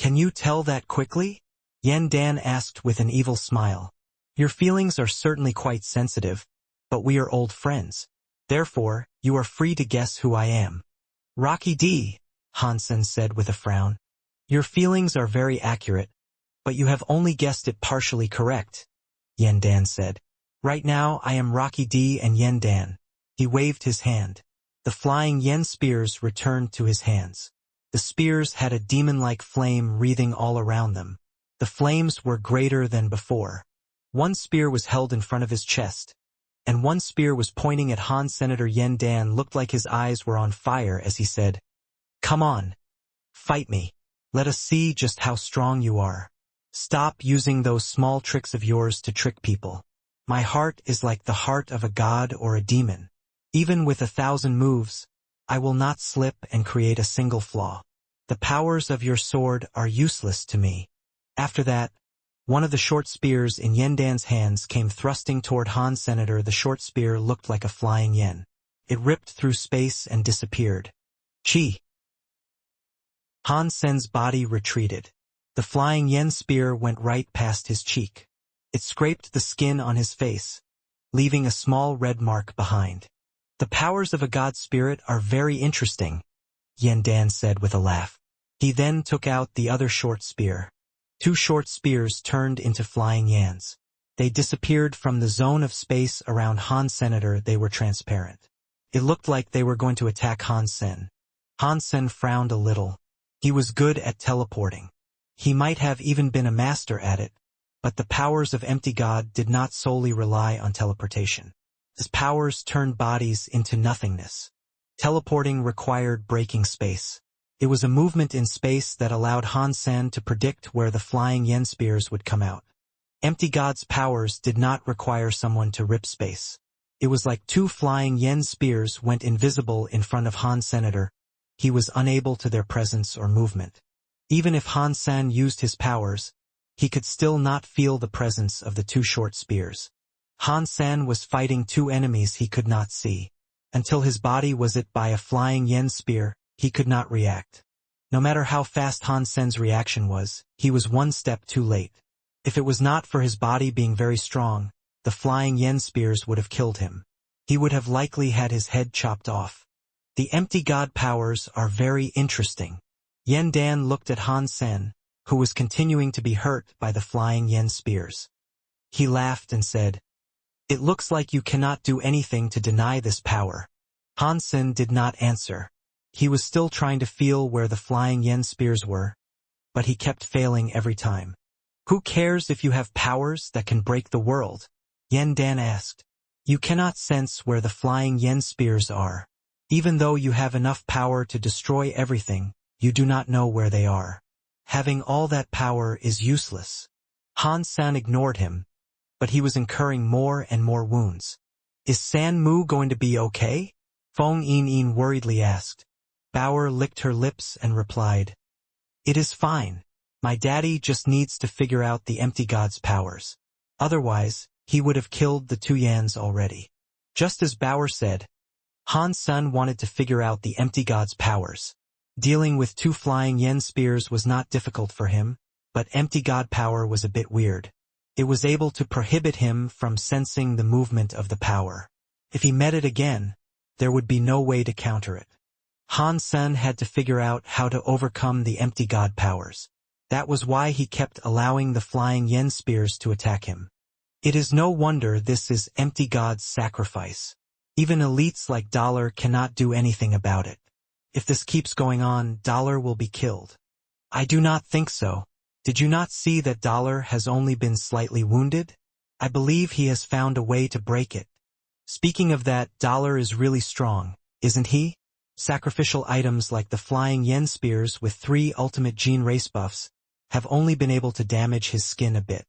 Can you tell that quickly? Yan Dan asked with an evil smile. Your feelings are certainly quite sensitive, but we are old friends. Therefore, you are free to guess who I am. Rocky D, Hansen said with a frown. Your feelings are very accurate, but you have only guessed it partially correct, Yan Dan said. Right now I am Rocky D and Yan Dan. He waved his hand. The flying yen spears returned to his hands. The spears had a demon-like flame wreathing all around them. The flames were greater than before. One spear was held in front of his chest, and one spear was pointing at Han. Senator Yan Dan looked like his eyes were on fire as he said, Come on. Fight me. Let us see just how strong you are. Stop using those small tricks of yours to trick people. My heart is like the heart of a god or a demon. Even with 1,000 moves, I will not slip and create a single flaw. The powers of your sword are useless to me. After that, one of the short spears in Yan Dan's hands came thrusting toward Han. Senator. The short spear looked like a flying yen. It ripped through space and disappeared. Chi! Han Sen's body retreated. The flying yen spear went right past his cheek. It scraped the skin on his face, leaving a small red mark behind. The powers of a god spirit are very interesting, Yan Dan said with a laugh. He then took out the other short spear. 2 short spears turned into flying yans. They disappeared from the zone of space around Han. Senator. They were transparent. It looked like they were going to attack Han Sen. Han Sen frowned a little. He was good at teleporting. He might have even been a master at it, but the powers of Empty God did not solely rely on teleportation. His powers turned bodies into nothingness. Teleporting required breaking space. It was a movement in space that allowed Han Sen to predict where the flying yen spears would come out. Empty God's powers did not require someone to rip space. It was like 2 flying yen spears went invisible in front of Han Senator. He was unable to their presence or movement. Even if Han Sen used his powers, he could still not feel the presence of the 2 short spears. Han Sen was fighting 2 enemies he could not see. Until his body was hit by a flying yen spear, he could not react. No matter how fast Han Sen's reaction was, he was 1 step too late. If it was not for his body being very strong, the flying yen spears would have killed him. He would have likely had his head chopped off. The empty god powers are very interesting. Yan Dan looked at Han Sen, who was continuing to be hurt by the flying yen spears. He laughed and said, It looks like you cannot do anything to deny this power. Han Sen did not answer. He was still trying to feel where the flying yen spears were, but he kept failing every time. Who cares if you have powers that can break the world? Yan Dan asked. You cannot sense where the flying yen spears are. Even though you have enough power to destroy everything, you do not know where they are. Having all that power is useless. Han Sen ignored him, but he was incurring more and more wounds. Is San Mu going to be okay? Fong Yin worriedly asked. Bauer licked her lips and replied, It is fine. My daddy just needs to figure out the empty god's powers. Otherwise, he would have killed the 2 Yans already. Just as Bauer said, Han Sen wanted to figure out the empty god's powers. Dealing with 2 flying yen spears was not difficult for him, but empty god power was a bit weird. It was able to prohibit him from sensing the movement of the power. If he met it again, there would be no way to counter it. Han Sen had to figure out how to overcome the empty god powers. That was why he kept allowing the flying yen spears to attack him. It is no wonder this is empty god's sacrifice. Even elites like Dollar cannot do anything about it. If this keeps going on, Dollar will be killed. I do not think so. Did you not see that Dollar has only been slightly wounded? I believe he has found a way to break it. Speaking of that, Dollar is really strong, isn't he? Sacrificial items like the flying yen spears with 3 ultimate gene race buffs have only been able to damage his skin a bit.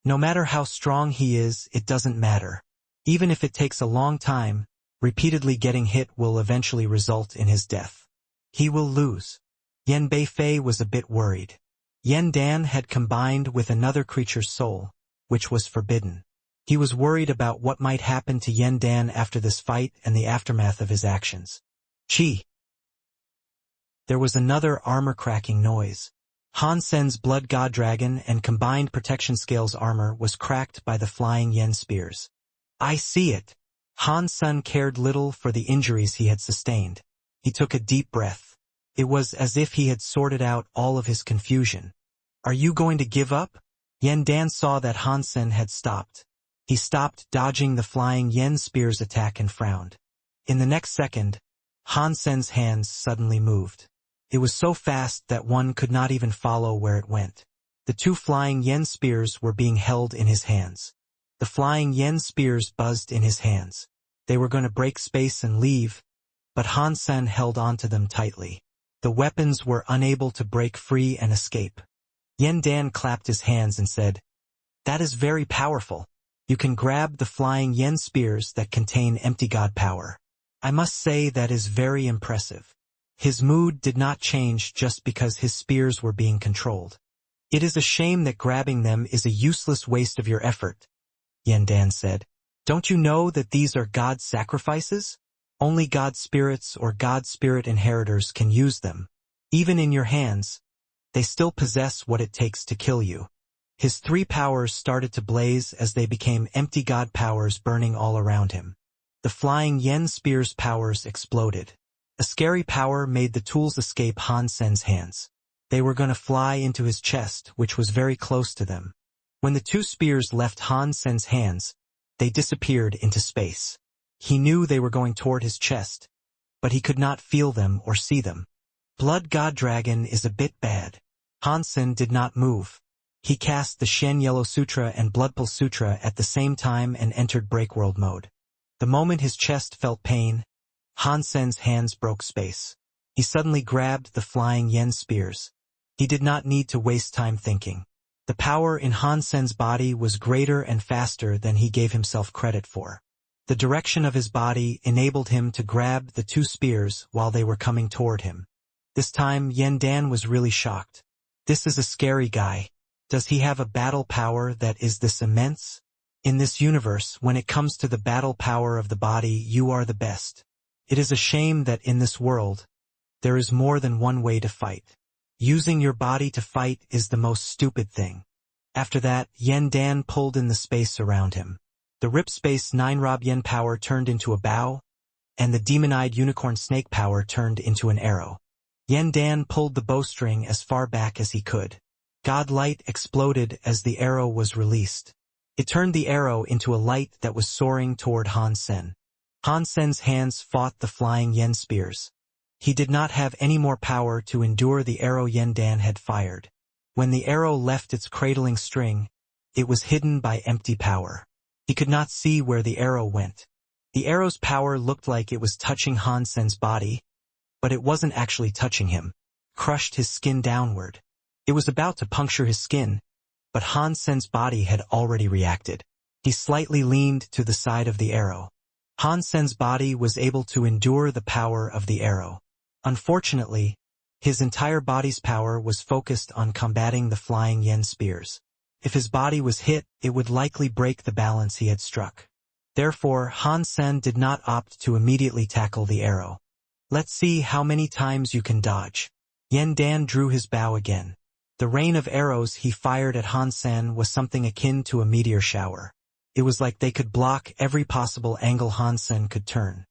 No matter how strong he is, it doesn't matter. Even if it takes a long time, repeatedly getting hit will eventually result in his death. He will lose. Yen Beifei was a bit worried. Yan Dan had combined with another creature's soul, which was forbidden. He was worried about what might happen to Yan Dan after this fight and the aftermath of his actions. Chi! There was another armor-cracking noise. Han Sen's blood god dragon and combined protection scales armor was cracked by the flying yen spears. I see it. Han Sen cared little for the injuries he had sustained. He took a deep breath. It was as if he had sorted out all of his confusion. Are you going to give up? Yen Dan saw that Han Sen had stopped. He stopped dodging the flying yen spear's attack and frowned. In the next second, Han Sen's hands suddenly moved. It was so fast that one could not even follow where it went. The two flying yen spears were being held in his hands. The flying yen spears buzzed in his hands. They were going to break space and leave, but Han Sen held onto them tightly. The weapons were unable to break free and escape. Yen Dan clapped his hands and said, "That is very powerful. You can grab the flying yen spears that contain empty god power. I must say that is very impressive." His mood did not change just because his spears were being controlled. "It is a shame that grabbing them is a useless waste of your effort," Yen Dan said. "Don't you know that these are God's sacrifices? Only God spirits or God spirit inheritors can use them. Even in your hands, they still possess what it takes to kill you." His three powers started to blaze as they became empty god powers burning all around him. The flying yen spear's powers exploded. A scary power made the tools escape Han Sen's hands. They were going to fly into his chest, which was very close to them. When the two spears left Han Sen's hands, they disappeared into space. He knew they were going toward his chest, but he could not feel them or see them. Blood God Dragon is a bit bad. Han Sen did not move. He cast the Shen Yellow Sutra and Bloodpulse Sutra at the same time and entered Breakworld mode. The moment his chest felt pain, Han Sen's hands broke space. He suddenly grabbed the flying yen spears. He did not need to waste time thinking. The power in Han Sen's body was greater and faster than he gave himself credit for. The direction of his body enabled him to grab the two spears while they were coming toward him. This time, Yen Dan was really shocked. This is a scary guy. Does he have a battle power that is this immense? In this universe, when it comes to the battle power of the body, you are the best. It is a shame that in this world, there is more than one way to fight. Using your body to fight is the most stupid thing. After that, Yen Dan pulled in the space around him. The Rip Space 9 Rob Yen power turned into a bow, and the Demon-Eyed Unicorn Snake power turned into an arrow. Yen Dan pulled the bowstring as far back as he could. God Light exploded as the arrow was released. It turned the arrow into a light that was soaring toward Han Sen. Han Sen's hands fought the flying yen spears. He did not have any more power to endure the arrow Yen Dan had fired. When the arrow left its cradling string, it was hidden by empty power. He could not see where the arrow went. The arrow's power looked like it was touching Han Sen's body, but it wasn't actually touching him. Crushed his skin downward. It was about to puncture his skin, but Han Sen's body had already reacted. He slightly leaned to the side of the arrow. Han Sen's body was able to endure the power of the arrow. Unfortunately, his entire body's power was focused on combating the flying yen spears. If his body was hit, it would likely break the balance he had struck. Therefore, Han Sen did not opt to immediately tackle the arrow. Let's see how many times you can dodge. Yen Dan drew his bow again. The rain of arrows he fired at Han Sen was something akin to a meteor shower. It was like they could block every possible angle Han Sen could turn.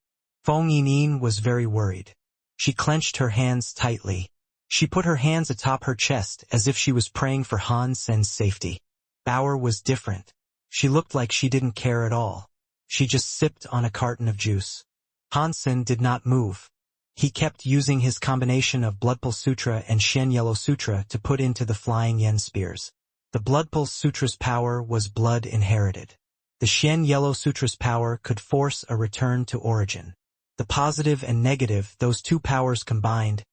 Feng Yinyin was very worried. She clenched her hands tightly. She put her hands atop her chest as if she was praying for Han Sen's safety. Bauer was different. She looked like she didn't care at all. She just sipped on a carton of juice. Han Sen did not move. He kept using his combination of Bloodpulse Sutra and Shen Yellow Sutra to put into the flying yen spears. The Bloodpulse Sutra's power was blood inherited. The Shen Yellow Sutra's power could force a return to origin. The positive and negative, those two powers combined,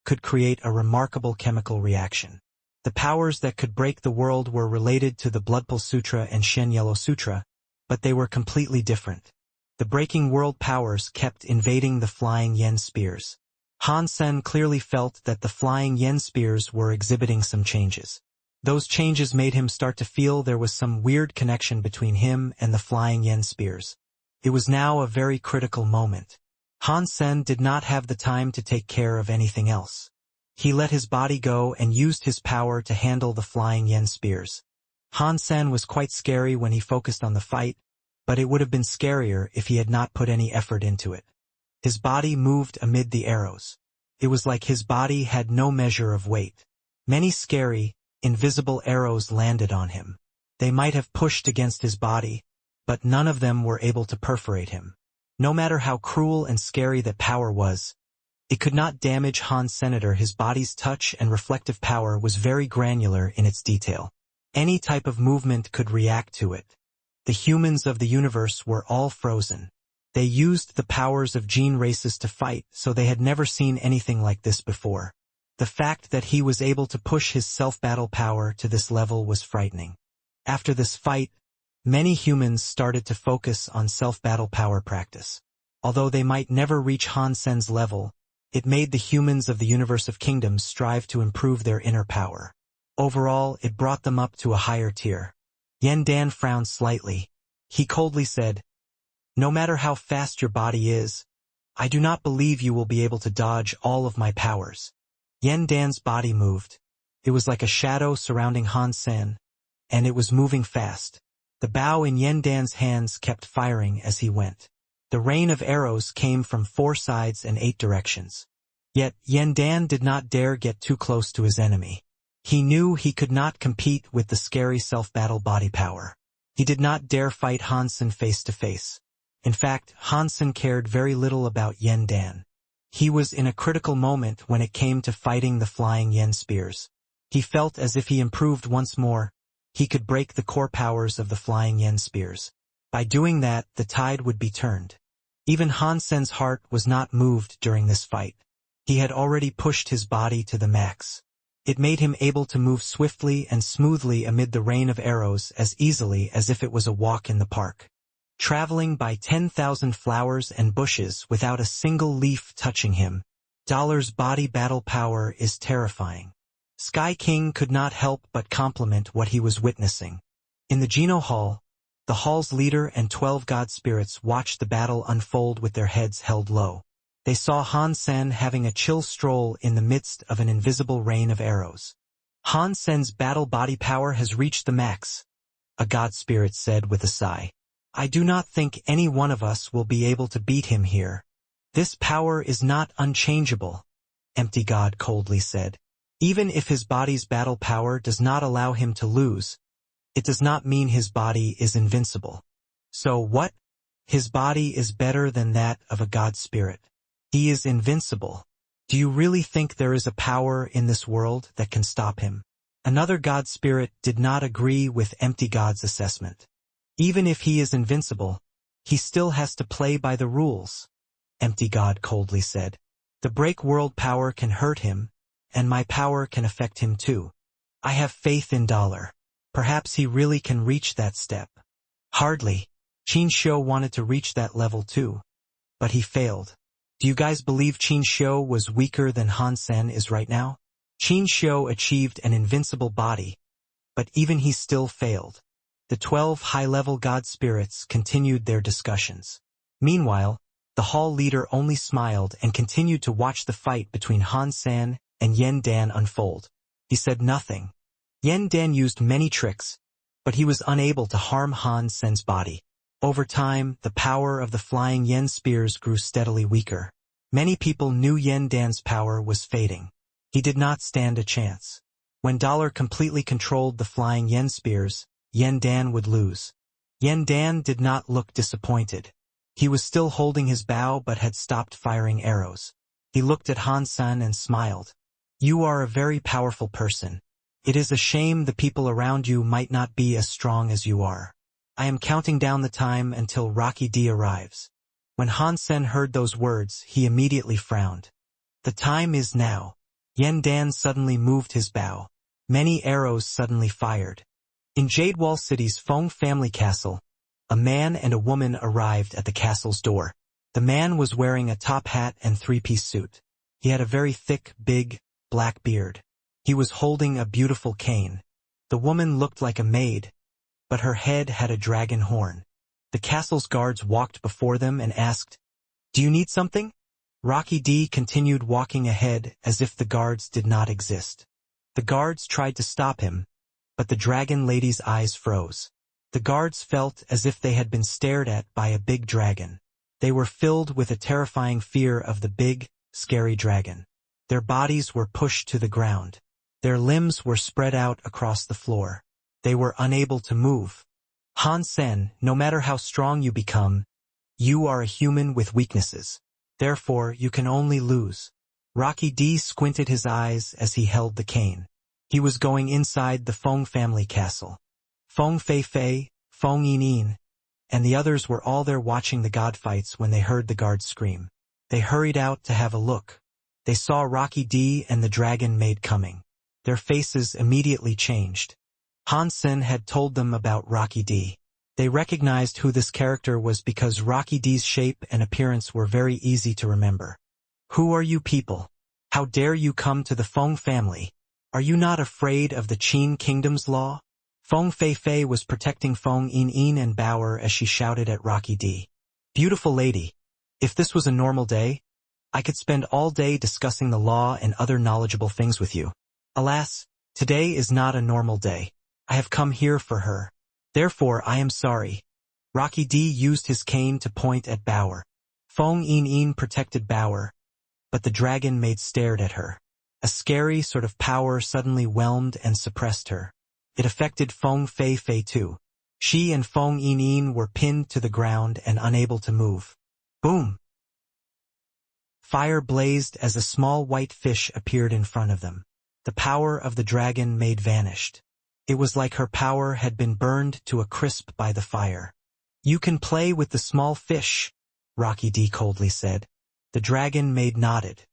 could create a remarkable chemical reaction. The powers that could break the world were related to the Bloodpulse Sutra and Shen Yellow Sutra, but they were completely different. The breaking world powers kept invading the flying yen spears. Han Sen clearly felt that the flying yen spears were exhibiting some changes. Those changes made him start to feel there was some weird connection between him and the flying yen spears. It was now a very critical moment. Han Sen did not have the time to take care of anything else. He let his body go and used his power to handle the flying yen spears. Han Sen was quite scary when he focused on the fight, but it would have been scarier if he had not put any effort into it. His body moved amid the arrows. It was like his body had no measure of weight. Many scary, invisible arrows landed on him. They might have pushed against his body, but none of them were able to perforate him. No matter how cruel and scary that power was, it could not damage Han Senator. His body's touch and reflective power was very granular in its detail. Any type of movement could react to it. The humans of the universe were all frozen. They used the powers of gene races to fight, so they had never seen anything like this before. The fact that he was able to push his self-battle power to this level was frightening. After this fight, many humans started to focus on self-battle power practice. Although they might never reach Han Sen's level, it made the humans of the universe of kingdoms strive to improve their inner power. Overall, it brought them up to a higher tier. Yen Dan frowned slightly. He coldly said, "No matter how fast your body is, I do not believe you will be able to dodge all of my powers." Yen Dan's body moved. It was like a shadow surrounding Han Sen, and it was moving fast. The bow in Yen Dan's hands kept firing as he went. The rain of arrows came from 4 sides and 8 directions. Yet Yen Dan did not dare get too close to his enemy. He knew he could not compete with the scary self-battle body power. He did not dare fight Han Sen face to face. In fact, Han Sen cared very little about Yen Dan. He was in a critical moment when it came to fighting the flying yen spears. He felt as if he improved once more, he could break the core powers of the flying yen spears. By doing that, the tide would be turned. Even Han Sen's heart was not moved during this fight. He had already pushed his body to the max. It made him able to move swiftly and smoothly amid the rain of arrows as easily as if it was a walk in the park. Traveling by 10,000 flowers and bushes without a single leaf touching him, Dollar's body battle power is terrifying. Sky King could not help but compliment what he was witnessing. In the Geno Hall, the hall's leader and 12 god spirits watched the battle unfold with their heads held low. They saw Han Sen having a chill stroll in the midst of an invisible rain of arrows. Han Sen's battle body power has reached the max, a god spirit said with a sigh. I do not think any one of us will be able to beat him here. This power is not unchangeable, Empty God coldly said. Even if his body's battle power does not allow him to lose, it does not mean his body is invincible. So what? His body is better than that of a god spirit. He is invincible. Do you really think there is a power in this world that can stop him? Another god spirit did not agree with Empty God's assessment. Even if he is invincible, he still has to play by the rules, Empty God coldly said. The break world power can hurt him, and my power can affect him too. I have faith in Dollar. Perhaps he really can reach that step. Hardly. Qin Shou wanted to reach that level too, but he failed. Do you guys believe Qin Shou was weaker than Han Sen is right now? Qin Shou achieved an invincible body, but even he still failed. The 12 high-level god spirits continued their discussions. Meanwhile, the hall leader only smiled and continued to watch the fight between Han Sen and Yen Dan unfold. He said nothing. Yen Dan used many tricks, but he was unable to harm Han Sen's body. Over time, the power of the flying yen spears grew steadily weaker. Many people knew Yen Dan's power was fading. He did not stand a chance. When Dollar completely controlled the flying yen spears, Yen Dan would lose. Yen Dan did not look disappointed. He was still holding his bow but had stopped firing arrows. He looked at Han Sen and smiled. You are a very powerful person. It is a shame the people around you might not be as strong as you are. I am counting down the time until Rocky D arrives. When Han Sen heard those words, he immediately frowned. The time is now. Yen Dan suddenly moved his bow. Many arrows suddenly fired. In Jadewall City's Feng family castle, a man and a woman arrived at the castle's door. The man was wearing a top hat and 3-piece suit. He had a very thick, big, black beard. He was holding a beautiful cane. The woman looked like a maid, but her head had a dragon horn. The castle's guards walked before them and asked, Do you need something? Rocky D continued walking ahead as if the guards did not exist. The guards tried to stop him, but the dragon lady's eyes froze. The guards felt as if they had been stared at by a big dragon. They were filled with a terrifying fear of the big, scary dragon. Their bodies were pushed to the ground. Their limbs were spread out across the floor. They were unable to move. Han Sen, no matter how strong you become, you are a human with weaknesses. Therefore, you can only lose. Rocky D squinted his eyes as he held the cane. He was going inside the Feng family castle. Feng Fei Fei, Feng Yin Yin, and the others were all there watching the god fights when they heard the guards scream. They hurried out to have a look. They saw Rocky D and the dragon maid coming. Their faces immediately changed. Han Sen had told them about Rocky D. They recognized who this character was because Rocky D's shape and appearance were very easy to remember. Who are you people? How dare you come to the Feng family? Are you not afraid of the Qin Kingdom's law? Feng Fei Fei was protecting Feng Yin Yin and Bauer as she shouted at Rocky D. Beautiful lady, if this was a normal day, I could spend all day discussing the law and other knowledgeable things with you. Alas, today is not a normal day. I have come here for her. Therefore, I am sorry. Rocky D used his cane to point at Bauer. Feng Yin Yin protected Bauer, but the dragon maid stared at her. A scary sort of power suddenly whelmed and suppressed her. It affected Feng Fei Fei too. She and Feng Yin Yin were pinned to the ground and unable to move. Boom! Fire blazed as a small white fish appeared in front of them. The power of the dragon maid vanished. It was like her power had been burned to a crisp by the fire. You can play with the small fish, Rocky D coldly said. The dragon maid nodded.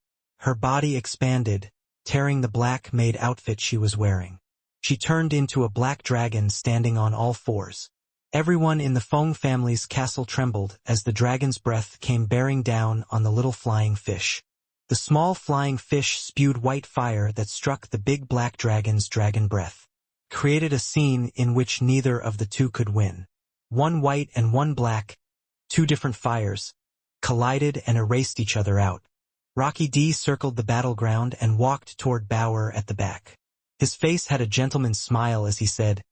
Her body expanded, tearing the black maid outfit she was wearing. She turned into a black dragon standing on all fours. Everyone in the Feng family's castle trembled as the dragon's breath came bearing down on the little flying fish. The small flying fish spewed white fire that struck the big black dragon's dragon breath, created a scene in which neither of the two could win. One white and one black, two different fires, collided and erased each other out. Rocky D circled the battleground and walked toward Bauer at the back. His face had a gentleman's smile as he said,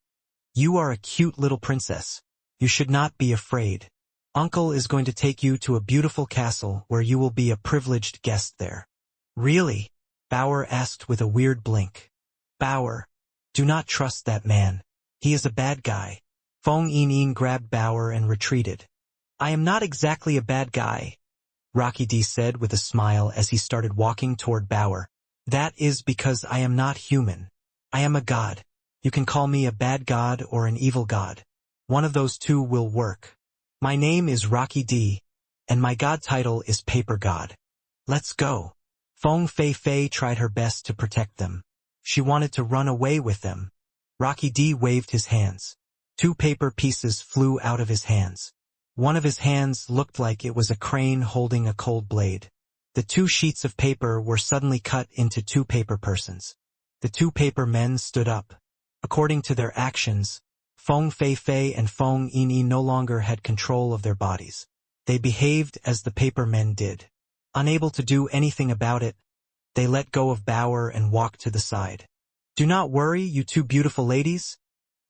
"You are a cute little princess. You should not be afraid. Uncle is going to take you to a beautiful castle where you will be a privileged guest there." "Really?" Bauer asked with a weird blink. "Bauer, do not trust that man. He is a bad guy." Feng Yin Yin grabbed Bauer and retreated. "I am not exactly a bad guy," Rocky D said with a smile as he started walking toward Bauer. "That is because I am not human. I am a god. You can call me a bad god or an evil god. One of those two will work. My name is Rocky D, and my god title is Paper God. Let's go." Feng Fei Fei tried her best to protect them. She wanted to run away with them. Rocky D waved his hands. Two paper pieces flew out of his hands. One of his hands looked like it was a crane holding a cold blade. The two sheets of paper were suddenly cut into two paper persons. The two paper men stood up. According to their actions, Feng Fei Fei and Feng Yin Yin no longer had control of their bodies. They behaved as the paper men did. Unable to do anything about it, they let go of Bauer and walked to the side. "Do not worry, you two beautiful ladies,"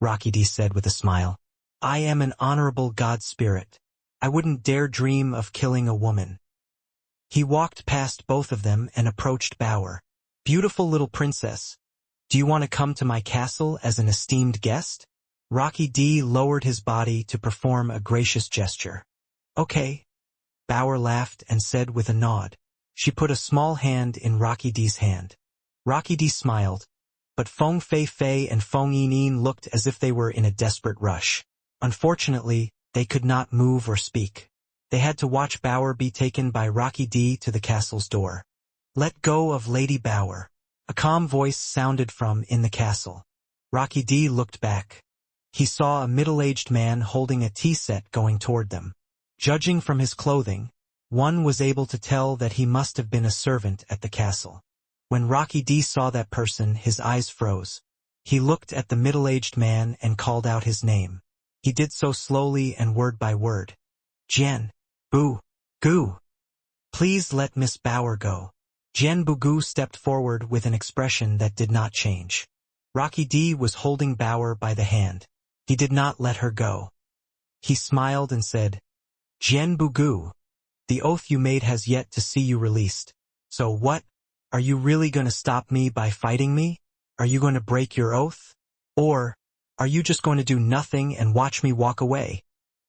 Rocky D said with a smile. "I am an honorable god spirit. I wouldn't dare dream of killing a woman." He walked past both of them and approached Bauer. "Beautiful little princess, do you want to come to my castle as an esteemed guest?" Rocky D lowered his body to perform a gracious gesture. "Okay," Bauer laughed and said with a nod. She put a small hand in Rocky D's hand. Rocky D smiled, but Feng Fei Fei and Feng Yin Yin looked as if they were in a desperate rush. Unfortunately, they could not move or speak. They had to watch Bauer be taken by Rocky D to the castle's door. "Let go of Lady Bauer," a calm voice sounded from in the castle. Rocky D looked back. He saw a middle-aged man holding a tea set going toward them. Judging from his clothing, one was able to tell that he must have been a servant at the castle. When Rocky D saw that person, his eyes froze. He looked at the middle-aged man and called out his name. He did so slowly and word by word. "Jian, Bu, Gu." Please let Miss Bauer go. Jian Bugu stepped forward with an expression that did not change. Rocky D was holding Bauer by the hand. He did not let her go. He smiled and said, Jian Bugu, the oath you made has yet to see you released. So what? Are you really going to stop me by fighting me? Are you going to break your oath? Or are you just going to do nothing and watch me walk away?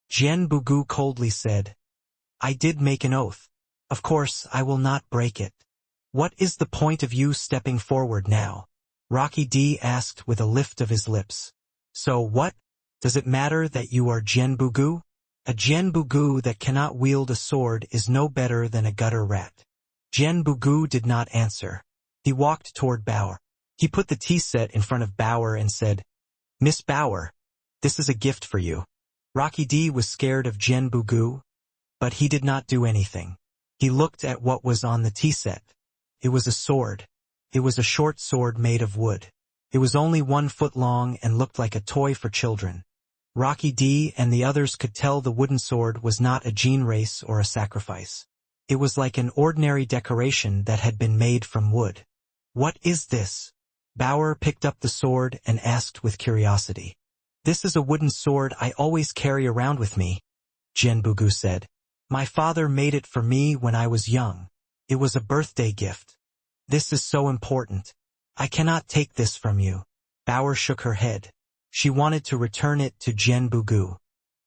Jian Bugu coldly said, I did make an oath. Of course, I will not break it. What is the point of you stepping forward now? Rocky D asked with a lift of his lips. So what? Does it matter that you are Jian Bugu? A Jian Bugu that cannot wield a sword is no better than a gutter rat. Jian Bugu did not answer. He walked toward Bauer. He put the tea set in front of Bauer and said, Miss Bauer, this is a gift for you. Rocky D was scared of Jian Bugu, but he did not do anything. He looked at what was on the tea set. It was a sword. It was a short sword made of wood. It was only 1 foot long and looked like a toy for children. Rocky D and the others could tell the wooden sword was not a gene race or a sacrifice. It was like an ordinary decoration that had been made from wood. What is this? Bauer picked up the sword and asked with curiosity. This is a wooden sword I always carry around with me, Jian Bugu said. My father made it for me when I was young. It was a birthday gift. This is so important. I cannot take this from you. Bauer shook her head. She wanted to return it to Jian Bugu.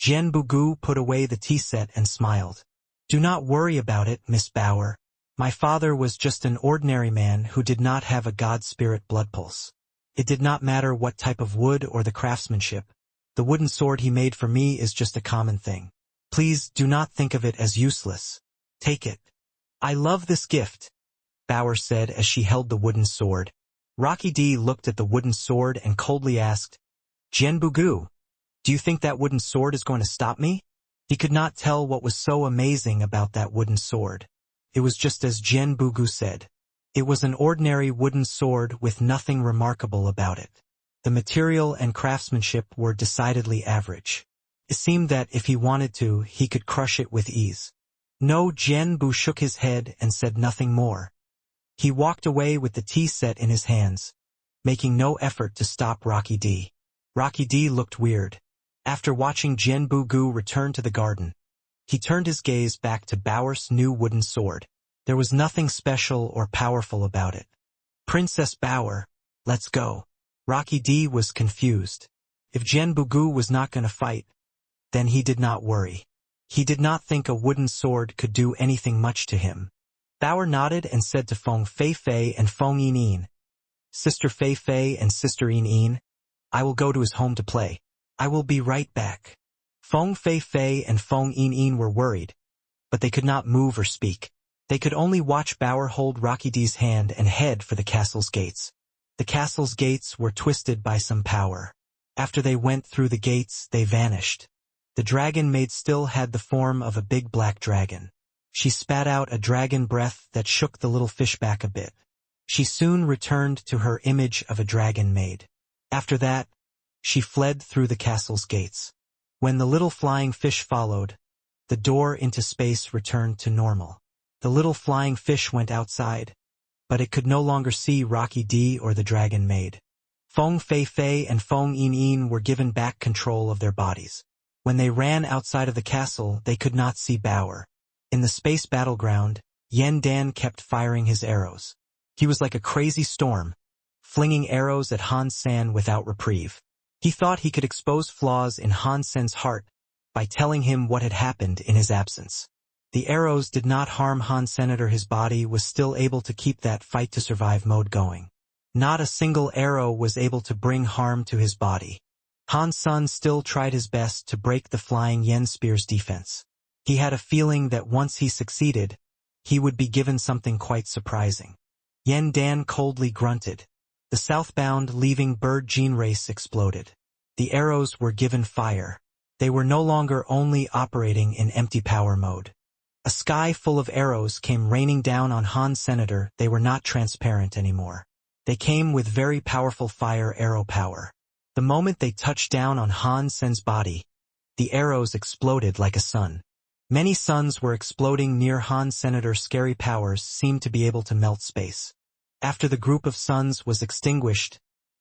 Jian Bugu put away the tea set and smiled. Do not worry about it, Miss Bauer. My father was just an ordinary man who did not have a god spirit blood pulse. It did not matter what type of wood or the craftsmanship. The wooden sword he made for me is just a common thing. Please do not think of it as useless. Take it. I love this gift, Bauer said as she held the wooden sword. Rocky D looked at the wooden sword and coldly asked, Jian Bugu, do you think that wooden sword is going to stop me? He could not tell what was so amazing about that wooden sword. It was just as Jian Bugu said. It was an ordinary wooden sword with nothing remarkable about it. The material and craftsmanship were decidedly average. It seemed that if he wanted to, he could crush it with ease. No, Jian Bu shook his head and said nothing more. He walked away with the tea set in his hands, making no effort to stop Rocky D. Rocky D looked weird. After watching Jian Bugu return to the garden, he turned his gaze back to Bauer's new wooden sword. There was nothing special or powerful about it. Princess Bauer, let's go. Rocky D was confused. If Jian Bugu was not going to fight, then he did not worry. He did not think a wooden sword could do anything much to him. Bauer nodded and said to Feng Fei and Feng Yin, Sister Fei and Sister Yin, I will go to his home to play. I will be right back. Feng Fei and Feng Yin were worried, but they could not move or speak. They could only watch Bauer hold Rocky D's hand and head for the castle's gates. The castle's gates were twisted by some power. After they went through the gates, they vanished. The dragon maid still had the form of a big black dragon. She spat out a dragon breath that shook the little fish back a bit. She soon returned to her image of a dragon maid. After that, she fled through the castle's gates. When the little flying fish followed, the door into space returned to normal. The little flying fish went outside, but it could no longer see Rocky D or the dragon maid. Feng Fei and Feng Yin were given back control of their bodies. When they ran outside of the castle, they could not see Bauer. In the space battleground, Yen Dan kept firing his arrows. He was like a crazy storm, flinging arrows at Han San without reprieve. He thought he could expose flaws in Han Sen's heart by telling him what had happened in his absence. The arrows did not harm Han Sen, or his body was still able to keep that fight-to-survive mode going. Not a single arrow was able to bring harm to his body. Han Sen still tried his best to break the flying Yen Spear's defense. He had a feeling that once he succeeded, he would be given something quite surprising. Yen Dan coldly grunted. The southbound leaving bird gene race exploded. The arrows were given fire. They were no longer only operating in empty power mode. A sky full of arrows came raining down on Han Senator. They were not transparent anymore. They came with very powerful fire arrow power. The moment they touched down on Han Sen's body, the arrows exploded like a sun. Many suns were exploding near Han Senator's scary powers seemed to be able to melt space. After the group of suns was extinguished,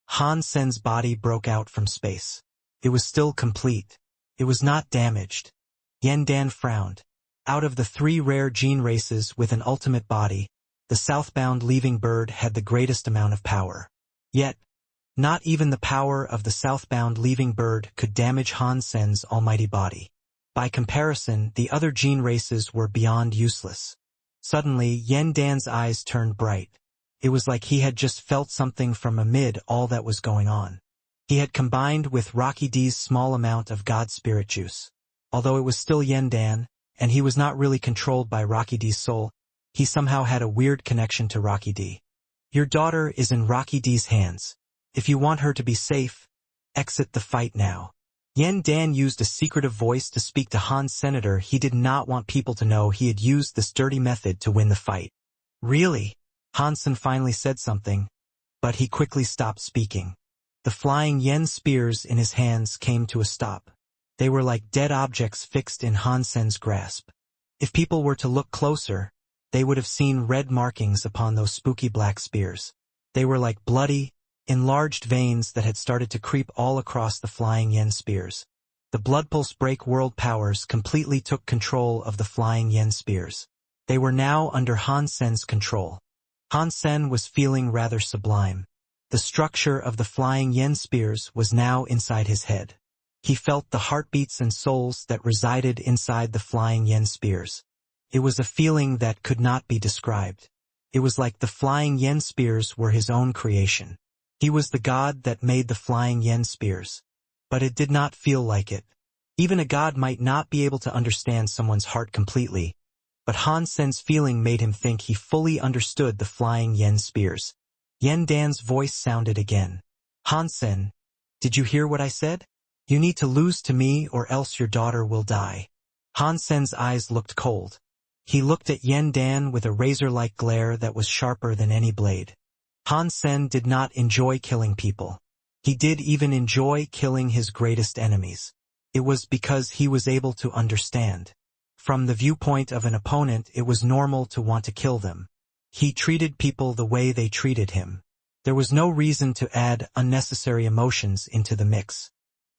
Han Sen's body broke out from space. It was still complete. It was not damaged. Yen Dan frowned. Out of the 3 rare gene races with an ultimate body, the southbound leaving bird had the greatest amount of power. Yet, not even the power of the southbound leaving bird could damage Han Sen's almighty body. By comparison, the other gene races were beyond useless. Suddenly, Yen Dan's eyes turned bright. It was like he had just felt something from amid all that was going on. He had combined with Rocky D's small amount of God spirit juice. Although it was still Yen Dan, and he was not really controlled by Rocky D's soul, he somehow had a weird connection to Rocky D. Your daughter is in Rocky D's hands. If you want her to be safe, exit the fight now. Yen Dan used a secretive voice to speak to Han's senator. He did not want people to know he had used this dirty method to win the fight. Really? Hansen finally said something, but he quickly stopped speaking. The flying yen spears in his hands came to a stop. They were like dead objects fixed in Hansen's grasp. If people were to look closer, they would have seen red markings upon those spooky black spears. They were like bloody, enlarged veins that had started to creep all across the flying yen spears. The blood pulse break world powers completely took control of the flying yen spears. They were now under Hansen's control. Hansen was feeling rather sublime. The structure of the flying yen spears was now inside his head. He felt the heartbeats and souls that resided inside the flying yen spears. It was a feeling that could not be described. It was like the flying yen spears were his own creation. He was the god that made the flying yen spears. But it did not feel like it. Even a god might not be able to understand someone's heart completely, but Hansen's feeling made him think he fully understood the flying yen spears. Yen Dan's voice sounded again. Hansen, did you hear what I said? You need to lose to me or else your daughter will die. Hansen's eyes looked cold. He looked at Yen Dan with a razor-like glare that was sharper than any blade. Hansen did not enjoy killing people. He did even enjoy killing his greatest enemies. It was because he was able to understand. From the viewpoint of an opponent, it was normal to want to kill them. He treated people the way they treated him. There was no reason to add unnecessary emotions into the mix.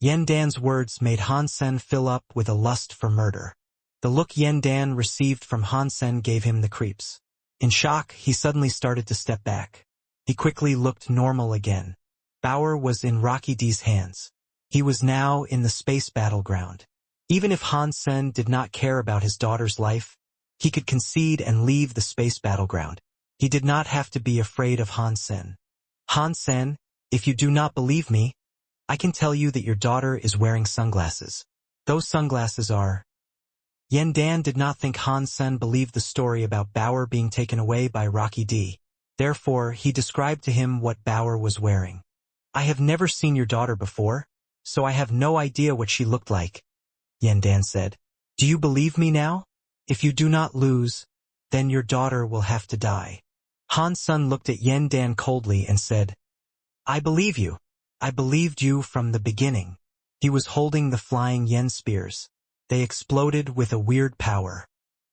Yen Dan's words made Hansen fill up with a lust for murder. The look Yen Dan received from Hansen gave him the creeps. In shock, he suddenly started to step back. He quickly looked normal again. Bauer was in Rocky D's hands. He was now in the space battleground. Even if Hansen did not care about his daughter's life, he could concede and leave the space battleground. He did not have to be afraid of Hansen. Hansen, if you do not believe me, I can tell you that your daughter is wearing sunglasses. Those sunglasses are... Yen Dan did not think Hansen believed the story about Bauer being taken away by Rocky D. Therefore, he described to him what Bauer was wearing. I have never seen your daughter before, so I have no idea what she looked like, Yen Dan said. Do you believe me now? If you do not lose, then your daughter will have to die. Hansen looked at Yen Dan coldly and said, I believe you. I believed you from the beginning. He was holding the flying yen spears. They exploded with a weird power.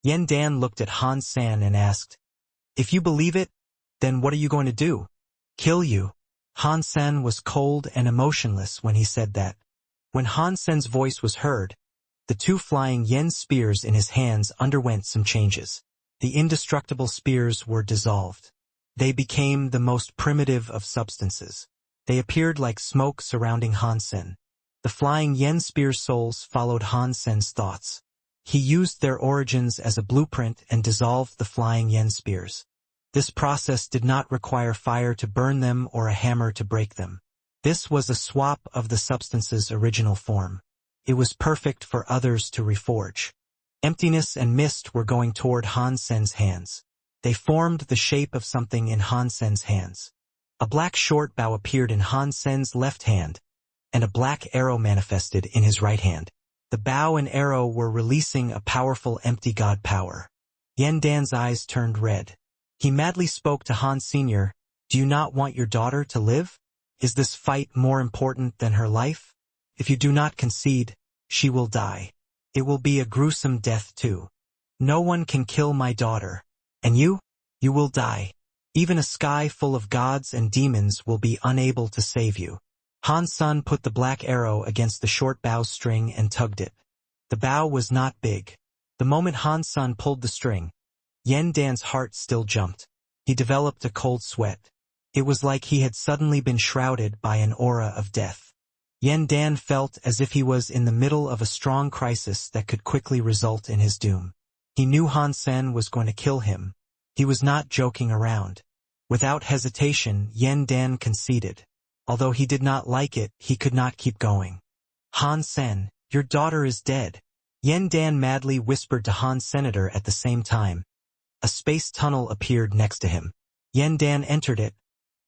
Yen Dan looked at Hansen and asked, if you believe it, then what are you going to do? Kill you. Hansen was cold and emotionless when he said that. When Hansen's voice was heard, the 2 flying yen spears in his hands underwent some changes. The indestructible spears were dissolved. They became the most primitive of substances. They appeared like smoke surrounding Hansen. The flying yen spear souls followed Hansen's thoughts. He used their origins as a blueprint and dissolved the flying yen spears. This process did not require fire to burn them or a hammer to break them. This was a swap of the substance's original form. It was perfect for others to reforge. Emptiness and mist were going toward Hansen's hands. They formed the shape of something in Hansen's hands. A black short bow appeared in Hansen's left hand, and a black arrow manifested in his right hand. The bow and arrow were releasing a powerful empty god power. Yen Dan's eyes turned red. He madly spoke to Han Sr., do you not want your daughter to live? Is this fight more important than her life? If you do not concede, she will die. It will be a gruesome death too. No one can kill my daughter. And you? You will die. Even a sky full of gods and demons will be unable to save you. Han Sun put the black arrow against the short bow string and tugged it. The bow was not big. The moment Han Sun pulled the string, Yen Dan's heart still jumped. He developed a cold sweat. It was like he had suddenly been shrouded by an aura of death. Yen Dan felt as if he was in the middle of a strong crisis that could quickly result in his doom. He knew Han Sen was going to kill him. He was not joking around. Without hesitation, Yen Dan conceded. Although he did not like it, he could not keep going. Han Sen, your daughter is dead. Yen Dan madly whispered to Han Senator at the same time. A space tunnel appeared next to him. Yen Dan entered it,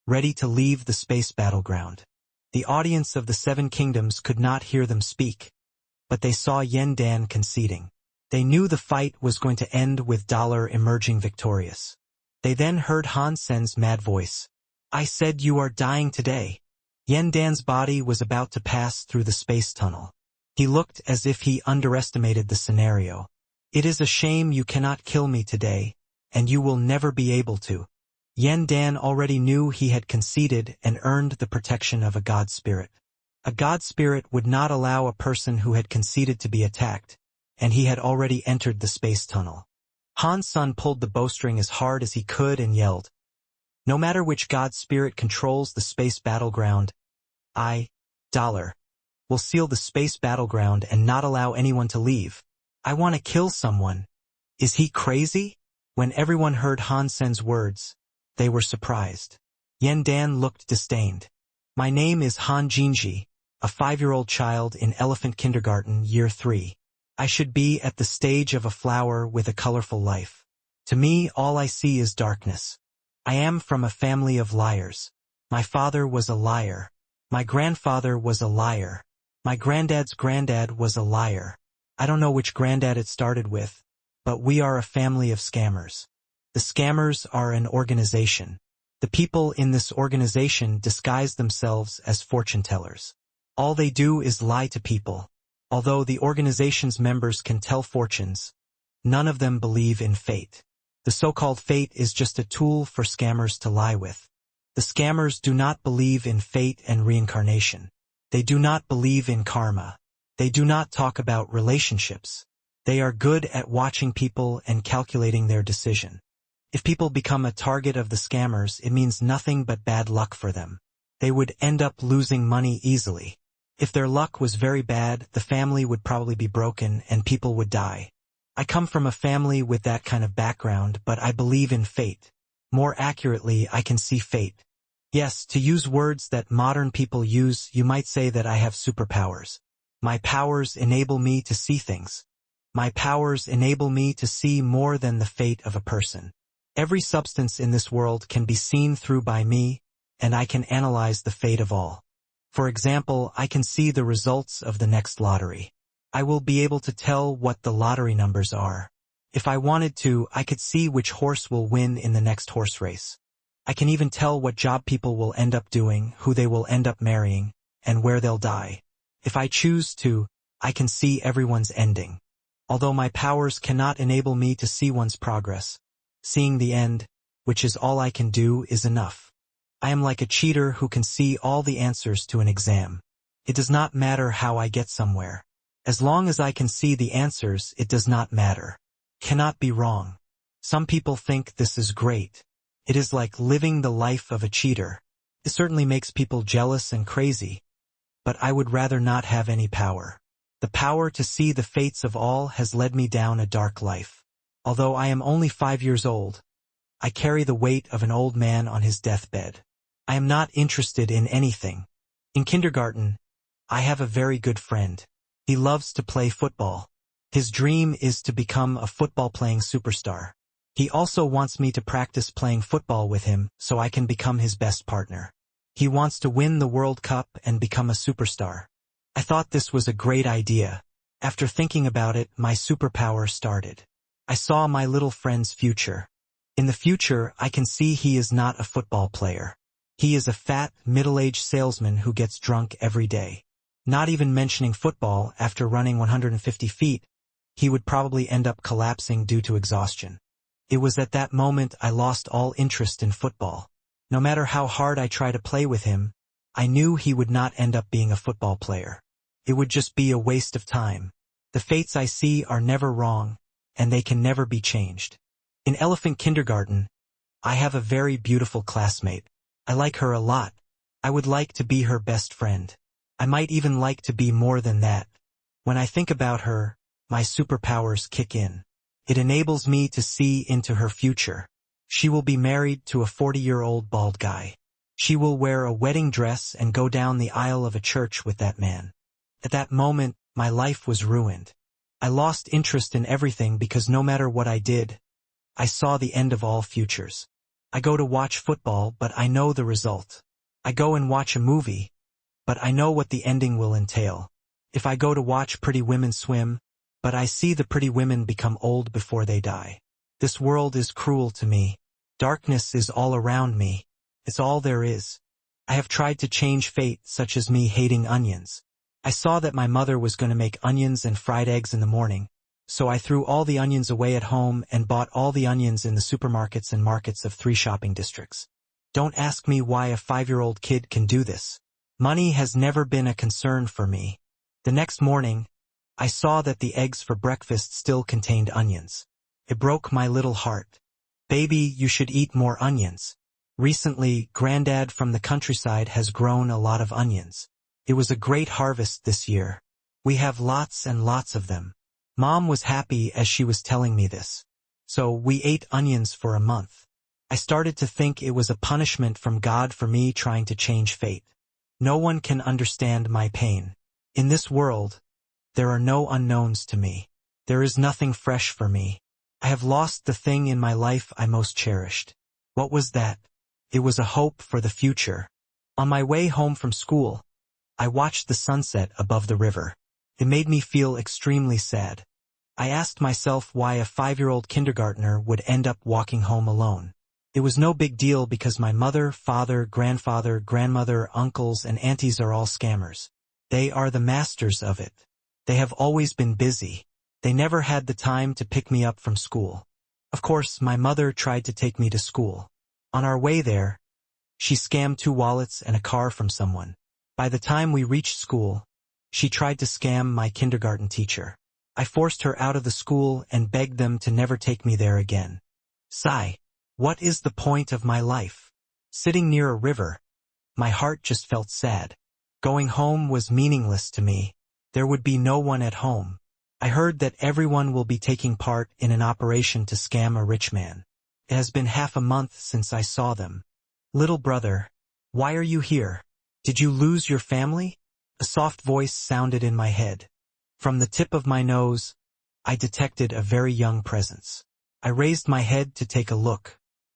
ready to leave the space battleground. The audience of the Seven Kingdoms could not hear them speak, but they saw Yen Dan conceding. They knew the fight was going to end with Dollar emerging victorious. They then heard Han Sen's mad voice. I said you are dying today. Yen Dan's body was about to pass through the space tunnel. He looked as if he underestimated the scenario. It is a shame you cannot kill me today, and you will never be able to. Yen Dan already knew he had conceded and earned the protection of a god spirit. A god spirit would not allow a person who had conceded to be attacked, and he had already entered the space tunnel. Han Sun pulled the bowstring as hard as he could and yelled, no matter which god spirit controls the space battleground, I, Dollar, will seal the space battleground and not allow anyone to leave. I want to kill someone. Is he crazy? When everyone heard Han Sen's words, they were surprised. Yen Dan looked disdained. My name is Han Jinji, a 5-year-old child in Elephant Kindergarten, Year 3. I should be at the stage of a flower with a colorful life. To me, all I see is darkness. I am from a family of liars. My father was a liar. My grandfather was a liar. My granddad's granddad was a liar. I don't know which granddad it started with, but we are a family of scammers. The scammers are an organization. The people in this organization disguise themselves as fortune tellers. All they do is lie to people. Although the organization's members can tell fortunes, none of them believe in fate. The so-called fate is just a tool for scammers to lie with. The scammers do not believe in fate and reincarnation. They do not believe in karma. They do not talk about relationships. They are good at watching people and calculating their decision. If people become a target of the scammers, it means nothing but bad luck for them. They would end up losing money easily. If their luck was very bad, the family would probably be broken and people would die. I come from a family with that kind of background, but I believe in fate. More accurately, I can see fate. Yes, to use words that modern people use, you might say that I have superpowers. My powers enable me to see things. My powers enable me to see more than the fate of a person. Every substance in this world can be seen through by me, and I can analyze the fate of all. For example, I can see the results of the next lottery. I will be able to tell what the lottery numbers are. If I wanted to, I could see which horse will win in the next horse race. I can even tell what job people will end up doing, who they will end up marrying, and where they'll die. If I choose to, I can see everyone's ending. Although my powers cannot enable me to see one's progress, seeing the end, which is all I can do, is enough. I am like a cheater who can see all the answers to an exam. It does not matter how I get somewhere. As long as I can see the answers, it does not matter. Cannot be wrong. Some people think this is great. It is like living the life of a cheater. It certainly makes people jealous and crazy. But I would rather not have any power. The power to see the fates of all has led me down a dark life. Although I am only 5 years old, I carry the weight of an old man on his deathbed. I am not interested in anything. In kindergarten, I have a very good friend. He loves to play football. His dream is to become a football-playing superstar. He also wants me to practice playing football with him so I can become his best partner. He wants to win the World Cup and become a superstar. I thought this was a great idea. After thinking about it, my superpower started. I saw my little friend's future. In the future, I can see he is not a football player. He is a fat, middle-aged salesman who gets drunk every day. Not even mentioning football, after running 150 feet, he would probably end up collapsing due to exhaustion. It was at that moment I lost all interest in football. No matter how hard I tried to play with him, I knew he would not end up being a football player. It would just be a waste of time. The fates I see are never wrong, and they can never be changed. In Elephant Kindergarten, I have a very beautiful classmate. I like her a lot. I would like to be her best friend. I might even like to be more than that. When I think about her, my superpowers kick in. It enables me to see into her future. She will be married to a 40-year-old bald guy. She will wear a wedding dress and go down the aisle of a church with that man. At that moment, my life was ruined. I lost interest in everything because no matter what I did, I saw the end of all futures. I go to watch football, but I know the result. I go and watch a movie, but I know what the ending will entail. If I go to watch pretty women swim, but I see the pretty women become old before they die. This world is cruel to me. Darkness is all around me. It's all there is. I have tried to change fate, such as me hating onions. I saw that my mother was going to make onions and fried eggs in the morning, so I threw all the onions away at home and bought all the onions in the supermarkets and markets of 3 shopping districts. Don't ask me why a 5-year-old kid can do this. Money has never been a concern for me. The next morning, I saw that the eggs for breakfast still contained onions. It broke my little heart. Baby, you should eat more onions. Recently, Granddad from the countryside has grown a lot of onions. It was a great harvest this year. We have lots and lots of them. Mom was happy as she was telling me this. So we ate onions for a month. I started to think it was a punishment from God for me trying to change fate. No one can understand my pain. In this world, there are no unknowns to me. There is nothing fresh for me. I have lost the thing in my life I most cherished. What was that? It was a hope for the future. On my way home from school, I watched the sunset above the river. It made me feel extremely sad. I asked myself why a 5-year-old kindergartner would end up walking home alone. It was no big deal because my mother, father, grandfather, grandmother, uncles, and aunties are all scammers. They are the masters of it. They have always been busy. They never had the time to pick me up from school. Of course, my mother tried to take me to school. On our way there, she scammed 2 wallets and a car from someone. By the time we reached school, she tried to scam my kindergarten teacher. I forced her out of the school and begged them to never take me there again. Sigh. What is the point of my life? Sitting near a river, my heart just felt sad. Going home was meaningless to me. There would be no one at home. I heard that everyone will be taking part in an operation to scam a rich man. It has been half a month since I saw them. Little brother, why are you here? Did you lose your family? A soft voice sounded in my head. From the tip of my nose, I detected a very young presence. I raised my head to take a look.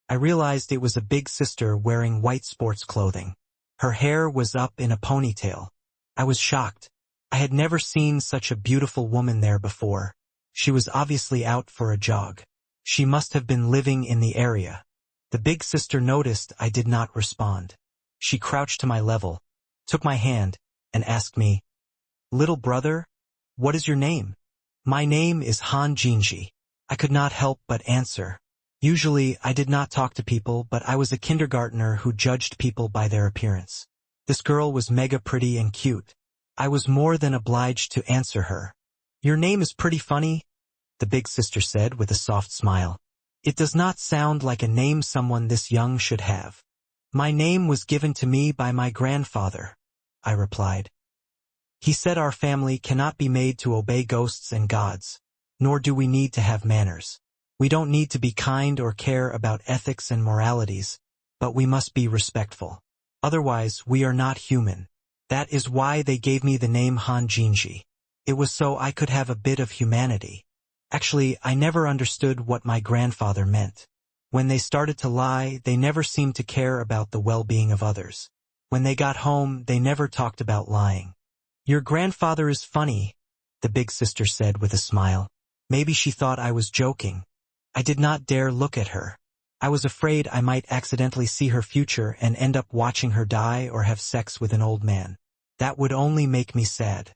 I realized it was a big sister wearing white sports clothing. Her hair was up in a ponytail. I was shocked. I had never seen such a beautiful woman there before. She was obviously out for a jog. She must have been living in the area. The big sister noticed I did not respond. She crouched to my level, took my hand, and asked me, "Little brother, what is your name?" "My name is Han Jinji." I could not help but answer. Usually, I did not talk to people, but I was a kindergartner who judged people by their appearance. This girl was mega pretty and cute. I was more than obliged to answer her. "Your name is pretty funny," the big sister said with a soft smile. "It does not sound like a name someone this young should have." "My name was given to me by my grandfather," I replied. "He said our family cannot be made to obey ghosts and gods, nor do we need to have manners. We don't need to be kind or care about ethics and moralities, but we must be respectful. Otherwise, we are not human. That is why they gave me the name Han Jinji. It was so I could have a bit of humanity. Actually, I never understood what my grandfather meant. When they started to lie, they never seemed to care about the well-being of others. When they got home, they never talked about lying. "Your grandfather is funny," the big sister said with a smile. Maybe she thought I was joking. I did not dare look at her. I was afraid I might accidentally see her future and end up watching her die or have sex with an old man. That would only make me sad.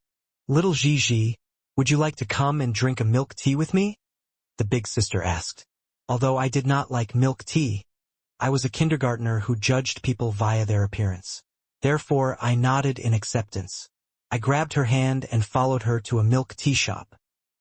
"Little Gigi, Would you like to come and drink a milk tea with me? The big sister asked. Although I did not like milk tea, I was a kindergartner who judged people via their appearance. Therefore, I nodded in acceptance. I grabbed her hand and followed her to a milk tea shop.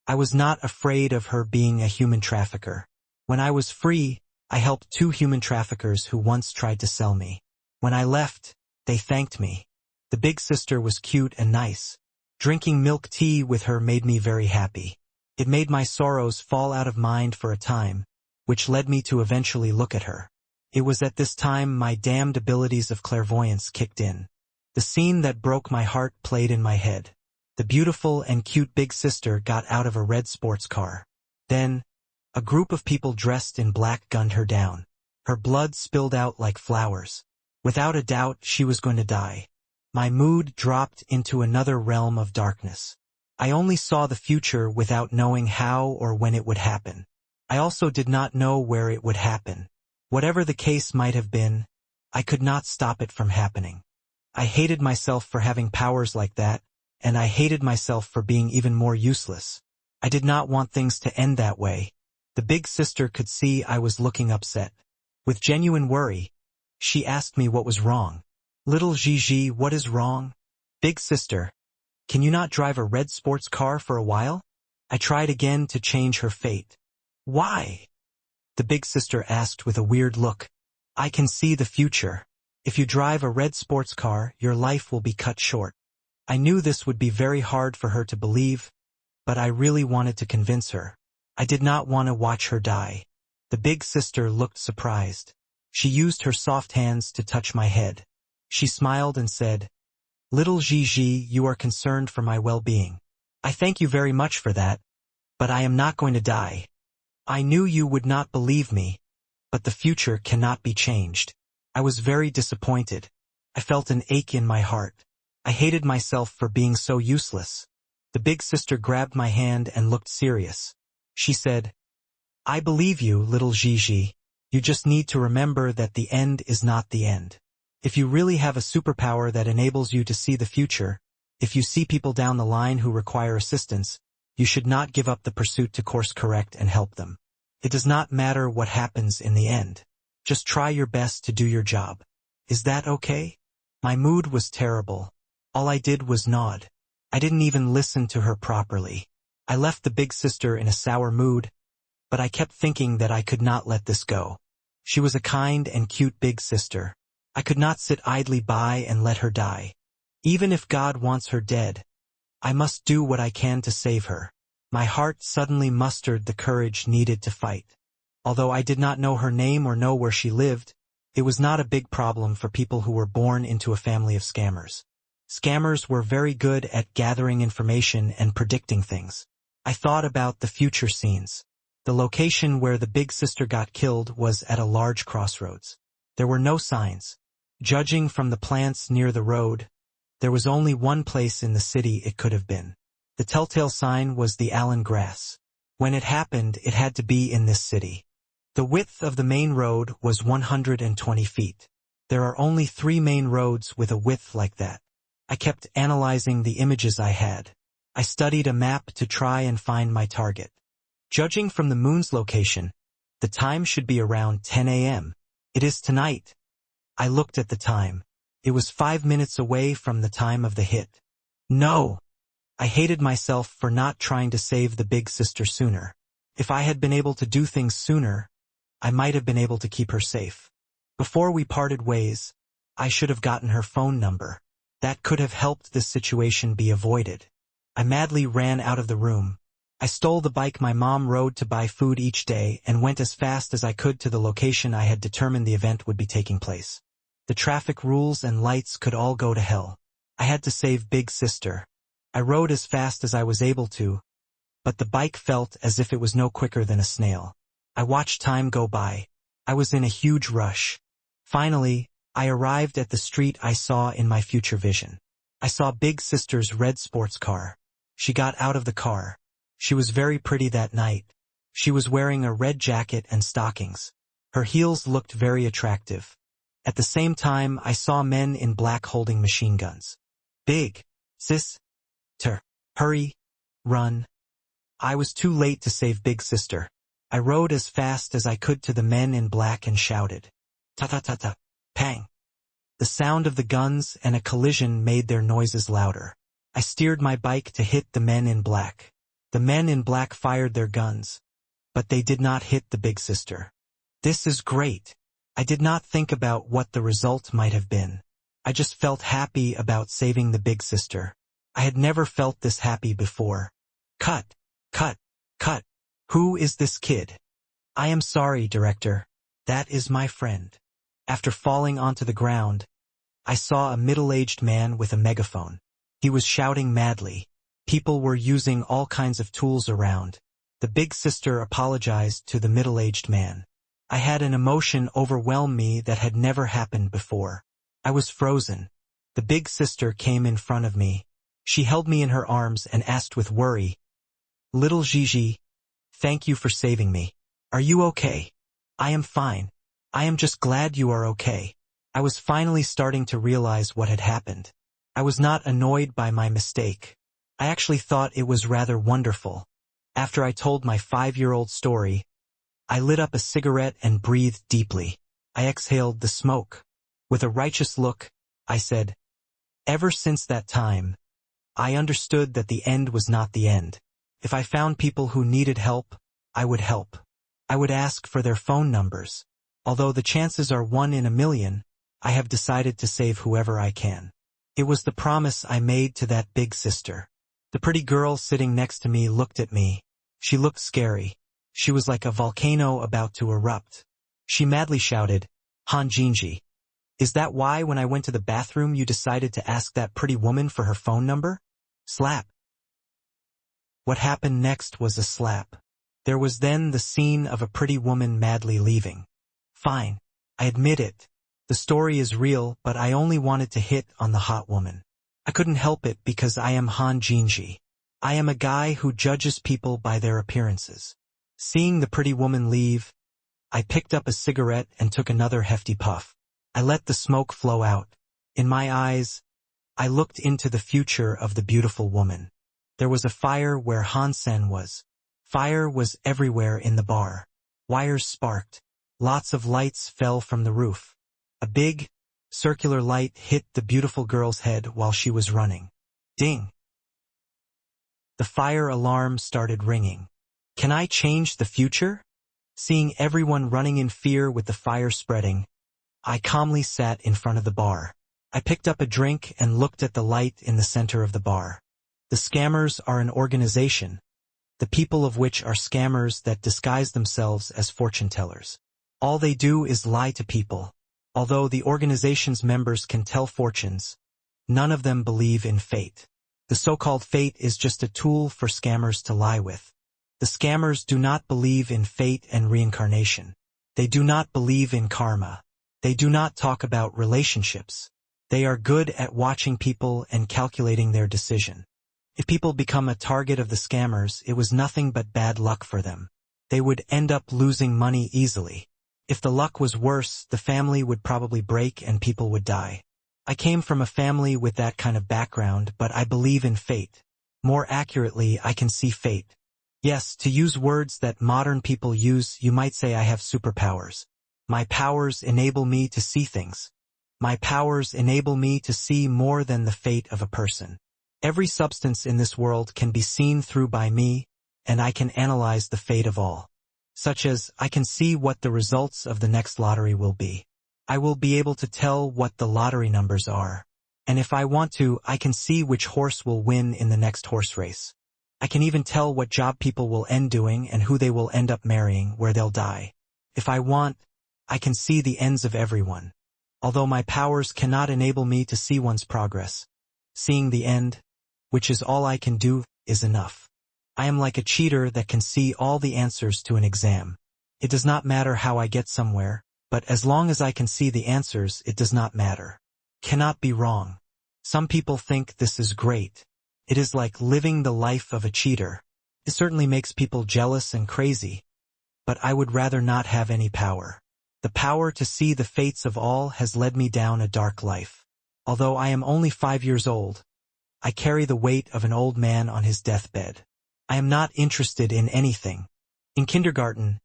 I was not afraid of her being a human trafficker. When I was free, I helped 2 human traffickers who once tried to sell me. When I left, they thanked me. The big sister was cute and nice. Drinking milk tea with her made me very happy. It made my sorrows fall out of mind for a time, which led me to eventually look at her. It was at this time my damned abilities of clairvoyance kicked in. The scene that broke my heart played in my head. The beautiful and cute big sister got out of a red sports car. Then, a group of people dressed in black gunned her down. Her blood spilled out like flowers. Without a doubt, she was going to die. My mood dropped into another realm of darkness. I only saw the future without knowing how or when it would happen. I also did not know where it would happen. Whatever the case might have been, I could not stop it from happening. I hated myself for having powers like that, and I hated myself for being even more useless. I did not want things to end that way. The big sister could see I was looking upset. With genuine worry, she asked me what was wrong. Little Gigi, what is wrong? Big sister, can you not drive a red sports car for a while? I tried again to change her fate. Why? The big sister asked with a weird look. I can see the future. If you drive a red sports car, your life will be cut short. I knew this would be very hard for her to believe, but I really wanted to convince her. I did not want to watch her die. The big sister looked surprised. She used her soft hands to touch my head. She smiled and said, Little Gigi, you are concerned for my well-being. I thank you very much for that, but I am not going to die. I knew you would not believe me, but the future cannot be changed. I was very disappointed. I felt an ache in my heart. I hated myself for being so useless. The big sister grabbed my hand and looked serious. She said, I believe you, little Gigi. You just need to remember that the end is not the end. If you really have a superpower that enables you to see the future, if you see people down the line who require assistance, you should not give up the pursuit to course correct and help them. It does not matter what happens in the end. Just try your best to do your job. Is that okay? My mood was terrible. All I did was nod. I didn't even listen to her properly. I left the big sister in a sour mood, but I kept thinking that I could not let this go. She was a kind and cute big sister. I could not sit idly by and let her die. Even if God wants her dead, I must do what I can to save her. My heart suddenly mustered the courage needed to fight. Although I did not know her name or know where she lived, it was not a big problem for people who were born into a family of scammers. Scammers were very good at gathering information and predicting things. I thought about the future scenes. The location where the big sister got killed was at a large crossroads. There were no signs. Judging from the plants near the road, there was only one place in the city it could have been. The telltale sign was the allen grass. When it happened, it had to be in this city. The width of the main road was 120 feet. There are only 3 main roads with a width like that. I kept analyzing the images I had. I studied a map to try and find my target. Judging from the moon's location, the time should be around 10 a.m. It is tonight. I looked at the time. It was 5 minutes away from the time of the hit. No! I hated myself for not trying to save the big sister sooner. If I had been able to do things sooner, I might have been able to keep her safe. Before we parted ways, I should have gotten her phone number. That could have helped this situation be avoided. I madly ran out of the room. I stole the bike my mom rode to buy food each day and went as fast as I could to the location I had determined the event would be taking place. The traffic rules and lights could all go to hell. I had to save Big Sister. I rode as fast as I was able to, but the bike felt as if it was no quicker than a snail. I watched time go by. I was in a huge rush. Finally, I arrived at the street I saw in my future vision. I saw Big Sister's red sports car. She got out of the car. She was very pretty that night. She was wearing a red jacket and stockings. Her heels looked very attractive. At the same time, I saw men in black holding machine guns. Big Sister, hurry, Run. I was too late to save Big Sister. I rode as fast as I could to the men in black and shouted. Ta-ta-ta-ta. Pang. The sound of the guns and a collision made their noises louder. I steered my bike to hit the men in black. The men in black fired their guns, but they did not hit the Big Sister. This is great. I did not think about what the result might have been. I just felt happy about saving the Big Sister. I had never felt this happy before. Cut. Cut. Cut. Who is this kid? I am sorry, director. That is my friend. After falling onto the ground, I saw a middle-aged man with a megaphone. He was shouting madly. People were using all kinds of tools around. The Big Sister apologized to the middle-aged man. I had an emotion overwhelm me that had never happened before. I was frozen. The Big Sister came in front of me. She held me in her arms and asked with worry, "Little Gigi, thank you for saving me. Are you okay?" "I am fine. I am just glad you are okay." I was finally starting to realize what had happened. I was not annoyed by my mistake. I actually thought it was rather wonderful. After I told my 5-year-old story, I lit up a cigarette and breathed deeply. I exhaled the smoke. With a righteous look, I said, "Ever since that time, I understood that the end was not the end. If I found people who needed help, I would help. I would ask for their phone numbers. Although the chances are 1 in a million, I have decided to save whoever I can." It was the promise I made to that Big Sister. The pretty girl sitting next to me looked at me. She looked scary. She was like a volcano about to erupt. She madly shouted, "Han Jinji. Is that why when I went to the bathroom you decided to ask that pretty woman for her phone number?" Slap. What happened next was a slap. There was then the scene of a pretty woman madly leaving. Fine. I admit it. The story is real, but I only wanted to hit on the hot woman. I couldn't help it because I am Han Jinji. I am a guy who judges people by their appearances. Seeing the pretty woman leave, I picked up a cigarette and took another hefty puff. I let the smoke flow out. In my eyes, I looked into the future of the beautiful woman. There was a fire where Hansen was. Fire was everywhere in the bar. Wires sparked. Lots of lights fell from the roof. A big, circular light hit the beautiful girl's head while she was running. Ding! The fire alarm started ringing. Can I change the future? Seeing everyone running in fear with the fire spreading, I calmly sat in front of the bar. I picked up a drink and looked at the light in the center of the bar. The scammers are an organization, the people of which are scammers that disguise themselves as fortune tellers. All they do is lie to people. Although the organization's members can tell fortunes, none of them believe in fate. The so-called fate is just a tool for scammers to lie with. The scammers do not believe in fate and reincarnation. They do not believe in karma. They do not talk about relationships. They are good at watching people and calculating their decision. If people become a target of the scammers, it was nothing but bad luck for them. They would end up losing money easily. If the luck was worse, the family would probably break and people would die. I came from a family with that kind of background, but I believe in fate. More accurately, I can see fate. Yes, to use words that modern people use, you might say I have superpowers. My powers enable me to see things. My powers enable me to see more than the fate of a person. Every substance in this world can be seen through by me, and I can analyze the fate of all. Such as, I can see what the results of the next lottery will be. I will be able to tell what the lottery numbers are. And if I want to, I can see which horse will win in the next horse race. I can even tell what job people will end doing and who they will end up marrying, where they'll die. If I want, I can see the ends of everyone. Although my powers cannot enable me to see one's progress. Seeing the end, which is all I can do, is enough. I am like a cheater that can see all the answers to an exam. It does not matter how I get somewhere, but as long as I can see the answers, it does not matter. Cannot be wrong. Some people think this is great. It is like living the life of a cheater. It certainly makes people jealous and crazy. But I would rather not have any power. The power to see the fates of all has led me down a dark life. Although I am only 5 years old, I carry the weight of an old man on his deathbed. I am not interested in anything. In kindergarten,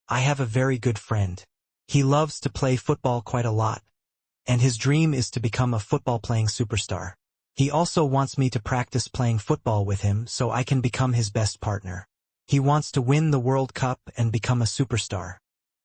I have a very good friend. He loves to play football quite a lot, and his dream is to become a football-playing superstar. He also wants me to practice playing football with him so I can become his best partner. He wants to win the World Cup and become a superstar.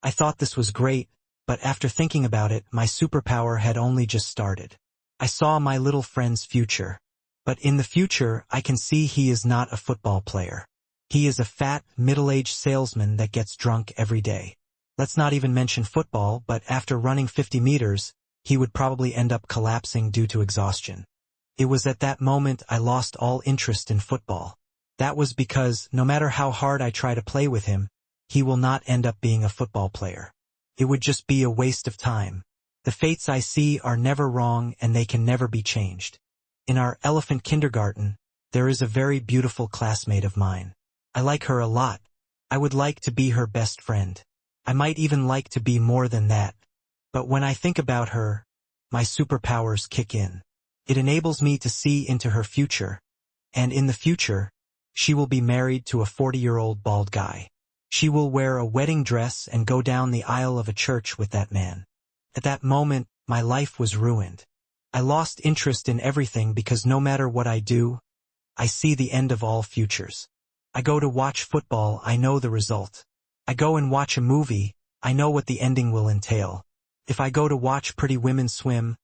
I thought this was great, but after thinking about it, my superpower had only just started. I saw my little friend's future. But in the future, I can see he is not a football player. He is a fat, middle-aged salesman that gets drunk every day. Let's not even mention football, but after running 50 meters, he would probably end up collapsing due to exhaustion. It was at that moment I lost all interest in football. That was because, no matter how hard I try to play with him, he will not end up being a football player. It would just be a waste of time. The fates I see are never wrong and they can never be changed. In our elephant kindergarten, there is a very beautiful classmate of mine. I like her a lot. I would like to be her best friend. I might even like to be more than that. But when I think about her, my superpowers kick in. It enables me to see into her future. And in the future, she will be married to a 40-year-old bald guy. She will wear a wedding dress and go down the aisle of a church with that man. At that moment, my life was ruined. I lost interest in everything because no matter what I do, I see the end of all futures. I go to watch football, I know the result. I go and watch a movie, I know what the ending will entail. If I go to watch pretty women swim,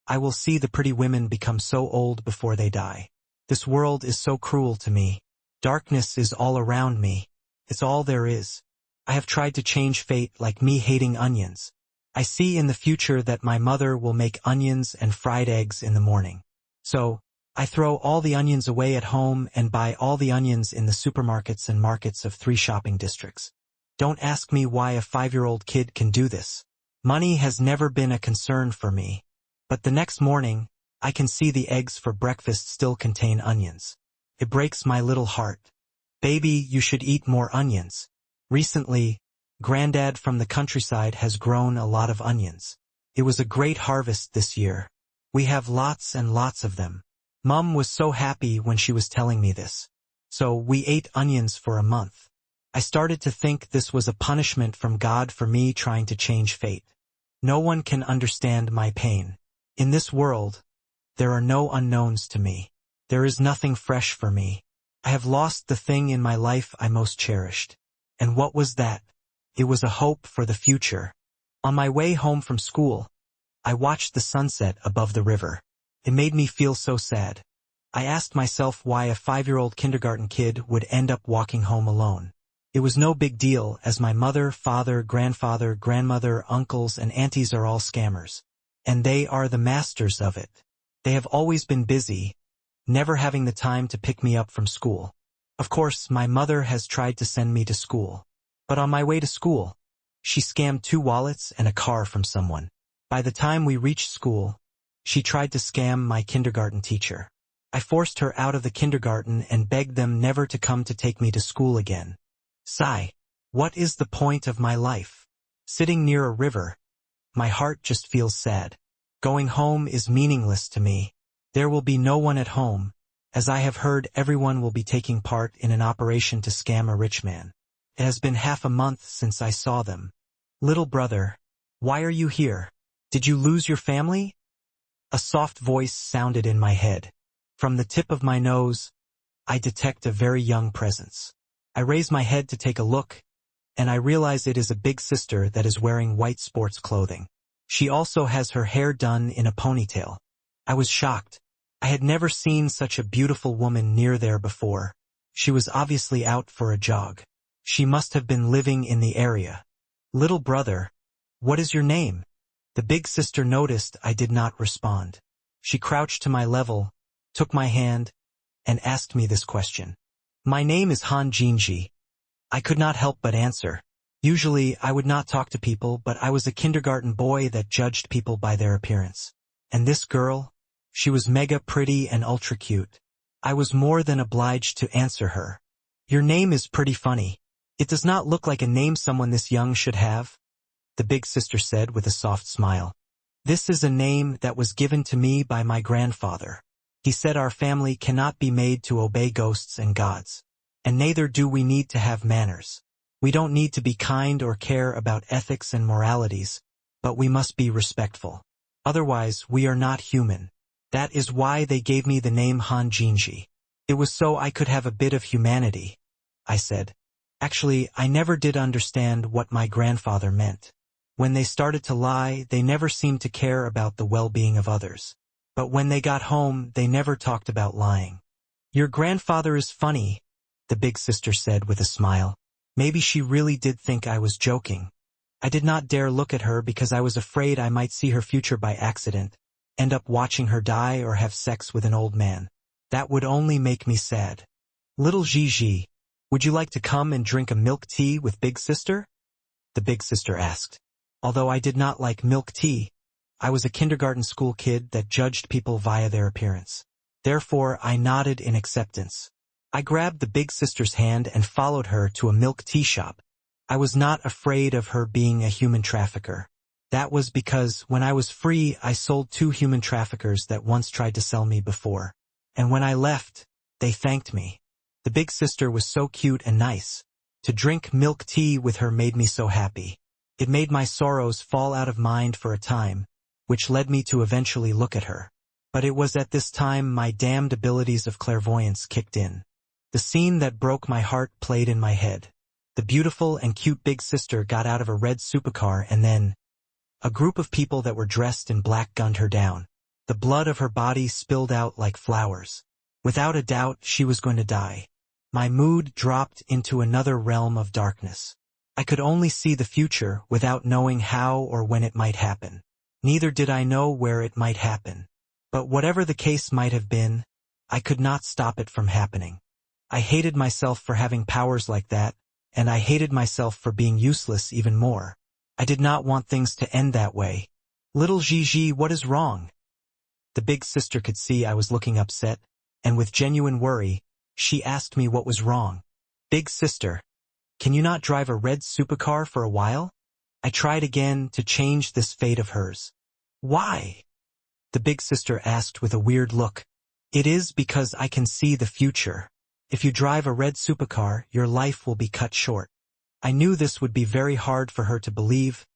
I will see the pretty women become so old before they die. This world is so cruel to me. Darkness is all around me. It's all there is. I have tried to change fate like me hating onions. I see in the future that my mother will make onions and fried eggs in the morning. So, I throw all the onions away at home and buy all the onions in the supermarkets and markets of 3 shopping districts. Don't ask me why a 5-year-old kid can do this. Money has never been a concern for me. But the next morning, I can see the eggs for breakfast still contain onions. It breaks my little heart. Baby, you should eat more onions. Recently, Granddad from the countryside has grown a lot of onions. It was a great harvest this year. We have lots and lots of them. Mum was so happy when she was telling me this. So we ate onions for a month. I started to think this was a punishment from God for me trying to change fate. No one can understand my pain. In this world, there are no unknowns to me. There is nothing fresh for me. I have lost the thing in my life I most cherished. And what was that? It was a hope for the future. On my way home from school, I watched the sunset above the river. It made me feel so sad. I asked myself why a 5-year-old kindergarten kid would end up walking home alone. It was no big deal as my mother, father, grandfather, grandmother, uncles, and aunties are all scammers. And they are the masters of it. They have always been busy, never having the time to pick me up from school. Of course, my mother has tried to send me to school. But on my way to school, she scammed 2 wallets and a car from someone. By the time we reached school, she tried to scam my kindergarten teacher. I forced her out of the kindergarten and begged them never to come to take me to school again. Sigh. What is the point of my life? Sitting near a river, my heart just feels sad. Going home is meaningless to me. There will be no one at home, as I have heard everyone will be taking part in an operation to scam a rich man. It has been half a month since I saw them. Little brother, why are you here? Did you lose your family? A soft voice sounded in my head. From the tip of my nose, I detect a very young presence. I raise my head to take a look, and I realize it is a big sister that is wearing white sports clothing. She also has her hair done in a ponytail. I was shocked. I had never seen such a beautiful woman near there before. She was obviously out for a jog. She must have been living in the area. Little brother, what is your name? The big sister noticed I did not respond. She crouched to my level, took my hand, and asked me this question. My name is Han Jinji. I could not help but answer. Usually, I would not talk to people, but I was a kindergarten boy that judged people by their appearance. And this girl, she was mega pretty and ultra cute. I was more than obliged to answer her. Your name is pretty funny. It does not look like a name someone this young should have, the big sister said with a soft smile. This is a name that was given to me by my grandfather. He said our family cannot be made to obey ghosts and gods. And neither do we need to have manners. We don't need to be kind or care about ethics and moralities, but we must be respectful. Otherwise, we are not human. That is why they gave me the name Han Jinji. It was so I could have a bit of humanity, I said. Actually, I never did understand what my grandfather meant. When they started to lie, they never seemed to care about the well-being of others. But when they got home, they never talked about lying. Your grandfather is funny, the big sister said with a smile. Maybe she really did think I was joking. I did not dare look at her because I was afraid I might see her future by accident, end up watching her die or have sex with an old man. That would only make me sad. Little Gigi, would you like to come and drink a milk tea with big sister? The big sister asked. Although I did not like milk tea, I was a kindergarten school kid that judged people via their appearance. Therefore, I nodded in acceptance. I grabbed the big sister's hand and followed her to a milk tea shop. I was not afraid of her being a human trafficker. That was because, when I was free, I sold 2 human traffickers that once tried to sell me before. And when I left, they thanked me. The big sister was so cute and nice. To drink milk tea with her made me so happy. It made my sorrows fall out of mind for a time, which led me to eventually look at her. But it was at this time my damned abilities of clairvoyance kicked in. The scene that broke my heart played in my head. The beautiful and cute big sister got out of a red supercar and then a group of people that were dressed in black gunned her down. The blood of her body spilled out like flowers. Without a doubt, she was going to die. My mood dropped into another realm of darkness. I could only see the future without knowing how or when it might happen. Neither did I know where it might happen. But whatever the case might have been, I could not stop it from happening. I hated myself for having powers like that, and I hated myself for being useless even more. I did not want things to end that way. Little Gigi, what is wrong? The big sister could see I was looking upset, and with genuine worry, she asked me what was wrong. Big sister, can you not drive a red supercar for a while? I tried again to change this fate of hers. Why? The big sister asked with a weird look. It is because I can see the future. If you drive a red supercar, your life will be cut short. I knew this would be very hard for her to believe,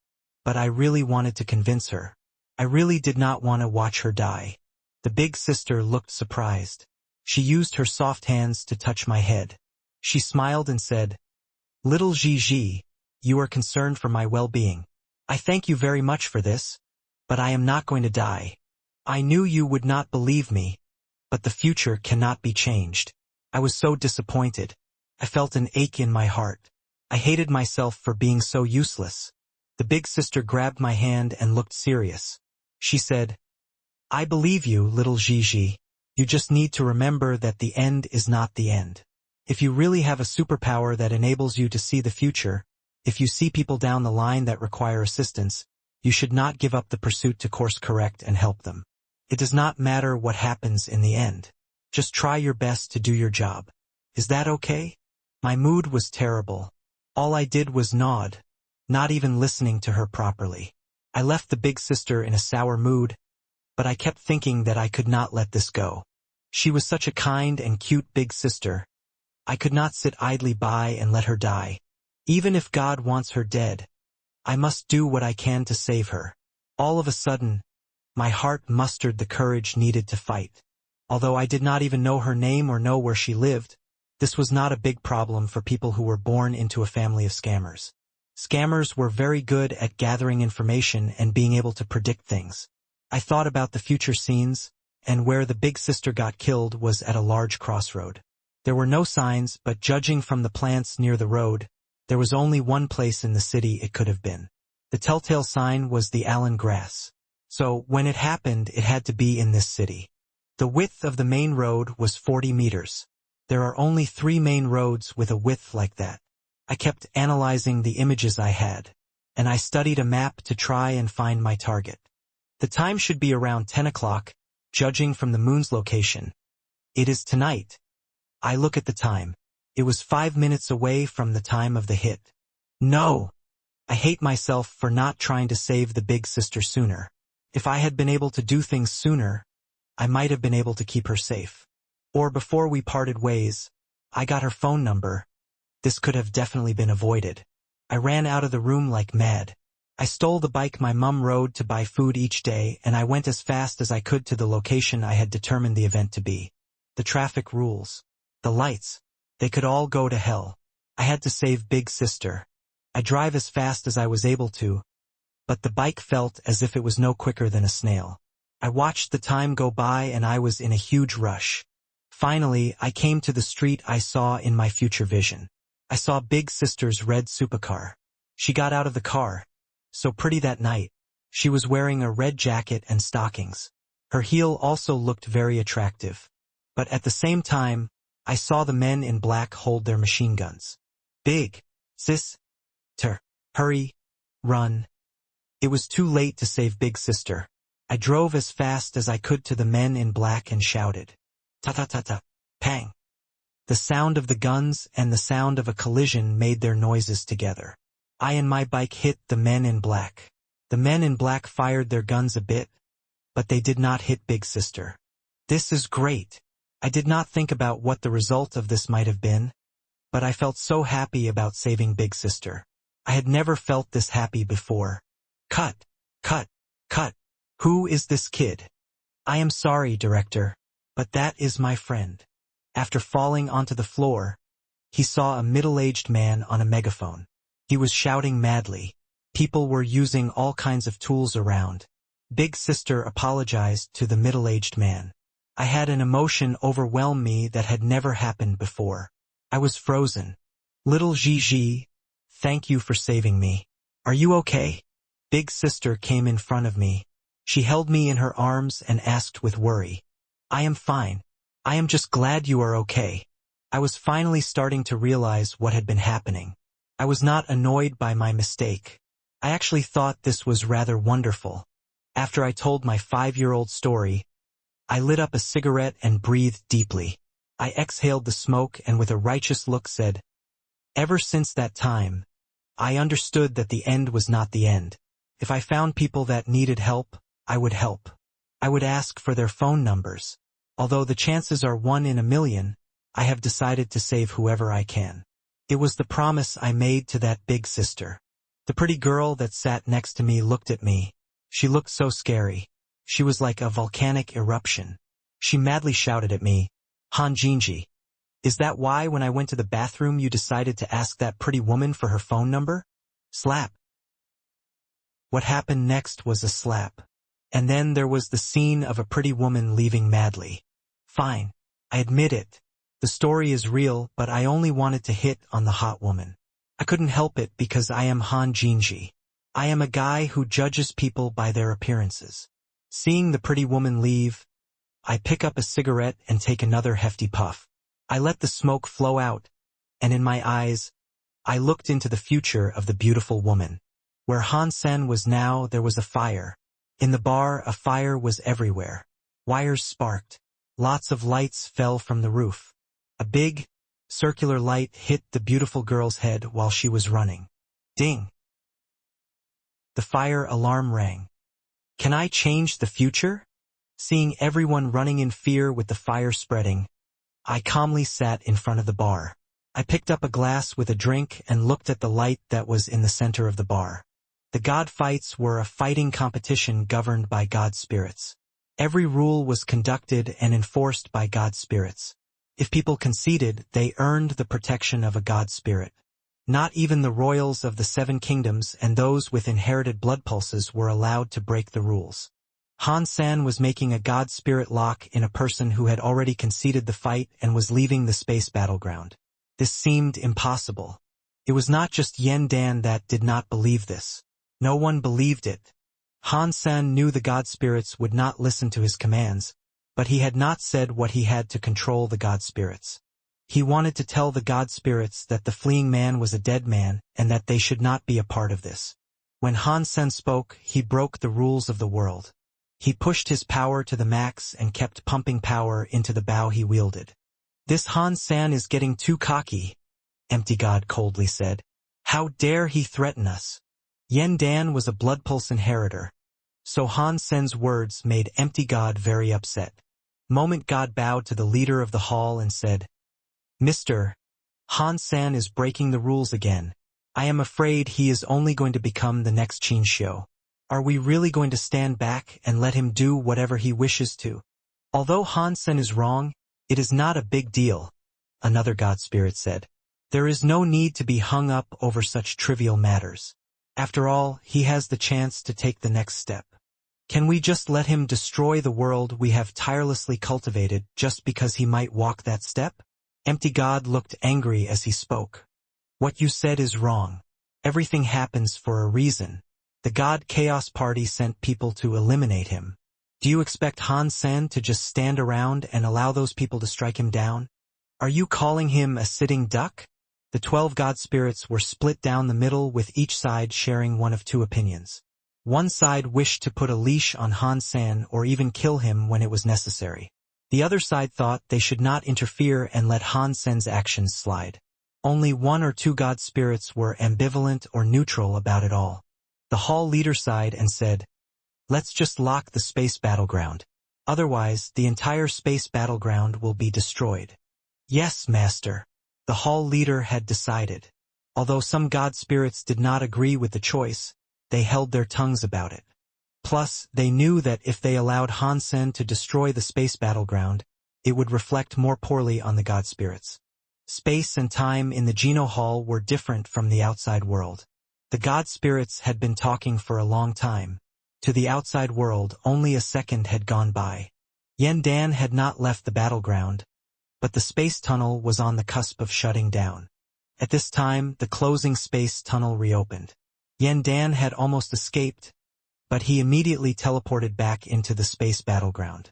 but I really wanted to convince her. I really did not want to watch her die. The big sister looked surprised. She used her soft hands to touch my head. She smiled and said, Little Gigi, you are concerned for my well-being. I thank you very much for this, but I am not going to die. I knew you would not believe me, but the future cannot be changed. I was so disappointed. I felt an ache in my heart. I hated myself for being so useless. The big sister grabbed my hand and looked serious. She said, I believe you, little Gigi. You just need to remember that the end is not the end. If you really have a superpower that enables you to see the future, if you see people down the line that require assistance, you should not give up the pursuit to course correct and help them. It does not matter what happens in the end. Just try your best to do your job. Is that okay? My mood was terrible. All I did was nod, not even listening to her properly. I left the big sister in a sour mood, but I kept thinking that I could not let this go. She was such a kind and cute big sister. I could not sit idly by and let her die. Even if God wants her dead, I must do what I can to save her. All of a sudden, my heart mustered the courage needed to fight. Although I did not even know her name or know where she lived, this was not a big problem for people who were born into a family of scammers. Scammers were very good at gathering information and being able to predict things. I thought about the future scenes, and where the big sister got killed was at a large crossroad. There were no signs, but judging from the plants near the road, there was only one place in the city it could have been. The telltale sign was the allen grass. So, when it happened, it had to be in this city. The width of the main road was 40 meters. There are only 3 main roads with a width like that. I kept analyzing the images I had, and I studied a map to try and find my target. The time should be around 10 o'clock, judging from the moon's location. It is tonight. I look at the time. It was 5 minutes away from the time of the hit. No! I hate myself for not trying to save the big sister sooner. If I had been able to do things sooner, I might have been able to keep her safe. Or before we parted ways, I got her phone number. This could have definitely been avoided. I ran out of the room like mad. I stole the bike my mum rode to buy food each day, and I went as fast as I could to the location I had determined the event to be. The traffic rules. The lights. They could all go to hell. I had to save Big Sister. I drive as fast as I was able to, but the bike felt as if it was no quicker than a snail. I watched the time go by and I was in a huge rush. Finally, I came to the street I saw in my future vision. I saw Big Sister's red supercar. She got out of the car. So pretty that night. She was wearing a red jacket and stockings. Her heel also looked very attractive. But at the same time, I saw the men in black hold their machine guns. Big Sister. Hurry. Run. It was too late to save Big Sister. I drove as fast as I could to the men in black and shouted. Ta-ta-ta-ta. Pang. The sound of the guns and the sound of a collision made their noises together. I and my bike hit the men in black. The men in black fired their guns a bit, but they did not hit Big Sister. This is great. I did not think about what the result of this might have been, but I felt so happy about saving Big Sister. I had never felt this happy before. Cut, cut, cut. Who is this kid? I am sorry, director, but that is my friend. After falling onto the floor, he saw a middle-aged man on a megaphone. He was shouting madly. People were using all kinds of tools around. Big Sister apologized to the middle-aged man. I had an emotion overwhelm me that had never happened before. I was frozen. Little Gigi, thank you for saving me. Are you okay? Big Sister came in front of me. She held me in her arms and asked with worry. I am fine. I am just glad you are okay. I was finally starting to realize what had been happening. I was not annoyed by my mistake. I actually thought this was rather wonderful. After I told my 5-year-old story, I lit up a cigarette and breathed deeply. I exhaled the smoke and with a righteous look said, ever since that time, I understood that the end was not the end. If I found people that needed help, I would help. I would ask for their phone numbers. Although the chances are 1 in a million, I have decided to save whoever I can. It was the promise I made to that Big Sister. The pretty girl that sat next to me looked at me. She looked so scary. She was like a volcanic eruption. She madly shouted at me, Hanjinji. Is that why when I went to the bathroom you decided to ask that pretty woman for her phone number? Slap. What happened next was a slap. And then there was the scene of a pretty woman leaving madly. Fine. I admit it. The story is real, but I only wanted to hit on the hot woman. I couldn't help it because I am Han Jinji. I am a guy who judges people by their appearances. Seeing the pretty woman leave, I pick up a cigarette and take another hefty puff. I let the smoke flow out, and in my eyes, I looked into the future of the beautiful woman. Where Han Sen was now, there was a fire. In the bar, a fire was everywhere. Wires sparked. Lots of lights fell from the roof. A big, circular light hit the beautiful girl's head while she was running. Ding! The fire alarm rang. Can I change the future? Seeing everyone running in fear with the fire spreading, I calmly sat in front of the bar. I picked up a glass with a drink and looked at the light that was in the center of the bar. The god fights were a fighting competition governed by god spirits. Every rule was conducted and enforced by god spirits. If people conceded, they earned the protection of a god spirit. Not even the royals of the 7 kingdoms and those with inherited blood pulses were allowed to break the rules. Han San was making a god spirit lock in a person who had already conceded the fight and was leaving the space battleground. This seemed impossible. It was not just Yen Dan that did not believe this. No one believed it. Han San knew the god spirits would not listen to his commands, but he had not said what he had to control the god spirits. He wanted to tell the god spirits that the fleeing man was a dead man and that they should not be a part of this. When Han Sen spoke, he broke the rules of the world. He pushed his power to the max and kept pumping power into the bow he wielded. This Han San is getting too cocky, Empty God coldly said. How dare he threaten us? Yen Dan was a blood pulse inheritor, so Han Sen's words made Empty God very upset. Moment God bowed to the leader of the hall and said, Mr. Han-san is breaking the rules again. I am afraid he is only going to become the next Qinxiu. Are we really going to stand back and let him do whatever he wishes to? Although Han-sen is wrong, it is not a big deal, another god spirit said. There is no need to be hung up over such trivial matters. After all, he has the chance to take the next step. Can we just let him destroy the world we have tirelessly cultivated just because he might walk that step? Empty God looked angry as he spoke. What you said is wrong. Everything happens for a reason. The God Chaos Party sent people to eliminate him. Do you expect Han-sen to just stand around and allow those people to strike him down? Are you calling him a sitting duck? The 12 god spirits were split down the middle with each side sharing one of two opinions. One side wished to put a leash on Han-sen or even kill him when it was necessary. The other side thought they should not interfere and let Han-sen's actions slide. Only 1 or 2 god spirits were ambivalent or neutral about it all. The hall leader sighed and said, "Let's just lock the space battleground. Otherwise, the entire space battleground will be destroyed." Yes, master. The hall leader had decided. Although some god spirits did not agree with the choice, they held their tongues about it. Plus, they knew that if they allowed Han-sen to destroy the space battleground, it would reflect more poorly on the god spirits. Space and time in the Geno Hall were different from the outside world. The god spirits had been talking for a long time. To the outside world, only a second had gone by. Yen Dan had not left the battleground, but the space tunnel was on the cusp of shutting down. At this time, the closing space tunnel reopened. Yen Dan had almost escaped, but he immediately teleported back into the space battleground.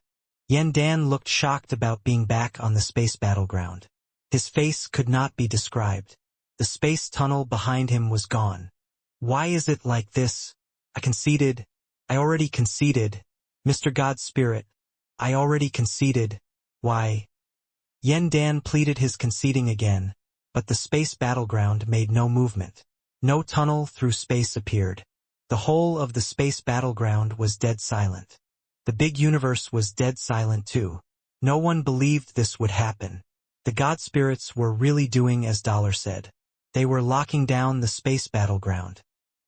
Yen Dan looked shocked about being back on the space battleground. His face could not be described. The space tunnel behind him was gone. Why is it like this? I already conceded. Mr. God Spirit, I already conceded. Why? Yen Dan pleaded his conceding again, but the space battleground made no movement. No tunnel through space appeared. The whole of the space battleground was dead silent. The big universe was dead silent too. No one believed this would happen. The god spirits were really doing as Dollar said. They were locking down the space battleground.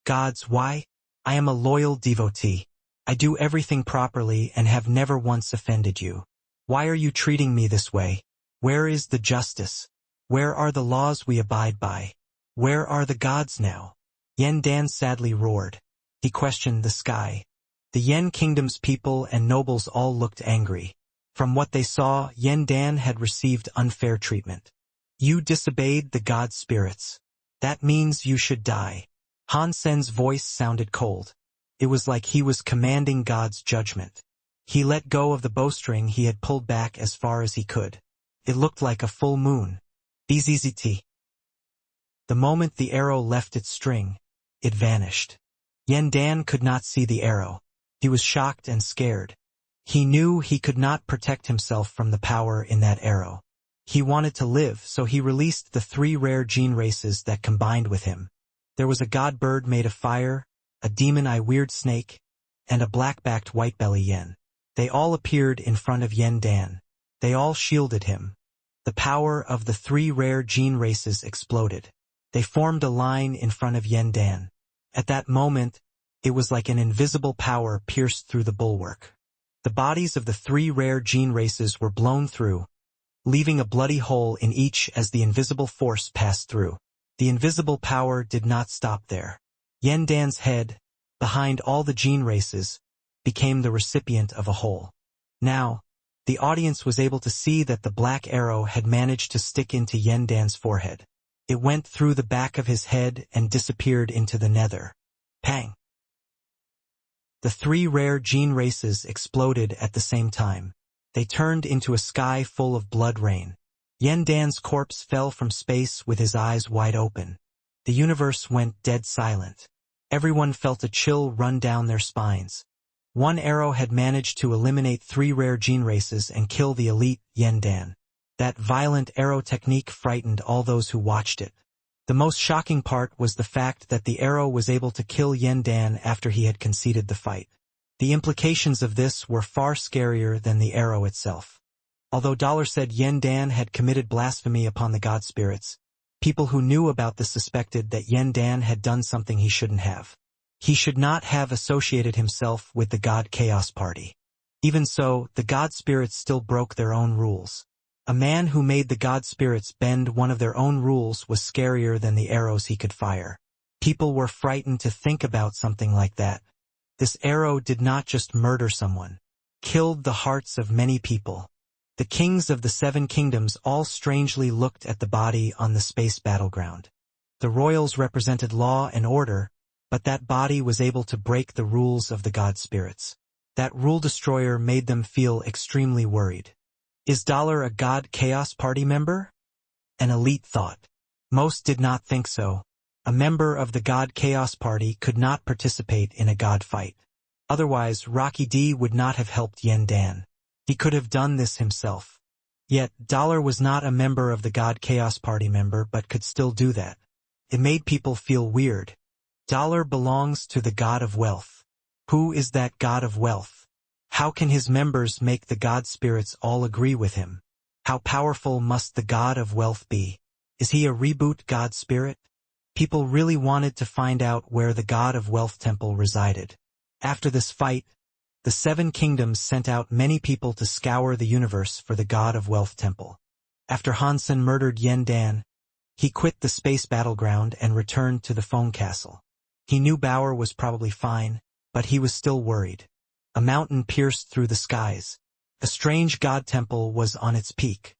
Gods, why? I am a loyal devotee. I do everything properly and have never once offended you. Why are you treating me this way? Where is the justice? Where are the laws we abide by? Where are the gods now? Yen Dan sadly roared. He questioned the sky. The Yen Kingdom's people and nobles all looked angry. From what they saw, Yen Dan had received unfair treatment. You disobeyed the god spirits. That means you should die. Han-sen's voice sounded cold. It was like he was commanding God's judgment. He let go of the bowstring he had pulled back as far as he could. It looked like a full moon. Bzzzt. The moment the arrow left its string, it vanished. Yen Dan could not see the arrow. He was shocked and scared. He knew he could not protect himself from the power in that arrow. He wanted to live, so he released the 3 rare gene races that combined with him. There was a god bird made of fire, a demon-eye weird snake, and a black-backed white-belly yen. They all appeared in front of Yen Dan. They all shielded him. The power of the 3 rare gene races exploded. They formed a line in front of Yen Dan. At that moment, it was like an invisible power pierced through the bulwark. The bodies of the 3 rare gene races were blown through, leaving a bloody hole in each as the invisible force passed through. The invisible power did not stop there. Yen Dan's head, behind all the gene races, became the recipient of a hole. Now, the audience was able to see that the black arrow had managed to stick into Yen Dan's forehead. It went through the back of his head and disappeared into the nether. Pang! The 3 rare gene races exploded at the same time. They turned into a sky full of blood rain. Yen Dan's corpse fell from space with his eyes wide open. The universe went dead silent. Everyone felt a chill run down their spines. One arrow had managed to eliminate 3 rare gene races and kill the elite Yen Dan. That violent arrow technique frightened all those who watched it. The most shocking part was the fact that the arrow was able to kill Yen Dan after he had conceded the fight. The implications of this were far scarier than the arrow itself. Although Dollar said Yen Dan had committed blasphemy upon the god spirits, people who knew about this suspected that Yen Dan had done something he shouldn't have. He should not have associated himself with the god Chaos Party. Even so, the god spirits still broke their own rules. A man who made the god spirits bend one of their own rules was scarier than the arrows he could fire. People were frightened to think about something like that. This arrow did not just murder someone, killed the hearts of many people. The kings of the seven kingdoms all strangely looked at the body on the space battleground. The royals represented law and order, but that body was able to break the rules of the god spirits. That rule destroyer made them feel extremely worried. Is Dollar a god Chaos Party member? An elite thought. Most did not think so. A member of the god Chaos Party could not participate in a god fight. Otherwise, Rocky D would not have helped Yen Dan. He could have done this himself. Yet, Dollar was not a member of the god Chaos Party member but could still do that. It made people feel weird. Dollar belongs to the god of wealth. Who is that god of wealth? How can his members make the god spirits all agree with him? How powerful must the god of wealth be? Is he a reboot god spirit? People really wanted to find out where the god of wealth temple resided. After this fight, the seven kingdoms sent out many people to scour the universe for the god of wealth temple. After Hansen murdered Yen Dan, he quit the space battleground and returned to the phone castle. He knew Bauer was probably fine, but he was still worried. A mountain pierced through the skies. A strange god temple was on its peak.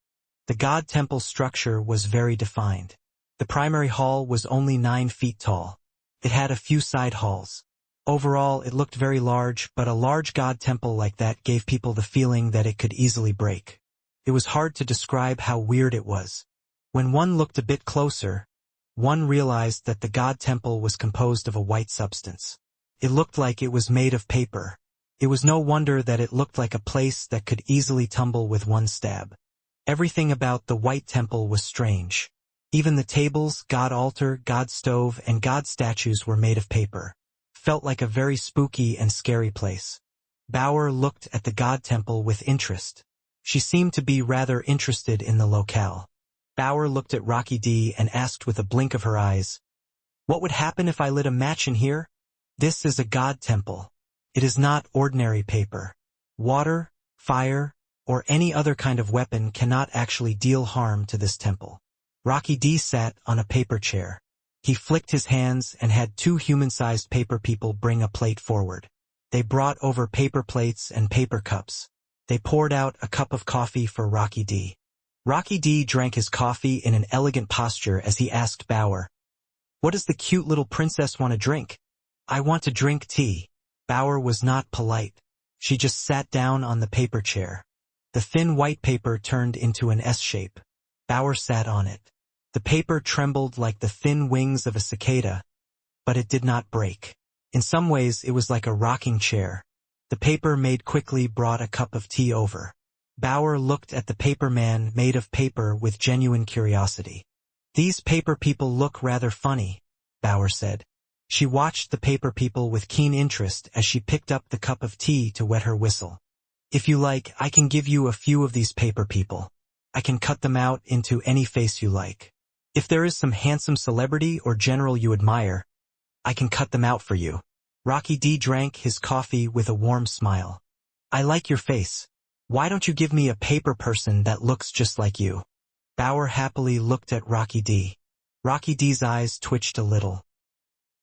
The god temple structure was very defined. The primary hall was only 9 feet tall. It had a few side halls. Overall, it looked very large, but a large god temple like that gave people the feeling that it could easily break. It was hard to describe how weird it was. When one looked a bit closer, one realized that the god temple was composed of a white substance. It looked like it was made of paper. It was no wonder that it looked like a place that could easily tumble with one stab. Everything about the white temple was strange. Even the tables, god altar, god stove, and god statues were made of paper. Felt like a very spooky and scary place. Bauer looked at the god temple with interest. She seemed to be rather interested in the locale. Bauer looked at Rocky D and asked with a blink of her eyes, "What would happen if I lit a match in here?" "This is a god temple. It is not ordinary paper. Water, fire, or any other kind of weapon cannot actually deal harm to this temple." Rocky D sat on a paper chair. He flicked his hands and had 2 human-sized paper people bring a plate forward. They brought over paper plates and paper cups. They poured out a cup of coffee for Rocky D. Rocky D drank his coffee in an elegant posture as he asked Bauer, "What does the cute little princess want to drink?" "I want to drink tea." Bauer was not polite. She just sat down on the paper chair. The thin white paper turned into an S shape. Bauer sat on it. The paper trembled like the thin wings of a cicada, but it did not break. In some ways, it was like a rocking chair. The paper maid quickly brought a cup of tea over. Bauer looked at the paper man made of paper with genuine curiosity. "These paper people look rather funny," Bauer said. She watched the paper people with keen interest as she picked up the cup of tea to wet her whistle. "If you like, I can give you a few of these paper people. I can cut them out into any face you like. If there is some handsome celebrity or general you admire, I can cut them out for you." Rocky D drank his coffee with a warm smile. "I like your face. Why don't you give me a paper person that looks just like you?" Bauer happily looked at Rocky D. Rocky D's eyes twitched a little.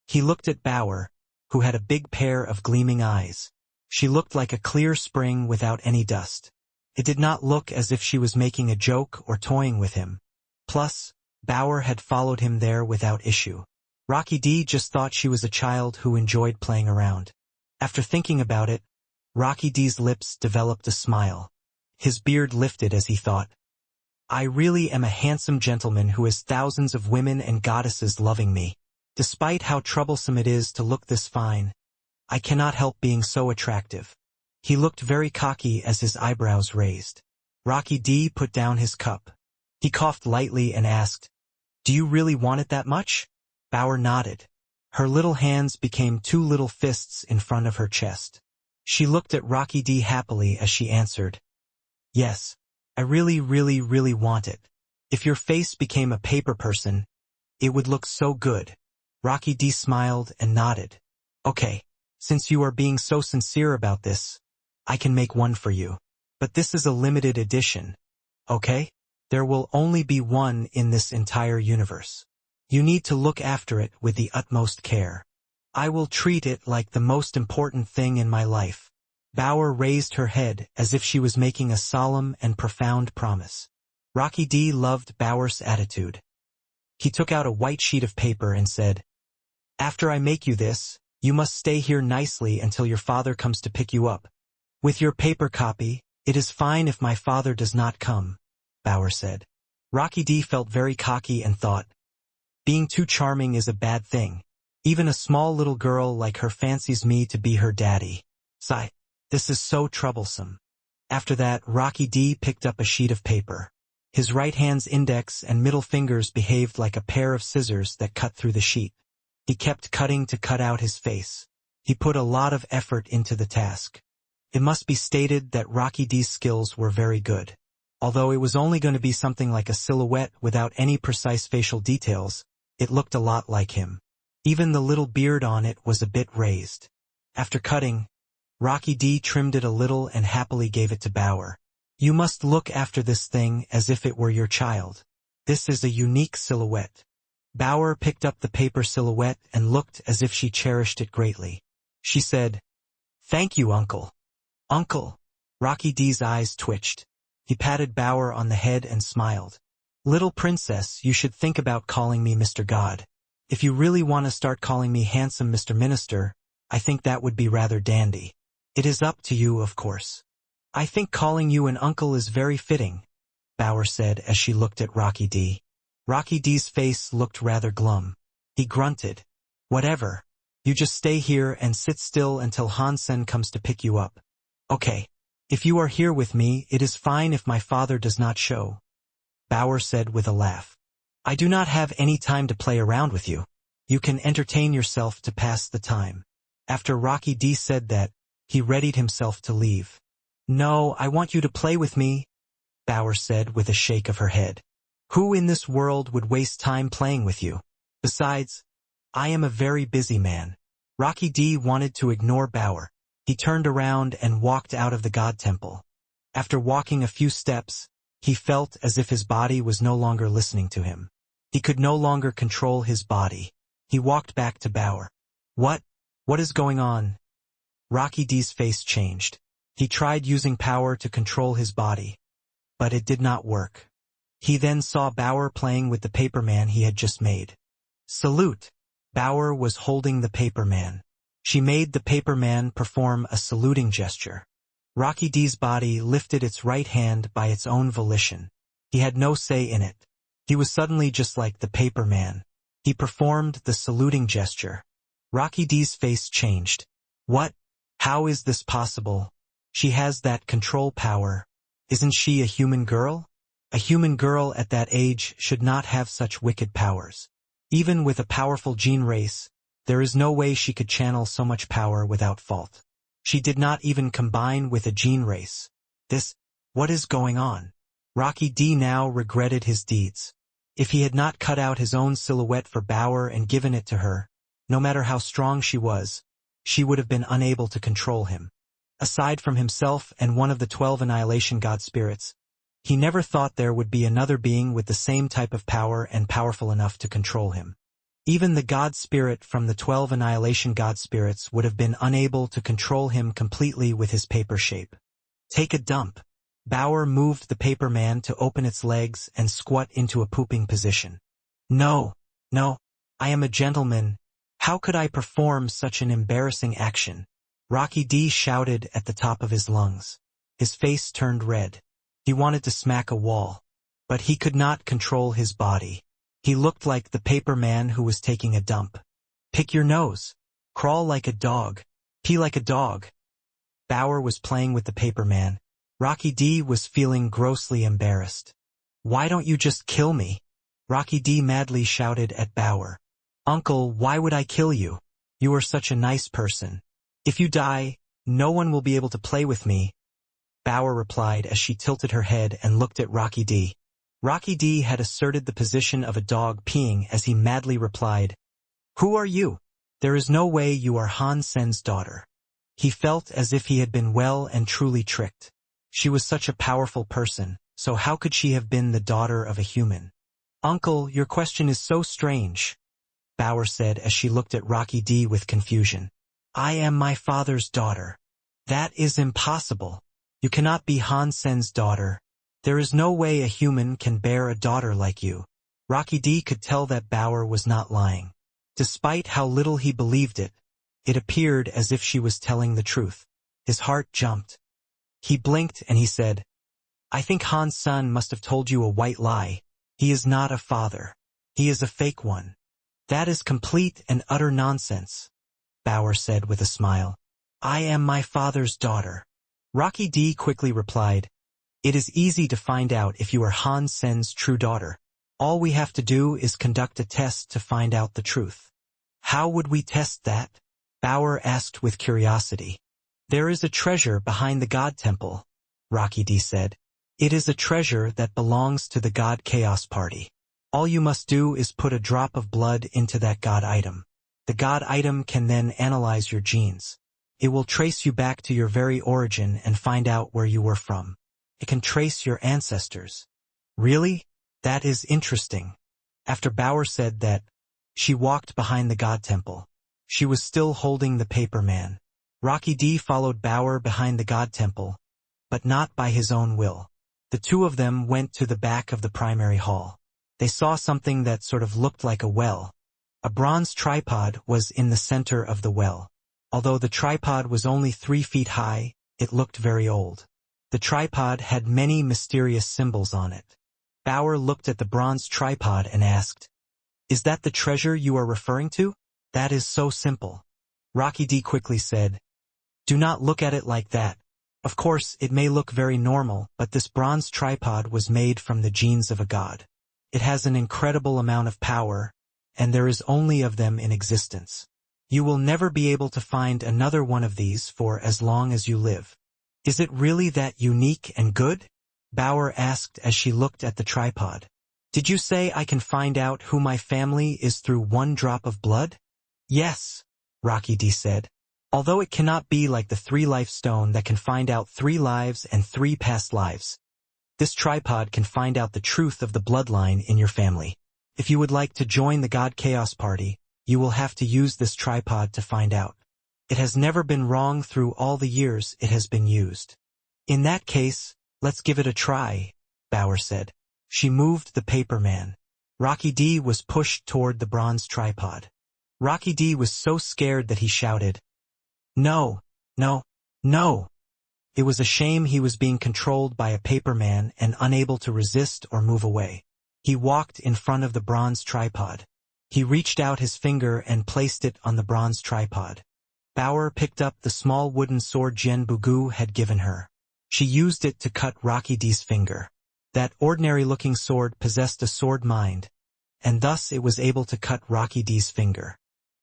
He looked at Bauer, who had a big pair of gleaming eyes. She looked like a clear spring without any dust. It did not look as if she was making a joke or toying with him. Plus, Bauer had followed him there without issue. Rocky D just thought she was a child who enjoyed playing around. After thinking about it, Rocky D's lips developed a smile. His beard lifted as he thought, "I really am a handsome gentleman who has thousands of women and goddesses loving me. Despite how troublesome it is to look this fine, I cannot help being so attractive." He looked very cocky as his eyebrows raised. Rocky D put down his cup. He coughed lightly and asked, "Do you really want it that much?" Bauer nodded. Her little hands became 2 little fists in front of her chest. She looked at Rocky D happily as she answered, "Yes." I really, really, really want it. If your face became a paper person, it would look so good. Rocky D smiled and nodded. Okay, since you are being so sincere about this, I can make one for you. But this is a limited edition, okay? There will only be one in this entire universe. You need to look after it with the utmost care. I will treat it like the most important thing in my life. Bauer raised her head as if she was making a solemn and profound promise. Rocky D loved Bauer's attitude. He took out a white sheet of paper and said, "After I make you this, you must stay here nicely until your father comes to pick you up. With your paper copy, it is fine if my father does not come," Bauer said. Rocky D felt very cocky and thought, being too charming is a bad thing. Even a small little girl like her fancies me to be her daddy. Sigh, this is so troublesome. After that, Rocky D picked up a sheet of paper. His right hand's index and middle fingers behaved like a pair of scissors that cut through the sheet. He kept cutting to cut out his face. He put a lot of effort into the task. It must be stated that Rocky D's skills were very good. Although it was only going to be something like a silhouette without any precise facial details, it looked a lot like him. Even the little beard on it was a bit raised. After cutting, Rocky D trimmed it a little and happily gave it to Bauer. You must look after this thing as if it were your child. This is a unique silhouette. Bauer picked up the paper silhouette and looked as if she cherished it greatly. She said, "Thank you, Uncle." "Uncle." Rocky D's eyes twitched. He patted Bauer on the head and smiled. "Little princess, you should think about calling me Mr. God. If you really want to start calling me handsome Mr. Minister, I think that would be rather dandy. It is up to you, of course." "I think calling you an uncle is very fitting," Bauer said as she looked at Rocky D. Rocky D's face looked rather glum. He grunted. "Whatever. You just stay here and sit still until Hansen comes to pick you up." "Okay. If you are here with me, it is fine if my father does not show," Bauer said with a laugh. "I do not have any time to play around with you. You can entertain yourself to pass the time." After Rocky D said that, he readied himself to leave. "No, I want you to play with me," Bauer said with a shake of her head. "Who in this world would waste time playing with you? Besides, I am a very busy man." Rocky D wanted to ignore Bauer. He turned around and walked out of the God Temple. After walking a few steps, he felt as if his body was no longer listening to him. He could no longer control his body. He walked back to Bauer. What is going on?" Rocky D's face changed. He tried using power to control his body, but it did not work. He then saw Bauer playing with the paper man he had just made. "Salute!" Bauer was holding the paper man. She made the paper man perform a saluting gesture. Rocky D's body lifted its right hand by its own volition. He had no say in it. He was suddenly just like the paper man. He performed the saluting gesture. Rocky D's face changed. "What? How is this possible? She has that control power. Isn't she a human girl? A human girl at that age should not have such wicked powers. Even with a powerful gene race, there is no way she could channel so much power without fault. She did not even combine with a gene race. What is going on?" Rocky D now regretted his deeds. If he had not cut out his own silhouette for Bauer and given it to her, no matter how strong she was, she would have been unable to control him. Aside from himself and one of the 12 Annihilation God spirits, he never thought there would be another being with the same type of power and powerful enough to control him. Even the God spirit from the 12 Annihilation God spirits would have been unable to control him completely with his paper shape. "Take a dump." Bauer moved the paper man to open its legs and squat into a pooping position. No, I am a gentleman. How could I perform such an embarrassing action?" Rocky D shouted at the top of his lungs. His face turned red. He wanted to smack a wall, but he could not control his body. He looked like the paper man who was taking a dump. "Pick your nose. Crawl like a dog. Pee like a dog." Bauer was playing with the paper man. Rocky D was feeling grossly embarrassed. "Why don't you just kill me?" Rocky D madly shouted at Bauer. "Uncle, why would I kill you? You are such a nice person. If you die, no one will be able to play with me." Bauer replied as she tilted her head and looked at Rocky D. Rocky D had asserted the position of a dog peeing as he madly replied, "Who are you? There is no way you are Han Sen's daughter." He felt as if he had been well and truly tricked. She was such a powerful person, so how could she have been the daughter of a human? "Uncle, your question is so strange," Bauer said as she looked at Rocky D with confusion. "I am my father's daughter." "That is impossible. You cannot be Han Sen's daughter. There is no way a human can bear a daughter like you." Rocky D could tell that Bauer was not lying. Despite how little he believed it, it appeared as if she was telling the truth. His heart jumped. He blinked and he said, "I think Han Sen must have told you a white lie. He is not a father. He is a fake one." "That is complete and utter nonsense," Bauer said with a smile. "I am my father's daughter." Rocky D quickly replied, "It is easy to find out if you are Han Sen's true daughter. All we have to do is conduct a test to find out the truth." "How would we test that?" Bauer asked with curiosity. "There is a treasure behind the God Temple," Rocky D said. "It is a treasure that belongs to the God Chaos Party. All you must do is put a drop of blood into that God item. The God item can then analyze your genes. It will trace you back to your very origin and find out where you were from. It can trace your ancestors." "Really? That is interesting." After Bauer said that, she walked behind the God Temple. She was still holding the paper man. Rocky D followed Bauer behind the God Temple, but not by his own will. The two of them went to the back of the primary hall. They saw something that sort of looked like a well. A bronze tripod was in the center of the well. Although the tripod was only 3 feet high, it looked very old. The tripod had many mysterious symbols on it. Bauer looked at the bronze tripod and asked, "Is that the treasure you are referring to?" "That is so simple." Rocky D quickly said, "Do not look at it like that. Of course, it may look very normal, but this bronze tripod was made from the genes of a god. It has an incredible amount of power, and there is only of them in existence. You will never be able to find another one of these for as long as you live." "Is it really that unique and good?" Bauer asked as she looked at the tripod. "Did you say I can find out who my family is through one drop of blood?" "Yes," Rocky D said. "Although it cannot be like the 3-life stone that can find out 3 lives and 3 past lives. This tripod can find out the truth of the bloodline in your family. If you would like to join the God Chaos Party, you will have to use this tripod to find out. It has never been wrong through all the years it has been used." "In that case, let's give it a try," Bauer said. She moved the paper man. Rocky D was pushed toward the bronze tripod. Rocky D was so scared that he shouted, "No, no, no!" It was a shame he was being controlled by a paper man and unable to resist or move away. He walked in front of the bronze tripod. He reached out his finger and placed it on the bronze tripod. Bauer picked up the small wooden sword Jian Bugu had given her. She used it to cut Rocky D's finger. That ordinary-looking sword possessed a sword mind, and thus it was able to cut Rocky D's finger.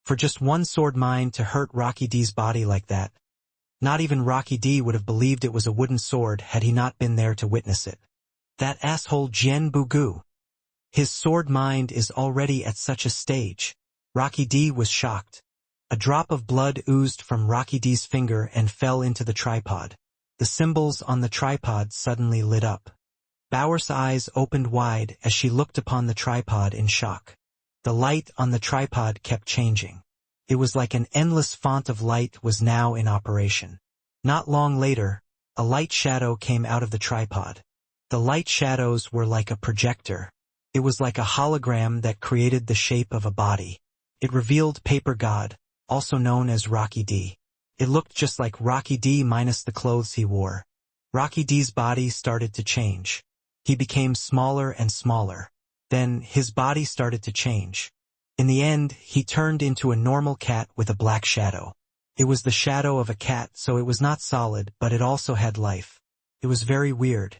For just one sword mind to hurt Rocky D's body like that, not even Rocky D would have believed it was a wooden sword had he not been there to witness it. That asshole Jian Bugu. His sword mind is already at such a stage. Rocky D was shocked. A drop of blood oozed from Rocky D's finger and fell into the tripod. The symbols on the tripod suddenly lit up. Bauer's eyes opened wide as she looked upon the tripod in shock. The light on the tripod kept changing. It was like an endless font of light was now in operation. Not long later, a light shadow came out of the tripod. The light shadows were like a projector. It was like a hologram that created the shape of a body. It revealed Paper God, also known as Rocky D. It looked just like Rocky D minus the clothes he wore. Rocky D's body started to change. He became smaller and smaller. Then his body started to change. In the end, he turned into a normal cat with a black shadow. It was the shadow of a cat, so it was not solid, but it also had life. It was very weird.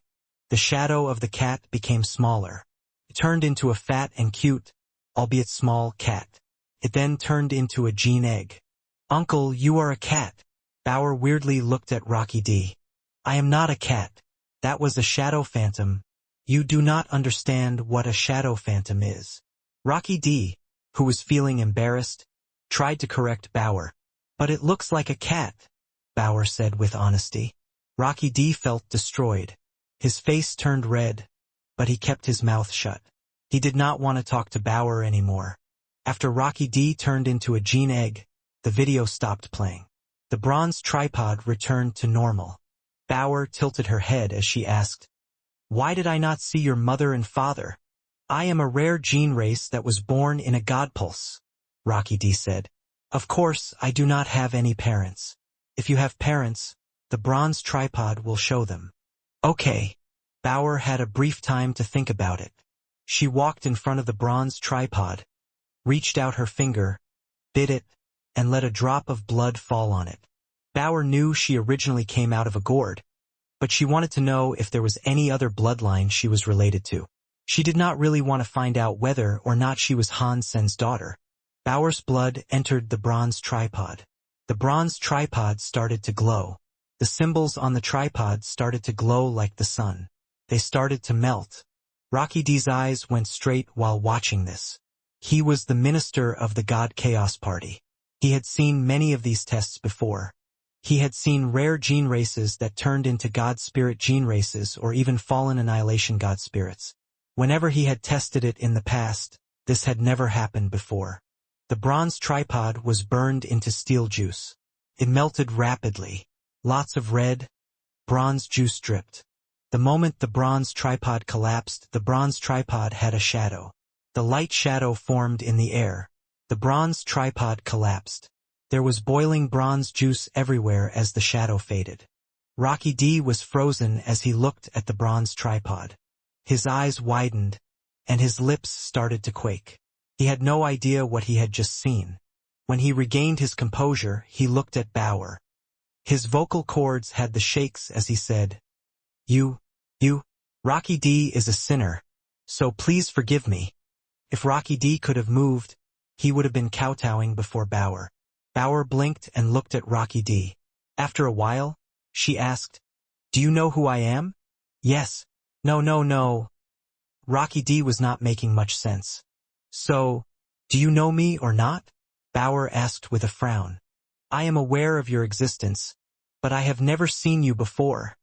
The shadow of the cat became smaller. It turned into a fat and cute, albeit small, cat. It then turned into a gene egg. "Uncle, you are a cat." Bauer weirdly looked at Rocky D. I am not a cat. That was a shadow phantom. You do not understand what a shadow phantom is. Rocky D, who was feeling embarrassed, tried to correct Bauer. But it looks like a cat, Bauer said with honesty. Rocky D felt destroyed. His face turned red, but he kept his mouth shut. He did not want to talk to Bauer anymore. After Rocky D turned into a gene egg, the video stopped playing. The bronze tripod returned to normal. Bauer tilted her head as she asked, "Why did I not see your mother and father? I am a rare gene race that was born in a godpulse," Rocky D said. "Of course, I do not have any parents. If you have parents, the bronze tripod will show them." Okay. Bauer had a brief time to think about it. She walked in front of the bronze tripod, reached out her finger, bit it, and let a drop of blood fall on it. Bauer knew she originally came out of a gourd, but she wanted to know if there was any other bloodline she was related to. She did not really want to find out whether or not she was Han Sen's daughter. Bauer's blood entered the bronze tripod. The bronze tripod started to glow. The symbols on the tripod started to glow like the sun. They started to melt. Rocky D's eyes went straight while watching this. He was the minister of the God Chaos Party. He had seen many of these tests before. He had seen rare gene races that turned into God Spirit gene races or even fallen annihilation God Spirits. Whenever he had tested it in the past, this had never happened before. The bronze tripod was burned into steel juice. It melted rapidly. Lots of red, bronze juice dripped. The moment the bronze tripod collapsed, the bronze tripod had a shadow. The light shadow formed in the air. The bronze tripod collapsed. There was boiling bronze juice everywhere as the shadow faded. Rocky D was frozen as he looked at the bronze tripod. His eyes widened, and his lips started to quake. He had no idea what he had just seen. When he regained his composure, he looked at Bauer. His vocal cords had the shakes as he said, You, Rocky D is a sinner, so please forgive me." If Rocky D could have moved, he would have been kowtowing before Bauer. Bauer blinked and looked at Rocky D. After a while, she asked, "Do you know who I am?" "Yes." No. Rocky D was not making much sense. "So, do you know me or not?" Bauer asked with a frown. "I am aware of your existence, but I have never seen you before,"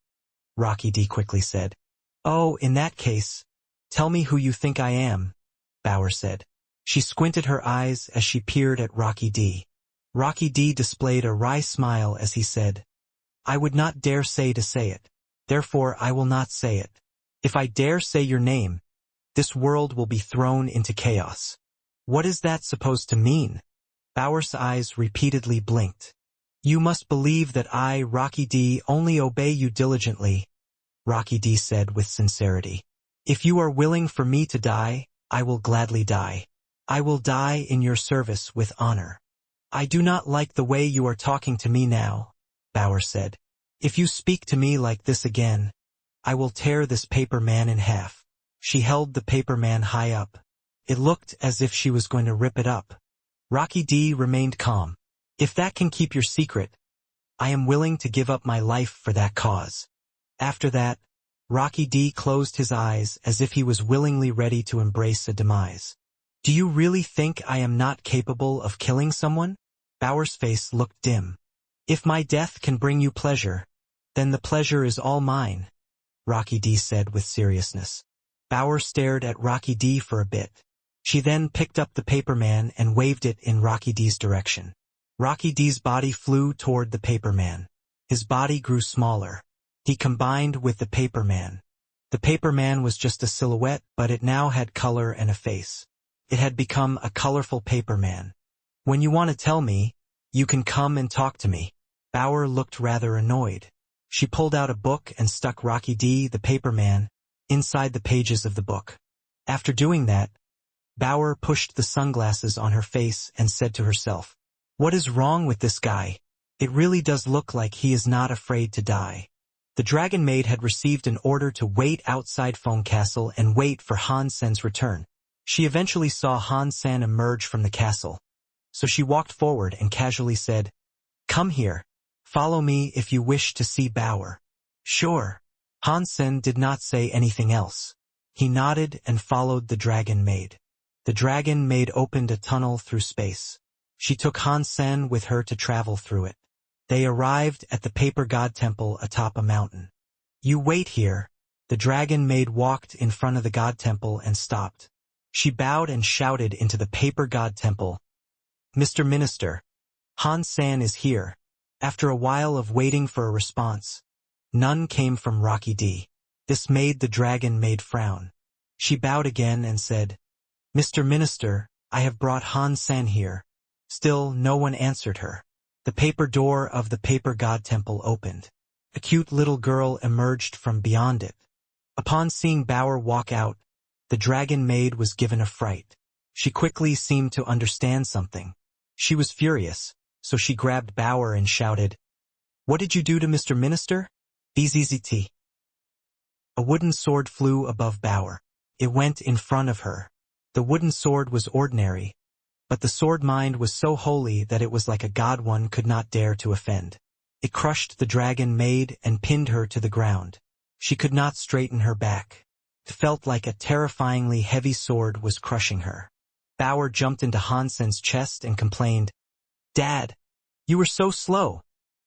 Rocky D quickly said. "Oh, in that case, tell me who you think I am," Bauer said. She squinted her eyes as she peered at Rocky D. Rocky D displayed a wry smile as he said, "I would not dare say it, therefore I will not say it. If I dare say your name, this world will be thrown into chaos." "What is that supposed to mean?" Bauer's eyes repeatedly blinked. "You must believe that I, Rocky D, only obey you diligently," Rocky D said with sincerity. "If you are willing for me to die, I will gladly die. I will die in your service with honor." "I do not like the way you are talking to me now," Bauer said. "If you speak to me like this again, I will tear this paper man in half." She held the paper man high up. It looked as if she was going to rip it up. Rocky D remained calm. "If that can keep your secret, I am willing to give up my life for that cause." After that, Rocky D closed his eyes as if he was willingly ready to embrace a demise. "Do you really think I am not capable of killing someone?" Bauer's face looked dim. "If my death can bring you pleasure, then the pleasure is all mine," Rocky D said with seriousness. Bauer stared at Rocky D for a bit. She then picked up the paper man and waved it in Rocky D's direction. Rocky D's body flew toward the paper man. His body grew smaller. He combined with the paper man. The paper man was just a silhouette, but it now had color and a face. It had become a colorful paper man. "When you want to tell me, you can come and talk to me." Bauer looked rather annoyed. She pulled out a book and stuck Rocky D, the paper man, inside the pages of the book. After doing that, Bauer pushed the sunglasses on her face and said to herself, "What is wrong with this guy? It really does look like he is not afraid to die." The dragon maid had received an order to wait outside Foam Castle and wait for Han Sen's return. She eventually saw Han Sen emerge from the castle. So she walked forward and casually said, "Come here. Follow me if you wish to see Bauer." Sure. Hansen did not say anything else. He nodded and followed the dragon maid. The dragon maid opened a tunnel through space. She took Hansen with her to travel through it. They arrived at the paper god temple atop a mountain. You wait here. The dragon maid walked in front of the god temple and stopped. She bowed and shouted into the paper god temple. Mr. Minister, Hansen is here. After a while of waiting for a response, none came from Rocky D. This made the dragon maid frown. She bowed again and said, Mr. Minister, I have brought Hansen here. Still no one answered her. The paper door of the paper god temple opened. A cute little girl emerged from beyond it. Upon seeing Bauer walk out, the dragon maid was given a fright. She quickly seemed to understand something. She was furious, so she grabbed Bauer and shouted, What did you do to Mr. Minister? BZZT. A wooden sword flew above Bauer. It went in front of her. The wooden sword was ordinary, but the sword mind was so holy that it was like a god one could not dare to offend. It crushed the dragon maid and pinned her to the ground. She could not straighten her back. It felt like a terrifyingly heavy sword was crushing her. Bauer jumped into Hansen's chest and complained, Dad, you were so slow.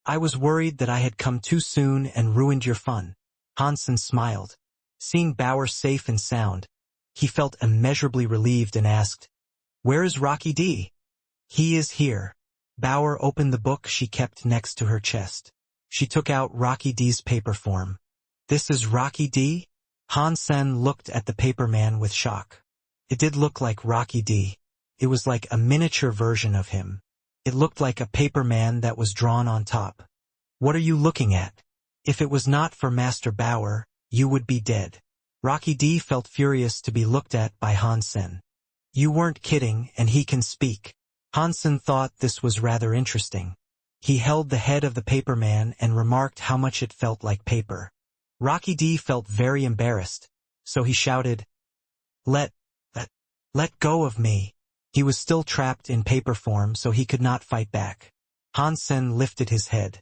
I was worried that I had come too soon and ruined your fun. Hansen smiled. Seeing Bauer safe and sound, he felt immeasurably relieved and asked, Where is Rocky D? He is here. Bauer opened the book she kept next to her chest. She took out Rocky D's paper form. This is Rocky D? Hansen looked at the paper man with shock. It did look like Rocky D. It was like a miniature version of him. It looked like a paper man that was drawn on top. What are you looking at? If it was not for Master Bauer, you would be dead. Rocky D felt furious to be looked at by Hansen. You weren't kidding, and he can speak. Hansen thought this was rather interesting. He held the head of the paper man and remarked how much it felt like paper. Rocky D felt very embarrassed, so he shouted, Let go of me. He was still trapped in paper form, so he could not fight back. Hansen lifted his head.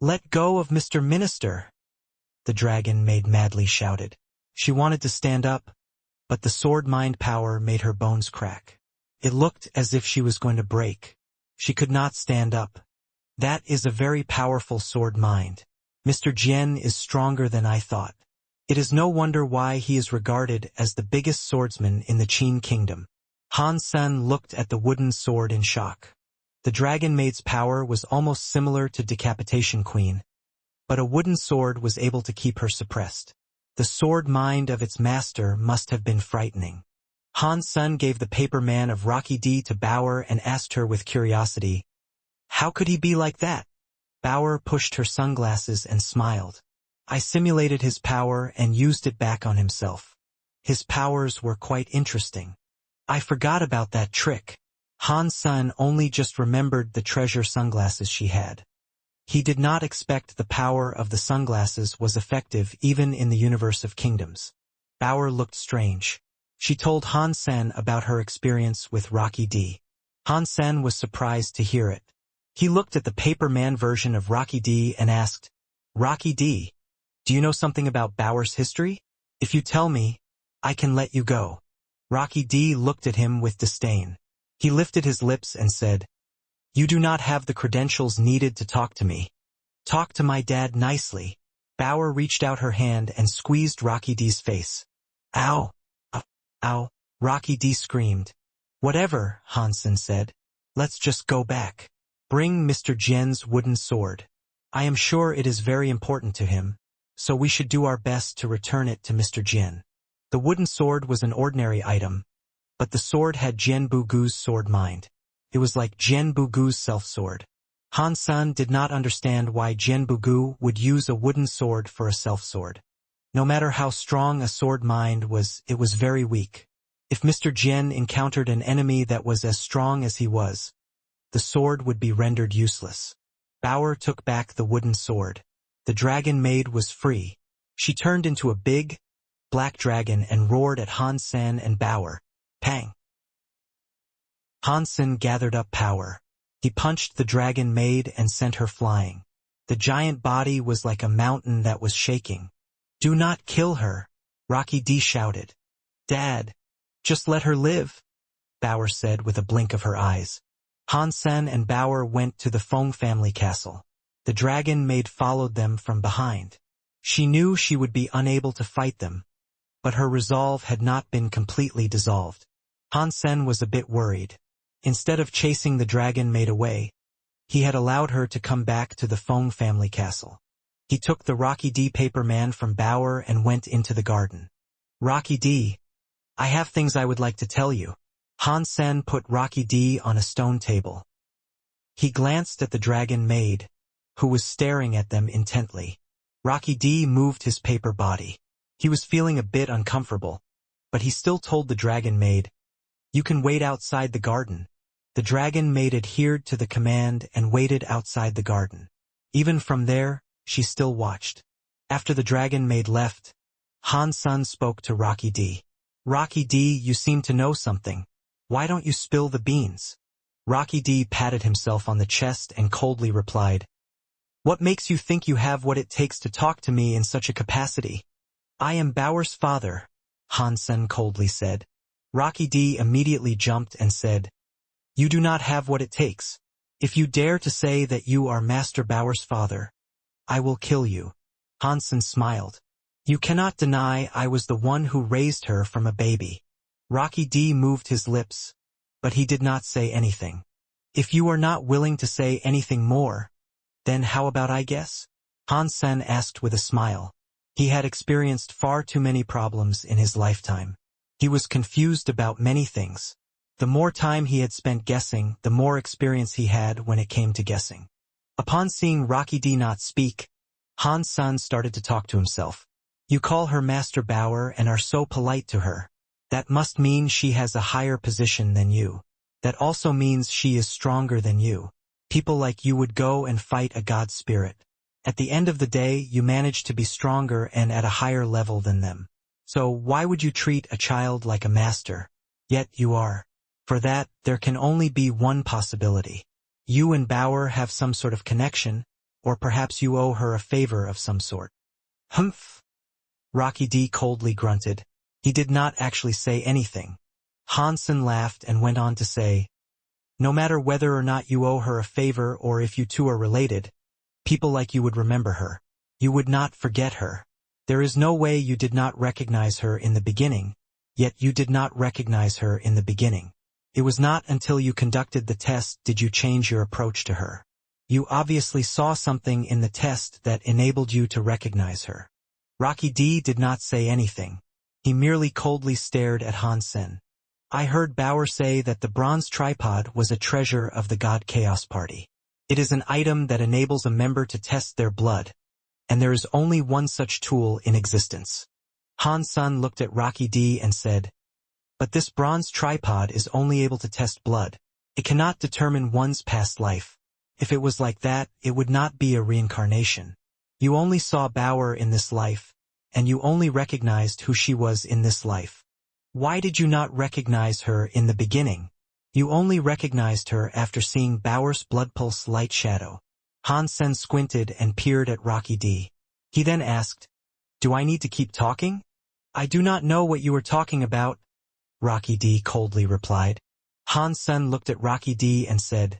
Let go of Mr. Minister. The dragon maid madly shouted. She wanted to stand up, but the sword mind power made her bones crack. It looked as if she was going to break. She could not stand up. That is a very powerful sword mind. Mr. Jian is stronger than I thought. It is no wonder why he is regarded as the biggest swordsman in the Qin kingdom. Hansen looked at the wooden sword in shock. The dragon maid's power was almost similar to Decapitation Queen, but a wooden sword was able to keep her suppressed. The sword mind of its master must have been frightening. Hansen gave the paper man of Rocky D to Bauer and asked her with curiosity, How could he be like that? Bauer pushed her sunglasses and smiled. I simulated his power and used it back on himself. His powers were quite interesting. I forgot about that trick. Hansen only just remembered the treasure sunglasses she had. He did not expect the power of the sunglasses was effective even in the universe of kingdoms. Bauer looked strange. She told Hansen about her experience with Rocky D. Hansen was surprised to hear it. He looked at the paper man version of Rocky D and asked, Rocky D, do you know something about Bauer's history? If you tell me, I can let you go. Rocky D looked at him with disdain. He lifted his lips and said, You do not have the credentials needed to talk to me. Talk to my dad nicely. Bauer reached out her hand and squeezed Rocky D's face. Ow! Ow! Rocky D screamed. Whatever, Hansen said. Let's just go back. Bring Mr. Jian's wooden sword. I am sure it is very important to him, so we should do our best to return it to Mr. Jian. The wooden sword was an ordinary item, but the sword had Jian Bugu's sword mind. It was like Jian Bugu's self-sword. Hansen did not understand why Jian Bugu would use a wooden sword for a self-sword. No matter how strong a sword mind was, it was very weak. If Mr. Jian encountered an enemy that was as strong as he was, the sword would be rendered useless. Bauer took back the wooden sword. The dragon maid was free. She turned into a big, black dragon and roared at Hansen and Bauer. Pang! Hansen gathered up power. He punched the dragon maid and sent her flying. The giant body was like a mountain that was shaking. "Do not kill her," Rocky D shouted. "Dad, just let her live," Bauer said with a blink of her eyes. Hansen and Bauer went to the Feng family castle. The dragon maid followed them from behind. She knew she would be unable to fight them, but her resolve had not been completely dissolved. Hansen was a bit worried. Instead of chasing the dragon maid away, he had allowed her to come back to the Feng family castle. He took the Rocky D paper man from Bauer and went into the garden. "Rocky D, I have things I would like to tell you." Hansen put Rocky D on a stone table. He glanced at the dragon maid, who was staring at them intently. Rocky D moved his paper body. He was feeling a bit uncomfortable, but he still told the dragon maid, "You can wait outside the garden." The dragon maid adhered to the command and waited outside the garden. Even from there, she still watched. After the dragon maid left, Hansen spoke to Rocky D. "Rocky D, you seem to know something. Why don't you spill the beans?" Rocky D patted himself on the chest and coldly replied, "What makes you think you have what it takes to talk to me in such a capacity?" "I am Bauer's father," Hansen coldly said. Rocky D immediately jumped and said, "You do not have what it takes. If you dare to say that you are Master Bauer's father, I will kill you." Hansen smiled. "You cannot deny I was the one who raised her from a baby." Rocky D moved his lips, but he did not say anything. "If you are not willing to say anything more, then how about I guess?" Hansen asked with a smile. He had experienced far too many problems in his lifetime. He was confused about many things. The more time he had spent guessing, the more experience he had when it came to guessing. Upon seeing Rocky D not speak, Hansen started to talk to himself. "You call her Master Bauer and are so polite to her. That must mean she has a higher position than you. That also means she is stronger than you. People like you would go and fight a god spirit. At the end of the day, you manage to be stronger and at a higher level than them. So why would you treat a child like a master? Yet you are. For that, there can only be one possibility. You and Bauer have some sort of connection, or perhaps you owe her a favor of some sort." "Humph!" Rocky D coldly grunted. He did not actually say anything. Hansen laughed and went on to say, "No matter whether or not you owe her a favor or if you two are related, people like you would remember her. You would not forget her. There is no way you did not recognize her in the beginning, yet you did not recognize her in the beginning. It was not until you conducted the test did you change your approach to her. You obviously saw something in the test that enabled you to recognize her." Rocky D did not say anything. He merely coldly stared at Hansen. "I heard Bauer say that the bronze tripod was a treasure of the God Chaos Party. It is an item that enables a member to test their blood, and there is only one such tool in existence." Hansen looked at Rocky D and said, "But this bronze tripod is only able to test blood. It cannot determine one's past life. If it was like that, it would not be a reincarnation. You only saw Bauer in this life, and you only recognized who she was in this life. Why did you not recognize her in the beginning? You only recognized her after seeing Bauer's blood pulse light shadow." Hansen squinted and peered at Rocky D. He then asked, "Do I need to keep talking?" "I do not know what you are talking about," Rocky D coldly replied. Hansen looked at Rocky D and said,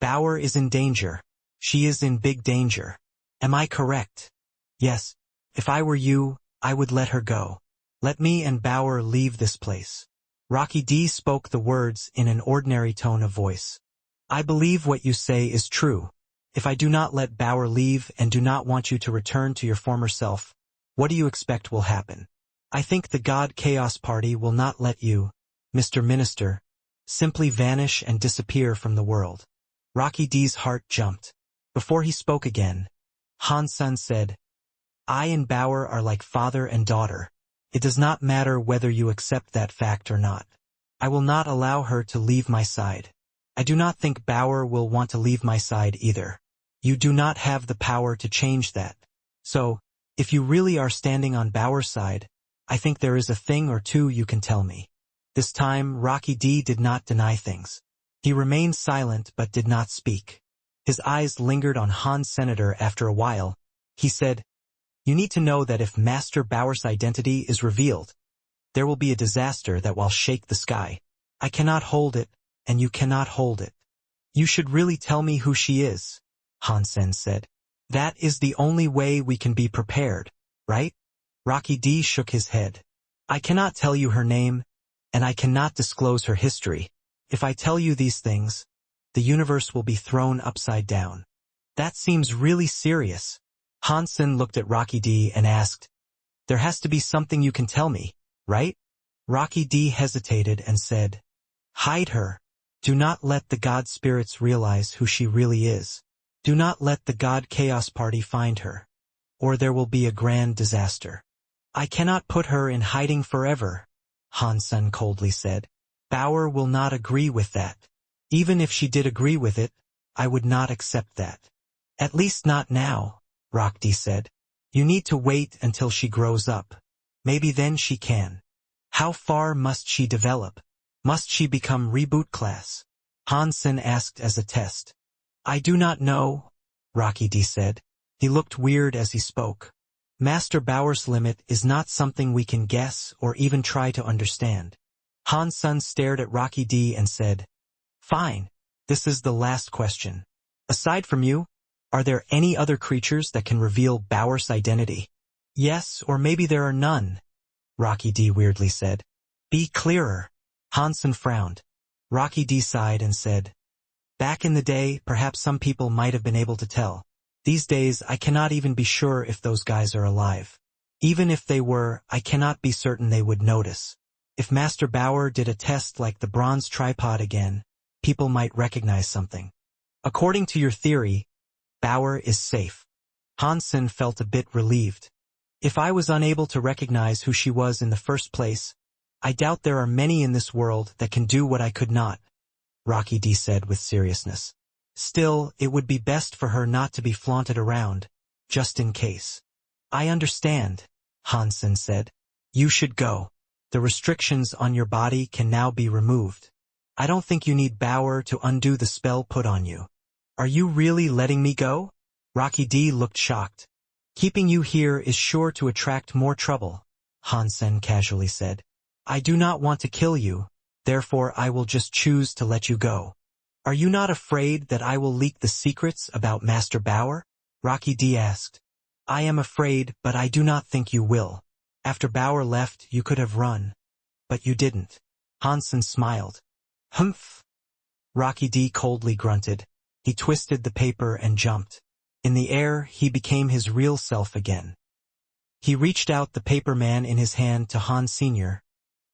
"Bauer is in danger. She is in big danger. Am I correct?" "Yes. If I were you, I would let her go. Let me and Bauer leave this place." Rocky D spoke the words in an ordinary tone of voice. "I believe what you say is true. If I do not let Bauer leave and do not want you to return to your former self, what do you expect will happen? I think the God Chaos Party will not let you, Mr. Minister, simply vanish and disappear from the world." Rocky D's heart jumped. Before he spoke again, Hansen said, "I and Bauer are like father and daughter. It does not matter whether you accept that fact or not. I will not allow her to leave my side. I do not think Bauer will want to leave my side either. You do not have the power to change that. So, if you really are standing on Bauer's side, I think there is a thing or two you can tell me." This time, Rocky D did not deny things. He remained silent but did not speak. His eyes lingered on Han's senator after a while. He said, "You need to know that if Master Bauer's identity is revealed, there will be a disaster that will shake the sky. I cannot hold it, and you cannot hold it. You should really tell me who she is," Han Sen said. "That is the only way we can be prepared, right?" Rocky D shook his head. "I cannot tell you her name, and I cannot disclose her history. If I tell you these things, the universe will be thrown upside down." "That seems really serious." Han Sen looked at Rocky D and asked, "There has to be something you can tell me, right?" Rocky D hesitated and said, "Hide her. Do not let the God spirits realize who she really is. Do not let the God Chaos Party find her, or there will be a grand disaster." "I cannot put her in hiding forever," Han Sen coldly said. "Bauer will not agree with that. Even if she did agree with it, I would not accept that." "At least not now," Rocky D said. "You need to wait until she grows up. Maybe then she can." "How far must she develop? Must she become reboot class?" Han Sen asked as a test. "I do not know," Rocky D said. He looked weird as he spoke. "Master Bauer's limit is not something we can guess or even try to understand." Han Sen stared at Rocky D and said, "Fine, this is the last question. Aside from you, are there any other creatures that can reveal Bauer's identity?" "Yes, or maybe there are none," Rocky D weirdly said. "Be clearer." Han Sen frowned. Rocky D sighed and said, "Back in the day, perhaps some people might have been able to tell. These days, I cannot even be sure if those guys are alive. Even if they were, I cannot be certain they would notice. If Master Bauer did a test like the bronze tripod again, people might recognize something. According to your theory, Bauer is safe." Han Sen felt a bit relieved. "If I was unable to recognize who she was in the first place, I doubt there are many in this world that can do what I could not," Rocky D said with seriousness. "Still, it would be best for her not to be flaunted around, just in case." "I understand," Han Sen said. "You should go. The restrictions on your body can now be removed. I don't think you need Bauer to undo the spell put on you." "Are you really letting me go?" Rocky D looked shocked. "Keeping you here is sure to attract more trouble," Han Sen casually said. "I do not want to kill you, therefore I will just choose to let you go." "Are you not afraid that I will leak the secrets about Master Bauer?" Rocky D asked. "I am afraid, but I do not think you will. After Bauer left, you could have run. But you didn't." Han Sen smiled. "Humph." Rocky D coldly grunted. He twisted the paper and jumped. In the air, he became his real self again. He reached out the paper man in his hand to Han Sr.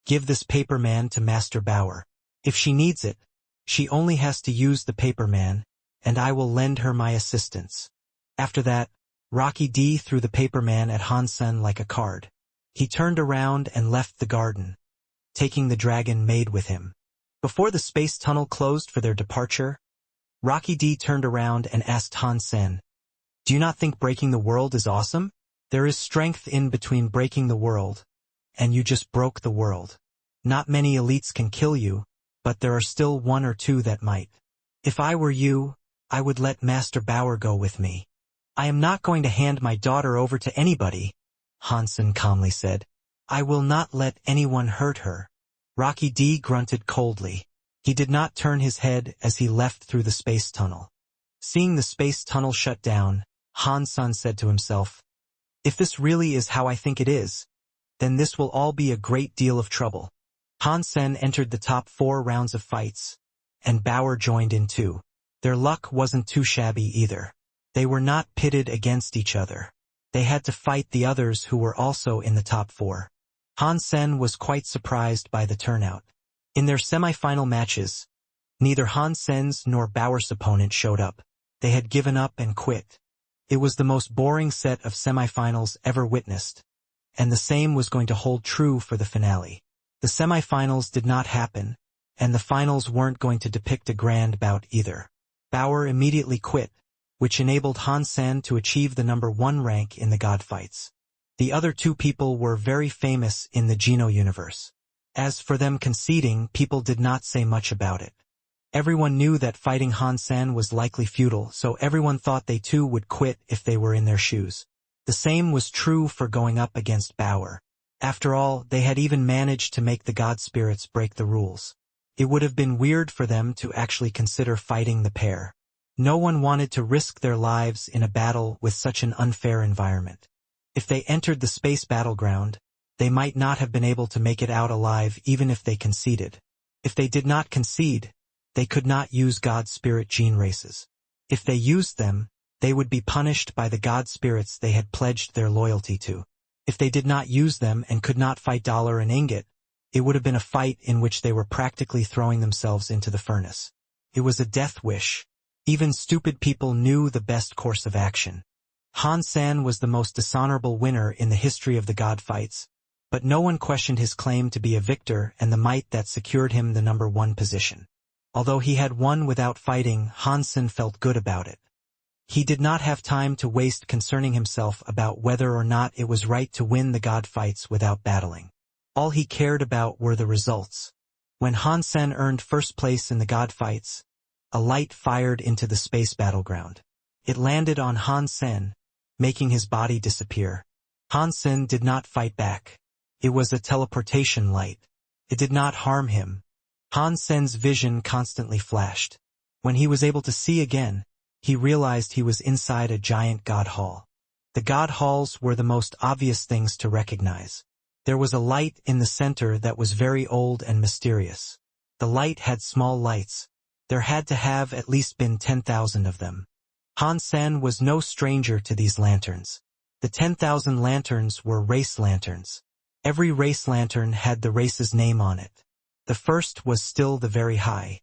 "Give this paper man to Master Bauer. If she needs it, she only has to use the paper man, and I will lend her my assistance." After that, Rocky D threw the paper man at Han Sen like a card. He turned around and left the garden, taking the dragon maid with him. Before the space tunnel closed for their departure, Rocky D turned around and asked Han Sen, "Do you not think breaking the world is awesome? There is strength in between breaking the world, and you just broke the world. Not many elites can kill you, but there are still one or two that might. If I were you, I would let Master Bauer go with me." "I am not going to hand my daughter over to anybody," Han Sen calmly said. "I will not let anyone hurt her." Rocky D grunted coldly. He did not turn his head as he left through the space tunnel. Seeing the space tunnel shut down, Han Sen said to himself, "If this really is how I think it is, then this will all be a great deal of trouble." Han Sen entered the top 4 rounds of fights, and Bauer joined in too. Their luck wasn't too shabby either. They were not pitted against each other. They had to fight the others who were also in the top 4. Han Sen was quite surprised by the turnout. In their semi-final matches, neither Han Sen's nor Bauer's opponent showed up. They had given up and quit. It was the most boring set of semi-finals ever witnessed, and the same was going to hold true for the finale. The semi-finals did not happen, and the finals weren't going to depict a grand bout either. Bauer immediately quit, which enabled Han Sen to achieve the number 1 rank in the God fights. The other 2 people were very famous in the Geno universe. As for them conceding, people did not say much about it. Everyone knew that fighting Han Sen was likely futile, so everyone thought they too would quit if they were in their shoes. The same was true for going up against Bauer. After all, they had even managed to make the god spirits break the rules. It would have been weird for them to actually consider fighting the pair. No one wanted to risk their lives in a battle with such an unfair environment. If they entered the space battleground, they might not have been able to make it out alive even if they conceded. If they did not concede, they could not use god spirit gene races. If they used them, they would be punished by the god spirits they had pledged their loyalty to. If they did not use them and could not fight Dollar and Ingot, it would have been a fight in which they were practically throwing themselves into the furnace. It was a death wish. Even stupid people knew the best course of action. Han Sen was the most dishonorable winner in the history of the god fights, but no one questioned his claim to be a victor and the might that secured him the #1 position. Although he had won without fighting, Han Sen felt good about it. He did not have time to waste concerning himself about whether or not it was right to win the god fights without battling. All he cared about were the results. When Han Sen earned first place in the god fights, a light fired into the space battleground. It landed on Han Sen, making his body disappear. Han Sen did not fight back. It was a teleportation light. It did not harm him. Han Sen's vision constantly flashed. When he was able to see again, he realized he was inside a giant god hall. The god halls were the most obvious things to recognize. There was a light in the center that was very old and mysterious. The light had small lights. There had to have at least been 10,000 of them. Han Sen was no stranger to these lanterns. The 10,000 lanterns were race lanterns. Every race lantern had the race's name on it. The first was still the very high.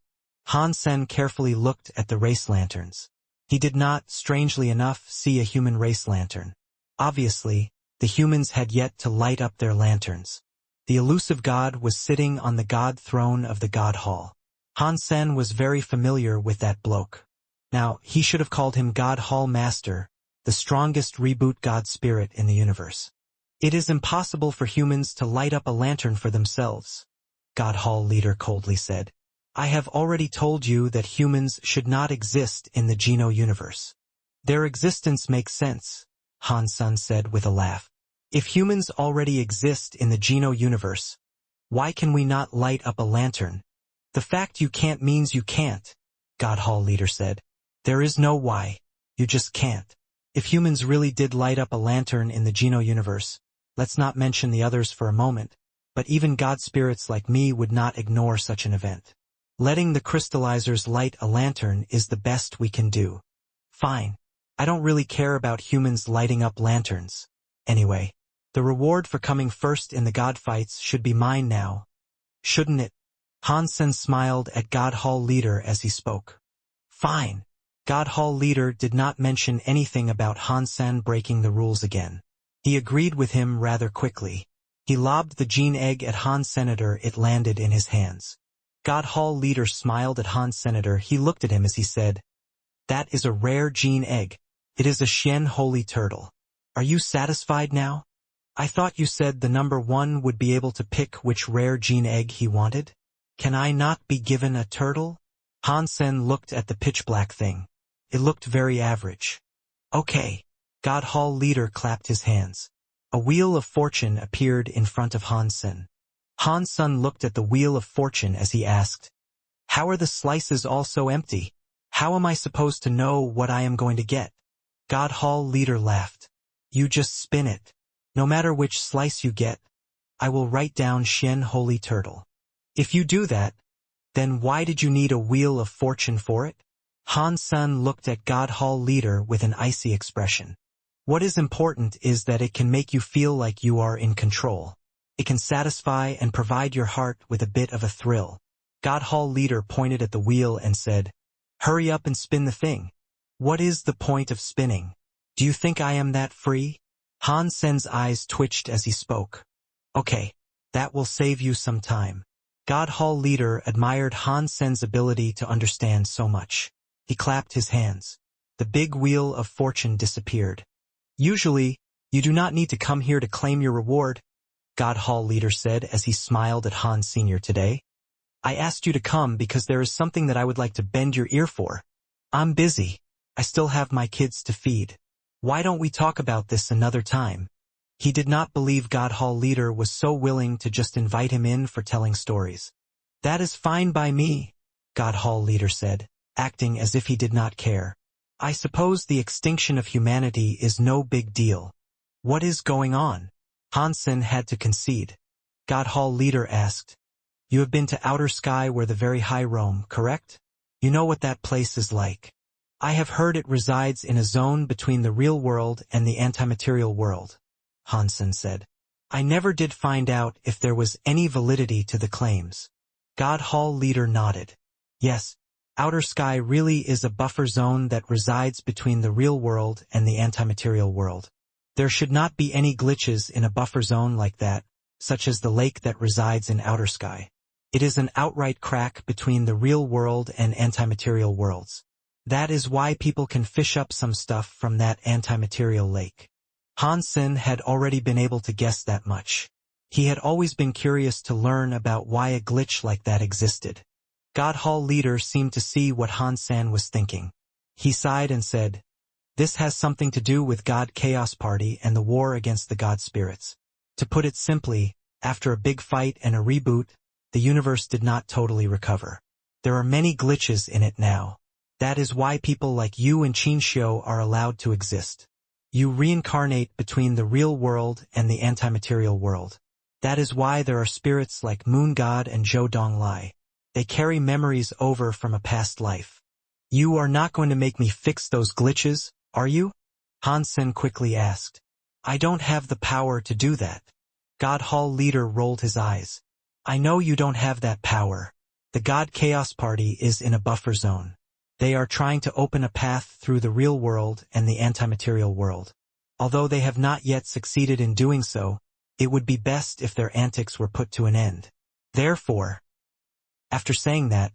Han Sen carefully looked at the race lanterns. He did not, strangely enough, see a human race lantern. Obviously, the humans had yet to light up their lanterns. The elusive god was sitting on the god throne of the god hall. Han Sen was very familiar with that bloke. Now, he should have called him God Hall Master, the strongest reboot god spirit in the universe. It is impossible for humans to light up a lantern for themselves, God Hall Leader coldly said. I have already told you that humans should not exist in the Geno universe. Their existence makes sense, Han Sen said with a laugh. If humans already exist in the Geno universe, why can we not light up a lantern? The fact you can't means you can't, God Hall Leader said. There is no why. You just can't. If humans really did light up a lantern in the Geno universe, let's not mention the others for a moment, but even god spirits like me would not ignore such an event. Letting the crystallizers light a lantern is the best we can do. Fine. I don't really care about humans lighting up lanterns. Anyway, the reward for coming first in the god fights should be mine now. Shouldn't it? Han Sen smiled at God Hall Leader as he spoke. Fine. God Hall Leader did not mention anything about Han Sen breaking the rules again. He agreed with him rather quickly. He lobbed the gene egg at Han Senator. It landed in his hands. God Hall Leader smiled at Han Senator. He looked at him as he said, That is a rare gene egg. It is a Shen Holy Turtle. Are you satisfied now? I thought you said the #1 would be able to pick which rare gene egg he wanted. Can I not be given a turtle? Han Sen looked at the pitch-black thing. It looked very average. Okay. God Hall Leader clapped his hands. A wheel of fortune appeared in front of Han Sen. Han Sen looked at the wheel of fortune as he asked, How are the slices all so empty? How am I supposed to know what I am going to get? God Hall Leader laughed. You just spin it. No matter which slice you get, I will write down Shen Holy Turtle. If you do that, then why did you need a wheel of fortune for it? Han Sen looked at God Hall Leader with an icy expression. What is important is that it can make you feel like you are in control. It can satisfy and provide your heart with a bit of a thrill. God Hall Leader pointed at the wheel and said, Hurry up and spin the thing. What is the point of spinning? Do you think I am that free? Han Sen's eyes twitched as he spoke. Okay, that will save you some time. God Hall Leader admired Han Sen's ability to understand so much. He clapped his hands. The big wheel of fortune disappeared. Usually, you do not need to come here to claim your reward, God Hall Leader said as he smiled at Han Sr. today. I asked you to come because there is something that I would like to bend your ear for. I'm busy. I still have my kids to feed. Why don't we talk about this another time? He did not believe God Hall leader was so willing to just invite him in for telling stories. That is fine by me, God Hall leader said, acting as if he did not care. I suppose the extinction of humanity is no big deal. What is going on? Hansen had to concede. God Hall leader asked. You have been to outer sky where the very high roam, correct? You know what that place is like. I have heard it resides in a zone between the real world and the antimaterial world, Hansen said. I never did find out if there was any validity to the claims. God Hall leader nodded. Yes, outer sky really is a buffer zone that resides between the real world and the antimaterial world. There should not be any glitches in a buffer zone like that, such as the lake that resides in outer sky. It is an outright crack between the real world and antimaterial worlds. That is why people can fish up some stuff from that antimaterial lake. Hansen had already been able to guess that much. He had always been curious to learn about why a glitch like that existed. God Hall leader seemed to see what Hansen was thinking. He sighed and said, This has something to do with God Chaos Party and the war against the God spirits. To put it simply, after a big fight and a reboot, the universe did not totally recover. There are many glitches in it now. That is why people like you and Qinxiu are allowed to exist. You reincarnate between the real world and the antimaterial world. That is why there are spirits like Moon God and Zhou Donglai. They carry memories over from a past life. You are not going to make me fix those glitches, are you? Hansen quickly asked. I don't have the power to do that. God Hall leader rolled his eyes. I know you don't have that power. The God Chaos Party is in a buffer zone. They are trying to open a path through the real world and the antimaterial world. Although they have not yet succeeded in doing so, it would be best if their antics were put to an end. Therefore, after saying that,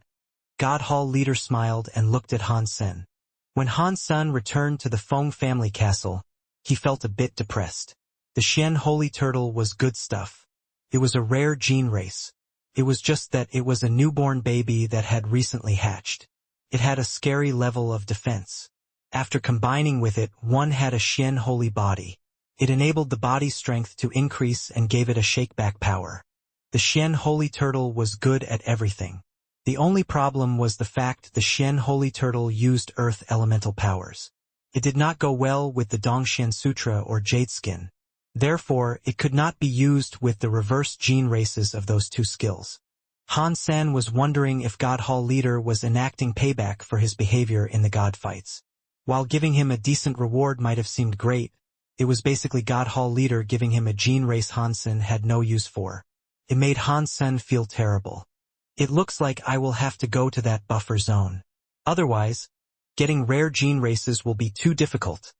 God Hall leader smiled and looked at Hansen. When Hansen returned to the Feng family castle, he felt a bit depressed. The Xian Holy Turtle was good stuff. It was a rare gene race. It was just that it was a newborn baby that had recently hatched. It had a scary level of defense. After combining with it, one had a Xian Holy body. It enabled the body's strength to increase and gave it a shakeback power. The Xian Holy Turtle was good at everything. The only problem was the fact the Xian Holy Turtle used earth elemental powers. It did not go well with the Dongxian Sutra or Jade Skin. Therefore, it could not be used with the reverse gene races of those two skills. Hansen was wondering if God Hall leader was enacting payback for his behavior in the God fights. While giving him a decent reward might have seemed great, it was basically God Hall leader giving him a gene race Hansen had no use for. It made Hansen feel terrible. It looks like I will have to go to that buffer zone. Otherwise, getting rare gene races will be too difficult,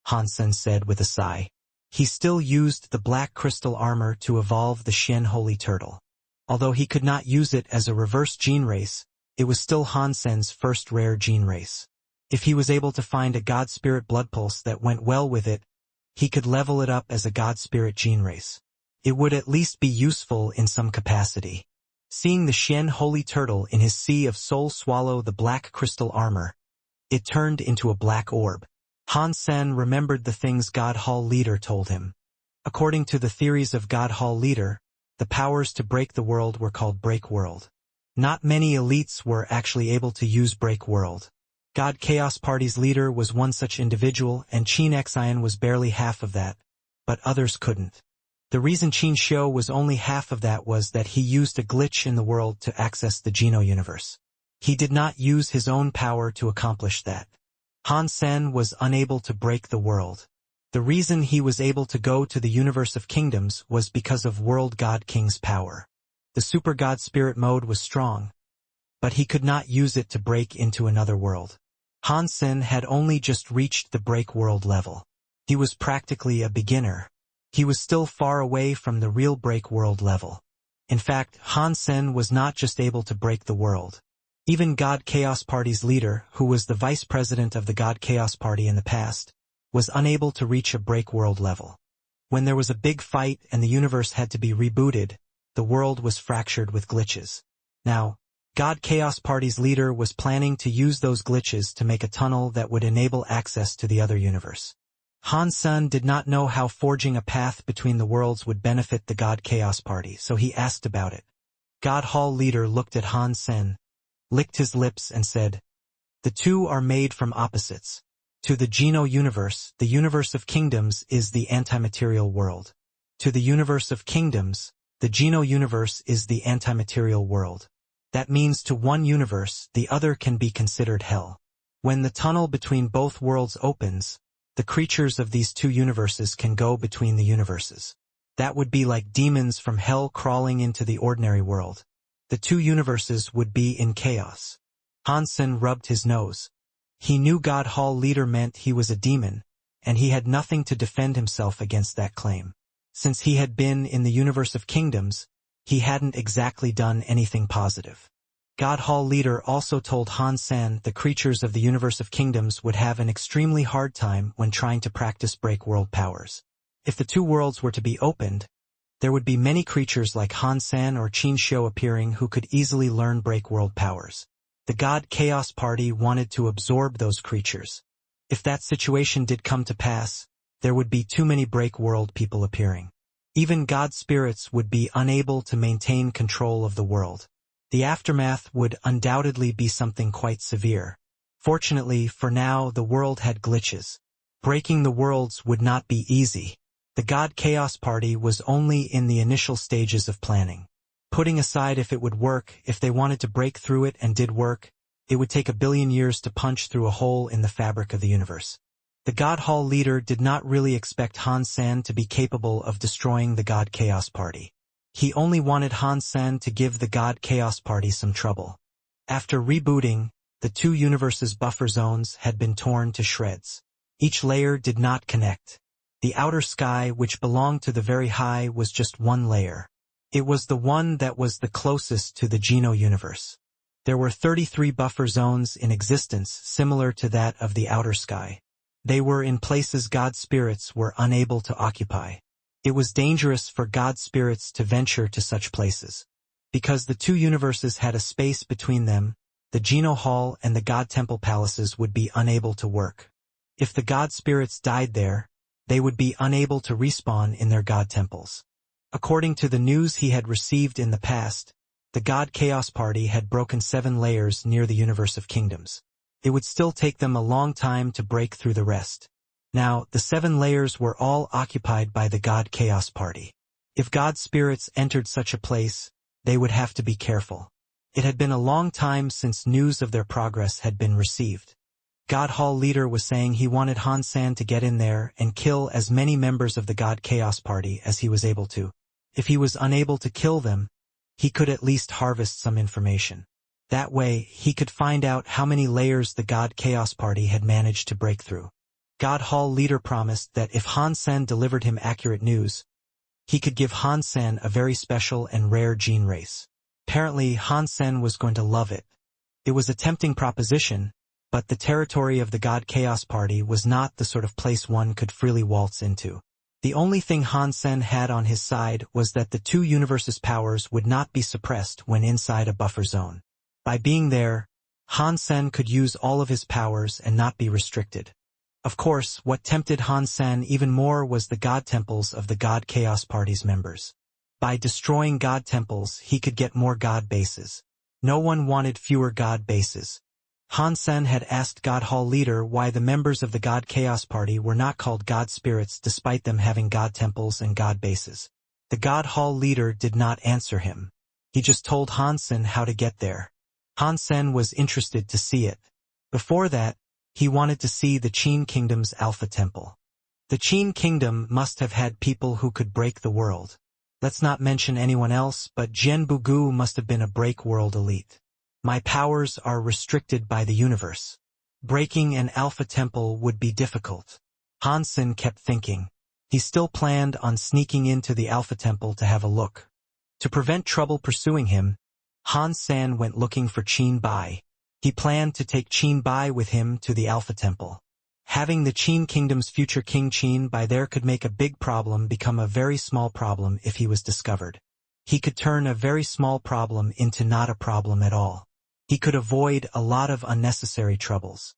Hansen said with a sigh. He still used the black crystal armor to evolve the Xian Holy Turtle. Although he could not use it as a reverse gene race, it was still Hansen's first rare gene race. If he was able to find a God Spirit blood pulse that went well with it, he could level it up as a God Spirit gene race. It would at least be useful in some capacity. Seeing the Xian Holy Turtle in his sea of soul swallow the black crystal armor, it turned into a black orb. Hansen remembered the things God Hall leader told him. According to the theories of God Hall leader, the powers to break the world were called Break World. Not many elites were actually able to use Break World. God Chaos Party's leader was one such individual, and Qin Xian was barely half of that, but others couldn't. The reason Qin Xiu was only half of that was that he used a glitch in the world to access the Geno universe. He did not use his own power to accomplish that. Hansen was unable to break the world. The reason he was able to go to the universe of kingdoms was because of World God King's power. The Super God Spirit mode was strong, but he could not use it to break into another world. Hansen had only just reached the break world level. He was practically a beginner. He was still far away from the real break world level. In fact, Hansen was not just able to break the world. Even God Chaos Party's leader, who was the vice president of the God Chaos Party in the past, was unable to reach a break world level. When there was a big fight and the universe had to be rebooted, the world was fractured with glitches. Now, God Chaos Party's leader was planning to use those glitches to make a tunnel that would enable access to the other universe. Han Sen did not know how forging a path between the worlds would benefit the God Chaos Party, so he asked about it. God Hall leader looked at Han Sen, licked his lips and said, "The two are made from opposites. To the Geno universe, the universe of kingdoms is the antimaterial world. To the universe of kingdoms, the Geno universe is the antimaterial world. That means to one universe, the other can be considered hell. When the tunnel between both worlds opens, the creatures of these two universes can go between the universes. That would be like demons from hell crawling into the ordinary world. The two universes would be in chaos." Hansen rubbed his nose. He knew God Hall leader meant he was a demon, and he had nothing to defend himself against that claim. Since he had been in the universe of kingdoms, he hadn't exactly done anything positive. God Hall leader also told Han San the creatures of the universe of kingdoms would have an extremely hard time when trying to practice break world powers. If the two worlds were to be opened, there would be many creatures like Han San or Qin Xiu appearing who could easily learn break world powers. The God Chaos Party wanted to absorb those creatures. If that situation did come to pass, there would be too many break world people appearing. Even God spirits would be unable to maintain control of the world. The aftermath would undoubtedly be something quite severe. Fortunately, for now, the world had glitches. Breaking the worlds would not be easy. The God Chaos Party was only in the initial stages of planning. Putting aside if it would work, if they wanted to break through it and did work, it would take 1 billion years to punch through a hole in the fabric of the universe. The God Hall leader did not really expect Han San to be capable of destroying the God Chaos Party. He only wanted Han San to give the God Chaos Party some trouble. After rebooting, the two universes' buffer zones had been torn to shreds. Each layer did not connect. The outer sky, which belonged to the very high, was just one layer. It was the one that was the closest to the Geno universe. There were 33 buffer zones in existence similar to that of the outer sky. They were in places God spirits were unable to occupy. It was dangerous for God spirits to venture to such places. Because the two universes had a space between them, the Geno Hall and the God Temple palaces would be unable to work. If the God spirits died there, they would be unable to respawn in their God temples. According to the news he had received in the past, the God Chaos Party had broken 7 layers near the universe of kingdoms. It would still take them a long time to break through the rest. Now, the 7 layers were all occupied by the God Chaos Party. If God spirits entered such a place, they would have to be careful. It had been a long time since news of their progress had been received. God Hall leader was saying he wanted Han San to get in there and kill as many members of the God Chaos Party as he was able to. If he was unable to kill them, he could at least harvest some information. That way, he could find out how many layers the God Chaos Party had managed to break through. God Hall leader promised that if Han Sen delivered him accurate news, he could give Han Sen a very special and rare gene race. Apparently, Han Sen was going to love it. It was a tempting proposition, but the territory of the God Chaos Party was not the sort of place one could freely waltz into. The only thing Han Sen had on his side was that the two universes' powers would not be suppressed when inside a buffer zone. By being there, Han Sen could use all of his powers and not be restricted. Of course, what tempted Han Sen even more was the God temples of the God Chaos Party's members. By destroying God temples, he could get more God bases. No one wanted fewer God bases. Han Sen had asked God Hall leader why the members of the God Chaos Party were not called God spirits despite them having God temples and God bases. The God Hall leader did not answer him. He just told Han Sen how to get there. Han Sen was interested to see it. Before that, he wanted to see the Qin Kingdom's Alpha Temple. The Qin Kingdom must have had people who could break the world. Let's not mention anyone else, but Jian Bugu must have been a break world elite. My powers are restricted by the universe. Breaking an Alpha Temple would be difficult. Han Sen kept thinking. He still planned on sneaking into the Alpha Temple to have a look. To prevent trouble pursuing him, Han San went looking for Qin Bai. He planned to take Qin Bai with him to the Alpha Temple. Having the Qin Kingdom's future King Qin Bai there could make a big problem become a very small problem if he was discovered. he could turn a very small problem into not a problem at all. He could avoid a lot of unnecessary troubles.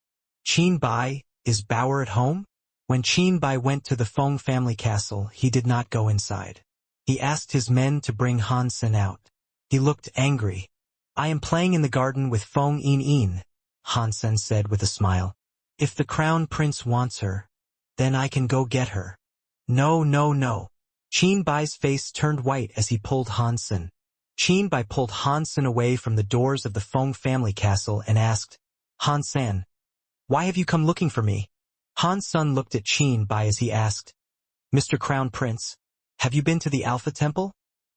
Qin Bai, is Bauer at home? When Qin Bai went to the Feng family castle, he did not go inside. He asked his men to bring Han Sen out. He looked angry. I am playing in the garden with Feng Yin, Han Sen said with a smile. If the crown prince wants her, then I can go get her. No, no, no. Qin Bai's face turned white as he pulled Han Sen. Qin Bai pulled Han Sen away from the doors of the Feng family castle and asked, Han Sen, why have you come looking for me? Han Sen looked at Qin Bai as he asked, Mr. Crown Prince, have you been to the Alpha Temple?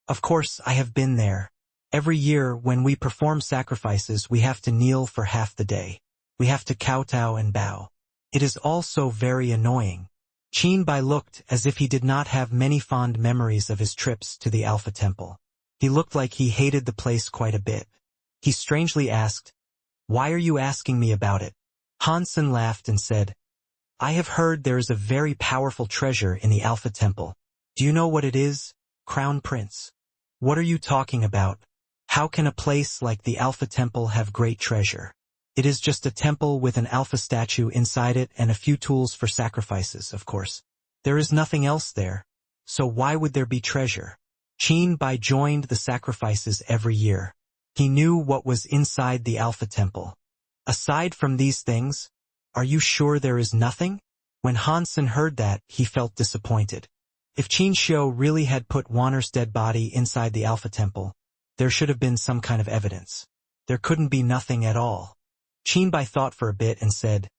Of course I have been there. Every year when we perform sacrifices we have to kneel for half the day. We have to kowtow and bow. It is also very annoying. Qin Bai looked as if he did not have many fond memories of his trips to the Alpha Temple. He looked like he hated the place quite a bit. He strangely asked, Why are you asking me about it? Han Sen laughed and said, I have heard there is a very powerful treasure in the Alpha Temple. Do you know what it is, Crown Prince? What are you talking about? How can a place like the Alpha Temple have great treasure? It is just a temple with an Alpha statue inside it and a few tools for sacrifices, of course. There is nothing else there. So why would there be treasure? Qin Bai joined the sacrifices every year. He knew what was inside the Alpha Temple. Aside from these things, are you sure there is nothing? When Han Sen heard that, he felt disappointed. If Qin Xiu really had put Wanner's dead body inside the Alpha Temple, there should have been some kind of evidence. There couldn't be nothing at all. Qin Bai thought for a bit and said,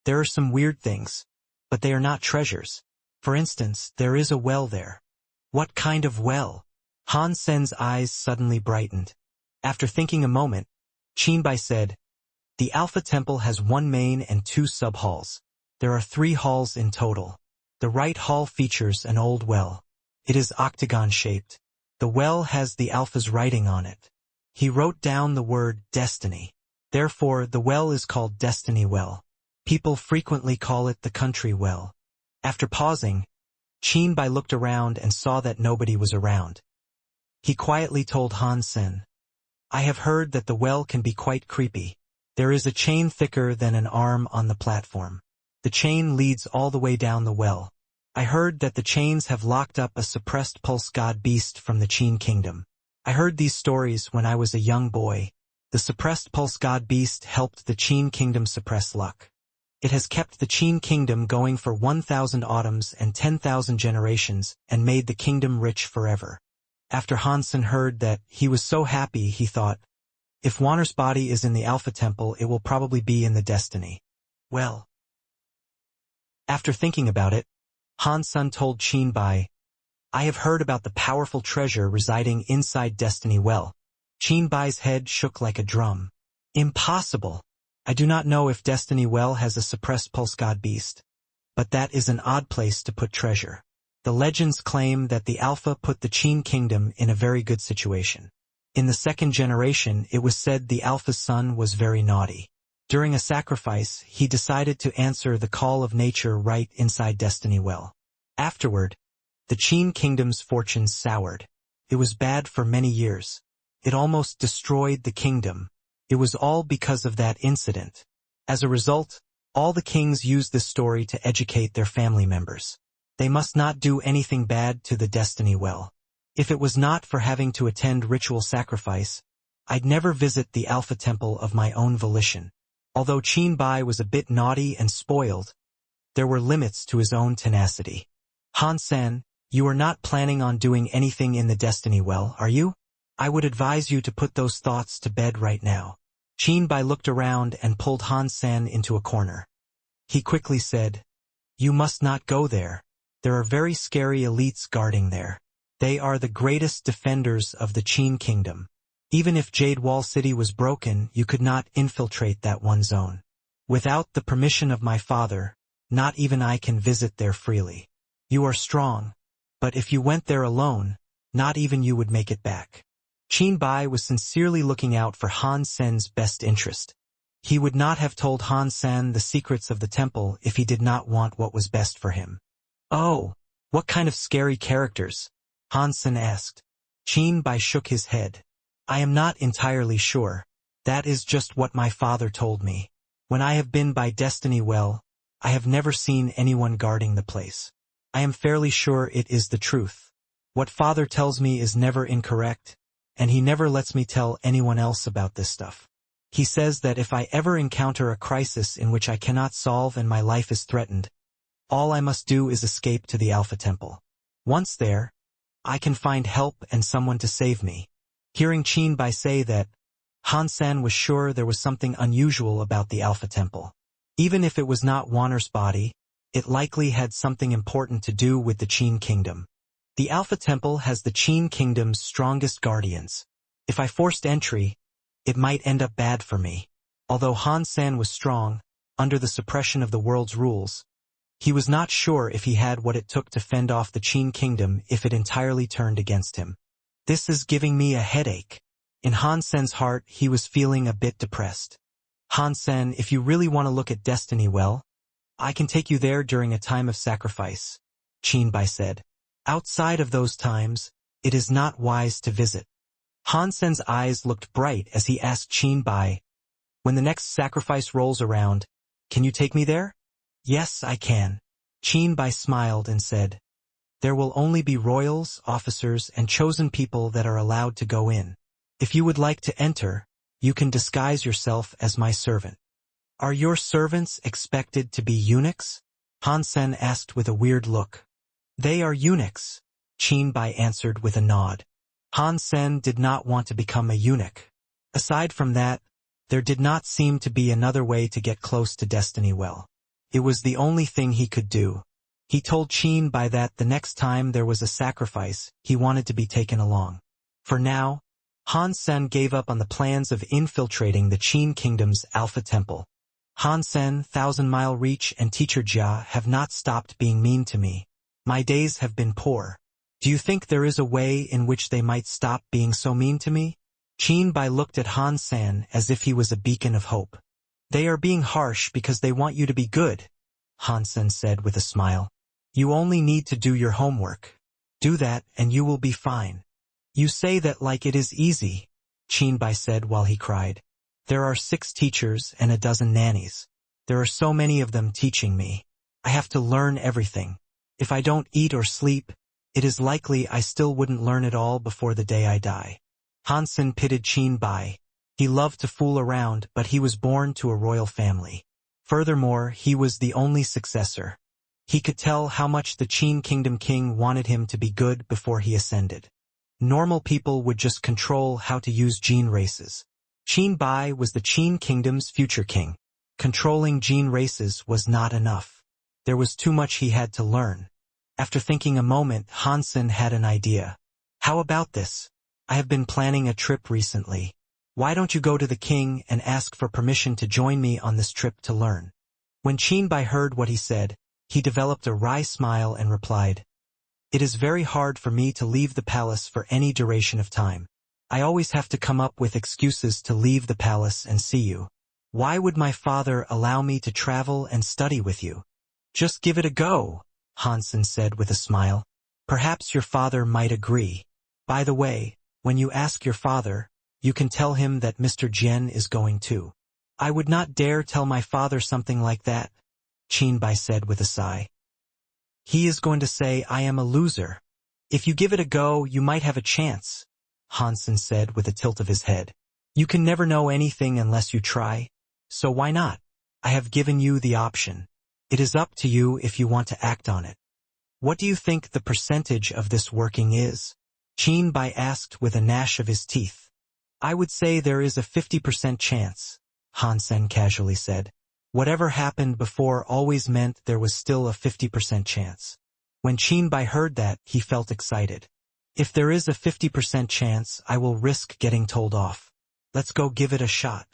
There are some weird things, but they are not treasures. For instance, there is a well there. What kind of well? Han Sen's eyes suddenly brightened. After thinking a moment, Qin Bai said, The Alpha Temple has one main and two sub-halls. There are 3 halls in total. The right hall features an old well. It is octagon-shaped. The well has the Alpha's writing on it. He wrote down the word destiny. Therefore, the well is called Destiny Well. People frequently call it the Country Well. After pausing, Qin Bai looked around and saw that nobody was around. He quietly told Han Sen, I have heard that the well can be quite creepy. There is a chain thicker than an arm on the platform. The chain leads all the way down the well. I heard that the chains have locked up a suppressed pulse god beast from the Qin kingdom. I heard these stories when I was a young boy. The suppressed pulse god beast helped the Qin kingdom suppress luck. It has kept the Qin kingdom going for 1,000 autumns and 10,000 generations and made the kingdom rich forever. After Han Sen heard that, he was so happy he thought, if Wanner's body is in the Alpha Temple, it will probably be in the Destiny Well. After thinking about it, Han Sen told Qin Bai, I have heard about the powerful treasure residing inside Destiny Well. Qin Bai's head shook like a drum. Impossible! I do not know if Destiny Well has a suppressed pulse god beast. But that is an odd place to put treasure. The legends claim that the Alpha put the Qin kingdom in a very good situation. In the 2nd generation, it was said the Alpha's son was very naughty. During a sacrifice, he decided to answer the call of nature right inside Destiny Well. Afterward, the Qin kingdom's fortunes soured. It was bad for many years. It almost destroyed the kingdom. It was all because of that incident. As a result, all the kings used this story to educate their family members. They must not do anything bad to the Destiny Well. If it was not for having to attend ritual sacrifice, I'd never visit the Alpha Temple of my own volition. Although Qin Bai was a bit naughty and spoiled, there were limits to his own tenacity. Han Sen, you are not planning on doing anything in the Destiny Well, are you? I would advise you to put those thoughts to bed right now. Qin Bai looked around and pulled Han Sen into a corner. He quickly said, You must not go there. There are very scary elites guarding there. They are the greatest defenders of the Qin kingdom. Even if Jade Wall City was broken, you could not infiltrate that one zone. Without the permission of my father, not even I can visit there freely. You are strong, but if you went there alone, not even you would make it back. Qin Bai was sincerely looking out for Han Sen's best interest. He would not have told Han Sen the secrets of the temple if he did not want what was best for him. Oh, what kind of scary characters? Han Sen asked. Qin Bai shook his head. I am not entirely sure. That is just what my father told me. When I have been by Destiny Well, I have never seen anyone guarding the place. I am fairly sure it is the truth. What father tells me is never incorrect, and he never lets me tell anyone else about this stuff. He says that if I ever encounter a crisis in which I cannot solve and my life is threatened, all I must do is escape to the Alpha Temple. Once there, I can find help and someone to save me. Hearing Qin Bai say that, Han Sen was sure there was something unusual about the Alpha Temple. Even if it was not Wanner's body, it likely had something important to do with the Qin Kingdom. The Alpha Temple has the Qin Kingdom's strongest guardians. If I forced entry, it might end up bad for me. Although Han Sen was strong, under the suppression of the world's rules, he was not sure if he had what it took to fend off the Qin Kingdom if it entirely turned against him. This is giving me a headache. In Han Sen's heart, he was feeling a bit depressed. Han Sen, if you really want to look at Destiny Well, I can take you there during a time of sacrifice, Qin Bai said. Outside of those times, it is not wise to visit. Han Sen's eyes looked bright as he asked Qin Bai, when the next sacrifice rolls around, can you take me there? Yes, I can. Qin Bai smiled and said, there will only be royals, officers, and chosen people that are allowed to go in. If you would like to enter, you can disguise yourself as my servant. Are your servants expected to be eunuchs? Han Sen asked with a weird look. They are eunuchs, Qin Bai answered with a nod. Han Sen did not want to become a eunuch. Aside from that, there did not seem to be another way to get close to Destiny Well. It was the only thing he could do. He told Qin Bai that the next time there was a sacrifice, he wanted to be taken along. For now, Han Sen gave up on the plans of infiltrating the Qin Kingdom's Alpha Temple. Han Sen, Thousand Mile Reach, and Teacher Jia have not stopped being mean to me. My days have been poor. Do you think there is a way in which they might stop being so mean to me? Qin Bai looked at Han Sen as if he was a beacon of hope. They are being harsh because they want you to be good, Han Sen said with a smile. You only need to do your homework. Do that and you will be fine. You say that like it is easy, Qin Bai said while he cried. There are 6 teachers and a dozen nannies. There are so many of them teaching me. I have to learn everything. If I don't eat or sleep, it is likely I still wouldn't learn it all before the day I die. Han Sen pitied Qin Bai. He loved to fool around, but he was born to a royal family. Furthermore, he was the only successor. He could tell how much the Qin Kingdom king wanted him to be good before he ascended. Normal people would just control how to use gene races. Qin Bai was the Qin Kingdom's future king. Controlling gene races was not enough. There was too much he had to learn. After thinking a moment, Han Sen had an idea. How about this? I have been planning a trip recently. Why don't you go to the king and ask for permission to join me on this trip to learn? When Qin Bai heard what he said, he developed a wry smile and replied, it is very hard for me to leave the palace for any duration of time. I always have to come up with excuses to leave the palace and see you. Why would my father allow me to travel and study with you? Just give it a go, Han Sen said with a smile. Perhaps your father might agree. By the way, when you ask your father, you can tell him that Mr. Jian is going too. I would not dare tell my father something like that, Qin Bai said with a sigh. He is going to say I am a loser. If you give it a go, you might have a chance, Han Sen said with a tilt of his head. You can never know anything unless you try, so why not? I have given you the option. It is up to you if you want to act on it. What do you think the percentage of this working is? Qin Bai asked with a gnash of his teeth. I would say there is a 50% chance, Han Sen casually said. Whatever happened before always meant there was still a 50% chance. When Qin Bai heard that, he felt excited. If there is a 50% chance, I will risk getting told off. Let's go give it a shot.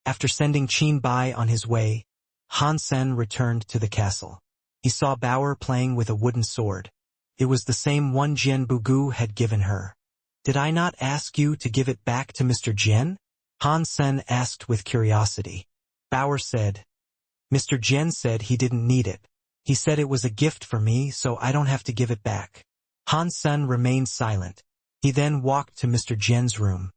After sending Qin Bai on his way, Han Sen returned to the castle. He saw Bauer playing with a wooden sword. It was the same one Jian Bugu had given her. Did I not ask you to give it back to Mr. Jian? Han Sen asked with curiosity. Bauer said, Mr. Jian said he didn't need it. He said it was a gift for me, so I don't have to give it back. Han Sen remained silent. He then walked to Mr. Jian's room.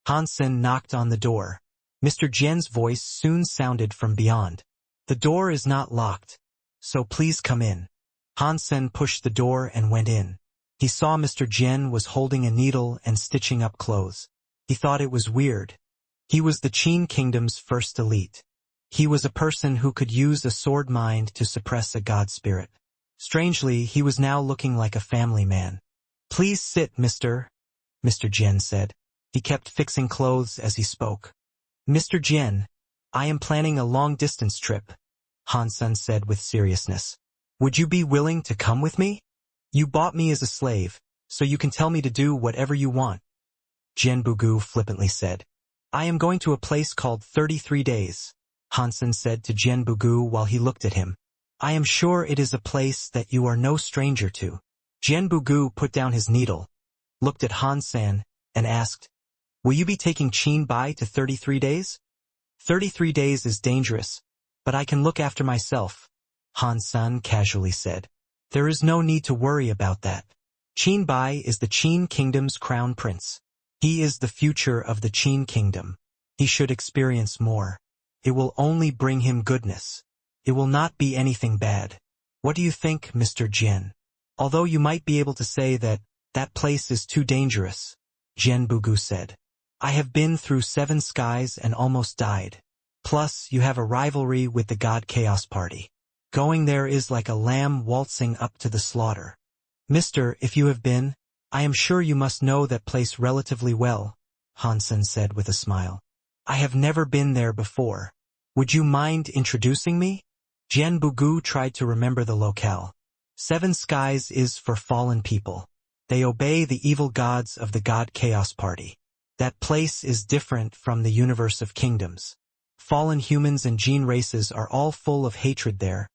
Hansen knocked on the door. Mr. Jian's voice soon sounded from beyond. The door is not locked, so please come in. Hansen pushed the door and went in. He saw Mr. Jian was holding a needle and stitching up clothes. He thought it was weird. He was the Qin Kingdom's first elite. He was a person who could use a sword mind to suppress a god spirit. Strangely, he was now looking like a family man. Please sit, Mr. Jian said. He kept fixing clothes as he spoke. Mr. Jian, I am planning a long-distance trip, Hansen said with seriousness. Would you be willing to come with me? You bought me as a slave, so you can tell me to do whatever you want. Jian Bugu flippantly said. I am going to a place called 33 Days, Hansen said to Jian Bugu while he looked at him. I am sure it is a place that you are no stranger to. Jian Bugu put down his needle, looked at Hansen, and asked, Will you be taking Qin Bai to 33 Days? 33 days is dangerous, but I can look after myself, Hansen casually said. There is no need to worry about that. Qin Bai is the Qin Kingdom's crown prince. He is the future of the Qin Kingdom. He should experience more. It will only bring him goodness. It will not be anything bad. What do you think, Mr. Jian? Although you might be able to say that place is too dangerous, Jian Bugu said. I have been through 7 skies and almost died. Plus, you have a rivalry with the God Chaos Party. Going there is like a lamb waltzing up to the slaughter. Mister, if you have been, I am sure you must know that place relatively well, Hansen said with a smile. I have never been there before. Would you mind introducing me? Jian Bugu tried to remember the locale. 7 skies is for fallen people. They obey the evil gods of the God Chaos Party. That place is different from the universe of kingdoms. Fallen humans and gene races are all full of hatred there,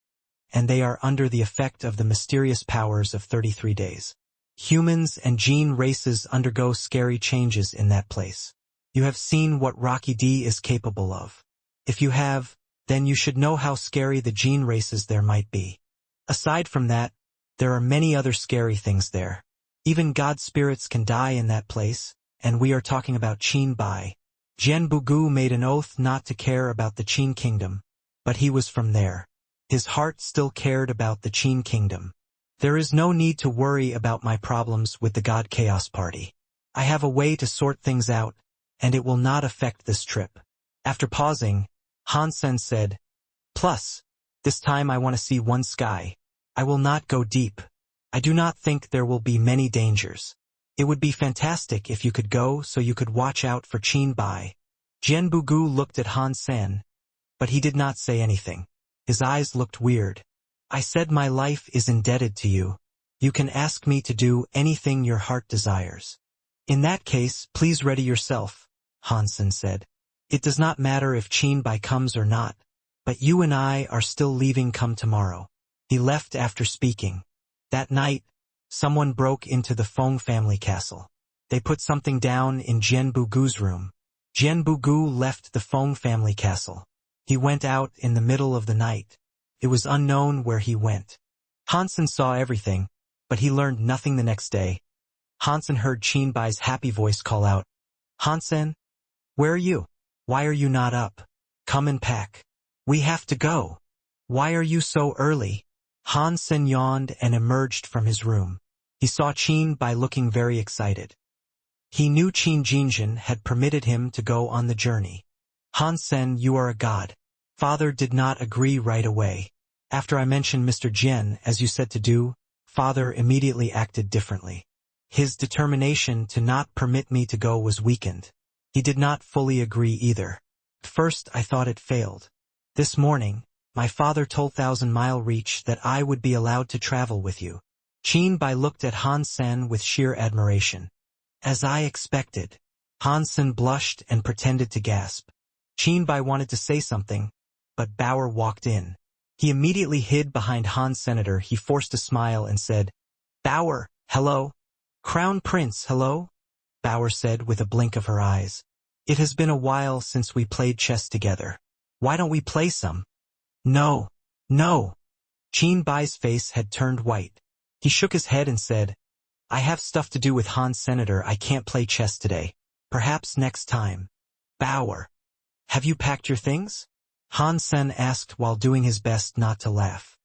and they are under the effect of the mysterious powers of 33 days. Humans and gene races undergo scary changes in that place. You have seen what Rocky D is capable of. If you have, then you should know how scary the gene races there might be. Aside from that, there are many other scary things there. Even god spirits can die in that place, and we are talking about Qin Bai. Jian Bugu made an oath not to care about the Qin Kingdom, but he was from there. His heart still cared about the Qin Kingdom. There is no need to worry about my problems with the God Chaos Party. I have a way to sort things out, and it will not affect this trip. After pausing, Hansen said, Plus, this time I want to see one sky. I will not go deep. I do not think there will be many dangers. It would be fantastic if you could go so you could watch out for Qin Bai. Jian Bugu looked at Hansen, but he did not say anything. His eyes looked weird. I said my life is indebted to you. You can ask me to do anything your heart desires. In that case, please ready yourself, Hansen said. It does not matter if Qin Bai comes or not, but you and I are still leaving come tomorrow. He left after speaking. That night, someone broke into the Feng family castle. They put something down in Jian Bugu's room. Jian Bugu left the Feng family castle. He went out in the middle of the night. It was unknown where he went. Hansen saw everything, but he learned nothing the next day. Hansen heard Qin Bai's happy voice call out, Hansen, where are you? Why are you not up? Come and pack. We have to go. Why are you so early? Hansen yawned and emerged from his room. He saw Qin Bai looking very excited. He knew Qin Jinjin had permitted him to go on the journey. Hansen, you are a god. Father did not agree right away. After I mentioned Mr. Jian, as you said to do, Father immediately acted differently. His determination to not permit me to go was weakened. He did not fully agree either. At first I thought it failed. This morning, my father told Thousand Mile Reach that I would be allowed to travel with you. Qin Bai looked at Hansen with sheer admiration. As I expected. Hansen blushed and pretended to gasp. Qin Bai wanted to say something, but Bauer walked in. He immediately hid behind Han's senator. He forced a smile and said, Bauer, hello? Crown Prince, hello? Bauer said with a blink of her eyes. It has been a while since we played chess together. Why don't we play some? No, no. Qin Bai's face had turned white. He shook his head and said, I have stuff to do with Hans Senator. I can't play chess today. Perhaps next time. Bauer. Have you packed your things? Han Sen asked while doing his best not to laugh.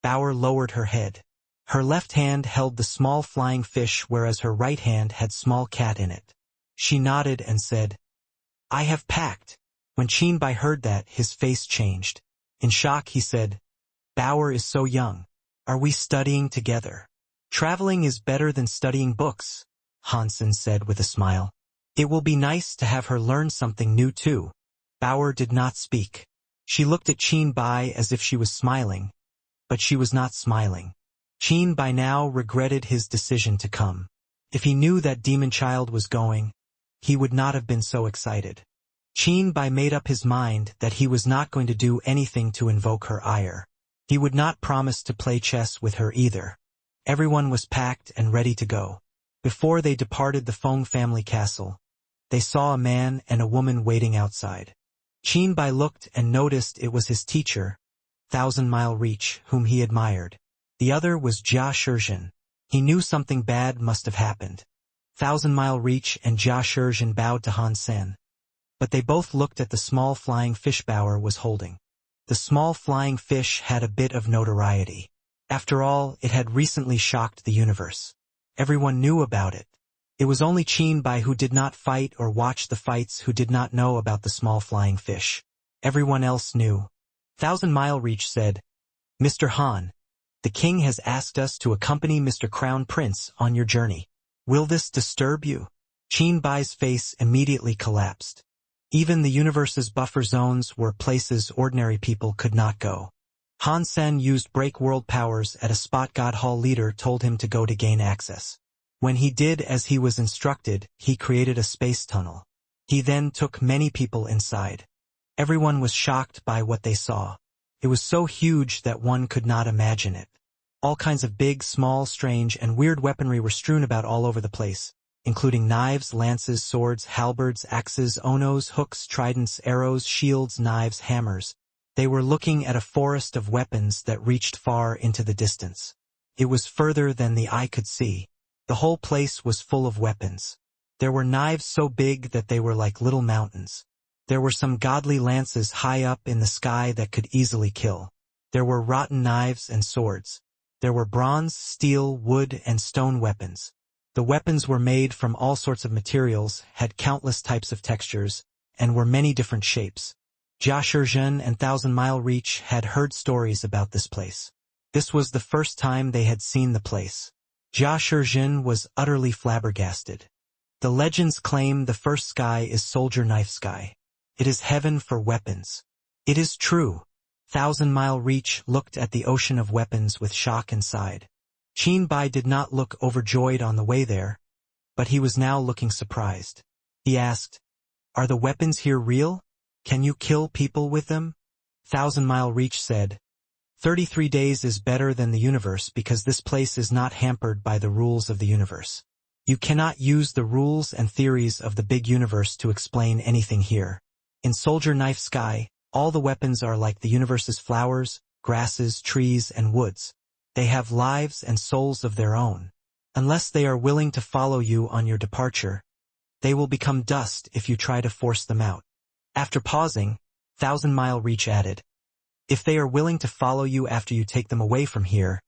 Bauer lowered her head. Her left hand held the small flying fish whereas her right hand had small cat in it. She nodded and said, I have packed. When Qinbai heard that, his face changed. In shock he said, Bauer is so young. Are we studying together? Traveling is better than studying books, Hansen said with a smile. It will be nice to have her learn something new too. Bauer did not speak. She looked at Qinbai as if she was smiling, but she was not smiling. Qinbai now regretted his decision to come. If he knew that demon child was going, he would not have been so excited. Qinbai made up his mind that he was not going to do anything to invoke her ire. He would not promise to play chess with her either. Everyone was packed and ready to go. Before they departed the Feng family castle, they saw a man and a woman waiting outside. Qinbai looked and noticed it was his teacher, Thousand Mile Reach, whom he admired. The other was Jia Shizhen. He knew something bad must have happened. Thousand Mile Reach and Jia Shizhen bowed to Han Sen. But they both looked at the small flying fish Bauer was holding. The small flying fish had a bit of notoriety. After all, it had recently shocked the universe. Everyone knew about it. It was only Qinbai who did not fight or watch the fights who did not know about the small flying fish. Everyone else knew. Thousand Mile Reach said, Mr. Han, the king has asked us to accompany Mr. Crown Prince on your journey. Will this disturb you? Qinbai's face immediately collapsed. Even the universe's buffer zones were places ordinary people could not go. Han Sen used break world powers at a spot God Hall leader told him to go to gain access. When he did as he was instructed, he created a space tunnel. He then took many people inside. Everyone was shocked by what they saw. It was so huge that one could not imagine it. All kinds of big, small, strange, and weird weaponry were strewn about all over the place, including knives, lances, swords, halberds, axes, onos, hooks, tridents, arrows, shields, knives, hammers. They were looking at a forest of weapons that reached far into the distance. It was further than the eye could see. The whole place was full of weapons. There were knives so big that they were like little mountains. There were some godly lances high up in the sky that could easily kill. There were rotten knives and swords. There were bronze, steel, wood, and stone weapons. The weapons were made from all sorts of materials, had countless types of textures, and were many different shapes. Jia Shizhen and Thousand Mile Reach had heard stories about this place. This was the first time they had seen the place. Jia Shizhen was utterly flabbergasted. The legends claim the first sky is Soldier Knife Sky. It is heaven for weapons. It is true. Thousand Mile Reach looked at the ocean of weapons with shock and sighed. Qinbai did not look overjoyed on the way there, but he was now looking surprised. He asked, Are the weapons here real? Can you kill people with them? Thousand Mile Reach said, 33 days is better than the universe because this place is not hampered by the rules of the universe. You cannot use the rules and theories of the big universe to explain anything here. In Soldier Knife Sky, all the weapons are like the universe's flowers, grasses, trees, and woods. They have lives and souls of their own. Unless they are willing to follow you on your departure, they will become dust if you try to force them out. After pausing, Thousand Mile Reach added, If they are willing to follow you after you take them away from here,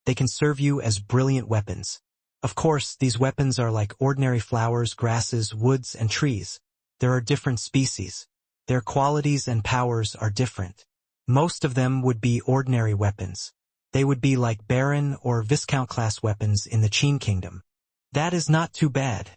they can serve you as brilliant weapons. Of course, these weapons are like ordinary flowers, grasses, woods, and trees. There are different species. Their qualities and powers are different. Most of them would be ordinary weapons. They would be like Baron or Viscount-class weapons in the Qin Kingdom. That is not too bad,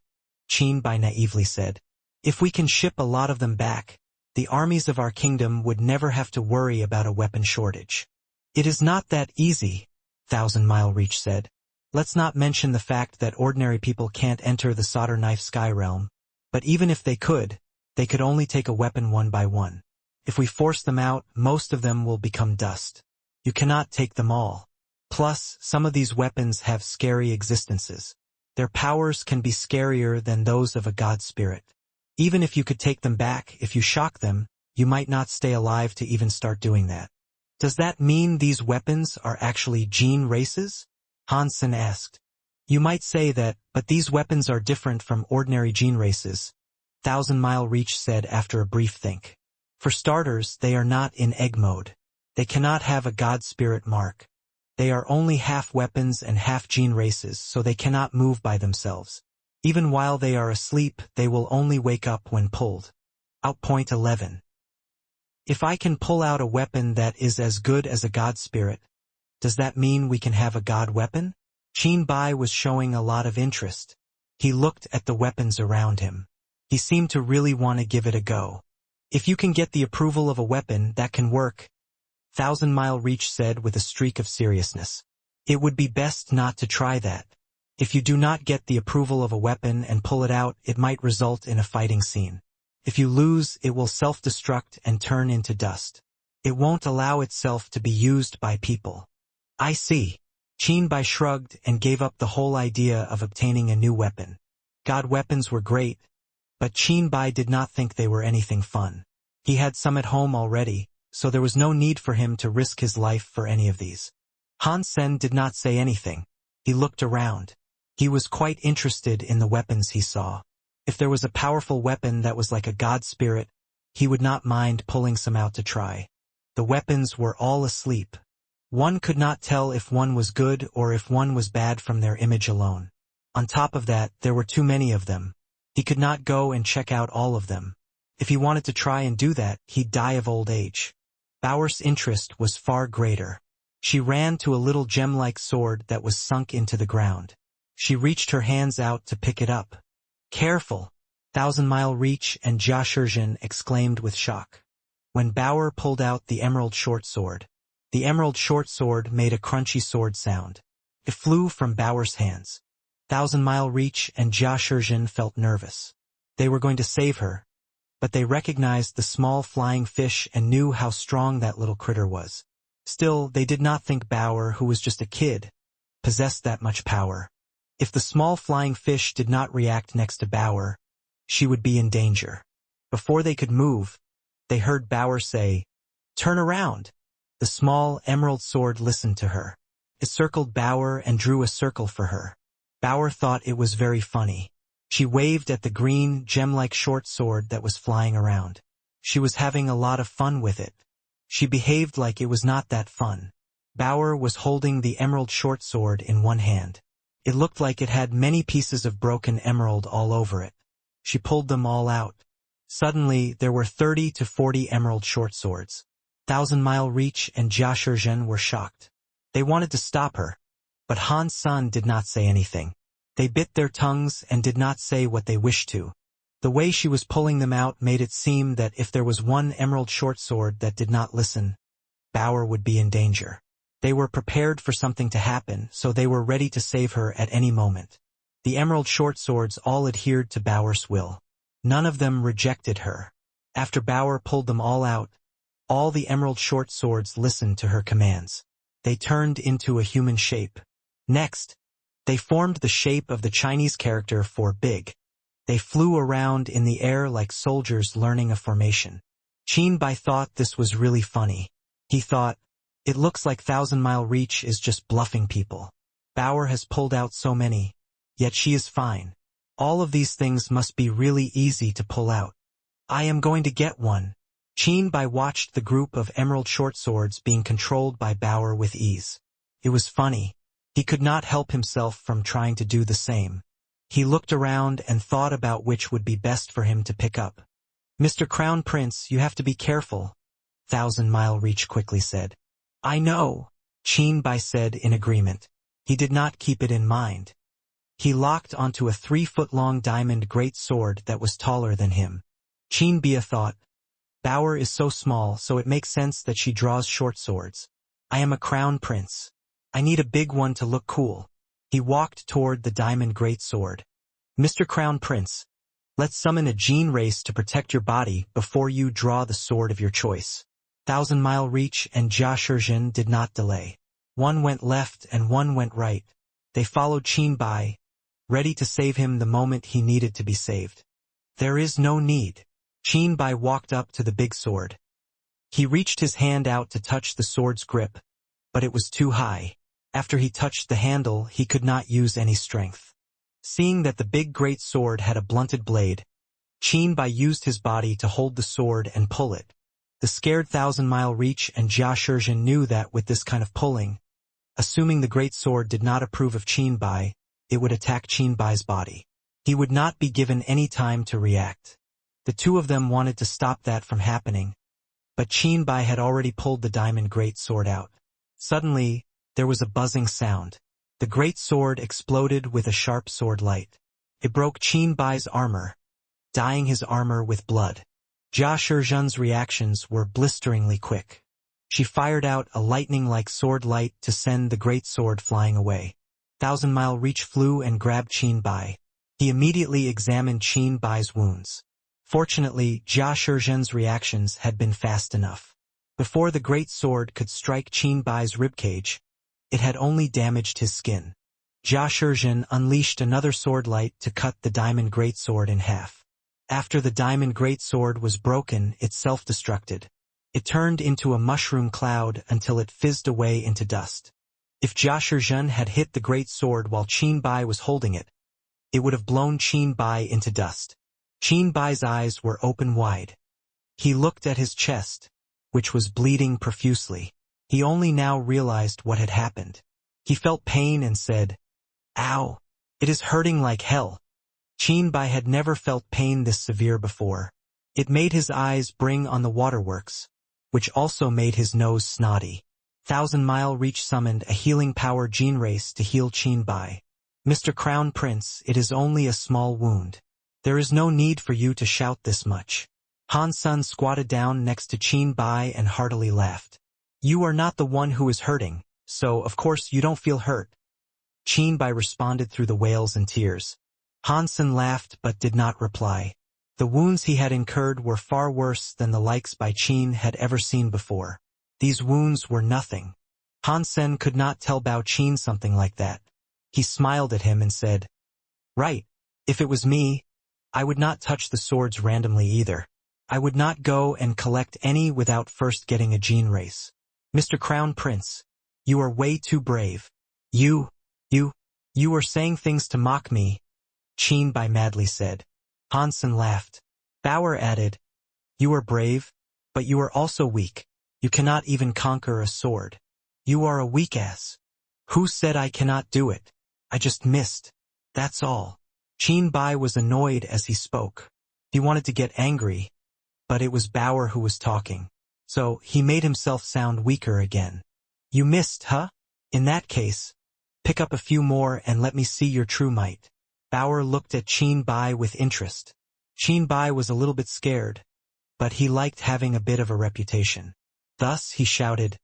Qinbai naively said. If we can ship a lot of them back, the armies of our kingdom would never have to worry about a weapon shortage. It is not that easy, Thousand Mile Reach said. Let's not mention the fact that ordinary people can't enter the Soldier Knife Sky realm, but even if they could only take a weapon one by one. If we force them out, most of them will become dust. You cannot take them all. Plus, some of these weapons have scary existences. Their powers can be scarier than those of a god spirit. Even if you could take them back, if you shock them, you might not stay alive to even start doing that. Does that mean these weapons are actually gene races? Hansen asked. You might say that, but these weapons are different from ordinary gene races, Thousand Mile Reach said after a brief think. For starters, they are not in egg mode. They cannot have a god spirit mark. They are only half weapons and half gene races, so they cannot move by themselves. Even while they are asleep, they will only wake up when pulled. Out point 11. If I can pull out a weapon that is as good as a god spirit, does that mean we can have a god weapon? Qin Bai was showing a lot of interest. He looked at the weapons around him. He seemed to really want to give it a go. If you can get the approval of a weapon, that can work, Thousand Mile Reach said with a streak of seriousness. It would be best not to try that. If you do not get the approval of a weapon and pull it out, it might result in a fighting scene. If you lose, it will self-destruct and turn into dust. It won't allow itself to be used by people. I see. Qin Bai shrugged and gave up the whole idea of obtaining a new weapon. God weapons were great, but Qin Bai did not think they were anything fun. He had some at home already, so there was no need for him to risk his life for any of these. Han Sen did not say anything. He looked around. He was quite interested in the weapons he saw. If there was a powerful weapon that was like a god spirit, he would not mind pulling some out to try. The weapons were all asleep. One could not tell if one was good or if one was bad from their image alone. On top of that, there were too many of them. He could not go and check out all of them. If he wanted to try and do that, he'd die of old age. Bower's interest was far greater. She ran to a little gem-like sword that was sunk into the ground. She reached her hands out to pick it up. Careful! Thousand Mile Reach and Jia Shizhen exclaimed with shock. When Bower pulled out the emerald short sword, the emerald short sword made a crunchy sword sound. It flew from Bower's hands. Thousand Mile Reach and Jia Shizhen felt nervous. They were going to save her, but they recognized the small flying fish and knew how strong that little critter was. Still, they did not think Bower, who was just a kid, possessed that much power. If the small flying fish did not react next to Bower, she would be in danger. Before they could move, they heard Bower say, "Turn around." The small emerald sword listened to her. It circled Bower and drew a circle for her. Bower thought it was very funny. She waved at the green, gem-like short sword that was flying around. She was having a lot of fun with it. She behaved like it was not that fun. Bower was holding the emerald short sword in one hand. It looked like it had many pieces of broken emerald all over it. She pulled them all out. Suddenly, there were 30 to 40 emerald short swords. Thousand Mile Reach and Jia Shizhen were shocked. They wanted to stop her, but Han Sen did not say anything. They bit their tongues and did not say what they wished to. The way she was pulling them out made it seem that if there was one emerald short sword that did not listen, Bower would be in danger. They were prepared for something to happen, so they were ready to save her at any moment. The emerald short swords all adhered to Bower's will. None of them rejected her. After Bower pulled them all out, all the emerald short swords listened to her commands. They turned into a human shape. Next, they formed the shape of the Chinese character for big. They flew around in the air like soldiers learning a formation. Qin Bai thought this was really funny. He thought, it looks like Thousand Mile Reach is just bluffing people. Bower has pulled out so many, yet she is fine. All of these things must be really easy to pull out. I am going to get one. Qin Bai watched the group of emerald short swords being controlled by Bower with ease. It was funny. He could not help himself from trying to do the same. He looked around and thought about which would be best for him to pick up. Mr. Crown Prince, you have to be careful, Thousand Mile Reach quickly said. I know, Qin Bai said in agreement. He did not keep it in mind. He locked onto a 3-foot-long diamond great sword that was taller than him. Qin Bai thought, Bower is so small, so it makes sense that she draws short swords. I am a crown prince. I need a big one to look cool. He walked toward the diamond great sword. Mr. Crown Prince, let's summon a gene race to protect your body before you draw the sword of your choice. Thousand Mile Reach and Jia Shizhen did not delay. One went left and one went right. They followed Qin Bai, ready to save him the moment he needed to be saved. There is no need. Qin Bai walked up to the big sword. He reached his hand out to touch the sword's grip, but it was too high. After he touched the handle, he could not use any strength. Seeing that the big great sword had a blunted blade, Qin Bai used his body to hold the sword and pull it. The scared thousand-mile reach and Jia Shizhen knew that with this kind of pulling, assuming the great sword did not approve of Qin Bai, it would attack Qin Bai's body. He would not be given any time to react. The two of them wanted to stop that from happening, but Qin Bai had already pulled the diamond great sword out. Suddenly, there was a buzzing sound. The great sword exploded with a sharp sword light. It broke Qin Bai's armor, dyeing his armor with blood. Jia Shizhen's reactions were blisteringly quick. She fired out a lightning-like sword light to send the great sword flying away. Thousand-mile reach flew and grabbed Qin Bai. He immediately examined Qin Bai's wounds. Fortunately, Jia Shizhen's reactions had been fast enough. Before the great sword could strike Qin Bai's ribcage, it had only damaged his skin. Jia Shizhen unleashed another sword light to cut the diamond greatsword in half. After the diamond greatsword was broken, it self-destructed. It turned into a mushroom cloud until it fizzed away into dust. If Jia Shizhen had hit the great sword while Qin Bai was holding it, it would have blown Qin Bai into dust. Qin Bai's eyes were open wide. He looked at his chest, which was bleeding profusely. He only now realized what had happened. He felt pain and said, "Ow! It is hurting like hell." Qin Bai had never felt pain this severe before. It made his eyes bring on the waterworks, which also made his nose snotty. Thousand-mile reach summoned a healing power gene race to heal Qin Bai. "Mr. Crown Prince, it is only a small wound. There is no need for you to shout this much." Han Sun squatted down next to Qin Bai and heartily laughed. "You are not the one who is hurting, so of course you don't feel hurt." Qin Bai responded through the wails and tears. Han Sun laughed but did not reply. The wounds he had incurred were far worse than the likes Bai Qin had ever seen before. These wounds were nothing. Han Sen could not tell Bao Qin something like that. He smiled at him and said, "Right, if it was me, I would not touch the swords randomly either. I would not go and collect any without first getting a gene race. Mr. Crown Prince, you are way too brave. You are saying things to mock me," Qin Bai madly said. Hansen laughed. Bauer added, "You are brave, but you are also weak. You cannot even conquer a sword. You are a weak ass." "Who said I cannot do it? I just missed. That's all." Qin Bai was annoyed as he spoke. He wanted to get angry, but it was Bauer who was talking. So he made himself sound weaker again. "You missed, huh? In that case, pick up a few more and let me see your true might." Bauer looked at Qin Bai with interest. Qin Bai was a little bit scared, but he liked having a bit of a reputation. Thus he shouted,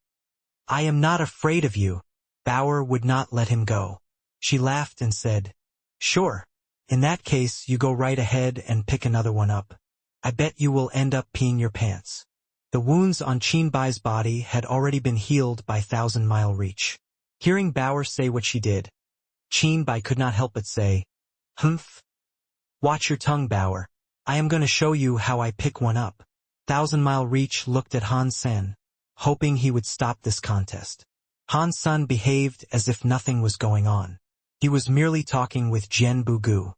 "I am not afraid of you." Bauer would not let him go. She laughed and said, "Sure. In that case, you go right ahead and pick another one up. I bet you will end up peeing your pants." The wounds on Qin Bai's body had already been healed by thousand-mile reach. Hearing Bauer say what she did, Qin Bai could not help but say, "Humph. Watch your tongue, Bauer. I am going to show you how I pick one up." Thousand-mile reach looked at Han Sen, hoping he would stop this contest. Han Sun behaved as if nothing was going on. He was merely talking with Jian Bugu.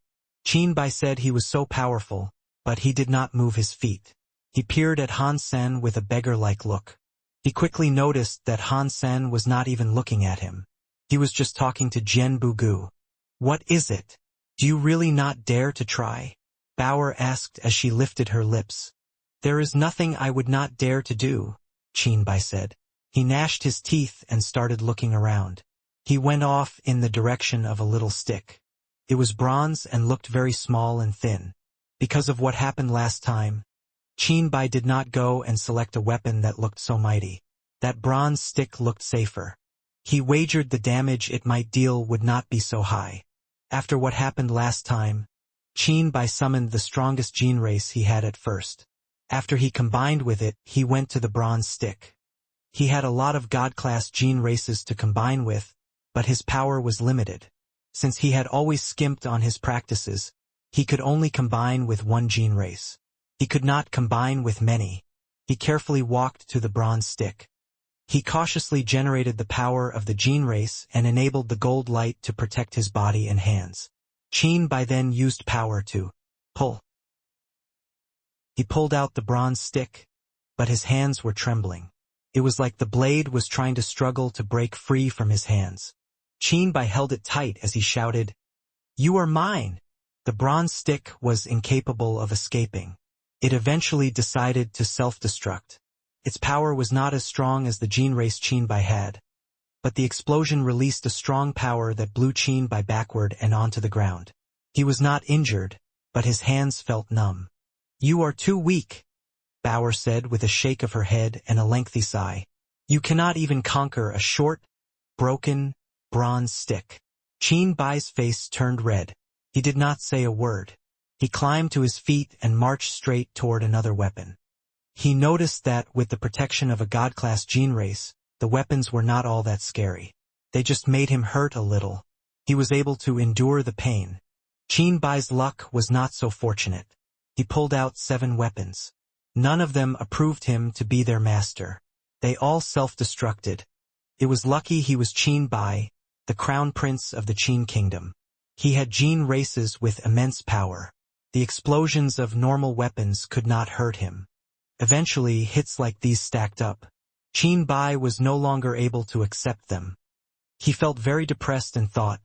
Qin Bai said he was so powerful, but he did not move his feet. He peered at Han Sen with a beggar-like look. He quickly noticed that Han Sen was not even looking at him. He was just talking to Jian Bugu. "What is it? Do you really not dare to try?" Bauer asked as she lifted her lips. "There is nothing I would not dare to do," Qin Bai said. He gnashed his teeth and started looking around. He went off in the direction of a little stick. It was bronze and looked very small and thin. Because of what happened last time, Qin Bai did not go and select a weapon that looked so mighty. That bronze stick looked safer. He wagered the damage it might deal would not be so high. After what happened last time, Qin Bai summoned the strongest gene race he had at first. After he combined with it, he went to the bronze stick. He had a lot of God-class gene races to combine with, but his power was limited. Since he had always skimped on his practices, he could only combine with one gene race. He could not combine with many. He carefully walked to the bronze stick. He cautiously generated the power of the gene race and enabled the gold light to protect his body and hands. Qin Bai then used power to pull. He pulled out the bronze stick, but his hands were trembling. It was like the blade was trying to struggle to break free from his hands. Qin Bai held it tight as he shouted, "You are mine!" The bronze stick was incapable of escaping. It eventually decided to self-destruct. Its power was not as strong as the gene race Qin Bai had, but the explosion released a strong power that blew Qin Bai backward and onto the ground. He was not injured, but his hands felt numb. "You are too weak," Bauer said with a shake of her head and a lengthy sigh. "You cannot even conquer a short, broken, bronze stick." Qin Bai's face turned red. He did not say a word. He climbed to his feet and marched straight toward another weapon. He noticed that, with the protection of a god-class gene race, the weapons were not all that scary. They just made him hurt a little. He was able to endure the pain. Qin Bai's luck was not so fortunate. He pulled out 7 weapons. None of them approved him to be their master. They all self-destructed. It was lucky he was Qin Bai, the crown prince of the Qin kingdom. He had gene races with immense power. The explosions of normal weapons could not hurt him. Eventually, hits like these stacked up. Qin Bai was no longer able to accept them. He felt very depressed and thought,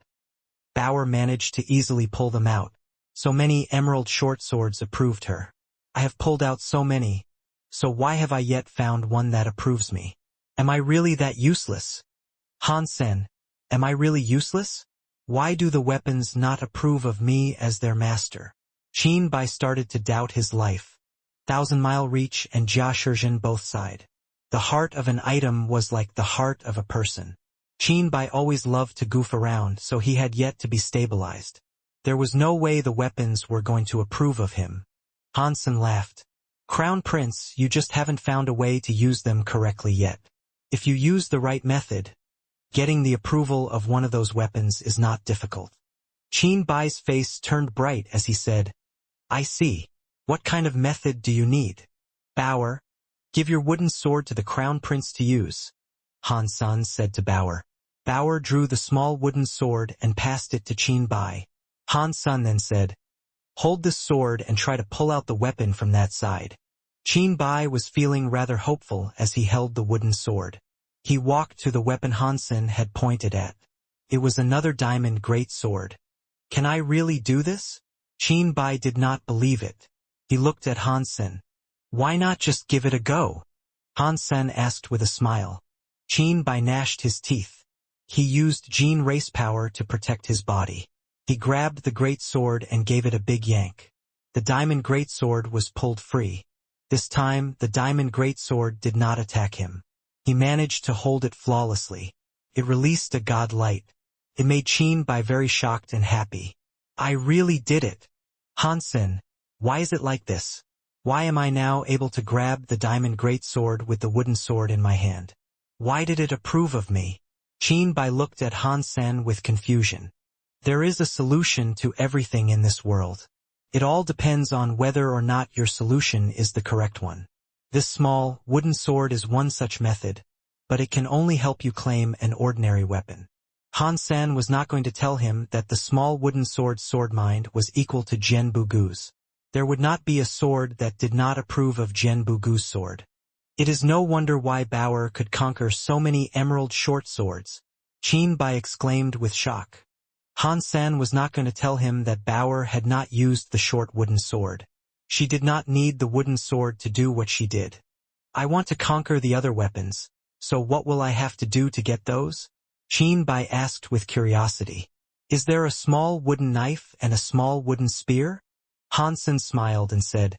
Bauer managed to easily pull them out. So many emerald short swords approved her. I have pulled out so many. So why have I yet found one that approves me? Am I really that useless? Hansen, am I really useless? Why do the weapons not approve of me as their master? Qin Bai started to doubt his life. 1,000-mile reach and Jia Shizhen both sighed. The heart of an item was like the heart of a person. Qin Bai always loved to goof around, so he had yet to be stabilized. There was no way the weapons were going to approve of him. Hansen laughed. Crown Prince, you just haven't found a way to use them correctly yet. If you use the right method, getting the approval of one of those weapons is not difficult. Qin Bai's face turned bright as he said, I see. What kind of method do you need? Bauer, give your wooden sword to the Crown Prince to use. Hansen said to Bauer. Bauer drew the small wooden sword and passed it to Qin Bai. Hansen then said, Hold this sword and try to pull out the weapon from that side. Qin Bai was feeling rather hopeful as he held the wooden sword. He walked to the weapon Hansen had pointed at. It was another diamond great sword. Can I really do this? Qin Bai did not believe it. He looked at Hansen. Why not just give it a go? Hansen asked with a smile. Qin Bai gnashed his teeth. He used gene race power to protect his body. He grabbed the great sword and gave it a big yank. The diamond great sword was pulled free. This time, the diamond great sword did not attack him. He managed to hold it flawlessly. It released a god light. It made Qin Bai very shocked and happy. I really did it. Hansen, why is it like this? Why am I now able to grab the diamond great sword with the wooden sword in my hand? Why did it approve of me? Qin Bai looked at Hansen with confusion. There is a solution to everything in this world. It all depends on whether or not your solution is the correct one. This small, wooden sword is one such method, but it can only help you claim an ordinary weapon. Hansen was not going to tell him that the small wooden sword's sword mind was equal to Jian Bugu's. There would not be a sword that did not approve of Jian Bugu's sword. It is no wonder why Bauer could conquer so many emerald short swords. Qin Bai exclaimed with shock. Hansen was not going to tell him that Bauer had not used the short wooden sword. She did not need the wooden sword to do what she did. I want to conquer the other weapons, so what will I have to do to get those? Qin Bai asked with curiosity. Is there a small wooden knife and a small wooden spear? Hansen smiled and said,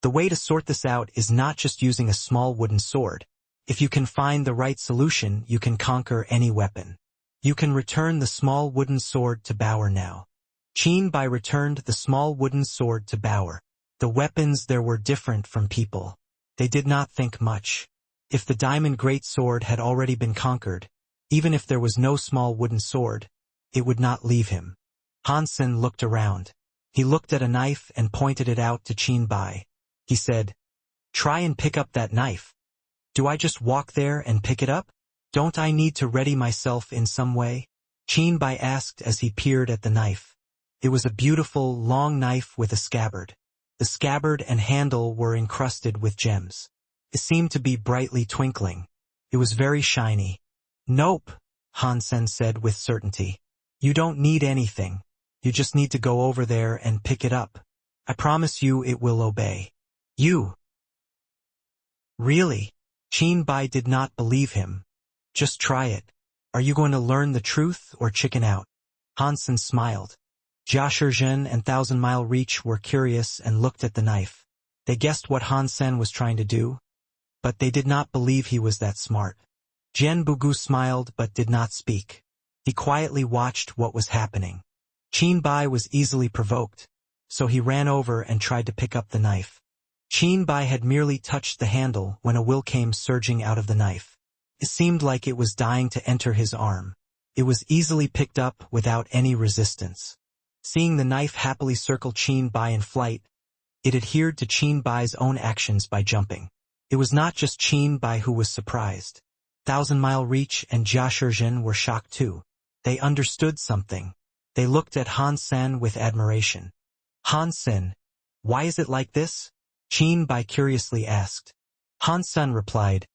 The way to sort this out is not just using a small wooden sword. If you can find the right solution, you can conquer any weapon. You can return the small wooden sword to Bauer now. Qin Bai returned the small wooden sword to Bauer. The weapons there were different from people. They did not think much. If the diamond great sword had already been conquered, even if there was no small wooden sword, it would not leave him. Hansen looked around. He looked at a knife and pointed it out to Qin Bai. He said, Try and pick up that knife. Do I just walk there and pick it up? Don't I need to ready myself in some way? Bai asked as he peered at the knife. It was a beautiful, long knife with a scabbard. The scabbard and handle were encrusted with gems. It seemed to be brightly twinkling. It was very shiny. Nope, Hansen said with certainty. You don't need anything. You just need to go over there and pick it up. I promise you it will obey. You. Really? Bai did not believe him. Just try it. Are you going to learn the truth or chicken out? Hansen smiled. Zhen and Thousand Mile Reach were curious and looked at the knife. They guessed what Hansen was trying to do, but they did not believe he was that smart. Jian Bugu smiled but did not speak. He quietly watched what was happening. Bai was easily provoked, so he ran over and tried to pick up the knife. Bai had merely touched the handle when a will came surging out of the knife. It seemed like it was dying to enter his arm. It was easily picked up without any resistance. Seeing the knife happily circle Bai in flight, it adhered to Bai's own actions by jumping. It was not just Bai who was surprised. Thousand Mile Reach and Zhen were shocked too. They understood something. They looked at Hansen with admiration. Hansen, why is it like this? Bai curiously asked. Hansen replied,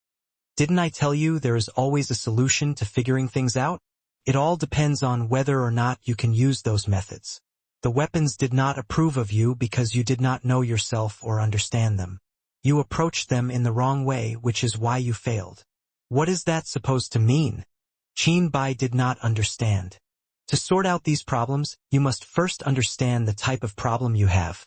Didn't I tell you there is always a solution to figuring things out? It all depends on whether or not you can use those methods. The weapons did not approve of you because you did not know yourself or understand them. You approached them in the wrong way, which is why you failed. What is that supposed to mean? Bai did not understand. To sort out these problems, you must first understand the type of problem you have,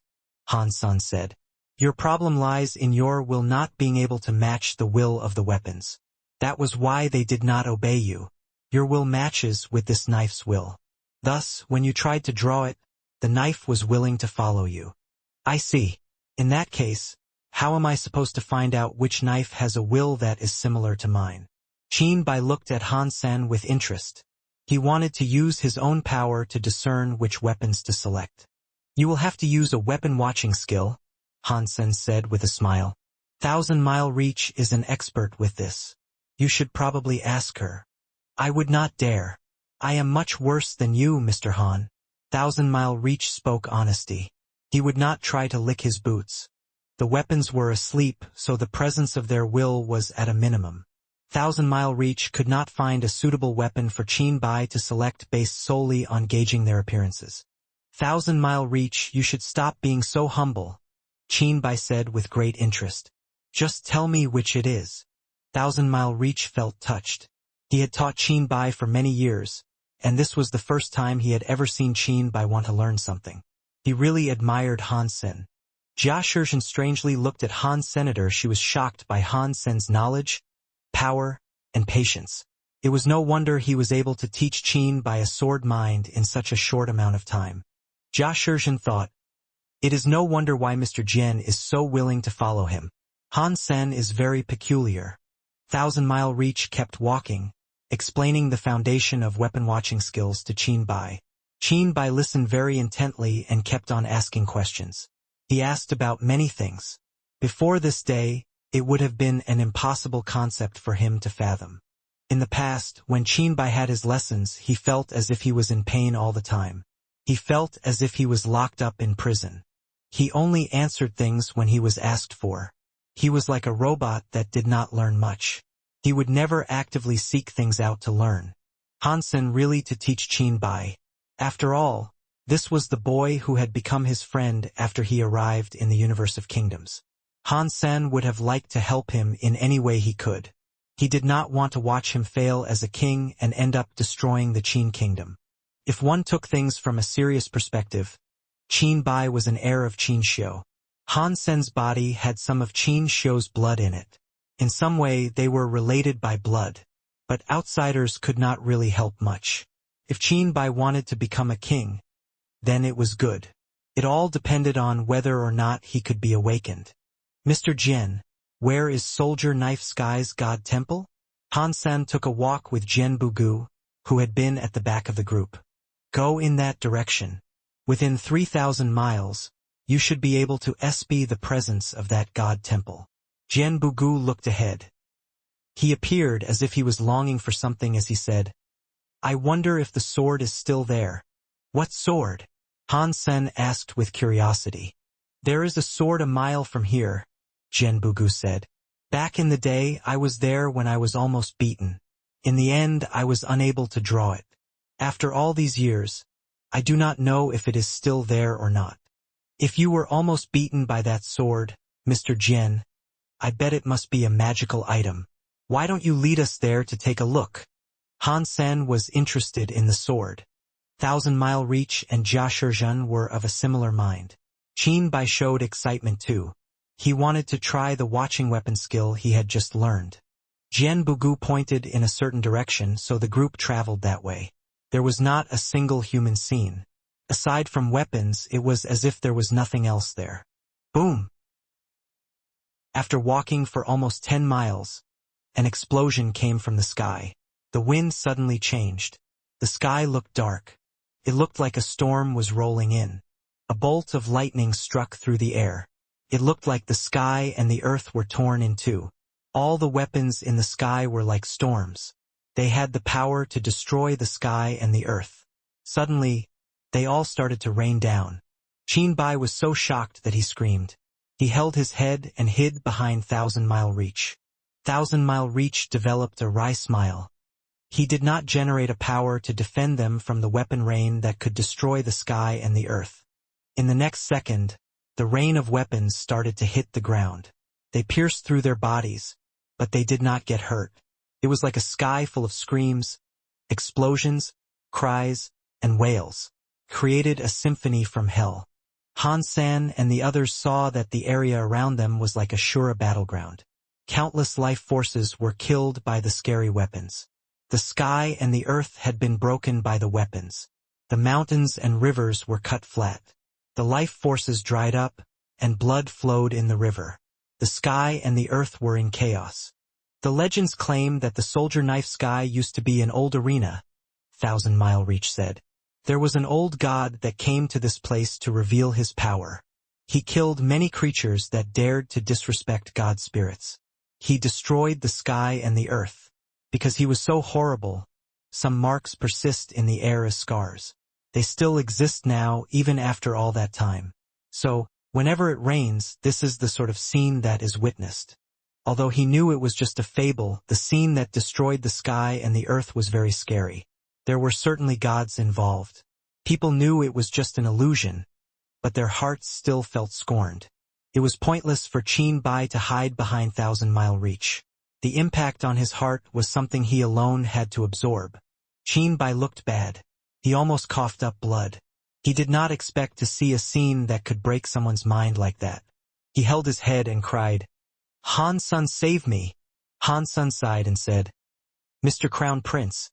Hansen said. Your problem lies in your will not being able to match the will of the weapons. That was why they did not obey you. Your will matches with this knife's will. Thus, when you tried to draw it, the knife was willing to follow you. I see. In that case, how am I supposed to find out which knife has a will that is similar to mine? Bai looked at Hansen with interest. He wanted to use his own power to discern which weapons to select. You will have to use a weapon watching skill, Hansen said with a smile. Thousand Mile Reach is an expert with this. You should probably ask her. I would not dare. I am much worse than you, Mr. Han. Thousand Mile Reach spoke honesty. He would not try to lick his boots. The weapons were asleep, so the presence of their will was at a minimum. Thousand Mile Reach could not find a suitable weapon for Bai to select based solely on gauging their appearances. Thousand Mile Reach, you should stop being so humble, Bai said with great interest. Just tell me which it is. Thousand Mile Reach felt touched. He had taught Bai for many years, and this was the first time he had ever seen Bai want to learn something. He really admired Hansen. Zhen strangely looked at Han Senator. She was shocked by Hansen's knowledge, power, and patience. It was no wonder he was able to teach Bai a sword mind in such a short amount of time. Zhen thought, it is no wonder why Mr. Jian is so willing to follow him. Hansen is very peculiar. Thousand Mile Reach kept walking, explaining the foundation of weapon-watching skills to Bai. Bai listened very intently and kept on asking questions. He asked about many things. Before this day, it would have been an impossible concept for him to fathom. In the past, when Bai had his lessons, he felt as if he was in pain all the time. He felt as if he was locked up in prison. He only answered things when he was asked for. He was like a robot that did not learn much. He would never actively seek things out to learn. Hansen really to teach Bai. After all, this was the boy who had become his friend after he arrived in the universe of kingdoms. Hansen would have liked to help him in any way he could. He did not want to watch him fail as a king and end up destroying the Qin kingdom. If one took things from a serious perspective, Bai was an heir of Qin Xiu. Hansen's body had some of Qin Xiu's blood in it. In some way they were related by blood, but outsiders could not really help much. If Bai wanted to become a king, then it was good. It all depended on whether or not he could be awakened. Mr. Jian, where is Soldier Knife Sky's God Temple? Hansen took a walk with Jian Bugu, who had been at the back of the group. Go in that direction. Within 3,000 miles, you should be able to see the presence of that God Temple. Jian Bugu looked ahead. He appeared as if he was longing for something as he said, "I wonder if the sword is still there." "What sword?" Han Sen asked with curiosity. "There is a sword a mile from here," Jian Bugu said. "Back in the day, I was there when I was almost beaten. In the end, I was unable to draw it. After all these years, I do not know if it is still there or not. If you were almost beaten by that sword, Mr. Jian, I bet it must be a magical item. Why don't you lead us there to take a look?" Han Sen was interested in the sword. Thousand Mile Reach and Jia Shizhen were of a similar mind. Qin Bai showed excitement too. He wanted to try the watching weapon skill he had just learned. Jian Bugu pointed in a certain direction, so the group traveled that way. There was not a single human seen. Aside from weapons, it was as if there was nothing else there. Boom! After walking for almost 10 miles, an explosion came from the sky. The wind suddenly changed. The sky looked dark. It looked like a storm was rolling in. A bolt of lightning struck through the air. It looked like the sky and the earth were torn in two. All the weapons in the sky were like storms. They had the power to destroy the sky and the earth. Suddenly, they all started to rain down. Qin Bai was so shocked that he screamed. He held his head and hid behind Thousand Mile Reach. Thousand Mile Reach developed a wry smile. He did not generate a power to defend them from the weapon rain that could destroy the sky and the earth. In the next second, the rain of weapons started to hit the ground. They pierced through their bodies, but they did not get hurt. It was like a sky full of screams, explosions, cries, and wails, created a symphony from hell. Han San and the others saw that the area around them was like a Shura battleground. Countless life forces were killed by the scary weapons. The sky and the earth had been broken by the weapons. The mountains and rivers were cut flat. The life forces dried up, and blood flowed in the river. The sky and the earth were in chaos. The legends claim that the soldier knife sky used to be an old arena, Thousand Mile Reach said. There was an old god that came to this place to reveal his power. He killed many creatures that dared to disrespect God's spirits. He destroyed the sky and the earth. Because he was so horrible, some marks persist in the air as scars. They still exist now, even after all that time. So, whenever it rains, this is the sort of scene that is witnessed. Although he knew it was just a fable, the scene that destroyed the sky and the earth was very scary. There were certainly gods involved. People knew it was just an illusion, but their hearts still felt scorned. It was pointless for Qin Bai to hide behind Thousand Mile Reach. The impact on his heart was something he alone had to absorb. Qin Bai looked bad. He almost coughed up blood. He did not expect to see a scene that could break someone's mind like that. He held his head and cried, "Han Sun, save me!" Han Sun sighed and said, "Mr. Crown Prince,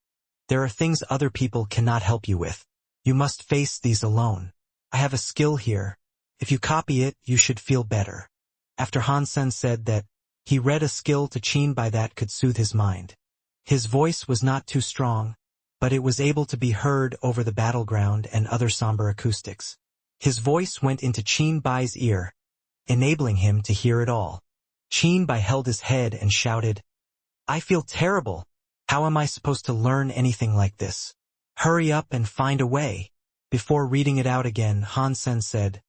there are things other people cannot help you with. You must face these alone. I have a skill here. If you copy it, you should feel better." After Han Sun said that, he read a skill to Qin Bai that could soothe his mind. His voice was not too strong, but it was able to be heard over the battleground and other somber acoustics. His voice went into Qin Bai's ear, enabling him to hear it all. Qin Bai held his head and shouted, "I feel terrible. How am I supposed to learn anything like this? Hurry up and find a way." Before reading it out again, Han Sen said,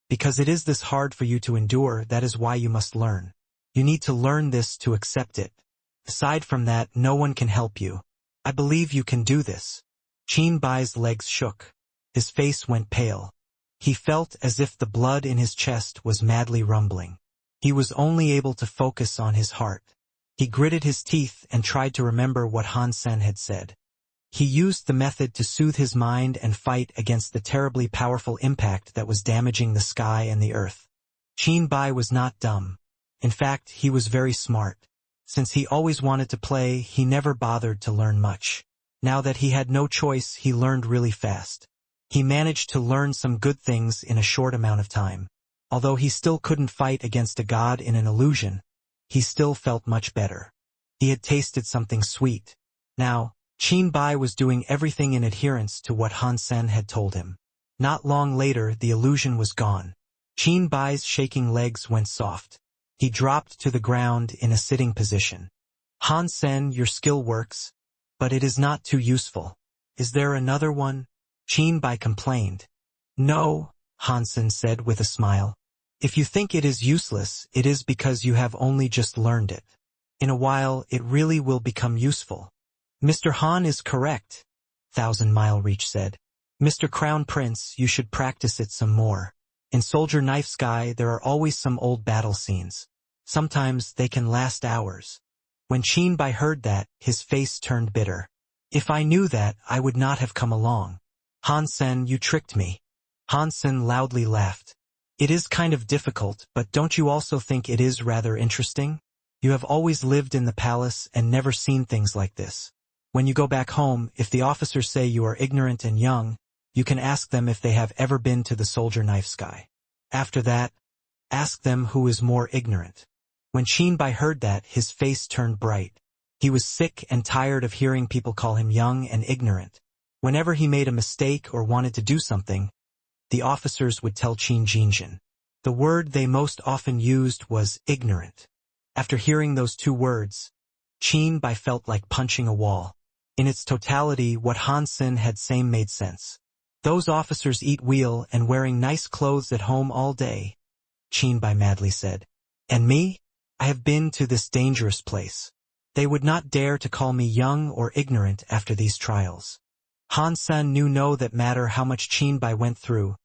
"Because it is this hard for you to endure, that is why you must learn. You need to learn this to accept it. Aside from that, no one can help you. I believe you can do this." Qin Bai's legs shook. His face went pale. He felt as if the blood in his chest was madly rumbling. He was only able to focus on his heart. He gritted his teeth and tried to remember what Han Sen had said. He used the method to soothe his mind and fight against the terribly powerful impact that was damaging the sky and the earth. Qin Bai was not dumb. In fact, he was very smart. Since he always wanted to play, he never bothered to learn much. Now that he had no choice, he learned really fast. He managed to learn some good things in a short amount of time. Although he still couldn't fight against a god in an illusion, he still felt much better. He had tasted something sweet. Now, Qin Bai was doing everything in adherence to what Han Sen had told him. Not long later, the illusion was gone. Qin Bai's shaking legs went soft. He dropped to the ground in a sitting position. Han Sen, your skill works, but it is not too useful. Is there another one? Qin Bai complained. No, Han Sen said with a smile. If you think it is useless, it is because you have only just learned it. In a while, it really will become useful. Mr. Han is correct, Thousand Mile Reach said. Mr. Crown Prince, you should practice it some more. In Soldier Knife Sky, there are always some old battle scenes. Sometimes they can last hours. When Qin Bai heard that, his face turned bitter. If I knew that, I would not have come along. Han Sen, you tricked me. Han Sen loudly laughed. It is kind of difficult, but don't you also think it is rather interesting? You have always lived in the palace and never seen things like this. When you go back home, if the officers say you are ignorant and young, you can ask them if they have ever been to the Soldier Knife Sky. After that, ask them who is more ignorant. When Qin Bai heard that, his face turned bright. He was sick and tired of hearing people call him young and ignorant. Whenever he made a mistake or wanted to do something, the officers would tell Qin Jinjin. The word they most often used was ignorant. After hearing those two words, Qin Bai felt like punching a wall. In its totality, what Han Sen had said made sense. Those officers eat well and wearing nice clothes at home all day, Qin Bai madly said. And me? I have been to this dangerous place. They would not dare to call me young or ignorant after these trials. Han Sen knew no that matter how much Qin Bai went through,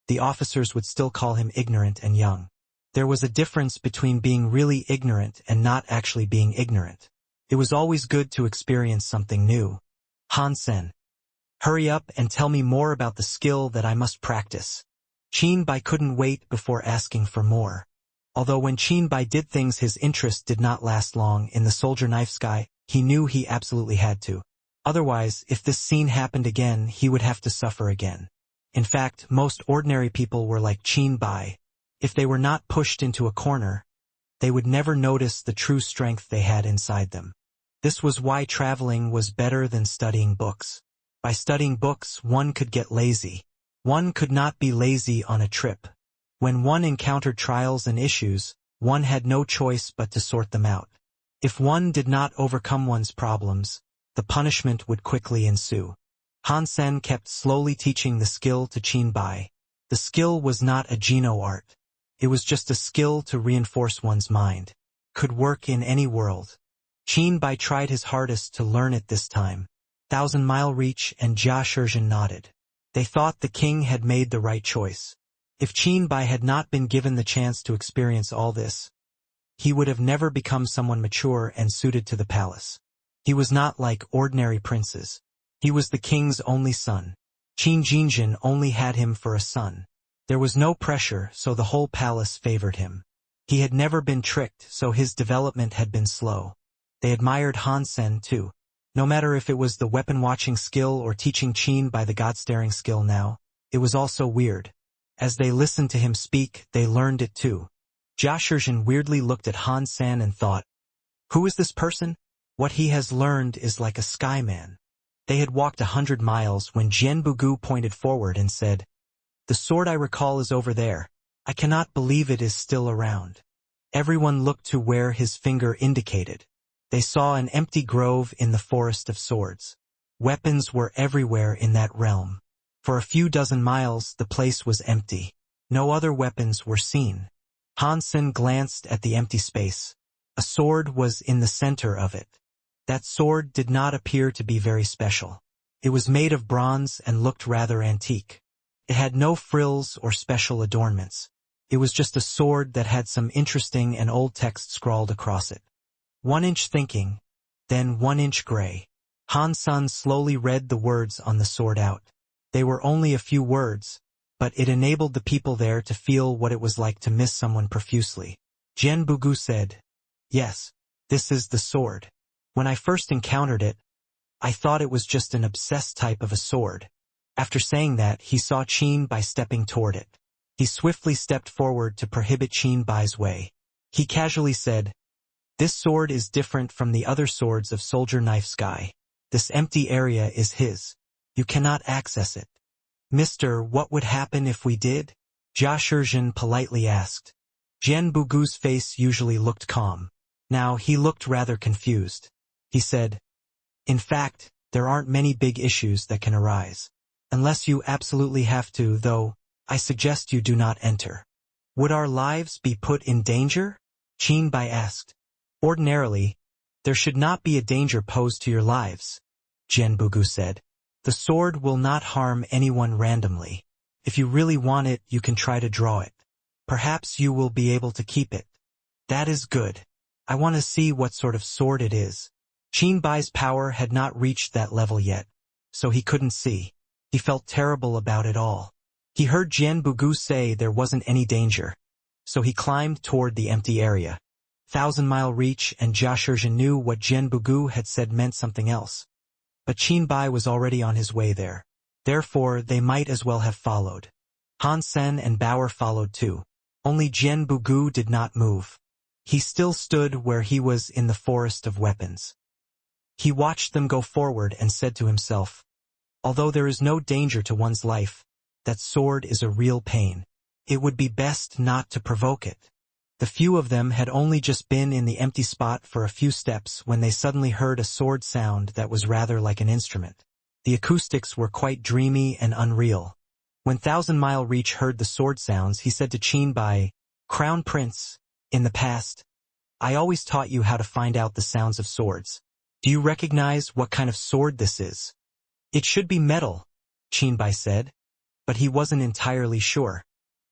the officers would still call him ignorant and young. There was a difference between being really ignorant and not actually being ignorant. It was always good to experience something new. Han Sen, hurry up and tell me more about the skill that I must practice. Qin Bai couldn't wait before asking for more. Although when Qin Bai did things his interest did not last long in the Soldier Knife Sky, he knew he absolutely had to. Otherwise, if this scene happened again, he would have to suffer again. In fact, most ordinary people were like Qin Bai. If they were not pushed into a corner, they would never notice the true strength they had inside them. This was why traveling was better than studying books. By studying books, one could get lazy. One could not be lazy on a trip. When one encountered trials and issues, one had no choice but to sort them out. If one did not overcome one's problems, the punishment would quickly ensue. Han Sen kept slowly teaching the skill to Qin Bai. The skill was not a geno art. It was just a skill to reinforce one's mind. Could work in any world. Qin Bai tried his hardest to learn it this time. Thousand Mile Reach and Jia Shizhen nodded. They thought the king had made the right choice. If Qin Bai had not been given the chance to experience all this, he would have never become someone mature and suited to the palace. He was not like ordinary princes. He was the king's only son. Qin Jinjin only had him for a son. There was no pressure, so the whole palace favored him. He had never been tricked, so his development had been slow. They admired Han Sen too. No matter if it was the weapon-watching skill or teaching Qin Bai the god-staring skill now, it was also weird. As they listened to him speak, they learned it too. Jia Shizhen weirdly looked at Han Sen and thought, who is this person? What he has learned is like a skyman. They had walked 100 miles when Jian Bugu pointed forward and said, the sword I recall is over there. I cannot believe it is still around. Everyone looked to where his finger indicated. They saw an empty grove in the forest of swords. Weapons were everywhere in that realm. For a few dozen miles, the place was empty. No other weapons were seen. Han Sen glanced at the empty space. A sword was in the center of it. That sword did not appear to be very special. It was made of bronze and looked rather antique. It had no frills or special adornments. It was just a sword that had some interesting and old text scrawled across it. 1 inch thinking, then 1 inch gray. Han Sen slowly read the words on the sword out. They were only a few words, but it enabled the people there to feel what it was like to miss someone profusely. Jian Bugu said, yes, this is the sword. When I first encountered it, I thought it was just an obsessed type of a sword. After saying that, he saw Qin Bai stepping toward it. He swiftly stepped forward to prohibit Qin Bai's way. He casually said, this sword is different from the other swords of Soldier Knife Sky. This empty area is his. You cannot access it. Mister, what would happen if we did? Jia Shizhen politely asked. Jian Bugu's face usually looked calm. Now he looked rather confused. He said, "In fact, there aren't many big issues that can arise. Unless you absolutely have to, though, I suggest you do not enter." "Would our lives be put in danger?" Qin Bai asked. "Ordinarily, there should not be a danger posed to your lives," Jian Bugu said. "The sword will not harm anyone randomly. If you really want it, you can try to draw it. Perhaps you will be able to keep it." "That is good. I want to see what sort of sword it is." Qin Bai's power had not reached that level yet, so he couldn't see. He felt terrible about it all. He heard Jian Bugu say there wasn't any danger, so he climbed toward the empty area. Thousand Mile Reach and Jia Shizhen knew what Jian Bugu had said meant something else. But Qin Bai was already on his way there. Therefore, they might as well have followed. Han Sen and Bauer followed too. Only Jian Bugu did not move. He still stood where he was in the forest of weapons. He watched them go forward and said to himself, "Although there is no danger to one's life, that sword is a real pain. It would be best not to provoke it." The few of them had only just been in the empty spot for a few steps when they suddenly heard a sword sound that was rather like an instrument. The acoustics were quite dreamy and unreal. When Thousand Mile Reach heard the sword sounds, he said to Qin Bai, "Crown Prince, in the past, I always taught you how to find out the sounds of swords. Do you recognize what kind of sword this is?" "It should be metal," Qin Bai said, but he wasn't entirely sure.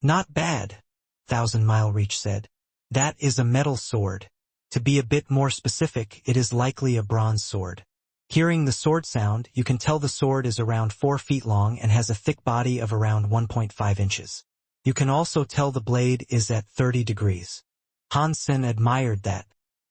"Not bad," Thousand Mile Reach said. "That is a metal sword. To be a bit more specific, it is likely a bronze sword." Hearing the sword sound, you can tell the sword is around 4 feet long and has a thick body of around 1.5 inches. You can also tell the blade is at 30 degrees. Han Sen admired that.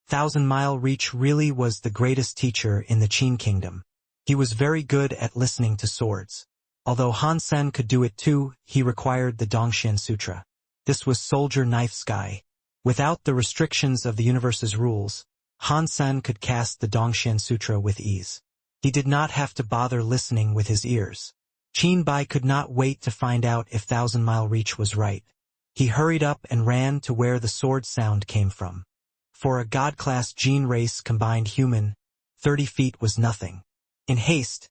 Thousand Mile Reach really was the greatest teacher in the Qin Kingdom. He was very good at listening to swords. Although Han Sen could do it too, he required the Dongxian Sutra. This was soldier knife sky. Without the restrictions of the universe's rules, Han Sen could cast the Dongxian Sutra with ease. He did not have to bother listening with his ears. Qin Bai could not wait to find out if Thousand Mile Reach was right. He hurried up and ran to where the sword sound came from. For a god-class gene race combined human, 30 feet was nothing. In haste,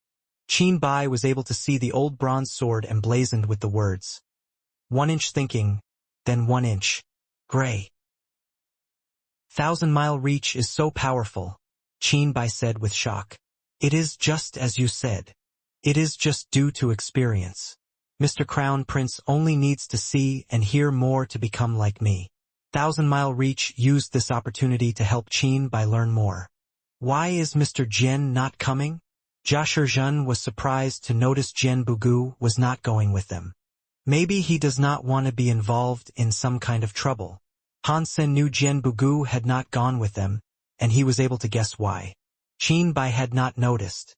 Qin Bai was able to see the old bronze sword emblazoned with the words, "1 inch thinking, then 1 inch. Gray." "Thousand Mile Reach is so powerful," Qin Bai said with shock. "It is just as you said. It is just due to experience. Mr. Crown Prince only needs to see and hear more to become like me." Thousand Mile Reach used this opportunity to help Qin Bai learn more. "Why is Mr. Jian not coming?" Jia Shizhen was surprised to notice Jian Bugu was not going with them. Maybe he does not want to be involved in some kind of trouble. Han Sen knew Jian Bugu had not gone with them, and he was able to guess why. Qin Bai had not noticed.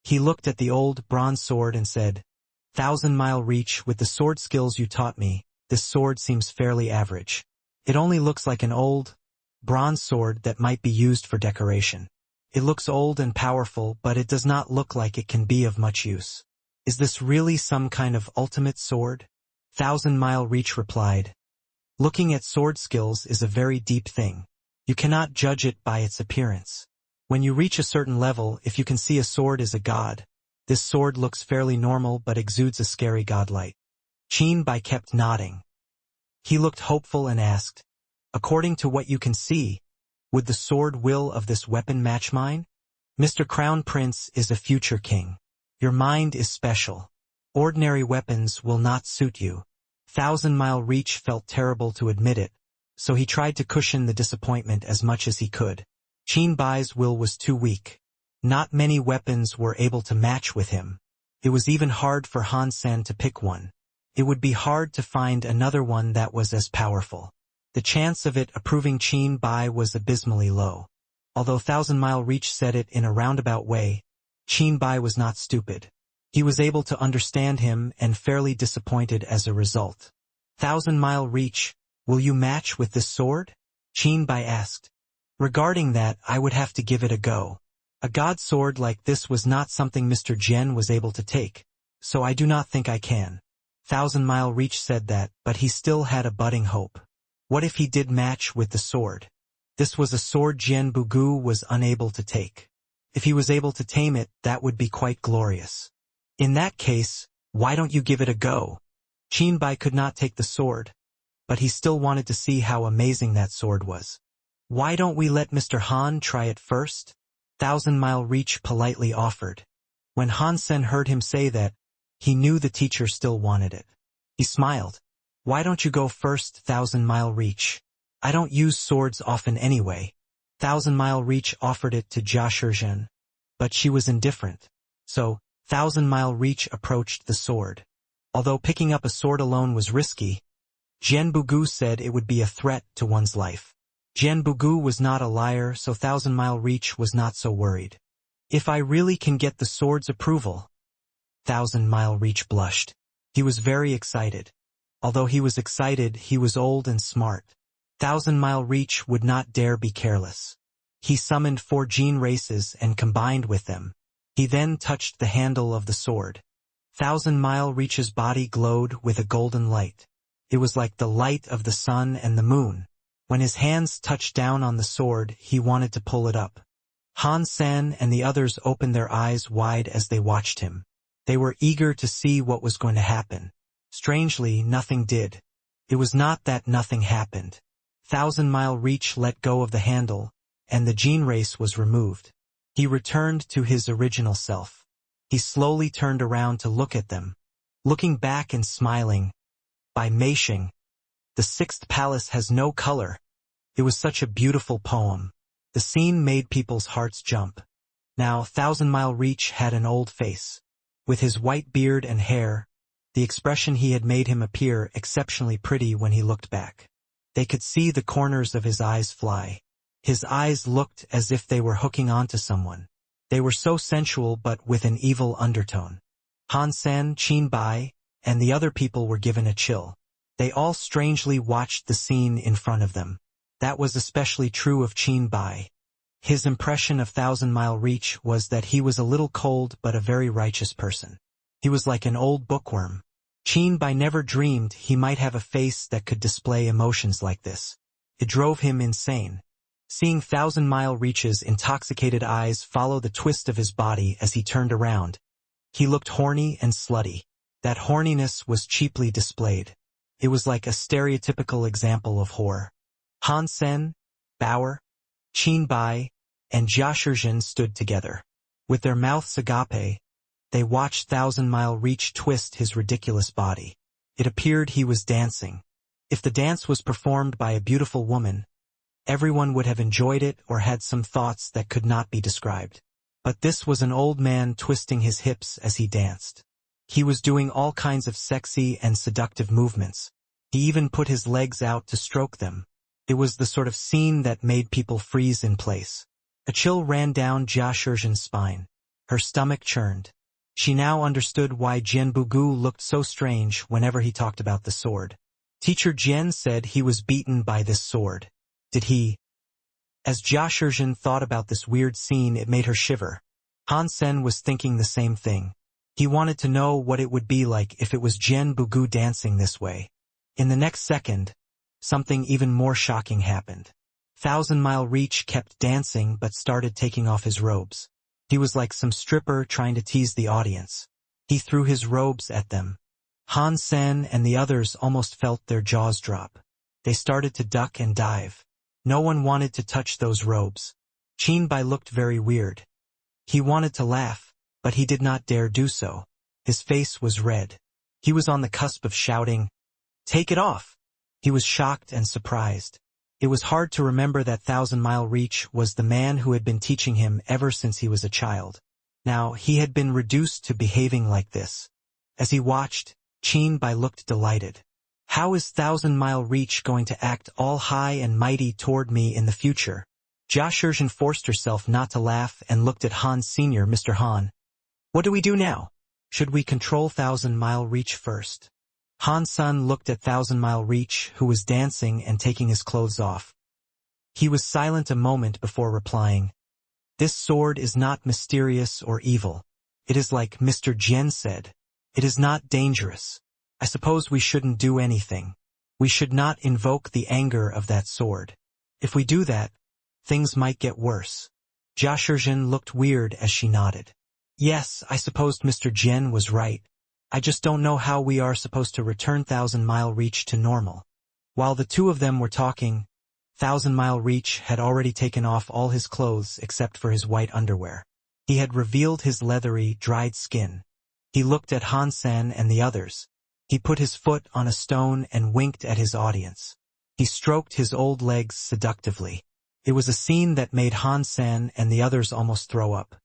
He looked at the old bronze sword and said, "Thousand Mile Reach, with the sword skills you taught me, this sword seems fairly average. It only looks like an old, bronze sword that might be used for decoration. It looks old and powerful, but it does not look like it can be of much use. Is this really some kind of ultimate sword?" Thousand Mile Reach replied, "Looking at sword skills is a very deep thing. You cannot judge it by its appearance. When you reach a certain level, if you can see a sword is a god, this sword looks fairly normal but exudes a scary godlight." Qin Bai kept nodding. He looked hopeful and asked, "According to what you can see, would the sword will of this weapon match mine? Mr. Crown Prince is a future king. Your mind is special. Ordinary weapons will not suit you." Thousand Mile Reach felt terrible to admit it, so he tried to cushion the disappointment as much as he could. Qin Bai's will was too weak. Not many weapons were able to match with him. It was even hard for Han Sen to pick one. It would be hard to find another one that was as powerful. The chance of it approving Qin Bai was abysmally low. Although Thousand Mile Reach said it in a roundabout way, Qin Bai was not stupid. He was able to understand him and fairly disappointed as a result. "Thousand Mile Reach, will you match with this sword?" Qin Bai asked. "Regarding that, I would have to give it a go. A god sword like this was not something Mr. Jian was able to take, so I do not think I can." Thousand Mile Reach said that, but he still had a budding hope. What if he did match with the sword? This was a sword Jian Bugu was unable to take. If he was able to tame it, that would be quite glorious. In that case, why don't you give it a go? Qin Bai could not take the sword, but he still wanted to see how amazing that sword was. Why don't we let Mr. Han try it first? Thousand Mile Reach politely offered. When Han Sen heard him say that, he knew the teacher still wanted it. He smiled. Why don't you go first, Thousand Mile Reach? I don't use swords often anyway. Thousand Mile Reach offered it to Jia Shizhen, but she was indifferent. So, Thousand Mile Reach approached the sword. Although picking up a sword alone was risky, Jian Bugu said it would be a threat to one's life. Jian Bugu was not a liar, so Thousand Mile Reach was not so worried. If I really can get the sword's approval. Thousand Mile Reach blushed. He was very excited. Although he was excited, he was old and smart. Thousand Mile Reach would not dare be careless. He summoned 4 gene races and combined with them. He then touched the handle of the sword. Thousand Mile Reach's body glowed with a golden light. It was like the light of the sun and the moon. When his hands touched down on the sword, he wanted to pull it up. Han Sen and the others opened their eyes wide as they watched him. They were eager to see what was going to happen. Strangely, nothing did. It was not that nothing happened. Thousand Mile Reach let go of the handle, and the gene race was removed. He returned to his original self. He slowly turned around to look at them. Looking back and smiling. By Meishing, the 6th palace has no color. It was such a beautiful poem. The scene made people's hearts jump. Now Thousand Mile Reach had an old face. With his white beard and hair, the expression he had made him appear exceptionally pretty when he looked back. They could see the corners of his eyes fly. His eyes looked as if they were hooking onto someone. They were so sensual but with an evil undertone. Han Sen, Qin Bai, and the other people were given a chill. They all strangely watched the scene in front of them. That was especially true of Qin Bai. His impression of Thousand Mile Reach was that he was a little cold but a very righteous person. He was like an old bookworm. Qin Bai never dreamed he might have a face that could display emotions like this. It drove him insane. Seeing Thousand Mile Reach's intoxicated eyes follow the twist of his body as he turned around, he looked horny and slutty. That horniness was cheaply displayed. It was like a stereotypical example of whore. Han Sen, Bauer, Qin Bai, and Jia Shizhen stood together. With their mouths agape, they watched Thousand Mile Reach twist his ridiculous body. It appeared he was dancing. If the dance was performed by a beautiful woman, everyone would have enjoyed it or had some thoughts that could not be described. But this was an old man twisting his hips as he danced. He was doing all kinds of sexy and seductive movements. He even put his legs out to stroke them. It was the sort of scene that made people freeze in place. A chill ran down Jia Shizhen's spine. Her stomach churned. She now understood why Jian Bugu looked so strange whenever he talked about the sword. Teacher Jian said he was beaten by this sword. Did he? As Jia Shizhen thought about this weird scene, it made her shiver. Han Sen was thinking the same thing. He wanted to know what it would be like if it was Jian Bugu dancing this way. In the next second, something even more shocking happened. Thousand Mile Reach kept dancing but started taking off his robes. He was like some stripper trying to tease the audience. He threw his robes at them. Han Sen and the others almost felt their jaws drop. They started to duck and dive. No one wanted to touch those robes. Qin Bai looked very weird. He wanted to laugh, but he did not dare do so. His face was red. He was on the cusp of shouting, "Take it off!" He was shocked and surprised. It was hard to remember that Thousand Mile Reach was the man who had been teaching him ever since he was a child. Now, he had been reduced to behaving like this. As he watched, Qin Bai looked delighted. How is Thousand Mile Reach going to act all high and mighty toward me in the future? Jia Shizhen forced herself not to laugh and looked at Han Sr. Mr. Han. What do we do now? Should we control Thousand Mile Reach first? Han Sen looked at Thousand Mile Reach, who was dancing and taking his clothes off. He was silent a moment before replying, "This sword is not mysterious or evil. It is like Mr. Jian said. It is not dangerous. I suppose we shouldn't do anything. We should not invoke the anger of that sword. If we do that, things might get worse. Jia Shizhen looked weird as she nodded. Yes, I supposed Mr. Jian was right. I just don't know how we are supposed to return Thousand Mile Reach to normal. While the two of them were talking, Thousand Mile Reach had already taken off all his clothes except for his white underwear. He had revealed his leathery, dried skin. He looked at Han Sen and the others. He put his foot on a stone and winked at his audience. He stroked his old legs seductively. It was a scene that made Han Sen and the others almost throw up.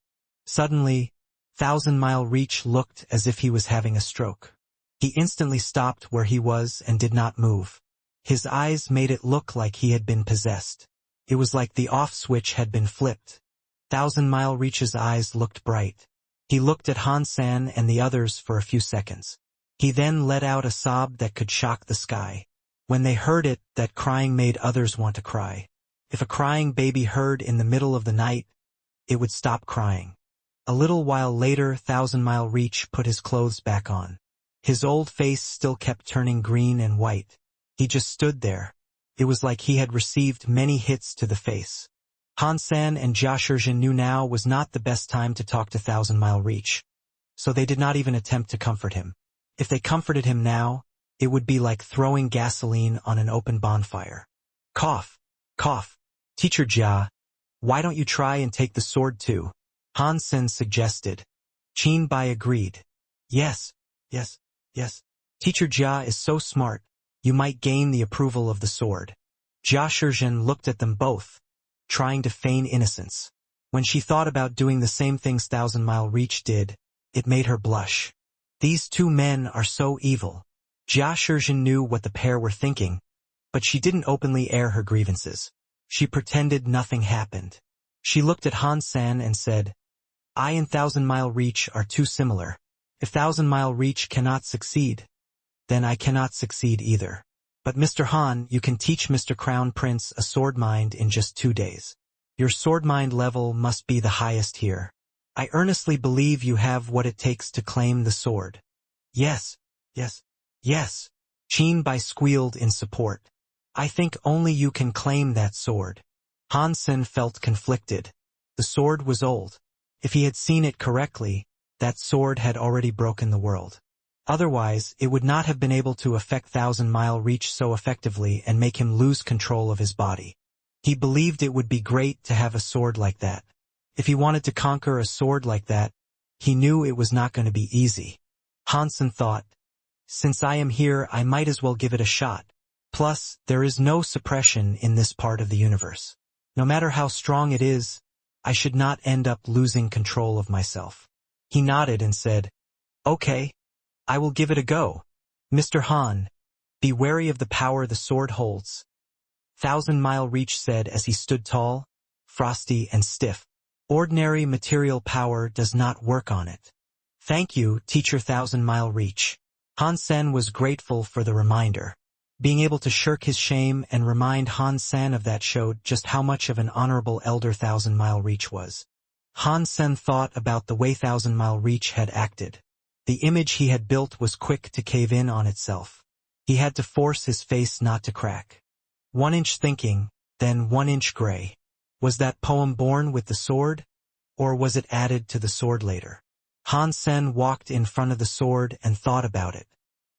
Suddenly, Thousand Mile Reach looked as if he was having a stroke. He instantly stopped where he was and did not move. His eyes made it look like he had been possessed. It was like the off switch had been flipped. Thousand Mile Reach's eyes looked bright. He looked at Han San and the others for a few seconds. He then let out a sob that could shock the sky. When they heard it, that crying made others want to cry. If a crying baby heard in the middle of the night, it would stop crying. A little while later, Thousand Mile Reach put his clothes back on. His old face still kept turning green and white. He just stood there. It was like he had received many hits to the face. Han San and Jia Shizhen knew now was not the best time to talk to Thousand Mile Reach, so they did not even attempt to comfort him. If they comforted him now, it would be like throwing gasoline on an open bonfire. Cough, cough. Teacher Jia, why don't you try and take the sword too? Han Sen suggested. Qin Bai agreed. Yes. Teacher Jia is so smart, you might gain the approval of the sword. Jia Shizhen looked at them both, trying to feign innocence. When she thought about doing the same things Thousand Mile Reach did, it made her blush. These two men are so evil. Jia Shizhen knew what the pair were thinking, but she didn't openly air her grievances. She pretended nothing happened. She looked at Han San and said, I and Thousand Mile Reach are too similar. If Thousand Mile Reach cannot succeed, then I cannot succeed either. But Mr. Han, you can teach Mr. Crown Prince a sword mind in just 2 days. Your sword mind level must be the highest here. I earnestly believe you have what it takes to claim the sword. Yes. Qin Bai squealed in support. I think only you can claim that sword. Han Sen felt conflicted. The sword was old. If he had seen it correctly, that sword had already broken the world. Otherwise, it would not have been able to affect Thousand Mile Reach so effectively and make him lose control of his body. He believed it would be great to have a sword like that. If he wanted to conquer a sword like that, he knew it was not going to be easy. Han Sen thought, since I am here, I might as well give it a shot. Plus, there is no suppression in this part of the universe. No matter how strong it is, I should not end up losing control of myself. He nodded and said, Okay, I will give it a go. Mr. Han, be wary of the power the sword holds. Thousand Mile Reach said as he stood tall, frosty and stiff. Ordinary material power does not work on it. Thank you, Teacher Thousand Mile Reach. Han Sen was grateful for the reminder. Being able to shirk his shame and remind Han Sen of that showed just how much of an honorable elder Thousand Mile Reach was. Han Sen thought about the way Thousand Mile Reach had acted. The image he had built was quick to cave in on itself. He had to force his face not to crack. 1 inch thinking, then 1 inch gray. Was that poem born with the sword, or was it added to the sword later? Han Sen walked in front of the sword and thought about it.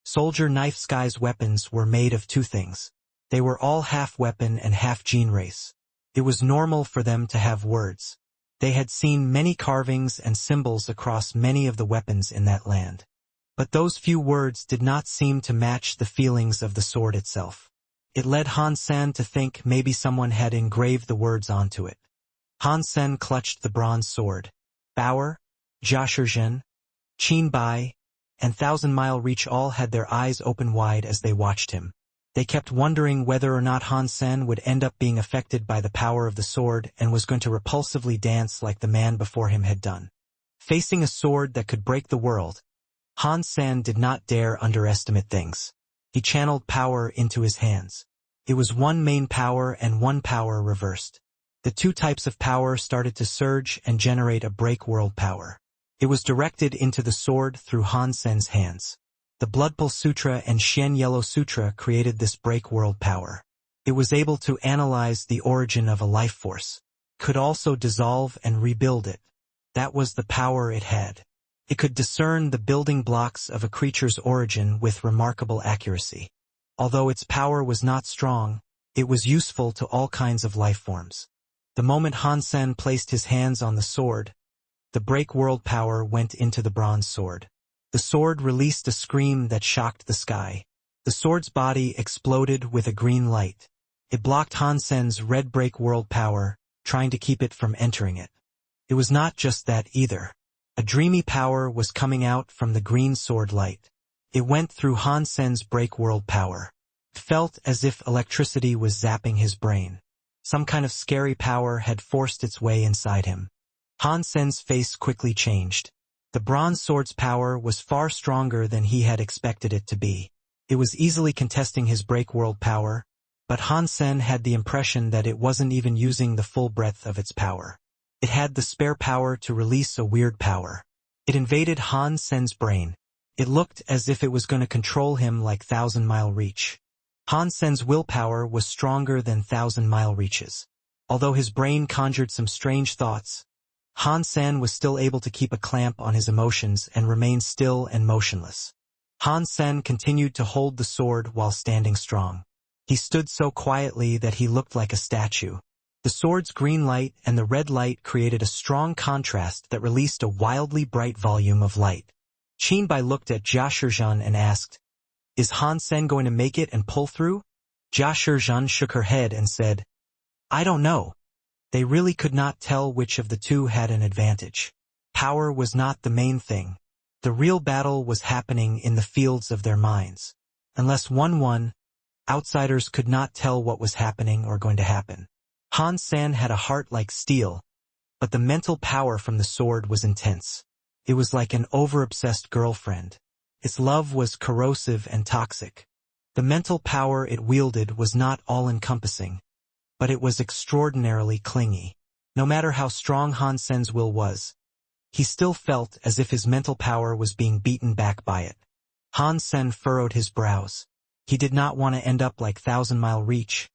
Soldier Knife Sky's weapons were made of 2 things. They were all half weapon and half gene race. It was normal for them to have words. They had seen many carvings and symbols across many of the weapons in that land. But those few words did not seem to match the feelings of the sword itself. It led Han Sen to think maybe someone had engraved the words onto it. Han Sen clutched the bronze sword. Bauer, Jia Shizhen, Qin Bai, and Thousand Mile Reach all had their eyes open wide as they watched him. They kept wondering whether or not Han Sen would end up being affected by the power of the sword and was going to repulsively dance like the man before him had done. Facing a sword that could break the world, Han Sen did not dare underestimate things. He channeled power into his hands. It was one main power and one power reversed. The 2 types of power started to surge and generate a break world power. It was directed into the sword through Han Sen's hands. The Bloodpool Sutra and Xian Yellow Sutra created this break world power. It was able to analyze the origin of a life force, could also dissolve and rebuild it. That was the power it had. It could discern the building blocks of a creature's origin with remarkable accuracy. Although its power was not strong, it was useful to all kinds of life forms. The moment Hansen placed his hands on the sword, the break world power went into the bronze sword. The sword released a scream that shocked the sky. The sword's body exploded with a green light. It blocked Hansen's red break world power, trying to keep it from entering it. It was not just that either. A dreamy power was coming out from the green sword light. It went through Hansen's break world power. It felt as if electricity was zapping his brain. Some kind of scary power had forced its way inside him. Hansen's face quickly changed. The bronze sword's power was far stronger than he had expected it to be. It was easily contesting his break world power, but Hansen had the impression that it wasn't even using the full breadth of its power. It had the spare power to release a weird power. It invaded Hansen's brain. It looked as if it was going to control him like thousand-mile reach. Hansen's willpower was stronger than thousand-mile reaches. Although his brain conjured some strange thoughts, Hansen was still able to keep a clamp on his emotions and remain still and motionless. Hansen continued to hold the sword while standing strong. He stood so quietly that he looked like a statue. The sword's green light and the red light created a strong contrast that released a wildly bright volume of light. Qinbai looked at Jia Shizhan and asked, "Is Hansen going to make it and pull through?" Jia Shizhan shook her head and said, "I don't know." They really could not tell which of the two had an advantage. Power was not the main thing. The real battle was happening in the fields of their minds. Unless one won, outsiders could not tell what was happening or going to happen. Hansen had a heart like steel, but the mental power from the sword was intense. It was like an over-obsessed girlfriend. Its love was corrosive and toxic. The mental power it wielded was not all-encompassing, but it was extraordinarily clingy. No matter how strong Hansen's will was, he still felt as if his mental power was being beaten back by it. Hansen furrowed his brows. He did not want to end up like thousand-mile reach,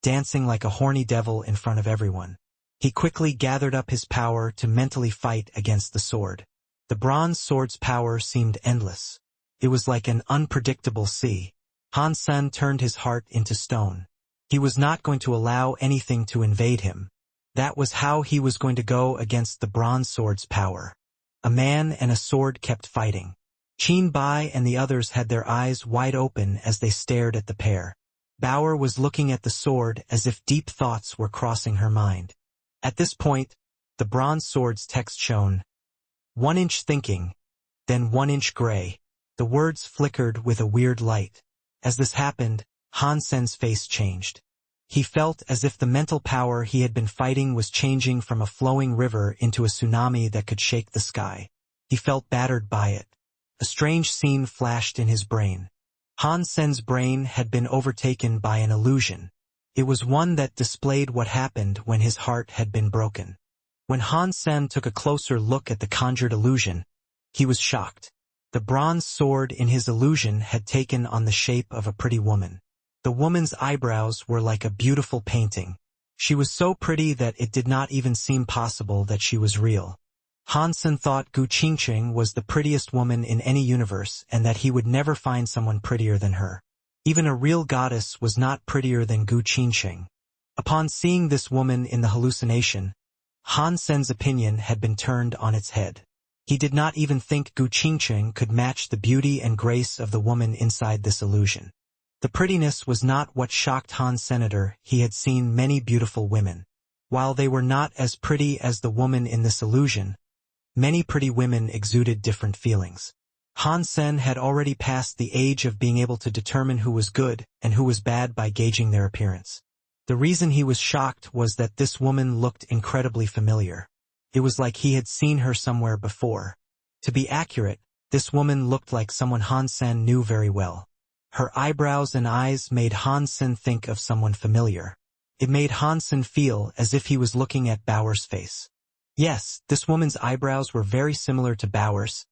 dancing like a horny devil in front of everyone. He quickly gathered up his power to mentally fight against the sword. The bronze sword's power seemed endless. It was like an unpredictable sea. Hansen turned his heart into stone. He was not going to allow anything to invade him. That was how he was going to go against the bronze sword's power. A man and a sword kept fighting. Qinbai and the others had their eyes wide open as they stared at the pair. Bauer was looking at the sword as if deep thoughts were crossing her mind. At this point, the bronze sword's text shone, 1 inch thinking, then 1 inch gray. The words flickered with a weird light. As this happened, Hansen's face changed. He felt as if the mental power he had been fighting was changing from a flowing river into a tsunami that could shake the sky. He felt battered by it. A strange scene flashed in his brain. Hansen's brain had been overtaken by an illusion. It was one that displayed what happened when his heart had been broken. When Hansen took a closer look at the conjured illusion, he was shocked. The bronze sword in his illusion had taken on the shape of a pretty woman. The woman's eyebrows were like a beautiful painting. She was so pretty that it did not even seem possible that she was real. Hansen thought Gu Qingqing was the prettiest woman in any universe and that he would never find someone prettier than her. Even a real goddess was not prettier than Gu Qingqing. Upon seeing this woman in the hallucination, Hansen's opinion had been turned on its head. He did not even think Gu Qingqing could match the beauty and grace of the woman inside this illusion. The prettiness was not what shocked Hansen. He had seen many beautiful women. While they were not as pretty as the woman in this illusion, many pretty women exuded different feelings. Hansen had already passed the age of being able to determine who was good and who was bad by gauging their appearance. The reason he was shocked was that this woman looked incredibly familiar. It was like he had seen her somewhere before. To be accurate, this woman looked like someone Hansen knew very well. Her eyebrows and eyes made Hansen think of someone familiar. It made Hansen feel as if he was looking at Bauer's face. Yes, this woman's eyebrows were very similar to Bauer's,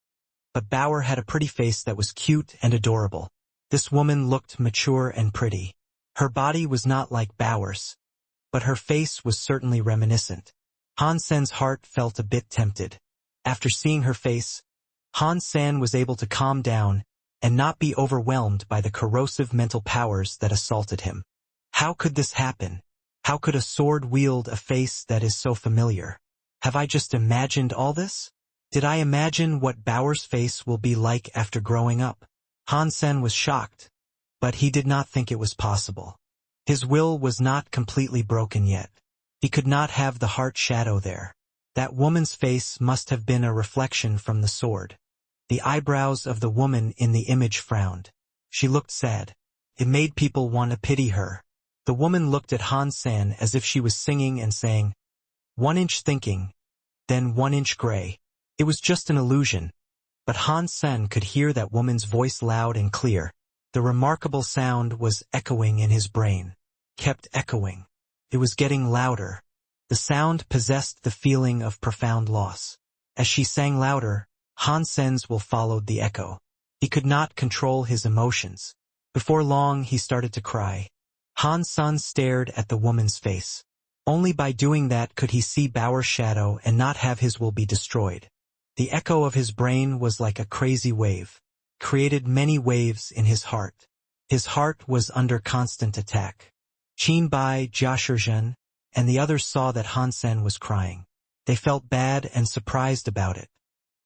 but Bauer had a pretty face that was cute and adorable. This woman looked mature and pretty. Her body was not like Bauer's, but her face was certainly reminiscent. Han Sen's heart felt a bit tempted. After seeing her face, Han Sen was able to calm down and not be overwhelmed by the corrosive mental powers that assaulted him. How could this happen? How could a sword wield a face that is so familiar? Have I just imagined all this? Did I imagine what Bauer's face will be like after growing up? Han Sen was shocked, but he did not think it was possible. His will was not completely broken yet. He could not have the heart shadow there. That woman's face must have been a reflection from the sword. The eyebrows of the woman in the image frowned. She looked sad. It made people want to pity her. The woman looked at Han Sen as if she was singing and saying, 1 inch thinking, then 1 inch gray. It was just an illusion. But Han Sen could hear that woman's voice loud and clear. The remarkable sound was echoing in his brain. Kept echoing. It was getting louder. The sound possessed the feeling of profound loss. As she sang louder, Han Sen's will followed the echo. He could not control his emotions. Before long he started to cry. Han Sen stared at the woman's face. Only by doing that could he see Bauer's shadow and not have his will be destroyed. The echo of his brain was like a crazy wave. Created many waves in his heart. His heart was under constant attack. Qin Bai, Jia Shizhen, and the others saw that Han Sen was crying. They felt bad and surprised about it.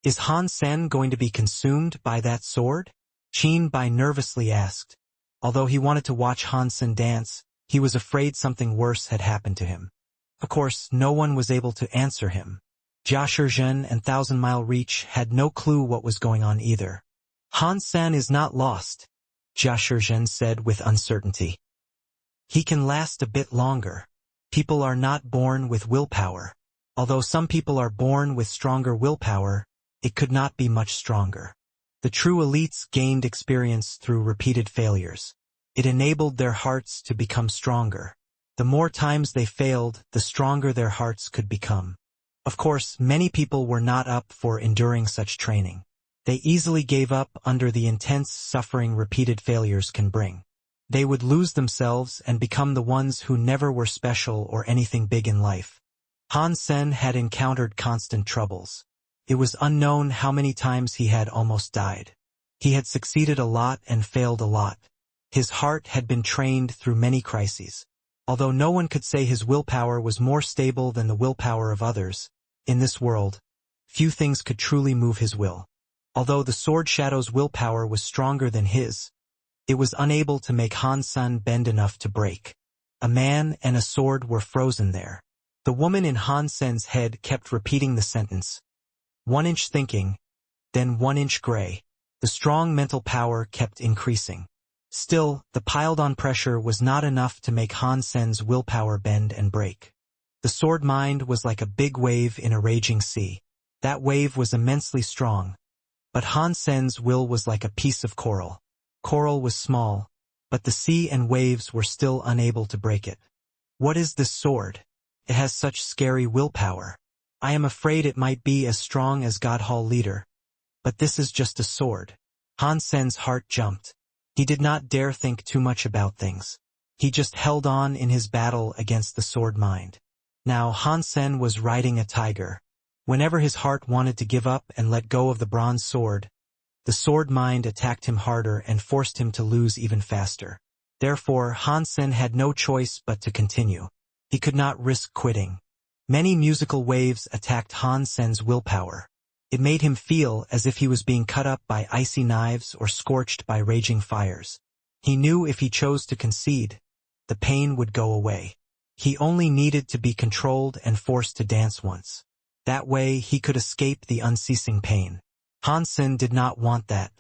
Is Han Sen going to be consumed by that sword? Qin Bai nervously asked. Although he wanted to watch Han Sen dance, he was afraid something worse had happened to him. Of course, no one was able to answer him. Jia Shizhen and Thousand Mile Reach had no clue what was going on either. Han Sen is not lost, Jia Shizhen said with uncertainty. He can last a bit longer. People are not born with willpower. Although some people are born with stronger willpower, it could not be much stronger. The true elites gained experience through repeated failures. It enabled their hearts to become stronger. The more times they failed, the stronger their hearts could become. Of course, many people were not up for enduring such training. They easily gave up under the intense suffering repeated failures can bring. They would lose themselves and become the ones who never were special or anything big in life. Han Sen had encountered constant troubles. It was unknown how many times he had almost died. He had succeeded a lot and failed a lot. His heart had been trained through many crises. Although no one could say his willpower was more stable than the willpower of others, in this world, few things could truly move his will. Although the Sword Shadow's willpower was stronger than his, it was unable to make Han Sen bend enough to break. A man and a sword were frozen there. The woman in Han Sen's head kept repeating the sentence, 1 inch thinking, then 1 inch gray. The strong mental power kept increasing. Still, the piled-on pressure was not enough to make Han Sen's willpower bend and break. The sword mind was like a big wave in a raging sea. That wave was immensely strong. But Han Sen's will was like a piece of coral. Coral was small, but the sea and waves were still unable to break it. What is this sword? It has such scary willpower. I am afraid it might be as strong as God Hall Leader. But this is just a sword. Han Sen's heart jumped. He did not dare think too much about things. He just held on in his battle against the sword mind. Now Han Sen was riding a tiger. Whenever his heart wanted to give up and let go of the bronze sword, the sword mind attacked him harder and forced him to lose even faster. Therefore, Han Sen had no choice but to continue. He could not risk quitting. Many musical waves attacked Han Sen's willpower. It made him feel as if he was being cut up by icy knives or scorched by raging fires. He knew if he chose to concede, the pain would go away. He only needed to be controlled and forced to dance once. That way he could escape the unceasing pain. Han Sen did not want that.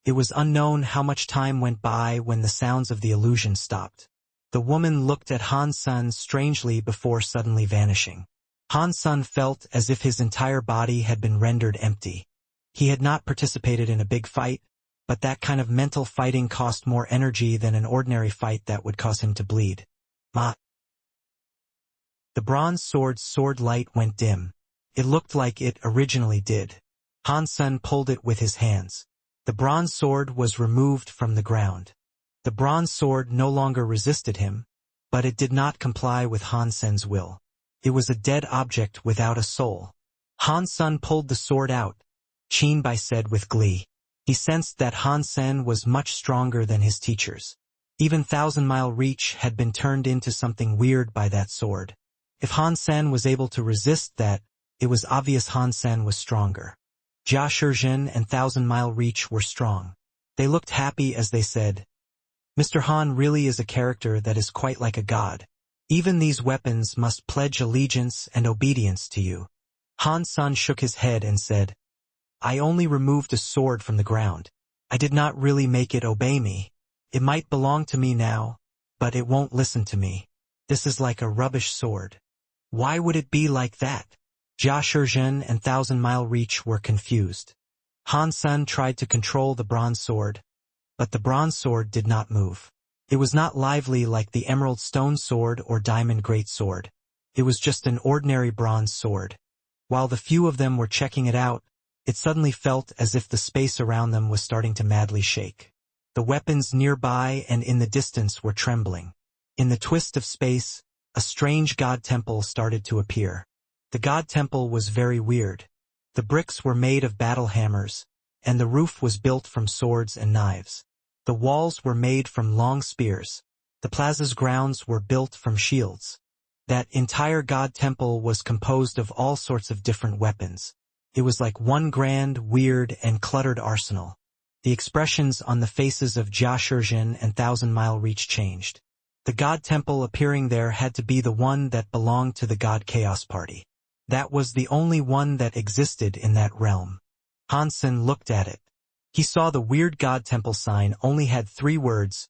It was unknown how much time went by when the sounds of the illusion stopped. The woman looked at Han Sen strangely before suddenly vanishing. Han Sen felt as if his entire body had been rendered empty. He had not participated in a big fight, but that kind of mental fighting cost more energy than an ordinary fight that would cause him to bleed. The bronze sword's sword light went dim. It looked like it originally did. Han Sen pulled it with his hands. The bronze sword was removed from the ground. The bronze sword no longer resisted him, but it did not comply with Han Sen's will. It was a dead object without a soul. Han Sen pulled the sword out, Qin Bai said with glee. He sensed that Han Sen was much stronger than his teachers. Even Thousand-Mile Reach had been turned into something weird by that sword. If Han Sen was able to resist that, it was obvious Han Sen was stronger. Jia Shizhen and Thousand-Mile Reach were strong. They looked happy as they said, "Mr. Han really is a character that is quite like a god. Even these weapons must pledge allegiance and obedience to you." Han Sen shook his head and said, "I only removed a sword from the ground. I did not really make it obey me. It might belong to me now, but it won't listen to me. This is like a rubbish sword." "Why would it be like that?" Jia Shizhen and Thousand-Mile Reach were confused. Han Sen tried to control the bronze sword, but the bronze sword did not move. It was not lively like the emerald stone sword or diamond great sword. It was just an ordinary bronze sword. While the few of them were checking it out, it suddenly felt as if the space around them was starting to madly shake. The weapons nearby and in the distance were trembling. In the twist of space, a strange god temple started to appear. The god temple was very weird. The bricks were made of battle hammers, and the roof was built from swords and knives. The walls were made from long spears. The plaza's grounds were built from shields. That entire god temple was composed of all sorts of different weapons. It was like one grand, weird, and cluttered arsenal. The expressions on the faces of Jia Shizhen and Thousand-Mile Reach changed. The god temple appearing there had to be the one that belonged to the god Chaos Party. That was the only one that existed in that realm. Han Sen looked at it. He saw the weird god temple sign only had 3 words,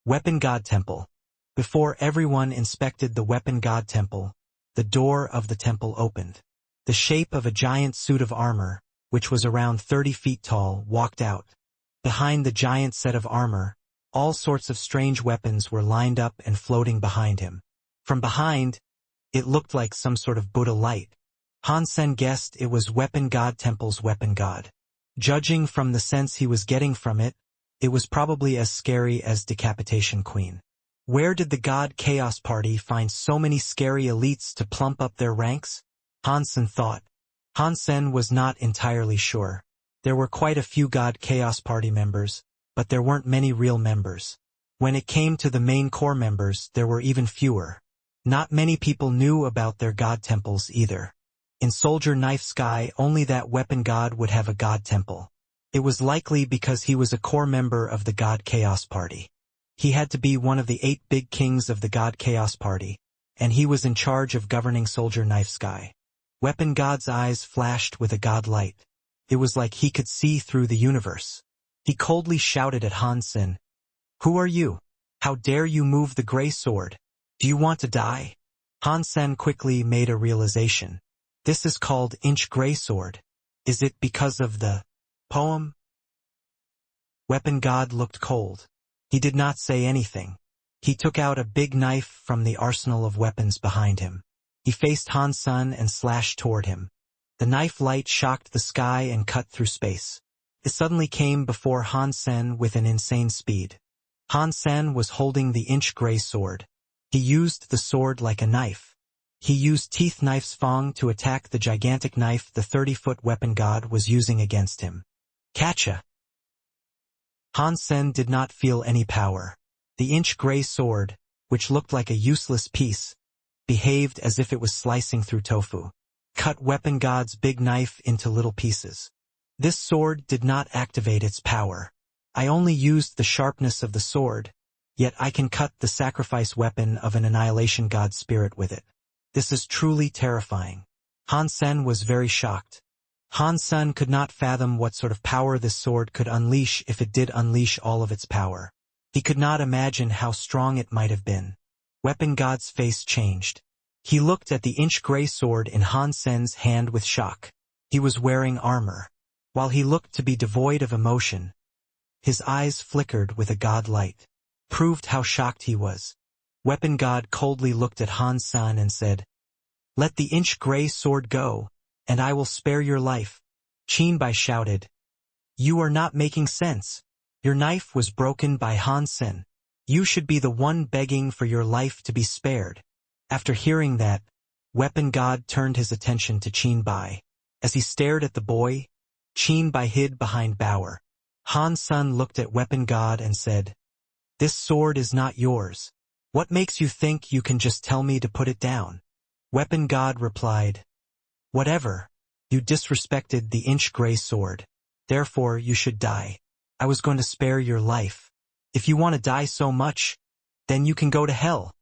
Weapon God Temple. Before everyone inspected the Weapon God Temple, the door of the temple opened. The shape of a giant suit of armor, which was around 30 feet tall, walked out. Behind the giant set of armor, all sorts of strange weapons were lined up and floating behind him. From behind, it looked like some sort of Buddha light. Han Sen guessed it was Weapon God Temple's weapon god. Judging from the sense he was getting from it, it was probably as scary as Decapitation Queen. Where did the god Chaos Party find so many scary elites to plump up their ranks? Han Sen thought. Han Sen was not entirely sure. There were quite a few god Chaos Party members, but there weren't many real members. When it came to the main core members, there were even fewer. Not many people knew about their god temples either. In Soldier Knife Sky, only that weapon god would have a god temple. It was likely because he was a core member of the god Chaos Party. He had to be one of the 8 big kings of the god Chaos Party, and he was in charge of governing Soldier Knife Sky. Weapon God's eyes flashed with a god light. It was like he could see through the universe. He coldly shouted at Han Sen, "Who are you? How dare you move the gray sword? Do you want to die?" Han Sen quickly made a realization. This is called Inch Gray Sword. Is it because of the poem? Weapon God looked cold. He did not say anything. He took out a big knife from the arsenal of weapons behind him. He faced Han Sen and slashed toward him. The knife light shocked the sky and cut through space. It suddenly came before Han Sen with an insane speed. Han Sen was holding the Inch Gray Sword. He used the sword like a knife. He used Teeth Knife's Fong to attack the gigantic knife the 30-foot weapon god was using against him. Catcha! Han Sen did not feel any power. The Inch Gray Sword, which looked like a useless piece, behaved as if it was slicing through tofu. Cut weapon god's big knife into little pieces. This sword did not activate its power. I only used the sharpness of the sword, yet I can cut the sacrifice weapon of an annihilation god spirit with it. This is truly terrifying. Han Sen was very shocked. Han Sen could not fathom what sort of power this sword could unleash if it did unleash all of its power. He could not imagine how strong it might have been. Weapon God's face changed. He looked at the Inch Gray Sword in Han Sen's hand with shock. He was wearing armor. While he looked to be devoid of emotion, his eyes flickered with a god light. Proved how shocked he was. Weapon God coldly looked at Han Sen and said, "Let the Inch Gray Sword go, and I will spare your life." Qin Bai shouted, "You are not making sense." Your knife was broken by Han Sen. You should be the one begging for your life to be spared. After hearing that, Weapon God turned his attention to Qin Bai. As he stared at the boy, Qin Bai hid behind Bauer. Han Sun looked at Weapon God and said, "This sword is not yours. What makes you think you can just tell me to put it down?" Weapon God replied, "Whatever. You disrespected the inch-gray sword. Therefore you should die. I was going to spare your life. If you want to die so much, then you can go to hell."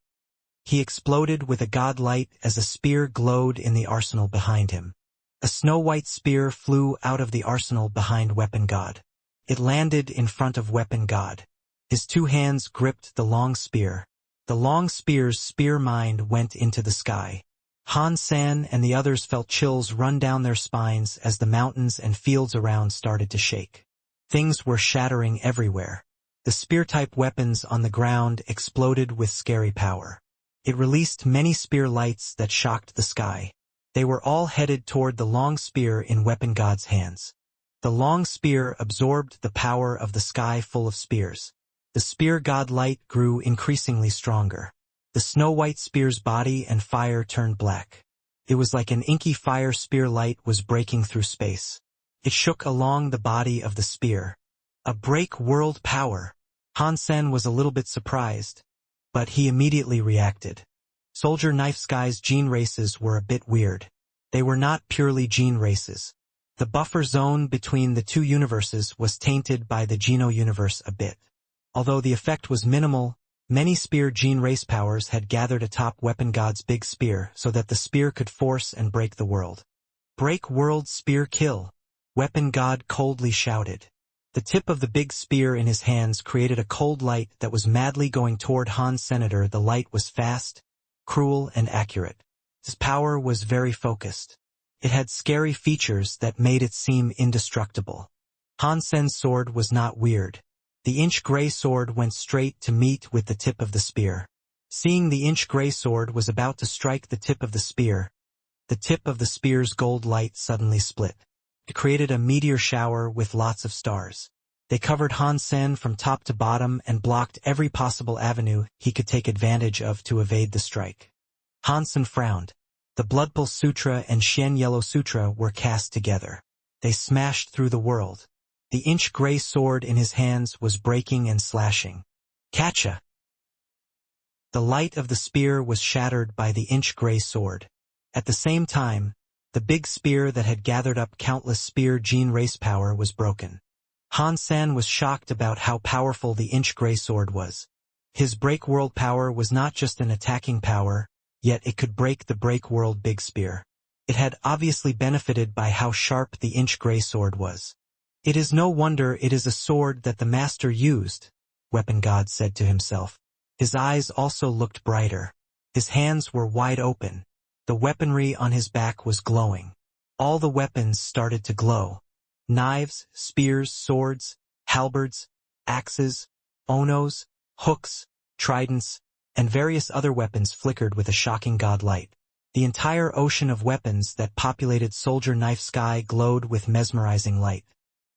He exploded with a godlight as a spear glowed in the arsenal behind him. A snow-white spear flew out of the arsenal behind Weapon God. It landed in front of Weapon God. His two hands gripped the long spear. The long spear's spear mind went into the sky. Han San and the others felt chills run down their spines as the mountains and fields around started to shake. Things were shattering everywhere. The spear-type weapons on the ground exploded with scary power. It released many spear lights that shocked the sky. They were all headed toward the long spear in Weapon God's hands. The long spear absorbed the power of the sky full of spears. The spear god light grew increasingly stronger. The snow-white spear's body and fire turned black. It was like an inky fire spear light was breaking through space. It shook along the body of the spear. A break-world power. Han Sen was a little bit surprised, but he immediately reacted. Soldier Knife Sky's gene races were a bit weird. They were not purely gene races. The buffer zone between the two universes was tainted by the Geno universe a bit. Although the effect was minimal, many spear gene race powers had gathered atop Weapon God's big spear so that the spear could force and break the world. "Break world spear kill," Weapon God coldly shouted. The tip of the big spear in his hands created a cold light that was madly going toward Han Senator. The light was fast, cruel, and accurate. His power was very focused. It had scary features that made it seem indestructible. Han Sen's sword was not weird. The inch-gray sword went straight to meet with the tip of the spear. Seeing the inch-gray sword was about to strike the tip of the spear's gold light suddenly split. It created a meteor shower with lots of stars. They covered Han Sen from top to bottom and blocked every possible avenue he could take advantage of to evade the strike. Han Sen frowned. The Bloodpulse Sutra and Shen Yellow Sutra were cast together. They smashed through the world. The inch-gray sword in his hands was breaking and slashing. Catcha! The light of the spear was shattered by the inch-gray sword. At the same time, the big spear that had gathered up countless spear gene race power was broken. Han San was shocked about how powerful the inch-gray sword was. His break-world power was not just an attacking power, yet it could break the break-world big spear. It had obviously benefited by how sharp the inch-gray sword was. "It is no wonder it is a sword that the master used," Weapon God said to himself. His eyes also looked brighter. His hands were wide open. The weaponry on his back was glowing. All the weapons started to glow. Knives, spears, swords, halberds, axes, onos, hooks, tridents, and various other weapons flickered with a shocking god light. The entire ocean of weapons that populated Soldier Knife Sky glowed with mesmerizing light.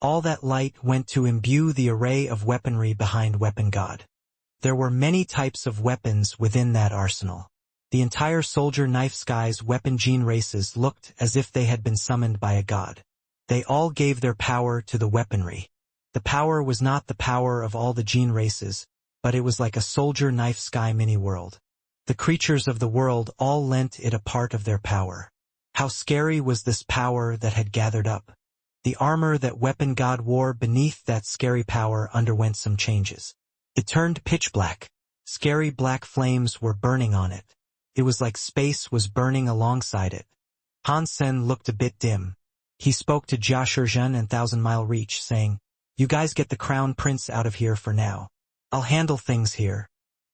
All that light went to imbue the array of weaponry behind Weapon God. There were many types of weapons within that arsenal. The entire Soldier Knife Sky's weapon gene races looked as if they had been summoned by a god. They all gave their power to the weaponry. The power was not the power of all the gene races, but it was like a Soldier Knife Sky mini-world. The creatures of the world all lent it a part of their power. How scary was this power that had gathered up? The armor that Weapon God wore beneath that scary power underwent some changes. It turned pitch black. Scary black flames were burning on it. It was like space was burning alongside it. Han Sen looked a bit dim. He spoke to Jia Shizhen and Thousand Mile Reach, saying, "You guys get the Crown Prince out of here for now. I'll handle things here."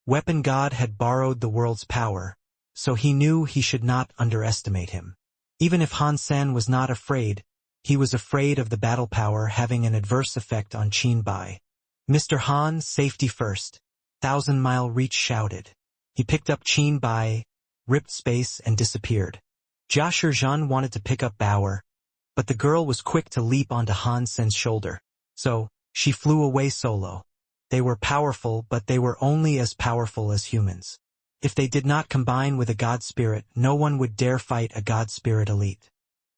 Weapon God had borrowed the world's power, so he knew he should not underestimate him. Even if Han Sen was not afraid, he was afraid of the battle power having an adverse effect on Qin Bai. "Mr. Han, safety first," Thousand Mile Reach shouted. He picked up Qin Bai, ripped space, and disappeared. Jia Shizhen wanted to pick up Bauer, but the girl was quick to leap onto Han Sen's shoulder, so she flew away solo. They were powerful, but they were only as powerful as humans. If they did not combine with a god spirit, no one would dare fight a god spirit elite.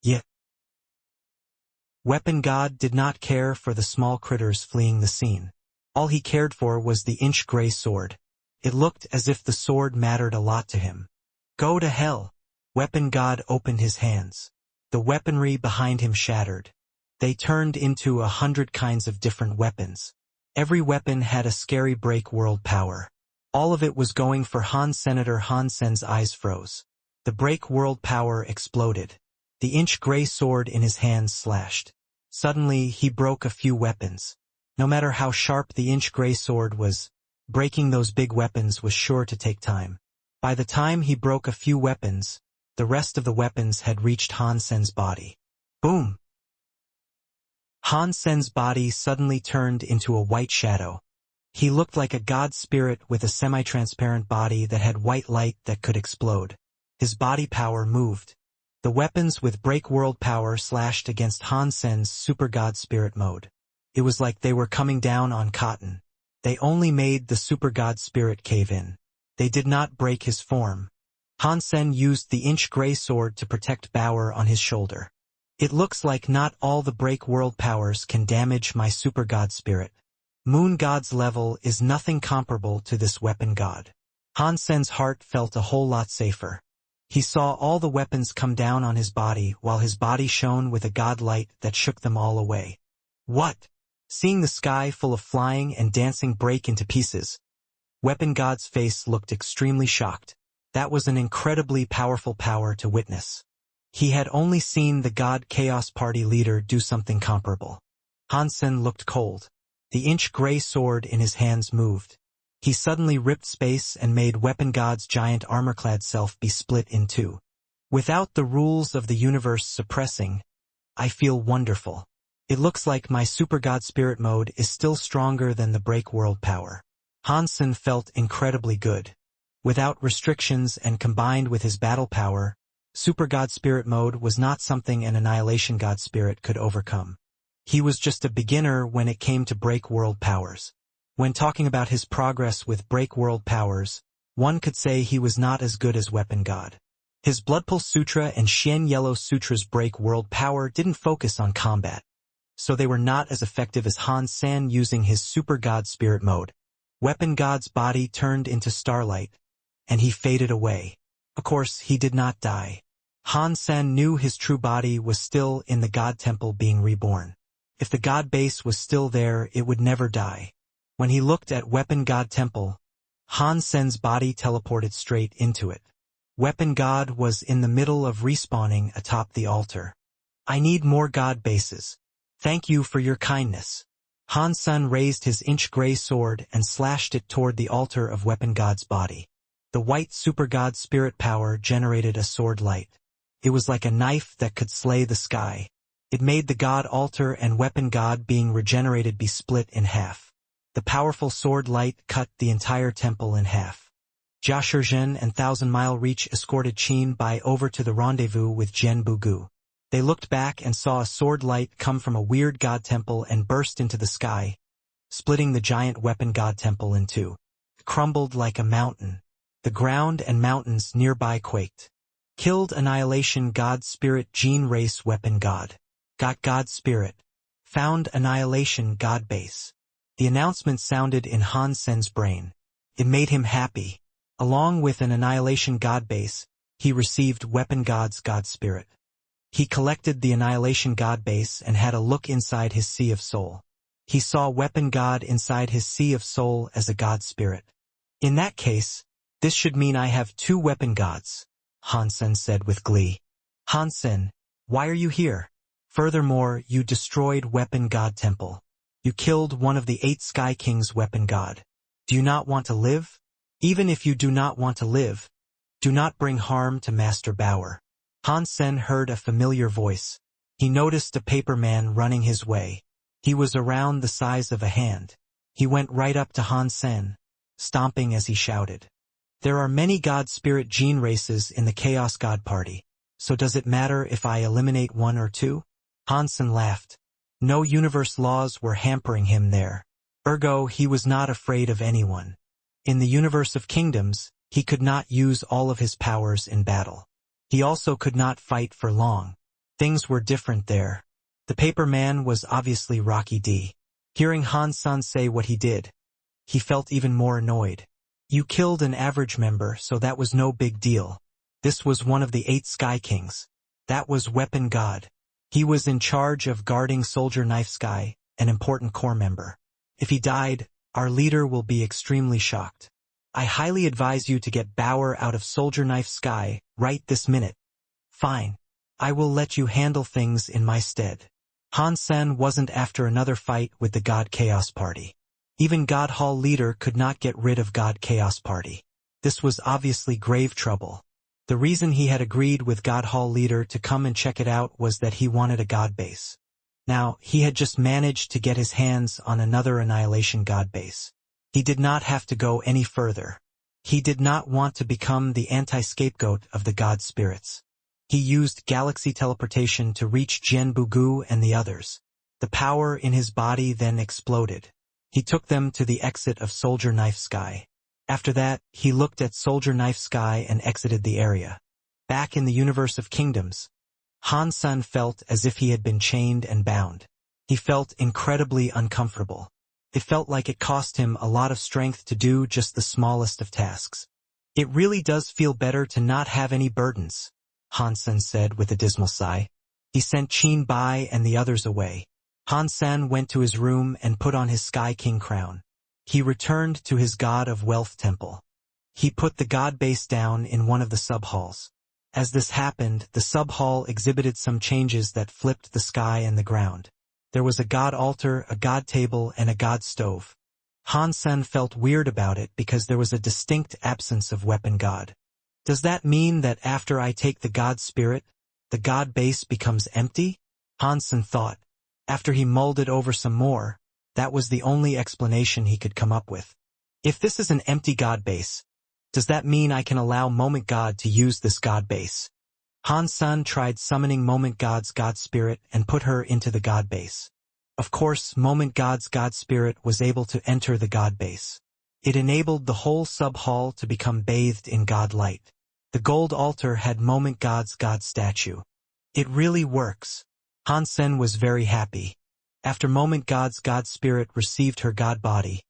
Yet, Weapon God did not care for the small critters fleeing the scene. All he cared for was the inch-gray sword. It looked as if the sword mattered a lot to him. Go to hell! Weapon God opened his hands. The weaponry behind him shattered. They turned into 100 kinds of different weapons. Every weapon had a scary break world power. All of it was going for Han. Senator Han Sen's eyes froze. The break world power exploded. The inch-gray sword in his hands slashed. Suddenly, he broke a few weapons. No matter how sharp the inch-gray sword was, breaking those big weapons was sure to take time. By the time he broke a few weapons, the rest of the weapons had reached Han Sen's body. Boom! Han Sen's body suddenly turned into a white shadow. He looked like a god spirit with a semi-transparent body that had white light that could explode. His body power moved. The weapons with break world power slashed against Han Sen's super god spirit mode. It was like they were coming down on cotton. They only made the super god spirit cave in. They did not break his form. Han Sen used the inch-gray sword to protect Bauer on his shoulder. It looks like not all the break world powers can damage my super god spirit. Moon God's level is nothing comparable to this weapon god. Han Sen's heart felt a whole lot safer. He saw all the weapons come down on his body while his body shone with a god light that shook them all away. What? Seeing the sky full of flying and dancing break into pieces, Weapon God's face looked extremely shocked. That was an incredibly powerful power to witness. He had only seen the God Chaos Party leader do something comparable. Han Sen looked cold. The inch-gray sword in his hands moved. He suddenly ripped space and made Weapon God's giant armor-clad self be split in two. Without the rules of the universe suppressing, I feel wonderful. It looks like my super god spirit mode is still stronger than the break world power. Han Sen felt incredibly good. Without restrictions and combined with his battle power, super god spirit mode was not something an annihilation god spirit could overcome. He was just a beginner when it came to break world powers. When talking about his progress with break world powers, one could say he was not as good as Weapon God. His Bloodpulse Sutra and Xian Yellow Sutra's break world power didn't focus on combat, so they were not as effective as Han Sen using his super god spirit mode. Weapon God's body turned into starlight, and he faded away. Of course, he did not die. Han Sen knew his true body was still in the God Temple being reborn. If the God base was still there, it would never die. When he looked at Weapon God Temple, Han Sen's body teleported straight into it. Weapon God was in the middle of respawning atop the altar. I need more God bases. Thank you for your kindness. Han Sen raised his inch-gray sword and slashed it toward the altar of Weapon God's body. The white super god spirit power generated a sword light. It was like a knife that could slay the sky. It made the god altar and Weapon God being regenerated be split in half. The powerful sword light cut the entire temple in half. Jia Shizhen and Thousand Mile Reach escorted Qin Bai over to the rendezvous with Jian Bugu. They looked back and saw a sword light come from a weird god temple and burst into the sky, splitting the giant Weapon God temple in two. It crumbled like a mountain. The ground and mountains nearby quaked. Killed Annihilation God Spirit Gene Race Weapon God. Got God Spirit. Found Annihilation God Base. The announcement sounded in Han Sen's brain. It made him happy. Along with an Annihilation God Base, he received Weapon God's God Spirit. He collected the Annihilation God Base and had a look inside his Sea of Soul. He saw Weapon God inside his Sea of Soul as a God Spirit. In that case, this should mean I have two Weapon Gods, Han Sen said with glee. Han Sen, why are you here? Furthermore, you destroyed Weapon God Temple. You killed one of the 8 Sky Kings' Weapon God. Do you not want to live? Even if you do not want to live, do not bring harm to Master Bauer. Han Sen heard a familiar voice. He noticed a paper man running his way. He was around the size of a hand. He went right up to Han Sen, stomping as he shouted. There are many God Spirit gene races in the Chaos God Party, so does it matter if I eliminate one or two? Han Sen laughed. No universe laws were hampering him there. Ergo, he was not afraid of anyone. In the universe of kingdoms, he could not use all of his powers in battle. He also could not fight for long. Things were different there. The paper man was obviously Rocky D. Hearing Han-san say what he did, he felt even more annoyed. You killed an average member, so that was no big deal. This was one of the 8 Sky Kings. That was Weapon God. He was in charge of guarding Soldier Knife Sky, an important core member. If he died, our leader will be extremely shocked. I highly advise you to get Bauer out of Soldier Knife Sky right this minute. Fine. I will let you handle things in my stead. Han-sen wasn't after another fight with the God Chaos Party. Even God Hall leader could not get rid of God Chaos Party. This was obviously grave trouble. The reason he had agreed with God Hall leader to come and check it out was that he wanted a god base. Now, he had just managed to get his hands on another Annihilation god base. He did not have to go any further. He did not want to become the anti-scapegoat of the god spirits. He used galaxy teleportation to reach Jian Bugu and the others. The power in his body then exploded. He took them to the exit of Soldier Knife Sky. After that, he looked at Soldier Knife Sky and exited the area. Back in the universe of kingdoms, Han-san felt as if he had been chained and bound. He felt incredibly uncomfortable. It felt like it cost him a lot of strength to do just the smallest of tasks. It really does feel better to not have any burdens, Han-san said with a dismal sigh. He sent Qin Bai and the others away. Han-san went to his room and put on his Sky King crown. He returned to his God of Wealth temple. He put the god base down in one of the sub-halls. As this happened, the sub-hall exhibited some changes that flipped the sky and the ground. There was a god altar, a god table, and a god stove. Han-sen felt weird about it because there was a distinct absence of weapon god. Does that mean that after I take the god spirit, the god base becomes empty? Han-sen thought. After he mulled it over some more, that was the only explanation he could come up with. If this is an empty god base, does that mean I can allow Moment God to use this god base? Han-san tried summoning Moment God's god spirit and put her into the god base. Of course, Moment God's god spirit was able to enter the god base. It enabled the whole sub-hall to become bathed in god light. The gold altar had Moment God's god statue. It really works. Han-sen was very happy. After Moment God's god spirit received her god body,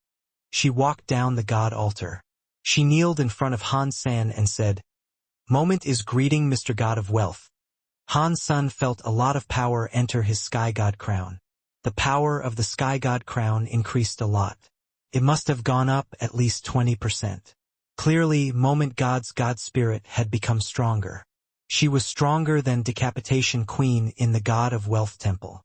she walked down the god altar. She kneeled in front of Han-san and said, Moment is greeting Mr. God of Wealth. Han-san felt a lot of power enter his Sky God crown. The power of the Sky God crown increased a lot. It must have gone up at least 20%. Clearly, Moment God's god spirit had become stronger. She was stronger than Decapitation Queen in the God of Wealth temple.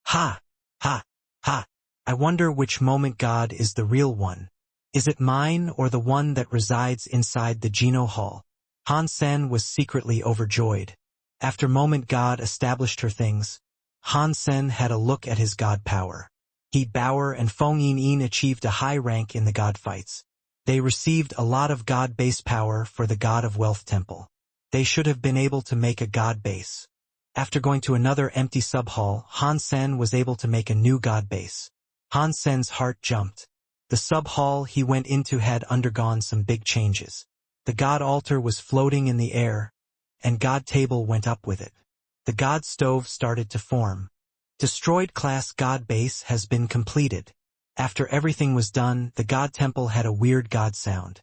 Ha! Ha! Ha! I wonder which Moment God is the real one. Is it mine or the one that resides inside the Geno Hall? Han-sen was secretly overjoyed. After Moment God established her things, Han-sen had a look at his god power. He, Bauer, and Feng Yin achieved a high rank in the god fights. They received a lot of god base power for the God of Wealth temple. They should have been able to make a god base. After going to another empty sub-hall, Han-sen was able to make a new god base. Han-sen's heart jumped. The sub-hall he went into had undergone some big changes. The god altar was floating in the air, and god table went up with it. The god stove started to form. Destroyed class god base has been completed. After everything was done, the god temple had a weird god sound.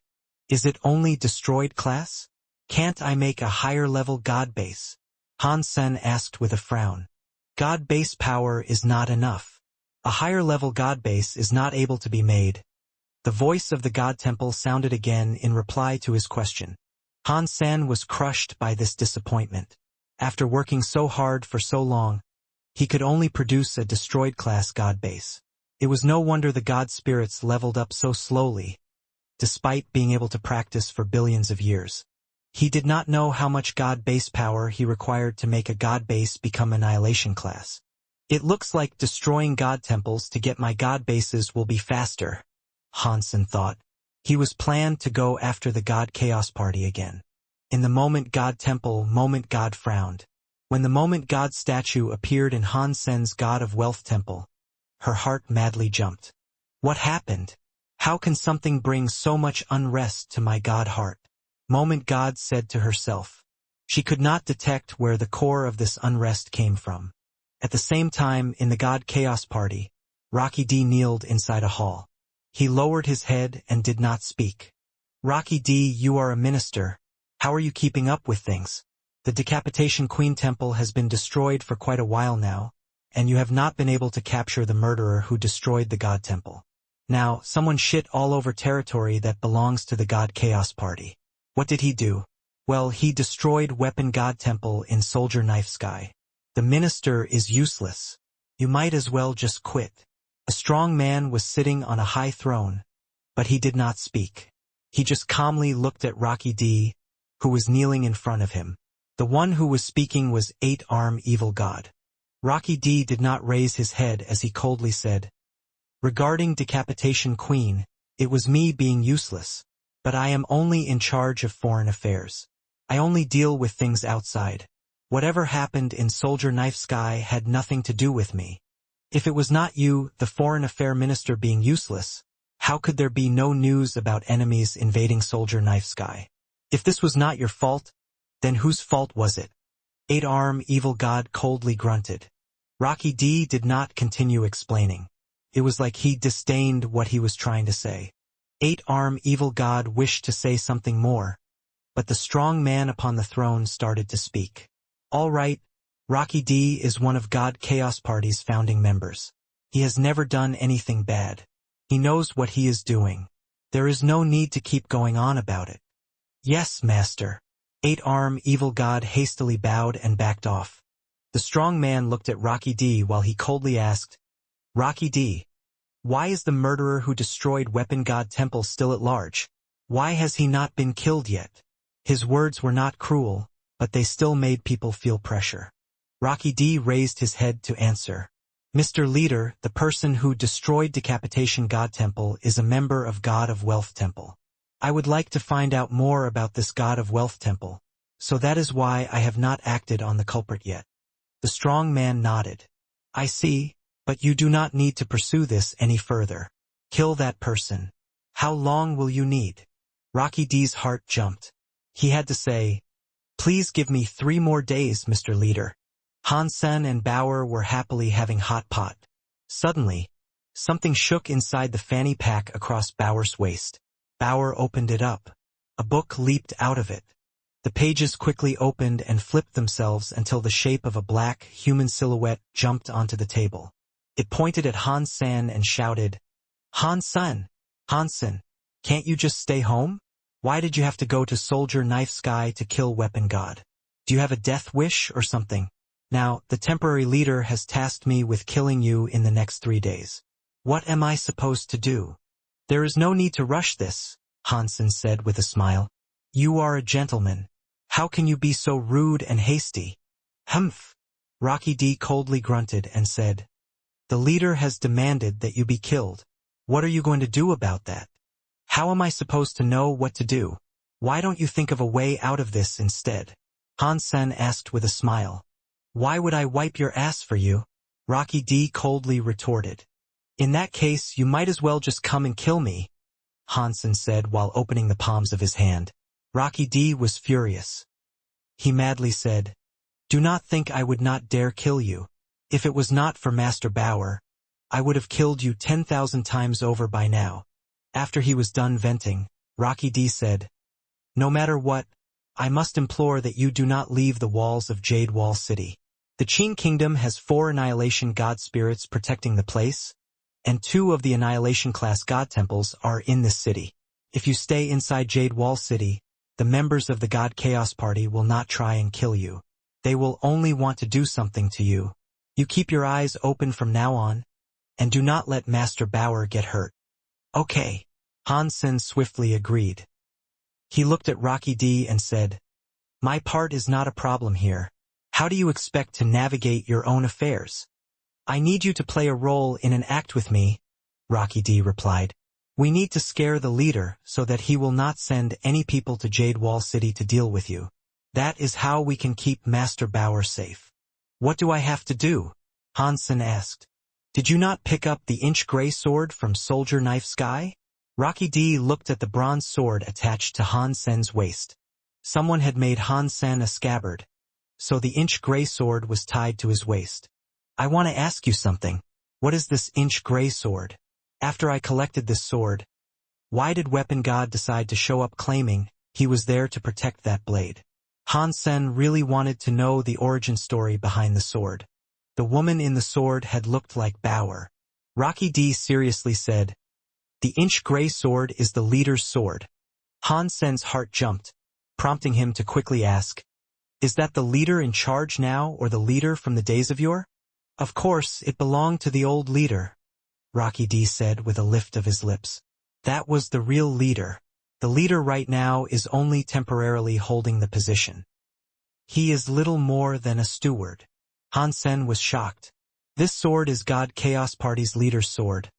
Is it only destroyed class? Can't I make a higher level god base? Han-sen asked with a frown. God base power is not enough. A higher level god base is not able to be made. The voice of the god temple sounded again in reply to his question. Han-sen was crushed by this disappointment. After working so hard for so long, he could only produce a destroyed class god base. It was no wonder the god spirits leveled up so slowly, despite being able to practice for billions of years. He did not know how much god base power he required to make a god base become Annihilation class. It looks like destroying god temples to get my god bases will be faster, Han-sen thought. He was planned to go after the god chaos party again. In the Moment God temple, Moment God frowned. When the Moment God statue appeared in Han-sen's God of Wealth temple, her heart madly jumped. What happened? How can something bring so much unrest to my god heart? Moment God said to herself. She could not detect where the core of this unrest came from. At the same time, in the God Chaos Party, Rocky D kneeled inside a hall. He lowered his head and did not speak. Rocky D, you are a minister. How are you keeping up with things? The Decapitation Queen Temple has been destroyed for quite a while now, and you have not been able to capture the murderer who destroyed the God Temple. Now, someone shit all over territory that belongs to the God Chaos Party. What did he do? Well, he destroyed Weapon God Temple in Soldier Knife Sky. The minister is useless. You might as well just quit. A strong man was sitting on a high throne, but he did not speak. He just calmly looked at Rocky D, who was kneeling in front of him. The one who was speaking was 8-Arm Evil God. Rocky D did not raise his head as he coldly said, regarding Decapitation Queen, it was me being useless, but I am only in charge of foreign affairs. I only deal with things outside. Whatever happened in Soldier Knife Sky had nothing to do with me. If it was not you, the foreign affair minister, being useless, how could there be no news about enemies invading Soldier Knife Sky? If this was not your fault, then whose fault was it? 8-Arm Evil God coldly grunted. Rocky D did not continue explaining. It was like he disdained what he was trying to say. 8-Arm Evil God wished to say something more, but the strong man upon the throne started to speak. All right, Rocky D is one of God Chaos Party's founding members. He has never done anything bad. He knows what he is doing. There is no need to keep going on about it. Yes, Master. 8-Arm Evil God hastily bowed and backed off. The strong man looked at Rocky D while he coldly asked, Rocky D, why is the murderer who destroyed Weapon God Temple still at large? Why has he not been killed yet? His words were not cruel, but they still made people feel pressure. Rocky D raised his head to answer. Mr. Leader, the person who destroyed Decapitation God Temple is a member of God of Wealth Temple. I would like to find out more about this God of Wealth Temple, so that is why I have not acted on the culprit yet. The strong man nodded. I see, but you do not need to pursue this any further. Kill that person. How long will you need? Rocky D's heart jumped. He had to say, please give me 3 more days, Mr. Leader. Hansen and Bauer were happily having hot pot. Suddenly, something shook inside the fanny pack across Bauer's waist. Bauer opened it up. A book leaped out of it. The pages quickly opened and flipped themselves until the shape of a black, human silhouette jumped onto the table. It pointed at Hansen and shouted, Hansen! Hansen! Can't you just stay home? Why did you have to go to Soldier Knife Sky to kill Weapon God? Do you have a death wish or something? Now, the temporary leader has tasked me with killing you in the next 3 days. What am I supposed to do? There is no need to rush this, Hansen said with a smile. You are a gentleman. How can you be so rude and hasty? Humph! Rocky D coldly grunted and said, the leader has demanded that you be killed. What are you going to do about that? How am I supposed to know what to do? Why don't you think of a way out of this instead? Hansen asked with a smile. Why would I wipe your ass for you? Rocky D coldly retorted. In that case, you might as well just come and kill me, Hansen said while opening the palms of his hand. Rocky D was furious. He madly said, do not think I would not dare kill you. If it was not for Master Bauer, I would have killed you 10,000 times over by now. After he was done venting, Rocky D said, no matter what, I must implore that you do not leave the walls of Jade Wall City. The Qin Kingdom has 4 Annihilation God Spirits protecting the place, and 2 of the Annihilation class God Temples are in this city. If you stay inside Jade Wall City, the members of the God Chaos Party will not try and kill you. They will only want to do something to you. You keep your eyes open from now on, and do not let Master Bauer get hurt. Okay. Hansen swiftly agreed. He looked at Rocky D and said, my part is not a problem here. How do you expect to navigate your own affairs? I need you to play a role in an act with me, Rocky D replied. We need to scare the leader so that he will not send any people to Jade Wall City to deal with you. That is how we can keep Master Bauer safe. What do I have to do? Hansen asked. Did you not pick up the inch-gray sword from Soldier Knife Sky? Rocky D looked at the bronze sword attached to Han Sen's waist. Someone had made Han Sen a scabbard, so the inch-gray sword was tied to his waist. I want to ask you something. What is this inch-gray sword? After I collected this sword, why did Weapon God decide to show up claiming he was there to protect that blade? Han Sen really wanted to know the origin story behind the sword. The woman in the sword had looked like Bauer. Rocky D seriously said, "The inch-gray sword is the leader's sword." Han Sen's heart jumped, prompting him to quickly ask, "Is that the leader in charge now or the leader from the days of yore?" "Of course, it belonged to the old leader," Rocky D said with a lift of his lips. "That was the real leader. The leader right now is only temporarily holding the position. He is little more than a steward." Han Sen was shocked. This sword is God Chaos Party's leader's sword,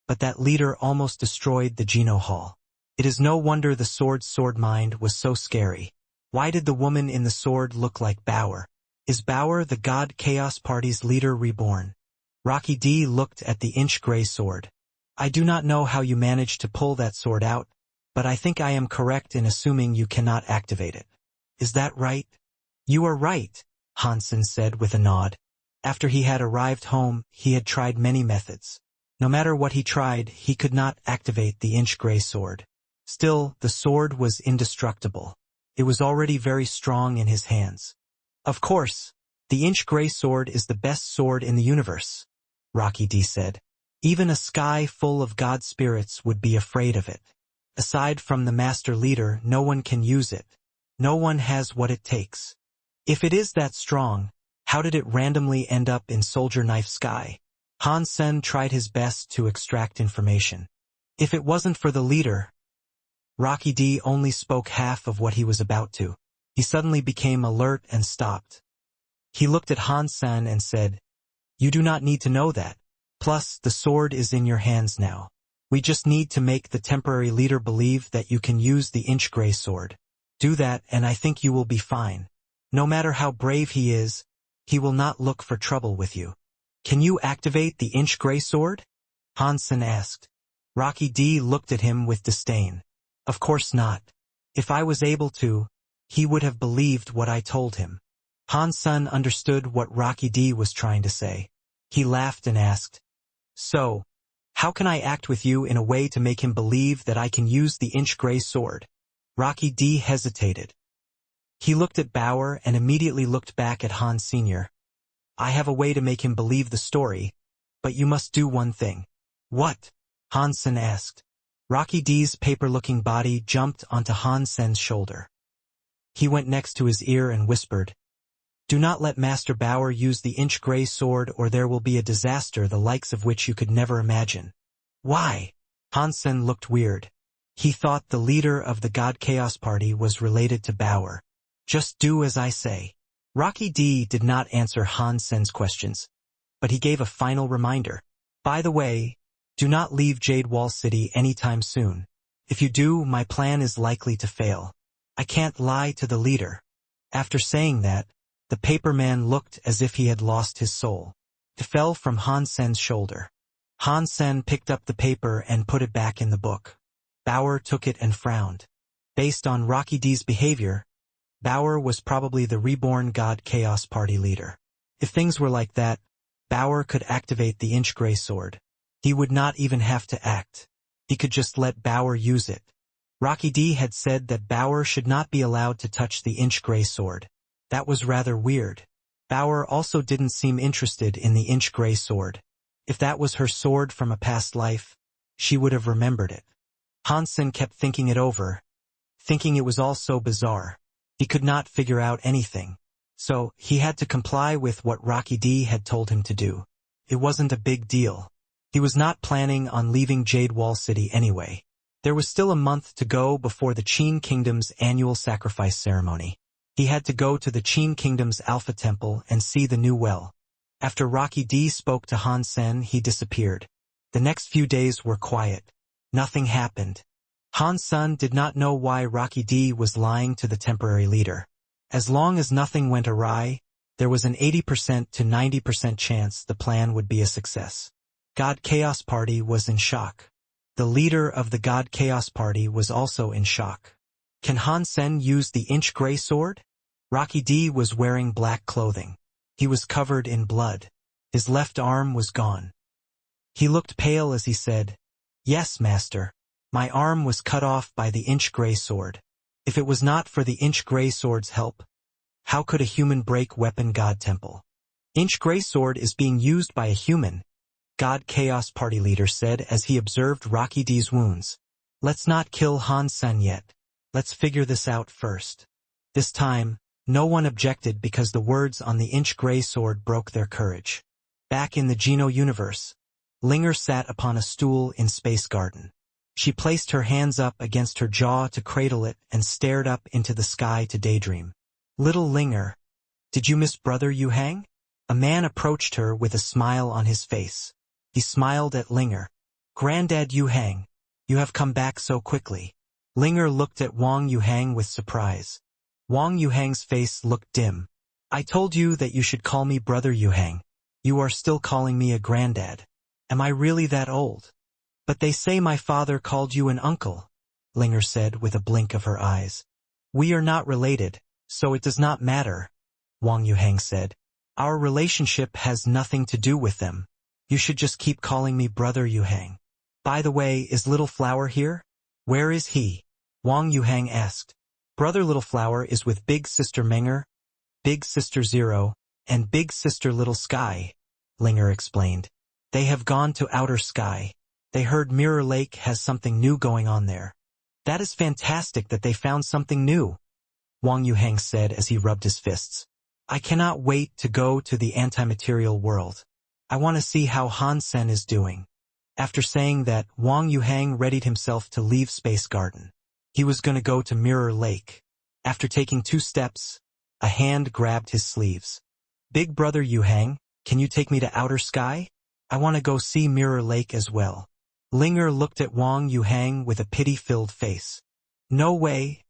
but that leader almost destroyed the Geno Hall. It is no wonder the sword's sword mind was so scary. Why did the woman in the sword look like Bauer? Is Bauer the God Chaos Party's leader reborn? Rocky D looked at the inch-gray sword. "I do not know how you managed to pull that sword out, but I think I am correct in assuming you cannot activate it. Is that right?" "You are right," Hansen said with a nod. After he had arrived home, he had tried many methods. No matter what he tried, he could not activate the inch-gray sword. Still, the sword was indestructible. It was already very strong in his hands. "Of course, the inch-gray sword is the best sword in the universe," Rocky D said. "Even a sky full of god spirits would be afraid of it. Aside from the master leader, no one can use it. No one has what it takes. If it is that strong, how did it randomly end up in Soldier Knife Sky?" Han Sen tried his best to extract information. "If it wasn't for the leader..." Rocky D only spoke half of what he was about to. He suddenly became alert and stopped. He looked at Han Sen and said, "You do not need to know that. Plus, the sword is in your hands now. We just need to make the temporary leader believe that you can use the inch-gray sword. Do that and I think you will be fine. No matter how brave he is, he will not look for trouble with you." "Can you activate the inch-gray sword?" Hansen asked. Rocky D looked at him with disdain. "Of course not. If I was able to, he would have believed what I told him." Hansen understood what Rocky D was trying to say. He laughed and asked, "So, how can I act with you in a way to make him believe that I can use the inch-gray sword?" Rocky D hesitated. He looked at Bauer and immediately looked back at Han Sr. "I have a way to make him believe the story, but you must do one thing." "What?" Hansen asked. Rocky D's paper-looking body jumped onto Han Sen's shoulder. He went next to his ear and whispered, "Do not let Master Bauer use the inch-gray sword or there will be a disaster the likes of which you could never imagine." "Why?" Hansen looked weird. He thought the leader of the God Chaos Party was related to Bauer. "Just do as I say." Rocky D did not answer Hansen's questions, but he gave a final reminder. "By the way, do not leave Jade Wall City anytime soon. If you do, my plan is likely to fail. I can't lie to the leader." After saying that, the paper man looked as if he had lost his soul. It fell from Hansen's shoulder. Hansen picked up the paper and put it back in the book. Bauer took it and frowned. Based on Rocky D's behavior, Bauer was probably the reborn God Chaos Party leader. If things were like that, Bauer could activate the inch-gray sword. He would not even have to act. He could just let Bauer use it. Rocky D had said that Bauer should not be allowed to touch the inch-gray sword. That was rather weird. Bauer also didn't seem interested in the inch-gray sword. If that was her sword from a past life, she would have remembered it. Hansen kept thinking it over, thinking it was all so bizarre. He could not figure out anything. So, he had to comply with what Rocky D had told him to do. It wasn't a big deal. He was not planning on leaving Jade Wall City anyway. There was still a month to go before the Qin Kingdom's annual sacrifice ceremony. He had to go to the Qin Kingdom's Alpha Temple and see the new well. After Rocky D spoke to Han Sen, he disappeared. The next few days were quiet. Nothing happened. Han Sen did not know why Rocky D was lying to the temporary leader. As long as nothing went awry, there was an 80% to 90% chance the plan would be a success. God Chaos Party was in shock. The leader of the God Chaos Party was also in shock. Can Han Sen use the inch gray sword? Rocky D was wearing black clothing. He was covered in blood. His left arm was gone. He looked pale as he said, "Yes, master. My arm was cut off by the inch gray sword. If it was not for the inch gray sword's help, how could a human break weapon God Temple?" "Inch gray sword is being used by a human," God Chaos Party leader said as he observed Rocky D's wounds. "Let's not kill Han Sen yet. Let's figure this out first." This time, no one objected because the words on the inch gray sword broke their courage. Back in the Geno universe, Linger sat upon a stool in Space Garden. She placed her hands up against her jaw to cradle it and stared up into the sky to daydream. "Little Linger, did you miss Brother Yu Hang?" A man approached her with a smile on his face. He smiled at Linger. "Granddad Yu Hang, you have come back so quickly." Linger looked at Wang Yu Hang with surprise. Wang Yu Hang's face looked dim. "I told you that you should call me Brother Yu Hang. You are still calling me a granddad. Am I really that old?" "But they say my father called you an uncle," Linger said with a blink of her eyes. "We are not related, so it does not matter," Wang Yu Hang said. "Our relationship has nothing to do with them. You should just keep calling me Brother Yu Hang." "By the way, is Little Flower here?" "Where is he?" Wang Yu Hang asked. "Brother Little Flower is with Big Sister Menger, Big Sister Zero, and Big Sister Little Sky," Linger explained. "They have gone to outer sky. They heard Mirror Lake has something new going on there." "That is fantastic that they found something new," Wang Yu Hang said as he rubbed his fists. "I cannot wait to go to the anti-material world. I want to see how Han Sen is doing." After saying that, Wang Yu Hang readied himself to leave Space Garden. He was going to go to Mirror Lake. After taking 2 steps, a hand grabbed his sleeves. "Big Brother Yu Hang, can you take me to outer sky? I want to go see Mirror Lake as well." Linger looked at Wang Yu Hang with a pity-filled face. "No way,"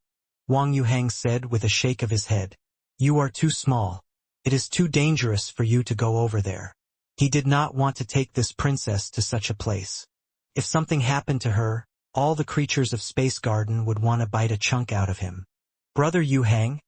Wang Yu Hang said with a shake of his head. "You are too small. It is too dangerous for you to go over there." He did not want to take this princess to such a place. If something happened to her, all the creatures of Space Garden would want to bite a chunk out of him. "Brother Yu Hang,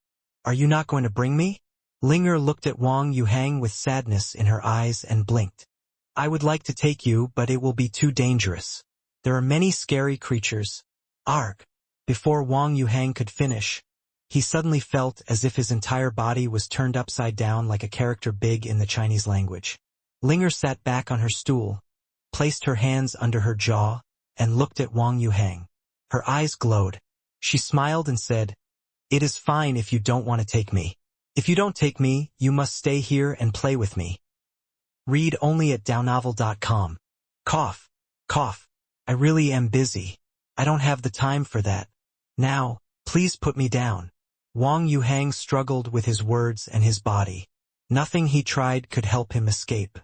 are you not going to bring me?" Linger looked at Wang Yu Hang with sadness in her eyes and blinked. "I would like to take you, but it will be too dangerous. There are many scary creatures. Arg." Before Wang Yu Hang could finish, he suddenly felt as if his entire body was turned upside down like a character big in the Chinese language. Linger sat back on her stool, placed her hands under her jaw, and looked at Wang Yu Hang. Her eyes glowed. She smiled and said, "It is fine if you don't want to take me. If you don't take me, you must stay here and play with me." Read only at downovel.com. Cough, cough. I really am busy. I don't have the time for that. Now, please put me down. Wang Yu Hang struggled with his words and his body. Nothing he tried could help him escape.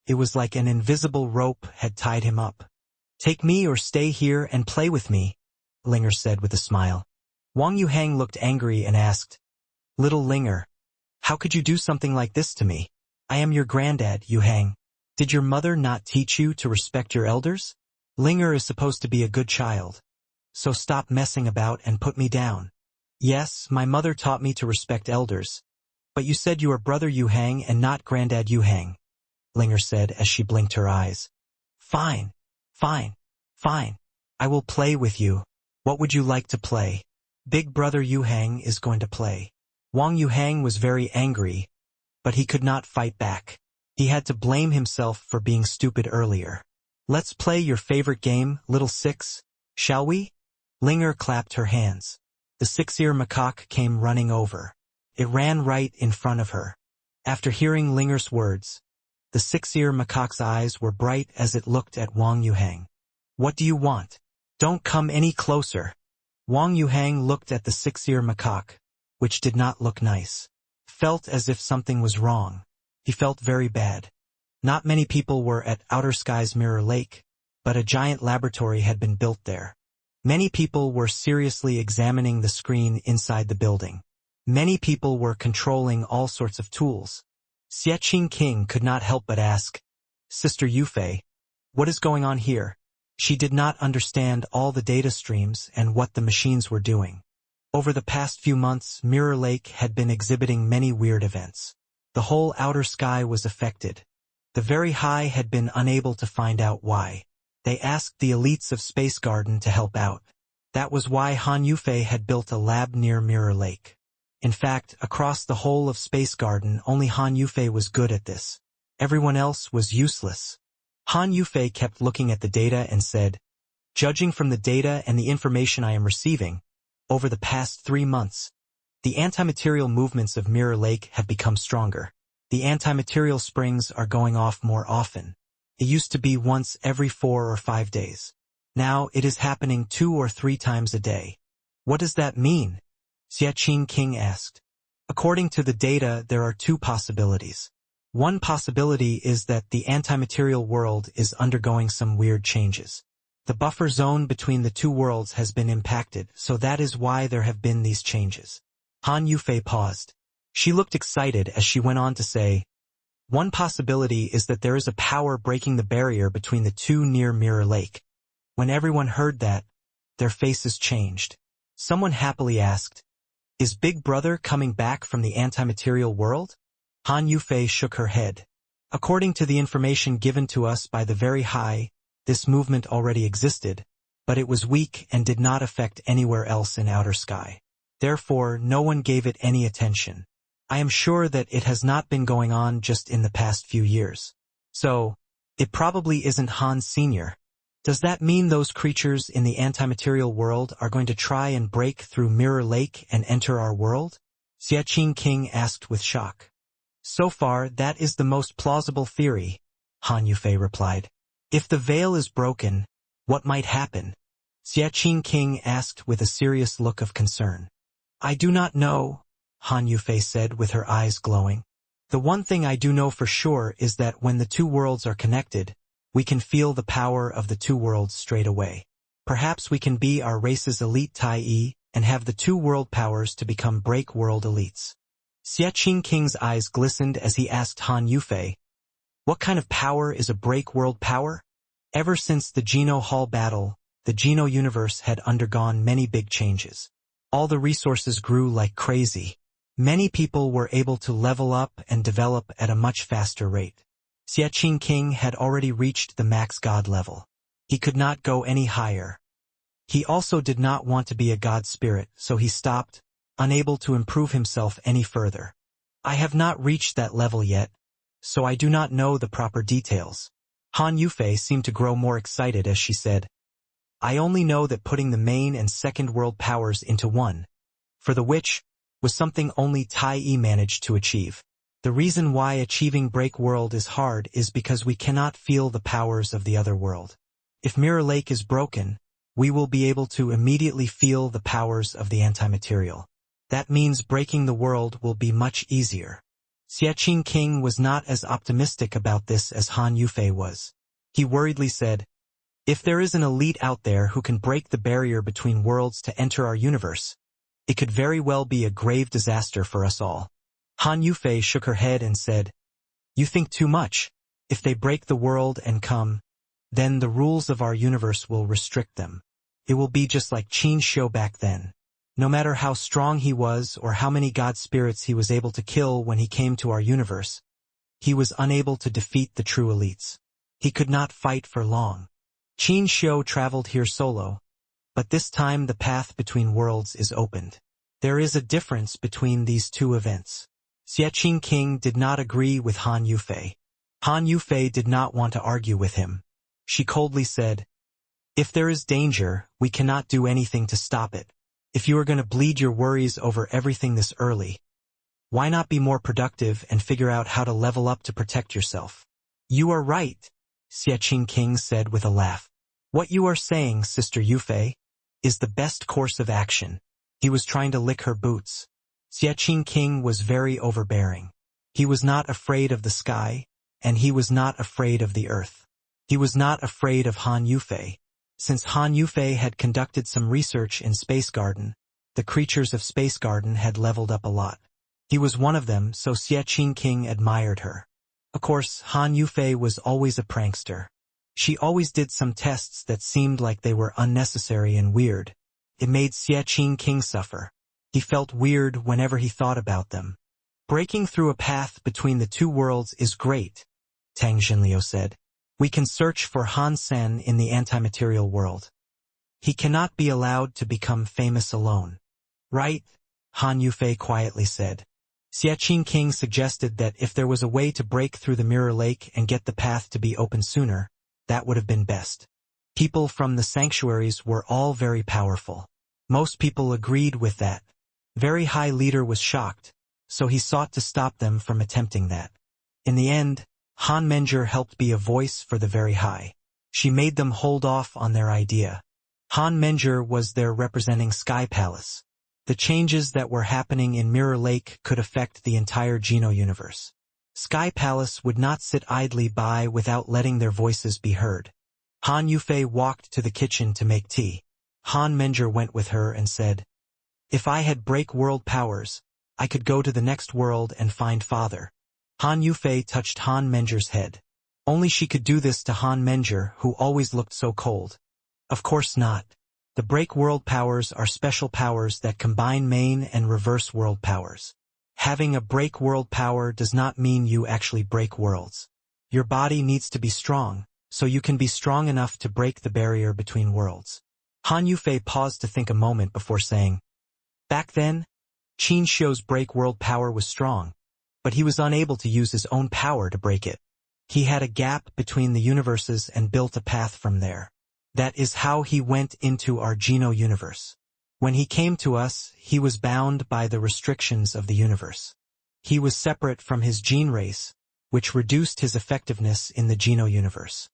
It was like an invisible rope had tied him up. "Take me or stay here and play with me," Linger said with a smile. Wang Yu Hang looked angry and asked, "Little Linger, how could you do something like this to me? I am your granddad, Yu Hang. Did your mother not teach you to respect your elders? Linger is supposed to be a good child. So stop messing about and put me down." "Yes, my mother taught me to respect elders. But you said you are Brother Yu Hang and not Granddad Yu Hang," Linger said as she blinked her eyes. Fine, fine, fine. I will play with you. What would you like to play?" "Big Brother Yu Hang is going to play." Wang Yu Hang was very angry, but he could not fight back. He had to blame himself for being stupid earlier. "Let's play your favorite game, Little Six, shall we?" Linger clapped her hands. The 6-ear macaque came running over. It ran right in front of her. After hearing Linger's words, the 6-ear macaque's eyes were bright as it looked at Wang Yu Hang. "What do you want? Don't come any closer." Wang Yu Hang looked at the 6-ear macaque, which did not look nice. Felt as if something was wrong. He felt very bad. Not many people were at Outer Sky's Mirror Lake, but a giant laboratory had been built there. Many people were seriously examining the screen inside the building. Many people were controlling all sorts of tools. Xie Qing King could not help but ask, "Sister Yufei, What is going on here? She did not understand all the data streams and what the machines were doing. Over the past few months, Mirror Lake had been exhibiting many weird events. The whole outer sky was affected. The Very High had been unable to find out why. They asked the elites of Space Garden to help out. That was why Han Yufei had built a lab near Mirror Lake. In fact, across the whole of Space Garden, only Han Yufei was good at this. Everyone else was useless. Han Yufei kept looking at the data and said, "Judging from the data and the information I am receiving, over the past 3 months, the anti-material movements of Mirror Lake have become stronger. The anti-material springs are going off more often. It used to be once every 4 or 5 days. Now it is happening 2 or 3 times a day." "What does that mean?" Xiaqing King asked. According to the data, there are 2 possibilities. One possibility is that the anti-material world is undergoing some weird changes. The buffer zone between the 2 worlds has been impacted, so that is why there have been these changes. Han Yufei paused. She looked excited as she went on to say, "One possibility is that there is a power breaking the barrier between the 2 near Mirror Lake." When everyone heard that, their faces changed. Someone happily asked, "Is Big Brother coming back from the anti-material world?" Han Yufei shook her head. According to the information given to us by the Very High, this movement already existed, but it was weak and did not affect anywhere else in outer sky. Therefore, no one gave it any attention. I am sure that it has not been going on just in the past few years. So, it probably isn't Han Sr. Does that mean those creatures in the anti-material world are going to try and break through Mirror Lake and enter our world? Xiaqing King asked with shock. "So far, that is the most plausible theory," Han Yufei replied. "If the veil is broken, what might happen?" Xiaqing King asked with a serious look of concern. "I do not know," Han Yufei said with her eyes glowing. "The one thing I do know for sure is that when the 2 worlds are connected, we can feel the power of the 2 worlds straight away. Perhaps we can be our race's elite Tai and have the 2 world powers to become break world elites." Xiaqing King's eyes glistened as he asked Han Yufei, "What kind of power is a break world power?" Ever since the Geno Hall battle, the Geno universe had undergone many big changes. All the resources grew like crazy. Many people were able to level up and develop at a much faster rate. Xiaqing King had already reached the max god level. He could not go any higher. He also did not want to be a god spirit, so he stopped, unable to improve himself any further. "I have not reached that level yet, so I do not know the proper details." Han Yufei seemed to grow more excited as she said, "I only know that putting the main and second world powers into one, for the which, was something only Tai managed to achieve. The reason why achieving break world is hard is because we cannot feel the powers of the other world. If Mirror Lake is broken, we will be able to immediately feel the powers of the anti-material. That means breaking the world will be much easier." Xiaqing King was not as optimistic about this as Han Yufei was. He worriedly said, "If there is an elite out there who can break the barrier between worlds to enter our universe, it could very well be a grave disaster for us all." Han Yufei shook her head and said, "You think too much. If they break the world and come, then the rules of our universe will restrict them. It will be just like Qin Shou back then. No matter how strong he was or how many god spirits he was able to kill when he came to our universe, he was unable to defeat the true elites. He could not fight for long. Qin Shou traveled here solo, but this time the path between worlds is opened. There is a difference between these 2 events." Xiaqing King did not agree with Han Yufei. Han Yufei did not want to argue with him. She coldly said, "If there is danger, we cannot do anything to stop it. If you are going to bleed your worries over everything this early, why not be more productive and figure out how to level up to protect yourself?" "You are right," Xiaqing King said with a laugh. "What you are saying, Sister Yufei, is the best course of action." He was trying to lick her boots. Xiaqing King was very overbearing. He was not afraid of the sky, and he was not afraid of the earth. He was not afraid of Han Yufei. Since Han Yufei had conducted some research in Space Garden, the creatures of Space Garden had leveled up a lot. He was one of them, so Xiaqing King admired her. Of course, Han Yufei was always a prankster. She always did some tests that seemed like they were unnecessary and weird. It made Qin King suffer. He felt weird whenever he thought about them. Breaking through a path between the two worlds is great, Tang Xinliu said. We can search for Han Sen in the anti-material world. He cannot be allowed to become famous alone. Right? Han Yufei quietly said. Qin King suggested that if there was a way to break through the Mirror Lake and get the path to be open sooner, that would have been best. People from the sanctuaries were all very powerful. Most people agreed with that. Very High Leader was shocked, so he sought to stop them from attempting that. In the end, Han Menger helped be a voice for the Very High. She made them hold off on their idea. Han Menger was there representing Sky Palace. The changes that were happening in Mirror Lake could affect the entire Geno universe. Sky Palace would not sit idly by without letting their voices be heard. Han Yufei walked to the kitchen to make tea. Han Menger went with her and said, "If I had break world powers, I could go to the next world and find Father." Han Yufei touched Han Menger's head. Only she could do this to Han Menger, who always looked so cold. Of course not. The break world powers are special powers that combine main and reverse world powers. Having a break world power does not mean you actually break worlds. Your body needs to be strong, so you can be strong enough to break the barrier between worlds. Han Yufei paused to think a moment before saying, "Back then, Qin Shou's break world power was strong, but he was unable to use his own power to break it. He had a gap between the universes and built a path from there. That is how he went into our Geno universe. When he came to us, he was bound by the restrictions of the universe. He was separate from his gene race, which reduced his effectiveness in the Geno universe.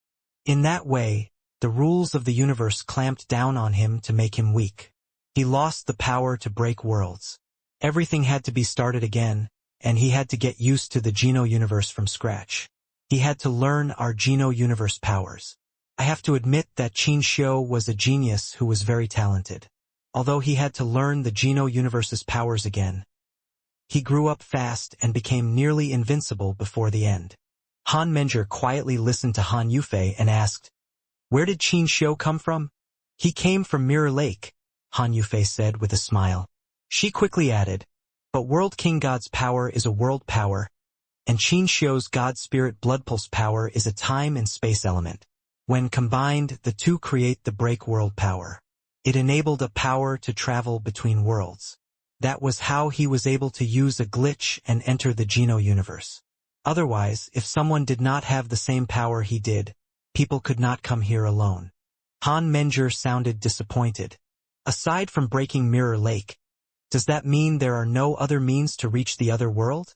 In that way, the rules of the universe clamped down on him to make him weak. He lost the power to break worlds. Everything had to be started again, and he had to get used to the Geno universe from scratch. He had to learn our Geno universe powers. I have to admit that Qin Shou was a genius who was very talented. Although he had to learn the Geno universe's powers again, he grew up fast and became nearly invincible before the end. Han Menger quietly listened to Han Yufei and asked, "Where did Qin Shou come from?" "He came from Mirror Lake," Han Yufei said with a smile. She quickly added, "But World King God's power is a world power, and Qin Shou's God Spirit Blood Pulse power is a time and space element. When combined, the two create the break world power. It enabled a power to travel between worlds. That was how he was able to use a glitch and enter the Geno universe. Otherwise, if someone did not have the same power he did, people could not come here alone." Han Menger sounded disappointed. "Aside from breaking Mirror Lake, does that mean there are no other means to reach the other world?"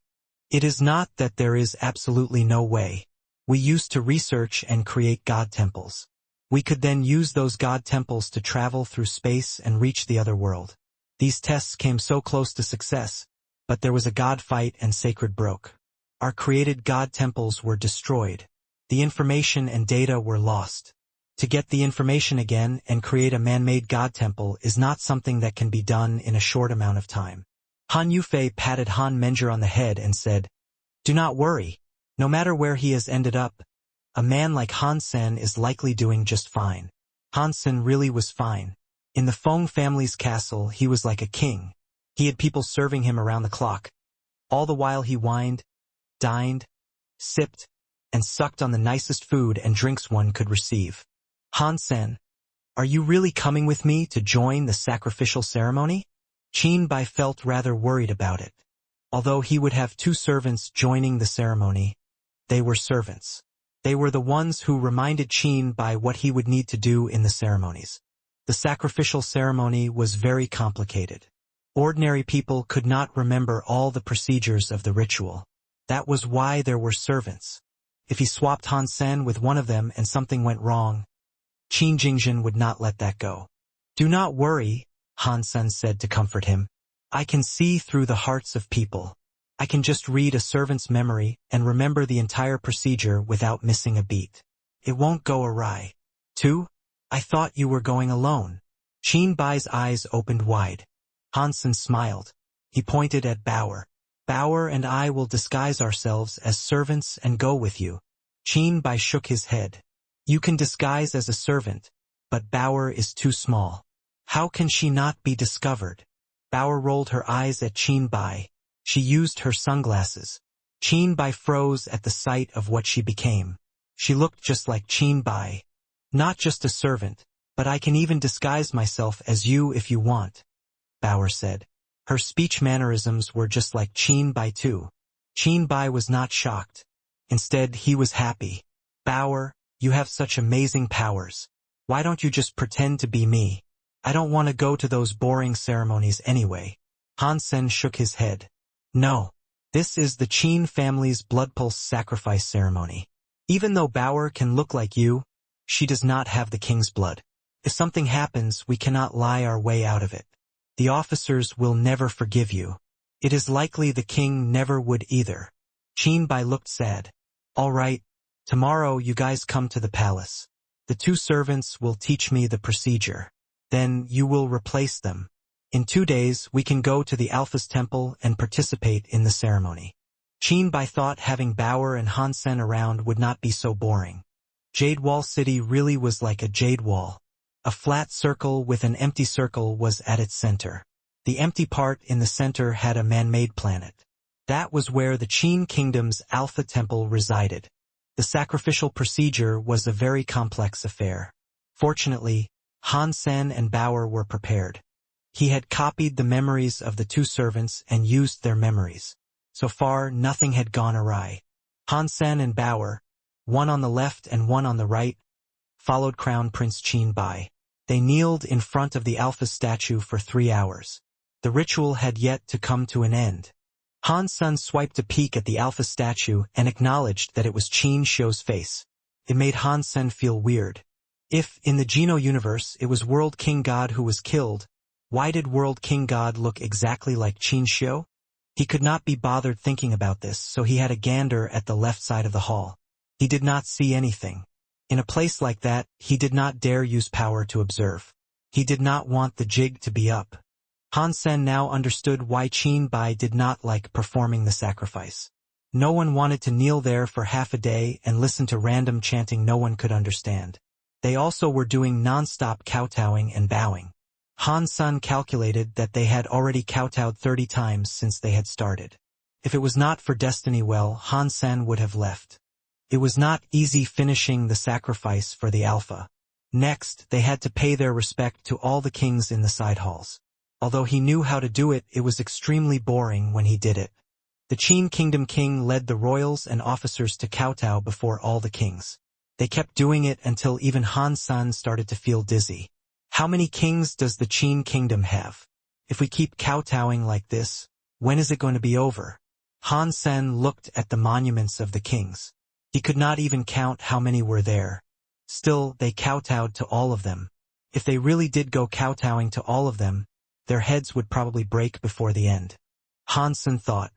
"It is not that there is absolutely no way. We used to research and create god temples. We could then use those god temples to travel through space and reach the other world. These tests came so close to success, but there was a god fight and sacred broke. Our created god temples were destroyed. The information and data were lost. To get the information again and create a man-made god temple is not something that can be done in a short amount of time." Han Yufei patted Han Menger on the head and said, "Do not worry. No matter where he has ended up, a man like Han Sen is likely doing just fine." Han Sen really was fine. In the Feng family's castle, he was like a king. He had people serving him around the clock. All the while he wined, dined, sipped, and sucked on the nicest food and drinks one could receive. "Han Sen, are you really coming with me to join the sacrificial ceremony?" Qin Bai felt rather worried about it. Although he would have two servants joining the ceremony, they were servants. They were the ones who reminded Qin Bai what he would need to do in the ceremonies. The sacrificial ceremony was very complicated. Ordinary people could not remember all the procedures of the ritual. That was why there were servants. If he swapped Han Sen with one of them and something went wrong, Qin Jingjin would not let that go. "Do not worry," Han Sen said to comfort him. "I can see through the hearts of people. I can just read a servant's memory and remember the entire procedure without missing a beat. It won't go awry." "Two? I thought you were going alone." Qin Bai's eyes opened wide. Han Sen smiled. He pointed at Bauer. "Bauer and I will disguise ourselves as servants and go with you." Qin Bai shook his head. You can disguise as a servant, but Bauer is too small. How can she not be discovered? Bauer rolled her eyes at Qin Bai. She used her sunglasses. Qin Bai froze at the sight of what she became. She looked just like Qin Bai. Not just a servant, but I can even disguise myself as you if you want, Bauer said. Her speech mannerisms were just like Qin Bai too. Qin Bai was not shocked. Instead, he was happy. Bauer, you have such amazing powers. Why don't you just pretend to be me? I don't want to go to those boring ceremonies anyway. Han Sen shook his head. No. This is the Qin family's blood pulse sacrifice ceremony. Even though Bauer can look like you, she does not have the king's blood. If something happens, we cannot lie our way out of it. The officers will never forgive you. It is likely the king never would either. Qin Bai looked sad. All right, tomorrow you guys come to the palace. The 2 servants will teach me the procedure. Then you will replace them. In 2 days, we can go to the Alpha's temple and participate in the ceremony. Qin Bai thought having Bauer and Han Sen around would not be so boring. Jade Wall City really was like a jade wall. A flat circle with an empty circle was at its center. The empty part in the center had a man-made planet. That was where the Qin Kingdom's Alpha Temple resided. The sacrificial procedure was a very complex affair. Fortunately, Han Sen and Bauer were prepared. He had copied the memories of the 2 servants and used their memories. So far, nothing had gone awry. Han Sen and Bauer, one on the left and one on the right, followed Crown Prince Qin Bai. They kneeled in front of the Alpha statue for 3 hours. The ritual had yet to come to an end. Han Sen swiped a peek at the Alpha statue and acknowledged that it was Qin Shou's face. It made Han Sen feel weird. If, in the Geno universe, it was World King God who was killed, why did World King God look exactly like Qin Shou? He could not be bothered thinking about this, so he had a gander at the left side of the hall. He did not see anything. In a place like that, he did not dare use power to observe. He did not want the jig to be up. Han Sen now understood why Qin Bai did not like performing the sacrifice. No one wanted to kneel there for half a day and listen to random chanting no one could understand. They also were doing non-stop kowtowing and bowing. Han Sen calculated that they had already kowtowed 30 times since they had started. If it was not for Destiny Well, Han Sen would have left. It was not easy finishing the sacrifice for the Alpha. Next, they had to pay their respect to all the kings in the side halls. Although he knew how to do it, it was extremely boring when he did it. The Qin Kingdom king led the royals and officers to kowtow before all the kings. They kept doing it until even Han Sen started to feel dizzy. How many kings does the Qin Kingdom have? If we keep kowtowing like this, when is it going to be over? Han Sen looked at the monuments of the kings. He could not even count how many were there. Still, they kowtowed to all of them. If they really did go kowtowing to all of them, their heads would probably break before the end. Han Sen thought,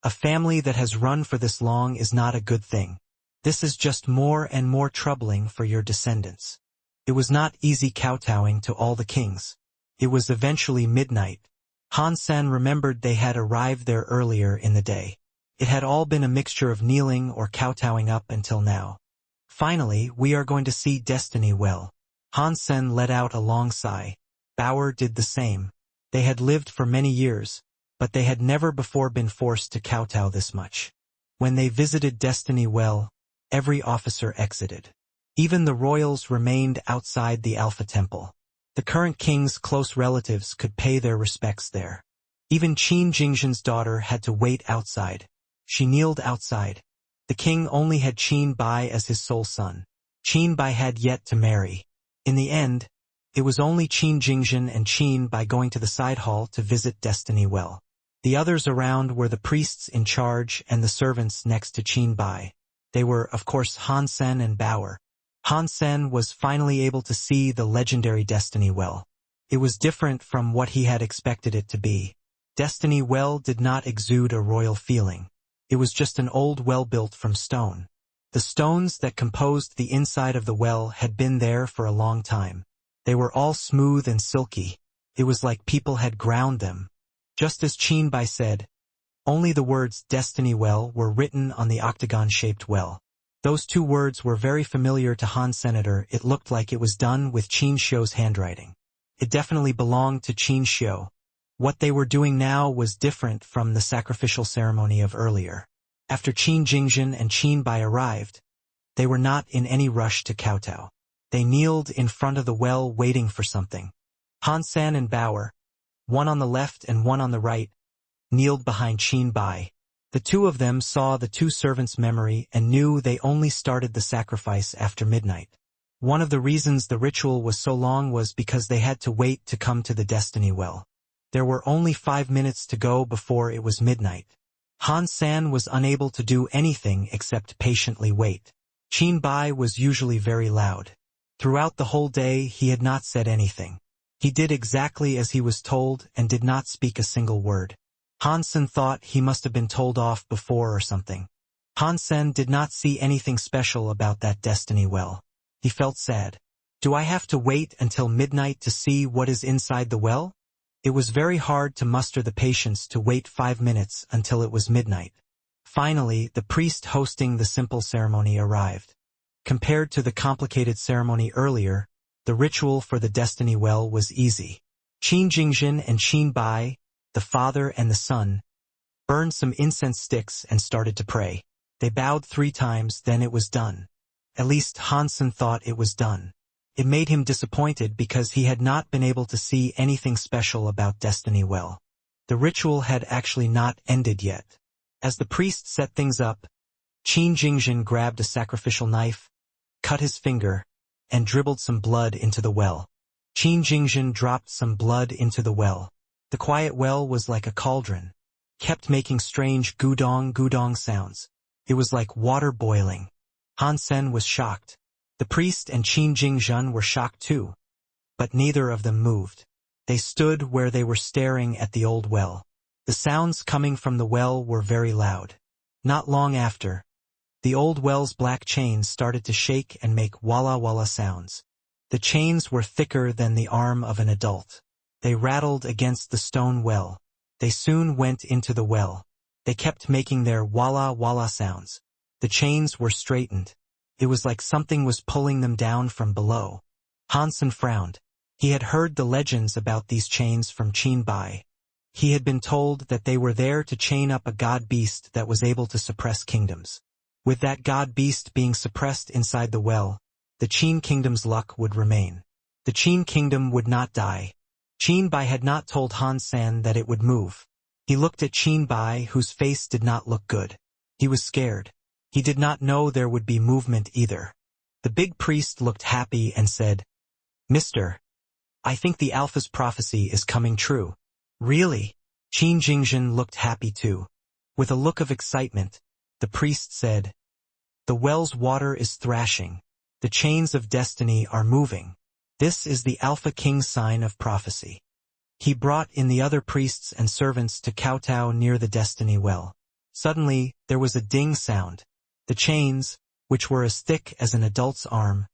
a family that has run for this long is not a good thing. This is just more and more troubling for your descendants. It was not easy kowtowing to all the kings. It was eventually midnight. Han Sen remembered they had arrived there earlier in the day. It had all been a mixture of kneeling or kowtowing up until now. Finally, we are going to see Destiny Well. Han Sen let out a long sigh. Bauer did the same. They had lived for many years, but they had never before been forced to kowtow this much. When they visited Destiny Well, every officer exited. Even the royals remained outside the Alpha Temple. The current king's close relatives could pay their respects there. Even Qin Jingzhen's daughter had to wait outside. She kneeled outside. The king only had Qin Bai as his sole son. Qin Bai had yet to marry. In the end, it was only Qin Jingzhen and Qin Bai going to the side hall to visit Destiny Well. The others around were the priests in charge and the servants next to Qin Bai. They were, of course, Han Sen and Bauer. Han Sen was finally able to see the legendary Destiny Well. It was different from what he had expected it to be. Destiny Well did not exude a royal feeling. It was just an old well built from stone. The stones that composed the inside of the well had been there for a long time. They were all smooth and silky. It was like people had ground them. Just as Qin Bai said, only the words Destiny Well were written on the octagon-shaped well. Those two words were very familiar to Han Senator. It looked like it was done with Qin Xiu's handwriting. It definitely belonged to Qin Xiu. What they were doing now was different from the sacrificial ceremony of earlier. After Qin Jingzhen and Qin Bai arrived, they were not in any rush to kowtow. They kneeled in front of the well waiting for something. Han San and Bauer, one on the left and one on the right, kneeled behind Qin Bai. The two of them saw the two servants' memory and knew they only started the sacrifice after midnight. One of the reasons the ritual was so long was because they had to wait to come to the destiny well. There were only 5 minutes to go before it was midnight. Han San was unable to do anything except patiently wait. Qin Bai was usually very loud. Throughout the whole day he had not said anything. He did exactly as he was told and did not speak a single word. Han Sen thought he must have been told off before or something. Han Sen did not see anything special about that destiny well. He felt sad. Do I have to wait until midnight to see what is inside the well? It was very hard to muster the patience to wait 5 minutes until it was midnight. Finally, the priest hosting the simple ceremony arrived. Compared to the complicated ceremony earlier, the ritual for the destiny well was easy. Qin Jingzhen and Qin Bai, the father and the son, burned some incense sticks and started to pray. They bowed 3 times, then it was done. At least Hansen thought it was done. It made him disappointed because he had not been able to see anything special about Destiny well. The ritual had actually not ended yet. As the priest set things up, Qin Jingzhen grabbed a sacrificial knife, cut his finger, and dribbled some blood into the well. Qin Jingzhen dropped some blood into the well. The quiet well was like a cauldron, kept making strange gudong sounds. It was like water boiling. Han Sen was shocked. The priest and Qin Jingzhen were shocked too. But neither of them moved. They stood where they were staring at the old well. The sounds coming from the well were very loud. Not long after, the old well's black chains started to shake and make walla walla sounds. The chains were thicker than the arm of an adult. They rattled against the stone well. They soon went into the well. They kept making their walla walla sounds. The chains were straightened. It was like something was pulling them down from below. Hansen frowned. He had heard the legends about these chains from Qin Bai. He had been told that they were there to chain up a god beast that was able to suppress kingdoms. With that god beast being suppressed inside the well, the Qin kingdom's luck would remain. The Qin kingdom would not die. Qin Bai had not told Han San that it would move. He looked at Qin Bai, whose face did not look good. He was scared. He did not know there would be movement either. The big priest looked happy and said, "Mister, I think the Alpha's prophecy is coming true." "Really?" Qin Jingzhen looked happy too. With a look of excitement, the priest said, "The well's water is thrashing. The chains of destiny are moving. This is the Alpha King's sign of prophecy." He brought in the other priests and servants to kowtow near the destiny well. Suddenly, there was a ding sound. The chains, which were as thick as an adult's arm,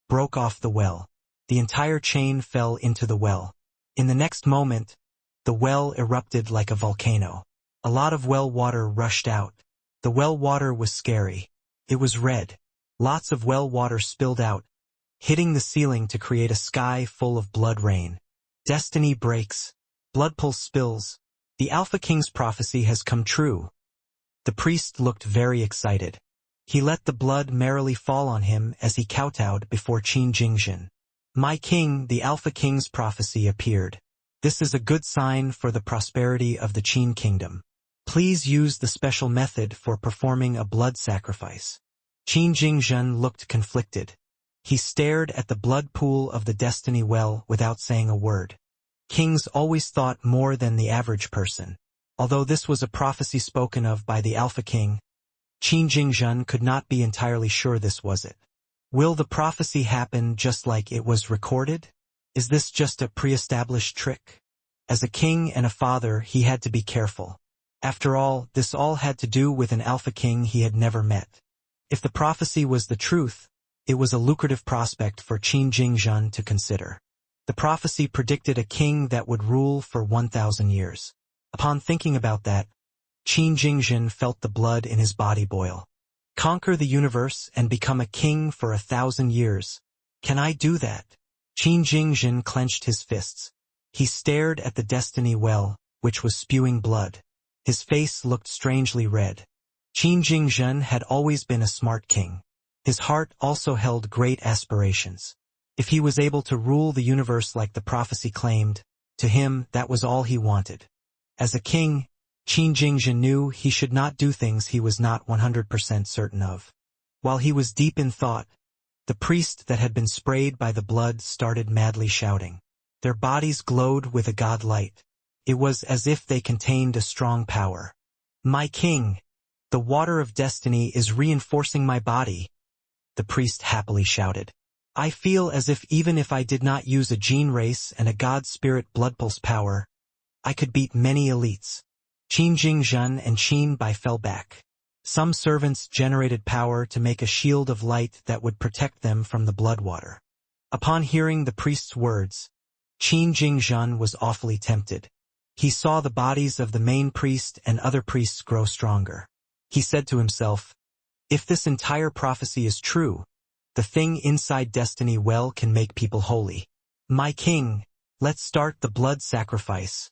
broke off the well. The entire chain fell into the well. In the next moment, the well erupted like a volcano. A lot of well water rushed out. The well water was scary. It was red. Lots of well water spilled out, hitting the ceiling to create a sky full of blood rain. Destiny breaks. Blood pool spills. The Alpha King's prophecy has come true. The priest looked very excited. He let the blood merrily fall on him as he kowtowed before Qin Jingzhen. "My king, the Alpha King's prophecy appeared. This is a good sign for the prosperity of the Qin kingdom. Please use the special method for performing a blood sacrifice." Qin Jingzhen looked conflicted. He stared at the blood pool of the destiny well without saying a word. Kings always thought more than the average person. Although this was a prophecy spoken of by the Alpha King, Qin Jingzhen could not be entirely sure this was it. Will the prophecy happen just like it was recorded? Is this just a pre-established trick? As a king and a father, he had to be careful. After all, this all had to do with an Alpha King he had never met. If the prophecy was the truth, it was a lucrative prospect for Qin Jingzhen to consider. The prophecy predicted a king that would rule for 1,000 years. Upon thinking about that, Qin Jingzhen felt the blood in his body boil. Conquer the universe and become a king for 1,000 years. Can I do that? Qin Jingjin clenched his fists. He stared at the destiny well, which was spewing blood. His face looked strangely red. Qin Jingjin had always been a smart king. His heart also held great aspirations. If he was able to rule the universe like the prophecy claimed, to him that was all he wanted. As a king, Qin Jingjin knew he should not do things he was not 100% certain of. While he was deep in thought, the priest that had been sprayed by the blood started madly shouting. Their bodies glowed with a god light. It was as if they contained a strong power. My king, the water of destiny is reinforcing my body, the priest happily shouted. I feel as if even if I did not use a gene race and a god spirit blood pulse power, I could beat many elites. Qin Jingjin and Qin Bai fell back. Some servants generated power to make a shield of light that would protect them from the blood water. Upon hearing the priest's words, Qin Jingjin was awfully tempted. He saw the bodies of the main priest and other priests grow stronger. He said to himself, if this entire prophecy is true, the thing inside destiny well can make people holy. My king, let's start the blood sacrifice,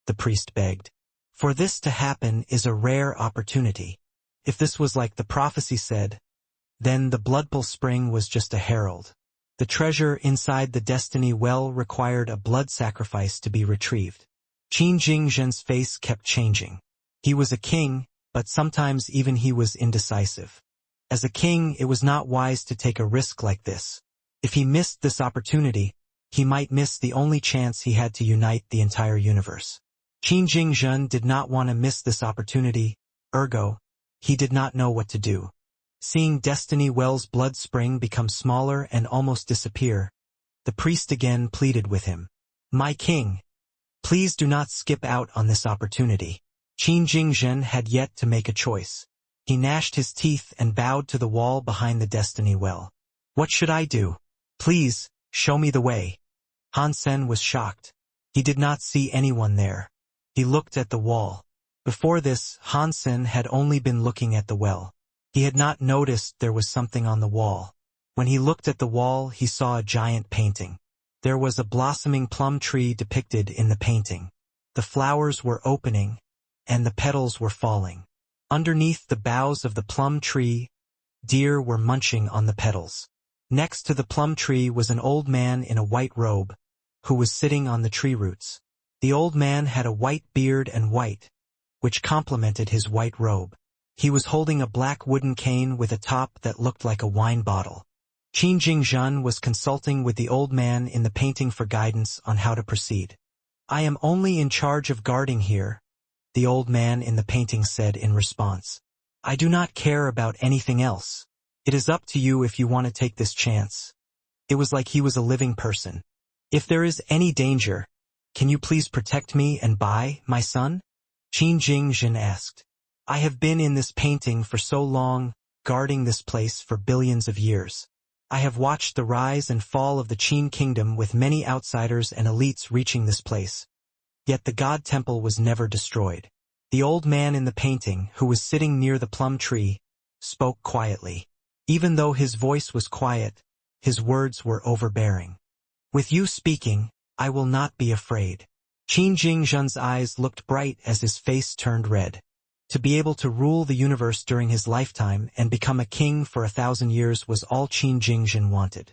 the priest begged. For this to happen is a rare opportunity. If this was like the prophecy said, then the bloodpool spring was just a herald. The treasure inside the destiny well required a blood sacrifice to be retrieved. Qin Jingjin's face kept changing. He was a king, but sometimes even he was indecisive. As a king, it was not wise to take a risk like this. If he missed this opportunity, he might miss the only chance he had to unite the entire universe. Qin Jingjin did not want to miss this opportunity, ergo, he did not know what to do. Seeing Destiny Well's blood spring become smaller and almost disappear, the priest again pleaded with him. My king, please do not skip out on this opportunity. Qin Jingjin had yet to make a choice. He gnashed his teeth and bowed to the wall behind the Destiny Well. What should I do? Please, show me the way. Han Sen was shocked. He did not see anyone there. He looked at the wall. Before this, Han Sen had only been looking at the well. He had not noticed there was something on the wall. When he looked at the wall, he saw a giant painting. There was a blossoming plum tree depicted in the painting. The flowers were opening, and the petals were falling. Underneath the boughs of the plum tree, deer were munching on the petals. Next to the plum tree was an old man in a white robe, who was sitting on the tree roots. The old man had a white beard and white, which complemented his white robe. He was holding a black wooden cane with a top that looked like a wine bottle. Qin Jingjin was consulting with the old man in the painting for guidance on how to proceed. I am only in charge of guarding here, the old man in the painting said in response. I do not care about anything else. It is up to you if you want to take this chance. It was like he was a living person. If there is any danger, can you please protect me and Bai, my son? Qin Jingjin asked. I have been in this painting for so long, guarding this place for billions of years. I have watched the rise and fall of the Qin kingdom with many outsiders and elites reaching this place. Yet the god temple was never destroyed. The old man in the painting, who was sitting near the plum tree, spoke quietly. Even though his voice was quiet, his words were overbearing. With you speaking, I will not be afraid. Qin Jingjin's eyes looked bright as his face turned red. To be able to rule the universe during his lifetime and become a king for 1,000 years was all Qin Jingjin wanted.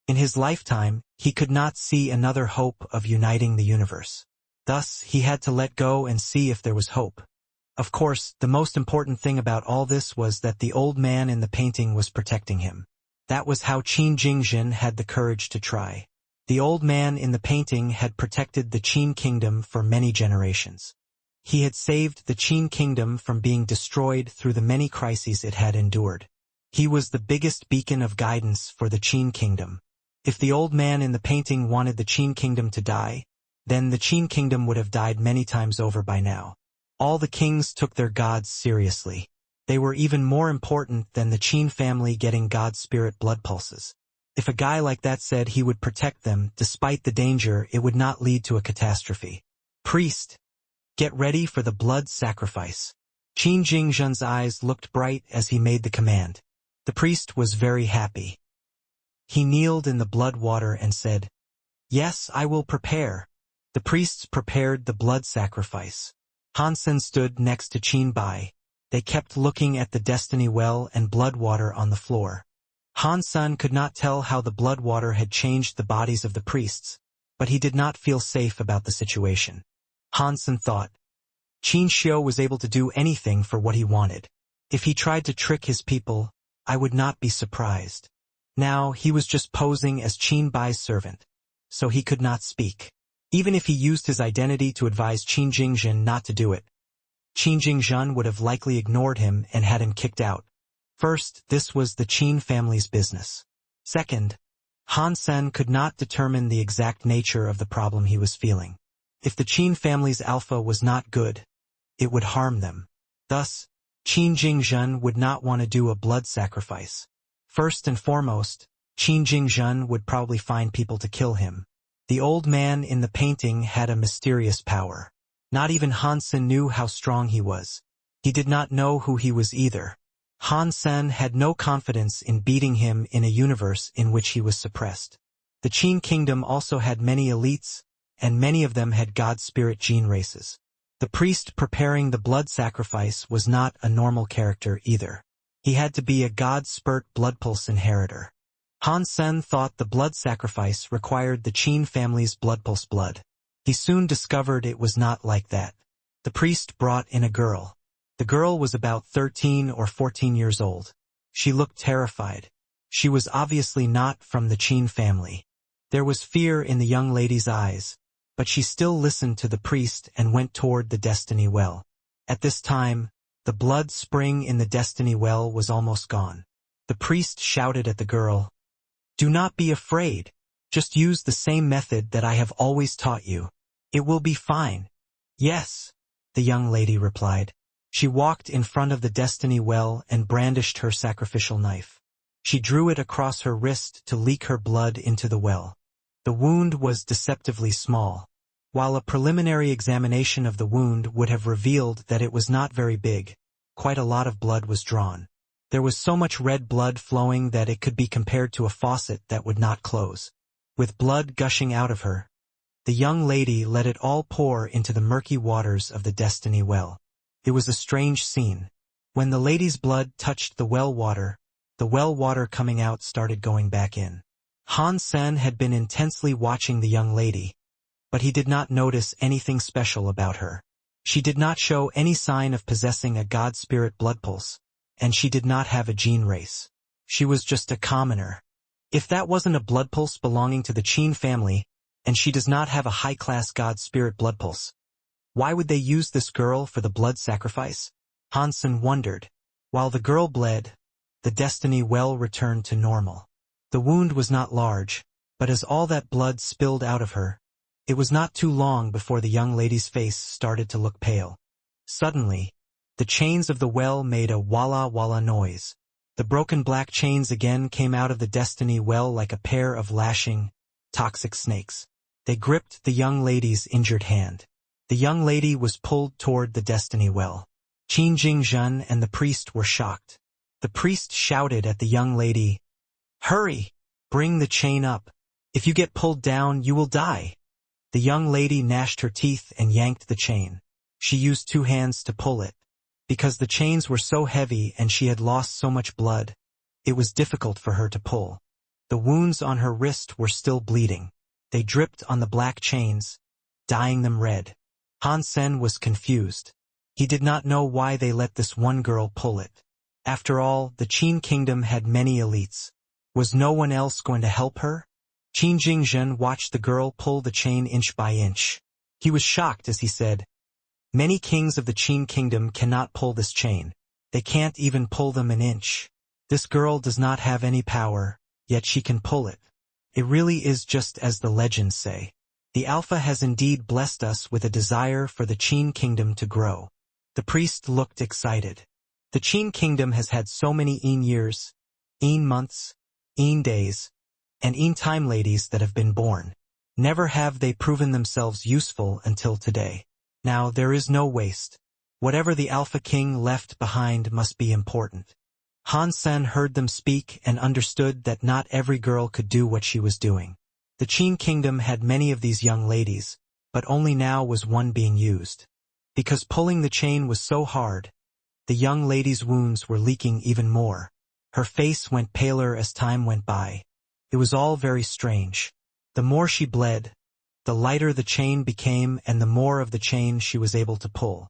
In his lifetime, he could not see another hope of uniting the universe. Thus, he had to let go and see if there was hope. Of course, the most important thing about all this was that the old man in the painting was protecting him. That was how Qin Jingjin had the courage to try. The old man in the painting had protected the Qin kingdom for many generations. He had saved the Qin kingdom from being destroyed through the many crises it had endured. He was the biggest beacon of guidance for the Qin kingdom. If the old man in the painting wanted the Qin kingdom to die, then the Qin kingdom would have died many times over by now. All the kings took their gods seriously. They were even more important than the Qin family getting god spirit blood pulses. If a guy like that said he would protect them despite the danger, it would not lead to a catastrophe. Priest, get ready for the blood sacrifice. Qin Jingzhen's eyes looked bright as he made the command. The priest was very happy. He kneeled in the blood water and said, "Yes, I will prepare." The priests prepared the blood sacrifice. Hansen stood next to Qin Bai. They kept looking at the destiny well and blood water on the floor. Hansen could not tell how the blood water had changed the bodies of the priests, but he did not feel safe about the situation. Hansen thought, Qin Xiu was able to do anything for what he wanted. If he tried to trick his people, I would not be surprised. Now he was just posing as Qin Bai's servant, so he could not speak. Even if he used his identity to advise Qin Jingzhen not to do it, Qin Jingzhen would have likely ignored him and had him kicked out. First, this was the Qin family's business. Second, Hansen could not determine the exact nature of the problem he was feeling. If the Qin family's alpha was not good, it would harm them. Thus, Qin Jingzhen would not want to do a blood sacrifice. First and foremost, Qin Jingzhen would probably find people to kill him. The old man in the painting had a mysterious power. Not even Hansen knew how strong he was. He did not know who he was either. Hansen had no confidence in beating him in a universe in which he was suppressed. The Qin kingdom also had many elites, and many of them had God spirit gene races. The priest preparing the blood sacrifice was not a normal character either. He had to be a God spirit blood pulse inheritor. Hansen thought the blood sacrifice required the Qin family's blood pulse blood. He soon discovered it was not like that. The priest brought in a girl. The girl was about 13 or 14 years old. She looked terrified. She was obviously not from the Qin family. There was fear in the young lady's eyes, but she still listened to the priest and went toward the destiny well. At this time, the blood spring in the destiny well was almost gone. The priest shouted at the girl, "Do not be afraid. Just use the same method that I have always taught you. It will be fine." "Yes," the young lady replied. She walked in front of the destiny well and brandished her sacrificial knife. She drew it across her wrist to leak her blood into the well. The wound was deceptively small. While a preliminary examination of the wound would have revealed that it was not very big, quite a lot of blood was drawn. There was so much red blood flowing that it could be compared to a faucet that would not close. With blood gushing out of her, the young lady let it all pour into the murky waters of the destiny well. It was a strange scene. When the lady's blood touched the well water coming out started going back in. Hansen had been intensely watching the young lady, but he did not notice anything special about her. She did not show any sign of possessing a God spirit blood pulse, and she did not have a gene race. She was just a commoner. If that wasn't a blood pulse belonging to the Qin family, and she does not have a high-class God spirit blood pulse, why would they use this girl for the blood sacrifice? Hansen wondered. While the girl bled, the destiny well returned to normal. The wound was not large, but as all that blood spilled out of her, it was not too long before the young lady's face started to look pale. Suddenly, the chains of the well made a walla walla noise. The broken black chains again came out of the destiny well like a pair of lashing, toxic snakes. They gripped the young lady's injured hand. The young lady was pulled toward the destiny well. Qin Jingzhen and the priest were shocked. The priest shouted at the young lady, "Hurry! Bring the chain up. If you get pulled down, you will die." The young lady gnashed her teeth and yanked the chain. She used 2 hands to pull it. Because the chains were so heavy and she had lost so much blood, it was difficult for her to pull. The wounds on her wrist were still bleeding. They dripped on the black chains, dyeing them red. Hansen was confused. He did not know why they let this one girl pull it. After all, the Qin kingdom had many elites. Was no one else going to help her? Qin Jingzhen watched the girl pull the chain inch by inch. He was shocked as he said, "Many kings of the Qin kingdom cannot pull this chain. They can't even pull them an inch. This girl does not have any power, yet she can pull it. It really is just as the legends say. The Alpha has indeed blessed us with a desire for the Qin kingdom to grow." The priest looked excited. The Qin kingdom has had so many years, months, days, and time ladies that have been born. Never have they proven themselves useful until today. Now there is no waste. Whatever the Alpha King left behind must be important. Han Sen heard them speak and understood that not every girl could do what she was doing. The Qin Kingdom had many of these young ladies, but only now was one being used. Because pulling the chain was so hard, the young lady's wounds were leaking even more. Her face went paler as time went by. It was all very strange. The more she bled, the lighter the chain became and the more of the chain she was able to pull.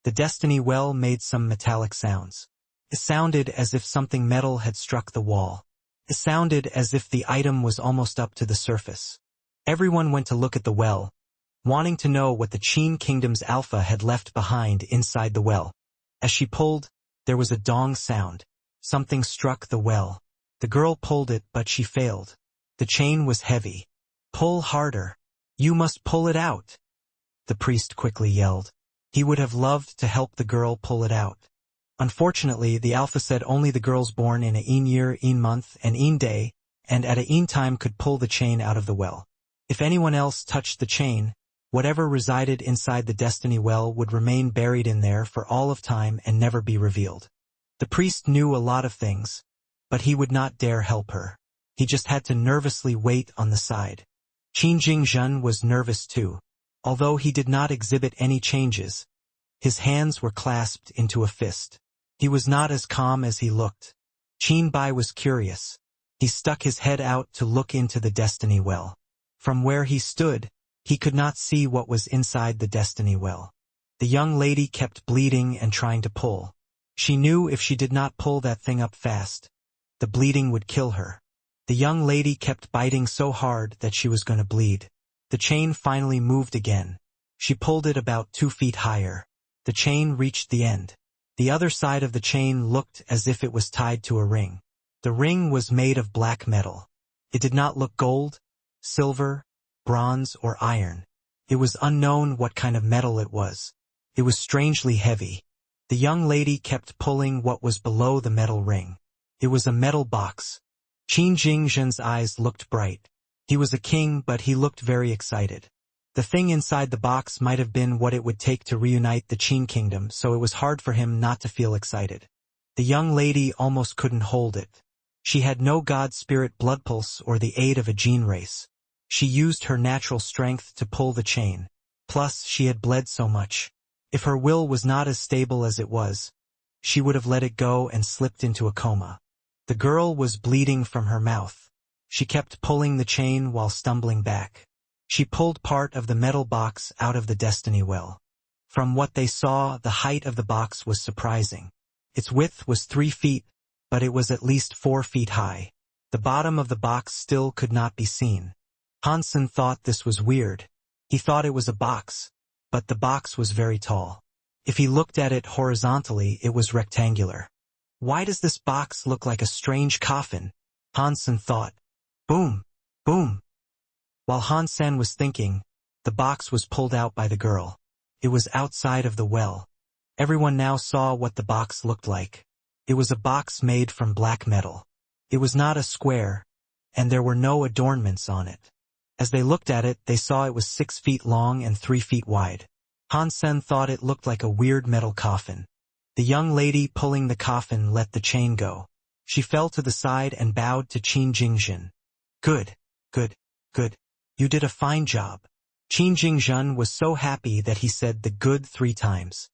The destiny well made some metallic sounds. It sounded as if something metal had struck the wall. It sounded as if the item was almost up to the surface. Everyone went to look at the well, wanting to know what the Qin Kingdom's alpha had left behind inside the well. As she pulled, there was a dong sound. Something struck the well. The girl pulled it, but she failed. The chain was heavy. Pull harder. You must pull it out. The priest quickly yelled. He would have loved to help the girl pull it out. Unfortunately, the alpha said only the girls born in a een year, een month, and een day, and at a een time could pull the chain out of the well. If anyone else touched the chain, whatever resided inside the destiny well would remain buried in there for all of time and never be revealed. The priest knew a lot of things, but he would not dare help her. He just had to nervously wait on the side. Qin Jingzhen was nervous too. Although he did not exhibit any changes, his hands were clasped into a fist. He was not as calm as he looked. Qin Bai was curious. He stuck his head out to look into the destiny well. From where he stood, he could not see what was inside the destiny well. The young lady kept bleeding and trying to pull. She knew if she did not pull that thing up fast, the bleeding would kill her. The young lady kept biting so hard that she was going to bleed. The chain finally moved again. She pulled it about 2 feet higher. The chain reached the end. The other side of the chain looked as if it was tied to a ring. The ring was made of black metal. It did not look gold, silver, bronze, or iron. It was unknown what kind of metal it was. It was strangely heavy. The young lady kept pulling what was below the metal ring. It was a metal box. Qin Jingzhen's eyes looked bright. He was a king, but he looked very excited. The thing inside the box might have been what it would take to reunite the Qin Kingdom, so it was hard for him not to feel excited. The young lady almost couldn't hold it. She had no god spirit blood pulse or the aid of a gene race. She used her natural strength to pull the chain. Plus, she had bled so much. If her will was not as stable as it was, she would have let it go and slipped into a coma. The girl was bleeding from her mouth. She kept pulling the chain while stumbling back. She pulled part of the metal box out of the destiny well. From what they saw, the height of the box was surprising. Its width was 3 feet, but it was at least 4 feet high. The bottom of the box still could not be seen. Hansen thought this was weird. He thought it was a box, but the box was very tall. If he looked at it horizontally, it was rectangular. Why does this box look like a strange coffin? Hansen thought. Boom! Boom! While Han Sen was thinking, the box was pulled out by the girl. It was outside of the well. Everyone now saw what the box looked like. It was a box made from black metal. It was not a square, and there were no adornments on it. As they looked at it, they saw it was 6 feet long and 3 feet wide. Han Sen thought it looked like a weird metal coffin. The young lady pulling the coffin let the chain go. She fell to the side and bowed to Qin Jingzhen. Good, good, good. You did a fine job. Qin Jingzhen was so happy that he said the good 3 times.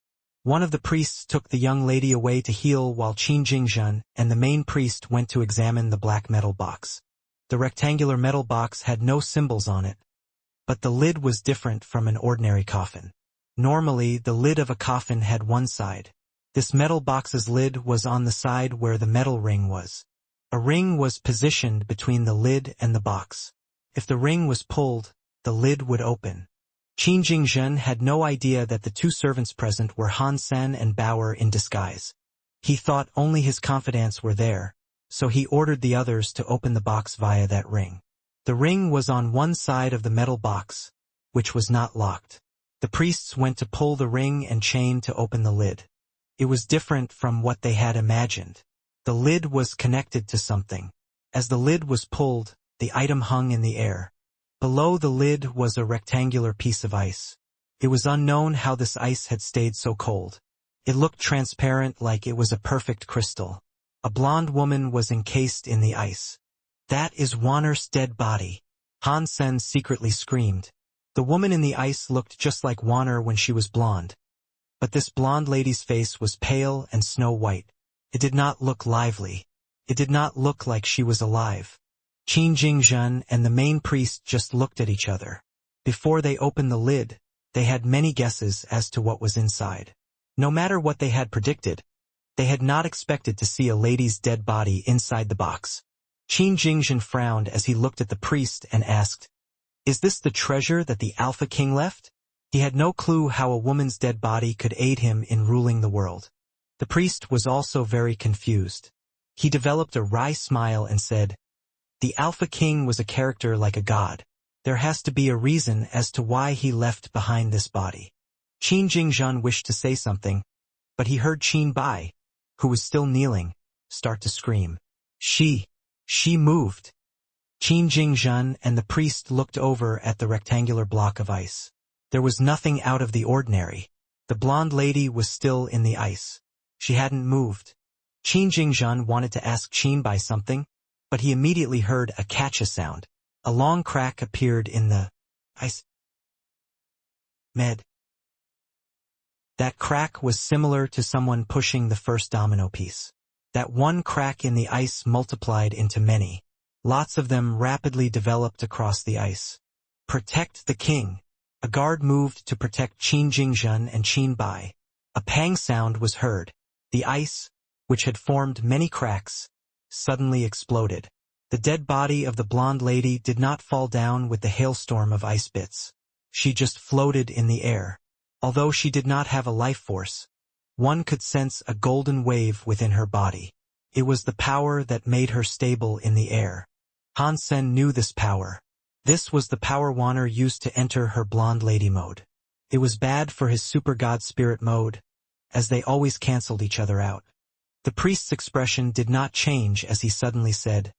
One of the priests took the young lady away to heal while Qin Jingzhen and the main priest went to examine the black metal box. The rectangular metal box had no symbols on it, but the lid was different from an ordinary coffin. Normally, the lid of a coffin had one side. This metal box's lid was on the side where the metal ring was. A ring was positioned between the lid and the box. If the ring was pulled, the lid would open. Qin Jingzhen had no idea that the 2 servants present were Han Sen and Bauer in disguise. He thought only his confidants were there, so he ordered the others to open the box via that ring. The ring was on one side of the metal box, which was not locked. The priests went to pull the ring and chain to open the lid. It was different from what they had imagined. The lid was connected to something. As the lid was pulled, the item hung in the air. Below the lid was a rectangular piece of ice. It was unknown how this ice had stayed so cold. It looked transparent like it was a perfect crystal. A blonde woman was encased in the ice. That is Wanner's dead body. Han Sen secretly screamed. The woman in the ice looked just like Wanner when she was blonde. But this blonde lady's face was pale and snow-white. It did not look lively. It did not look like she was alive. Qin Jingzhen and the main priest just looked at each other. Before they opened the lid, they had many guesses as to what was inside. No matter what they had predicted, they had not expected to see a lady's dead body inside the box. Qin Jingzhen frowned as he looked at the priest and asked, "Is this the treasure that the Alpha King left?" He had no clue how a woman's dead body could aid him in ruling the world. The priest was also very confused. He developed a wry smile and said, "The Alpha King was a character like a god. There has to be a reason as to why he left behind this body." Qin Jingzhen wished to say something, but he heard Qin Bai, who was still kneeling, start to scream. She moved. Qin Jingzhen and the priest looked over at the rectangular block of ice. There was nothing out of the ordinary. The blonde lady was still in the ice. She hadn't moved. Qin Jingzhen wanted to ask Qin Bai something, but he immediately heard a catch sound. A long crack appeared in the ice. That crack was similar to someone pushing the first domino piece. That one crack in the ice multiplied into many. Lots of them rapidly developed across the ice. Protect the king. A guard moved to protect Qin Jingzhen and Qin Bai. A pang sound was heard. The ice, which had formed many cracks, suddenly exploded. The dead body of the blonde lady did not fall down with the hailstorm of ice bits. She just floated in the air. Although she did not have a life force, one could sense a golden wave within her body. It was the power that made her stable in the air. Han Sen knew this power. This was the power Wanner used to enter her blonde lady mode. It was bad for his super god spirit mode, as they always canceled each other out. The priest's expression did not change as he suddenly said,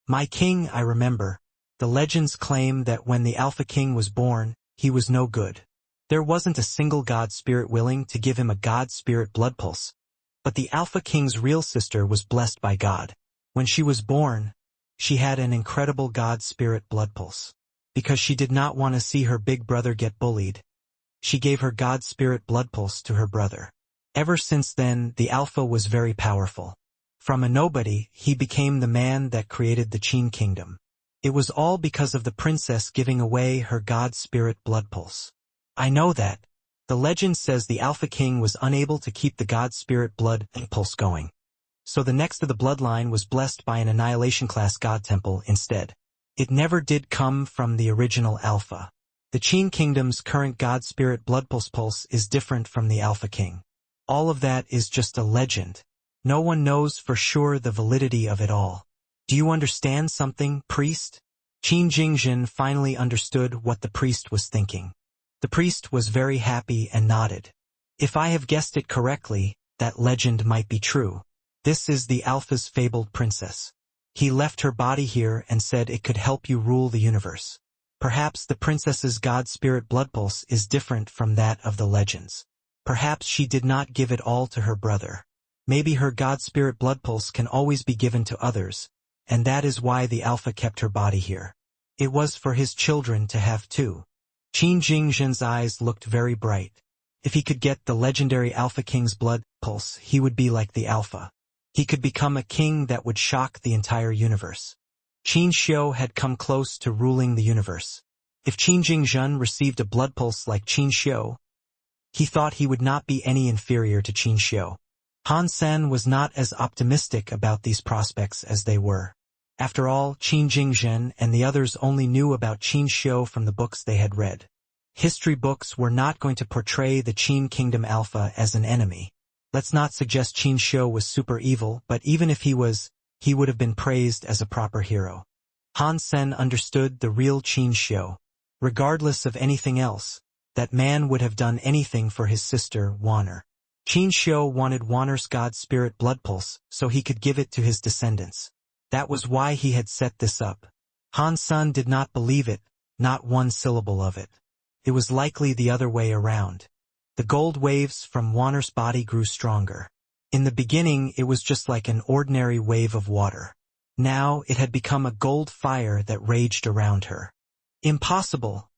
"My king, I remember. The legends claim that when the Alpha King was born, he was no good. There wasn't a single god spirit willing to give him a god spirit blood pulse. But the Alpha King's real sister was blessed by God. When she was born, she had an incredible god spirit blood pulse. Because she did not want to see her big brother get bullied, she gave her god spirit blood pulse to her brother. Ever since then, the Alpha was very powerful. From a nobody, he became the man that created the Qin Kingdom. It was all because of the princess giving away her god spirit blood pulse. I know that. The legend says the Alpha King was unable to keep the god spirit blood pulse going. So the next of the bloodline was blessed by an Annihilation class god temple instead. It never did come from the original Alpha. The Qin Kingdom's current god spirit blood pulse is different from the Alpha King. All of that is just a legend. No one knows for sure the validity of it all. Do you understand something, priest? Qin Jingzhen finally understood what the priest was thinking. The priest was very happy and nodded. If I have guessed it correctly, that legend might be true. This is the Alpha's fabled princess. He left her body here and said it could help you rule the universe. Perhaps the princess's god spirit blood pulse is different from that of the legends. Perhaps she did not give it all to her brother. Maybe her god spirit blood pulse can always be given to others, and that is why the Alpha kept her body here. It was for his children to have too. Qin Jingzhen's eyes looked very bright. If he could get the legendary Alpha King's blood pulse, he would be like the Alpha. He could become a king that would shock the entire universe. Qin Xiu had come close to ruling the universe. If Qin Jingzhen received a blood pulse like Qin Xiu, he thought he would not be any inferior to Qin Xiu. Han Sen was not as optimistic about these prospects as they were. After all, Qin Jingzhen and the others only knew about Qin Xiu from the books they had read. History books were not going to portray the Qin Kingdom Alpha as an enemy. Let's not suggest Qin Xiu was super evil, but even if he was, he would have been praised as a proper hero. Han Sen understood the real Qin Xiu. Regardless of anything else, that man would have done anything for his sister, Wanner. Qin Xiu wanted Wanner's god spirit blood pulse so he could give it to his descendants. That was why he had set this up. Han Sen did not believe it, not one syllable of it. It was likely the other way around. The gold waves from Wanner's body grew stronger. In the beginning, it was just like an ordinary wave of water. Now, it had become a gold fire that raged around her. "Impossible,"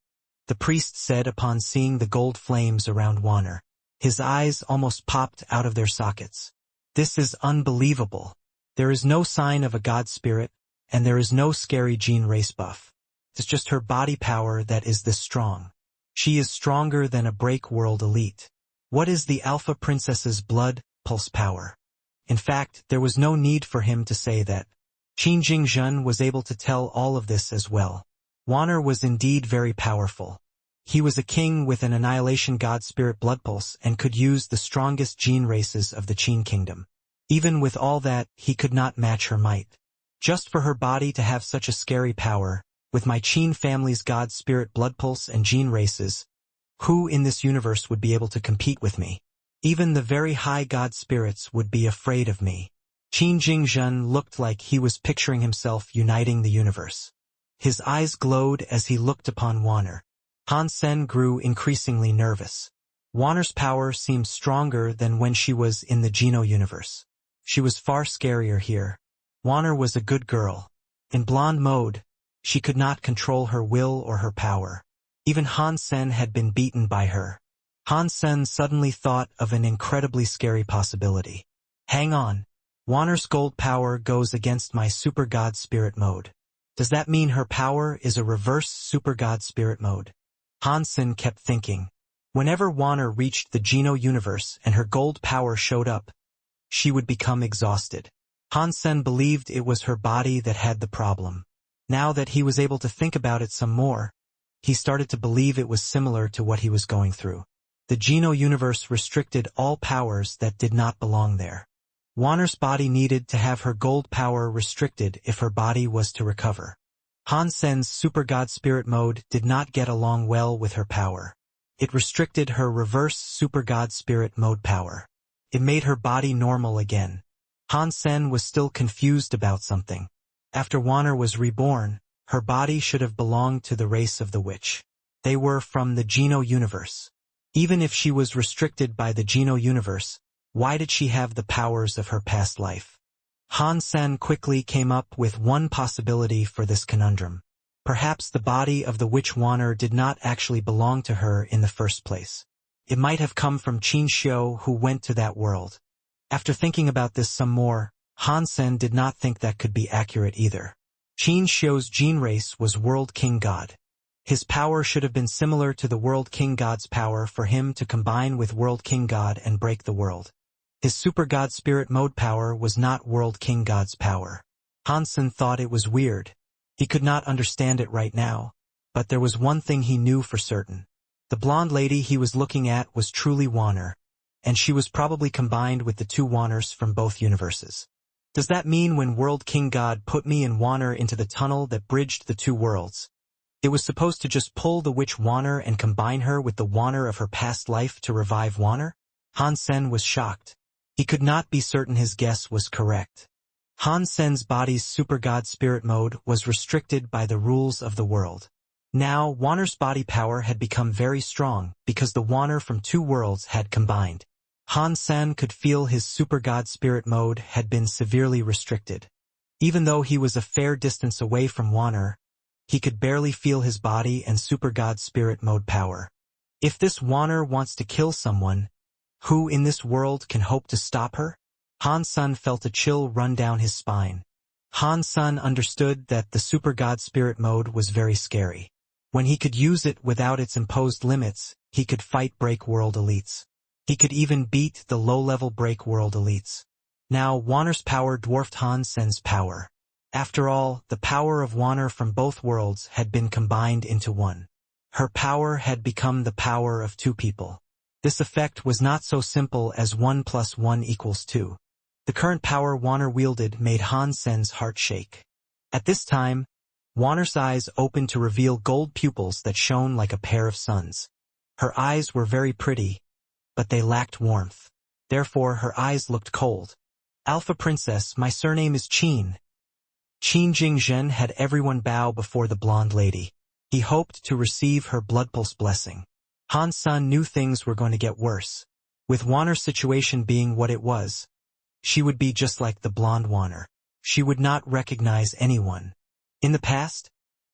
the priest said upon seeing the gold flames around Wanner. His eyes almost popped out of their sockets. "This is unbelievable. There is no sign of a god spirit, and there is no scary gene race buff. It's just her body power that is this strong. She is stronger than a break world elite. What is the Alpha Princess's blood pulse power?" In fact, there was no need for him to say that. Qin Jingzhen was able to tell all of this as well. Wanner was indeed very powerful. He was a king with an annihilation god spirit blood pulse and could use the strongest gene races of the Qin kingdom. Even with all that, he could not match her might. Just for her body to have such a scary power, with my Qin family's god spirit blood pulse and gene races, who in this universe would be able to compete with me? Even the very high god spirits would be afraid of me. Qin Jingzhen looked like he was picturing himself uniting the universe. His eyes glowed as he looked upon Wanner. Han Sen grew increasingly nervous. Wanner's power seemed stronger than when she was in the Geno universe. She was far scarier here. Wanner was a good girl. In blonde mode, she could not control her will or her power. Even Han Sen had been beaten by her. Han Sen suddenly thought of an incredibly scary possibility. Hang on. Wanner's gold power goes against my super god spirit mode. Does that mean her power is a reverse super god spirit mode? Han Sen kept thinking. Whenever Wanner reached the Geno universe and her gold power showed up, she would become exhausted. Han Sen believed it was her body that had the problem. Now that he was able to think about it some more, he started to believe it was similar to what he was going through. The Geno universe restricted all powers that did not belong there. Wanner's body needed to have her gold power restricted if her body was to recover. Han Sen's super god spirit mode did not get along well with her power. It restricted her reverse super god spirit mode power. It made her body normal again. Han Sen was still confused about something. After Wanner was reborn, her body should have belonged to the race of the witch. They were from the Geno universe. Even if she was restricted by the Geno universe, why did she have the powers of her past life? Han Sen quickly came up with one possibility for this conundrum. Perhaps the body of the witch Wanner did not actually belong to her in the first place. It might have come from Qin Xiu, who went to that world. After thinking about this some more, Han Sen did not think that could be accurate either. Qin Xiu's gene race was World King God. His power should have been similar to the World King God's power for him to combine with World King God and break the world. His super god spirit mode power was not World King God's power. Han Sen thought it was weird. He could not understand it right now, but there was one thing he knew for certain. The blonde lady he was looking at was truly Wanner, and she was probably combined with the two Wanners from both universes. Does that mean when World King God put me and Wanner into the tunnel that bridged the two worlds, it was supposed to just pull the witch Wanner and combine her with the Wanner of her past life to revive Wanner? Han Sen was shocked. He could not be certain his guess was correct. Han Sen's body's super god spirit mode was restricted by the rules of the world. Now, Wanner's body power had become very strong because the Wanner from two worlds had combined. Han Sen could feel his super god spirit mode had been severely restricted. Even though he was a fair distance away from Wanner, he could barely feel his body and super god spirit mode power. If this Wanner wants to kill someone, who in this world can hope to stop her? Han Sen felt a chill run down his spine. Han Sen understood that the super god spirit mode was very scary. When he could use it without its imposed limits, he could fight break world elites. He could even beat the low-level break world elites. Now, Wanner's power dwarfed Han Sen's power. After all, the power of Wanner from both worlds had been combined into one. Her power had become the power of two people. This effect was not so simple as 1 + 1 = 2. The current power Wanner wielded made Han Sen's heart shake. At this time, Wanner's eyes opened to reveal gold pupils that shone like a pair of suns. Her eyes were very pretty, but they lacked warmth. Therefore, her eyes looked cold. "Alpha Princess, my surname is Qin." Qin Jingzhen had everyone bow before the blonde lady. He hoped to receive her blood pulse blessing. Han Sen knew things were going to get worse. With Wanner's situation being what it was, she would be just like the blonde Wanner. She would not recognize anyone. In the past,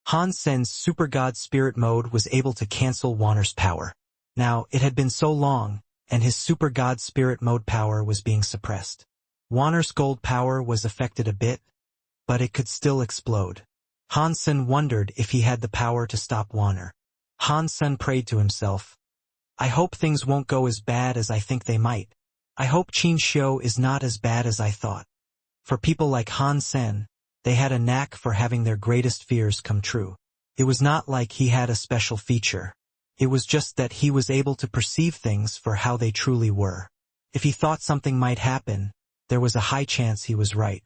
Han Sen's super god spirit mode was able to cancel Wanner's power. Now, it had been so long, and his super god spirit mode power was being suppressed. Wanner's gold power was affected a bit, but it could still explode. Han Sen wondered if he had the power to stop Wanner. Han Sen prayed to himself, I hope things won't go as bad as I think they might. I hope Qin Xiu is not as bad as I thought. For people like Han Sen, they had a knack for having their greatest fears come true. It was not like he had a special feature. It was just that he was able to perceive things for how they truly were. If he thought something might happen, there was a high chance he was right.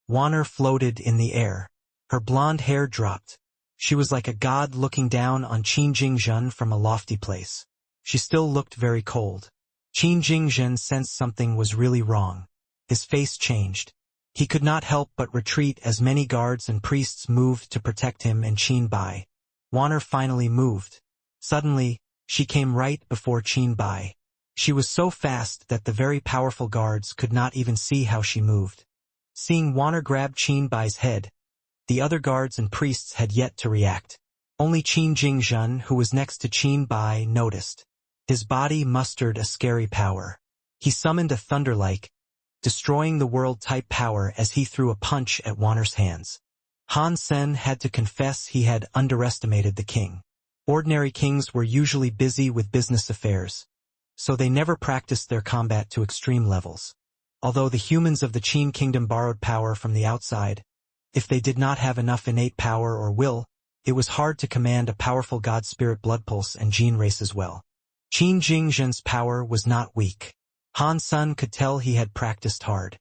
Wanner floated in the air. Her blonde hair dropped. She was like a god looking down on Qin Jingzhen from a lofty place. She still looked very cold. Qin Jingzhen sensed something was really wrong. His face changed. He could not help but retreat as many guards and priests moved to protect him and Qin Bai. Wanner finally moved. Suddenly, she came right before Qin Bai. She was so fast that the very powerful guards could not even see how she moved. Seeing Wanner grab Qin Bai's head, the other guards and priests had yet to react. Only Qin Jingzhen, who was next to Qin Bai, noticed. His body mustered a scary power. He summoned a thunder-like, destroying the world-type power as he threw a punch at Wanner's hands. Han Sen had to confess he had underestimated the king. Ordinary kings were usually busy with business affairs, so they never practiced their combat to extreme levels. Although the humans of the Qin kingdom borrowed power from the outside, if they did not have enough innate power or will, it was hard to command a powerful god spirit blood pulse and gene race as well. Qin Jingzhen's power was not weak. Han Sen could tell he had practiced hard.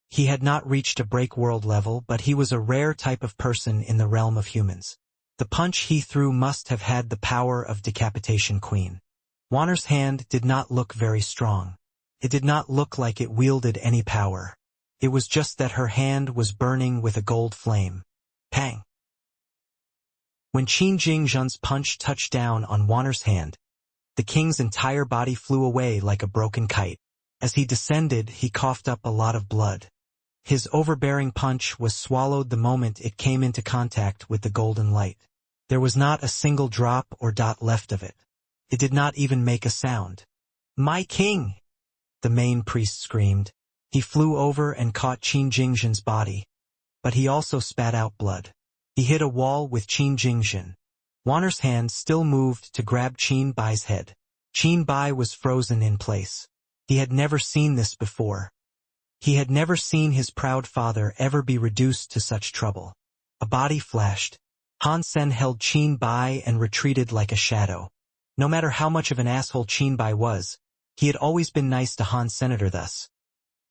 He had not reached a break world level, but he was a rare type of person in the realm of humans. The punch he threw must have had the power of Decapitation Queen. Wanner's hand did not look very strong. It did not look like it wielded any power. It was just that her hand was burning with a gold flame. Pang! When Qin Jingzhen's punch touched down on Wanner's hand, the king's entire body flew away like a broken kite. As he descended, he coughed up a lot of blood. His overbearing punch was swallowed the moment it came into contact with the golden light. There was not a single drop or dot left of it. It did not even make a sound. "My king!" the main priest screamed. He flew over and caught Qin Jingzhen's body, but he also spat out blood. He hit a wall with Qin Jingzhen. Wanner's hand still moved to grab Qin Bai's head. Qin Bai was frozen in place. He had never seen this before. He had never seen his proud father ever be reduced to such trouble. A body flashed. Han Sen held Qin Bai and retreated like a shadow. No matter how much of an asshole Qin Bai was, he had always been nice to Han Senator thus.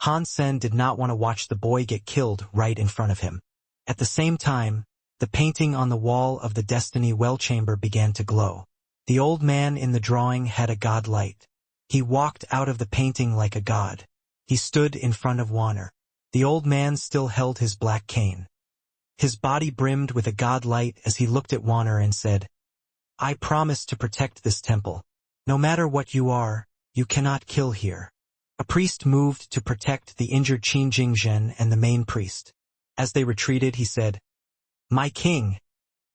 Han Sen did not want to watch the boy get killed right in front of him. At the same time, the painting on the wall of the Destiny Well chamber began to glow. The old man in the drawing had a god light. He walked out of the painting like a god. He stood in front of Wanner. The old man still held his black cane. His body brimmed with a god light as he looked at Wanner and said, "I promise to protect this temple. No matter what you are, you cannot kill here." A priest moved to protect the injured Qin Jingzhen and the main priest. As they retreated, he said, "My king,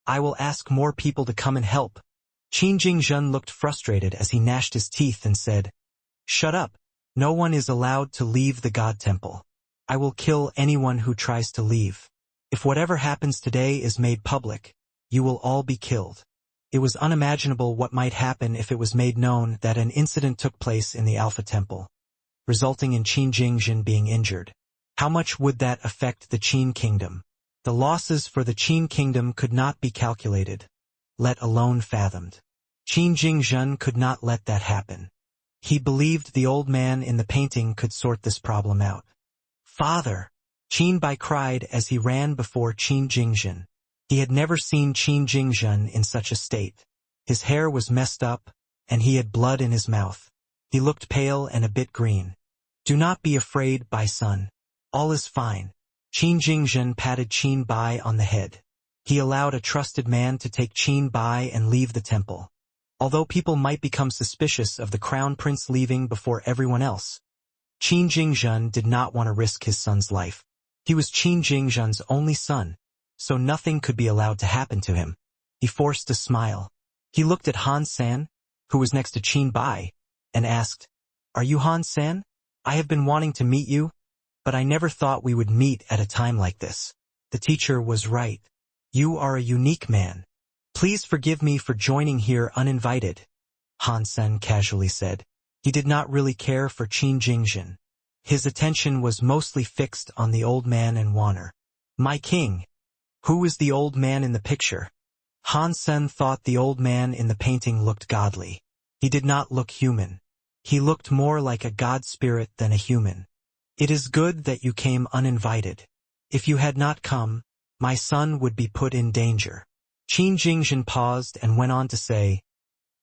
I will ask more people to come and help." Qin Jingzhen looked frustrated as he gnashed his teeth and said, "Shut up. No one is allowed to leave the God Temple. I will kill anyone who tries to leave. If whatever happens today is made public, you will all be killed." It was unimaginable what might happen if it was made known that an incident took place in the Alpha Temple, resulting in Qin Jingzhen being injured. How much would that affect the Qin Kingdom? The losses for the Qin Kingdom could not be calculated, let alone fathomed. Qin Jingzhen could not let that happen. He believed the old man in the painting could sort this problem out. "Father!" Qin Bai cried as he ran before Qin Jingzhen. He had never seen Qin Jingzhen in such a state. His hair was messed up, and he had blood in his mouth. He looked pale and a bit green. "Do not be afraid, Bai son. All is fine." Qin Jingzhen patted Qin Bai on the head. He allowed a trusted man to take Qin Bai and leave the temple. although people might become suspicious of the crown prince leaving before everyone else. Qin Jingzhen did not want to risk his son's life. He was Qin Jingzhen's only son, so nothing could be allowed to happen to him. He forced a smile. He looked at Han San, who was next to Qin Bai, and asked, "Are you Han San? I have been wanting to meet you, but I never thought we would meet at a time like this." The teacher was right. "You are a unique man. Please forgive me for joining here uninvited," Han Sen casually said. He did not really care for Qin Jingzhen. His attention was mostly fixed on the old man and Wanner. "My king. Who is the old man in the picture?" Han Sen thought the old man in the painting looked godly. He did not look human. He looked more like a god spirit than a human. "It is good that you came uninvited. If you had not come, my son would be put in danger." Qin Jingzhen paused and went on to say,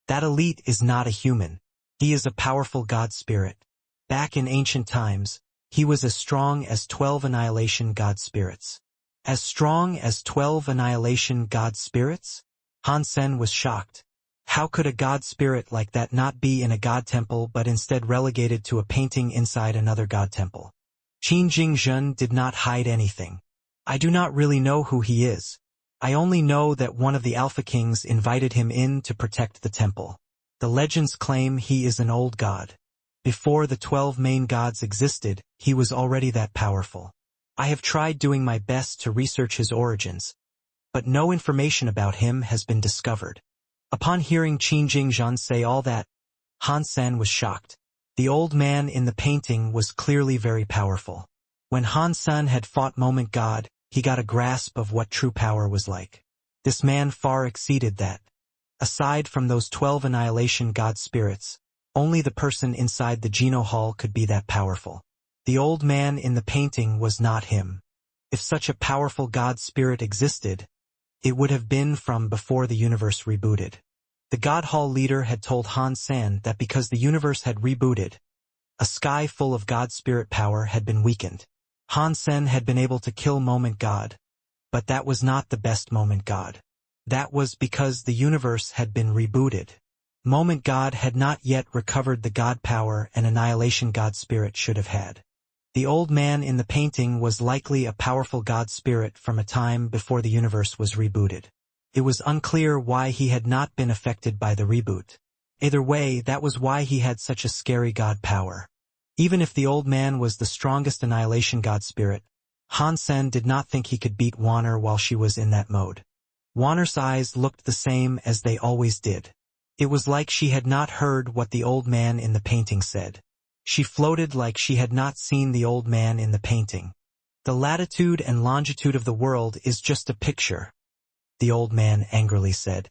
"That elite is not a human. He is a powerful god spirit. Back in ancient times, he was as strong as 12 annihilation god spirits." As strong as 12 annihilation god spirits? Han Sen was shocked. How could a god spirit like that not be in a god temple but instead relegated to a painting inside another god temple? Qin Jingzhen did not hide anything. "I do not really know who he is. I only know that one of the Alpha Kings invited him in to protect the temple. The legends claim he is an old god. Before the 12 main gods existed, he was already that powerful. I have tried doing my best to research his origins, but no information about him has been discovered." Upon hearing Qin Jingzhen say all that, Han Sen was shocked. The old man in the painting was clearly very powerful. When Han Sen had fought Moment God, he got a grasp of what true power was like. This man far exceeded that. Aside from those 12 annihilation god spirits, only the person inside the Geno Hall could be that powerful. The old man in the painting was not him. If such a powerful god spirit existed, it would have been from before the universe rebooted. The God Hall leader had told Han San that because the universe had rebooted, a sky full of god spirit power had been weakened. Han Sen had been able to kill Moment God, but that was not the best Moment God. That was because the universe had been rebooted. Moment God had not yet recovered the god power an annihilation god spirit should have had. The old man in the painting was likely a powerful god spirit from a time before the universe was rebooted. It was unclear why he had not been affected by the reboot. Either way, that was why he had such a scary god power. Even if the old man was the strongest annihilation god spirit, Han Sen did not think he could beat Wanner while she was in that mode. Wanner's eyes looked the same as they always did. It was like she had not heard what the old man in the painting said. She floated like she had not seen the old man in the painting. "The latitude and longitude of the world is just a picture," the old man angrily said.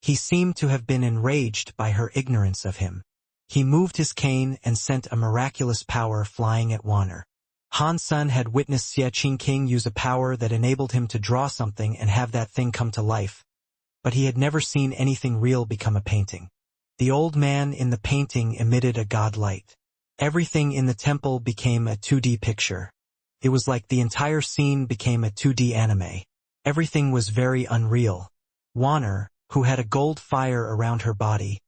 He seemed to have been enraged by her ignorance of him. He moved his cane and sent a miraculous power flying at Wanner. Han Sen had witnessed Xie Qing King use a power that enabled him to draw something and have that thing come to life, but he had never seen anything real become a painting. The old man in the painting emitted a god light. Everything in the temple became a 2D picture. It was like the entire scene became a 2D anime. Everything was very unreal. Wanner, who had a gold fire around her body,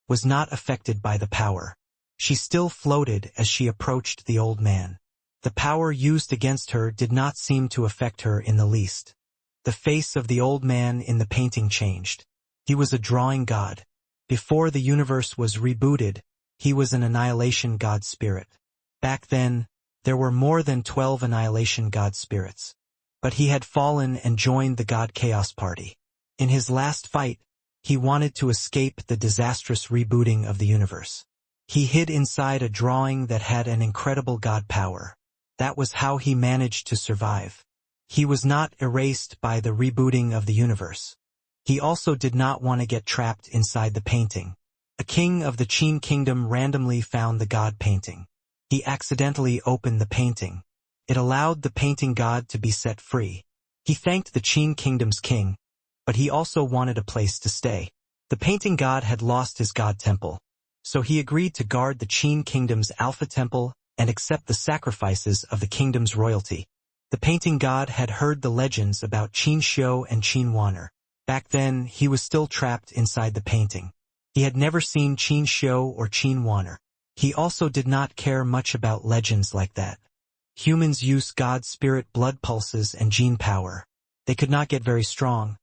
was not affected by the power. She still floated as she approached the old man. The power used against her did not seem to affect her in the least. The face of the old man in the painting changed. He was a drawing god. Before the universe was rebooted, he was an annihilation god spirit. Back then, there were more than 12 annihilation god spirits. But he had fallen and joined the god chaos party. In his last fight, he wanted to escape the disastrous rebooting of the universe. He hid inside a drawing that had an incredible god power. That was how he managed to survive. He was not erased by the rebooting of the universe. He also did not want to get trapped inside the painting. A king of the Qin kingdom randomly found the god painting. He accidentally opened the painting. It allowed the painting god to be set free. He thanked the Qin kingdom's king, but he also wanted a place to stay. The painting god had lost his god temple, so he agreed to guard the Qin kingdom's alpha temple and accept the sacrifices of the kingdom's royalty. The painting god had heard the legends about Qin Xiu and Qin Wanner. Back then, he was still trapped inside the painting. He had never seen Qin Xiu or Qin Wanner. He also did not care much about legends like that. Humans use God's spirit blood pulses and gene power. They could not get very strong.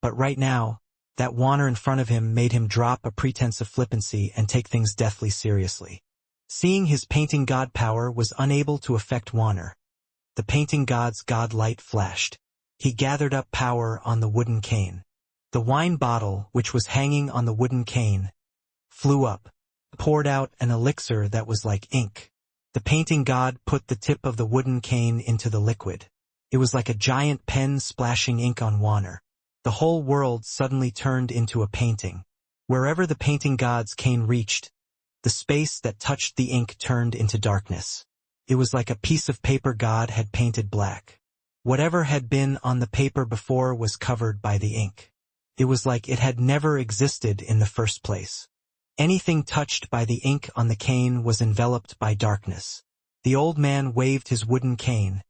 But right now, that Wanner in front of him made him drop a pretense of flippancy and take things deathly seriously. Seeing his painting god power was unable to affect Wanner. The painting god's god light flashed. He gathered up power on the wooden cane. The wine bottle, which was hanging on the wooden cane, flew up, poured out an elixir that was like ink. The painting god put the tip of the wooden cane into the liquid. It was like a giant pen splashing ink on Wanner. The whole world suddenly turned into a painting. Wherever the painting god's cane reached, the space that touched the ink turned into darkness. It was like a piece of paper God had painted black. Whatever had been on the paper before was covered by the ink. It was like it had never existed in the first place. Anything touched by the ink on the cane was enveloped by darkness. The old man waved his wooden cane,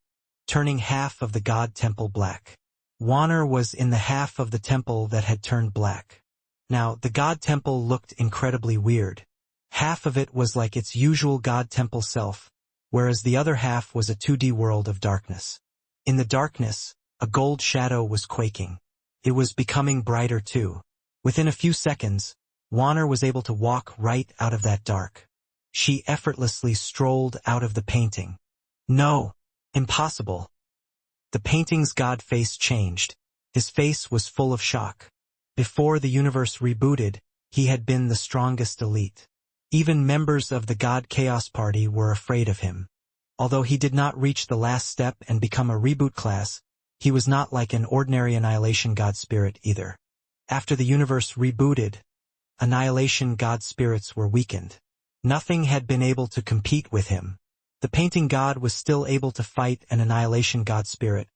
turning half of the god temple black. Wanner was in the half of the temple that had turned black. Now, the god temple looked incredibly weird. Half of it was like its usual god temple self, whereas the other half was a 2D world of darkness. In the darkness, a gold shadow was quaking. It was becoming brighter too. Within a few seconds, Wanner was able to walk right out of that dark. She effortlessly strolled out of the painting. No! Impossible! The painting's god face changed. His face was full of shock. Before the universe rebooted, he had been the strongest elite. Even members of the God Chaos Party were afraid of him. Although he did not reach the last step and become a reboot class, he was not like an ordinary Annihilation God Spirit either. After the universe rebooted, Annihilation God Spirits were weakened. Nothing had been able to compete with him. The painting god was still able to fight an Annihilation God Spirit.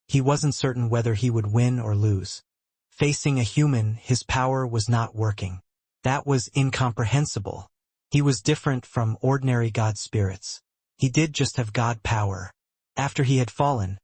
He wasn't certain whether he would win or lose. Facing a human, his power was not working. That was incomprehensible. He was different from ordinary god spirits. He did just have god power. After he had fallen,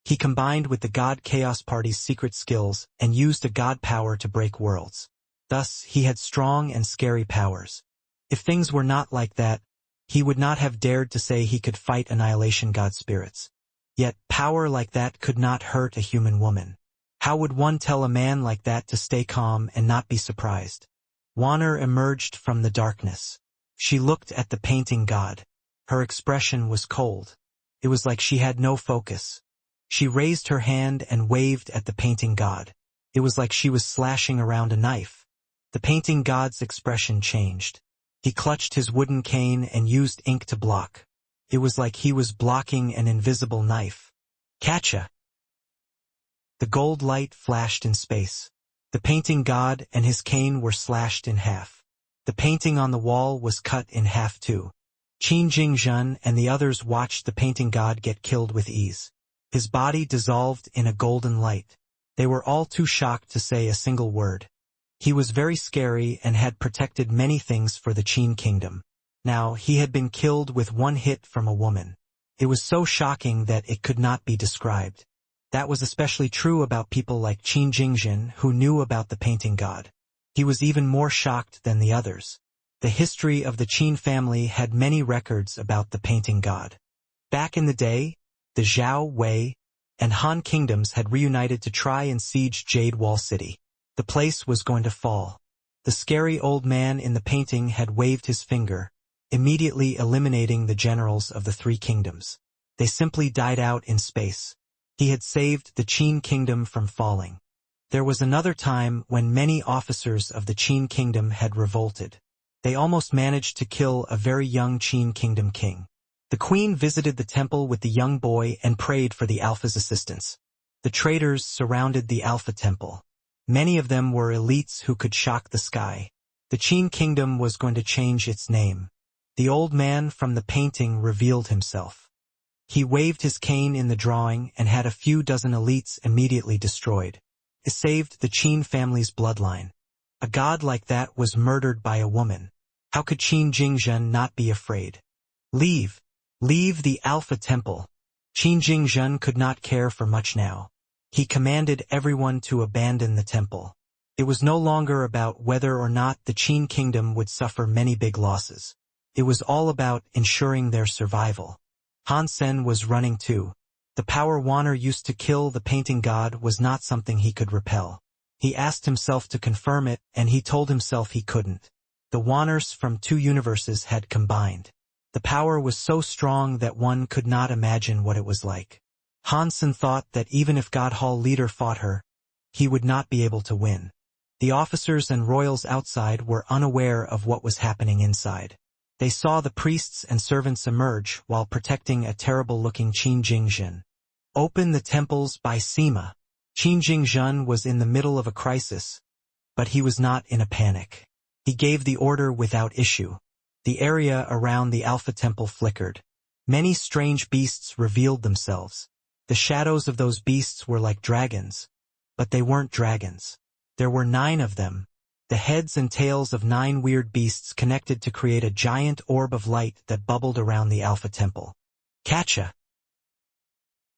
he combined with the God Chaos Party's secret skills and used a god power to break worlds. Thus, he had strong and scary powers. If things were not like that, he would not have dared to say he could fight Annihilation God Spirits. Yet, power like that could not hurt a human woman. How would one tell a man like that to stay calm and not be surprised? Wanner emerged from the darkness. She looked at the painting god. Her expression was cold. It was like she had no focus. She raised her hand and waved at the painting god. It was like she was slashing around a knife. The painting god's expression changed. He clutched his wooden cane and used ink to block. It was like he was blocking an invisible knife. Catcha! The gold light flashed in space. The painting god and his cane were slashed in half. The painting on the wall was cut in half too. Qin Jingzhen and the others watched the painting god get killed with ease. His body dissolved in a golden light. They were all too shocked to say a single word. He was very scary and had protected many things for the Qin kingdom. Now, he had been killed with one hit from a woman. It was so shocking that it could not be described. That was especially true about people like Qin Jingzhen who knew about the painting god. He was even more shocked than the others. The history of the Qin family had many records about the painting god. Back in the day, the Zhao, Wei, and Han kingdoms had reunited to try and siege Jade Wall City. The place was going to fall. The scary old man in the painting had waved his finger, immediately eliminating the generals of the three kingdoms. They simply died out in space. He had saved the Qin kingdom from falling. There was another time when many officers of the Qin kingdom had revolted. They almost managed to kill a very young Qin kingdom king. The queen visited the temple with the young boy and prayed for the Alpha's assistance. The traitors surrounded the Alpha temple. Many of them were elites who could shock the sky. The Qin kingdom was going to change its name. The old man from the painting revealed himself. He waved his cane in the drawing and had a few dozen elites immediately destroyed. It saved the Qin family's bloodline. A god like that was murdered by a woman. How could Qin Jingzhen not be afraid? Leave! Leave the Alpha Temple! Qin Jingzhen could not care for much now. He commanded everyone to abandon the temple. It was no longer about whether or not the Qin kingdom would suffer many big losses. It was all about ensuring their survival. Han Sen was running too. The power Wanner used to kill the painting god was not something he could repel. He asked himself to confirm it, and he told himself he couldn't. The Wanners from two universes had combined. The power was so strong that one could not imagine what it was like. Han Sen thought that even if God Hall leader fought her, he would not be able to win. The officers and royals outside were unaware of what was happening inside. They saw the priests and servants emerge while protecting a terrible-looking Qin Jingzhen. Open the temples by Sima. Qin Jingzhen was in the middle of a crisis, but he was not in a panic. He gave the order without issue. The area around the Alpha Temple flickered. Many strange beasts revealed themselves. The shadows of those beasts were like dragons, but they weren't dragons. There were 9 of them. The heads and tails of 9 weird beasts connected to create a giant orb of light that bubbled around the Alpha Temple. Catcha!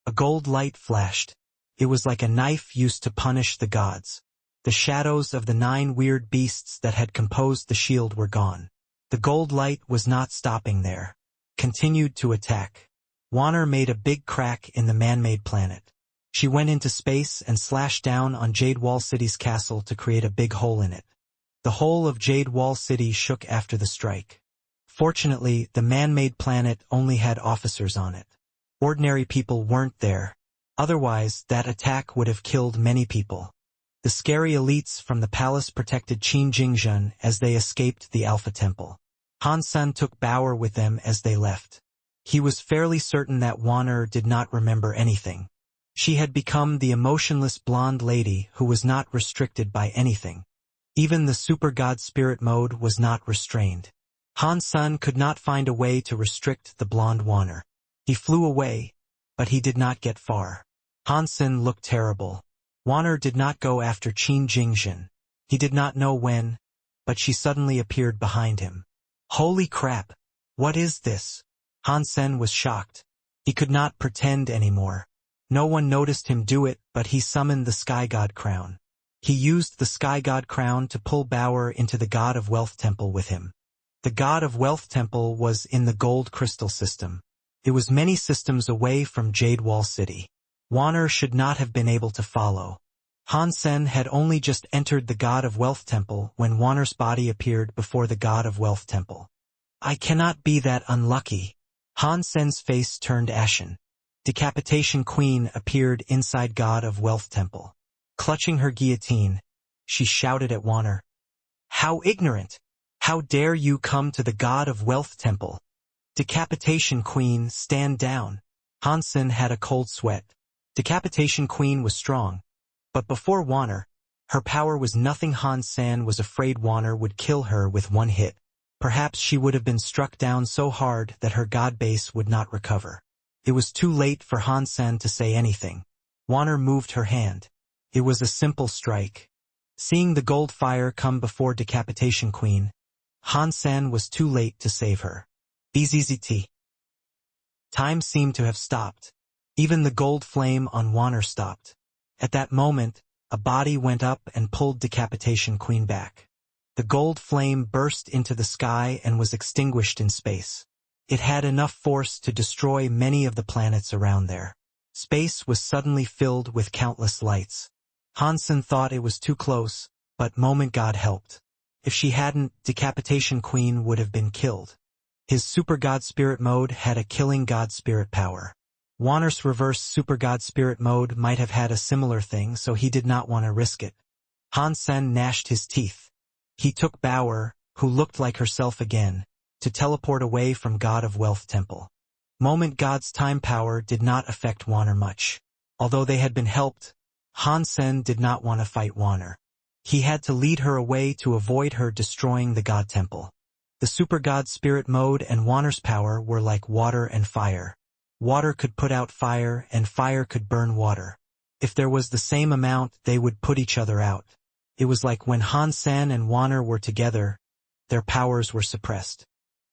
A gold light flashed. It was like a knife used to punish the gods. The shadows of the 9 weird beasts that had composed the shield were gone. The gold light was not stopping there. Continued to attack. Wanner made a big crack in the man-made planet. She went into space and slashed down on Jade Wall City's castle to create a big hole in it. The whole of Jade Wall City shook after the strike. Fortunately, the man-made planet only had officers on it. Ordinary people weren't there. Otherwise, that attack would have killed many people. The scary elites from the palace protected Qin Jingzhen as they escaped the Alpha Temple. Han Sen took Bauer with them as they left. He was fairly certain that Wanner did not remember anything. She had become the emotionless blonde lady who was not restricted by anything. Even the super god spirit mode was not restrained. Han Sen could not find a way to restrict the blonde Wanner. He flew away, but he did not get far. Han Sen looked terrible. Wanner did not go after Qin Jingzhen. He did not know when, but she suddenly appeared behind him. Holy crap! What is this? Han Sen was shocked. He could not pretend anymore. No one noticed him do it, but he summoned the Sky God Crown. He used the Sky God Crown to pull Bauer into the God of Wealth Temple with him. The God of Wealth Temple was in the Gold Crystal System. It was many systems away from Jade Wall City. Wanner should not have been able to follow. Han Sen had only just entered the God of Wealth Temple when Wanner's body appeared before the God of Wealth Temple. I cannot be that unlucky. Han Sen's face turned ashen. Decapitation Queen appeared inside God of Wealth Temple. Clutching her guillotine, she shouted at Wanner. How ignorant! How dare you come to the God of Wealth Temple? Decapitation Queen, stand down. Han Sen had a cold sweat. Decapitation Queen was strong. But before Wanner, her power was nothing. Han Sen was afraid Wanner would kill her with one hit. Perhaps she would have been struck down so hard that her god base would not recover. It was too late for Han Sen to say anything. Wanner moved her hand. It was a simple strike. Seeing the gold fire come before Decapitation Queen, Han Sen was too late to save her. BZZT. Time seemed to have stopped. Even the gold flame on Wanner stopped. At that moment, a body went up and pulled Decapitation Queen back. The gold flame burst into the sky and was extinguished in space. It had enough force to destroy many of the planets around there. Space was suddenly filled with countless lights. Han Sen thought it was too close, but Moment God helped. If she hadn't, Decapitation Queen would have been killed. His Super God Spirit mode had a killing God Spirit power. Wanner's reverse Super God Spirit mode might have had a similar thing, so he did not want to risk it. Han Sen gnashed his teeth. He took Bauer, who looked like herself again, to teleport away from God of Wealth Temple. Moment God's time power did not affect Wanner much. Although they had been helped, Han Sen did not want to fight Wanner. He had to lead her away to avoid her destroying the God Temple. The Super God Spirit mode and Wanner's power were like water and fire. Water could put out fire and fire could burn water. If there was the same amount, they would put each other out. It was like when Han Sen and Wanner were together, their powers were suppressed.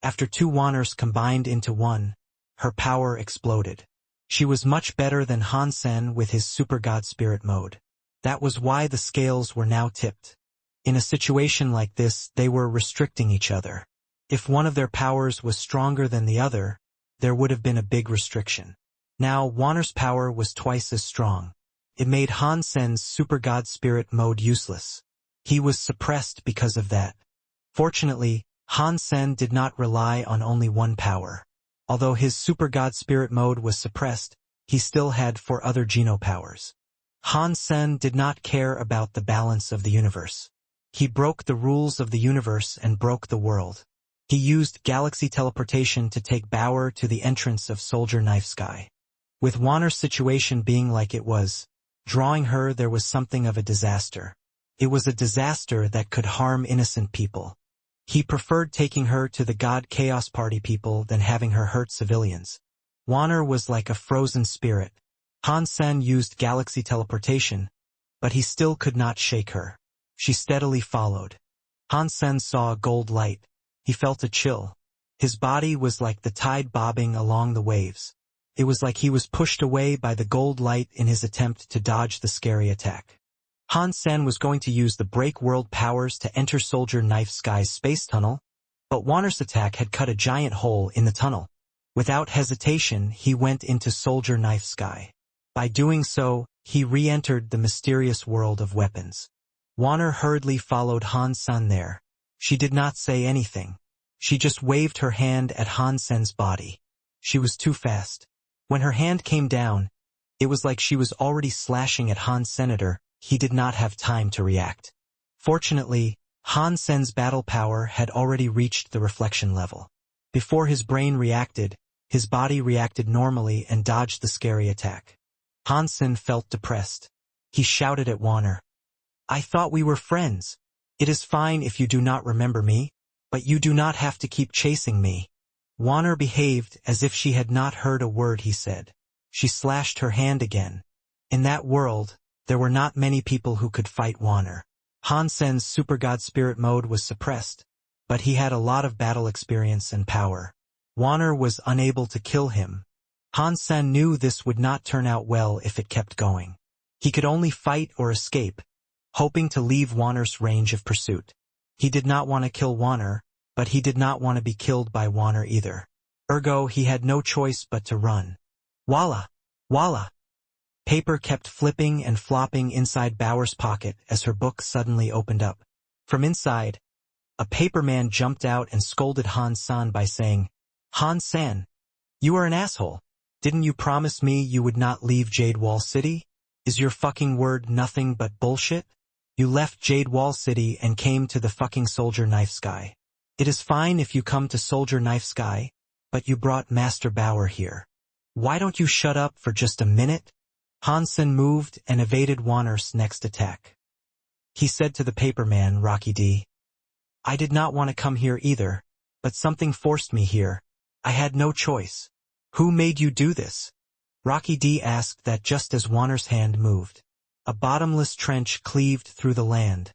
After 2 Wanners combined into one, her power exploded. She was much better than Han Sen with his Super God Spirit mode. That was why the scales were now tipped. In a situation like this, they were restricting each other. If one of their powers was stronger than the other, there would have been a big restriction. Now, Wanner's power was twice as strong. It made Han Sen's Super God Spirit mode useless. He was suppressed because of that. Fortunately, Han Sen did not rely on only one power. Although his Super God Spirit mode was suppressed, he still had 4 other Geno powers. Han Sen did not care about the balance of the universe. He broke the rules of the universe and broke the world. He used galaxy teleportation to take Bauer to the entrance of Soldier Knife Sky. With Wanner's situation being like it was, drawing her there was something of a disaster. It was a disaster that could harm innocent people. He preferred taking her to the God Chaos Party people than having her hurt civilians. Wanner was like a frozen spirit. Han Sen used galaxy teleportation, but he still could not shake her. She steadily followed. Han Sen saw a gold light. He felt a chill. His body was like the tide bobbing along the waves. It was like he was pushed away by the gold light in his attempt to dodge the scary attack. Han Sen was going to use the break world powers to enter Soldier Knife Sky's space tunnel, but Wanner's attack had cut a giant hole in the tunnel. Without hesitation, he went into Soldier Knife Sky. By doing so, he re-entered the mysterious world of weapons. Wanner hurriedly followed Han Sen there. She did not say anything. She just waved her hand at Han Sen's body. She was too fast. When her hand came down, it was like she was already slashing at Han Senator. He did not have time to react. Fortunately, Han Sen's battle power had already reached the reflection level. Before his brain reacted, his body reacted normally and dodged the scary attack. Han Sen felt depressed. He shouted at Wanner, "I thought we were friends. It is fine if you do not remember me, but you do not have to keep chasing me." Wanner behaved as if she had not heard a word he said. She slashed her hand again. In that world, there were not many people who could fight Wanner. Han Sen's Super God Spirit mode was suppressed, but he had a lot of battle experience and power. Wanner was unable to kill him. Han Sen knew this would not turn out well if it kept going. He could only fight or escape, hoping to leave Wanner's range of pursuit. He did not want to kill Wanner, but he did not want to be killed by Wanner either. Ergo, he had no choice but to run. Voila! Voila! Paper kept flipping and flopping inside Bauer's pocket as her book suddenly opened up. From inside, a paperman jumped out and scolded Han Sen by saying, "Han Sen, you are an asshole. Didn't you promise me you would not leave Jade Wall City? Is your fucking word nothing but bullshit? You left Jade Wall City and came to the fucking Soldier Knife Sky. It is fine if you come to Soldier Knife Sky, but you brought Master Bauer here. Why don't you shut up for just a minute?" Han Sen moved and evaded Wanner's next attack. He said to the paperman, "Rocky D, I did not want to come here either, but something forced me here. I had no choice." "Who made you do this?" Rocky D asked that just as Wanner's hand moved. A bottomless trench cleaved through the land,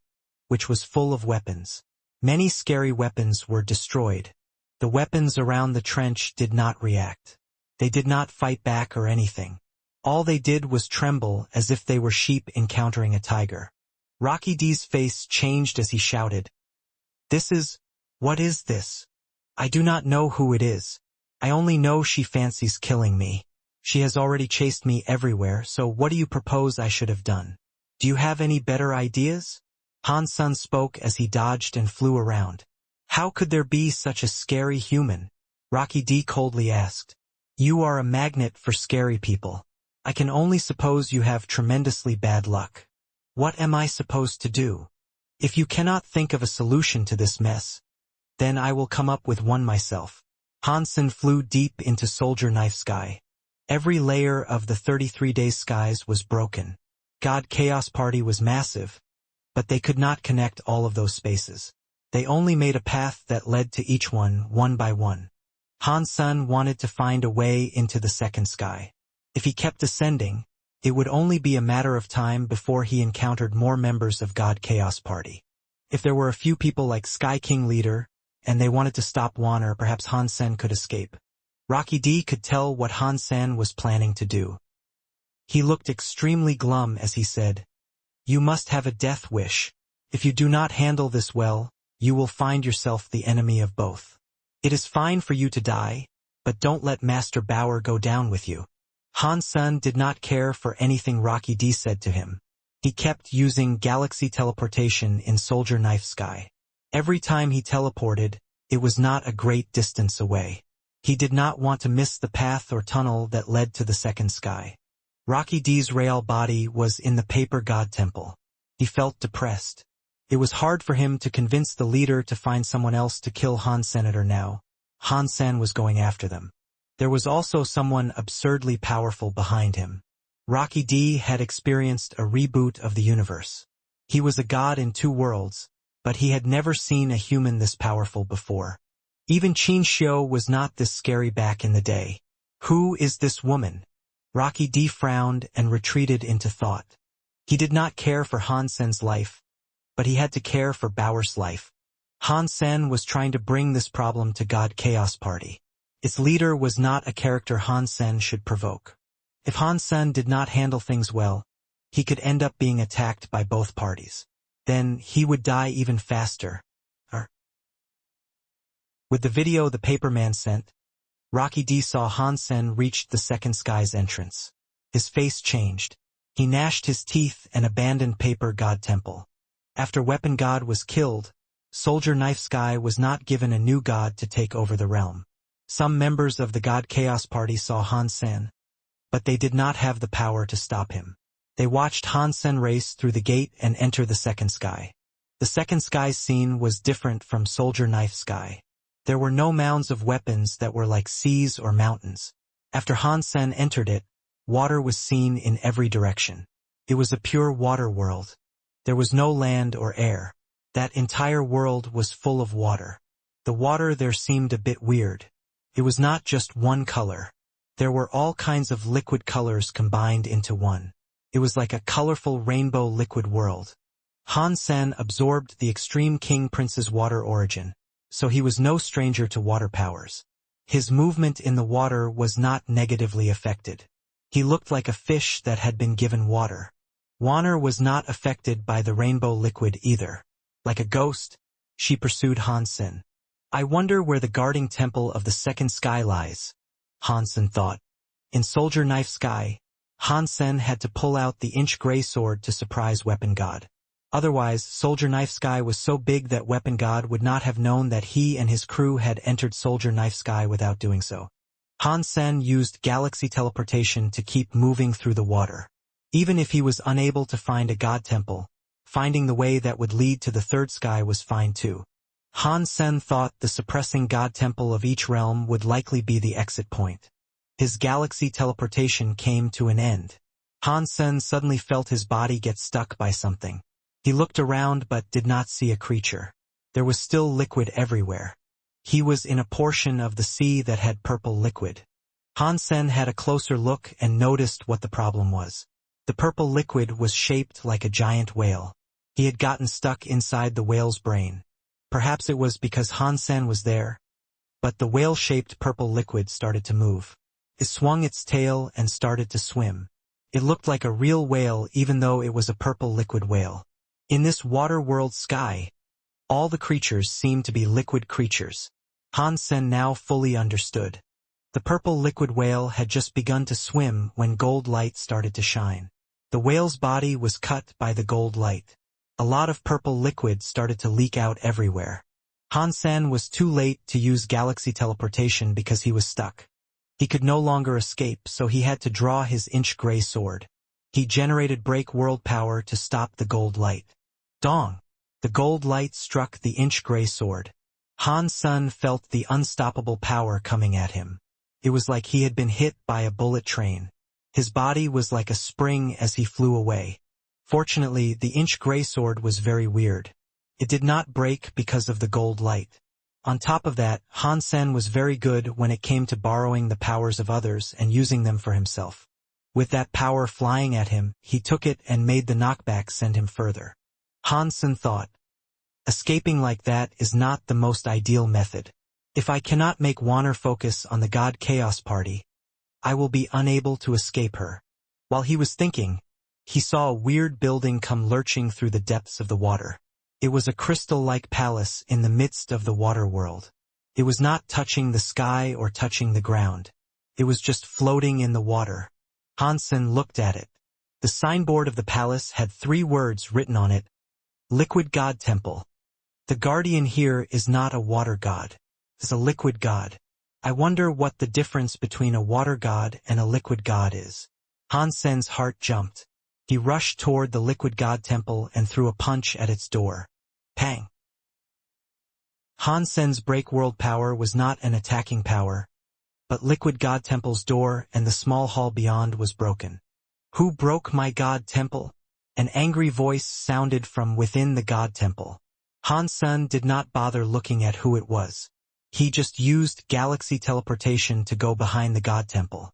which was full of weapons. Many scary weapons were destroyed. The weapons around the trench did not react. They did not fight back or anything. All they did was tremble as if they were sheep encountering a tiger. Rocky D's face changed as he shouted, "What is this? I do not know who it is. I only know she fancies killing me. She has already chased me everywhere, so what do you propose I should have done? Do you have any better ideas?" Han Sen spoke as he dodged and flew around. "How could there be such a scary human?" Rocky D coldly asked. "You are a magnet for scary people. I can only suppose you have tremendously bad luck. What am I supposed to do? If you cannot think of a solution to this mess, then I will come up with one myself." Han Sen flew deep into Soldier Knife Sky. Every layer of the 33-day skies was broken. God Chaos Party was massive, but they could not connect all of those spaces. They only made a path that led to each one by one. Han Sen wanted to find a way into the second sky. If he kept ascending, it would only be a matter of time before he encountered more members of God Chaos Party. If there were a few people like Sky King Leader, and they wanted to stop Wanner, perhaps Han Sen could escape. Rocky D could tell what Han Sen was planning to do. He looked extremely glum as he said, You must have a death wish. If you do not handle this well, you will find yourself the enemy of both. It is fine for you to die, but don't let Master Bauer go down with you. Han Sen did not care for anything Rocky D said to him. He kept using galaxy teleportation in Soldier Knife Sky. Every time he teleported, it was not a great distance away. He did not want to miss the path or tunnel that led to the second sky. Rocky D's real body was in the Paper God Temple. He felt depressed. It was hard for him to convince the leader to find someone else to kill Han Senator now. Han Sen was going after them. There was also someone absurdly powerful behind him. Rocky D had experienced a reboot of the universe. He was a god in two worlds, but he had never seen a human this powerful before. Even Qin Xiu was not this scary back in the day. Who is this woman? Rocky D frowned and retreated into thought. He did not care for Han Sen's life, but he had to care for Bauer's life. Han Sen was trying to bring this problem to God Chaos Party. Its leader was not a character Han Sen should provoke. If Han Sen did not handle things well, he could end up being attacked by both parties. Then he would die even faster. With the video the Paperman sent, Rocky D saw Han Sen reached the second sky's entrance. His face changed. He gnashed his teeth and abandoned Paper God Temple. After Weapon God was killed, Soldier Knife Sky was not given a new god to take over the realm. Some members of the God Chaos Party saw Han Sen, but they did not have the power to stop him. They watched Han Sen race through the gate and enter the second sky. The second sky's scene was different from Soldier Knife Sky. There were no mounds of weapons that were like seas or mountains. After Han Sen entered it, water was seen in every direction. It was a pure water world. There was no land or air. That entire world was full of water. The water there seemed a bit weird. It was not just one color. There were all kinds of liquid colors combined into one. It was like a colorful rainbow liquid world. Han Sen absorbed the Extreme King Prince's water origin, so he was no stranger to water powers. His movement in the water was not negatively affected. He looked like a fish that had been given water. Warner was not affected by the rainbow liquid either. Like a ghost, she pursued Han Sen. I wonder where the guarding temple of the second sky lies, Han Sen thought. In Soldier Knife Sky, Han Sen had to pull out the inch gray sword to surprise Weapon God. Otherwise, Soldier Knife Sky was so big that Weapon God would not have known that he and his crew had entered Soldier Knife Sky without doing so. Han Sen used galaxy teleportation to keep moving through the water. Even if he was unable to find a god temple, finding the way that would lead to the third sky was fine too. Han Sen thought the suppressing god temple of each realm would likely be the exit point. His galaxy teleportation came to an end. Han Sen suddenly felt his body get stuck by something. He looked around but did not see a creature. There was still liquid everywhere. He was in a portion of the sea that had purple liquid. Han Sen had a closer look and noticed what the problem was. The purple liquid was shaped like a giant whale. He had gotten stuck inside the whale's brain. Perhaps it was because Han Sen was there, but the whale-shaped purple liquid started to move. It swung its tail and started to swim. It looked like a real whale even though it was a purple liquid whale. In this water world sky, all the creatures seemed to be liquid creatures. Han Sen now fully understood. The purple liquid whale had just begun to swim when gold light started to shine. The whale's body was cut by the gold light. A lot of purple liquid started to leak out everywhere. Han Sen was too late to use galaxy teleportation because he was stuck. He could no longer escape, so he had to draw his inch gray sword. He generated break world power to stop the gold light. Dong! The gold light struck the inch gray sword. Han Sen felt the unstoppable power coming at him. It was like he had been hit by a bullet train. His body was like a spring as he flew away. Fortunately, the inch gray sword was very weird. It did not break because of the gold light. On top of that, Han Sen was very good when it came to borrowing the powers of others and using them for himself. With that power flying at him, he took it and made the knockback send him further. Han Sen thought, escaping like that is not the most ideal method. If I cannot make Warner focus on the God Chaos Party, I will be unable to escape her. While he was thinking, He saw a weird building come lurching through the depths of the water. It was a crystal-like palace in the midst of the water world. It was not touching the sky or touching the ground. It was just floating in the water. Hansen looked at it. The signboard of the palace had 3 words written on it: Liquid God Temple. The guardian here is not a water god. It's a liquid god. I wonder what the difference between a water god and a liquid god is. Hansen's heart jumped. He rushed toward the liquid god temple and threw a punch at its door. Pang! Hansen's break world power was not an attacking power, but liquid god temple's door and the small hall beyond was broken. Who broke my god temple? An angry voice sounded from within the god temple. Hansen did not bother looking at who it was. He just used galaxy teleportation to go behind the god temple.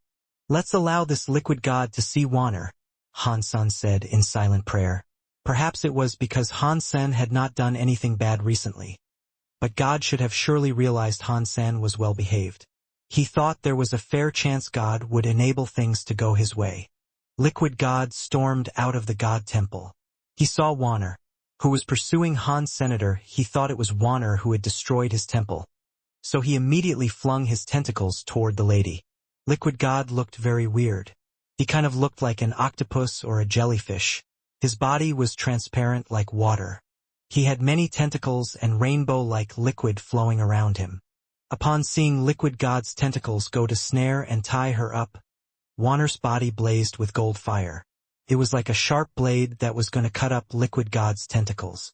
Let's allow this liquid god to see Wanner, Hansen said in silent prayer. Perhaps it was because Hansen had not done anything bad recently. But God should have surely realized Hansen was well behaved. He thought there was a fair chance God would enable things to go his way. Liquid God stormed out of the god temple. He saw Wanner, who was pursuing Han's senator. He thought it was Wanner who had destroyed his temple. So he immediately flung his tentacles toward the lady. Liquid God looked very weird. He kind of looked like an octopus or a jellyfish. His body was transparent like water. He had many tentacles and rainbow-like liquid flowing around him. Upon seeing Liquid God's tentacles go to snare and tie her up, Wanner's body blazed with gold fire. It was like a sharp blade that was going to cut up Liquid God's tentacles.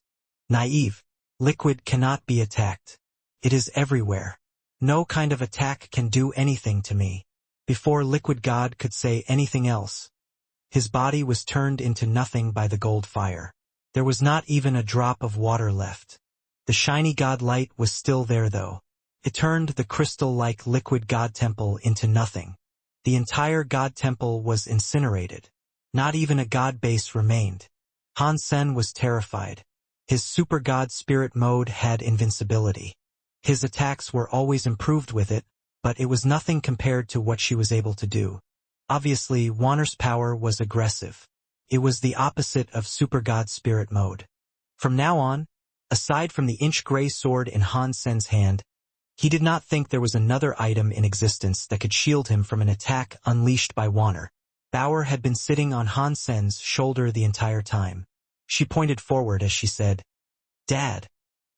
Naive. Liquid cannot be attacked. It is everywhere. No kind of attack can do anything to me. Before Liquid God could say anything else, his body was turned into nothing by the gold fire. There was not even a drop of water left. The shiny God light was still there though. It turned the crystal-like liquid God temple into nothing. The entire God temple was incinerated. Not even a God base remained. Hansen was terrified. His super God spirit mode had invincibility. His attacks were always improved with it, but it was nothing compared to what she was able to do. Obviously, Wanner's power was aggressive. It was the opposite of Super God Spirit mode. From now on, aside from the inch-gray sword in Hansen's hand, he did not think there was another item in existence that could shield him from an attack unleashed by Wanner. Bauer had been sitting on Hansen's shoulder the entire time. She pointed forward as she said, "Dad,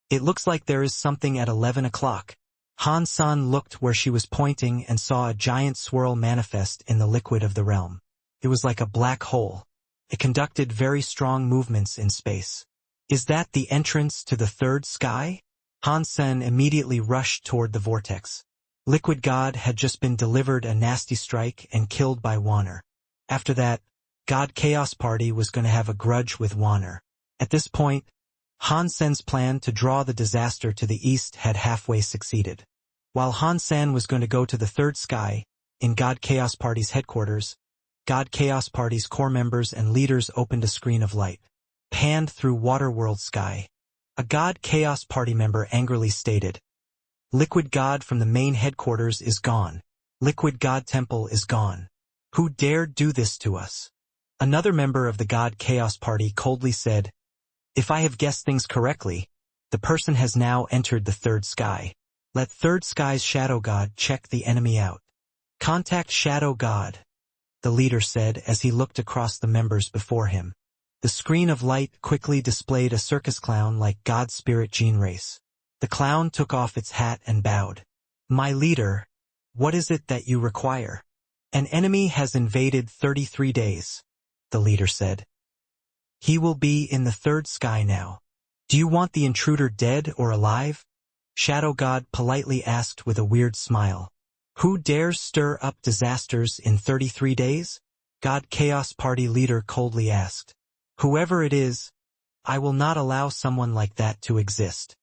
it looks like there is something at 11 o'clock. Hansen looked where she was pointing and saw a giant swirl manifest in the liquid of the realm. It was like a black hole. It conducted very strong movements in space. Is that the entrance to the third sky? Hansen immediately rushed toward the vortex. Liquid God had just been delivered a nasty strike and killed by Wanner. After that, God Chaos Party was going to have a grudge with Wanner. At this point, Hansen's plan to draw the disaster to the east had halfway succeeded. While Hansen was going to go to the third sky, in God Chaos Party's headquarters, God Chaos Party's core members and leaders opened a screen of light. Panned through Waterworld sky. A God Chaos Party member angrily stated, "Liquid God from the main headquarters is gone. Liquid God Temple is gone. Who dared do this to us?" Another member of the God Chaos Party coldly said, "If I have guessed things correctly, the person has now entered the third sky. Let third sky's Shadow God check the enemy out." "Contact Shadow God," the leader said as he looked across the members before him. The screen of light quickly displayed a circus clown like God Spirit Gene Race. The clown took off its hat and bowed. "My leader, what is it that you require?" "An enemy has invaded 33 days, the leader said. "He will be in the third sky now. Do you want the intruder dead or alive?" Shadow God politely asked with a weird smile. "Who dares stir up disasters in 33 days? God Chaos Party leader coldly asked. "Whoever it is, I will not allow someone like that to exist."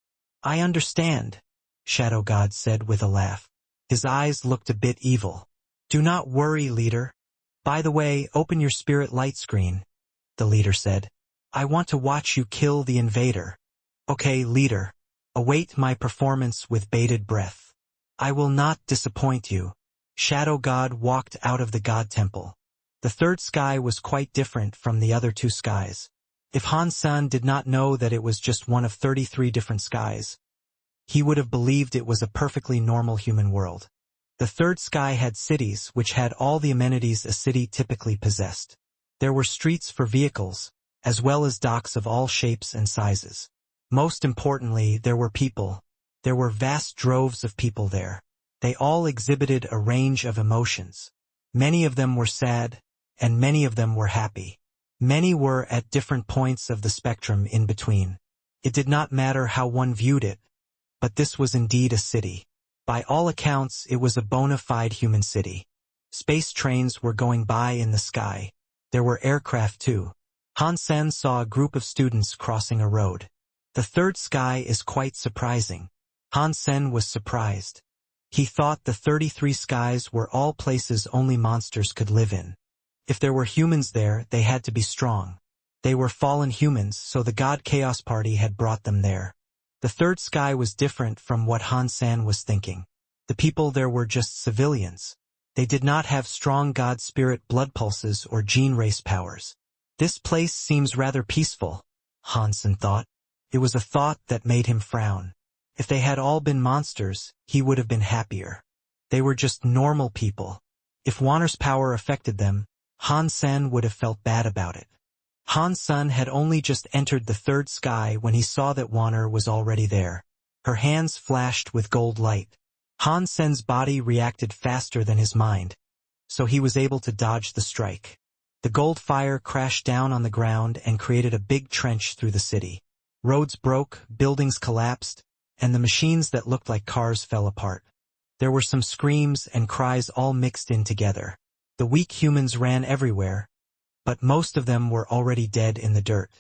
"I understand," Shadow God said with a laugh. His eyes looked a bit evil. "Do not worry, leader. By the way, open your spirit light screen," the leader said. "I want to watch you kill the invader." "Okay, leader. Await my performance with bated breath. I will not disappoint you." Shadow God walked out of the God Temple. The third sky was quite different from the other two skies. If Han Sen did not know that it was just one of 33 different skies, he would have believed it was a perfectly normal human world. The third sky had cities which had all the amenities a city typically possessed. There were streets for vehicles, as well as docks of all shapes and sizes. Most importantly, there were people. There were vast droves of people there. They all exhibited a range of emotions. Many of them were sad, and many of them were happy. Many were at different points of the spectrum in between. It did not matter how one viewed it, but this was indeed a city. By all accounts, it was a bona fide human city. Space trains were going by in the sky. There were aircraft too. Han Sen saw a group of students crossing a road. The third sky is quite surprising. Han Sen was surprised. He thought the 33 skies were all places only monsters could live in. If there were humans there, they had to be strong. They were fallen humans, so the God Chaos Party had brought them there. The third sky was different from what Han Sen was thinking. The people there were just civilians. They did not have strong God spirit blood pulses or gene race powers. This place seems rather peaceful, Han Sen thought. It was a thought that made him frown. If they had all been monsters, he would have been happier. They were just normal people. If Wanner's power affected them, Han Sen would have felt bad about it. Han Sen had only just entered the third sky when he saw that Wanner was already there. Her hands flashed with gold light. Han Sen's body reacted faster than his mind, so he was able to dodge the strike. The gold fire crashed down on the ground and created a big trench through the city. Roads broke, buildings collapsed, and the machines that looked like cars fell apart. There were some screams and cries all mixed in together. The weak humans ran everywhere, but most of them were already dead in the dirt.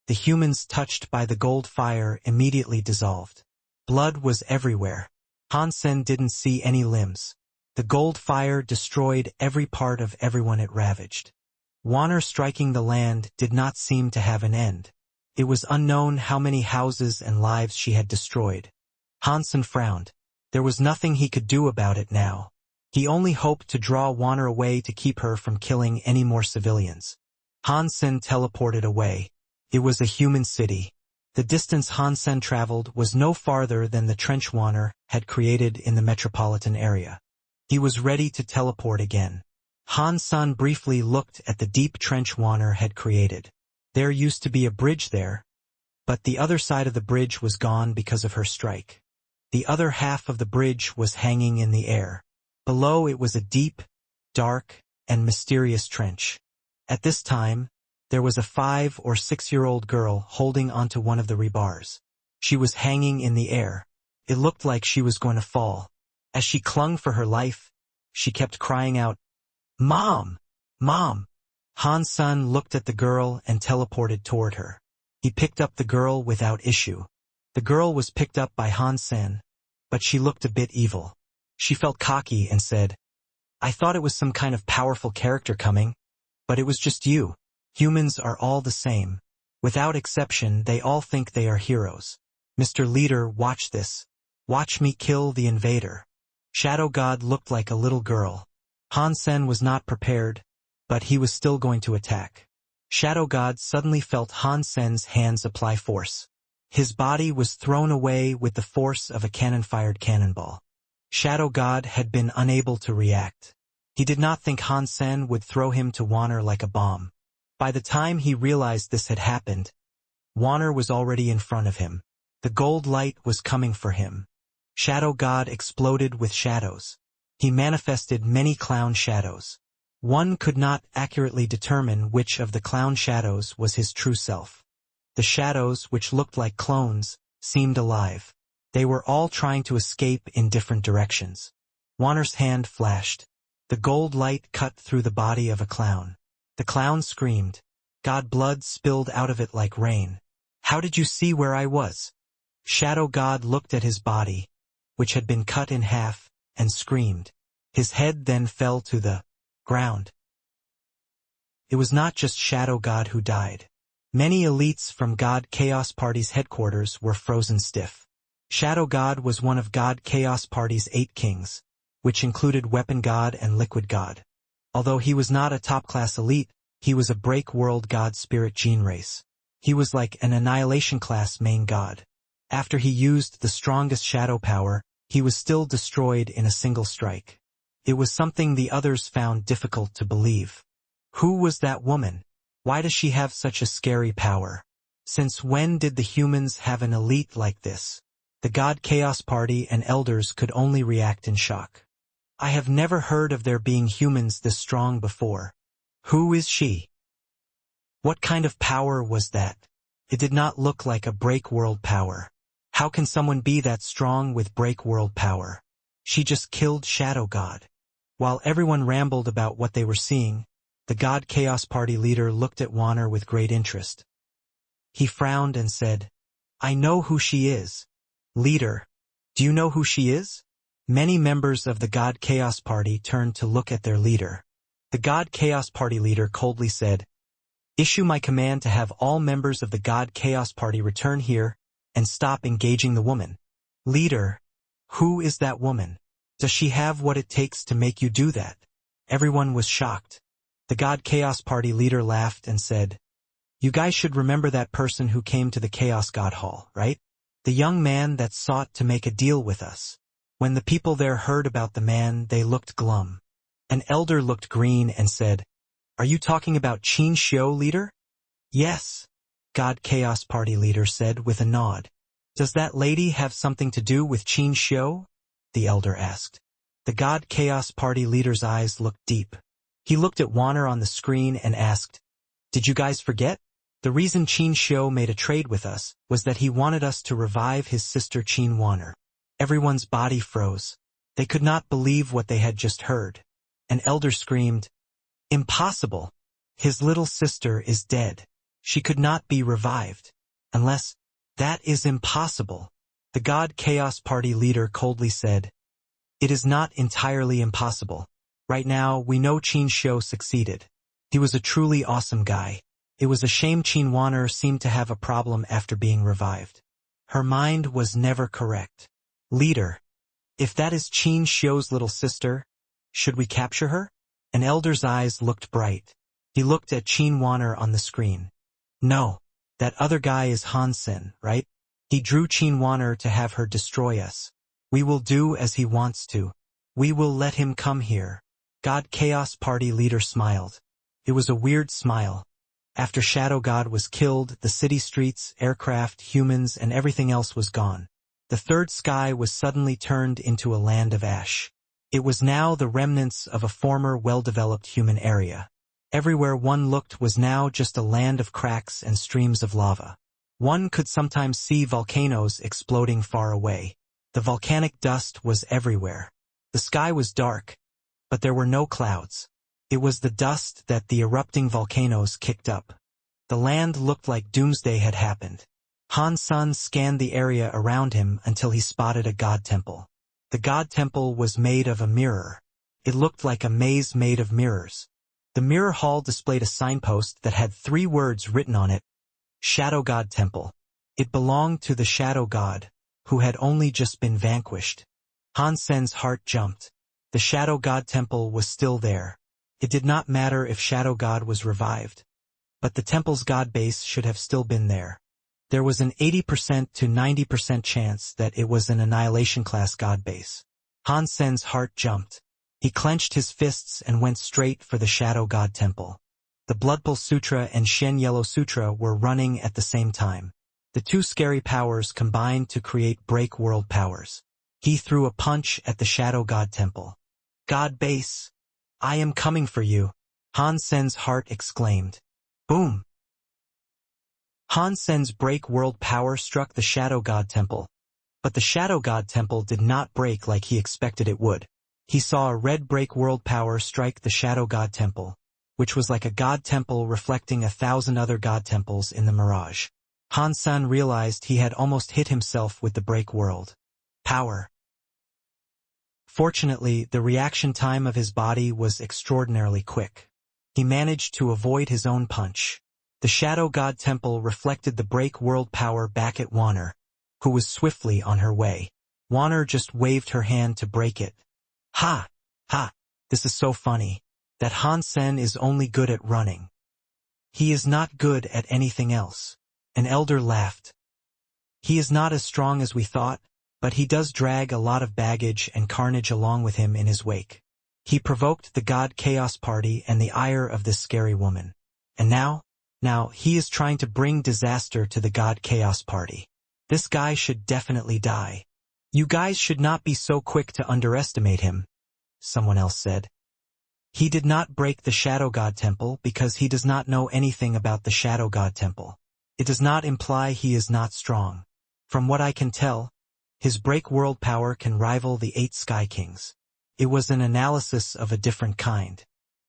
The humans touched by the gold fire immediately dissolved. Blood was everywhere. Han Sen didn't see any limbs. The gold fire destroyed every part of everyone it ravaged. Wanner striking the land did not seem to have an end. It was unknown how many houses and lives she had destroyed. Han Sen frowned. There was nothing he could do about it now. He only hoped to draw Wanner away to keep her from killing any more civilians. Han Sen teleported away. It was a human city. The distance Han Sen traveled was no farther than the trench Wanner had created in the metropolitan area. He was ready to teleport again. Han Sen briefly looked at the deep trench Wanner had created. There used to be a bridge there, but the other side of the bridge was gone because of her strike. The other half of the bridge was hanging in the air. Below it was a deep, dark, and mysterious trench. At this time, there was a 5 or 6-year-old girl holding onto one of the rebars. She was hanging in the air. It looked like she was going to fall. As she clung for her life, she kept crying out, "Mom! Mom!" Han Sen looked at the girl and teleported toward her. He picked up the girl without issue. The girl was picked up by Han Sen, but she looked a bit evil. She felt cocky and said, "I thought it was some kind of powerful character coming, but it was just you. Humans are all the same. Without exception, they all think they are heroes. Mr. Leader, watch this. Watch me kill the invader." Shadow God looked like a little girl. Han Sen was not prepared, but he was still going to attack. Shadow God suddenly felt Han Sen's hands apply force. His body was thrown away with the force of a cannon-fired cannonball. Shadow God had been unable to react. He did not think Han Sen would throw him to Wanner like a bomb. By the time he realized this had happened, Wanner was already in front of him. The gold light was coming for him. Shadow God exploded with shadows. He manifested many clown shadows. One could not accurately determine which of the clown shadows was his true self. The shadows, which looked like clones, seemed alive. They were all trying to escape in different directions. Wanner's hand flashed. The gold light cut through the body of a clown. The clown screamed. God blood spilled out of it like rain. "How did you see where I was?" Shadow God looked at his body, which had been cut in half, and screamed. His head then fell to the ground. It was not just Shadow God who died. Many elites from God Chaos Party's headquarters were frozen stiff. Shadow God was one of God Chaos Party's 8 kings, which included Weapon God and Liquid God. Although he was not a top-class elite, he was a break-world god spirit gene race. He was like an annihilation-class main god. After he used the strongest shadow power, he was still destroyed in a single strike. It was something the others found difficult to believe. Who was that woman? Why does she have such a scary power? Since when did the humans have an elite like this? The God Chaos Party and elders could only react in shock. I have never heard of there being humans this strong before. Who is she? What kind of power was that? It did not look like a break-world power. How can someone be that strong with break-world power? She just killed Shadow God. While everyone rambled about what they were seeing, the God Chaos Party leader looked at Warner with great interest. He frowned and said, "I know who she is." Leader, do you know who she is? Many members of the God Chaos Party turned to look at their leader. The God Chaos Party leader coldly said, "Issue my command to have all members of the God Chaos Party return here and stop engaging the woman." Leader, who is that woman? Does she have what it takes to make you do that? Everyone was shocked. The God Chaos Party leader laughed and said, "You guys should remember that person who came to the Chaos God Hall, right? The young man that sought to make a deal with us. When the people there heard about the man, they looked glum. An elder looked green and said, "Are you talking about Qin Xiu, leader?" "Yes," God Chaos Party leader said with a nod. "Does that lady have something to do with Qin Xiu?" the elder asked. The God Chaos Party leader's eyes looked deep. He looked at Warner on the screen and asked, "Did you guys forget? The reason Qin Xiu made a trade with us was that he wanted us to revive his sister Qin Warner." Everyone's body froze. They could not believe what they had just heard. An elder screamed, "Impossible! His little sister is dead. She could not be revived. Unless, that is impossible." The God Chaos Party leader coldly said, "It is not entirely impossible. Right now, we know Qin Xiu succeeded. He was a truly awesome guy. It was a shame Qin Warner seemed to have a problem after being revived. Her mind was never correct. Leader, if that is Qin Xiu's little sister, should we capture her?" An elder's eyes looked bright. He looked at Qin Warner on the screen. "No, that other guy is Hansen, right? He drew Qin Warner to have her destroy us. We will do as he wants to. We will let him come here." God Chaos Party leader smiled. It was a weird smile. After Shadow God was killed, the city streets, aircraft, humans, and everything else was gone. The third sky was suddenly turned into a land of ash. It was now the remnants of a former well-developed human area. Everywhere one looked was now just a land of cracks and streams of lava. One could sometimes see volcanoes exploding far away. The volcanic dust was everywhere. The sky was dark, but there were no clouds. It was the dust that the erupting volcanoes kicked up. The land looked like doomsday had happened. Han Sun scanned the area around him until he spotted a god temple. The god temple was made of a mirror. It looked like a maze made of mirrors. The mirror hall displayed a signpost that had 3 words written on it: Shadow God Temple. It belonged to the Shadow God, who had only just been vanquished. Han Sen's heart jumped. The Shadow God Temple was still there. It did not matter if Shadow God was revived. But the temple's god base should have still been there. There was an 80% to 90% chance that it was an annihilation-class god base. Han Sen's heart jumped. He clenched his fists and went straight for the Shadow God Temple. The Bloodpool Sutra and Shen Yellow Sutra were running at the same time. The 2 scary powers combined to create break-world powers. He threw a punch at the Shadow God Temple. "God base, I am coming for you," Han Sen's heart exclaimed. Boom! Han Sen's break-world power struck the Shadow God Temple. But the Shadow God Temple did not break like he expected it would. He saw a red break-world power strike the Shadow God Temple, which was like a god temple reflecting 1,000 other god temples in the mirage. Han Sen realized he had almost hit himself with the break-world power. Fortunately, the reaction time of his body was extraordinarily quick. He managed to avoid his own punch. The Shadow God Temple reflected the break-world power back at Warner, who was swiftly on her way. Warner just waved her hand to break it. "Ha! Ha! This is so funny. that Han Sen is only good at running. He is not good at anything else. An elder laughed. He is not as strong as we thought, but he does drag a lot of baggage and carnage along with him in his wake. He provoked the God Chaos Party and the ire of this scary woman. And now he is trying to bring disaster to the God Chaos Party. This guy should definitely die. You guys should not be so quick to underestimate him, someone else said. He did not break the Shadow God Temple because he does not know anything about the Shadow God Temple. It does not imply he is not strong. From what I can tell, his break world power can rival the 8 Sky Kings. It was an analysis of a different kind.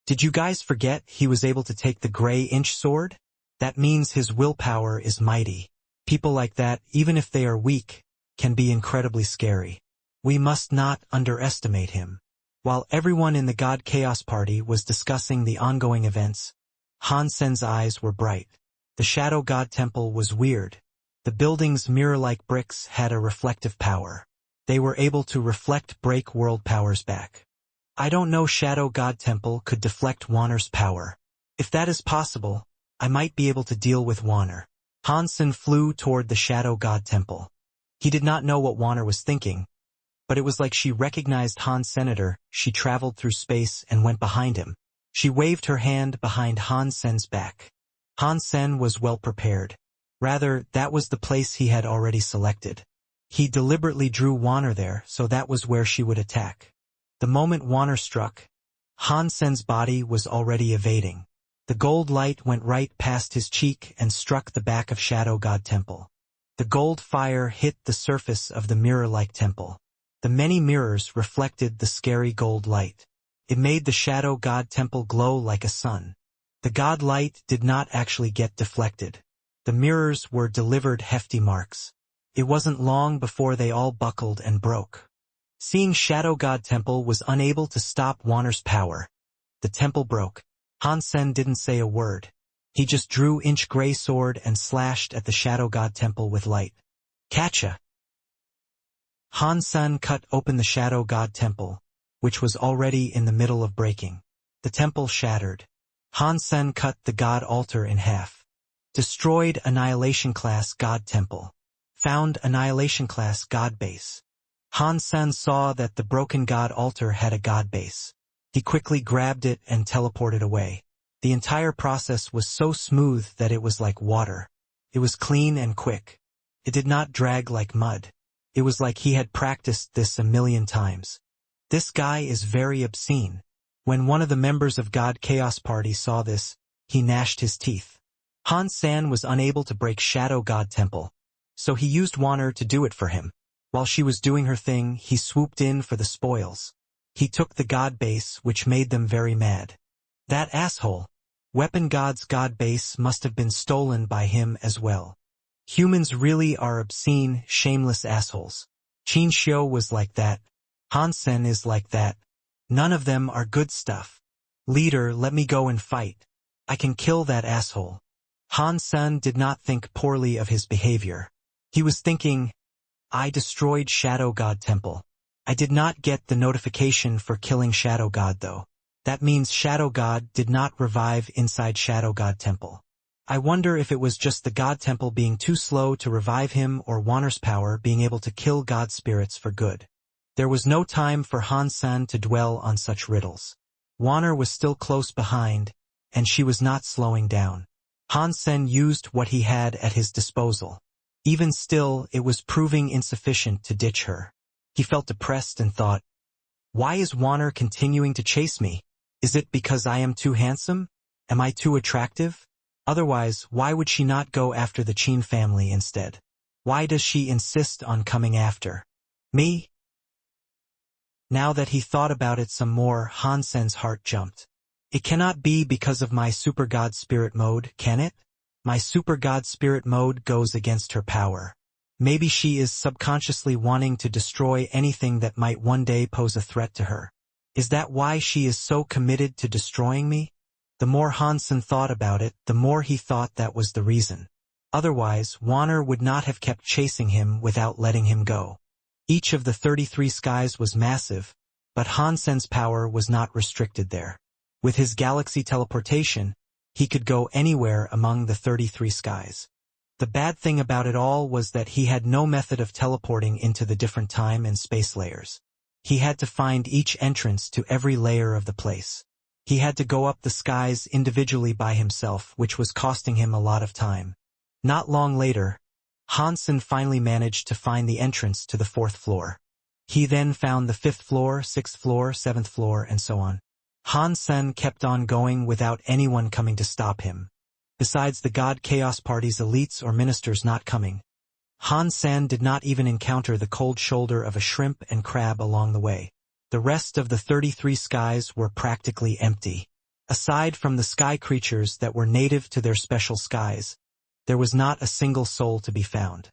Did you guys forget he was able to take the Gray Inch Sword? That means his willpower is mighty. People like that, even if they are weak, can be incredibly scary. We must not underestimate him. While everyone in the God Chaos Party was discussing the ongoing events, Han Sen's eyes were bright. The Shadow God Temple was weird. The building's mirror-like bricks had a reflective power. They were able to reflect break world powers back. I don't know Shadow God Temple could deflect Warner's power. If that is possible, I might be able to deal with Warner. Han Sen flew toward the Shadow God Temple. He did not know what Warner was thinking, but it was like she recognized Han Senator. She traveled through space and went behind him. She waved her hand behind Han Sen's back. Han Sen was well prepared. Rather, that was the place he had already selected. He deliberately drew Warner there, so that was where she would attack. The moment Warner struck, Han Sen's body was already evading. The gold light went right past his cheek and struck the back of Shadow God Temple. The gold fire hit the surface of the mirror-like temple. The many mirrors reflected the scary gold light. It made the Shadow God Temple glow like a sun. The God light did not actually get deflected. The mirrors were delivered hefty marks. It wasn't long before they all buckled and broke. Seeing Shadow God Temple was unable to stop Warner's power. The temple broke. Han Sen didn't say a word. He just drew Inch Gray Sword and slashed at the Shadow God Temple with light. Catcha! Han Sen cut open the Shadow God Temple, which was already in the middle of breaking. The temple shattered. Han Sen cut the God Altar in half. Destroyed Annihilation Class God Temple. Found Annihilation Class God Base. Han Sen saw that the broken God Altar had a God Base. He quickly grabbed it and teleported away. The entire process was so smooth that it was like water. It was clean and quick. It did not drag like mud. It was like he had practiced this 1,000,000 times. This guy is very obscene. When one of the members of God Chaos Party saw this, he gnashed his teeth. Han Sen was unable to break Shadow God Temple, so he used Warner to do it for him. While she was doing her thing, he swooped in for the spoils. He took the God Base, which made them very mad. That asshole. Weapon God's God Base must have been stolen by him as well. Humans really are obscene, shameless assholes. Qin Xiu was like that. Han Sen is like that. None of them are good stuff. Leader, let me go and fight. I can kill that asshole. Han Sen did not think poorly of his behavior. He was thinking, I destroyed Shadow God Temple. I did not get the notification for killing Shadow God though. That means Shadow God did not revive inside Shadow God Temple. I wonder if it was just the God Temple being too slow to revive him or Warner's power being able to kill God spirits for good. There was no time for Han Sen to dwell on such riddles. Warner was still close behind, and she was not slowing down. Han Sen used what he had at his disposal. Even still, it was proving insufficient to ditch her. He felt depressed and thought, why is Warner continuing to chase me? Is it because I am too handsome? Am I too attractive? Otherwise, why would she not go after the Qin family instead? Why does she insist on coming after me? Now that he thought about it some more, Han Sen's heart jumped. It cannot be because of my Super God Spirit mode, can it? My Super God Spirit mode goes against her power. Maybe she is subconsciously wanting to destroy anything that might one day pose a threat to her. Is that why she is so committed to destroying me? The more Han Sen thought about it, the more he thought that was the reason. Otherwise, Warner would not have kept chasing him without letting him go. Each of the 33 skies was massive, but Han Sen's power was not restricted there. With his galaxy teleportation, he could go anywhere among the 33 skies. The bad thing about it all was that he had no method of teleporting into the different time and space layers. He had to find each entrance to every layer of the place. He had to go up the skies individually by himself, which was costing him a lot of time. Not long later, Hansen finally managed to find the entrance to the 4th floor. He then found the 5th floor, 6th floor, 7th floor, and so on. Hansen kept on going without anyone coming to stop him. Besides the God Chaos Party's elites or ministers not coming, Hansen did not even encounter the cold shoulder of a shrimp and crab along the way. The rest of the 33 skies were practically empty. Aside from the sky creatures that were native to their special skies, there was not a single soul to be found.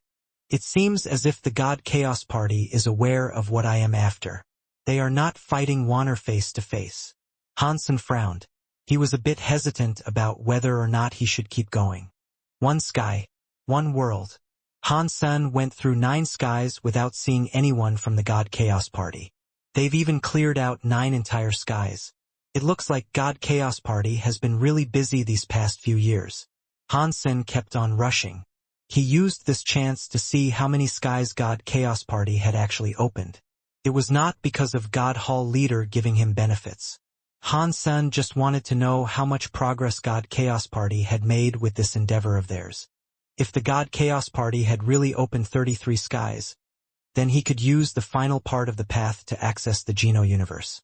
It seems as if the God Chaos Party is aware of what I am after. They are not fighting Wanner face to face. Hansen frowned. He was a bit hesitant about whether or not he should keep going. One sky, one world. Hansen went through 9 skies without seeing anyone from the God Chaos Party. They've even cleared out 9 entire skies. It looks like God Chaos Party has been really busy these past few years. Hansen kept on rushing. He used this chance to see how many skies God Chaos Party had actually opened. It was not because of God Hall Leader giving him benefits. Hansen just wanted to know how much progress God Chaos Party had made with this endeavor of theirs. If the God Chaos Party had really opened 33 skies, then he could use the final part of the path to access the Geno universe.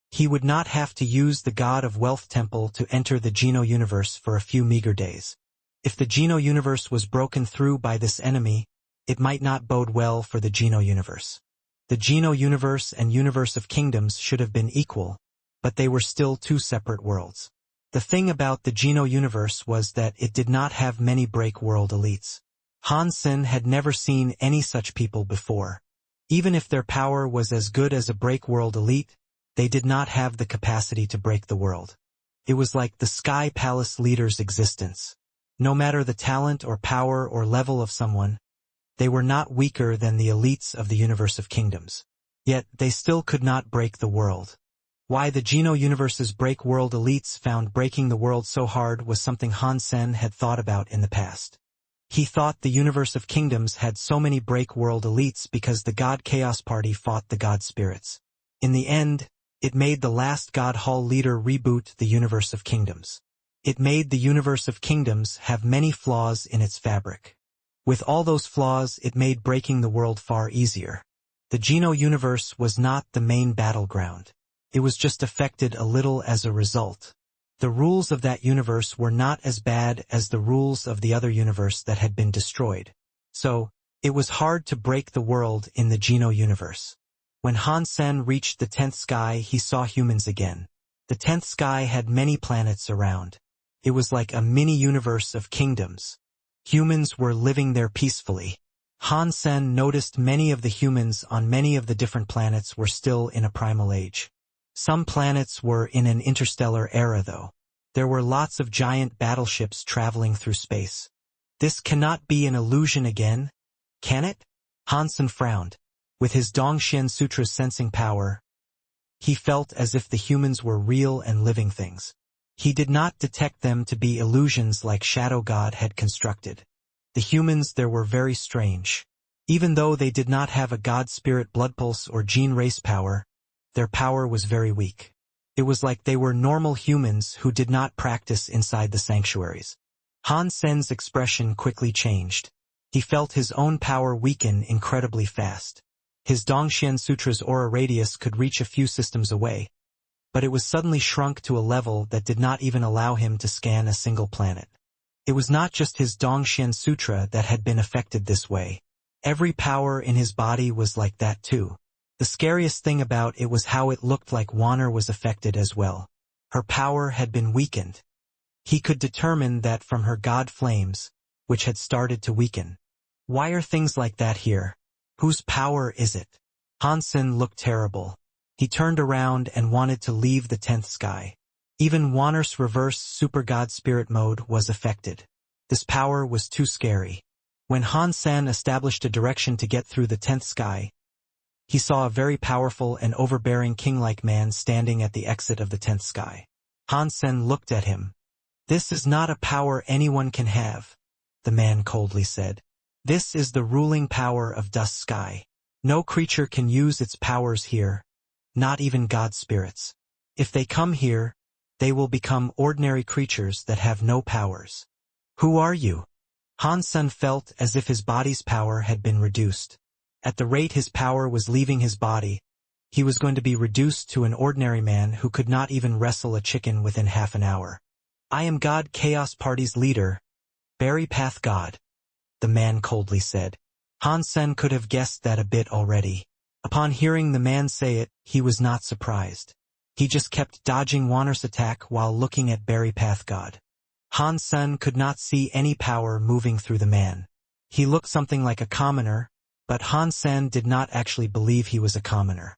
He would not have to use the God of Wealth Temple to enter the Geno universe for a few meager days. If the Geno universe was broken through by this enemy, it might not bode well for the Geno universe. The Geno universe and universe of kingdoms should have been equal, but they were still 2 separate worlds. The thing about the Geno universe was that it did not have many break world elites. Hansen had never seen any such people before. Even if their power was as good as a break world elite, they did not have the capacity to break the world. It was like the Sky Palace leader's existence. No matter the talent or power or level of someone, they were not weaker than the elites of the universe of kingdoms. Yet they still could not break the world. Why the Geno universe's break world elites found breaking the world so hard was something Hansen had thought about in the past. He thought the universe of kingdoms had so many break world elites because the God Chaos Party fought the God spirits. In the end, it made the last God Hall Leader reboot the universe of kingdoms. It made the universe of kingdoms have many flaws in its fabric. With all those flaws, it made breaking the world far easier. The Geno universe was not the main battleground. It was just affected a little as a result. The rules of that universe were not as bad as the rules of the other universe that had been destroyed. So, it was hard to break the world in the Geno universe. When Hansen reached the 10th sky, he saw humans again. The 10th sky had many planets around. It was like a mini-universe of kingdoms. Humans were living there peacefully. Hansen noticed many of the humans on many of the different planets were still in a primal age. Some planets were in an interstellar era though. There were lots of giant battleships traveling through space. This cannot be an illusion again, can it? Hansen frowned. With his Dongxian Sutra's sensing power, he felt as if the humans were real and living things. He did not detect them to be illusions like Shadow God had constructed. The humans there were very strange. Even though they did not have a God spirit blood pulse or gene race power, their power was very weak. It was like they were normal humans who did not practice inside the sanctuaries. Hansen's expression quickly changed. He felt his own power weaken incredibly fast. His Dongxian Sutra's aura radius could reach a few systems away, but it was suddenly shrunk to a level that did not even allow him to scan a single planet. It was not just his Dongxian Sutra that had been affected this way. Every power in his body was like that too. The scariest thing about it was how it looked like Wanner was affected as well. Her power had been weakened. He could determine that from her god flames, which had started to weaken. Why are things like that here? Whose power is it? Hansen looked terrible. He turned around and wanted to leave the 10th sky. Even Wanner's reverse super god spirit mode was affected. This power was too scary. When Hansen established a direction to get through the 10th sky, he saw a very powerful and overbearing king-like man standing at the exit of the 10th sky. Hansen looked at him. This is not a power anyone can have, the man coldly said. This is the ruling power of Dust Sky. No creature can use its powers here, not even god spirits. If they come here, they will become ordinary creatures that have no powers. Who are you? Hansen felt as if his body's power had been reduced. At the rate his power was leaving his body, he was going to be reduced to an ordinary man who could not even wrestle a chicken within half an hour. I am God Chaos Party's leader, Berry Path God, the man coldly said. Hansen could have guessed that a bit already. Upon hearing the man say it, he was not surprised. He just kept dodging Wanner's attack while looking at Berry Path God. Hansen could not see any power moving through the man. He looked something like a commoner, but Hansen did not actually believe he was a commoner.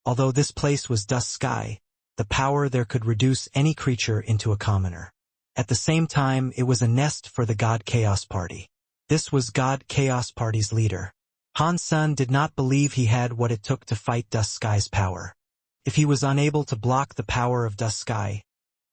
Although this place was Dust Sky, the power there could reduce any creature into a commoner. At the same time, it was a nest for the God Chaos Party. This was God Chaos Party's leader. Hansen did not believe he had what it took to fight Dust Sky's power. If he was unable to block the power of Dust Sky,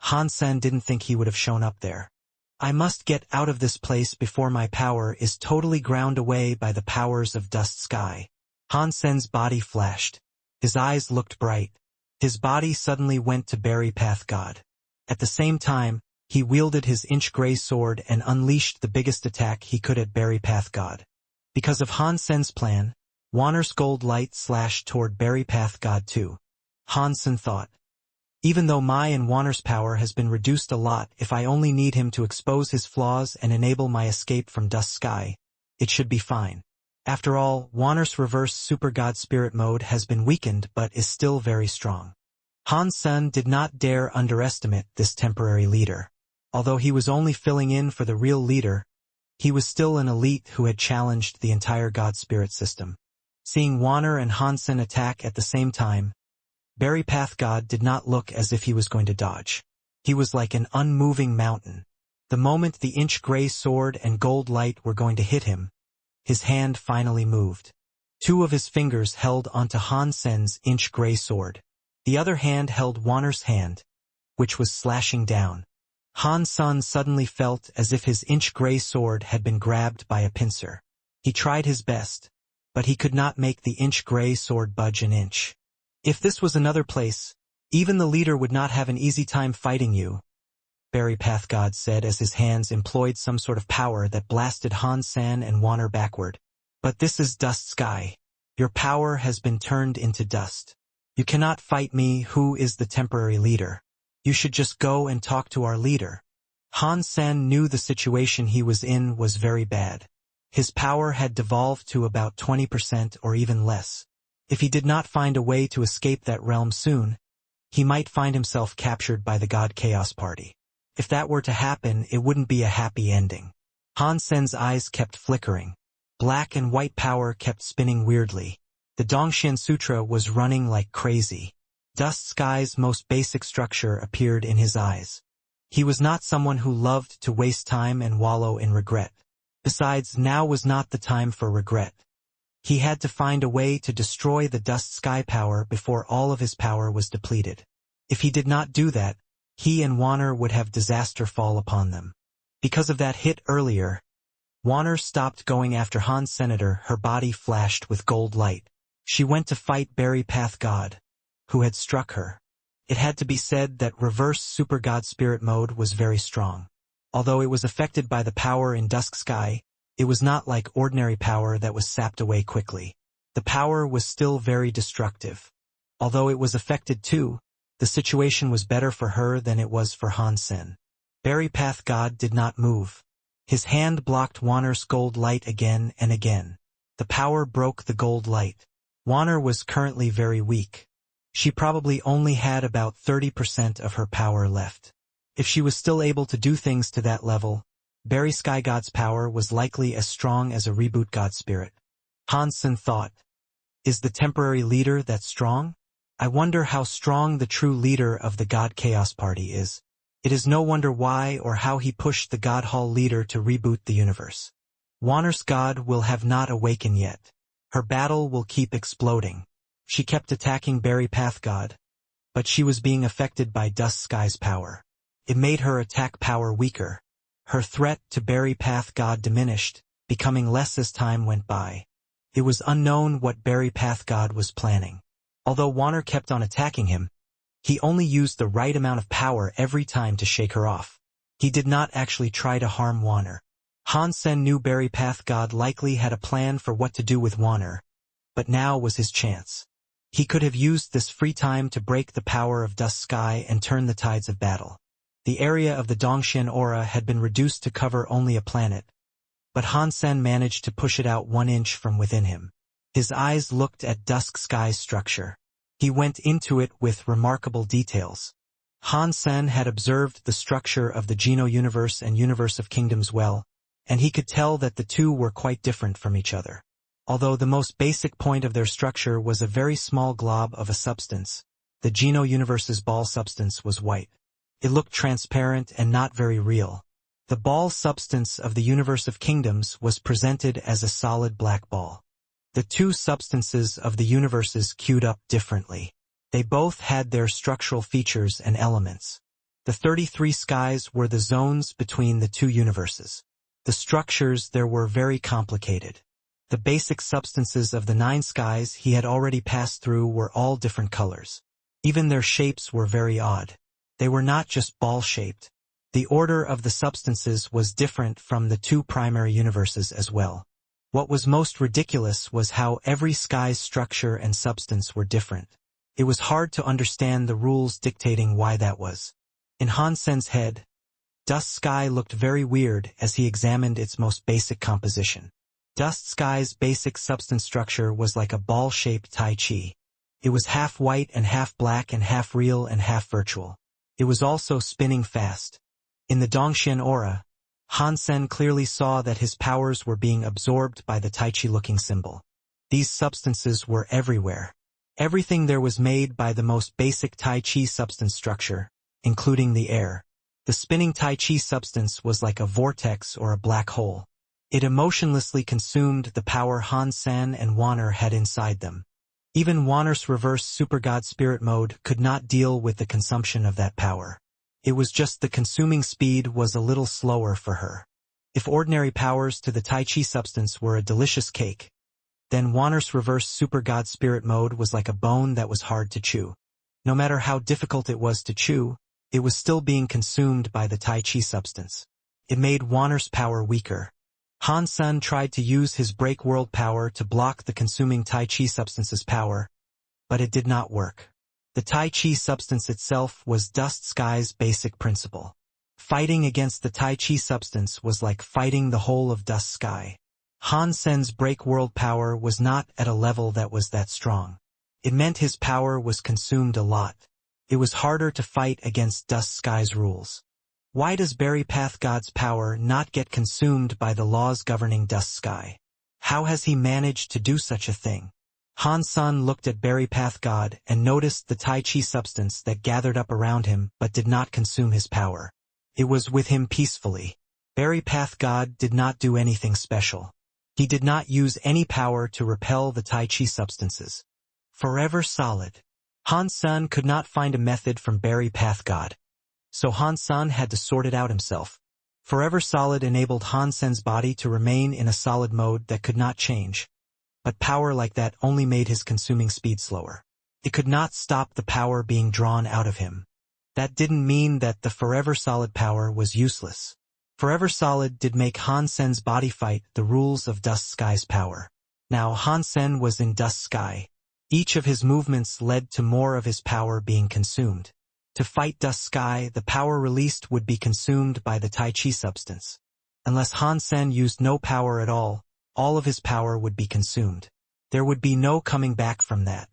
Hansen didn't think he would have shown up there. I must get out of this place before my power is totally ground away by the powers of Dust Sky. Hansen's body flashed. His eyes looked bright. His body suddenly went to Berry Path God. At the same time, he wielded his inch-gray sword and unleashed the biggest attack he could at Berry Path God. Because of Hansen's plan, Wanner's gold light slashed toward Berry Path God too. Hansen thought, even though my and Wanner's power has been reduced a lot, if I only need him to expose his flaws and enable my escape from Dust Sky, it should be fine. After all, Wanner's reverse super god spirit mode has been weakened but is still very strong. Hansen did not dare underestimate this temporary leader. Although he was only filling in for the real leader, he was still an elite who had challenged the entire god spirit system. Seeing Wanner and Hansen attack at the same time, Berry Path God did not look as if he was going to dodge. He was like an unmoving mountain. The moment the inch-gray sword and gold light were going to hit him, his hand finally moved. Two of his fingers held onto Hansen's inch-gray sword. The other hand held Wanner's hand, which was slashing down. Hansen suddenly felt as if his inch-gray sword had been grabbed by a pincer. He tried his best, but he could not make the inch-gray sword budge an inch. If this was another place, even the leader would not have an easy time fighting you, Berry Path God said as his hands employed some sort of power that blasted Hansen and Wanner backward. But this is Dust Sky. Your power has been turned into dust. You cannot fight me, who is the temporary leader. You should just go and talk to our leader. Hansen knew the situation he was in was very bad. His power had devolved to about 20% or even less. If he did not find a way to escape that realm soon, he might find himself captured by the God Chaos Party. If that were to happen, it wouldn't be a happy ending. Hansen's eyes kept flickering. Black and white power kept spinning weirdly. The Dongshan Sutra was running like crazy. Dust Sky's most basic structure appeared in his eyes. He was not someone who loved to waste time and wallow in regret. Besides, now was not the time for regret. He had to find a way to destroy the Dust Sky power before all of his power was depleted. If he did not do that, he and Wanner would have disaster fall upon them. Because of that hit earlier, Wanner stopped going after Han's senator. Her body flashed with gold light. She went to fight Berry Path God, who had struck her. It had to be said that reverse super god spirit mode was very strong. Although it was affected by the power in Dusk Sky, it was not like ordinary power that was sapped away quickly. The power was still very destructive. Although it was affected too, the situation was better for her than it was for Hansen. Berry Path God did not move. His hand blocked Wanner's gold light again and again. The power broke the gold light. Wanner was currently very weak. She probably only had about 30% of her power left. If she was still able to do things to that level, Berry Sky God's power was likely as strong as a reboot god spirit. Hansen thought, is the temporary leader that strong? I wonder how strong the true leader of the God Chaos Party is. It is no wonder why or how he pushed the God Hall leader to reboot the universe. Wanner's God will have not awakened yet. Her battle will keep exploding. She kept attacking Berry Path God, but she was being affected by Dust Sky's power. It made her attack power weaker. Her threat to Berry Path God diminished, becoming less as time went by. It was unknown what Berry Path God was planning. Although Warner kept on attacking him, he only used the right amount of power every time to shake her off. He did not actually try to harm Warner. Han Sen knew Berry Path God likely had a plan for what to do with Warner, but now was his chance. He could have used this free time to break the power of Dust Sky and turn the tides of battle. The area of the Dongxian aura had been reduced to cover only a planet, but Han Sen managed to push it out 1 inch from within him. His eyes looked at Dusk Sky's structure. He went into it with remarkable details. Han Sen had observed the structure of the Geno universe and universe of kingdoms well, and he could tell that the two were quite different from each other. Although the most basic point of their structure was a very small glob of a substance, the Geno universe's ball substance was white. It looked transparent and not very real. The ball substance of the universe of kingdoms was presented as a solid black ball. The two substances of the universes queued up differently. They both had their structural features and elements. The 33 skies were the zones between the two universes. The structures there were very complicated. The basic substances of the 9 skies he had already passed through were all different colors. Even their shapes were very odd. They were not just ball-shaped. The order of the substances was different from the 2 primary universes as well. What was most ridiculous was how every sky's structure and substance were different. It was hard to understand the rules dictating why that was. In Han Sen's head, Dust Sky looked very weird as he examined its most basic composition. Dust Sky's basic substance structure was like a ball-shaped Tai Chi. It was half white and half black and half real and half virtual. It was also spinning fast. In the Dongxian aura, Han Sen clearly saw that his powers were being absorbed by the Tai Chi-looking symbol. These substances were everywhere. Everything there was made by the most basic Tai Chi substance structure, including the air. The spinning Tai Chi substance was like a vortex or a black hole. It emotionlessly consumed the power Han Sen and Warner had inside them. Even Warner's reverse supergod spirit mode could not deal with the consumption of that power. It was just the consuming speed was a little slower for her. If ordinary powers to the Tai Chi substance were a delicious cake, then Warner's reverse supergod spirit mode was like a bone that was hard to chew. No matter how difficult it was to chew, it was still being consumed by the Tai Chi substance. It made Warner's power weaker. Han Sen tried to use his break world power to block the consuming Tai Chi substance's power, but it did not work. The Tai Chi substance itself was Dust Sky's basic principle. Fighting against the Tai Chi substance was like fighting the whole of Dust Sky. Han Sen's break world power was not at a level that was that strong. It meant his power was consumed a lot. It was harder to fight against Dust Sky's rules. Why does Berry Path God's power not get consumed by the laws governing Dust Sky? How has he managed to do such a thing? Han Sen looked at Berry Path God and noticed the Tai Chi substance that gathered up around him but did not consume his power. It was with him peacefully. Berry Path God did not do anything special. He did not use any power to repel the Tai Chi substances. Forever solid. Han Sen could not find a method from Berry Path God. So Han Sen had to sort it out himself. Forever Solid enabled Han Sen's body to remain in a solid mode that could not change. But power like that only made his consuming speed slower. It could not stop the power being drawn out of him. That didn't mean that the Forever Solid power was useless. Forever Solid did make Han Sen's body fight the rules of Dust Sky's power. Now Han Sen was in Dust Sky. Each of his movements led to more of his power being consumed. To fight Dust Sky, the power released would be consumed by the Tai Chi substance. Unless Han Sen used no power at all of his power would be consumed. There would be no coming back from that.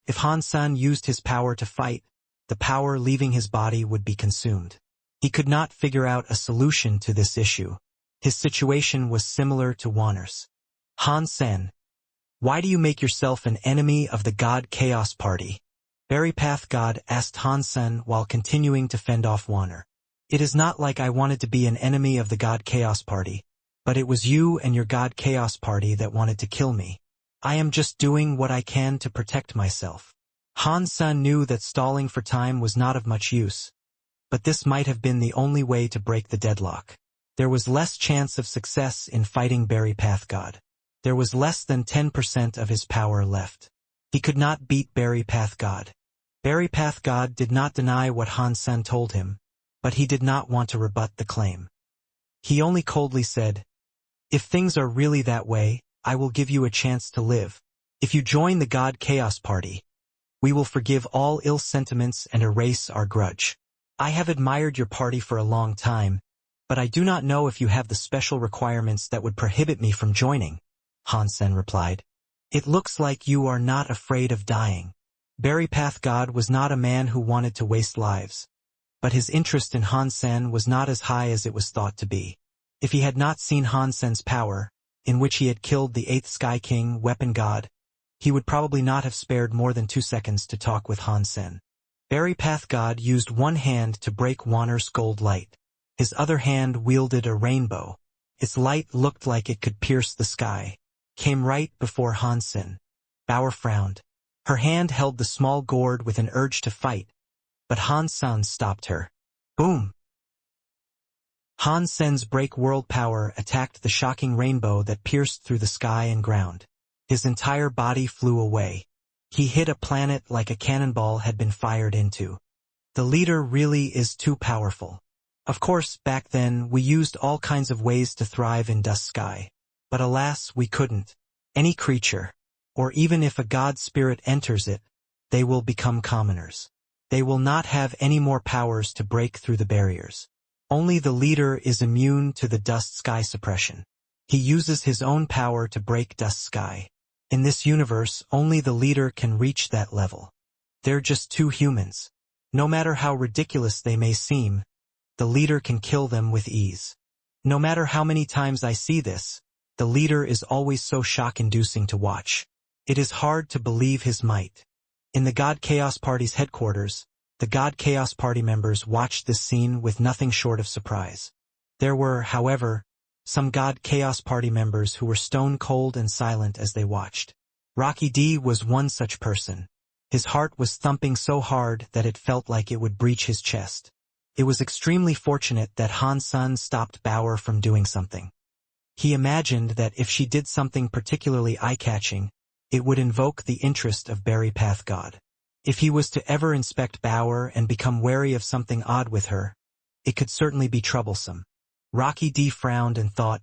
If Han Sen used his power to fight, the power leaving his body would be consumed. He could not figure out a solution to this issue. His situation was similar to Warner's. Han Sen, why do you make yourself an enemy of the God Chaos Party? Berry Path God asked Han Sen while continuing to fend off Warner. It is not like I wanted to be an enemy of the God Chaos Party, but it was you and your God Chaos Party that wanted to kill me. I am just doing what I can to protect myself. Han Sen knew that stalling for time was not of much use, but this might have been the only way to break the deadlock. There was less chance of success in fighting Berry Path God. There was less than 10% of his power left. He could not beat Berry Path God. Berry Path God did not deny what Han Sen told him, but he did not want to rebut the claim. He only coldly said, "If things are really that way, I will give you a chance to live. If you join the God Chaos Party, we will forgive all ill sentiments and erase our grudge. I have admired your party for a long time, but I do not know if you have the special requirements that would prohibit me from joining," Han Sen replied. "It looks like you are not afraid of dying." Berry Path God was not a man who wanted to waste lives, but his interest in Han Sen was not as high as it was thought to be. If he had not seen Han Sen's power, in which he had killed the 8th Sky King weapon god, he would probably not have spared more than 2 seconds to talk with Han Sen. Berry Path God used one hand to break Wanner's gold light. His other hand wielded a rainbow. Its light looked like it could pierce the sky. Came right before Han Sen. Bauer frowned. Her hand held the small gourd with an urge to fight, but Han Sen stopped her. Boom! Han Sen's break world power attacked the shocking rainbow that pierced through the sky and ground. His entire body flew away. He hit a planet like a cannonball had been fired into. The leader really is too powerful. Of course, back then, we used all kinds of ways to thrive in Dust Sky. But alas, we couldn't. Any creature, or even if a god spirit enters it, they will become commoners. They will not have any more powers to break through the barriers. Only the leader is immune to the Dust Sky suppression. He uses his own power to break Dust Sky. In this universe, only the leader can reach that level. They're just 2 humans. No matter how ridiculous they may seem, the leader can kill them with ease. No matter how many times I see this, the leader is always so shock-inducing to watch. It is hard to believe his might. In the God Chaos Party's headquarters, the God Chaos Party members watched this scene with nothing short of surprise. There were, however, some God Chaos Party members who were stone cold and silent as they watched. Rocky D was one such person. His heart was thumping so hard that it felt like it would breach his chest. It was extremely fortunate that Han Sen stopped Bauer from doing something. He imagined that if she did something particularly eye-catching, it would invoke the interest of Berry Path God. If he was to ever inspect Bauer and become wary of something odd with her, it could certainly be troublesome. Rocky D frowned and thought,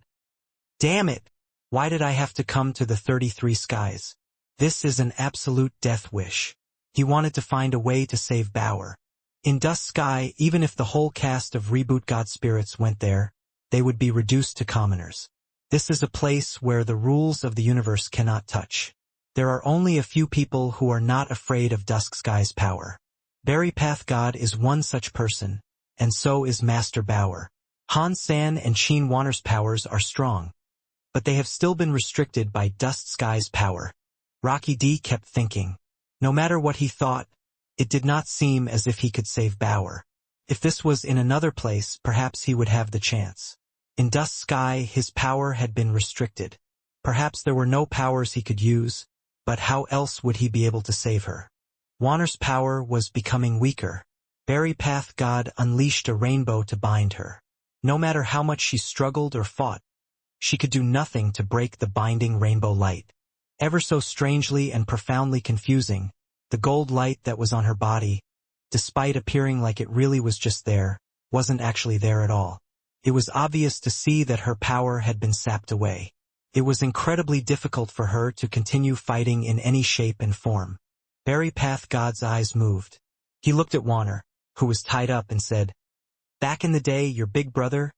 "Damn it! Why did I have to come to the 33 skies? This is an absolute death wish." He wanted to find a way to save Bauer. In Dust Sky, even if the whole cast of Reboot God Spirits went there, they would be reduced to commoners. This is a place where the rules of the universe cannot touch. There are only a few people who are not afraid of Dusk Sky's power. Berry Path God is one such person, and so is Master Bauer. Han Sen and Sheen Wanner's powers are strong, but they have still been restricted by Dust Sky's power. Rocky D kept thinking. No matter what he thought, it did not seem as if he could save Bauer. If this was in another place, perhaps he would have the chance. In Dust Sky, his power had been restricted. Perhaps there were no powers he could use, but how else would he be able to save her? Wanner's power was becoming weaker. Berry Path God unleashed a rainbow to bind her. No matter how much she struggled or fought, she could do nothing to break the binding rainbow light. Ever so strangely and profoundly confusing, the gold light that was on her body, despite appearing like it really was just there, wasn't actually there at all. It was obvious to see that her power had been sapped away. It was incredibly difficult for her to continue fighting in any shape and form. Berry Path God's eyes moved. He looked at Wanner, who was tied up, and said, "Back in the day, your big brother,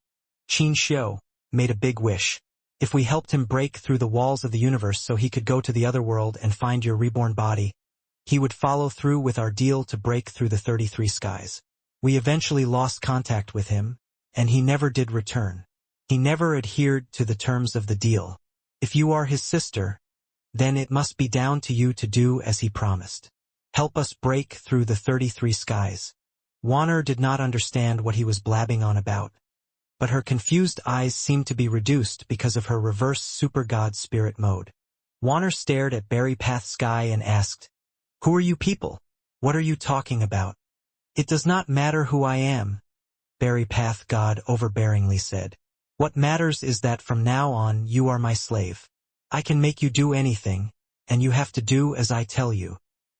Qin Xiu, made a big wish. If we helped him break through the walls of the universe so he could go to the other world and find your reborn body, he would follow through with our deal to break through the 33 skies. We eventually lost contact with him, and he never did return. He never adhered to the terms of the deal. If you are his sister, then it must be down to you to do as he promised. Help us break through the 33 skies." Wanner did not understand what he was blabbing on about, but her confused eyes seemed to be reduced because of her reverse super god spirit mode. Wanner stared at Berry Path Sky and asked, "Who are you people? What are you talking about? It does not matter who I am, Berry Path God overbearingly said. What matters is that from now on you are my slave. I can make you do anything, and you have to do as I tell you.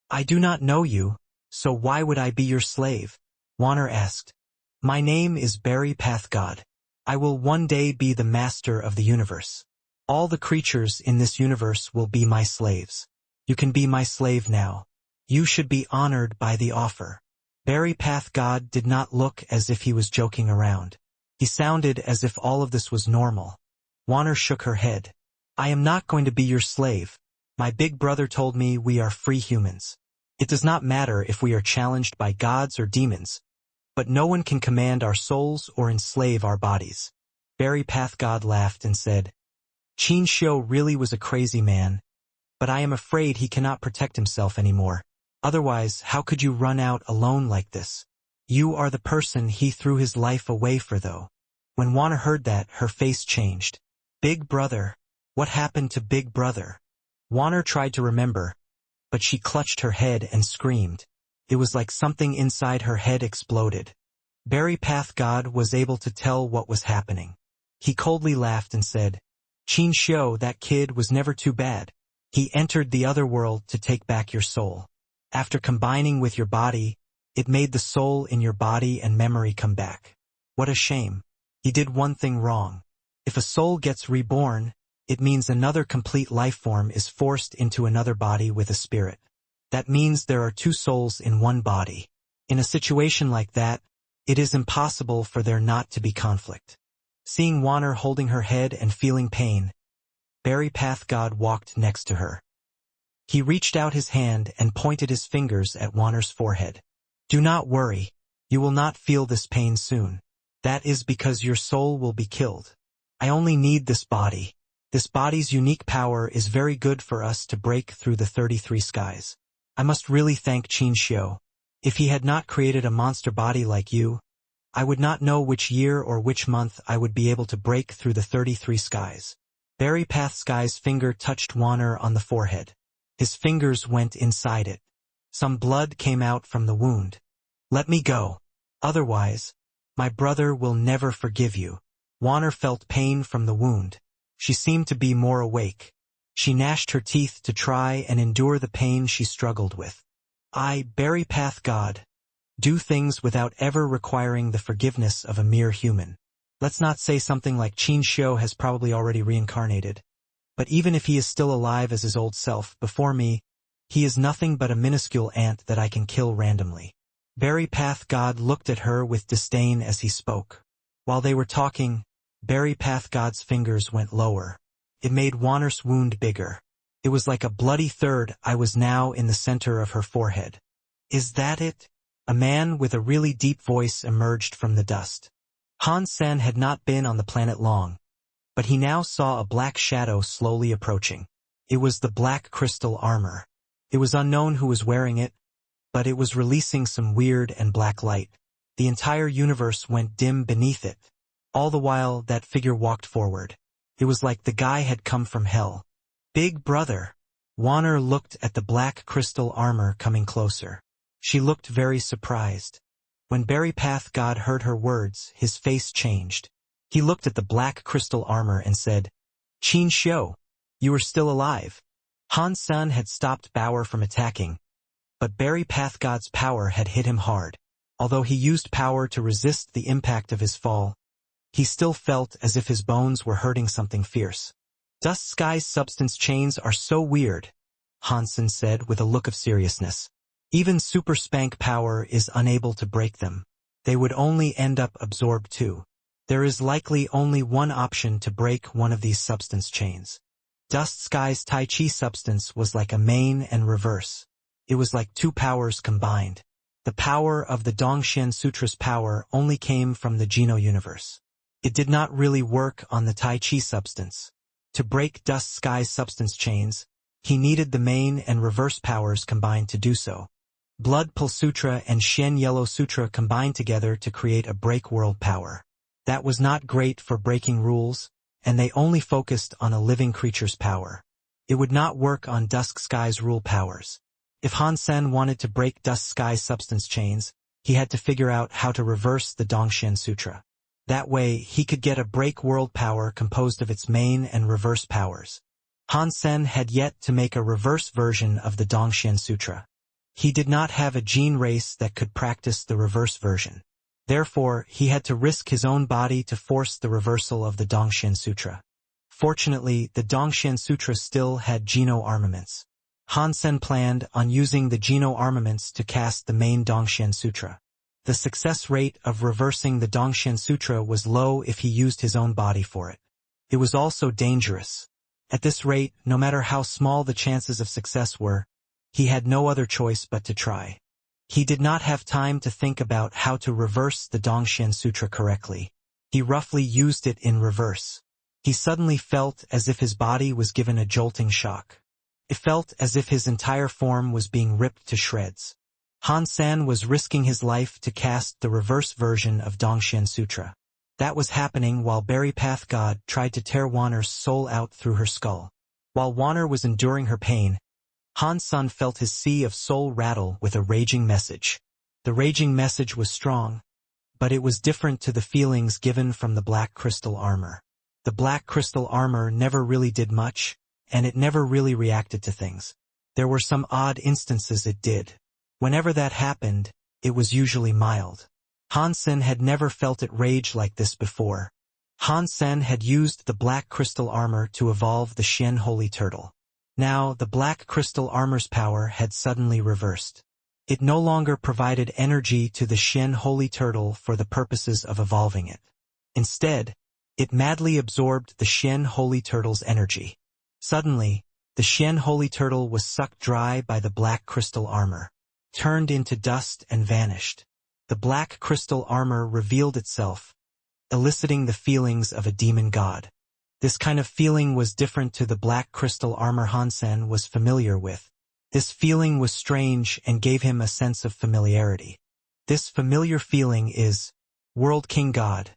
I do not know you, so why would I be your slave? Warner asked. My name is Berry Path God. I will one day be the master of the universe. All the creatures in this universe will be my slaves. You can be my slave now. You should be honored by the offer. Berry Path God did not look as if he was joking around. He sounded as if all of this was normal. Warner shook her head. I am not going to be your slave. My big brother told me we are free humans. It does not matter if we are challenged by gods or demons, but no one can command our souls or enslave our bodies. Berry Path God laughed and said, Qin Xiu really was a crazy man, but I am afraid he cannot protect himself anymore. Otherwise, how could you run out alone like this? You are the person he threw his life away for though. When Warner heard that, her face changed. Big brother. What happened to Big Brother? Warner tried to remember, but she clutched her head and screamed. It was like something inside her head exploded. Berry Path God was able to tell what was happening. He coldly laughed and said, Qin Xiu, that kid was never too bad. He entered the other world to take back your soul. After combining with your body, it made the soul in your body and memory come back. What a shame. He did one thing wrong. If a soul gets reborn, it means another complete life form is forced into another body with a spirit. That means there are two souls in one body. In a situation like that, it is impossible for there not to be conflict. Seeing Warner holding her head and feeling pain, Berry Path God walked next to her. He reached out his hand and pointed his fingers at Warner's forehead. Do not worry, you will not feel this pain soon. That is because your soul will be killed. I only need this body. This body's unique power is very good for us to break through the 33 skies. I must really thank Qin Xiu. If he had not created a monster body like you, I would not know which year or which month I would be able to break through the 33 skies. Berry Path Sky's finger touched Warner on the forehead. His fingers went inside it. Some blood came out from the wound. Let me go. Otherwise, my brother will never forgive you. Warner felt pain from the wound. She seemed to be more awake. She gnashed her teeth to try and endure the pain she struggled with. I, Berry Path God, do things without ever requiring the forgiveness of a mere human. Let's not say something like Qin Xiu has probably already reincarnated. But even if he is still alive as his old self before me, he is nothing but a minuscule ant that I can kill randomly. Berry Path God looked at her with disdain as he spoke. While they were talking, Berry Path God's fingers went lower. It made Warner's wound bigger. It was like a bloody third. I was now in the center of her forehead. Is that it? A man with a really deep voice emerged from the dust. Han Sen had not been on the planet long, but he now saw a black shadow slowly approaching. It was the black crystal armor. It was unknown who was wearing it, but it was releasing some weird and black light. The entire universe went dim beneath it. All the while, that figure walked forward. It was like the guy had come from hell. Big brother. Warner looked at the black crystal armor coming closer. She looked very surprised. When Berry Path God heard her words, his face changed. He looked at the black crystal armor and said, Qin Xiu, you are still alive. Han Sen had stopped Bauer from attacking, but Berry Path God's power had hit him hard. Although he used power to resist the impact of his fall, he still felt as if his bones were hurting something fierce. Dust Sky's substance chains are so weird, Hansen said with a look of seriousness. Even Super Spank power is unable to break them. They would only end up absorbed too. There is likely only one option to break one of these substance chains. Dust Sky's Tai Chi substance was like a main and reverse. It was like two powers combined. The power of the Dongxian Sutra's power only came from the Geno universe. It did not really work on the Tai Chi substance. To break Dust Sky's substance chains, he needed the main and reverse powers combined to do so. Blood Pull Sutra and Shen Yellow Sutra combined together to create a break world power. That was not great for breaking rules, and they only focused on a living creature's power. It would not work on Dusk Sky's rule powers. If Han Sen wanted to break Dust Sky's substance chains, he had to figure out how to reverse the Dongxian Sutra. That way, he could get a break world power composed of its main and reverse powers. Han Sen had yet to make a reverse version of the Dongxian Sutra. He did not have a gene race that could practice the reverse version. Therefore, he had to risk his own body to force the reversal of the Dongxian Sutra. Fortunately, the Dongxian Sutra still had geno-armaments. Han Sen planned on using the geno-armaments to cast the main Dongxian Sutra. The success rate of reversing the Dongxian Sutra was low if he used his own body for it. It was also dangerous. At this rate, no matter how small the chances of success were, he had no other choice but to try. He did not have time to think about how to reverse the Dongxian Sutra correctly. He roughly used it in reverse. He suddenly felt as if his body was given a jolting shock. It felt as if his entire form was being ripped to shreds. Han Sen was risking his life to cast the reverse version of Dongxian Sutra. That was happening while Berry Path God tried to tear Wanner's soul out through her skull. While Wanner was enduring her pain, Han Sen felt his sea of soul rattle with a raging message. The raging message was strong, but it was different to the feelings given from the black crystal armor. The black crystal armor never really did much, and it never really reacted to things. There were some odd instances it did. Whenever that happened, it was usually mild. Han Sen had never felt it rage like this before. Han Sen had used the black crystal armor to evolve the Xian Holy Turtle. Now, the black crystal armor's power had suddenly reversed. It no longer provided energy to the Xian Holy Turtle for the purposes of evolving it. Instead, it madly absorbed the Xian Holy Turtle's energy. Suddenly, the Xian Holy Turtle was sucked dry by the black crystal armor, turned into dust and vanished. The black crystal armor revealed itself, eliciting the feelings of a demon god. This kind of feeling was different to the black crystal armor Han Sen was familiar with. This feeling was strange and gave him a sense of familiarity. This familiar feeling is World King God.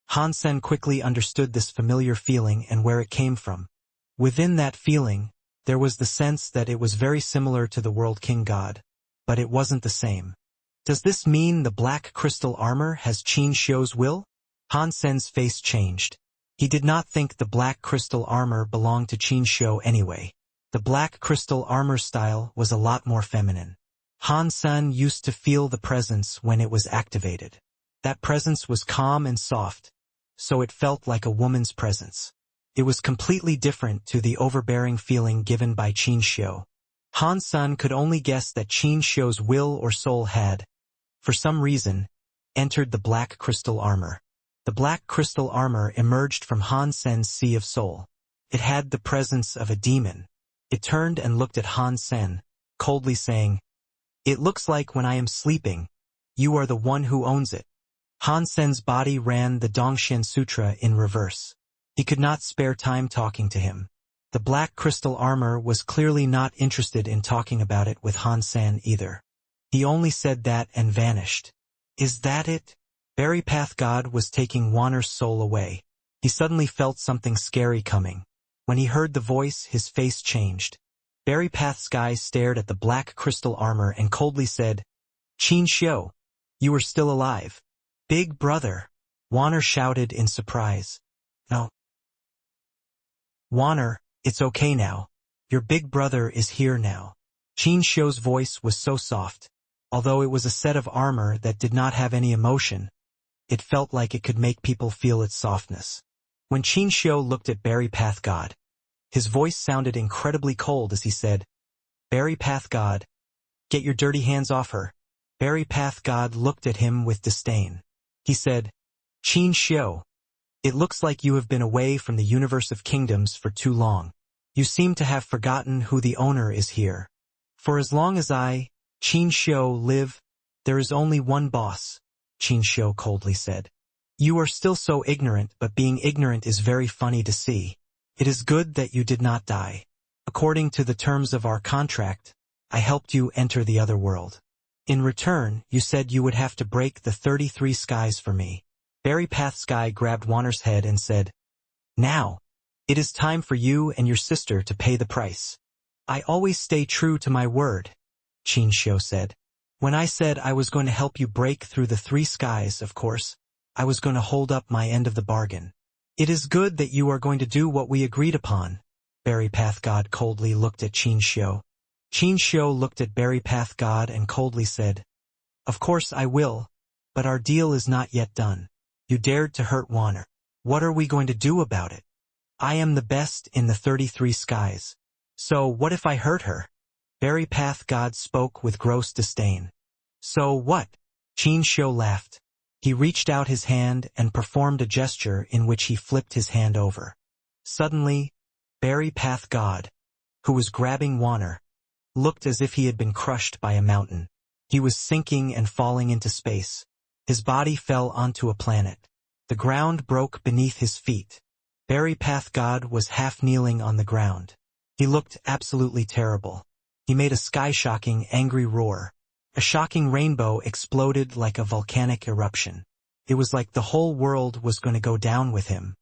Han Sen quickly understood this familiar feeling and where it came from. Within that feeling, there was the sense that it was very similar to the World King God, but it wasn't the same. Does this mean the black crystal armor has Qin Xiu's will? Han Sen's face changed. He did not think the black crystal armor belonged to Qin Xiu anyway. The black crystal armor style was a lot more feminine. Han Sen used to feel the presence when it was activated. That presence was calm and soft, so it felt like a woman's presence. It was completely different to the overbearing feeling given by Qin Xiu. Han Sen could only guess that Qin Xiu's will or soul had, for some reason, entered the black crystal armor. The black crystal armor emerged from Han Sen's sea of soul. It had the presence of a demon. It turned and looked at Han Sen, coldly saying, "It looks like when I am sleeping, you are the one who owns it." Han Sen's body ran the Dongxian Sutra in reverse. He could not spare time talking to him. The black crystal armor was clearly not interested in talking about it with Han Sen either. He only said that and vanished. Is that it? Berry Path God was taking Wanner's soul away. He suddenly felt something scary coming. When he heard the voice, his face changed. Berry Path Sky stared at the black crystal armor and coldly said, "Qin Xiu, you are still alive." "Big brother," Wanner shouted in surprise. "No. Wanner, it's okay now. Your big brother is here now." Qin Xiu's voice was so soft. Although it was a set of armor that did not have any emotion, it felt like it could make people feel its softness. When Qin Xiu looked at Berry Path God, his voice sounded incredibly cold as he said, "Berry Path God, get your dirty hands off her." Berry Path God looked at him with disdain. He said, "Qin Xiu, it looks like you have been away from the universe of kingdoms for too long. You seem to have forgotten who the owner is here. For as long as I, Qin Xiu, live, there is only one boss," Qin Xiu coldly said. "You are still so ignorant, but being ignorant is very funny to see. It is good that you did not die. According to the terms of our contract, I helped you enter the other world. In return, you said you would have to break the 33 skies for me." Berry Path Sky grabbed Wanner's head and said, "Now, it is time for you and your sister to pay the price." I always stay true to my word, Qin Xiu said. When I said I was going to help you break through the three skies, of course, I was going to hold up my end of the bargain. It is good that you are going to do what we agreed upon. Berry Path God coldly looked at Qin Xiu. Qin Xiu looked at Berry Path God and coldly said, Of course I will, but our deal is not yet done. You dared to hurt Wanner. What are we going to do about it? I am the best in the 33 skies. So what if I hurt her? Berry Path God spoke with gross disdain. So what? Qin Xiu laughed. He reached out his hand and performed a gesture in which he flipped his hand over. Suddenly, Berry Path God, who was grabbing Wanner, looked as if he had been crushed by a mountain. He was sinking and falling into space. His body fell onto a planet. The ground broke beneath his feet. Berry Path God was half kneeling on the ground. He looked absolutely terrible. He made a sky-shocking, angry roar. A shocking rainbow exploded like a volcanic eruption. It was like the whole world was going to go down with him.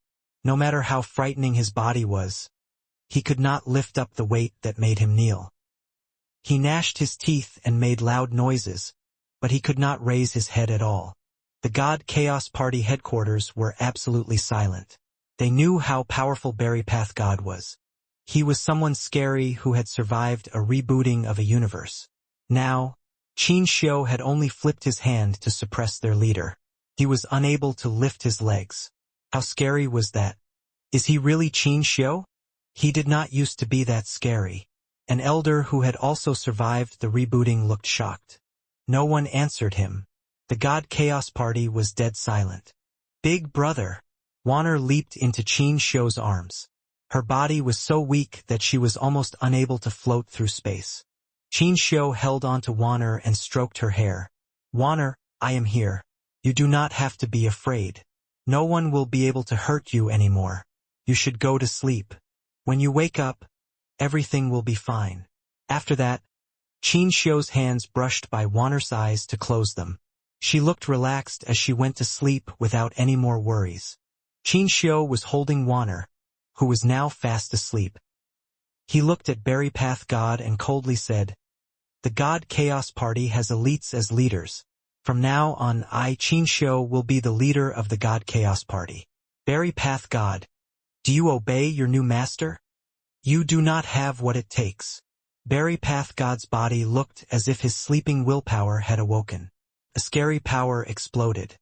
No matter how frightening his body was, he could not lift up the weight that made him kneel. He gnashed his teeth and made loud noises, but he could not raise his head at all. The God Chaos Party headquarters were absolutely silent. They knew how powerful Berry Path God was. He was someone scary who had survived a rebooting of a universe. Now, Qin Xiu had only flipped his hand to suppress their leader. He was unable to lift his legs. How scary was that? Is he really Qin Xiu? He did not used to be that scary. An elder who had also survived the rebooting looked shocked. No one answered him. The God Chaos Party was dead silent. Big brother. Wanner leaped into Qin Xiu's arms. Her body was so weak that she was almost unable to float through space. Qin Xiu held onto Wanner and stroked her hair. Wanner, I am here. You do not have to be afraid. No one will be able to hurt you anymore. You should go to sleep. When you wake up, everything will be fine. After that, Qin Xiu's hands brushed by Wanner's eyes to close them. She looked relaxed as she went to sleep without any more worries. Qin Xiu was holding Wanner, who was now fast asleep. He looked at Berry Path God and coldly said, The God Chaos Party has elites as leaders. From now on Qin Xiu will be the leader of the God Chaos Party. Berry Path God, do you obey your new master? You do not have what it takes. Berry Path God's body looked as if his sleeping willpower had awoken. A scary power exploded.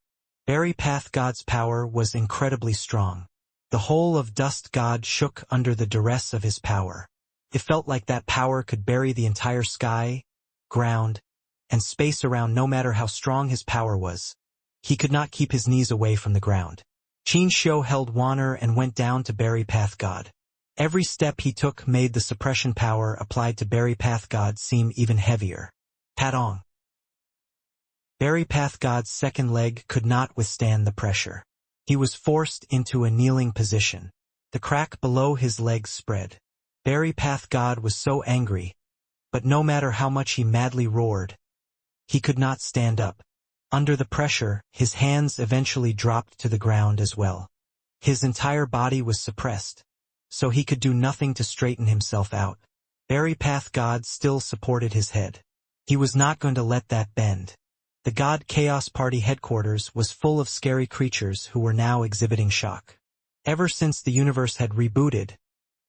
Berry Path God's power was incredibly strong. The whole of Dust God shook under the duress of his power. It felt like that power could bury the entire sky, ground, and space around no matter how strong his power was. He could not keep his knees away from the ground. Qin Xiu held Wanner and went down to Berry Path God. Every step he took made the suppression power applied to Berry Path God seem even heavier. Patong. Berry Path God's second leg could not withstand the pressure. He was forced into a kneeling position. The crack below his legs spread. Berry Path God was so angry, but no matter how much he madly roared, he could not stand up. Under the pressure, his hands eventually dropped to the ground as well. His entire body was suppressed, so he could do nothing to straighten himself out. Berry Path God still supported his head. He was not going to let that bend. The God Chaos Party headquarters was full of scary creatures who were now exhibiting shock. Ever since the universe had rebooted,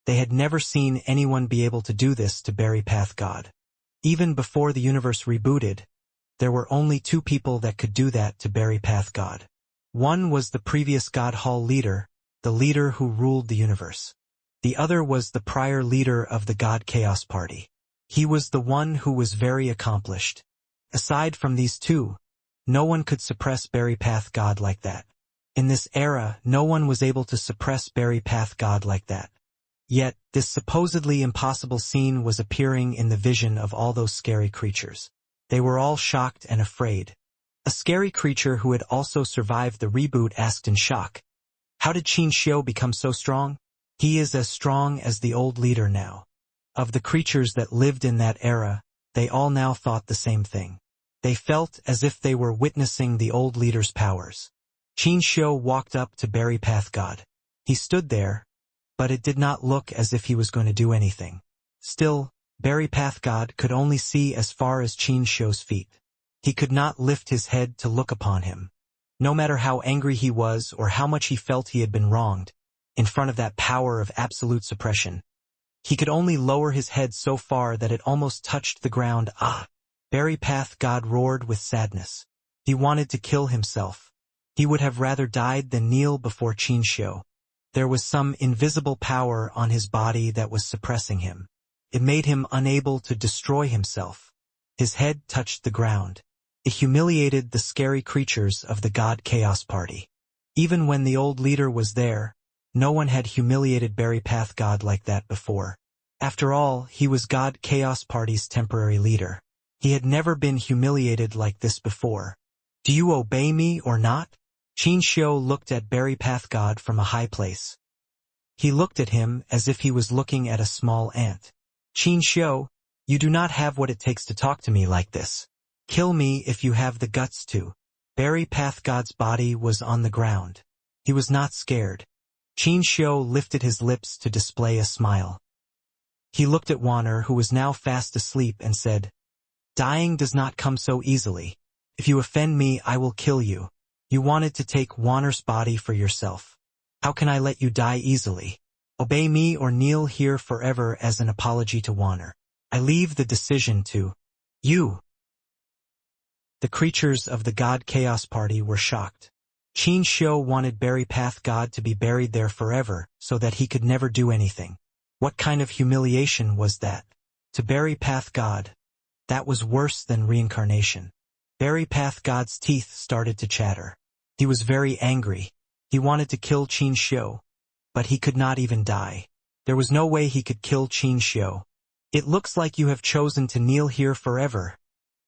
they had never seen anyone be able to do this to Berry Path God. Even before the universe rebooted, there were only two people that could do that to Berry Path God. One was the previous God Hall leader, the leader who ruled the universe. The other was the prior leader of the God Chaos Party. He was the one who was very accomplished. Aside from these two, no one could suppress Berry Path God like that. In this era, no one was able to suppress Berry Path God like that. Yet, this supposedly impossible scene was appearing in the vision of all those scary creatures. They were all shocked and afraid. A scary creature who had also survived the reboot asked in shock, How did Qin Xiu become so strong? He is as strong as the old leader now. Of the creatures that lived in that era, they all now thought the same thing. They felt as if they were witnessing the old leader's powers. Qin Xiu walked up to Berry Path God. He stood there, but it did not look as if he was going to do anything. Still, Berry Path God could only see as far as Qin Shou's feet. He could not lift his head to look upon him. No matter how angry he was or how much he felt he had been wronged, in front of that power of absolute suppression, he could only lower his head so far that it almost touched the ground. Ah! Berry Path God roared with sadness. He wanted to kill himself. He would have rather died than kneel before Qin Shou. There was some invisible power on his body that was suppressing him. It made him unable to destroy himself. His head touched the ground. It humiliated the scary creatures of the God Chaos Party. Even when the old leader was there, no one had humiliated Berry Path God like that before. After all, he was God Chaos Party's temporary leader. He had never been humiliated like this before. Do you obey me or not? Qin Shou looked at Berry Path God from a high place. He looked at him as if he was looking at a small ant. Qin Shou, you do not have what it takes to talk to me like this. Kill me if you have the guts to. Berry Path God's body was on the ground. He was not scared. Qin Shou lifted his lips to display a smile. He looked at Warner, who was now fast asleep, and said, "Dying does not come so easily. If you offend me, I will kill you. You wanted to take Warner's body for yourself. How can I let you die easily? Obey me or kneel here forever as an apology to Warner. I leave the decision to you." The creatures of the God Chaos Party were shocked. Qin Shou wanted Berry Path God to be buried there forever so that he could never do anything. What kind of humiliation was that? To Berry Path God, that was worse than reincarnation. Berry Path God's teeth started to chatter. He was very angry. He wanted to kill Qin Shou, but he could not even die. There was no way he could kill Qin Shou. "It looks like you have chosen to kneel here forever,"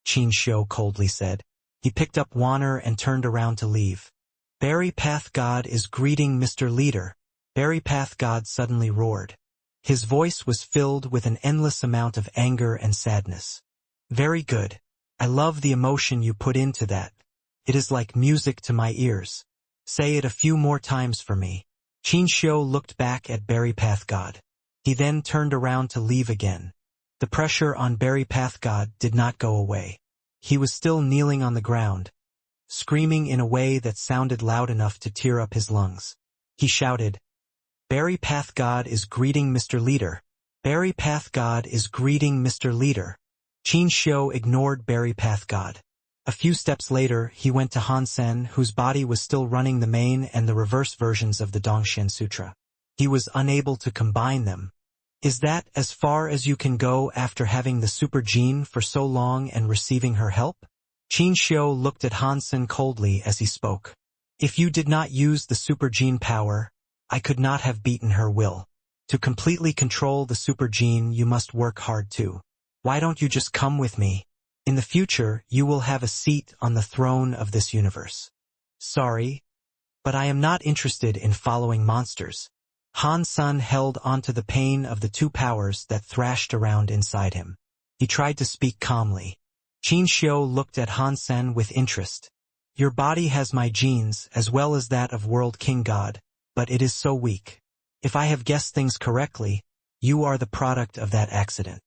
Qin Shou coldly said. He picked up Warner and turned around to leave. "Berry Path God is greeting Mr. Leader," Berry Path God suddenly roared. His voice was filled with an endless amount of anger and sadness. "Very good. I love the emotion you put into that. It is like music to my ears. Say it a few more times for me." Qin Shou looked back at Berry Path God. He then turned around to leave again. The pressure on Berry Path God did not go away. He was still kneeling on the ground, screaming in a way that sounded loud enough to tear up his lungs. He shouted, "Berry Path God is greeting Mr. Leader. Berry Path God is greeting Mr. Leader." Qin Shou ignored Berry Path God. A few steps later, he went to Han Sen, whose body was still running the main and the reverse versions of the Dongshen Sutra. He was unable to combine them. "Is that as far as you can go after having the super gene for so long and receiving her help?" Qin Shou looked at Han Sen coldly as he spoke. "If you did not use the super gene power, I could not have beaten her will. To completely control the super gene, you must work hard too. Why don't you just come with me? In the future, you will have a seat on the throne of this universe." "Sorry, but I am not interested in following monsters." Han Sen held onto the pain of the two powers that thrashed around inside him. He tried to speak calmly. Qin Shou looked at Han Sen with interest. "Your body has my genes as well as that of World King God, but it is so weak. If I have guessed things correctly, you are the product of that accident."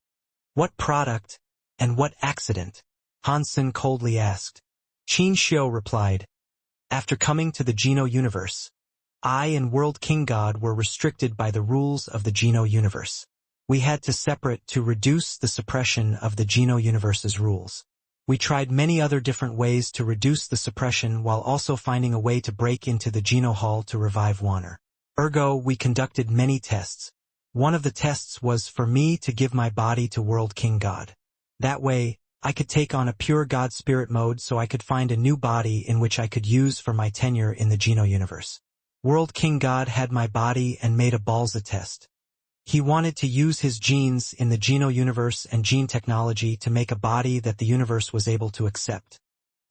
"What product? And what accident?" Han Sen coldly asked. Qin Shou replied, "After coming to the Geno universe, I and World King God were restricted by the rules of the Geno universe. We had to separate to reduce the suppression of the Geno universe's rules. We tried many other different ways to reduce the suppression while also finding a way to break into the Geno Hall to revive Warner. Ergo, we conducted many tests. One of the tests was for me to give my body to World King God. That way, I could take on a pure God spirit mode so I could find a new body in which I could use for my tenure in the Geno universe. World King God had my body and made a balsa test. He wanted to use his genes in the Geno universe and gene technology to make a body that the universe was able to accept.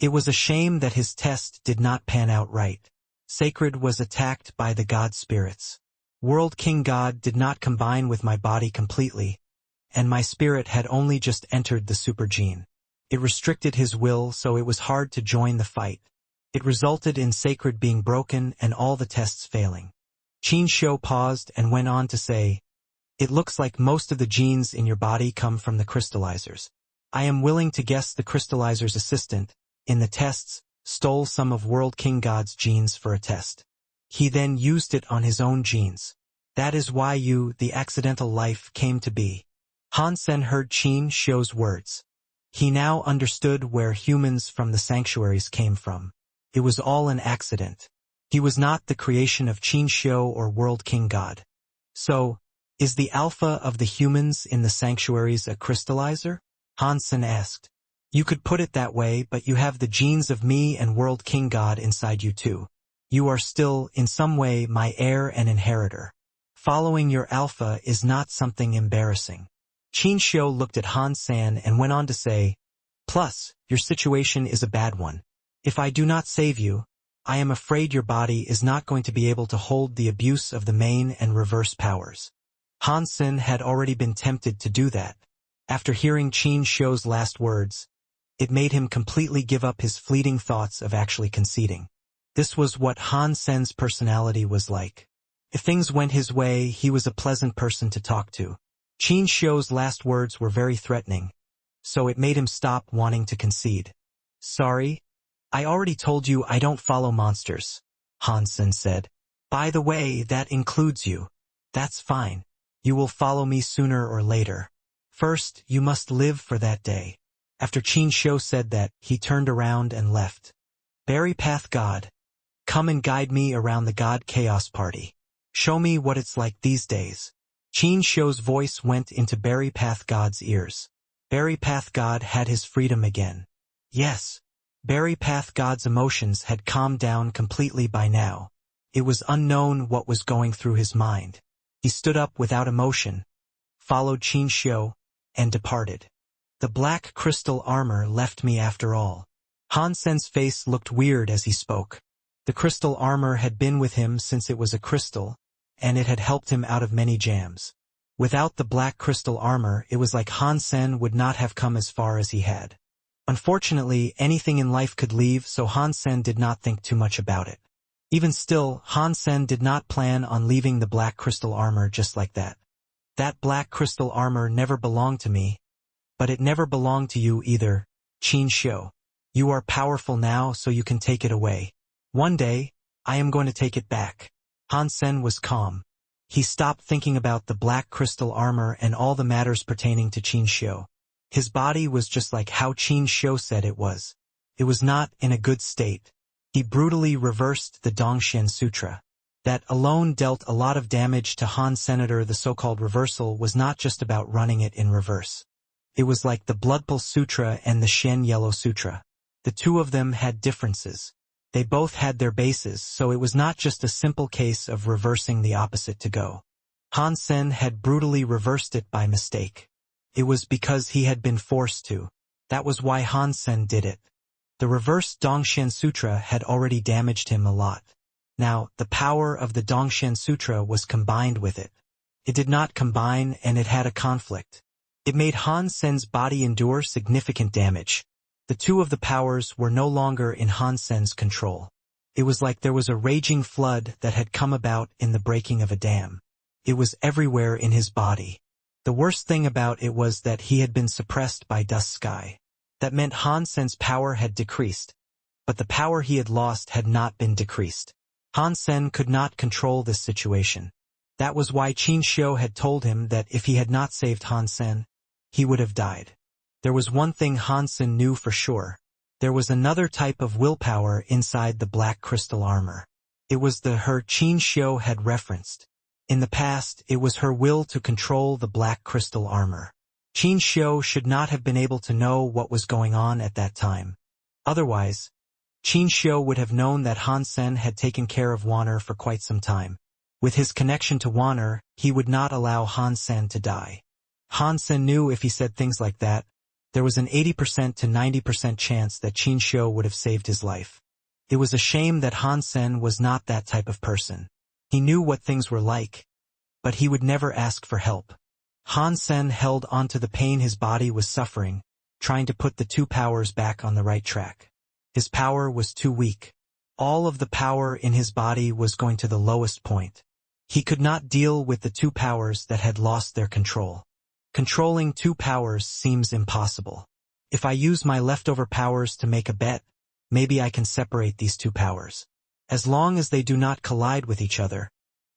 It was a shame that his test did not pan out right. Sacred was attacked by the God spirits. World King God did not combine with my body completely, and my spirit had only just entered the super gene. It restricted his will, so it was hard to join the fight. It resulted in Sacred being broken and all the tests failing. Qin Shou paused and went on to say, It looks like most of the genes in your body come from the crystallizers. I am willing to guess the crystallizer's assistant, in the tests, stole some of World King God's genes for a test. He then used it on his own genes. That is why you, the accidental life, came to be. Han Sen heard Qin Shou's words. He now understood where humans from the sanctuaries came from. It was all an accident. He was not the creation of Qin Shou or World King God. So, is the alpha of the humans in the sanctuaries a crystallizer? Han Sen asked. You could put it that way, but you have the genes of me and World King God inside you too. You are still, in some way, my heir and inheritor. Following your alpha is not something embarrassing. Qin Shou looked at Han Sen and went on to say, plus, your situation is a bad one. If I do not save you, I am afraid your body is not going to be able to hold the abuse of the main and reverse powers. Han Sen had already been tempted to do that. After hearing Qin Shou's last words, it made him completely give up his fleeting thoughts of actually conceding. This was what Han Sen's personality was like. If things went his way, he was a pleasant person to talk to. Qin Shou's last words were very threatening, so it made him stop wanting to concede. Sorry? I already told you I don't follow monsters, Han Sen said. By the way, that includes you. That's fine. You will follow me sooner or later. First, you must live for that day. After Qin Shou said that, he turned around and left. Berry Path God. Come and guide me around the God Chaos Party. Show me what it's like these days. Qin Shou's voice went into Berry Path God's ears. Berry Path God had his freedom again. Yes. Berry Path God's emotions had calmed down completely by now. It was unknown what was going through his mind. He stood up without emotion, followed Qin Shou, and departed. The black crystal armor left me after all. Han Sen's face looked weird as he spoke. The crystal armor had been with him since it was a crystal, and it had helped him out of many jams. Without the black crystal armor, it was like Han Sen would not have come as far as he had. Unfortunately, anything in life could leave, so Han Sen did not think too much about it. Even still, Han Sen did not plan on leaving the black crystal armor just like that. That black crystal armor never belonged to me, but it never belonged to you either, Qin Shou. You are powerful now, so you can take it away. One day, I am going to take it back. Han Sen was calm. He stopped thinking about the black crystal armor and all the matters pertaining to Qin Shou. His body was just like how Qin Shou said it was. It was not in a good state. He brutally reversed the Dongshan Sutra. That alone dealt a lot of damage to Han Senator. The so-called reversal was not just about running it in reverse. It was like the Bloodpool Sutra and the Shen Yellow Sutra. The two of them had differences. They both had their bases, so it was not just a simple case of reversing the opposite to go. Han Sen had brutally reversed it by mistake. It was because he had been forced to. That was why Han Sen did it. The reversed Dongshan Sutra had already damaged him a lot. Now, the power of the Dongshan Sutra was combined with it. It did not combine, and it had a conflict. It made Han Sen's body endure significant damage. The two of the powers were no longer in Han Sen's control. It was like there was a raging flood that had come about in the breaking of a dam. It was everywhere in his body. The worst thing about it was that he had been suppressed by Dust Sky. That meant Han Sen's power had decreased, but the power he had lost had not been decreased. Han Sen could not control this situation. That was why Qin Shou had told him that if he had not saved Han Sen, he would have died. There was one thing Han Sen knew for sure. There was another type of willpower inside the black crystal armor. It was the her Qin Shou had referenced. In the past, it was her will to control the black crystal armor. Qin Shou should not have been able to know what was going on at that time. Otherwise, Qin Shou would have known that Han Sen had taken care of Wan'er for quite some time. With his connection to Wan'er, he would not allow Han Sen to die. Han Sen knew if he said things like that, there was an 80% to 90% chance that Qin Shou would have saved his life. It was a shame that Han Sen was not that type of person. He knew what things were like, but he would never ask for help. Han Sen held onto the pain his body was suffering, trying to put the two powers back on the right track. His power was too weak. All of the power in his body was going to the lowest point. He could not deal with the two powers that had lost their control. Controlling two powers seems impossible. If I use my leftover powers to make a bet, maybe I can separate these two powers. As long as they do not collide with each other,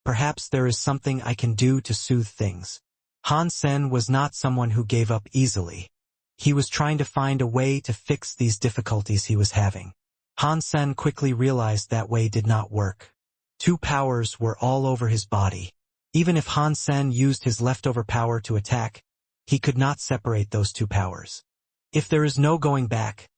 perhaps there is something I can do to soothe things. Han Sen was not someone who gave up easily. He was trying to find a way to fix these difficulties he was having. Han Sen quickly realized that way did not work. Two powers were all over his body. Even if Han Sen used his leftover power to attack, he could not separate those two powers. If there is no going back,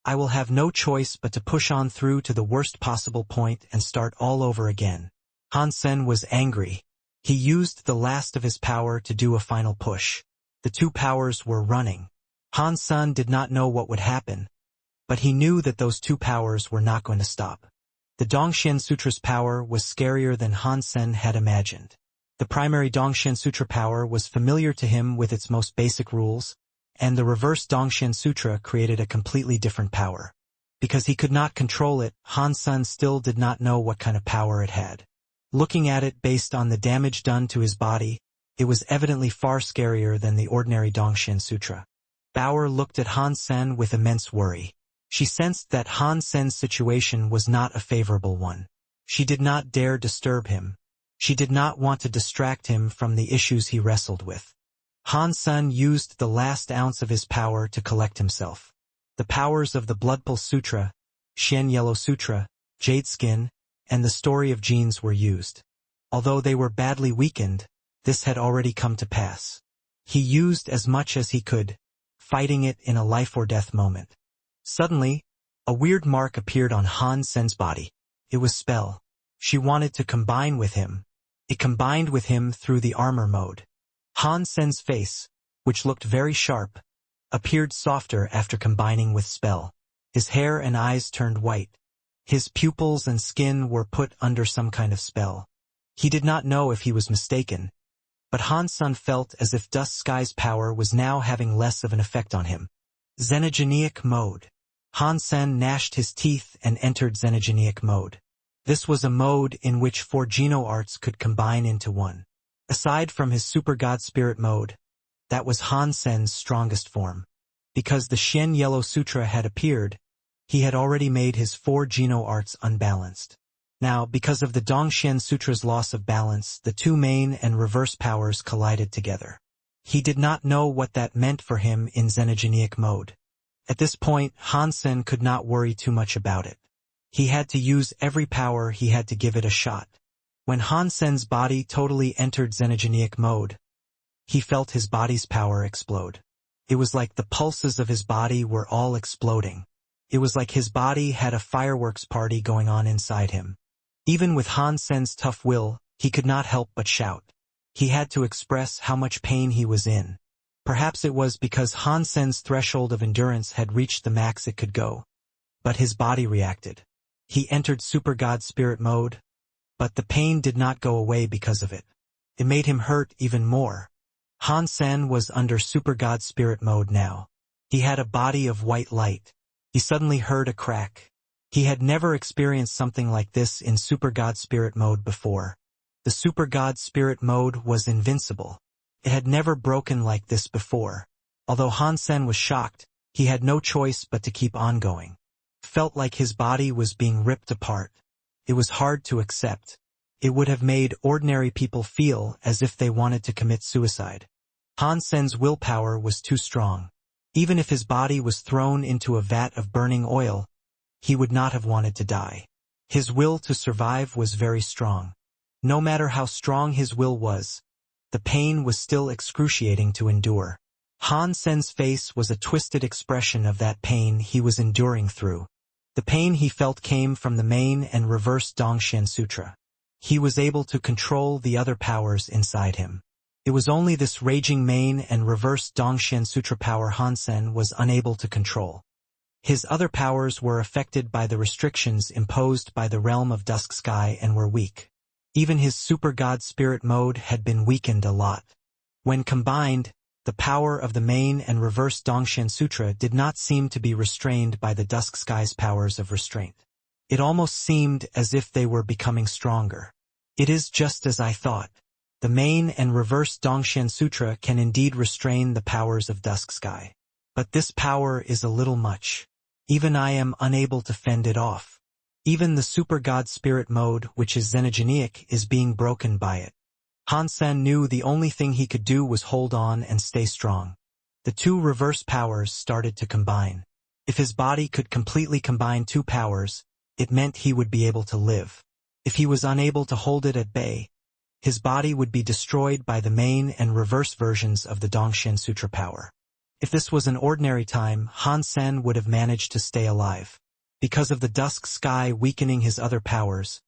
I will have no choice but to push on through to the worst possible point and start all over again. Han Sen was angry. He used the last of his power to do a final push. The two powers were running. Han Sen did not know what would happen, but he knew that those two powers were not going to stop. The Dongxian Sutra's power was scarier than Han Sen had imagined. The primary Dongxian Sutra power was familiar to him with its most basic rules, and the reverse Dongxian Sutra created a completely different power. Because he could not control it, Han Sen still did not know what kind of power it had. Looking at it based on the damage done to his body, it was evidently far scarier than the ordinary Dongxian Sutra. Bauer looked at Han Sen with immense worry. She sensed that Han Sen's situation was not a favorable one. She did not dare disturb him. She did not want to distract him from the issues he wrestled with. Han Sen used the last ounce of his power to collect himself. The powers of the Bloodpulse Sutra, Xian Yellow Sutra, Jade Skin, and the Story of Genes were used. Although they were badly weakened, this had already come to pass. He used as much as he could, fighting it in a life-or-death moment. Suddenly, a weird mark appeared on Han Sen's body. It was spell. She wanted to combine with him. It combined with him through the armor mode. Han Sen's face, which looked very sharp, appeared softer after combining with spell. His hair and eyes turned white. His pupils and skin were put under some kind of spell. He did not know if he was mistaken, but Han Sen felt as if Dusk Sky's power was now having less of an effect on him. Xenogenic mode. Han Sen gnashed his teeth and entered Xenogenic mode. This was a mode in which 4 geno-arts could combine into one. Aside from his Super God Spirit mode, that was Han Sen's strongest form. Because the Xian Yellow Sutra had appeared, he had already made his 4 geno-arts unbalanced. Now, because of the Dongxian Sutra's loss of balance, the two main and reverse powers collided together. He did not know what that meant for him in Xenogenic mode. At this point, Han Sen could not worry too much about it. He had to use every power he had to give it a shot. When Han Sen's body totally entered Xenogenic mode, he felt his body's power explode. It was like the pulses of his body were all exploding. It was like his body had a fireworks party going on inside him. Even with Han Sen's tough will, he could not help but shout. He had to express how much pain he was in. Perhaps it was because Han Sen's threshold of endurance had reached the max it could go. But his body reacted. He entered Super God Spirit mode, but the pain did not go away because of it. It made him hurt even more. Han Sen was under Super God Spirit mode now. He had a body of white light. He suddenly heard a crack. He had never experienced something like this in Super God Spirit mode before. The Super God Spirit mode was invincible. It had never broken like this before. Although Han Sen was shocked, he had no choice but to keep on going. Felt like his body was being ripped apart. It was hard to accept. It would have made ordinary people feel as if they wanted to commit suicide. Han Sen's willpower was too strong. Even if his body was thrown into a vat of burning oil, he would not have wanted to die. His will to survive was very strong. No matter how strong his will was, the pain was still excruciating to endure. Han Sen's face was a twisted expression of that pain he was enduring through. The pain he felt came from the main and reverse Dongxian Sutra. He was able to control the other powers inside him. It was only this raging main and reverse Dongxian Sutra power Han Sen was unable to control. His other powers were affected by the restrictions imposed by the realm of Dusk Sky and were weak. Even his Super God Spirit mode had been weakened a lot. When combined, the power of the main and reverse Dongxian Sutra did not seem to be restrained by the Dusk Sky's powers of restraint. It almost seemed as if they were becoming stronger. It is just as I thought. The main and reverse Dongshan Sutra can indeed restrain the powers of dusk sky. But this power is a little much. Even I am unable to fend it off. Even the super god spirit mode, which is xenogeneic, is being broken by it. Hansen knew the only thing he could do was hold on and stay strong. The two reverse powers started to combine. If his body could completely combine two powers, it meant he would be able to live. If he was unable to hold it at bay, his body would be destroyed by the main and reverse versions of the Dongshan Sutra power. If this was an ordinary time, Hansen would have managed to stay alive. Because of the dusk sky weakening his other powers,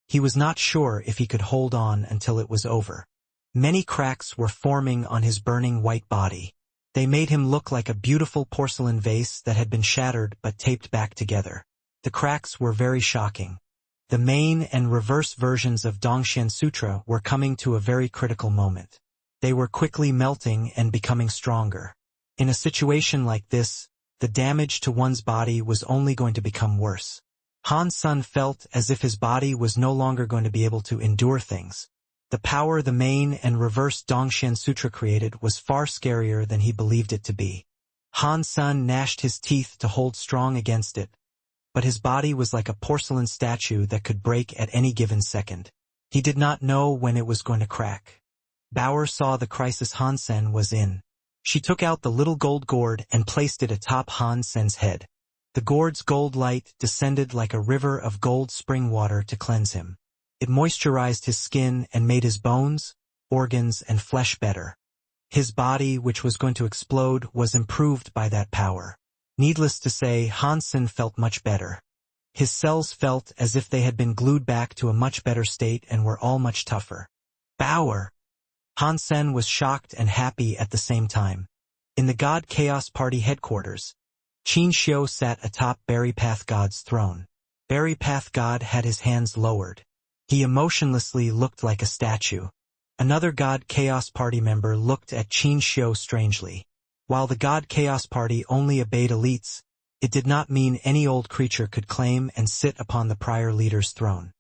he was not sure if he could hold on until it was over. Many cracks were forming on his burning white body. They made him look like a beautiful porcelain vase that had been shattered but taped back together. The cracks were very shocking. The main and reverse versions of Dongshan Sutra were coming to a very critical moment. They were quickly melting and becoming stronger. In a situation like this, the damage to one's body was only going to become worse. Han Sun felt as if his body was no longer going to be able to endure things. The power the main and reverse Dongshan Sutra created was far scarier than he believed it to be. Han Sun gnashed his teeth to hold strong against it, but his body was like a porcelain statue that could break at any given second. He did not know when it was going to crack. Bauer saw the crisis Han Sen was in. She took out the little gold gourd and placed it atop Han Sen's head. The gourd's gold light descended like a river of gold spring water to cleanse him. It moisturized his skin and made his bones, organs, and flesh better. His body, which was going to explode, was improved by that power. Needless to say, Hansen felt much better. His cells felt as if they had been glued back to a much better state and were all much tougher. Bauer! Hansen was shocked and happy at the same time. In the God Chaos Party headquarters, Qin Xiu sat atop Berry Path God's throne. Berry Path God had his hands lowered. He emotionlessly looked like a statue. Another God Chaos Party member looked at Qin Xiu strangely. While the God Chaos Party only obeyed elites, it did not mean any old creature could claim and sit upon the prior leader's throne.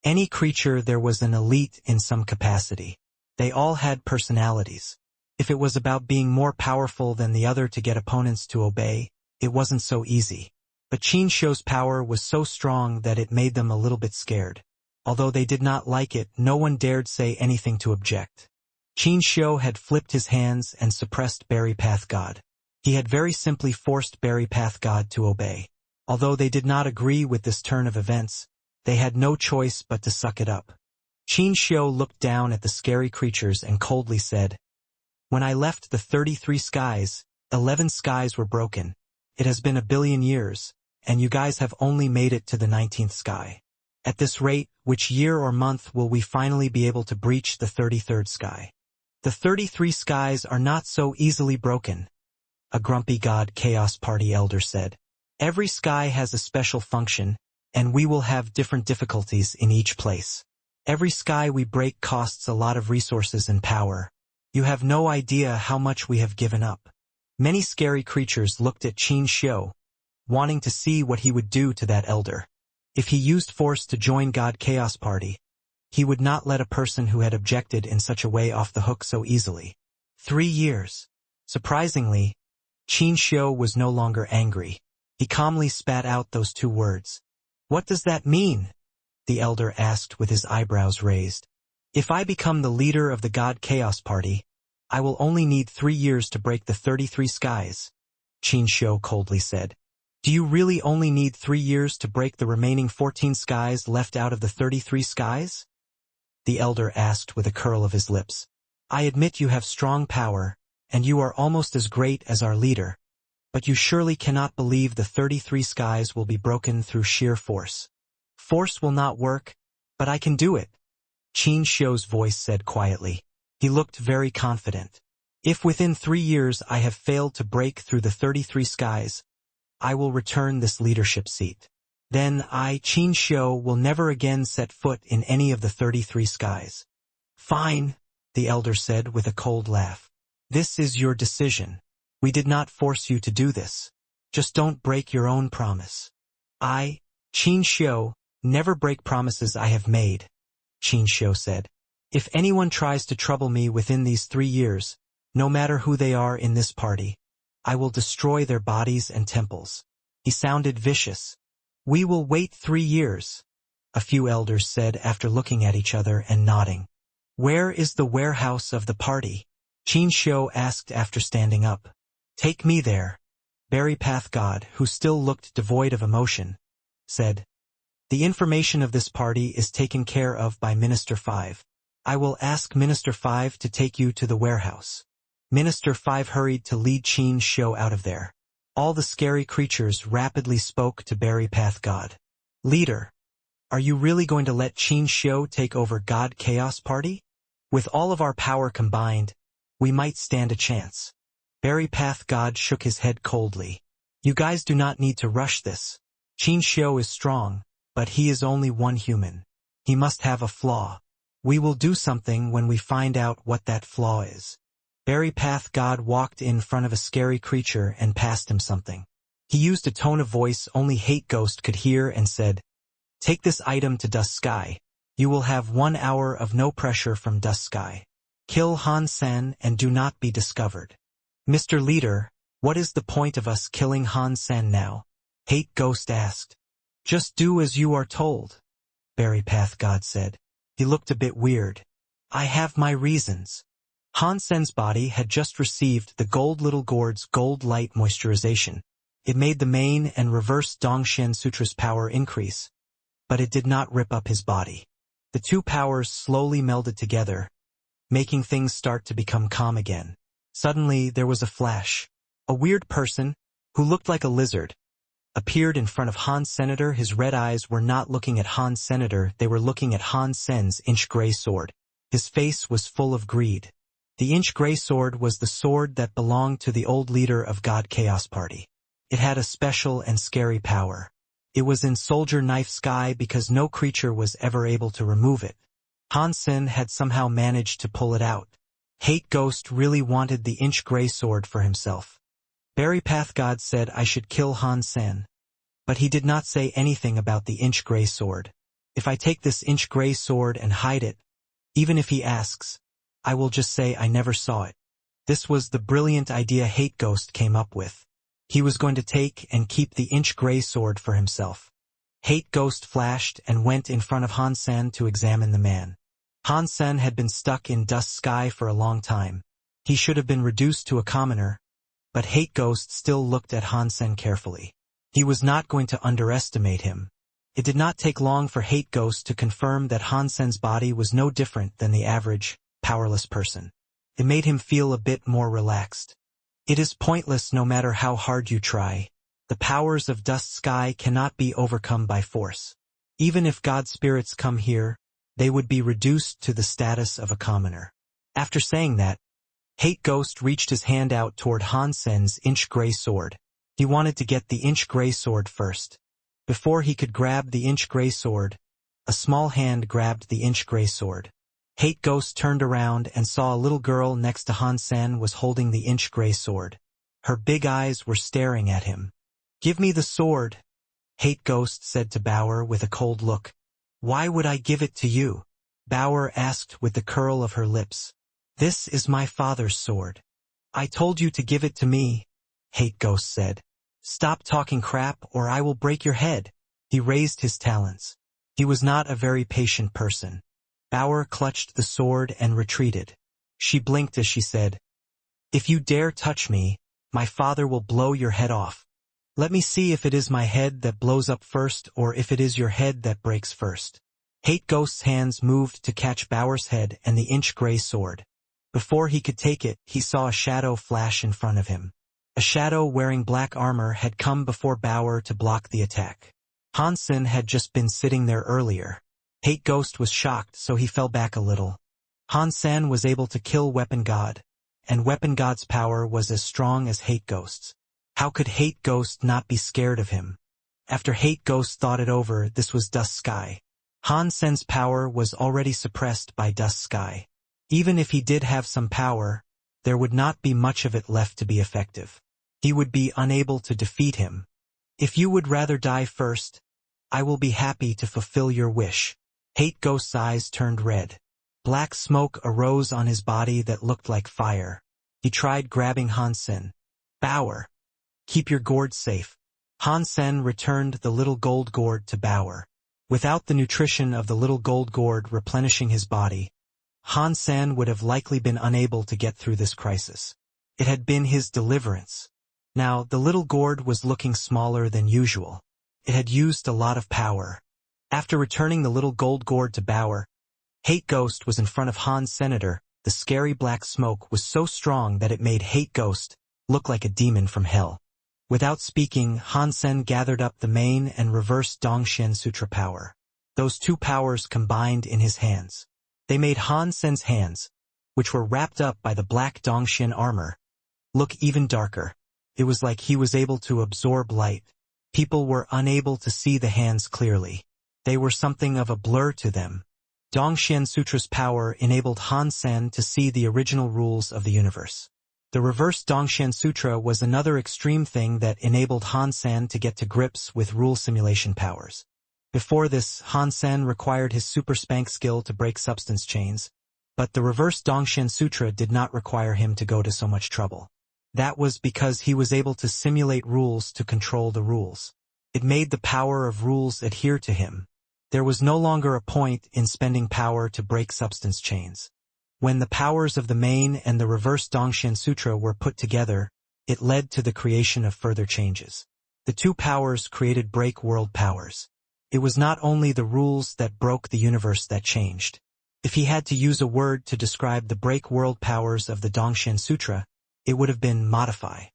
Any creature there was an elite in some capacity. They all had personalities. If it was about being more powerful than the other to get opponents to obey, it wasn't so easy. But Qin Xiu's power was so strong that it made them a little bit scared. Although they did not like it, no one dared say anything to object. Qin Xiu had flipped his hands and suppressed Berry Path God. He had very simply forced Berry Path God to obey. Although they did not agree with this turn of events, they had no choice but to suck it up. Qin Xiu looked down at the scary creatures and coldly said, "When I left the 33 skies, 11 skies were broken. It has been 1,000,000,000 years, and you guys have only made it to the 19th sky. At this rate, which year or month will we finally be able to breach the 33rd sky? The 33 skies are not so easily broken," a grumpy God Chaos Party elder said. "Every sky has a special function, and we will have different difficulties in each place. Every sky we break costs a lot of resources and power. You have no idea how much we have given up." Many scary creatures looked at Qin Xiu, wanting to see what he would do to that elder. If he used force to join God Chaos Party, he would not let a person who had objected in such a way off the hook so easily. 3 years. Surprisingly, Qin Xiu was no longer angry. He calmly spat out those 2 words. "What does that mean?" the elder asked with his eyebrows raised. "If I become the leader of the God Chaos Party, I will only need 3 years to break the 33 skies," Qin Xiu coldly said. "Do you really only need 3 years to break the remaining 14 skies left out of the 33 skies?" the elder asked with a curl of his lips. "I admit you have strong power, and you are almost as great as our leader, but you surely cannot believe the 33 skies will be broken through sheer force. Force will not work, but I can do it," Qin Xiu's voice said quietly. He looked very confident. "If within 3 years I have failed to break through the 33 skies, I will return this leadership seat. Then I, Qin Xiu, will never again set foot in any of the 33 skies." "Fine," the elder said with a cold laugh. "This is your decision. We did not force you to do this. Just don't break your own promise." "I, Qin Xiu, never break promises I have made," Qin Xiu said. If anyone tries to trouble me within these 3 years, no matter who they are in this party, I will destroy their bodies and temples. He sounded vicious. We will wait 3 years, a few elders said after looking at each other and nodding. Where is the warehouse of the party? Qin Xiu asked after standing up. Take me there. Berry Path God, who still looked devoid of emotion, said. The information of this party is taken care of by Minister 5. I will ask Minister 5 to take you to the warehouse. Minister 5 hurried to lead Qin Xiu out of there. All the scary creatures rapidly spoke to Berry Path God. Leader, are you really going to let Qin Xiu take over God Chaos Party? With all of our power combined, we might stand a chance. Berry Path God shook his head coldly. You guys do not need to rush this. Qin Xiu is strong, but he is only one human. He must have a flaw. We will do something when we find out what that flaw is. Berry Path God walked in front of a scary creature and passed him something. He used a tone of voice only Hate Ghost could hear and said, Take this item to Dusk Sky. You will have 1 hour of no pressure from Dusk Sky. Kill Han Sen and do not be discovered. Mr. Leader, what is the point of us killing Han Sen now? Hate Ghost asked. Just do as you are told, Berry Path God said. He looked a bit weird. I have my reasons. Han Sen's body had just received the Gold Little Gourd's Gold Light Moisturization. It made the main and reverse Dongshen Sutra's power increase, but it did not rip up his body. The two powers slowly melded together, making things start to become calm again. Suddenly, there was a flash. A weird person, who looked like a lizard, appeared in front of Han Senator. His red eyes were not looking at Han Senator, they were looking at Han Sen's inch-gray sword. His face was full of greed. The inch-gray sword was the sword that belonged to the old leader of God Chaos Party. It had a special and scary power. It was in Soldier Knife Sky because no creature was ever able to remove it. Han Sen had somehow managed to pull it out. Hate Ghost really wanted the inch-gray sword for himself. Berry Path God said I should kill Han Sen. But he did not say anything about the inch-gray sword. If I take this inch-gray sword and hide it, even if he asks, I will just say I never saw it. This was the brilliant idea Hate Ghost came up with. He was going to take and keep the inch-gray sword for himself. Hate Ghost flashed and went in front of Han Sen to examine the man. Han Sen had been stuck in Dusk Sky for a long time. He should have been reduced to a commoner, but Hate Ghost still looked at Han Sen carefully. He was not going to underestimate him. It did not take long for Hate Ghost to confirm that Han Sen's body was no different than the average, powerless person. It made him feel a bit more relaxed. It is pointless no matter how hard you try. The powers of Dusk Sky cannot be overcome by force. Even if God spirits come here, they would be reduced to the status of a commoner. After saying that, Hate Ghost reached his hand out toward Han Sen's inch-gray sword. He wanted to get the inch-gray sword first. Before he could grab the inch-gray sword, a small hand grabbed the inch-gray sword. Hate Ghost turned around and saw a little girl next to Han Sen was holding the inch-gray sword. Her big eyes were staring at him. Give me the sword, Hate Ghost said to Bauer with a cold look. Why would I give it to you? Bauer asked with the curl of her lips. This is my father's sword. I told you to give it to me, Hate Ghost said. Stop talking crap or I will break your head. He raised his talons. He was not a very patient person. Bauer clutched the sword and retreated. She blinked as she said, If you dare touch me, my father will blow your head off. Let me see if it is my head that blows up first or if it is your head that breaks first. Hate Ghost's hands moved to catch Bauer's head and the inch-gray sword. Before he could take it, he saw a shadow flash in front of him. A shadow wearing black armor had come before Bauer to block the attack. Han Sen had just been sitting there earlier. Hate Ghost was shocked, so he fell back a little. Han Sen was able to kill Weapon God, and Weapon God's power was as strong as Hate Ghost's. How could Hate Ghost not be scared of him? After Hate Ghost thought it over, this was Dusk Sky. Han Sen's power was already suppressed by Dusk Sky. Even if he did have some power, there would not be much of it left to be effective. He would be unable to defeat him. If you would rather die first, I will be happy to fulfill your wish. Hate Ghost's eyes turned red. Black smoke arose on his body that looked like fire. He tried grabbing Hansen. Bauer. Keep your gourd safe. Hansen returned the little gold gourd to Bauer. Without the nutrition of the little gold gourd replenishing his body, Hansen would have likely been unable to get through this crisis. It had been his deliverance. Now, the little gourd was looking smaller than usual. It had used a lot of power. After returning the little gold gourd to Bauer, Hate Ghost was in front of Hans Senator. The scary black smoke was so strong that it made Hate Ghost look like a demon from hell. Without speaking, Hansen gathered up the main and reverse Dongxian Sutra power. Those two powers combined in his hands. They made Hansen's hands, which were wrapped up by the black Dongxian armor, look even darker. It was like he was able to absorb light. People were unable to see the hands clearly. They were something of a blur to them. Dongxian Sutra's power enabled Hansen to see the original rules of the universe. The reverse Dongxian Sutra was another extreme thing that enabled Hansen to get to grips with rule simulation powers. Before this, Hansen required his super spank skill to break substance chains, but the reverse Dongxian Sutra did not require him to go to so much trouble. That was because he was able to simulate rules to control the rules. It made the power of rules adhere to him. There was no longer a point in spending power to break substance chains. When the powers of the main and the reverse Dongxian Sutra were put together, it led to the creation of further changes. The two powers created break world powers. It was not only the rules that broke the universe that changed. If he had to use a word to describe the break world powers of the Dongxian Sutra, it would have been modify.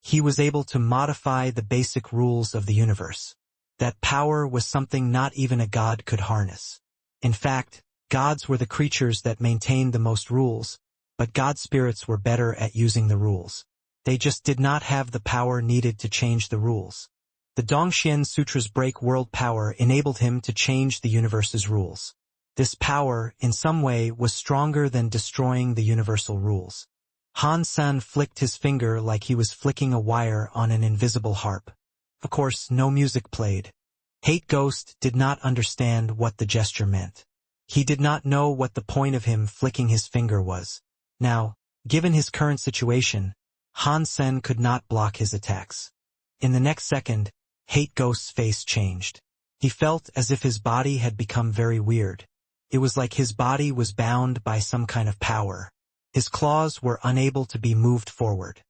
He was able to modify the basic rules of the universe. That power was something not even a god could harness. In fact, gods were the creatures that maintained the most rules, but god spirits were better at using the rules. They just did not have the power needed to change the rules. The Dongxian Sutra's break world power enabled him to change the universe's rules. This power, in some way, was stronger than destroying the universal rules. Hansen flicked his finger like he was flicking a wire on an invisible harp. Of course, no music played. Hate Ghost did not understand what the gesture meant. He did not know what the point of him flicking his finger was. Now, given his current situation, Hansen could not block his attacks. In the next second, Hate Ghost's face changed. He felt as if his body had become very weird. It was like his body was bound by some kind of power. His claws were unable to be moved forward.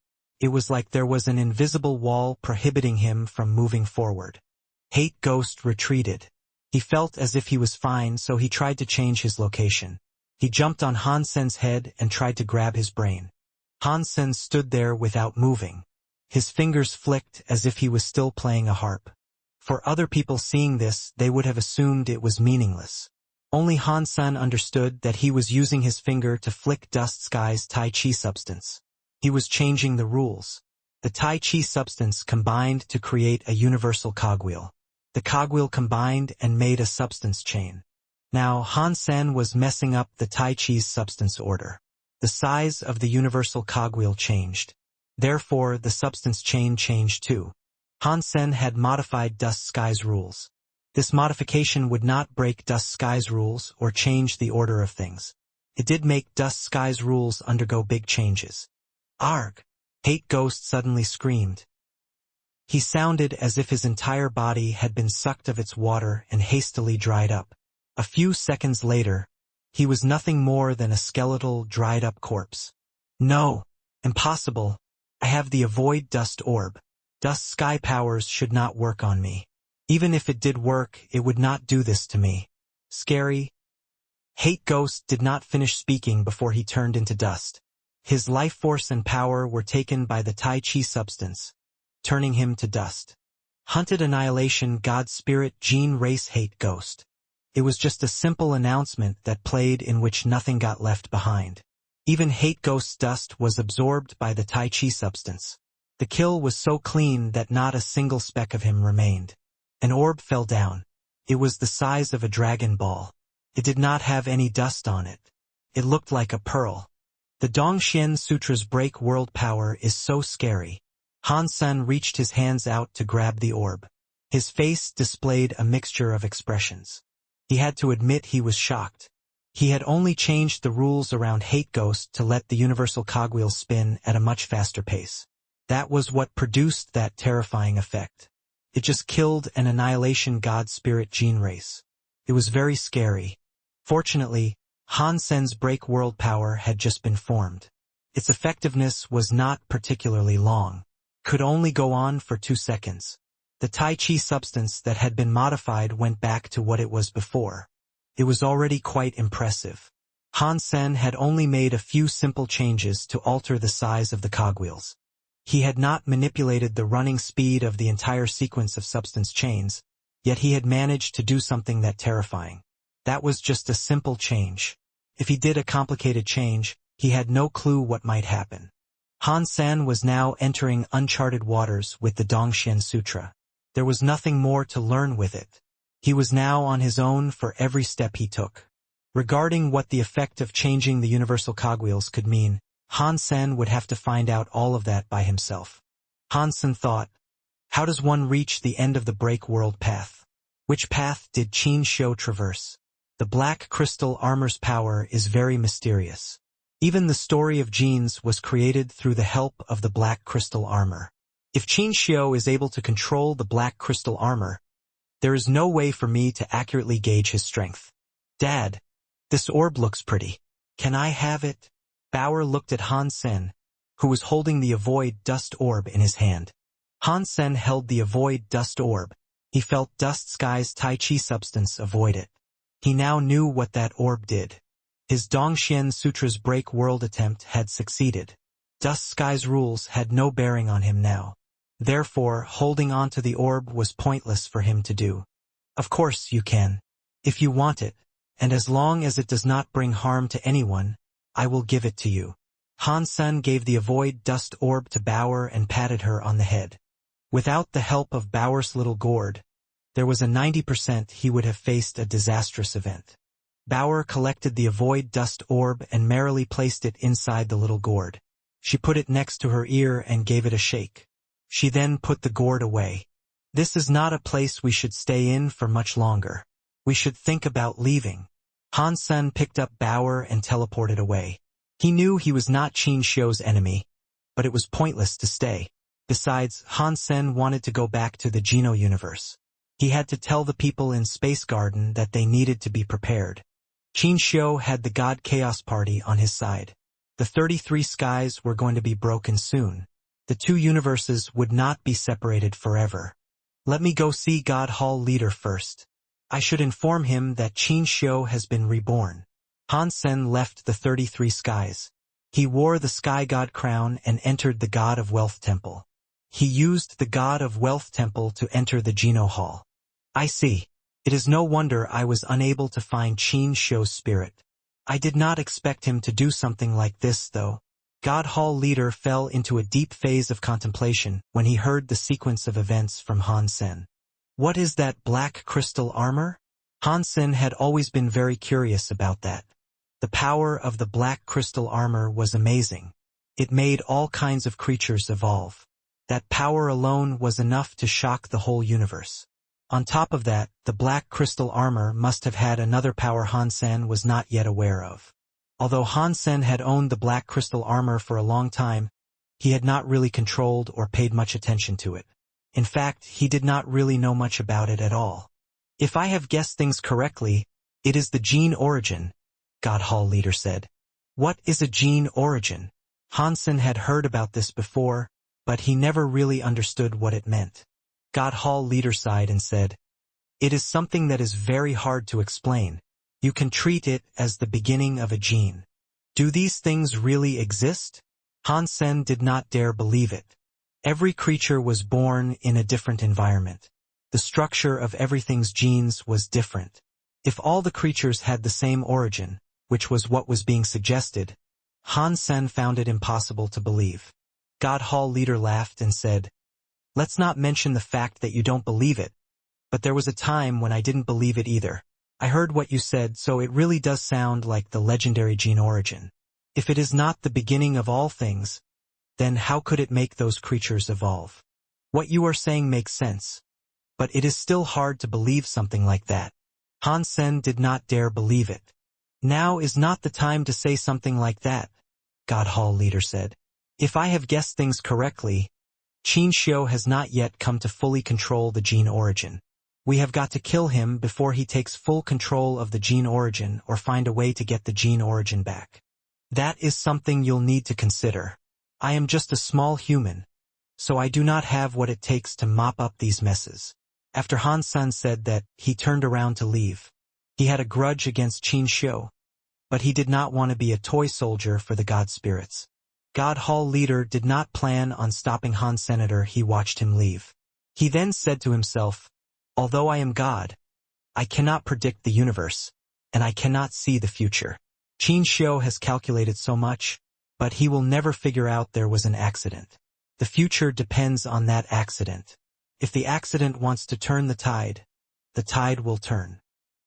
It was like there was an invisible wall prohibiting him from moving forward. Hate Ghost retreated. He felt as if he was fine, so he tried to change his location. He jumped on Hansen's head and tried to grab his brain. Hansen stood there without moving. His fingers flicked as if he was still playing a harp. For other people seeing this, they would have assumed it was meaningless. Only Hansen understood that he was using his finger to flick Dust Sky's Tai Chi substance. He was changing the rules. The Tai Chi substance combined to create a universal cogwheel. The cogwheel combined and made a substance chain. Now Hansen was messing up the Tai Chi's substance order. The size of the universal cogwheel changed. Therefore, the substance chain changed too. Hansen had modified Dust Sky's rules. This modification would not break Dust Sky's rules or change the order of things. It did make Dust Sky's rules undergo big changes. Arg! Hate Ghost suddenly screamed. He sounded as if his entire body had been sucked of its water and hastily dried up. A few seconds later, he was nothing more than a skeletal, dried-up corpse. No! Impossible! I have the Avoid Dust Orb. Dust Sky powers should not work on me. Even if it did work, it would not do this to me. Scary. Hate Ghost did not finish speaking before he turned into dust. His life force and power were taken by the Tai Chi substance, turning him to dust. Hunted Annihilation God Spirit Gene Race Hate Ghost. It was just a simple announcement that played in which nothing got left behind. Even Hate Ghost's dust was absorbed by the Tai Chi substance. The kill was so clean that not a single speck of him remained. An orb fell down. It was the size of a dragon ball. It did not have any dust on it. It looked like a pearl. The Dongxian Sutra's break world power is so scary. Hansen reached his hands out to grab the orb. His face displayed a mixture of expressions. He had to admit he was shocked. He had only changed the rules around Hate Ghost to let the universal cogwheel spin at a much faster pace. That was what produced that terrifying effect. It just killed an annihilation god spirit gene race. It was very scary. Fortunately, Han Sen's break world power had just been formed. Its effectiveness was not particularly long. Could only go on for 2 seconds. The Tai Chi substance that had been modified went back to what it was before. It was already quite impressive. Han Sen had only made a few simple changes to alter the size of the cogwheels. He had not manipulated the running speed of the entire sequence of substance chains, yet he had managed to do something that terrifying. That was just a simple change. If he did a complicated change, he had no clue what might happen. Han Sen was now entering uncharted waters with the Dongxian Sutra. There was nothing more to learn with it. He was now on his own for every step he took. Regarding what the effect of changing the universal cogwheels could mean, Han Sen would have to find out all of that by himself. Han Sen thought, how does one reach the end of the break world path? Which path did Qin Xiu traverse? The black crystal armor's power is very mysterious. Even the story of genes was created through the help of the black crystal armor. If Qin Xiu is able to control the black crystal armor, there is no way for me to accurately gauge his strength. Dad, this orb looks pretty. Can I have it? Bauer looked at Han Sen, who was holding the avoid dust orb in his hand. Han Sen held the avoid dust orb. He felt Dust Sky's Tai Chi substance avoid it. He now knew what that orb did. His Dongxian Sutra's break world attempt had succeeded. Dust Sky's rules had no bearing on him now. Therefore, holding on to the orb was pointless for him to do. Of course you can. If you want it, and as long as it does not bring harm to anyone, I will give it to you. Han Sen gave the avoid dust orb to Bauer and patted her on the head. Without the help of Bauer's little gourd, there was a 90% he would have faced a disastrous event. Bauer collected the avoid dust orb and merrily placed it inside the little gourd. She put it next to her ear and gave it a shake. She then put the gourd away. This is not a place we should stay in for much longer. We should think about leaving. Han Sen picked up Bauer and teleported away. He knew he was not Qin Xiu's enemy, but it was pointless to stay. Besides, Han Sen wanted to go back to the Geno universe. He had to tell the people in Space Garden that they needed to be prepared. Qin Xiu had the God Chaos Party on his side. The 33 skies were going to be broken soon. The two universes would not be separated forever. Let me go see God Hall Leader first. I should inform him that Qin Xiu has been reborn. Han Sen left the 33 skies. He wore the Sky God crown and entered the God of Wealth Temple. He used the God of Wealth Temple to enter the Geno Hall. I see. It is no wonder I was unable to find Qin Xiu's spirit. I did not expect him to do something like this, though. God Hall Leader fell into a deep phase of contemplation when he heard the sequence of events from Han Sen. What is that black crystal armor? Han Sen had always been very curious about that. The power of the black crystal armor was amazing. It made all kinds of creatures evolve. That power alone was enough to shock the whole universe. On top of that, the black crystal armor must have had another power Han Sen was not yet aware of. Although Han Sen had owned the black crystal armor for a long time, he had not really controlled or paid much attention to it. In fact, he did not really know much about it at all. If I have guessed things correctly, it is the gene origin, God Hall Leader said. What is a gene origin? Han Sen had heard about this before, but he never really understood what it meant. God Hall Leader sighed and said, it is something that is very hard to explain. You can treat it as the beginning of a gene. Do these things really exist? Han Sen did not dare believe it. Every creature was born in a different environment. The structure of everything's genes was different. If all the creatures had the same origin, which was what was being suggested, Han Sen found it impossible to believe. God Hall Leader laughed and said, let's not mention the fact that you don't believe it, but there was a time when I didn't believe it either. I heard what you said, so it really does sound like the legendary gene origin. If it is not the beginning of all things, then how could it make those creatures evolve? What you are saying makes sense, but it is still hard to believe something like that. Han Sen did not dare believe it. Now is not the time to say something like that, God Hall leader said. If I have guessed things correctly, Qin Xiu has not yet come to fully control the gene origin. We have got to kill him before he takes full control of the gene origin or find a way to get the gene origin back. That is something you'll need to consider. I am just a small human, so I do not have what it takes to mop up these messes. After Han Sen said that, he turned around to leave. He had a grudge against Qin Xiu, but he did not want to be a toy soldier for the god spirits. God Hall leader did not plan on stopping Han Senator. He watched him leave. He then said to himself, although I am God, I cannot predict the universe, and I cannot see the future. Qin Xiu has calculated so much, but he will never figure out there was an accident. The future depends on that accident. If the accident wants to turn the tide will turn.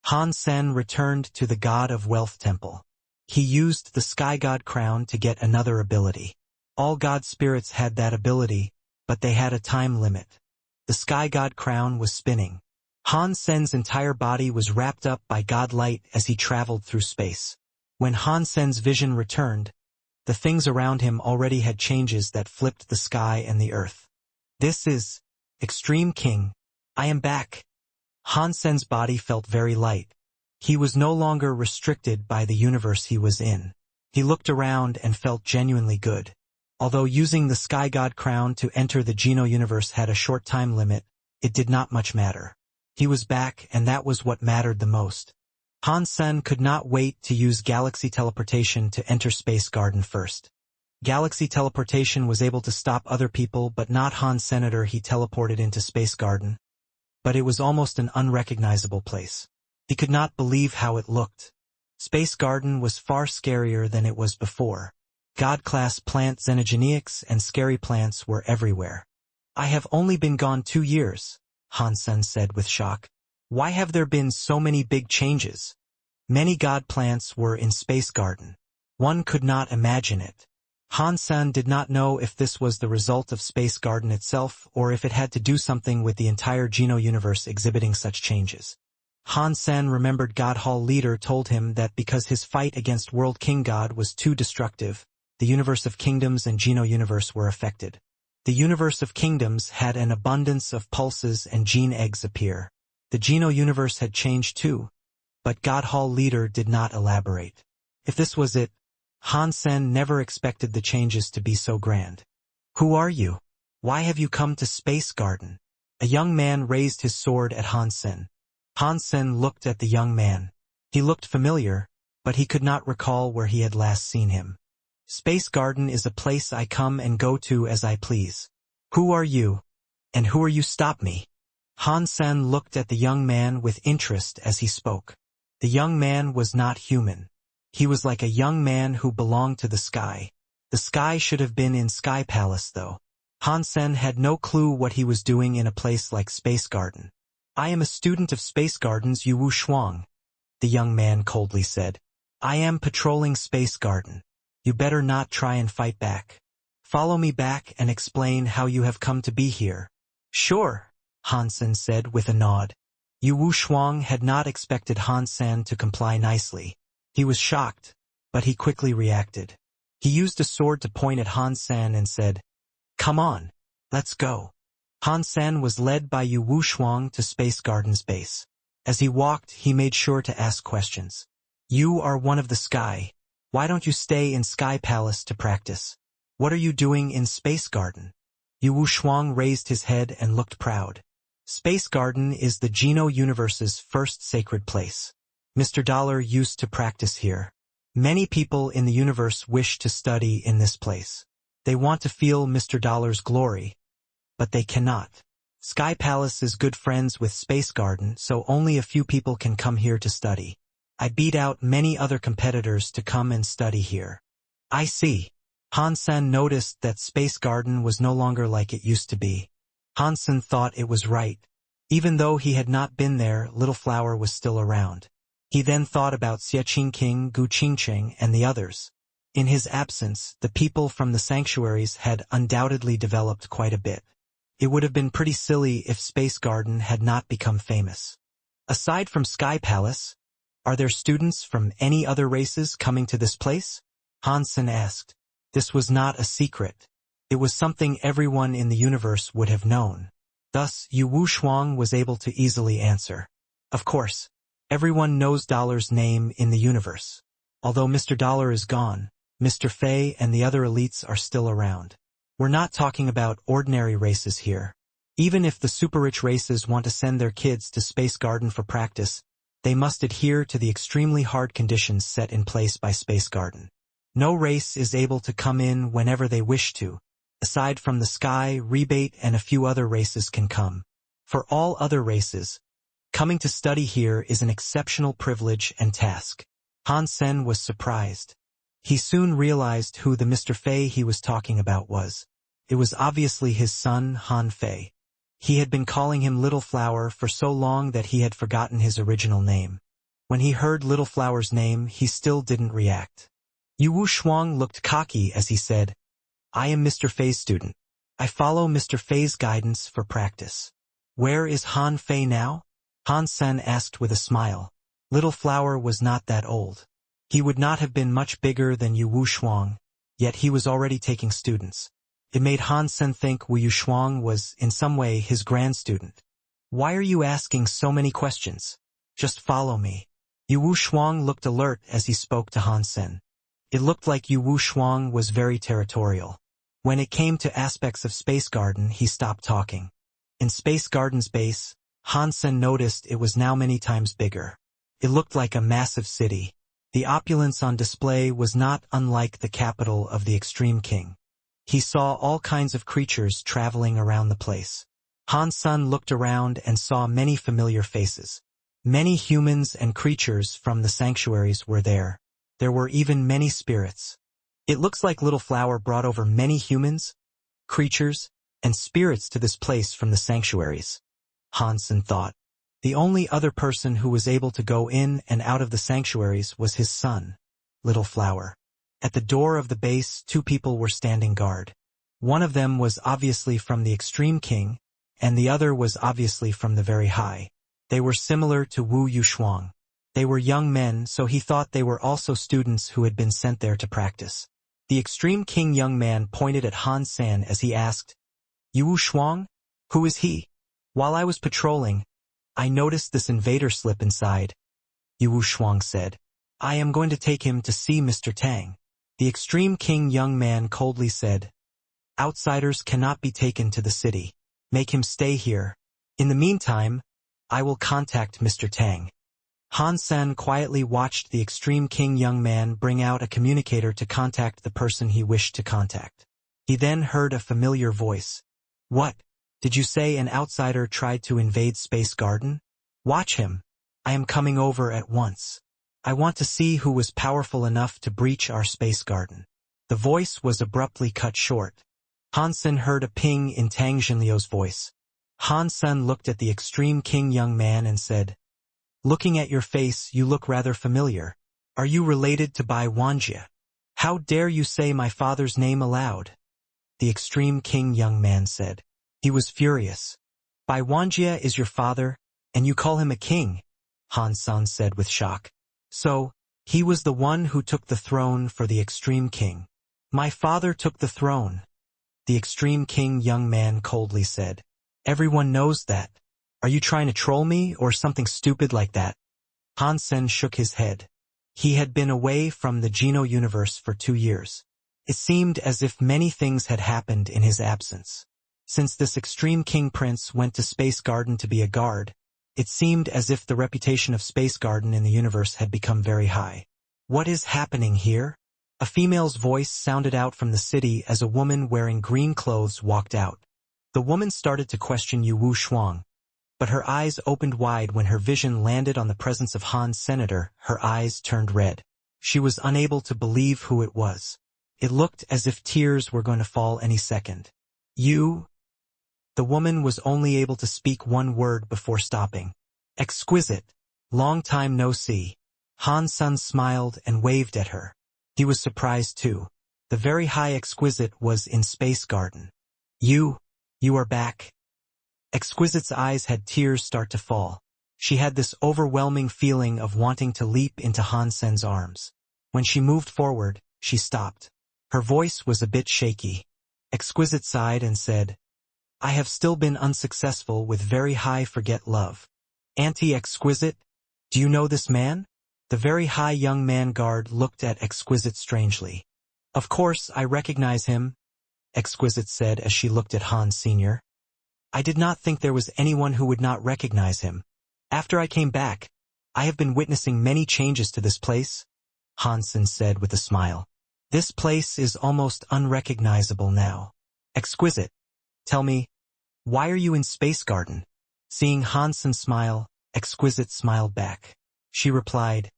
Han Sen returned to the God of Wealth Temple. He used the Sky God crown to get another ability. All god spirits had that ability, but they had a time limit. The Sky God crown was spinning. Han Sen's entire body was wrapped up by God light as he traveled through space. When Han Sen's vision returned, the things around him already had changes that flipped the sky and the earth. This is Extreme King. I am back. Han Sen's body felt very light. He was no longer restricted by the universe he was in. He looked around and felt genuinely good. Although using the Sky God crown to enter the Geno universe had a short time limit, it did not much matter. He was back, and that was what mattered the most. Han Sen could not wait to use galaxy teleportation to enter Space Garden first. Galaxy teleportation was able to stop other people but not Han Senator. He teleported into Space Garden, but it was almost an unrecognizable place. He could not believe how it looked. Space Garden was far scarier than it was before. God-class plant xenogeneics and scary plants were everywhere. I have only been gone 2 years, Han Sen said with shock. Why have there been so many big changes? Many god plants were in Space Garden. One could not imagine it. Han Sen did not know if this was the result of Space Garden itself or if it had to do something with the entire Geno universe exhibiting such changes. Han Sen remembered God Hall leader told him that because his fight against World King God was too destructive, the universe of kingdoms and Geno universe were affected. The universe of kingdoms had an abundance of pulses and gene eggs appear. The Geno universe had changed too, but God Hall leader did not elaborate. If this was it, Han Sen never expected the changes to be so grand. Who are you? Why have you come to Space Garden? A young man raised his sword at Han Sen. Han Sen looked at the young man. He looked familiar, but he could not recall where he had last seen him. Space Garden is a place I come and go to as I please. Who are you? And who are you? Stop me. Han Sen looked at the young man with interest as he spoke. The young man was not human. He was like a young man who belonged to the sky. The sky should have been in Sky Palace though. Han Sen had no clue what he was doing in a place like Space Garden. I am a student of Space Garden's Yu Wu Shuang, the young man coldly said. I am patrolling Space Garden. You better not try and fight back. Follow me back and explain how you have come to be here. Sure, Han Sen said with a nod. Yu Wu Shuang had not expected Han Sen to comply nicely. He was shocked, but he quickly reacted. He used a sword to point at Han Sen and said, Come on, let's go. Han Sen was led by Yu Wu Shuang to Space Garden's base. As he walked, he made sure to ask questions. You are one of the sky. Why don't you stay in Sky Palace to practice? What are you doing in Space Garden? Yu Wu Shuang raised his head and looked proud. Space Garden is the Geno universe's first sacred place. Mr. Dollar used to practice here. Many people in the universe wish to study in this place. They want to feel Mr. Dollar's glory, but they cannot. Sky Palace is good friends with Space Garden, so only a few people can come here to study. I beat out many other competitors to come and study here. I see. Han Sen noticed that Space Garden was no longer like it used to be. Han Sen thought it was right. Even though he had not been there, Little Flower was still around. He then thought about Xie Qingqing, Gu Qingqing, and the others. In his absence, the people from the sanctuaries had undoubtedly developed quite a bit. It would have been pretty silly if Space Garden had not become famous. Aside from Sky Palace, are there students from any other races coming to this place? Hansen asked. This was not a secret. It was something everyone in the universe would have known. Thus, Yu Wuxia was able to easily answer. Of course, everyone knows Dollar's name in the universe. Although Mr. Dollar is gone, Mr. Fei and the other elites are still around. We're not talking about ordinary races here. Even if the super-rich races want to send their kids to Space Garden for practice, they must adhere to the extremely hard conditions set in place by Space Garden. No race is able to come in whenever they wish to. Aside from the Sky, Rebate, and a few other races can come. For all other races, coming to study here is an exceptional privilege and task. Hansen was surprised. He soon realized who the Mr. Fei he was talking about was. It was obviously his son, Han Fei. He had been calling him Little Flower for so long that he had forgotten his original name. When he heard Little Flower's name, he still didn't react. Yu Wuxia looked cocky as he said, I am Mr. Fei's student. I follow Mr. Fei's guidance for practice. Where is Han Fei now? Hansen asked with a smile. Little Flower was not that old. He would not have been much bigger than Yu Wuxia, yet he was already taking students. It made Hansen think Wu Yuxuang was, in some way, his grand-student. Why are you asking so many questions? Just follow me. Yu Wuxuang looked alert as he spoke to Hansen. It looked like Yu Wuxuang was very territorial. When it came to aspects of Space Garden, he stopped talking. In Space Garden's base, Hansen noticed it was now many times bigger. It looked like a massive city. The opulence on display was not unlike the capital of the Extreme King. He saw all kinds of creatures traveling around the place. Hansen looked around and saw many familiar faces. Many humans and creatures from the sanctuaries were there. There were even many spirits. It looks like Little Flower brought over many humans, creatures, and spirits to this place from the sanctuaries. Hansen thought. The only other person who was able to go in and out of the sanctuaries was his son, Little Flower. At the door of the base, two people were standing guard. One of them was obviously from the Extreme King, and the other was obviously from the Very High. They were similar to Wu Yuxuang. They were young men, so he thought they were also students who had been sent there to practice. The Extreme King young man pointed at Hansen as he asked, Yu Wuxuang? Who is he? While I was patrolling, I noticed this invader slip inside. Yu Wuxuang said, I am going to take him to see Mr. Tang. The Extreme King young man coldly said, Outsiders cannot be taken to the city. Make him stay here. In the meantime, I will contact Mr. Tang. Hansen quietly watched the Extreme King young man bring out a communicator to contact the person he wished to contact. He then heard a familiar voice. What? Did you say an outsider tried to invade Space Garden? Watch him. I am coming over at once. I want to see who was powerful enough to breach our Space Garden. The voice was abruptly cut short. Hansen heard a ping in Tang Jinliu's voice. Hansen looked at the Extreme King young man and said, Looking at your face, you look rather familiar. Are you related to Bai Wanjia? How dare you say my father's name aloud? The Extreme King young man said. He was furious. Bai Wanjia is your father, and you call him a king, Hansen said with shock. So, he was the one who took the throne for the Extreme King. My father took the throne. The Extreme King young man coldly said. Everyone knows that. Are you trying to troll me or something stupid like that? Hansen shook his head. He had been away from the Geno universe for 2 years. It seemed as if many things had happened in his absence. Since this Extreme King Prince went to Space Garden to be a guard, it seemed as if the reputation of Space Garden in the universe had become very high. What is happening here? A female's voice sounded out from the city as a woman wearing green clothes walked out. The woman started to question Yu Wuxuang, but her eyes opened wide when her vision landed on the presence of Han's senator. Her eyes turned red. She was unable to believe who it was. It looked as if tears were going to fall any second. You? The woman was only able to speak one word before stopping. Exquisite. Long time no see. Hansen smiled and waved at her. He was surprised too. The Very High Exquisite was in Space Garden. You are back. Exquisite's eyes had tears start to fall. She had this overwhelming feeling of wanting to leap into Han Sen's arms. When she moved forward, she stopped. Her voice was a bit shaky. Exquisite sighed and said, "I have still been unsuccessful with very high forget love." Anti-Exquisite, do you know this man? The very high young man guard looked at Exquisite strangely. Of course, I recognize him, Exquisite said as she looked at Han Sr. I did not think there was anyone who would not recognize him. After I came back, I have been witnessing many changes to this place, Hansen said with a smile. This place is almost unrecognizable now. Exquisite, tell me, why are you in Space Garden? Seeing Hansen smile, Exquisite smiled back. She replied,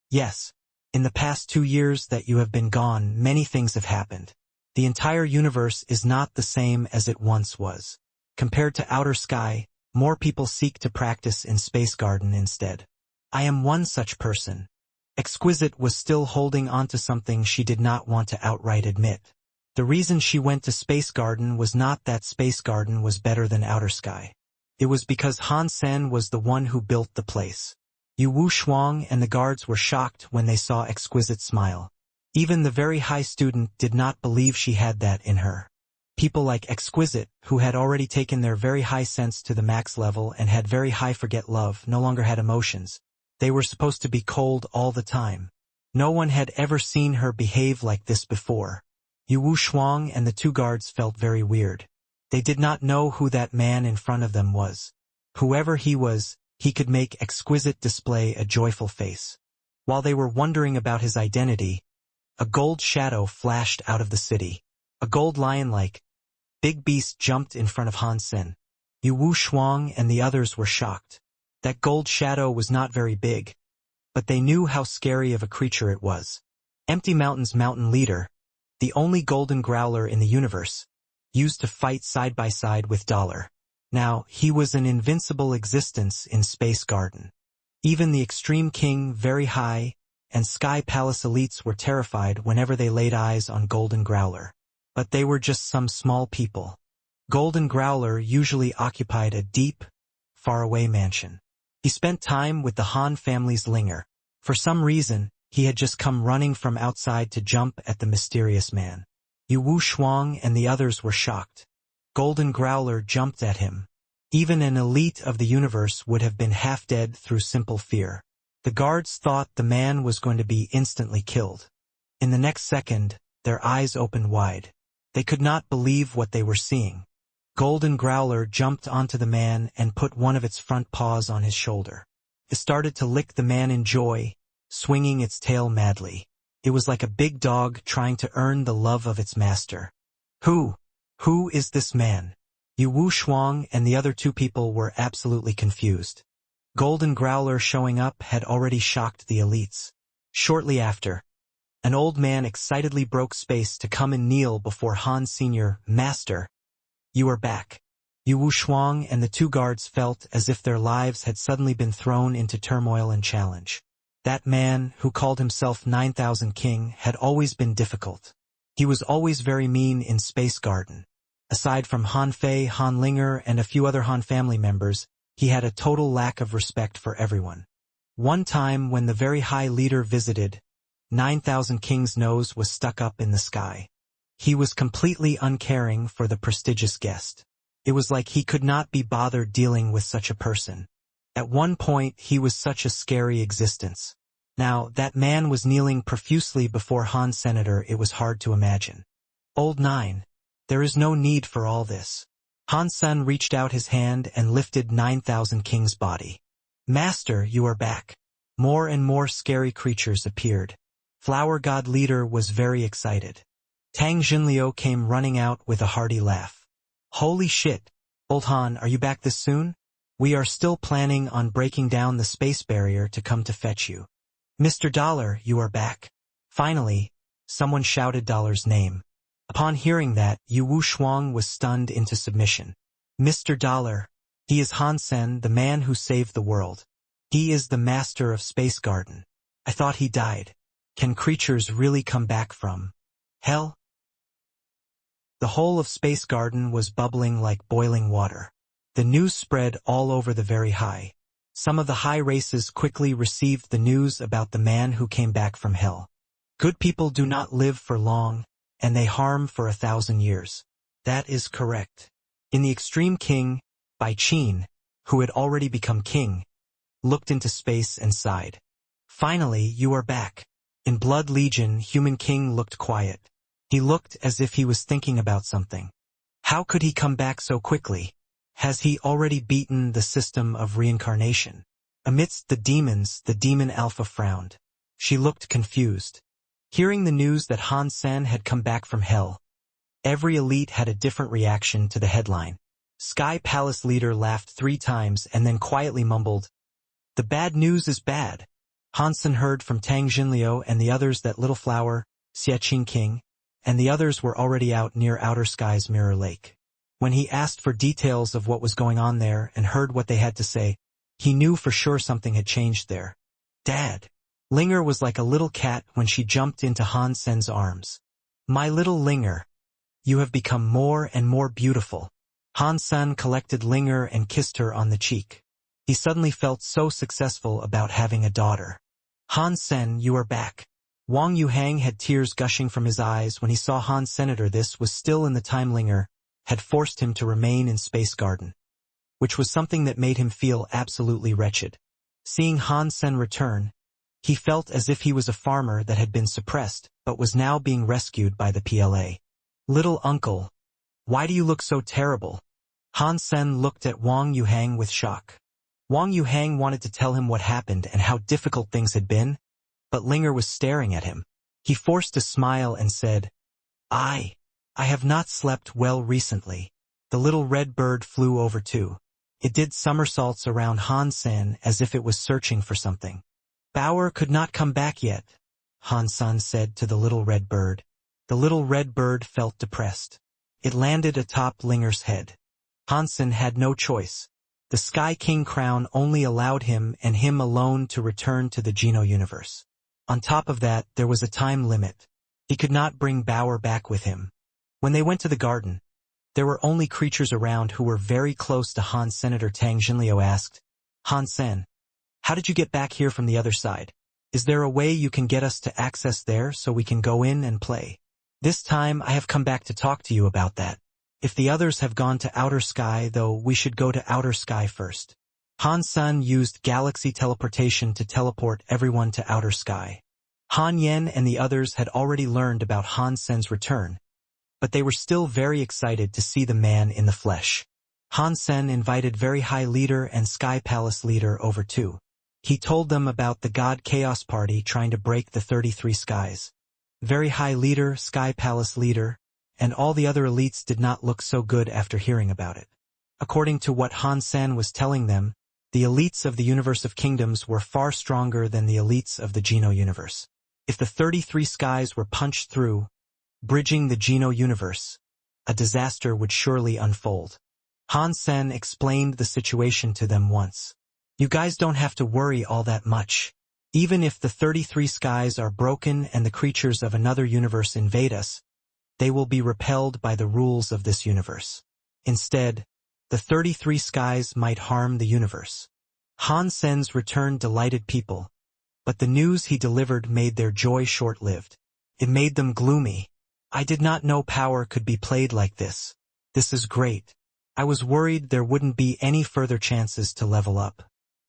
yes, in the past 2 years that you have been gone, many things have happened. The entire universe is not the same as it once was. Compared to outer sky, more people seek to practice in Space Garden instead. I am one such person. Exquisite was still holding on to something she did not want to outright admit. The reason she went to Space Garden was not that Space Garden was better than outer sky. It was because Han Sen was the one who built the place. Yu Wu Shuang and the guards were shocked when they saw Exquisite smile. Even the very high student did not believe she had that in her. People like Exquisite, who had already taken their very high sense to the max level and had very high forget love, no longer had emotions. They were supposed to be cold all the time. No one had ever seen her behave like this before. Yu Wu Shuang and the 2 guards felt very weird. They did not know who that man in front of them was. Whoever he was, he could make Exquisite display a joyful face. While they were wondering about his identity, a gold shadow flashed out of the city. A gold lion-like big beast jumped in front of Han Sen. Yu Wu Shuang and the others were shocked. That gold shadow was not very big, but they knew how scary of a creature it was. Empty Mountain's mountain leader, the only golden growler in the universe, used to fight side by side with Dollar. Now, he was an invincible existence in Space Garden. Even the Extreme King, Very High, and Sky Palace elites were terrified whenever they laid eyes on Golden Growler. But they were just some small people. Golden Growler usually occupied a deep, faraway mansion. He spent time with the Han family's Linger. For some reason, he had just come running from outside to jump at the mysterious man. Yu Wu Shuang and the others were shocked. Golden Growler jumped at him. Even an elite of the universe would have been half dead through simple fear. The guards thought the man was going to be instantly killed. In the next second, their eyes opened wide. They could not believe what they were seeing. Golden Growler jumped onto the man and put one of its front paws on his shoulder. It started to lick the man in joy, swinging its tail madly. It was like a big dog trying to earn the love of its master. Who is this man? Yu Wu Shuang and the other 2 people were absolutely confused. Golden Growler showing up had already shocked the elites. Shortly after, an old man excitedly broke space to come and kneel before Han Sr. Master, you are back. Yu Wu Shuang and the 2 guards felt as if their lives had suddenly been thrown into turmoil and challenge. That man, who called himself 9000 King, had always been difficult. He was always very mean in Space Garden. Aside from Han Fei, Han Linger, and a few other Han family members, he had a total lack of respect for everyone. One time when the very high leader visited, 9000 King's nose was stuck up in the sky. He was completely uncaring for the prestigious guest. It was like he could not be bothered dealing with such a person. At one point he was such a scary existence. Now, that man was kneeling profusely before Han Senator. It was hard to imagine. Old 9. There is no need for all this. Han Sen reached out his hand and lifted 9000 King's body. Master, you are back. More and more scary creatures appeared. Flower God Leader was very excited. Tang Jinliu came running out with a hearty laugh. Holy shit! Old Han, are you back this soon? We are still planning on breaking down the space barrier to come to fetch you. Mr. Dollar, you are back. Finally, someone shouted Dollar's name. Upon hearing that, Yu Wu Shuang was stunned into submission. Mr. Dollar, he is Han Sen, the man who saved the world. He is the master of Space Garden. I thought he died. Can creatures really come back from hell? The whole of Space Garden was bubbling like boiling water. The news spread all over the very high. Some of the high races quickly received the news about the man who came back from hell. Good people do not live for long, and they harm for 1,000 years. That is correct. In the Extreme King, Bai Qin, who had already become king, looked into space and sighed. Finally, you are back. In Blood Legion, Human King looked quiet. He looked as if he was thinking about something. How could he come back so quickly? Has he already beaten the system of reincarnation? Amidst the demons, the demon Alpha frowned. She looked confused. Hearing the news that Han Sen had come back from hell, every elite had a different reaction to the headline. Sky Palace leader laughed 3 times and then quietly mumbled, "The bad news is bad." Han Sen heard from Tang Jinliu and the others that Little Flower, Xie King, and the others were already out near Outer Sky's Mirror Lake. When he asked for details of what was going on there and heard what they had to say, he knew for sure something had changed there. Dad. Linger was like a little cat when she jumped into Han Sen's arms. My little Linger, you have become more and more beautiful. Han Sen collected Linger and kissed her on the cheek. He suddenly felt so successful about having a daughter. Han Sen, you are back. Wang Yuhang had tears gushing from his eyes when he saw Han Senator. This was still in the time Linger had forced him to remain in Space Garden, which was something that made him feel absolutely wretched. Seeing Han Sen return, he felt as if he was a farmer that had been suppressed but was now being rescued by the PLA. Little uncle, why do you look so terrible? Han Sen looked at Wang Yuhang with shock. Wang Yuhang wanted to tell him what happened and how difficult things had been, but Linger was staring at him. He forced a smile and said, I have not slept well recently. The little red bird flew over too. It did somersaults around Han Sen as if it was searching for something. Bauer could not come back yet, Han Sen said to the little red bird. The little red bird felt depressed. It landed atop Linger's head. Han Sen had no choice. The Sky King crown only allowed him and him alone to return to the Geno universe. On top of that, there was a time limit. He could not bring Bauer back with him. When they went to the garden, there were only creatures around who were very close to Han. Senator Tang Jinliu asked, Han Sen, how did you get back here from the other side? Is there a way you can get us to access there so we can go in and play? This time I have come back to talk to you about that. If the others have gone to Outer Sky, though, we should go to Outer Sky first. Han Sen used galaxy teleportation to teleport everyone to Outer Sky. Han Yen and the others had already learned about Han Sen's return, but they were still very excited to see the man in the flesh. Han Sen invited Very High Leader and Sky Palace Leader over too. He told them about the God Chaos Party trying to break the 33 skies. Very High Leader, Sky Palace Leader, and all the other elites did not look so good after hearing about it. According to what Han Sen was telling them, the elites of the Universe of Kingdoms were far stronger than the elites of the Geno universe. If the 33 skies were punched through, bridging the Geno universe, a disaster would surely unfold. Han Sen explained the situation to them once. You guys don't have to worry all that much. Even if the 33 skies are broken and the creatures of another universe invade us, they will be repelled by the rules of this universe. Instead, the 33 skies might harm the universe. Han Sen's return delighted people, but the news he delivered made their joy short-lived. It made them gloomy. I did not know power could be played like this. This is great. I was worried there wouldn't be any further chances to level up.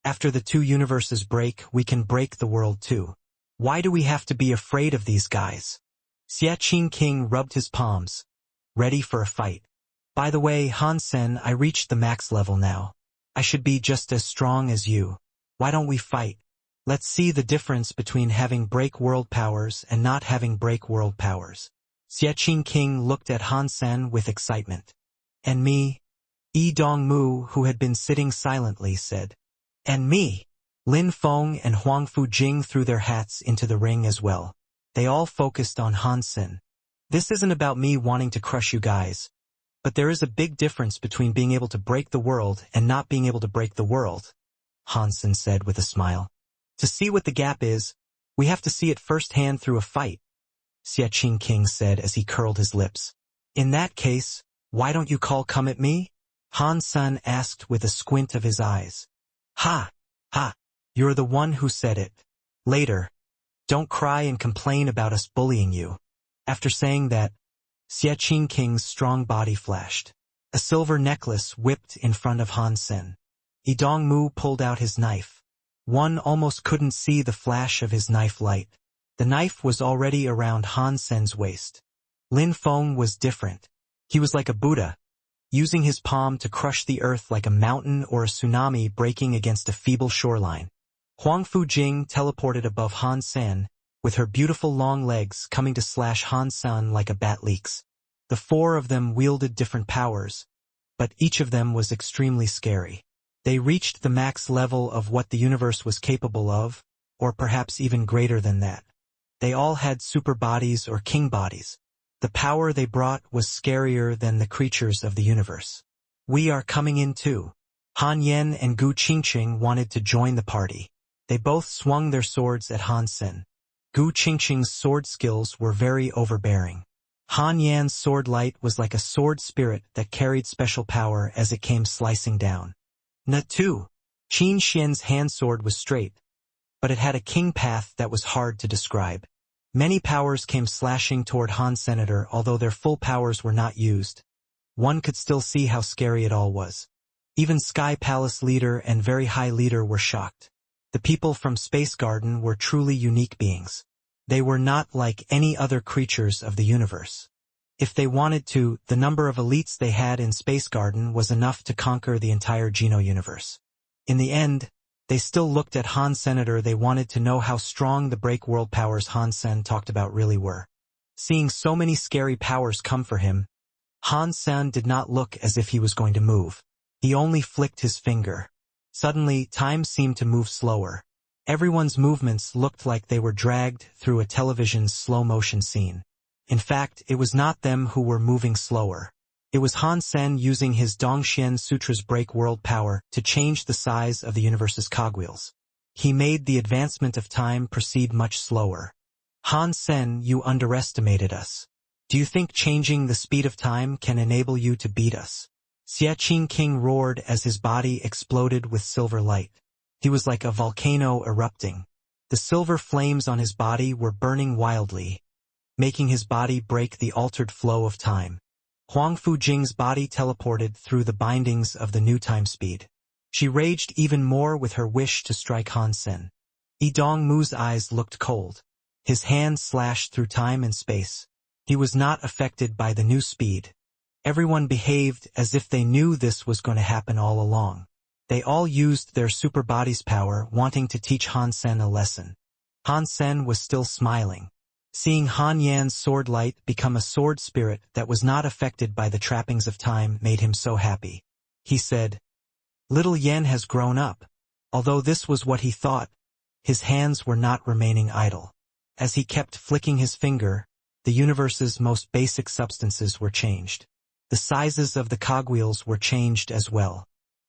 After the 2 universes break, we can break the world too. Why do we have to be afraid of these guys? Xie King rubbed his palms, ready for a fight. By the way, Han Sen, I reached the max level now. I should be just as strong as you. Why don't we fight? Let's see the difference between having break world powers and not having break world powers. Xie King looked at Han Sen with excitement. And me? Yi Dongmu, who had been sitting silently, said. And me? Lin Feng and Huang Fujing threw their hats into the ring as well. They all focused on Han Sen. This isn't about me wanting to crush you guys, but there is a big difference between being able to break the world and not being able to break the world, Han Sen said with a smile. To see what the gap is, we have to see it firsthand through a fight, Xie King said as he curled his lips. In that case, why don't you come at me? Han Sen asked with a squint of his eyes. Ha! Ha! You're the one who said it. Later. Don't cry and complain about us bullying you. After saying that, Xiaqing King's strong body flashed. A silver necklace whipped in front of Han Sen. Yi Dongmu pulled out his knife. One almost couldn't see the flash of his knife light. The knife was already around Han Sen's waist. Lin Feng was different. He was like a Buddha, using his palm to crush the earth like a mountain or a tsunami breaking against a feeble shoreline. Huang Fujing teleported above Han Sen, with her beautiful long legs coming to slash Han Sen like a bat leaks. The four of them wielded different powers, but each of them was extremely scary. They reached the max level of what the universe was capable of, or perhaps even greater than that. They all had super bodies or king bodies. The power they brought was scarier than the creatures of the universe. We are coming in too. Han Yen and Gu Qingqing wanted to join the party. They both swung their swords at Han Sen. Gu Qingqing's sword skills were very overbearing. Han Yan's sword light was like a sword spirit that carried special power as it came slicing down. Natu. Qin Xian's hand sword was straight, but it had a king path that was hard to describe. Many powers came slashing toward Han Senator, although their full powers were not used. One could still see how scary it all was. Even Sky Palace leader and Very High leader were shocked. The people from Space Garden were truly unique beings. They were not like any other creatures of the universe. If they wanted to, the number of elites they had in Space Garden was enough to conquer the entire Geno universe. In the end, they still looked at Han Senator. They wanted to know how strong the break world powers Han Sen talked about really were. Seeing so many scary powers come for him, Han Sen did not look as if he was going to move. He only flicked his finger. Suddenly, time seemed to move slower. Everyone's movements looked like they were dragged through a television's slow-motion scene. In fact, it was not them who were moving slower. It was Han Sen using his Dongxian Sutra's break world power to change the size of the universe's cogwheels. He made the advancement of time proceed much slower. Han Sen, you underestimated us. Do you think changing the speed of time can enable you to beat us? Xiaqing King roared as his body exploded with silver light. He was like a volcano erupting. The silver flames on his body were burning wildly, making his body break the altered flow of time. Huang Fujing's body teleported through the bindings of the new time speed. She raged even more with her wish to strike Han Sen. Yi Dongmu's eyes looked cold. His hand slashed through time and space. He was not affected by the new speed. Everyone behaved as if they knew this was going to happen all along. They all used their super body's power, wanting to teach Han Sen a lesson. Han Sen was still smiling. Seeing Han Yan's sword light become a sword spirit that was not affected by the trappings of time made him so happy. He said, "Little Yan has grown up." Although this was what he thought, his hands were not remaining idle. As he kept flicking his finger, the universe's most basic substances were changed. The sizes of the cogwheels were changed as well.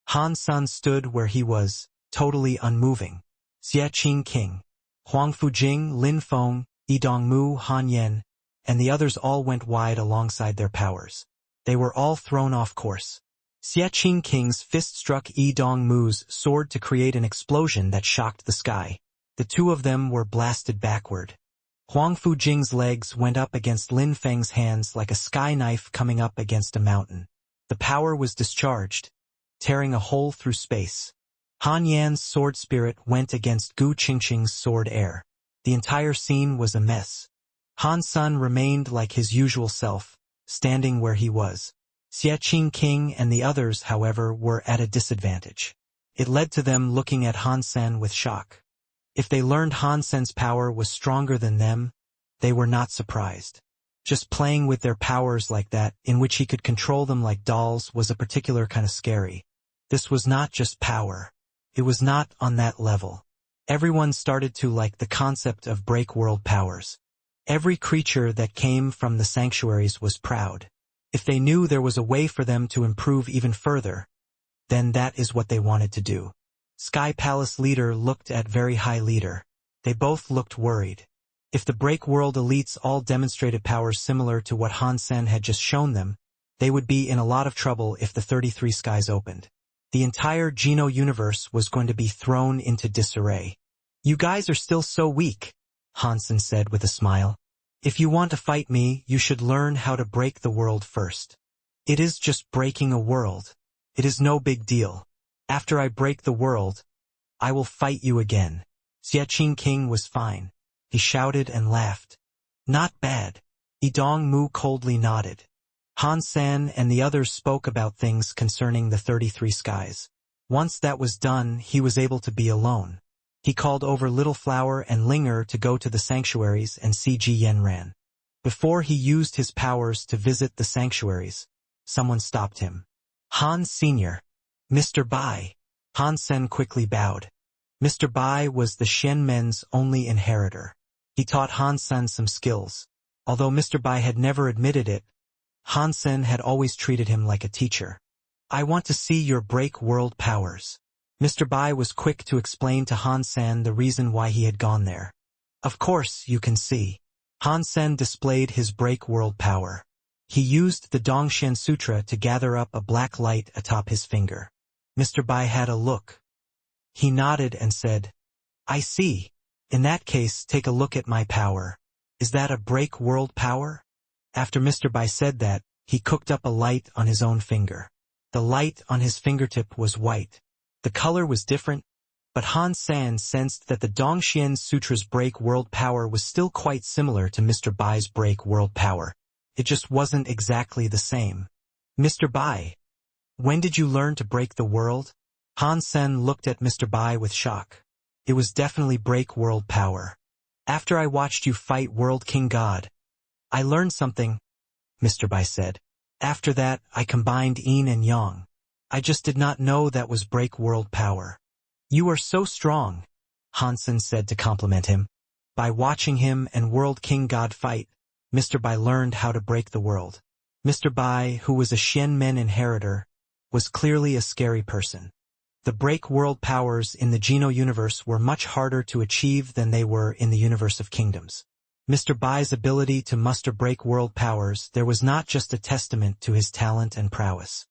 Han Sen stood where he was, totally unmoving. Xiaqing King, Huang Fujing, Lin Feng, Yi Dongmu, Han Yen, and the others all went wide alongside their powers. They were all thrown off course. Xiaqing King's fist struck Yi Dongmu's sword to create an explosion that shocked the sky. The two of them were blasted backward. Huang Fujing's legs went up against Lin Feng's hands like a sky knife coming up against a mountain. The power was discharged, tearing a hole through space. Han Yan's sword spirit went against Gu Qingqing's sword air. The entire scene was a mess. Han Sen remained like his usual self, standing where he was. Xiaqing King and the others, however, were at a disadvantage. It led to them looking at Han Sen with shock. If they learned Han Sen's power was stronger than them, they were not surprised. Just playing with their powers like that, in which he could control them like dolls, was a particular kind of scary. This was not just power. It was not on that level. Everyone started to like the concept of break world powers. Every creature that came from the sanctuaries was proud. If they knew there was a way for them to improve even further, then that is what they wanted to do. Sky Palace leader looked at Very High leader. They both looked worried. If the break world elites all demonstrated powers similar to what Han Sen had just shown them, they would be in a lot of trouble if the 33 skies opened. The entire Geno universe was going to be thrown into disarray. You guys are still so weak, Hansen said with a smile. If you want to fight me, you should learn how to break the world first. It is just breaking a world. It is no big deal. After I break the world, I will fight you again. Xiaqing King was fine. He shouted and laughed. Not bad. Yidong Mu coldly nodded. Han San and the others spoke about things concerning the 33 skies. Once that was done, he was able to be alone. He called over Little Flower and Linger to go to the sanctuaries and see Ji Yanran. Before he used his powers to visit the sanctuaries, someone stopped him. Han Sr. Mr. Bai. Han Sen quickly bowed. Mr. Bai was the Shen Men's only inheritor. He taught Han Sen some skills. Although Mr. Bai had never admitted it, Han Sen had always treated him like a teacher. I want to see your break world powers. Mr. Bai was quick to explain to Han Sen the reason why he had gone there. Of course, you can see. Han Sen displayed his break world power. He used the Dongshan Sutra to gather up a black light atop his finger. Mr. Bai had a look. He nodded and said, I see. In that case, take a look at my power. Is that a break world power? After Mr. Bai said that, he cooked up a light on his own finger. The light on his fingertip was white. The color was different, but Han San sensed that the Dongshan Sutra's break world power was still quite similar to Mr. Bai's break world power. It just wasn't exactly the same. Mr. Bai, when did you learn to break the world? Han Sen looked at Mr. Bai with shock. It was definitely break world power. After I watched you fight World King God, I learned something, Mr. Bai said. After that, I combined yin and yang. I just did not know that was break world power. You are so strong, Hansen said to compliment him. By watching him and World King God fight, Mr. Bai learned how to break the world. Mr. Bai, who was a Shen Men inheritor, was clearly a scary person. The break world powers in the Geno universe were much harder to achieve than they were in the universe of kingdoms. Mr. Bai's ability to muster break world powers there was not just a testament to his talent and prowess.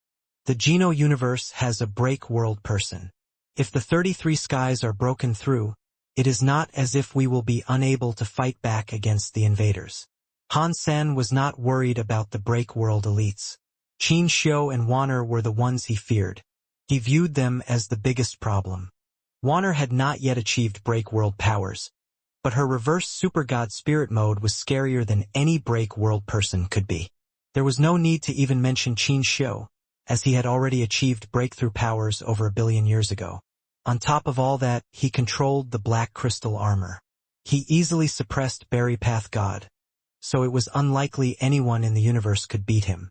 The Geno universe has a break world person. If the 33 skies are broken through, it is not as if we will be unable to fight back against the invaders. Han San was not worried about the break world elites. Qin Xiu and Wanner were the ones he feared. He viewed them as the biggest problem. Wanner had not yet achieved break world powers, but her reverse super god spirit mode was scarier than any break world person could be. There was no need to even mention Qin Xiu, as he had already achieved breakthrough powers over 1 billion years ago. On top of all that, he controlled the black crystal armor. He easily suppressed Berry Path God, so it was unlikely anyone in the universe could beat him.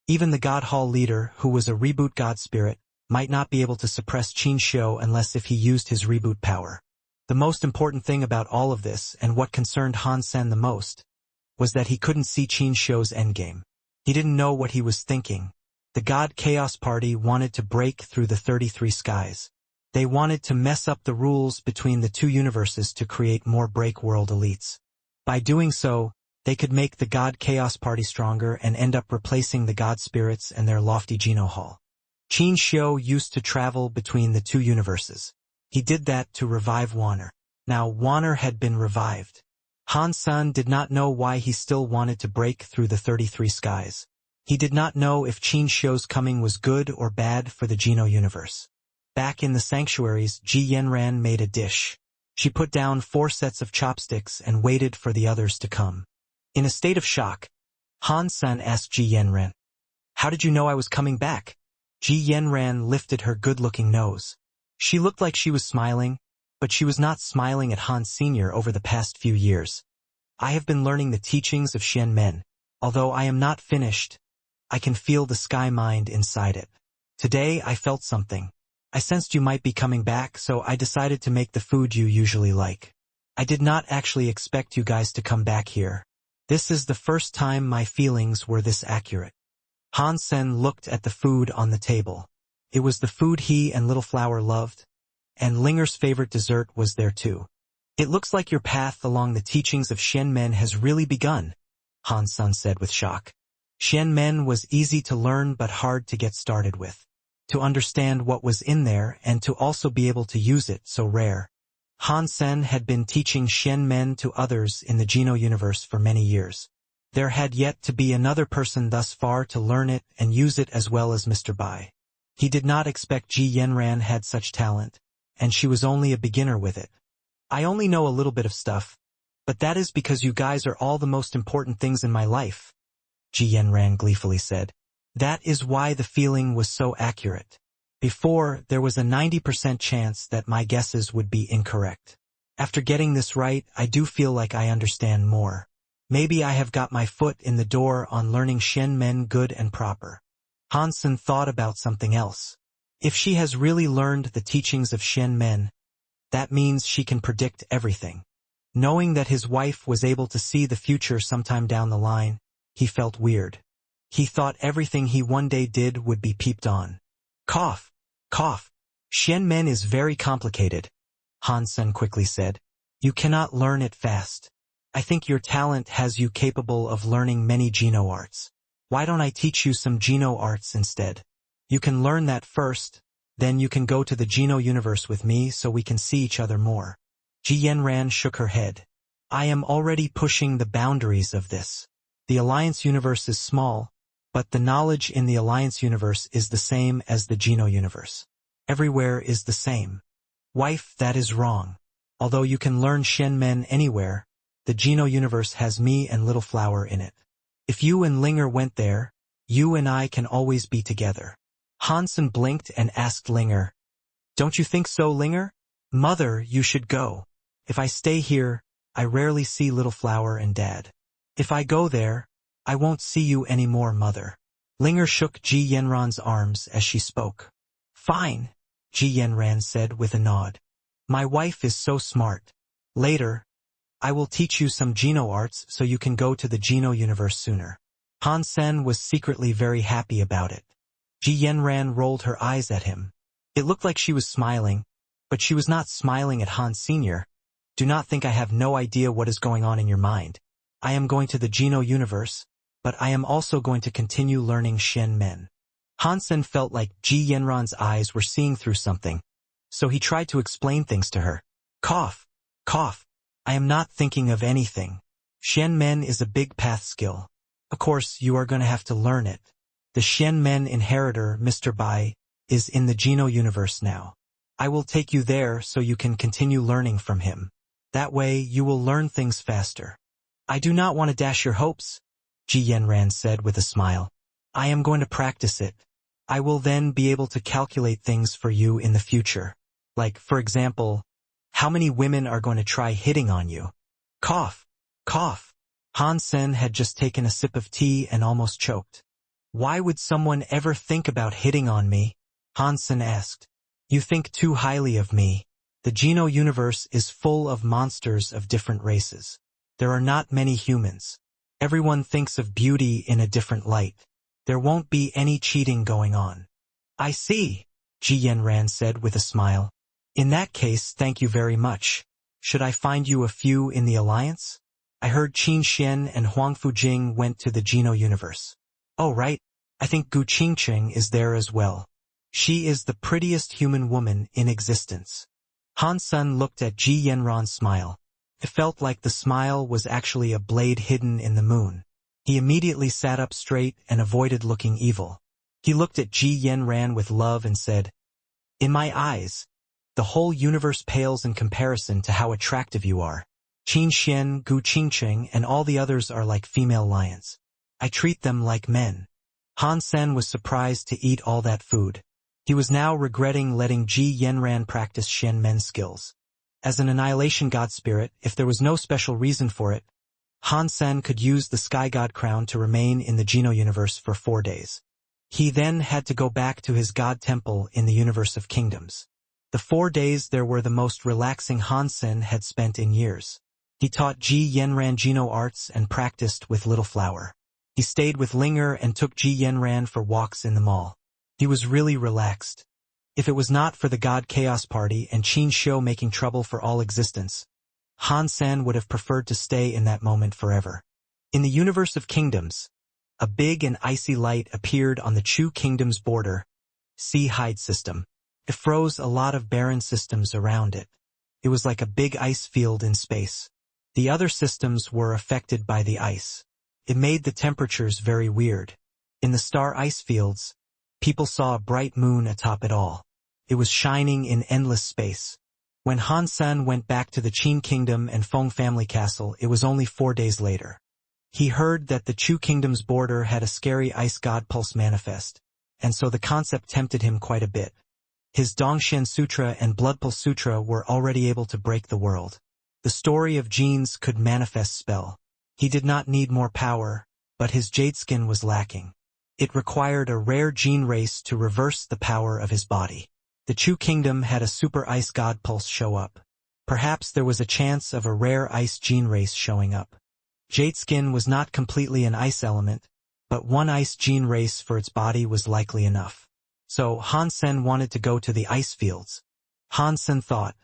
Even the God Hall leader, who was a reboot god spirit, might not be able to suppress Qin Xiu unless if he used his reboot power. The most important thing about all of this, and what concerned Han Sen the most, was that he couldn't see Qin Xiu's endgame. He didn't know what he was thinking. The God Chaos Party wanted to break through the 33 skies. They wanted to mess up the rules between the two universes to create more break world elites. By doing so, they could make the God Chaos Party stronger and end up replacing the God Spirits and their lofty Geno Hall. Qin Xiu used to travel between the two universes. He did that to revive Wanner. Now Wanner had been revived. Han San did not know why he still wanted to break through the 33 skies. He did not know if Qin Xiu's coming was good or bad for the Geno universe. Back in the sanctuaries, Ji Yanran made a dish. She put down 4 sets of chopsticks and waited for the others to come. In a state of shock, Han San asked Ji Yanran, "How did you know I was coming back?" Ji Yanran lifted her good-looking nose. She looked like she was smiling, but she was not smiling at Han Sr. over the past few years. "I have been learning the teachings of Shen Men. Although I am not finished, I can feel the sky mind inside it. Today I felt something. I sensed you might be coming back, so I decided to make the food you usually like. I did not actually expect you guys to come back here. This is the first time my feelings were this accurate." Han Sen looked at the food on the table. It was the food he and Little Flower loved, and Linger's favorite dessert was there too. "It looks like your path along the teachings of Shen Men has really begun," Han Sen said with shock. Shen Men was easy to learn but hard to get started with. to understand what was in there and to also be able to use it so rare. Han Sen had been teaching Shen Men to others in the Geno universe for many years. There had yet to be another person thus far to learn it and use it as well as Mr. Bai. He did not expect Ji Yanran had such talent, and she was only a beginner with it. I only know a little bit of stuff, but that is because you guys are all the most important things in my life, Ji Yanran gleefully said. That is why the feeling was so accurate. Before, there was a 90% chance that my guesses would be incorrect. After getting this right, I do feel like I understand more. Maybe I have got my foot in the door on learning Shen Men good and proper. Hansen thought about something else. If she has really learned the teachings of Shen Men, that means she can predict everything. Knowing that his wife was able to see the future sometime down the line, he felt weird. He thought everything he one day did would be peeped on. Cough, cough. Shen Men is very complicated, Hansen quickly said. You cannot learn it fast. I think your talent has you capable of learning many Geno arts. Why don't I teach you some Geno arts instead? You can learn that first, then you can go to the Geno universe with me so we can see each other more. Ji Yanran shook her head. I am already pushing the boundaries of this. The Alliance universe is small, but the knowledge in the Alliance universe is the same as the Geno universe. Everywhere is the same. Wife, that is wrong. Although you can learn Shen Men anywhere, the Geno universe has me and Little Flower in it. If you and Linger went there, you and I can always be together. Hansen blinked and asked Linger, Don't you think so, Linger? Mother, you should go. If I stay here, I rarely see Little Flower and Dad. If I go there, I won't see you anymore, Mother. Linger shook Ji Yanran's arms as she spoke. Fine, Ji Yanran said with a nod. My wife is so smart. Later, I will teach you some Geno arts so you can go to the Geno universe sooner. Han Sen was secretly very happy about it. Ji Yanran rolled her eyes at him. It looked like she was smiling, but she was not smiling at Han Sr. Do not think I have no idea what is going on in your mind. I am going to the Geno universe, but I am also going to continue learning Shen Men. Han Sen felt like Ji Yanran's eyes were seeing through something, so he tried to explain things to her. Cough, cough. I am not thinking of anything. Shen Men is a big path skill. Of course, you are going to have to learn it. The Shen Men inheritor, Mr. Bai, is in the Geno universe now. I will take you there so you can continue learning from him. That way, you will learn things faster. I do not want to dash your hopes, Ji Yanran said with a smile. I am going to practice it. I will then be able to calculate things for you in the future. Like, for example, how many women are going to try hitting on you? Cough, cough. Han Sen had just taken a sip of tea and almost choked. Why would someone ever think about hitting on me? Han Sen asked. You think too highly of me. The Geno universe is full of monsters of different races. There are not many humans. Everyone thinks of beauty in a different light. There won't be any cheating going on. I see, Ji Yanran said with a smile. In that case, thank you very much. Should I find you a few in the Alliance? I heard Qin Xian and Huang Fujing went to the Geno universe. Oh right, I think Gu Qingqing is there as well. She is the prettiest human woman in existence. Han Sen looked at Ji Yanran's smile. It felt like the smile was actually a blade hidden in the moon. He immediately sat up straight and avoided looking evil. He looked at Ji Yanran with love and said, In my eyes, the whole universe pales in comparison to how attractive you are. Qin Xian, Gu Qingqing, and all the others are like female lions. I treat them like men. Han Sen was surprised to eat all that food. He was now regretting letting Ji Yanran practice Shen Men skills. As an annihilation god spirit, if there was no special reason for it, Han Sen could use the Sky God crown to remain in the Geno universe for 4 days. He then had to go back to his god temple in the universe of kingdoms. The 4 days there were the most relaxing Han Sen had spent in years. He taught Ji Yanran Geno arts and practiced with Little Flower. He stayed with Linger and took Ji Yanran for walks in the mall. He was really relaxed. If it was not for the God Chaos Party and Qin Xiu making trouble for all existence, Han Sen would have preferred to stay in that moment forever. In the universe of kingdoms, a big and icy light appeared on the Chu Kingdom's border, Sea Hide system. It froze a lot of barren systems around it. It was like a big ice field in space. The other systems were affected by the ice. It made the temperatures very weird. In the star ice fields, people saw a bright moon atop it all. It was shining in endless space. When Han Sen went back to the Qin Kingdom and Feng family castle, it was only 4 days later. He heard that the Chu Kingdom's border had a scary ice god pulse manifest, and so the concept tempted him quite a bit. His Dongxian Sutra and Bloodpulse Sutra were already able to break the world. The story of genes could manifest spell. He did not need more power, but his jade skin was lacking. It required a rare gene race to reverse the power of his body. The Chu Kingdom had a super ice god pulse show up. Perhaps there was a chance of a rare ice gene race showing up. Jade skin was not completely an ice element, but one ice gene race for its body was likely enough. So Han Sen wanted to go to the ice fields. Han Sen thought,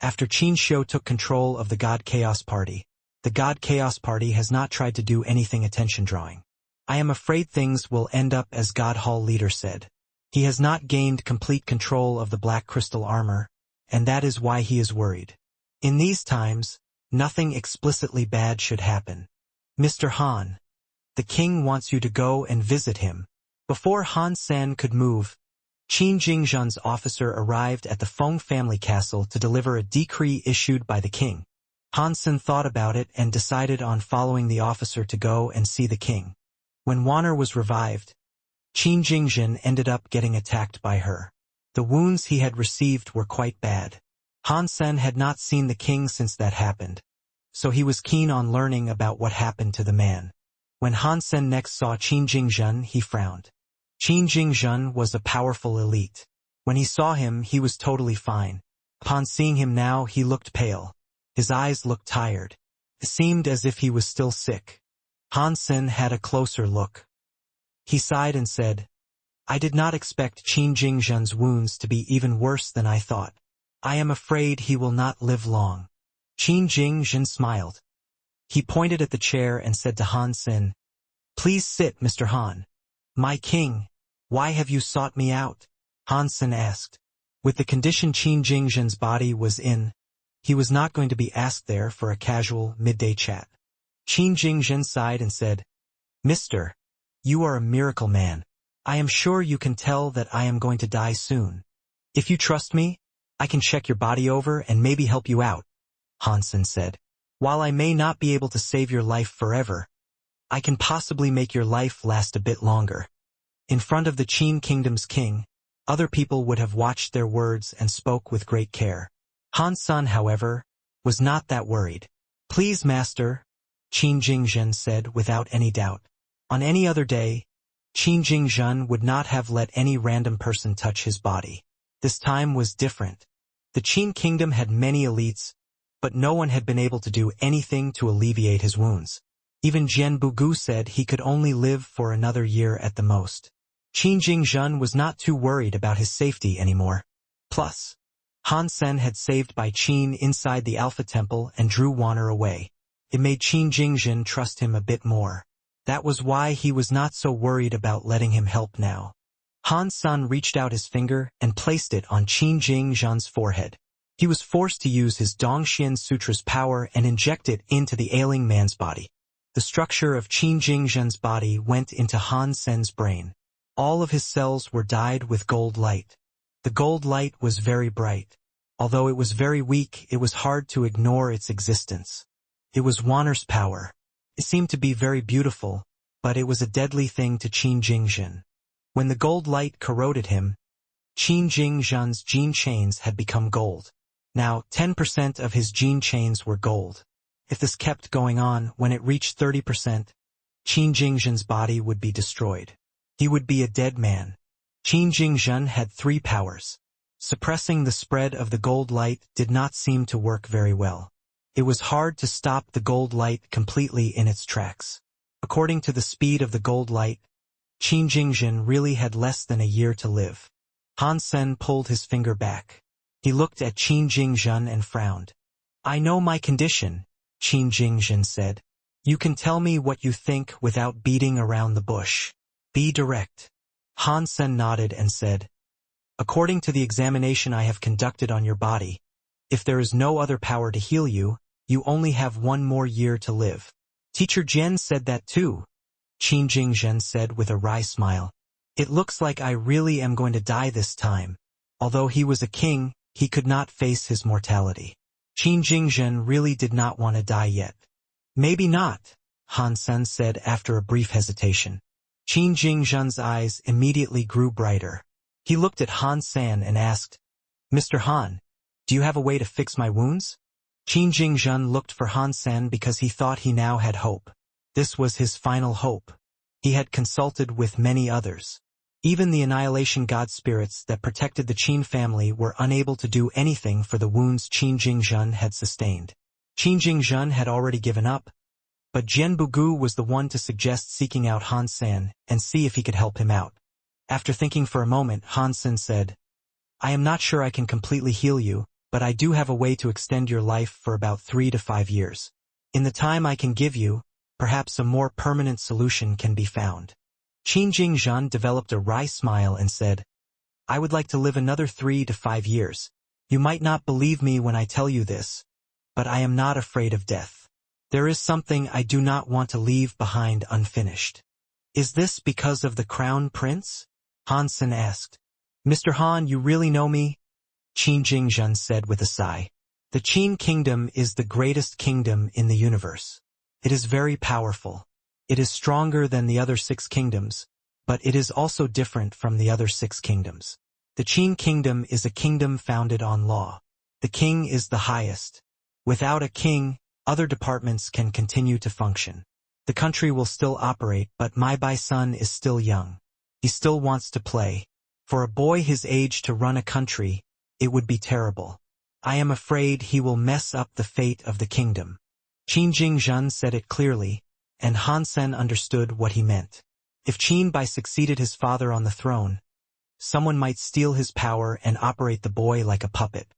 after Qin Xiu took control of the God Chaos Party, the God Chaos Party has not tried to do anything attention-drawing. I am afraid things will end up as God Hall leader said. He has not gained complete control of the black crystal armor, and that is why he is worried. In these times, nothing explicitly bad should happen. Mr. Han, the king wants you to go and visit him. Before Han Sen could move, Qin Jingzhen's officer arrived at the Feng family castle to deliver a decree issued by the king. Han Sen thought about it and decided on following the officer to go and see the king. When Wanner was revived, Qin Jingzhen ended up getting attacked by her. The wounds he had received were quite bad. Han Sen had not seen the king since that happened, so he was keen on learning about what happened to the man. When Han Sen next saw Qin Jingzhen, he frowned. Qin Jingzhen was a powerful elite. When he saw him, he was totally fine. Upon seeing him now, he looked pale. His eyes looked tired. It seemed as if he was still sick. Han Sen had a closer look. He sighed and said, I did not expect Qin Jingzhen's wounds to be even worse than I thought. I am afraid he will not live long. Qin Jingzhen smiled. He pointed at the chair and said to Han Sen, Please sit, Mr. Han. My king, why have you sought me out? Han Sen asked. With the condition Qin Jingzhen's body was in, he was not going to be asked there for a casual midday chat. Qin Jingzhen sighed and said, Mister, you are a miracle man. I am sure you can tell that I am going to die soon. If you trust me, I can check your body over and maybe help you out, Han Sen said. While I may not be able to save your life forever, I can possibly make your life last a bit longer. In front of the Qin Kingdom's king, other people would have watched their words and spoke with great care. Han Sen, however, was not that worried. Please, master, Qin Jingzhen said without any doubt. On any other day, Qin Jingzhen would not have let any random person touch his body. This time was different. The Qin Kingdom had many elites, but no one had been able to do anything to alleviate his wounds. Even Jian Bugu said he could only live for another year at the most. Qin Jingzhen was not too worried about his safety anymore. Plus, Han Sen had saved by Qin inside the Alpha Temple and drew Wanner away. It made Qin Jingzhen trust him a bit more. That was why he was not so worried about letting him help now. Han Sen reached out his finger and placed it on Qin Jingzhen's forehead. He was forced to use his Dongxian Sutra's power and inject it into the ailing man's body. The structure of Qin Jingzhen's body went into Han Sen's brain. All of his cells were dyed with gold light. The gold light was very bright. Although it was very weak, it was hard to ignore its existence. It was Wanner's power. It seemed to be very beautiful, but it was a deadly thing to Qin Jingzhen. When the gold light corroded him, Qin Jingzhen's gene chains had become gold. Now, 10% of his gene chains were gold. If this kept going on, when it reached 30%, Qin Jingzhen's body would be destroyed. He would be a dead man. Qin Jingzhen had 3 powers. Suppressing the spread of the gold light did not seem to work very well. It was hard to stop the gold light completely in its tracks. According to the speed of the gold light, Qin Jingzhen really had less than a year to live. Han Sen pulled his finger back. He looked at Qin Jingzhen and frowned. I know my condition, Qin Jingzhen said. You can tell me what you think without beating around the bush. Be direct. Han Sen nodded and said, According to the examination I have conducted on your body, if there is no other power to heal you, you only have 1 more year to live. Teacher Jian said that too, Qin Jingzhen said with a wry smile. It looks like I really am going to die this time. Although he was a king, he could not face his mortality. Qin Jingzhen really did not want to die yet. Maybe not, Han Sen said after a brief hesitation. Qin Jingzhen's eyes immediately grew brighter. He looked at Han Sen and asked, Mr. Han, do you have a way to fix my wounds? Qin Jingzhen looked for Han Sen because he thought he now had hope. This was his final hope. He had consulted with many others. Even the annihilation god spirits that protected the Qin family were unable to do anything for the wounds Qin Jingzhen had sustained. Qin Jingzhen had already given up, but Jian Bugu was the one to suggest seeking out Han Sen and see if he could help him out. After thinking for a moment, Han Sen said, I am not sure I can completely heal you, but I do have a way to extend your life for about 3 to 5 years. In the time I can give you, perhaps a more permanent solution can be found. Qin Jingzhen developed a wry smile and said, I would like to live another 3 to 5 years. You might not believe me when I tell you this, but I am not afraid of death. There is something I do not want to leave behind unfinished. Is this because of the crown prince? Han Sen asked. Mr. Han, you really know me? Qin Jingzhen said with a sigh. The Qin kingdom is the greatest kingdom in the universe. It is very powerful. It is stronger than the other 6 kingdoms, but it is also different from the other 6 kingdoms. The Qin kingdom is a kingdom founded on law. The king is the highest. Without a king, other departments can continue to function. The country will still operate, but my son is still young. He still wants to play. For a boy his age to run a country, it would be terrible. I am afraid he will mess up the fate of the kingdom. Qin Jingzhen said it clearly, and Han Sen understood what he meant. If Qin Bai succeeded his father on the throne, someone might steal his power and operate the boy like a puppet.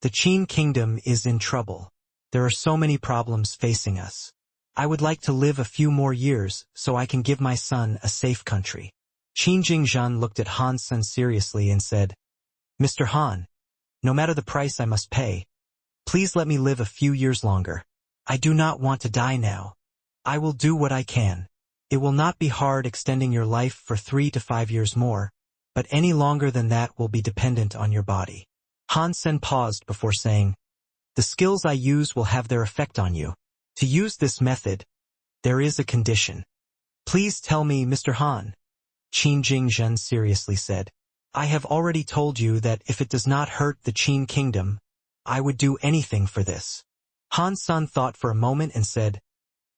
The Qin kingdom is in trouble. There are so many problems facing us. I would like to live a few more years so I can give my son a safe country. Qin Jingzhen looked at Han Sen seriously and said, Mr. Han, no matter the price I must pay, please let me live a few years longer. I do not want to die now. I will do what I can. It will not be hard extending your life for 3 to 5 years more, but any longer than that will be dependent on your body. Han Sen paused before saying, The skills I use will have their effect on you. To use this method, there is a condition. Please tell me, Mr. Han. Qin Jingzhen seriously said, I have already told you that if it does not hurt the Qin kingdom, I would do anything for this. Han Sen thought for a moment and said,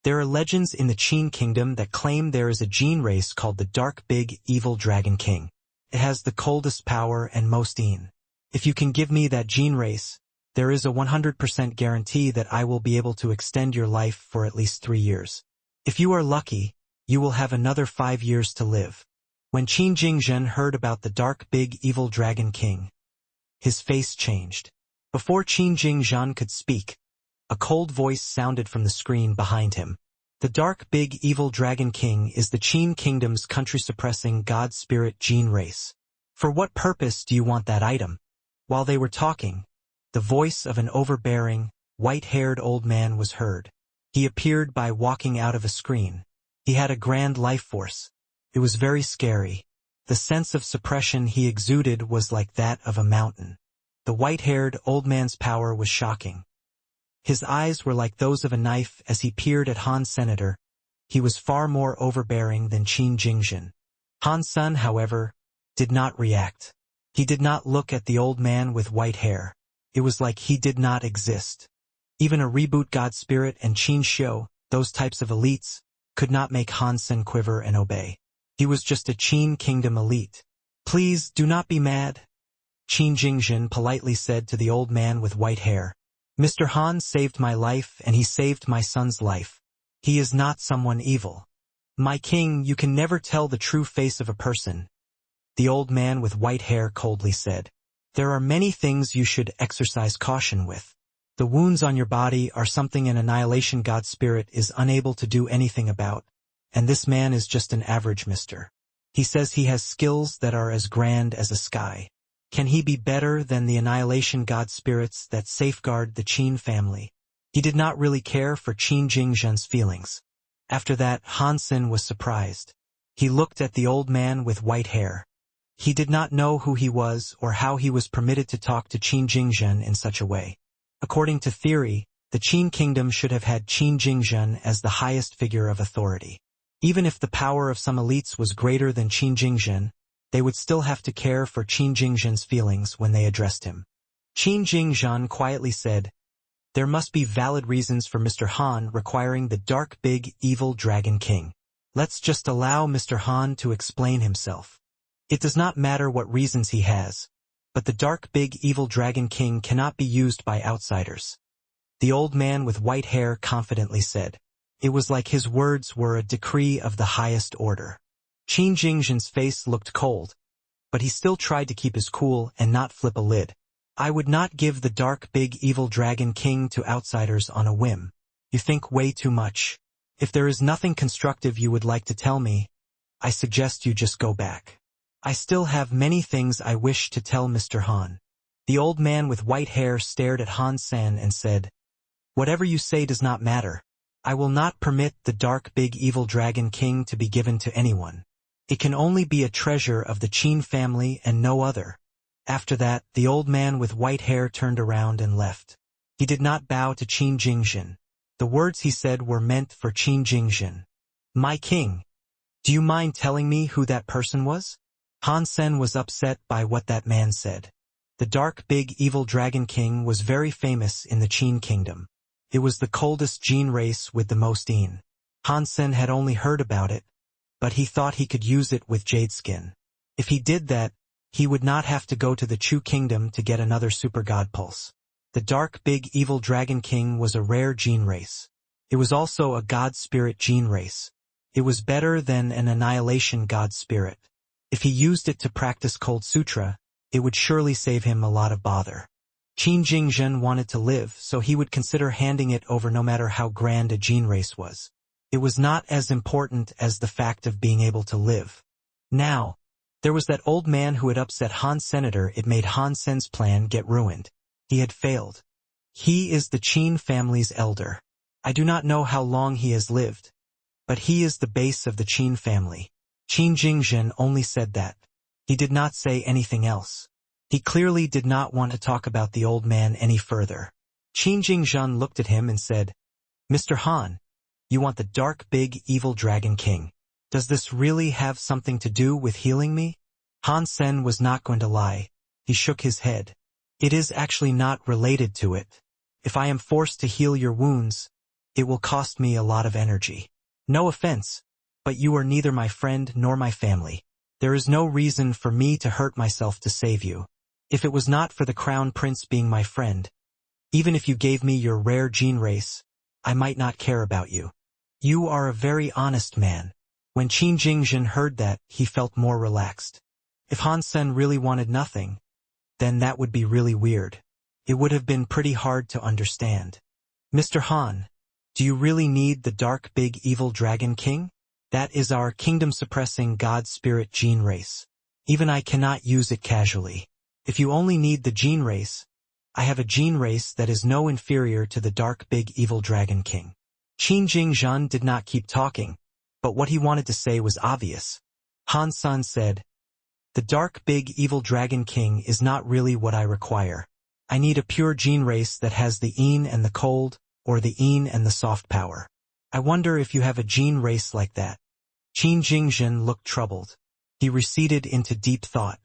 There are legends in the Qin kingdom that claim there is a gene race called the Dark Big Evil Dragon King. It has the coldest power and most een. If you can give me that gene race, there is a 100% guarantee that I will be able to extend your life for at least 3 years. If you are lucky, you will have another 5 years to live. When Qin Jingzhen heard about the Dark Big Evil Dragon King, his face changed. Before Qin Jingzhen could speak, a cold voice sounded from the screen behind him. The Dark Big Evil Dragon King is the Qin Kingdom's country-suppressing god spirit gene race. For what purpose do you want that item? While they were talking, the voice of an overbearing, white-haired old man was heard. He appeared by walking out of a screen. He had a grand life force. It was very scary. The sense of suppression he exuded was like that of a mountain. The white-haired old man's power was shocking. His eyes were like those of a knife as he peered at Han Senator. He was far more overbearing than Qin Jingzhen. Han Sen, however, did not react. He did not look at the old man with white hair. It was like he did not exist. Even a reboot god spirit and Qin Xiu, those types of elites, could not make Han Sen quiver and obey. He was just a Qin kingdom elite. Please do not be mad, Qin Jingzhen politely said to the old man with white hair. Mr. Han saved my life and he saved my son's life. He is not someone evil. My king, you can never tell the true face of a person, the old man with white hair coldly said. There are many things you should exercise caution with. The wounds on your body are something an annihilation god spirit is unable to do anything about, and this man is just an average mister. He says he has skills that are as grand as a sky. Can he be better than the annihilation god spirits that safeguard the Qin family? He did not really care for Qin Jingzhen's feelings. After that, Han Sen was surprised. He looked at the old man with white hair. He did not know who he was or how he was permitted to talk to Qin Jingzhen in such a way. According to theory, the Qin kingdom should have had Qin Jingzhen as the highest figure of authority. Even if the power of some elites was greater than Qin Jingzhen, they would still have to care for Qin Jingzhen's feelings when they addressed him. Qin Jingzhen quietly said, "There must be valid reasons for Mr. Han requiring the dark big evil dragon king. Let's just allow Mr. Han to explain himself. It does not matter what reasons he has, but the dark big evil dragon king cannot be used by outsiders." The old man with white hair confidently said. It was like his words were a decree of the highest order. Qin Jingzhen's face looked cold, but he still tried to keep his cool and not flip a lid. "I would not give the dark big evil dragon king to outsiders on a whim. You think way too much. If there is nothing constructive you would like to tell me, I suggest you just go back. I still have many things I wish to tell Mr. Han." The old man with white hair stared at Han Sen and said, "Whatever you say does not matter. I will not permit the dark big evil dragon king to be given to anyone. It can only be a treasure of the Qin family and no other." After that, the old man with white hair turned around and left. He did not bow to Qin Jingzhen. The words he said were meant for Qin Jingzhen. "My king, do you mind telling me who that person was?" Han Sen was upset by what that man said. The dark big evil dragon king was very famous in the Qin kingdom. It was the coldest gene race with the most yin. Han Sen had only heard about it, but he thought he could use it with jade skin. If he did that, he would not have to go to the Chu kingdom to get another super god pulse. The dark big evil dragon king was a rare gene race. It was also a god spirit gene race. It was better than an annihilation god spirit. If he used it to practice Cold Sutra, it would surely save him a lot of bother. Qin Jingzhen wanted to live, so he would consider handing it over no matter how grand a gene race was. It was not as important as the fact of being able to live. Now, there was that old man who had upset Han Senator. It made Han Sen's plan get ruined. He had failed. He is the Qin family's elder. I do not know how long he has lived, but he is the base of the Qin family. Qin Jingzhen only said that. He did not say anything else. He clearly did not want to talk about the old man any further. Qin Jingzhen looked at him and said, "Mr. Han, you want the dark big evil dragon king. Does this really have something to do with healing me?" Han Sen was not going to lie. He shook his head. "It is actually not related to it. If I am forced to heal your wounds, it will cost me a lot of energy. No offense, but you are neither my friend nor my family. There is no reason for me to hurt myself to save you. If it was not for the crown prince being my friend, even if you gave me your rare gene race, I might not care about you. You are a very honest man." When Qin Jingzhen heard that, he felt more relaxed. If Han Sen really wanted nothing, then that would be really weird. It would have been pretty hard to understand. "Mr. Han, do you really need the dark big evil dragon king? That is our kingdom-suppressing god spirit gene race. Even I cannot use it casually. If you only need the gene race, I have a gene race that is no inferior to the dark big evil dragon king." Qin Jingzhen did not keep talking, but what he wanted to say was obvious. Han Sen said, "The dark big evil dragon king is not really what I require. I need a pure gene race that has the yin and the cold, or the yin and the soft power. I wonder if you have a gene race like that." Qin Jingzhen looked troubled. He receded into deep thought.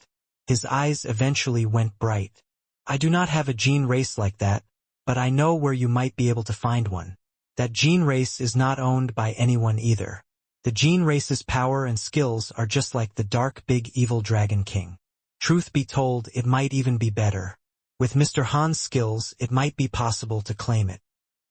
His eyes eventually went bright. "I do not have a gene race like that, but I know where you might be able to find one. That gene race is not owned by anyone either. The gene race's power and skills are just like the dark big evil dragon king. Truth be told, it might even be better. With Mr. Han's skills, it might be possible to claim it."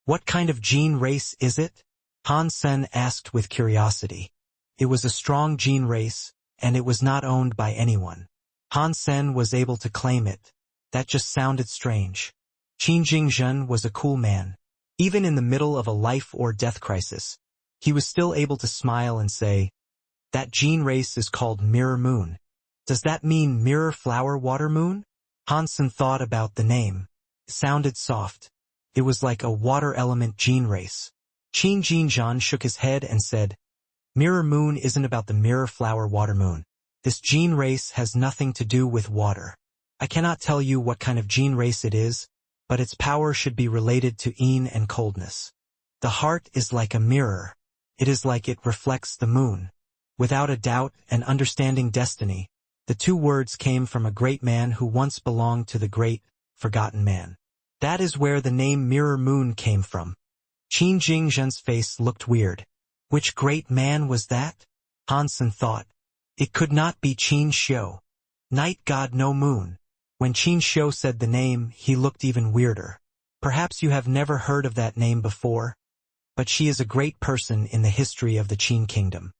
"What kind of gene race is it?" Han Sen asked with curiosity. It was a strong gene race, and it was not owned by anyone. Han Sen was able to claim it. That just sounded strange. Qin Jingzhen was a cool man. Even in the middle of a life-or-death crisis, he was still able to smile and say, "That gene race is called Mirror Moon. Does that mean mirror flower water moon? Hansen thought about the name. It sounded soft. It was like a water element gene race. Qin Jinzhan shook his head and said, Mirror moon isn't about the mirror flower water moon. This gene race has nothing to do with water. I cannot tell you what kind of gene race it is, but its power should be related to yin and coldness. The heart is like a mirror. It is like it reflects the moon. Without a doubt and understanding destiny, the two words came from a great man who once belonged to the great, forgotten man. That is where the name Mirror Moon came from. Qin Jingzhen's face looked weird. Which great man was that? Hansen thought. It could not be Qin Xiu. Night God no moon. When Qin Xiu said the name, he looked even weirder. Perhaps you have never heard of that name before, but she is a great person in the history of the Qin kingdom.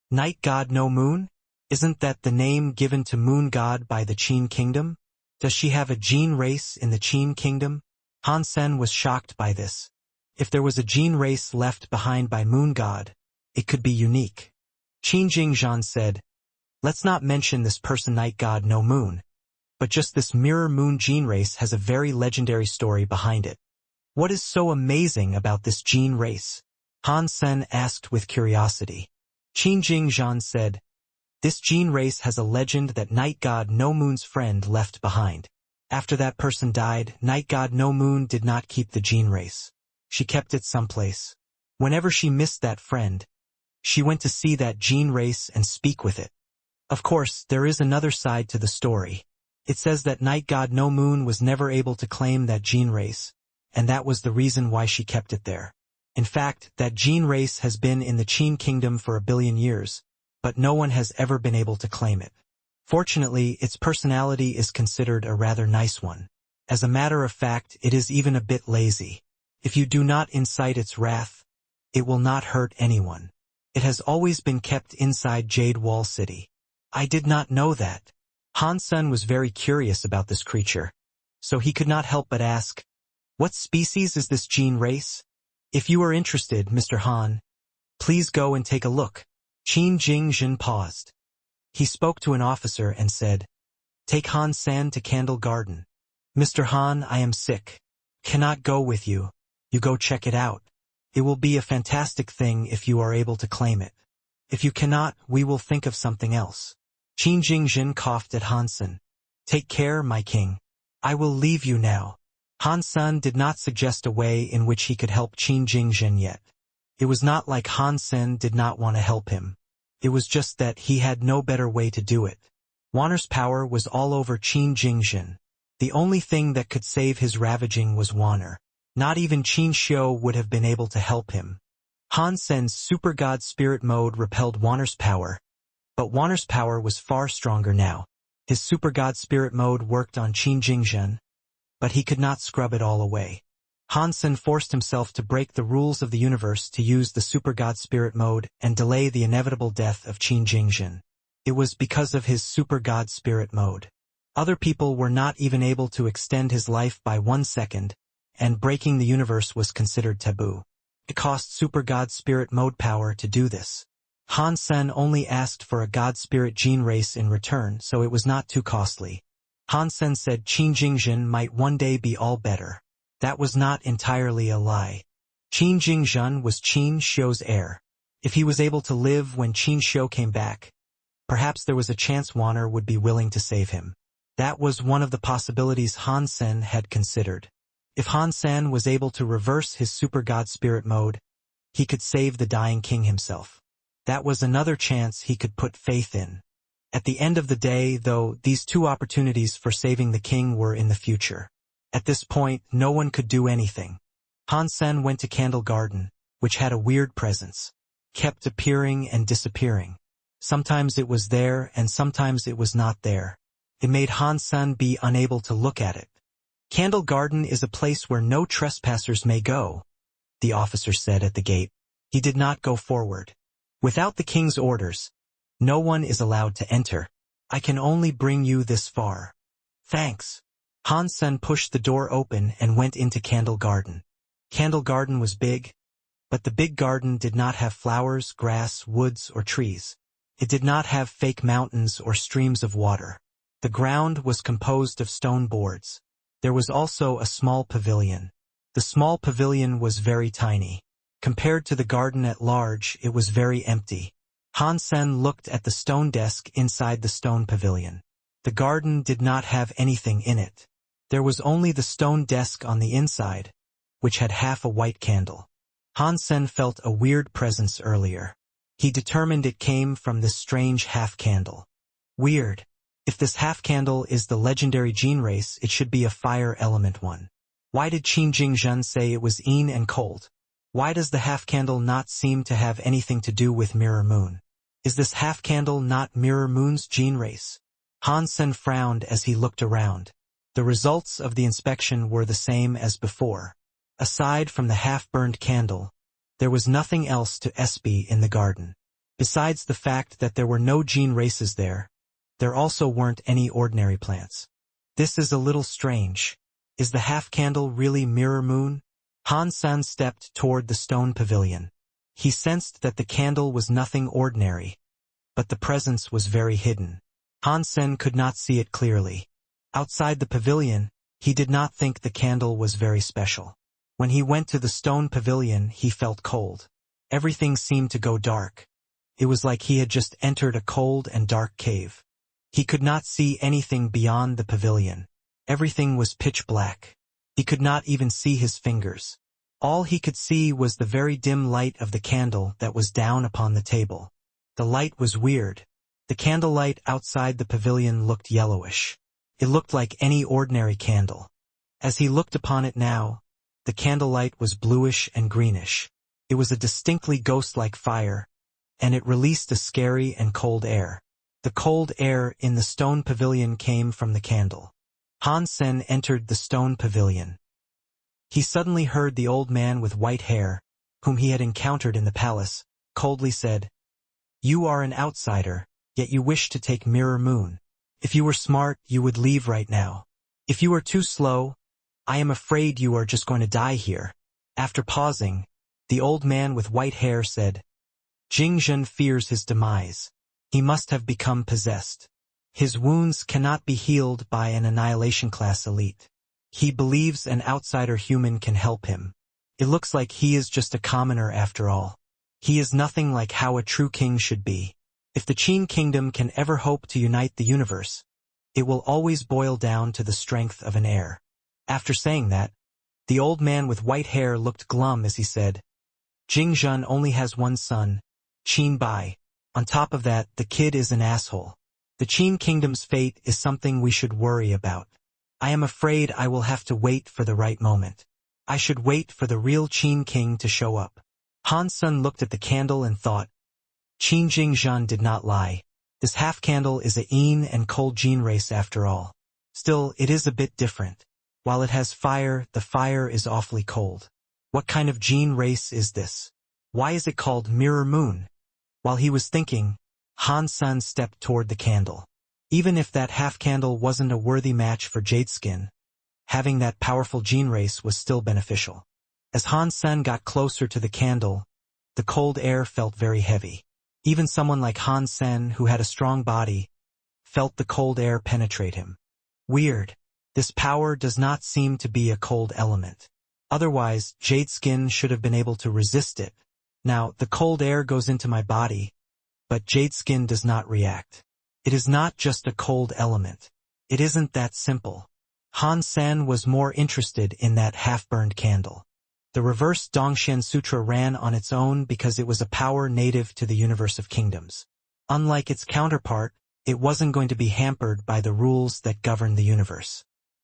Night God no moon? Isn't that the name given to moon god by the Qin kingdom? Does she have a gene race in the Qin kingdom? Hansen was shocked by this. If there was a gene race left behind by moon god, it could be unique. Qin Jingzhan said, let's not mention this person Night God no moon, but just this mirror moon gene race has a very legendary story behind it. What is so amazing about this gene race? Hansen asked with curiosity. Qin Jingzhan said, this gene race has a legend that Night God no moon's friend left behind. After that person died, Night God no moon did not keep the gene race. She kept it someplace. Whenever she missed that friend, she went to see that gene race and speak with it. Of course, there is another side to the story. It says that Night God no moon was never able to claim that gene race, and that was the reason why she kept it there. In fact, that gene race has been in the Qin kingdom for 1 billion years, but no one has ever been able to claim it. Fortunately, its personality is considered a rather nice one. As a matter of fact, it is even a bit lazy. If you do not incite its wrath, it will not hurt anyone. It has always been kept inside Jade Wall City. I did not know that. Hansen was very curious about this creature, so he could not help but ask, what species is this gene race? If you are interested, Mr. Han, please go and take a look. Qin Jingzhen paused. He spoke to an officer and said, take Han San to Candle Garden. Mr. Han, I am sick. Cannot go with you. You go check it out. It will be a fantastic thing if you are able to claim it. If you cannot, we will think of something else. Qin Jingzhen coughed at Hansen. Take care, my king. I will leave you now. Hansen did not suggest a way in which he could help Qin Jingzhen yet. It was not like Hansen did not want to help him. It was just that he had no better way to do it. Wanner's power was all over Qin Jingzhen. The only thing that could save his ravaging was Wanner. Not even Qin Xiu would have been able to help him. Hansen's super god spirit mode repelled Wanner's power, but Wanner's power was far stronger now. His super god spirit mode worked on Qin Jingzhen, but he could not scrub it all away. Hansen forced himself to break the rules of the universe to use the super god spirit mode and delay the inevitable death of Qin Jingzhen. It was because of his super god spirit mode. Other people were not even able to extend his life by 1 second, and breaking the universe was considered taboo. It cost super god spirit mode power to do this. Hansen only asked for a god spirit gene race in return, so it was not too costly. Hansen said Qin Jingzhen might one day be all better. That was not entirely a lie. Qin Jingzhen was Qin Xiu's heir. If he was able to live when Qin Xiu came back, perhaps there was a chance Wanner would be willing to save him. That was one of the possibilities Hansen had considered. If Hansen was able to reverse his super god spirit mode, he could save the dying king himself. That was another chance he could put faith in. At the end of the day, though, these two opportunities for saving the king were in the future. At this point, no one could do anything. Hansen went to Candle Garden, which had a weird presence. Kept appearing and disappearing. Sometimes it was there and sometimes it was not there. It made Hansen be unable to look at it. Candle Garden is a place where no trespassers may go, the officer said at the gate. He did not go forward. Without the king's orders, no one is allowed to enter. I can only bring you this far. Thanks. Hansen pushed the door open and went into Candle Garden. Candle Garden was big, but the big garden did not have flowers, grass, woods, or trees. It did not have fake mountains or streams of water. The ground was composed of stone boards. There was also a small pavilion. The small pavilion was very tiny. Compared to the garden at large, it was very empty. Han Sen looked at the stone desk inside the stone pavilion. The garden did not have anything in it. There was only the stone desk on the inside, which had half a white candle. Han Sen felt a weird presence earlier. He determined it came from this strange half-candle. Weird. If this half-candle is the legendary gene race, it should be a fire element one. Why did Qin Jingzhen say it was Yin and cold? Why does the half-candle not seem to have anything to do with Mirror Moon? Is this half-candle not Mirror Moon's gene race? Han Sen frowned as he looked around. The results of the inspection were the same as before. Aside from the half-burned candle, there was nothing else to SB in the garden. Besides the fact that there were no gene races there also weren't any ordinary plants. This is a little strange. Is the half-candle really Mirror Moon? Han Sen stepped toward the stone pavilion. He sensed that the candle was nothing ordinary, but the presence was very hidden. Han Sen could not see it clearly. Outside the pavilion, he did not think the candle was very special. When he went to the stone pavilion, he felt cold. Everything seemed to go dark. It was like he had just entered a cold and dark cave. He could not see anything beyond the pavilion. Everything was pitch black. He could not even see his fingers. All he could see was the very dim light of the candle that was down upon the table. The light was weird. The candlelight outside the pavilion looked yellowish. It looked like any ordinary candle. As he looked upon it now, the candlelight was bluish and greenish. It was a distinctly ghost-like fire, and it released a scary and cold air. The cold air in the stone pavilion came from the candle. Han Sen entered the stone pavilion. He suddenly heard the old man with white hair, whom he had encountered in the palace, coldly said, "You are an outsider, yet you wish to take Mirror Moon. If you were smart, you would leave right now. If you are too slow, I am afraid you are just going to die here." After pausing, the old man with white hair said, "Jingzhen fears his demise. He must have become possessed. His wounds cannot be healed by an annihilation class elite. He believes an outsider human can help him. It looks like he is just a commoner after all. He is nothing like how a true king should be. If the Qin kingdom can ever hope to unite the universe, it will always boil down to the strength of an heir." After saying that, the old man with white hair looked glum as he said, "Jingzhen only has one son, Qin Bai. On top of that, the kid is an asshole. The Qin kingdom's fate is something we should worry about. I am afraid I will have to wait for the right moment. I should wait for the real Qin king to show up." Han Sen looked at the candle and thought, Qin Jingzhen did not lie. This half-candle is a yin and cold gene race after all. Still, it is a bit different. While it has fire, the fire is awfully cold. What kind of gene race is this? Why is it called Mirror Moon? While he was thinking, Han Sen stepped toward the candle. Even if that half-candle wasn't a worthy match for Jadeskin, having that powerful gene race was still beneficial. As Han Sen got closer to the candle, the cold air felt very heavy. Even someone like Han Sen, who had a strong body, felt the cold air penetrate him. Weird. This power does not seem to be a cold element. Otherwise, Jadeskin should have been able to resist it. Now, the cold air goes into my body, but Jadeskin does not react. It is not just a cold element. It isn't that simple. Han Sen was more interested in that half-burned candle. The reverse Dongxian Sutra ran on its own because it was a power native to the universe of kingdoms. Unlike its counterpart, it wasn't going to be hampered by the rules that govern the universe.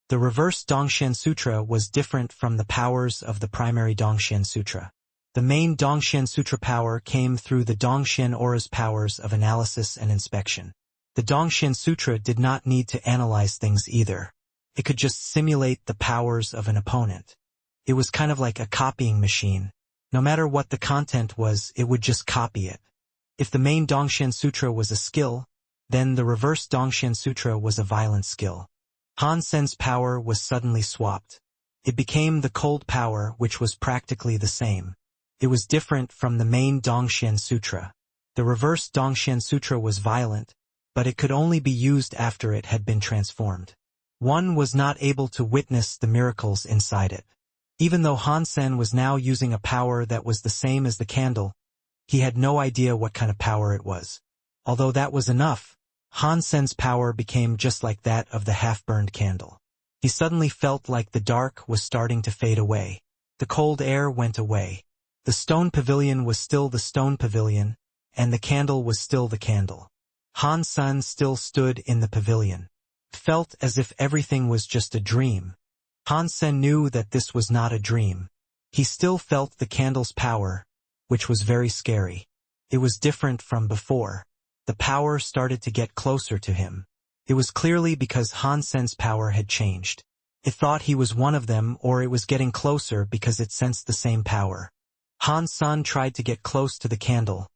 The reverse Dongxian Sutra was different from the powers of the primary Dongxian Sutra. The main Dongxian Sutra power came through the Dongxian Aura's powers of analysis and inspection. The Dongxian Sutra did not need to analyze things either. It could just simulate the powers of an opponent. It was kind of like a copying machine. No matter what the content was, it would just copy it. If the main Dongxian Sutra was a skill, then the reverse Dongxian Sutra was a violent skill. Han Sen's power was suddenly swapped. It became the cold power, which was practically the same. It was different from the main Dongxian Sutra. The reverse Dongxian Sutra was violent, but it could only be used after it had been transformed. One was not able to witness the miracles inside it. Even though Han Sen was now using a power that was the same as the candle, he had no idea what kind of power it was. Although that was enough, Han Sen's power became just like that of the half-burned candle. He suddenly felt like the dark was starting to fade away. The cold air went away. The stone pavilion was still the stone pavilion, and the candle was still the candle. Han Sen still stood in the pavilion. It felt as if everything was just a dream. Han Sen knew that this was not a dream. He still felt the candle's power, which was very scary. It was different from before. The power started to get closer to him. It was clearly because Han Sen's power had changed. It thought he was one of them, or it was getting closer because it sensed the same power. Han Sen tried to get close to the candle,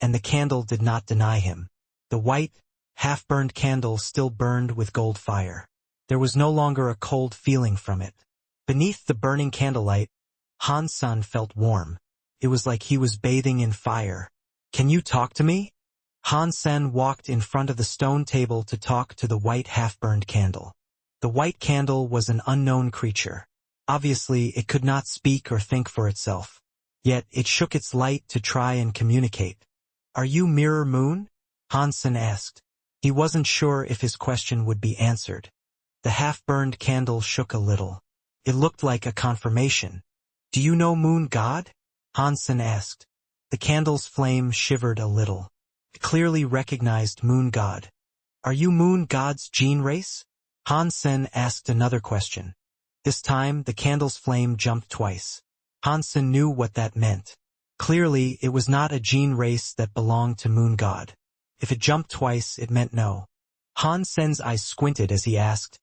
and the candle did not deny him. The white, half-burned candle still burned with gold fire. There was no longer a cold feeling from it. Beneath the burning candlelight, Han Sen felt warm. It was like he was bathing in fire. "Can you talk to me?" Han Sen walked in front of the stone table to talk to the white half-burned candle. The white candle was an unknown creature. Obviously, it could not speak or think for itself. Yet, it shook its light to try and communicate. "Are you Mirror Moon?" Han Sen asked. He wasn't sure if his question would be answered. The half-burned candle shook a little. It looked like a confirmation. "Do you know Moon God?" Han Sen asked. The candle's flame shivered a little. It clearly recognized Moon God. "Are you Moon God's gene race?" Han Sen asked another question. This time, the candle's flame jumped twice. Han Sen knew what that meant. Clearly, it was not a gene race that belonged to Moon God. If it jumped twice, it meant no. Han Sen's eyes squinted as he asked,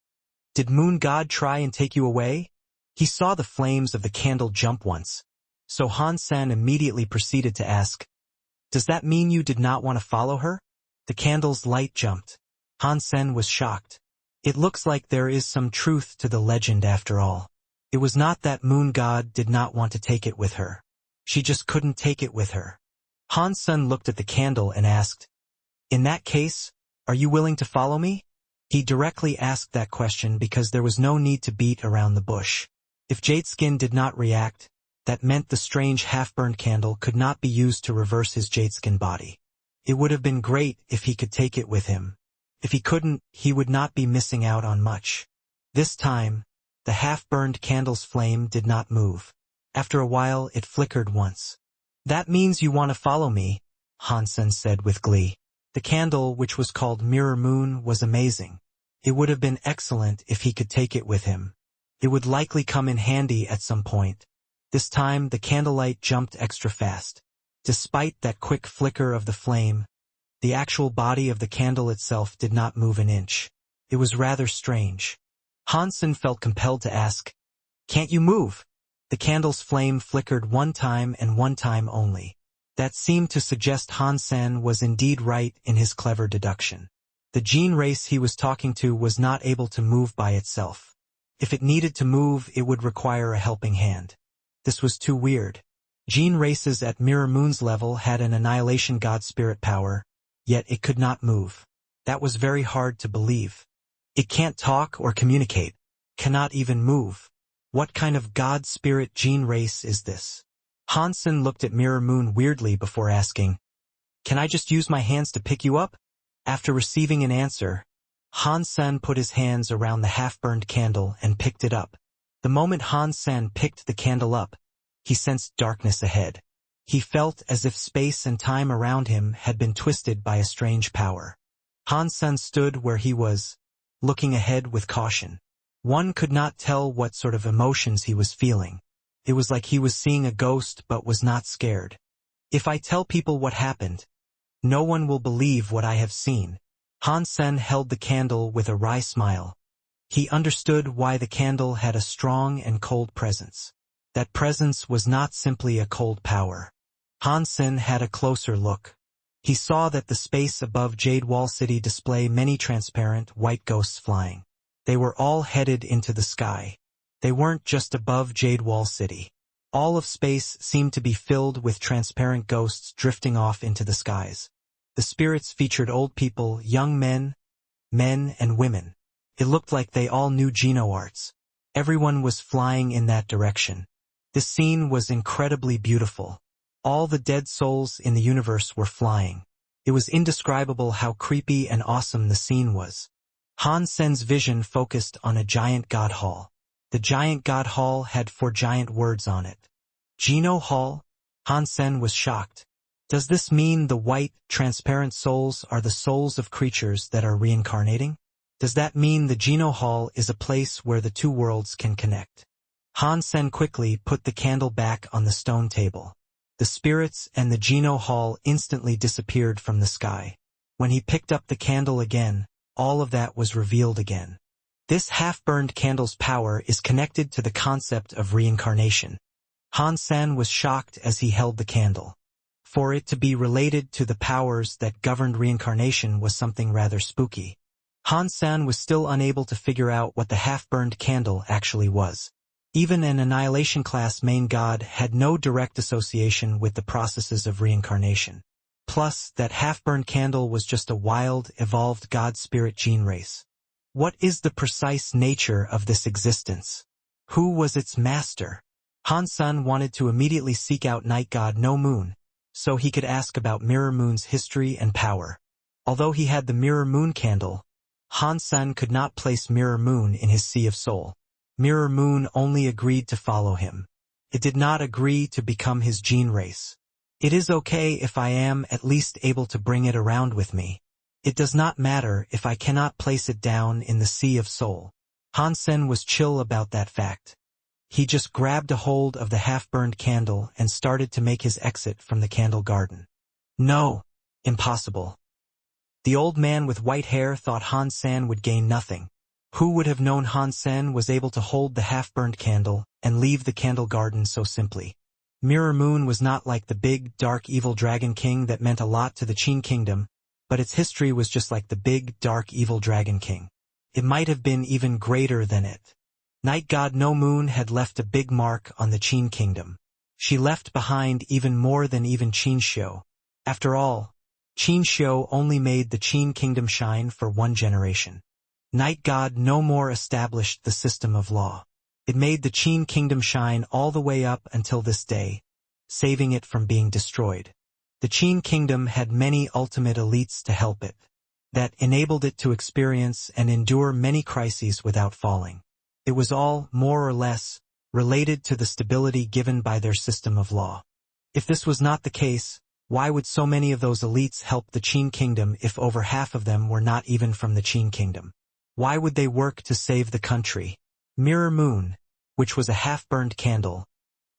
"Did Moon God try and take you away?" He saw the flames of the candle jump once. So Han Sen immediately proceeded to ask, "Does that mean you did not want to follow her?" The candle's light jumped. Han Sen was shocked. It looks like there is some truth to the legend after all. It was not that Moon God did not want to take it with her. She just couldn't take it with her. Han Sen looked at the candle and asked, "In that case, are you willing to follow me?" He directly asked that question because there was no need to beat around the bush. If Jadeskin did not react, that meant the strange half-burned candle could not be used to reverse his Jadeskin body. It would have been great if he could take it with him. If he couldn't, he would not be missing out on much. This time, the half-burned candle's flame did not move. After a while, it flickered once. "That means you want to follow me," Han Sen said with glee. The candle, which was called Mirror Moon, was amazing. It would have been excellent if he could take it with him. It would likely come in handy at some point. This time, the candlelight jumped extra fast. Despite that quick flicker of the flame, the actual body of the candle itself did not move an inch. It was rather strange. Han Sen felt compelled to ask, "Can't you move?" The candle's flame flickered one time and one time only. That seemed to suggest Han Sen was indeed right in his clever deduction. The gene race he was talking to was not able to move by itself. If it needed to move, it would require a helping hand. This was too weird. Gene races at Mirror Moon's level had an annihilation god spirit power, yet it could not move. That was very hard to believe. It can't talk or communicate, cannot even move. What kind of god spirit gene race is this? Han Sen looked at Mirror Moon weirdly before asking, "Can I just use my hands to pick you up?" After receiving an answer, Han Sen put his hands around the half-burned candle and picked it up. The moment Han Sen picked the candle up, he sensed darkness ahead. He felt as if space and time around him had been twisted by a strange power. Han Sen stood where he was, looking ahead with caution. One could not tell what sort of emotions he was feeling. It was like he was seeing a ghost but was not scared. "If I tell people what happened, no one will believe what I have seen." Han Sen held the candle with a wry smile. He understood why the candle had a strong and cold presence. That presence was not simply a cold power. Han Sen had a closer look. He saw that the space above Jade Wall City displayed many transparent white ghosts flying. They were all headed into the sky. They weren't just above Jade Wall City. All of space seemed to be filled with transparent ghosts drifting off into the skies. The spirits featured old people, young men, and women. It looked like they all knew GenoArts. Everyone was flying in that direction. This scene was incredibly beautiful. All the dead souls in the universe were flying. It was indescribable how creepy and awesome the scene was. Han Sen's vision focused on a giant god hall. The giant god hall had 4 giant words on it. Geno Hall? Han Sen was shocked. Does this mean the white, transparent souls are the souls of creatures that are reincarnating? Does that mean the Geno Hall is a place where the 2 worlds can connect? Han Sen quickly put the candle back on the stone table. The spirits and the Geno Hall instantly disappeared from the sky. When he picked up the candle again, all of that was revealed again. This half-burned candle's power is connected to the concept of reincarnation. Han Sen was shocked as he held the candle. For it to be related to the powers that governed reincarnation was something rather spooky. Han Sen was still unable to figure out what the half-burned candle actually was. Even an Annihilation class main god had no direct association with the processes of reincarnation. Plus, that half-burned candle was just a wild, evolved god-spirit gene race. What is the precise nature of this existence? Who was its master? Han Sen wanted to immediately seek out Night God No Moon, so he could ask about Mirror Moon's history and power. Although he had the Mirror Moon candle, Han Sen could not place Mirror Moon in his Sea of Soul. Mirror Moon only agreed to follow him. It did not agree to become his gene race. It is okay if I am at least able to bring it around with me. It does not matter if I cannot place it down in the Sea of Soul. Han Sen was chill about that fact. He just grabbed a hold of the half-burned candle and started to make his exit from the candle garden. No! Impossible. The old man with white hair thought Han Sen would gain nothing. Who would have known Han Sen was able to hold the half-burned candle and leave the candle garden so simply? Mirror Moon was not like the big, dark, evil Dragon King that meant a lot to the Qin Kingdom, but its history was just like the big, dark, evil Dragon King. It might have been even greater than it. Night God No Moon had left a big mark on the Qin Kingdom. She left behind even more than even Qin Xiu. After all, Qin Xiu only made the Qin Kingdom shine for 1 generation. Night God no more established the system of law. It made the Qin Kingdom shine all the way up until this day, saving it from being destroyed. The Qin Kingdom had many ultimate elites to help it, that enabled it to experience and endure many crises without falling. It was all, more or less, related to the stability given by their system of law. If this was not the case, why would so many of those elites help the Qin Kingdom if over half of them were not even from the Qin Kingdom? Why would they work to save the country? Mirror Moon, which was a half-burned candle,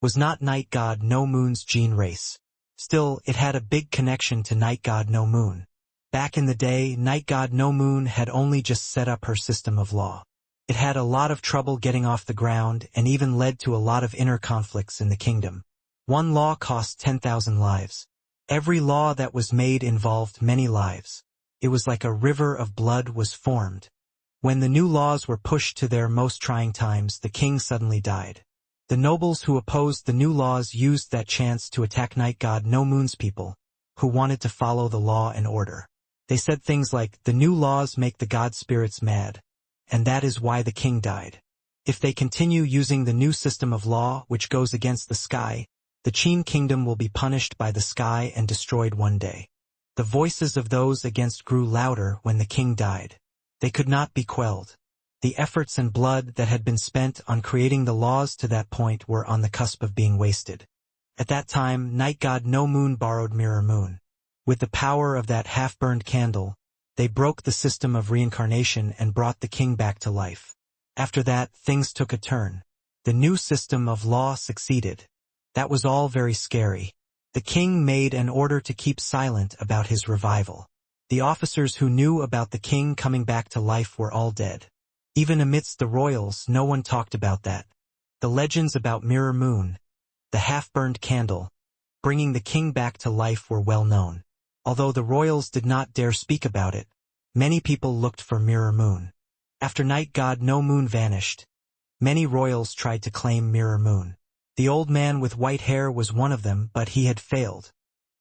was not Night God No Moon's gene race. Still, it had a big connection to Night God No Moon. Back in the day, Night God No Moon had only just set up her system of law. It had a lot of trouble getting off the ground and even led to a lot of inner conflicts in the kingdom. 1 law cost 10,000 lives. Every law that was made involved many lives. It was like a river of blood was formed. When the new laws were pushed to their most trying times, the king suddenly died. The nobles who opposed the new laws used that chance to attack Night God No Moon's people, who wanted to follow the law and order. They said things like, "The new laws make the god spirits mad, and that is why the king died. If they continue using the new system of law which goes against the sky, the Qin Kingdom will be punished by the sky and destroyed one day." The voices of those against grew louder when the king died. They could not be quelled. The efforts and blood that had been spent on creating the laws to that point were on the cusp of being wasted. At that time, Night God No Moon borrowed Mirror Moon. With the power of that half-burned candle, they broke the system of reincarnation and brought the king back to life. After that, things took a turn. The new system of law succeeded. That was all very scary. The king made an order to keep silent about his revival. The officers who knew about the king coming back to life were all dead. Even amidst the royals, no one talked about that. The legends about Mirror Moon, the half-burned candle, bringing the king back to life were well known. Although the royals did not dare speak about it, many people looked for Mirror Moon. After Night God No Moon vanished, many royals tried to claim Mirror Moon. The old man with white hair was one of them, but he had failed.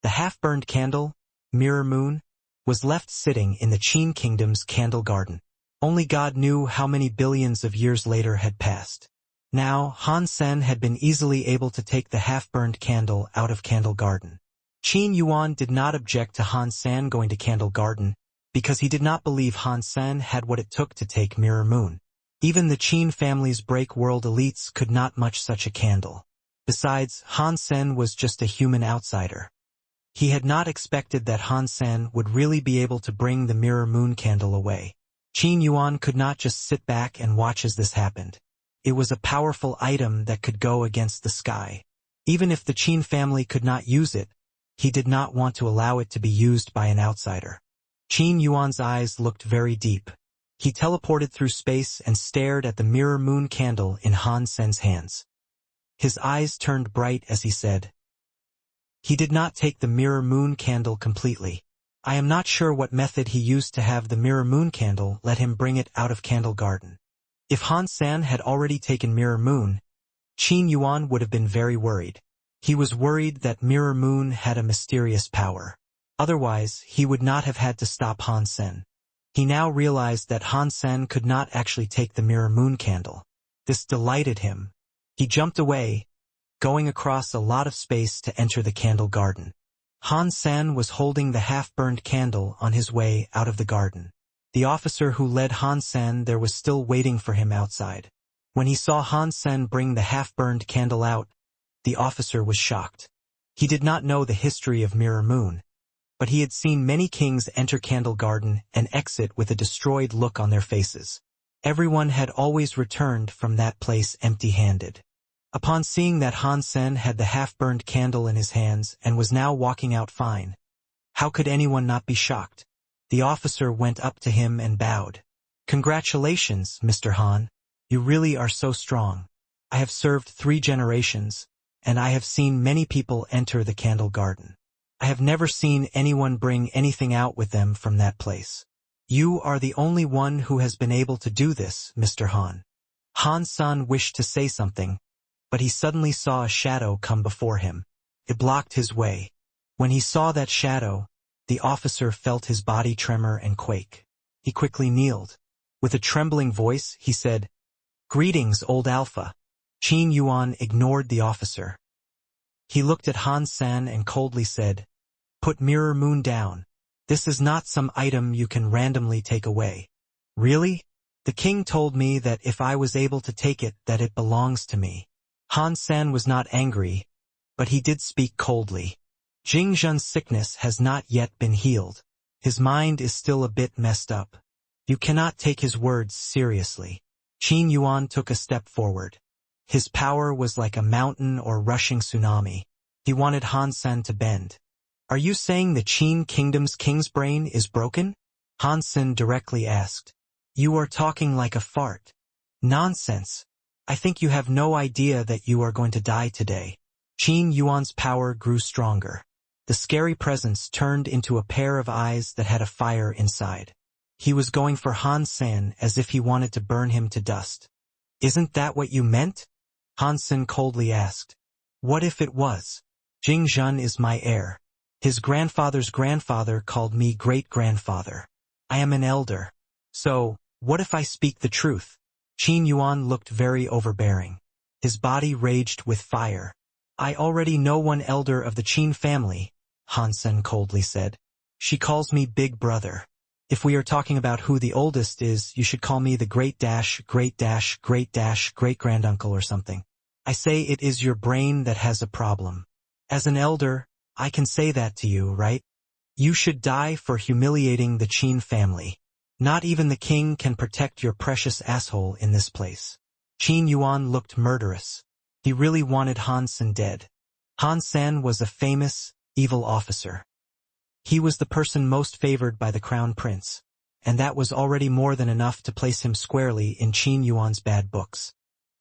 The half-burned candle, Mirror Moon, was left sitting in the Qin Kingdom's candle garden. Only God knew how many billions of years later had passed. Now, Han Sen had been easily able to take the half-burned candle out of Candle Garden. Qin Yuan did not object to Han Sen going to Candle Garden, because he did not believe Han Sen had what it took to take Mirror Moon. Even the Qin family's break world elites could not much such a candle. Besides, Han Sen was just a human outsider. He had not expected that Han Sen would really be able to bring the Mirror Moon candle away. Qin Yuan could not just sit back and watch as this happened. It was a powerful item that could go against the sky. Even if the Qin family could not use it, he did not want to allow it to be used by an outsider. Qin Yuan's eyes looked very deep. He teleported through space and stared at the Mirror Moon candle in Han Sen's hands. His eyes turned bright as he said, "He did not take the Mirror Moon candle completely. I am not sure what method he used to have the Mirror Moon candle let him bring it out of Candle Garden. If Han Sen had already taken Mirror Moon, Qin Yuan would have been very worried. He was worried that Mirror Moon had a mysterious power. Otherwise, he would not have had to stop Han Sen. He now realized that Han Sen could not actually take the Mirror Moon candle. This delighted him. He jumped away, going across a lot of space to enter the Candle Garden. Han Sen was holding the half-burned candle on his way out of the garden. The officer who led Han Sen there was still waiting for him outside. When he saw Han Sen bring the half-burned candle out, the officer was shocked. He did not know the history of Mirror Moon, but he had seen many kings enter Candle Garden and exit with a destroyed look on their faces. Everyone had always returned from that place empty-handed. Upon seeing that Han Sen had the half-burned candle in his hands and was now walking out fine, how could anyone not be shocked? The officer went up to him and bowed. "Congratulations, Mr. Han. You really are so strong. I have served 3 generations, and I have seen many people enter the Candle Garden. I have never seen anyone bring anything out with them from that place. You are the only one who has been able to do this, Mr. Han." Han Sen wished to say something, but he suddenly saw a shadow come before him. It blocked his way. When he saw that shadow, the officer felt his body tremor and quake. He quickly kneeled. With a trembling voice, he said, "Greetings, old Alpha." Qin Yuan ignored the officer. He looked at Han Sen and coldly said, "Put Mirror Moon down. This is not some item you can randomly take away." "Really? The king told me that if I was able to take it, that it belongs to me." Han Sen was not angry, but he did speak coldly. Jing Zhen's sickness has not yet been healed. His mind is still a bit messed up. You cannot take his words seriously. Qin Yuan took a step forward. His power was like a mountain or rushing tsunami. He wanted Han Sen to bend. "Are you saying the Qin Kingdom's king's brain is broken?" Han Sen directly asked. "You are talking like a fart." "Nonsense. I think you have no idea that you are going to die today." Qin Yuan's power grew stronger. The scary presence turned into a pair of eyes that had a fire inside. He was going for Han Sen as if he wanted to burn him to dust. "Isn't that what you meant?" Han Sen coldly asked. "What if it was? Jing Zhen is my heir. His grandfather's grandfather called me great-grandfather. I am an elder. So, what if I speak the truth?" Qin Yuan looked very overbearing. His body raged with fire. "I already know one elder of the Qin family," Han Sen coldly said. "She calls me Big Brother. If we are talking about who the oldest is, you should call me the great-great-great-great-granduncle or something. I say it is your brain that has a problem. As an elder, I can say that to you, right? You should die for humiliating the Qin family. Not even the king can protect your precious asshole in this place." Qin Yuan looked murderous. He really wanted Han Sen dead. Han Sen was a famous, evil officer. He was the person most favored by the crown prince, and that was already more than enough to place him squarely in Qin Yuan's bad books.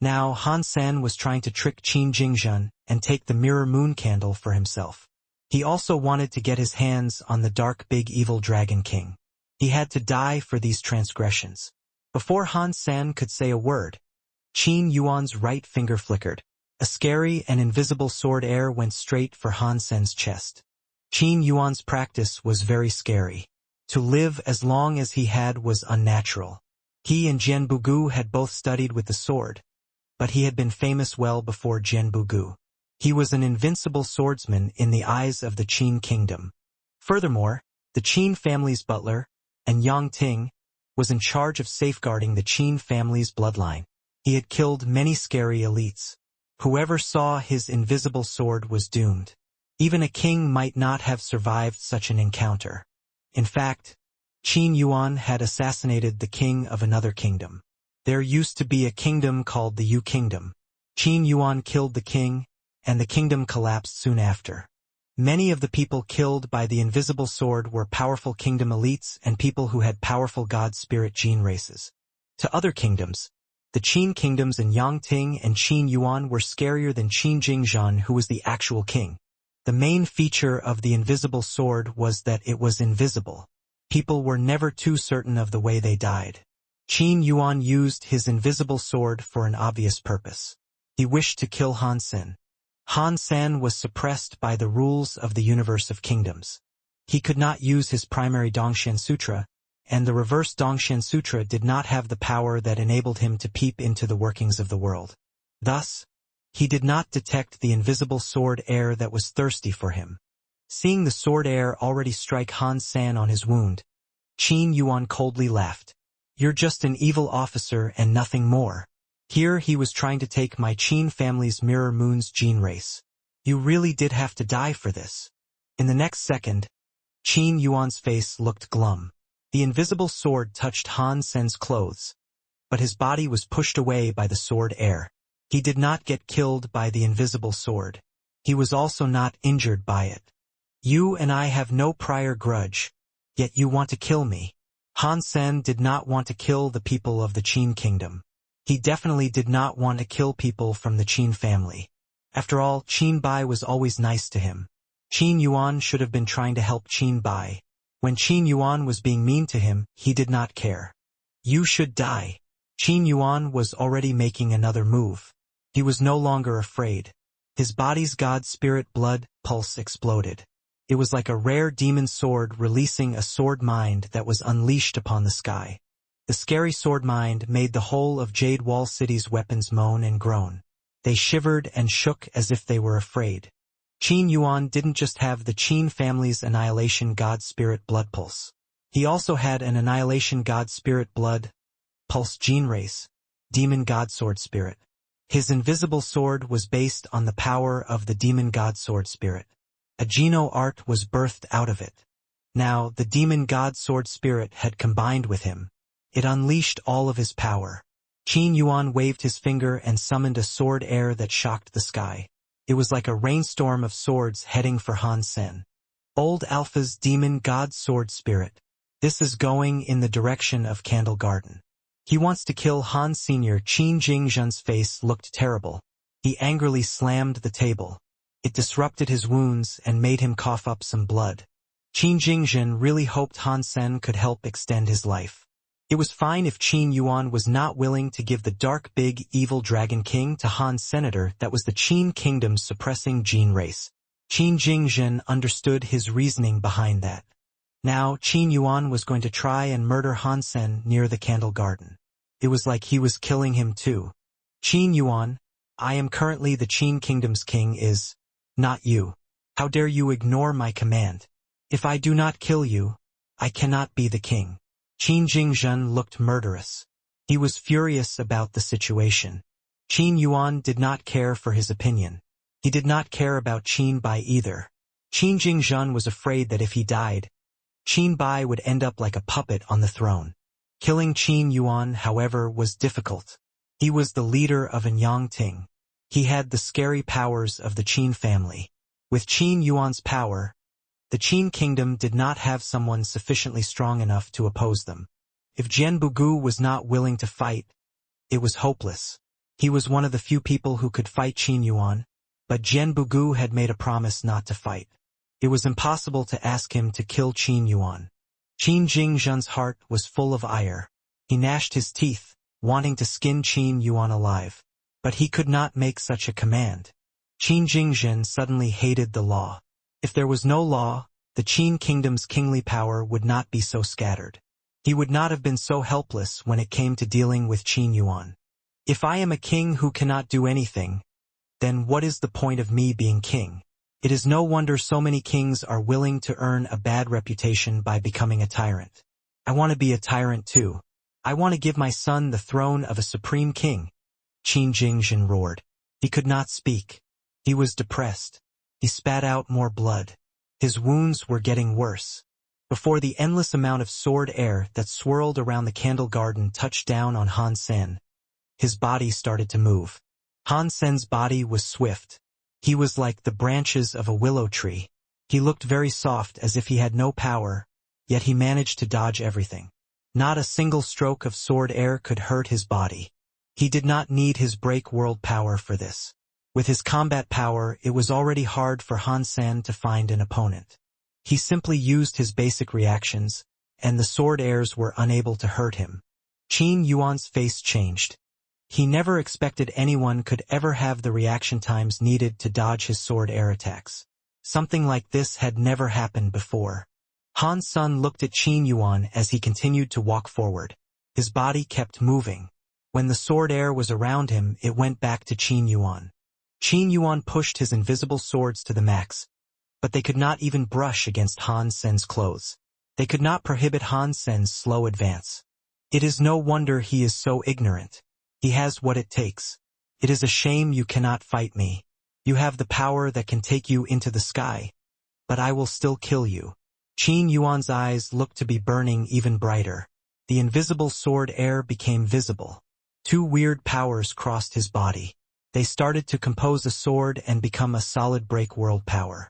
Now Han Sen was trying to trick Qin Jingzhen and take the Mirror Moon candle for himself. He also wanted to get his hands on the dark big evil Dragon King. He had to die for these transgressions. Before Han Sen could say a word, Qin Yuan's right finger flickered. A scary and invisible sword heir went straight for Han Sen's chest. Qin Yuan's practice was very scary. To live as long as he had was unnatural. He and Jian Bugu had both studied with the sword, but he had been famous well before Jian Bugu. He was an invincible swordsman in the eyes of the Qin kingdom. Furthermore, the Qin family's butler, and Yang Ting, was in charge of safeguarding the Qin family's bloodline. He had killed many scary elites. Whoever saw his invisible sword was doomed. Even a king might not have survived such an encounter. In fact, Qin Yuan had assassinated the king of another kingdom. There used to be a kingdom called the Yu Kingdom. Qin Yuan killed the king, and the kingdom collapsed soon after. Many of the people killed by the invisible sword were powerful kingdom elites and people who had powerful god spirit gene races. To other kingdoms, the Qin kingdoms in Yangting and Qin Yuan were scarier than Qin Jingzhan, who was the actual king. The main feature of the invisible sword was that it was invisible. People were never too certain of the way they died. Qin Yuan used his invisible sword for an obvious purpose. He wished to kill Han Sen. Han Sen was suppressed by the rules of the universe of kingdoms. He could not use his primary Dongxian Sutra, and the reverse Dongxian Sutra did not have the power that enabled him to peep into the workings of the world. Thus, he did not detect the invisible sword heir that was thirsty for him. Seeing the sword heir already strike Han Sen on his wound, Qin Yuan coldly laughed. "You're just an evil officer and nothing more. Here he was trying to take my Qin family's mirror moon's gene race. You really did have to die for this." In the next second, Qin Yuan's face looked glum. The invisible sword touched Han Sen's clothes, but his body was pushed away by the sword heir. He did not get killed by the invisible sword. He was also not injured by it. "You and I have no prior grudge, yet you want to kill me." Han Sen did not want to kill the people of the Qin kingdom. He definitely did not want to kill people from the Qin family. After all, Qin Bai was always nice to him. Qin Yuan should have been trying to help Qin Bai. When Qin Yuan was being mean to him, he did not care. "You should die." Qin Yuan was already making another move. He was no longer afraid. His body's god spirit blood pulse exploded. It was like a rare demon sword releasing a sword mind that was unleashed upon the sky. The scary sword mind made the whole of Jade Wall City's weapons moan and groan. They shivered and shook as if they were afraid. Qin Yuan didn't just have the Qin family's annihilation god spirit blood pulse. He also had an annihilation god spirit blood pulse gene race, demon god sword spirit. His invisible sword was based on the power of the demon god sword spirit. A Geno art was birthed out of it. Now, the demon god sword spirit had combined with him. It unleashed all of his power. Qin Yuan waved his finger and summoned a sword heir that shocked the sky. It was like a rainstorm of swords heading for Han Sen. Old Alpha's demon god sword spirit. This is going in the direction of Candle Garden. He wants to kill Han Sr. Qin Jingzhen's face looked terrible. He angrily slammed the table. It disrupted his wounds and made him cough up some blood. Qin Jingzhen really hoped Han Sen could help extend his life. It was fine if Qin Yuan was not willing to give the dark big evil dragon king to Han's senator that was the Qin kingdom's suppressing gene race. Qin Jingzhen understood his reasoning behind that. Now Qin Yuan was going to try and murder Han Sen near the Candle Garden. It was like he was killing him too. "Qin Yuan, I am currently the Qin kingdom's king is not you. How dare you ignore my command? If I do not kill you, I cannot be the king." Qin Jingzhen looked murderous. He was furious about the situation. Qin Yuan did not care for his opinion. He did not care about Qin Bai either. Qin Jingzhen was afraid that if he died, Qin Bai would end up like a puppet on the throne. Killing Qin Yuan, however, was difficult. He was the leader of Yangting. He had the scary powers of the Qin family. With Qin Yuan's power, the Qin kingdom did not have someone sufficiently strong enough to oppose them. If Jian Bugu was not willing to fight, it was hopeless. He was one of the few people who could fight Qin Yuan, but Jian Bugu had made a promise not to fight. It was impossible to ask him to kill Qin Yuan. Qin Jingzhen's heart was full of ire. He gnashed his teeth, wanting to skin Qin Yuan alive. But he could not make such a command. Qin Jingzhen suddenly hated the law. If there was no law, the Qin kingdom's kingly power would not be so scattered. He would not have been so helpless when it came to dealing with Qin Yuan. If I am a king who cannot do anything, then what is the point of me being king? It is no wonder so many kings are willing to earn a bad reputation by becoming a tyrant. I want to be a tyrant too. I want to give my son the throne of a supreme king. Qin Jingzhen roared. He could not speak. He was depressed. He spat out more blood. His wounds were getting worse. Before the endless amount of sword air that swirled around the candle garden touched down on Han Sen, his body started to move. Han Sen's body was swift. He was like the branches of a willow tree. He looked very soft as if he had no power, yet he managed to dodge everything. Not a single stroke of sword air could hurt his body. He did not need his break world power for this. With his combat power, it was already hard for Han Sen to find an opponent. He simply used his basic reactions, and the sword airs were unable to hurt him. Qin Yuan's face changed. He never expected anyone could ever have the reaction times needed to dodge his sword air attacks. Something like this had never happened before. Han Sen looked at Qin Yuan as he continued to walk forward. His body kept moving. When the sword air was around him, it went back to Qin Yuan. Qin Yuan pushed his invisible swords to the max, but they could not even brush against Han Sen's clothes. They could not prohibit Han Sen's slow advance. It is no wonder he is so ignorant. He has what it takes. It is a shame you cannot fight me. You have the power that can take you into the sky, but I will still kill you. Qin Yuan's eyes looked to be burning even brighter. The invisible sword air became visible. Two weird powers crossed his body. They started to compose a sword and become a solid break world power.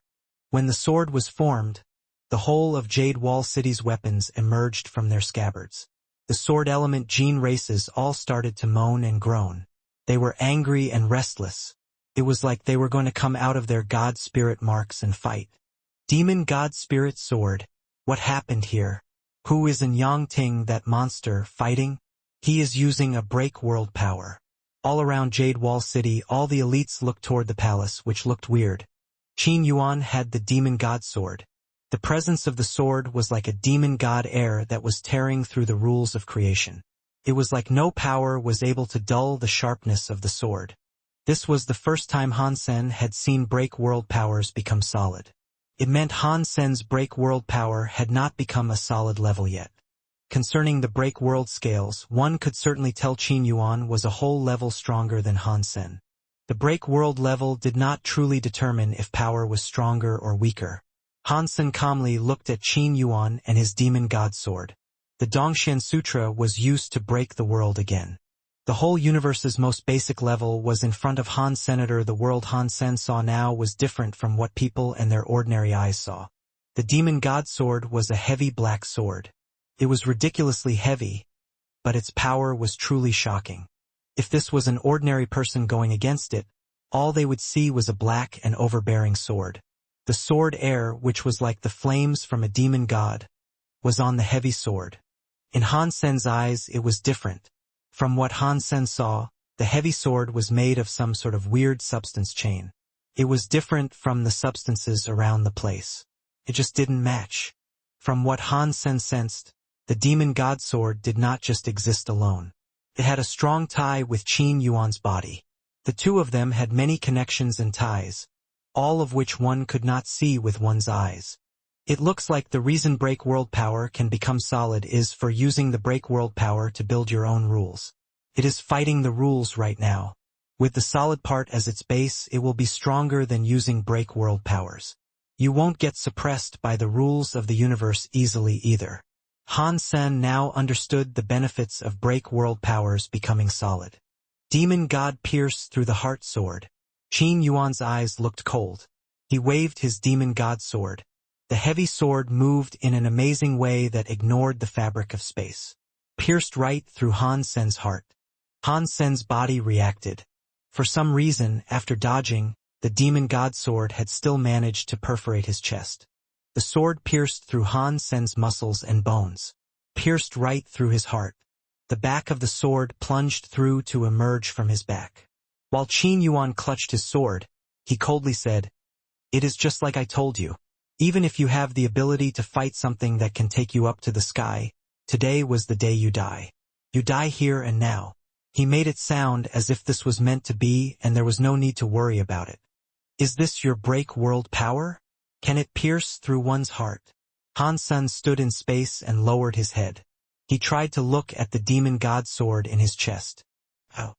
When the sword was formed, the whole of Jade Wall City's weapons emerged from their scabbards. The sword element gene races all started to moan and groan. They were angry and restless. It was like they were going to come out of their god spirit marks and fight. Demon god spirit sword. What happened here? Who is in Yangting, that monster, fighting? He is using a break world power. All around Jade Wall City, all the elites looked toward the palace, which looked weird. Qin Yuan had the demon god sword. The presence of the sword was like a demon god air that was tearing through the rules of creation. It was like no power was able to dull the sharpness of the sword. This was the first time Han Sen had seen break world powers become solid. It meant Han Sen's break world power had not become a solid level yet. Concerning the break world scales, one could certainly tell Qin Yuan was a whole level stronger than Han Sen. The break world level did not truly determine if power was stronger or weaker. Han Sen calmly looked at Qin Yuan and his demon god sword. The Dongxian Sutra was used to break the world again. The whole universe's most basic level was in front of Han Senator. The world Han Sen saw now was different from what people and their ordinary eyes saw. The demon god sword was a heavy black sword. It was ridiculously heavy, but its power was truly shocking. If this was an ordinary person going against it, all they would see was a black and overbearing sword. The sword air, which was like the flames from a demon god, was on the heavy sword. In Han Sen's eyes, it was different. From what Han Sen saw, the heavy sword was made of some sort of weird substance chain. It was different from the substances around the place. It just didn't match. From what Han Sen sensed, the demon god sword did not just exist alone. It had a strong tie with Qin Yuan's body. The two of them had many connections and ties, all of which one could not see with one's eyes. It looks like the reason break world power can become solid is for using the break world power to build your own rules. It is fighting the rules right now. With the solid part as its base, it will be stronger than using break world powers. You won't get suppressed by the rules of the universe easily either. Han Sen now understood the benefits of break world powers becoming solid. Demon God pierced through the heart sword. Qin Yuan's eyes looked cold. He waved his demon god sword. The heavy sword moved in an amazing way that ignored the fabric of space. Pierced right through Han Sen's heart. Han Sen's body reacted. For some reason, after dodging, the demon god sword had still managed to perforate his chest. The sword pierced through Han Sen's muscles and bones. Pierced right through his heart. The back of the sword plunged through to emerge from his back. While Qin Yuan clutched his sword, he coldly said, "It is just like I told you. Even if you have the ability to fight something that can take you up to the sky, today was the day you die. You die here and now." He made it sound as if this was meant to be and there was no need to worry about it. "Is this your break world power? Can it pierce through one's heart?" Han Sen stood in space and lowered his head. He tried to look at the demon god sword in his chest. "Oh.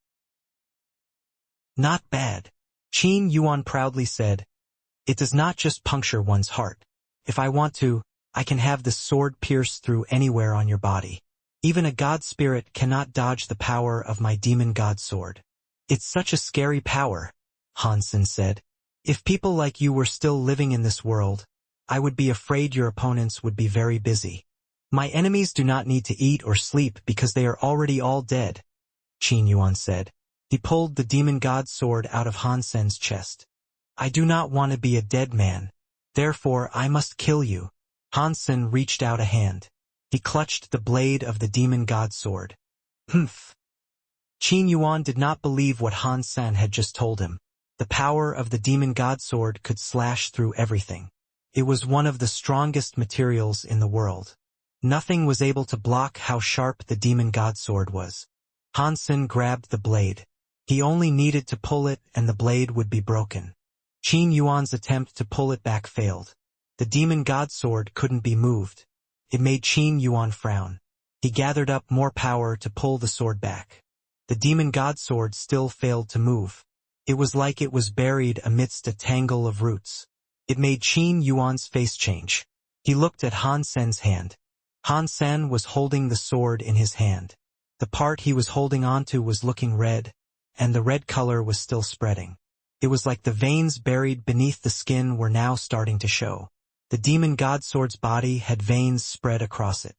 Not bad." Qin Yuan proudly said, "It does not just puncture one's heart. If I want to, I can have the sword pierce through anywhere on your body. Even a god spirit cannot dodge the power of my demon god sword." "It's such a scary power," Han Sen said. "If people like you were still living in this world, I would be afraid your opponents would be very busy. My enemies do not need to eat or sleep because they are already all dead," Qin Yuan said. He pulled the demon god sword out of Han Sen's chest. "I do not want to be a dead man. Therefore I must kill you." Han Sen reached out a hand. He clutched the blade of the demon god sword. Humph. Qin Yuan did not believe what Han Sen had just told him. The power of the demon god sword could slash through everything. It was one of the strongest materials in the world. Nothing was able to block how sharp the demon god sword was. Han Sen grabbed the blade. He only needed to pull it and the blade would be broken. Qin Yuan's attempt to pull it back failed. The demon god sword couldn't be moved. It made Qin Yuan frown. He gathered up more power to pull the sword back. The demon god sword still failed to move. It was like it was buried amidst a tangle of roots. It made Qin Yuan's face change. He looked at Han Sen's hand. Han Sen was holding the sword in his hand. The part he was holding onto was looking red, and the red color was still spreading. It was like the veins buried beneath the skin were now starting to show. The demon god sword's body had veins spread across it.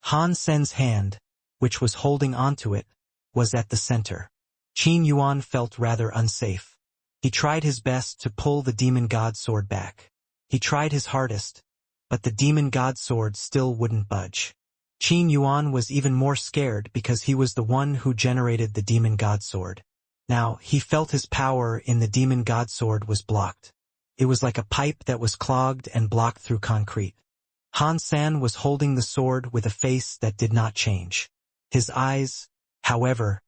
Han Sen's hand, which was holding onto it, was at the center. Qin Yuan felt rather unsafe. He tried his best to pull the demon god sword back. He tried his hardest, but the demon god sword still wouldn't budge. Qin Yuan was even more scared because he was the one who generated the demon god sword. Now, he felt his power in the demon god sword was blocked. It was like a pipe that was clogged and blocked through concrete. Han Sen was holding the sword with a face that did not change. His eyes, however,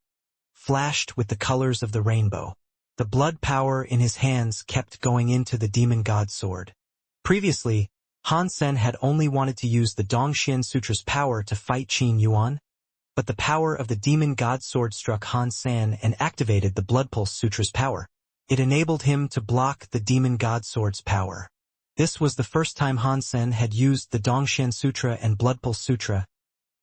flashed with the colors of the rainbow. The blood power in his hands kept going into the demon god sword. Previously, Han Sen had only wanted to use the Dongxian Sutra's power to fight Qin Yuan, but the power of the demon god sword struck Han Sen and activated the Blood Pulse Sutra's power. It enabled him to block the demon god sword's power. This was the first time Han Sen had used the Dongxian Sutra and Blood Pulse Sutra,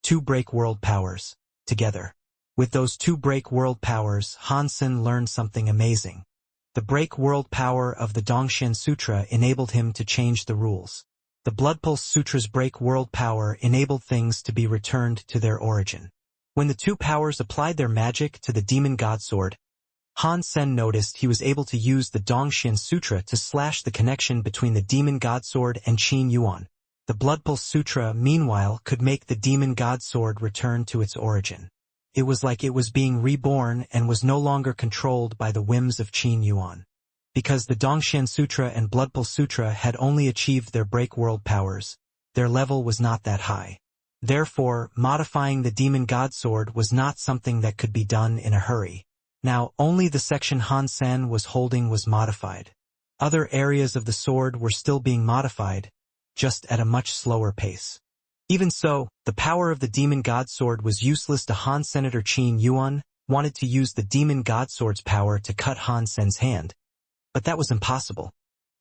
two break world powers, together. With those two break world powers, Han Sen learned something amazing. The break world power of the Dongxian Sutra enabled him to change the rules. The Blood Pulse Sutra's break world power enabled things to be returned to their origin. When the two powers applied their magic to the demon god sword, Han Sen noticed he was able to use the Dongxian Sutra to slash the connection between the demon god sword and Qin Yuan. The Blood Pulse Sutra, meanwhile, could make the demon god sword return to its origin. It was like it was being reborn and was no longer controlled by the whims of Qin Yuan. Because the Dongxian Sutra and Blood Pulse Sutra had only achieved their break world powers, their level was not that high. Therefore, modifying the demon god sword was not something that could be done in a hurry. Now, only the section Han Sen was holding was modified. Other areas of the sword were still being modified, just at a much slower pace. Even so, the power of the demon god sword was useless to Han. Senator Qin Yuan wanted to use the demon god sword's power to cut Han Sen's hand, but that was impossible.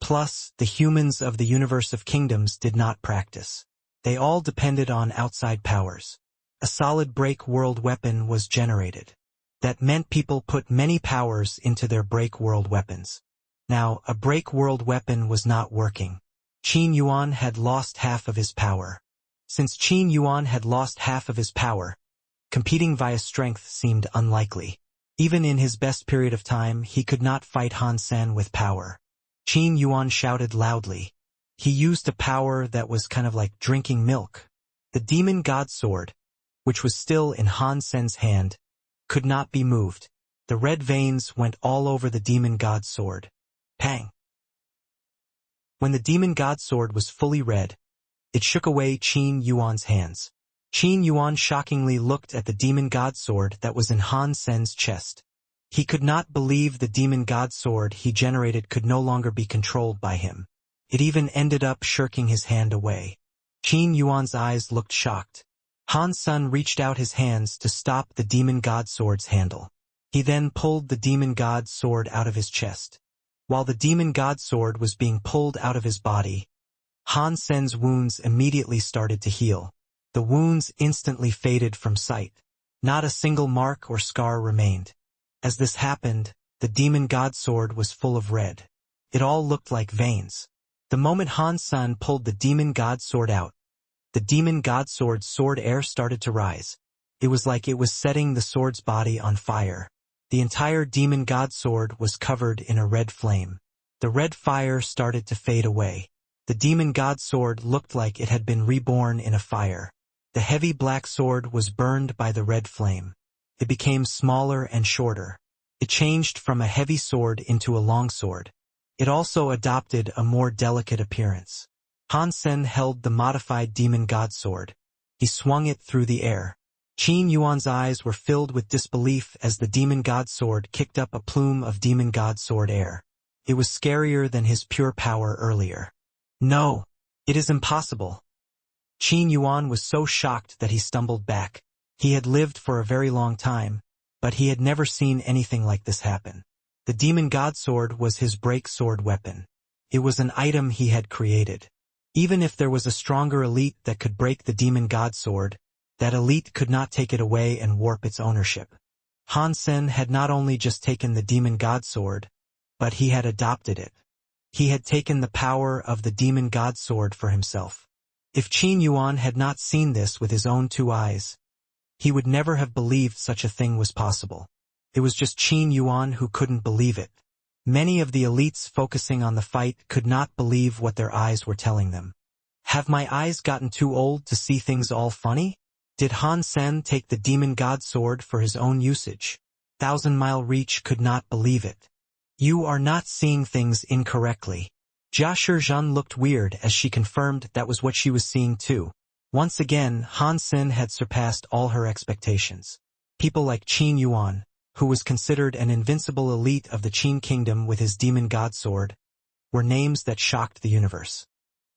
Plus, the humans of the universe of kingdoms did not practice. They all depended on outside powers. A solid break world weapon was generated. That meant people put many powers into their break world weapons. Now, a break world weapon was not working. Qin Yuan had lost half of his power. Since Qin Yuan had lost half of his power, competing via strength seemed unlikely. Even in his best period of time, he could not fight Han Sen with power. Qin Yuan shouted loudly. He used a power that was kind of like drinking milk. The demon god sword, which was still in Han Sen's hand, could not be moved. The red veins went all over the demon god's sword. Pang! When the demon god's sword was fully red, it shook away Qin Yuan's hands. Qin Yuan shockingly looked at the demon god's sword that was in Han Sen's chest. He could not believe the demon god's sword he generated could no longer be controlled by him. It even ended up shirking his hand away. Qin Yuan's eyes looked shocked. Han Sen reached out his hands to stop the demon god's sword's handle. He then pulled the demon god's sword out of his chest. While the demon god's sword was being pulled out of his body, Han Sen's wounds immediately started to heal. The wounds instantly faded from sight. Not a single mark or scar remained. As this happened, the demon god's sword was full of red. It all looked like veins. The moment Han Sen pulled the demon god's sword out, the demon god's sword's sword air started to rise. It was like it was setting the sword's body on fire. The entire demon god's sword was covered in a red flame. The red fire started to fade away. The demon god's sword looked like it had been reborn in a fire. The heavy black sword was burned by the red flame. It became smaller and shorter. It changed from a heavy sword into a long sword. It also adopted a more delicate appearance. Han Sen held the modified demon god sword. He swung it through the air. Qin Yuan's eyes were filled with disbelief as the demon god sword kicked up a plume of demon god sword air. It was scarier than his pure power earlier. No! It is impossible! Qin Yuan was so shocked that he stumbled back. He had lived for a very long time, but he had never seen anything like this happen. The demon god sword was his break sword weapon. It was an item he had created. Even if there was a stronger elite that could break the demon god sword, that elite could not take it away and warp its ownership. Han Sen had not only just taken the demon god sword, but he had adopted it. He had taken the power of the demon god sword for himself. If Qin Yuan had not seen this with his own two eyes, he would never have believed such a thing was possible. It was just Qin Yuan who couldn't believe it. Many of the elites focusing on the fight could not believe what their eyes were telling them. Have my eyes gotten too old to see things all funny? Did Han Sen take the demon god sword for his own usage? Thousand Mile Reach could not believe it. You are not seeing things incorrectly. Jia Shizhen looked weird as she confirmed that was what she was seeing too. Once again, Han Sen had surpassed all her expectations. People like Qin Yuan, who was considered an invincible elite of the Qin kingdom with his demon god sword, were names that shocked the universe.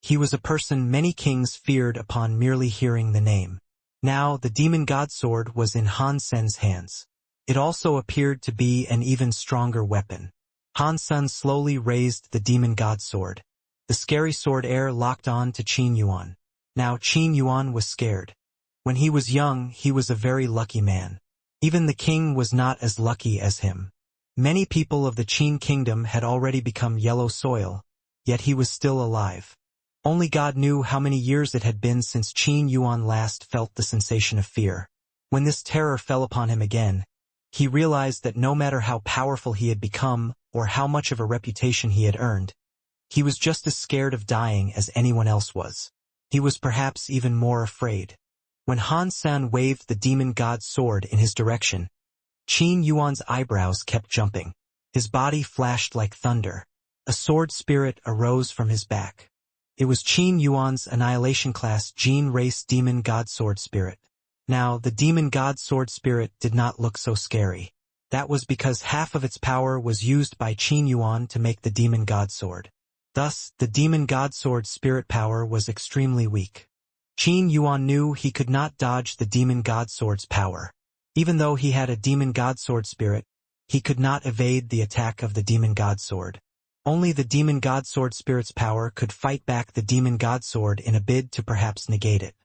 He was a person many kings feared upon merely hearing the name. Now the demon god sword was in Han Sen's hands. It also appeared to be an even stronger weapon. Han Sen slowly raised the demon god sword. The scary sword air locked on to Qin Yuan. Now Qin Yuan was scared. When he was young, he was a very lucky man. Even the king was not as lucky as him. Many people of the Qin kingdom had already become yellow soil, yet he was still alive. Only God knew how many years it had been since Qin Yuan last felt the sensation of fear. When this terror fell upon him again, he realized that no matter how powerful he had become or how much of a reputation he had earned, he was just as scared of dying as anyone else was. He was perhaps even more afraid. When Han Sen waved the demon god's sword in his direction, Qin Yuan's eyebrows kept jumping. His body flashed like thunder. A sword spirit arose from his back. It was Qin Yuan's Annihilation class Gene Race Demon God Sword Spirit. Now, the Demon God Sword Spirit did not look so scary. That was because half of its power was used by Qin Yuan to make the Demon God Sword. Thus, the Demon God Sword Spirit power was extremely weak. Qin Yuan knew he could not dodge the Demon God Sword's power. Even though he had a Demon God Sword Spirit, he could not evade the attack of the Demon God Sword. Only the Demon God Sword Spirit's power could fight back the Demon God Sword in a bid to perhaps negate it.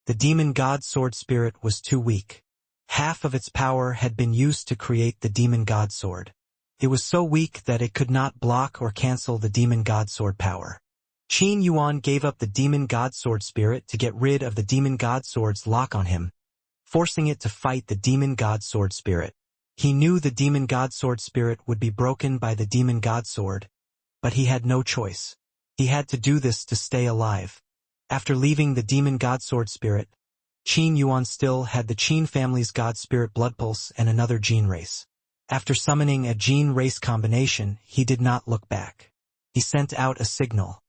The Demon God Sword Spirit was too weak. Half of its power had been used to create the Demon God Sword. It was so weak that it could not block or cancel the Demon God Sword power. Qin Yuan gave up the Demon God Sword Spirit to get rid of the Demon God Sword's lock on him, forcing it to fight the Demon God Sword Spirit. He knew the Demon God Sword Spirit would be broken by the Demon God Sword, but he had no choice. He had to do this to stay alive. After leaving the Demon God Sword Spirit, Qin Yuan still had the Qin family's God Spirit Blood Pulse and another gene race. After summoning a gene-race combination, he did not look back. He sent out a signal.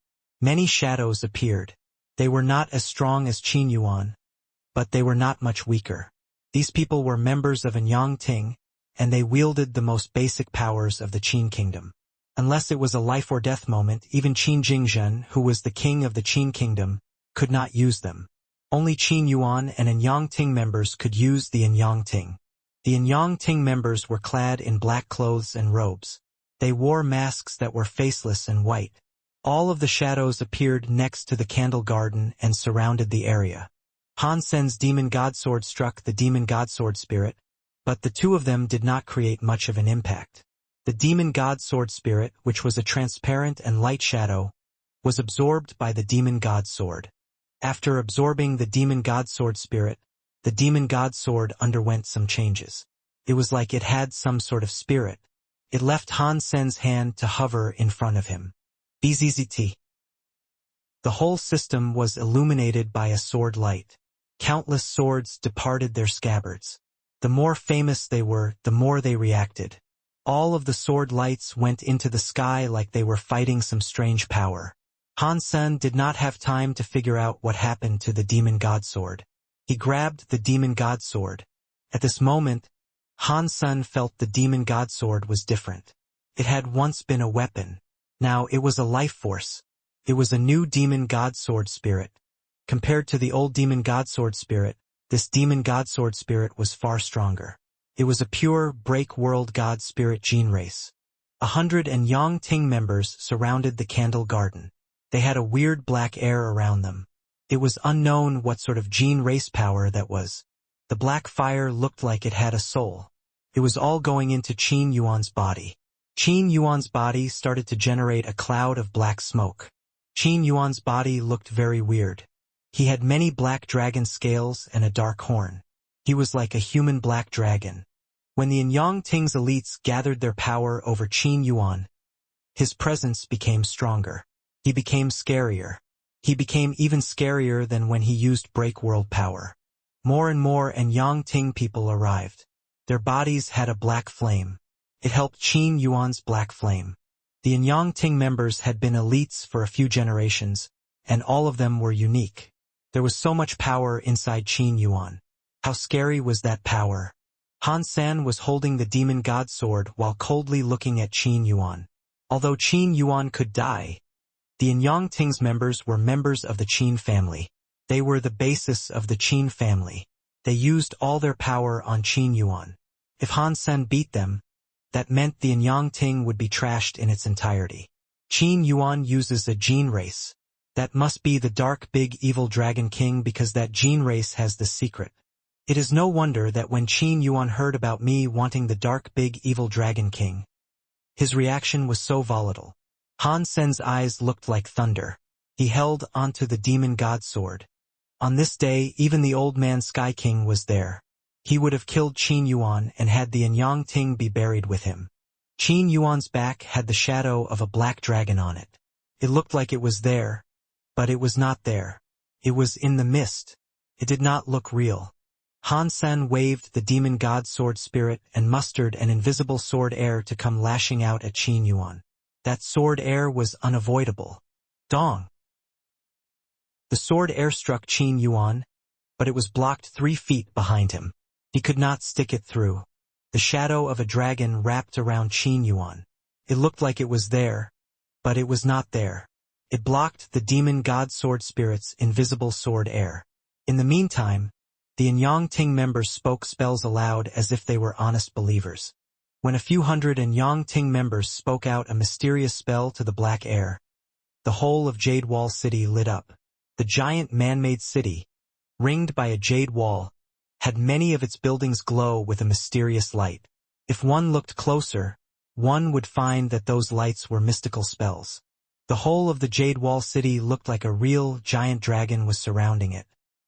Many shadows appeared. They were not as strong as Qin Yuan, but they were not much weaker. These people were members of Inauthentic, and they wielded the most basic powers of the Qin kingdom. Unless it was a life-or-death moment, even Qin Jingzhen, who was the king of the Qin kingdom, could not use them. Only Qin Yuan and Inauthentic members could use the Inauthentic. The Inauthentic members were clad in black clothes and robes. They wore masks that were faceless and white. All of the shadows appeared next to the candle garden and surrounded the area. Han Sen's demon godsword struck the demon godsword spirit, but the two of them did not create much of an impact. The demon god sword spirit, which was a transparent and light shadow, was absorbed by the demon god sword. After absorbing the demon god sword spirit, the demon god sword underwent some changes. It was like it had some sort of spirit. It left Han Sen's hand to hover in front of him. BZZT. The whole system was illuminated by a sword light. Countless swords departed their scabbards. The more famous they were, the more they reacted. All of the sword lights went into the sky like they were fighting some strange power. Han Sen did not have time to figure out what happened to the demon god sword. He grabbed the demon god sword. At this moment, Han Sen felt the demon god sword was different. It had once been a weapon. Now it was a life force. It was a new demon god sword spirit. Compared to the old demon god sword spirit, this demon god sword spirit was far stronger. It was a pure, break-world god spirit gene race. 100 Inauthentic members surrounded the candle garden. They had a weird black air around them. It was unknown what sort of gene race power that was. The black fire looked like it had a soul. It was all going into Qin Yuan's body. Qin Yuan's body started to generate a cloud of black smoke. Qin Yuan's body looked very weird. He had many black dragon scales and a dark horn. He was like a human black dragon. When the Inauthentic's elites gathered their power over Qin Yuan, his presence became stronger. He became scarier. He became even scarier than when he used break-world power. More and more Inauthentic people arrived. Their bodies had a black flame. It helped Qin Yuan's black flame. The Inauthentic members had been elites for a few generations, and all of them were unique. There was so much power inside Qin Yuan. How scary was that power? Han Sen was holding the demon god sword while coldly looking at Qin Yuan. Although Qin Yuan could die, the Inauthentic's members were members of the Qin family. They were the basis of the Qin family. They used all their power on Qin Yuan. If Han Sen beat them, that meant the Inauthentic would be trashed in its entirety. Qin Yuan uses a gene race. That must be the dark big evil dragon king because that gene race has the secret. It is no wonder that when Qin Yuan heard about me wanting the dark big evil dragon king, his reaction was so volatile. Han Sen's eyes looked like thunder. He held onto the demon god sword. On this day, even the old man Sky King was there. He would have killed Qin Yuan and had the Inauthentic be buried with him. Qin Yuan's back had the shadow of a black dragon on it. It looked like it was there, but it was not there. It was in the mist. It did not look real. Han Sen waved the demon god sword spirit and mustered an invisible sword air to come lashing out at Qin Yuan. That sword air was unavoidable. Dong! The sword air struck Qin Yuan, but it was blocked 3 feet behind him. He could not stick it through. The shadow of a dragon wrapped around Qin Yuan. It looked like it was there, but it was not there. It blocked the demon god sword spirit's invisible sword air. In the meantime, the Inauthentic members spoke spells aloud as if they were honest believers. When a few hundred Inauthentic members spoke out a mysterious spell to the black air, the whole of Jade Wall City lit up. The giant man-made city, ringed by a jade wall, had many of its buildings glow with a mysterious light. If one looked closer, one would find that those lights were mystical spells. The whole of the Jade Wall City looked like a real giant dragon was surrounding it.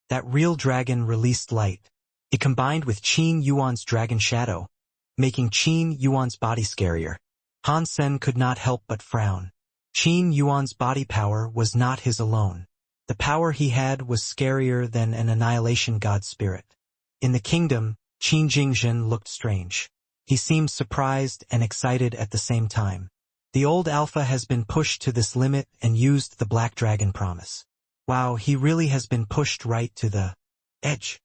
That real dragon released light. It combined with Qin Yuan's dragon shadow, making Qin Yuan's body scarier. Han Sen could not help but frown. Qin Yuan's body power was not his alone. The power he had was scarier than an annihilation god spirit. In the kingdom, Qin Jingzhen looked strange. He seemed surprised and excited at the same time. The old alpha has been pushed to this limit and used the Black Dragon promise. Wow, he really has been pushed right to the edge.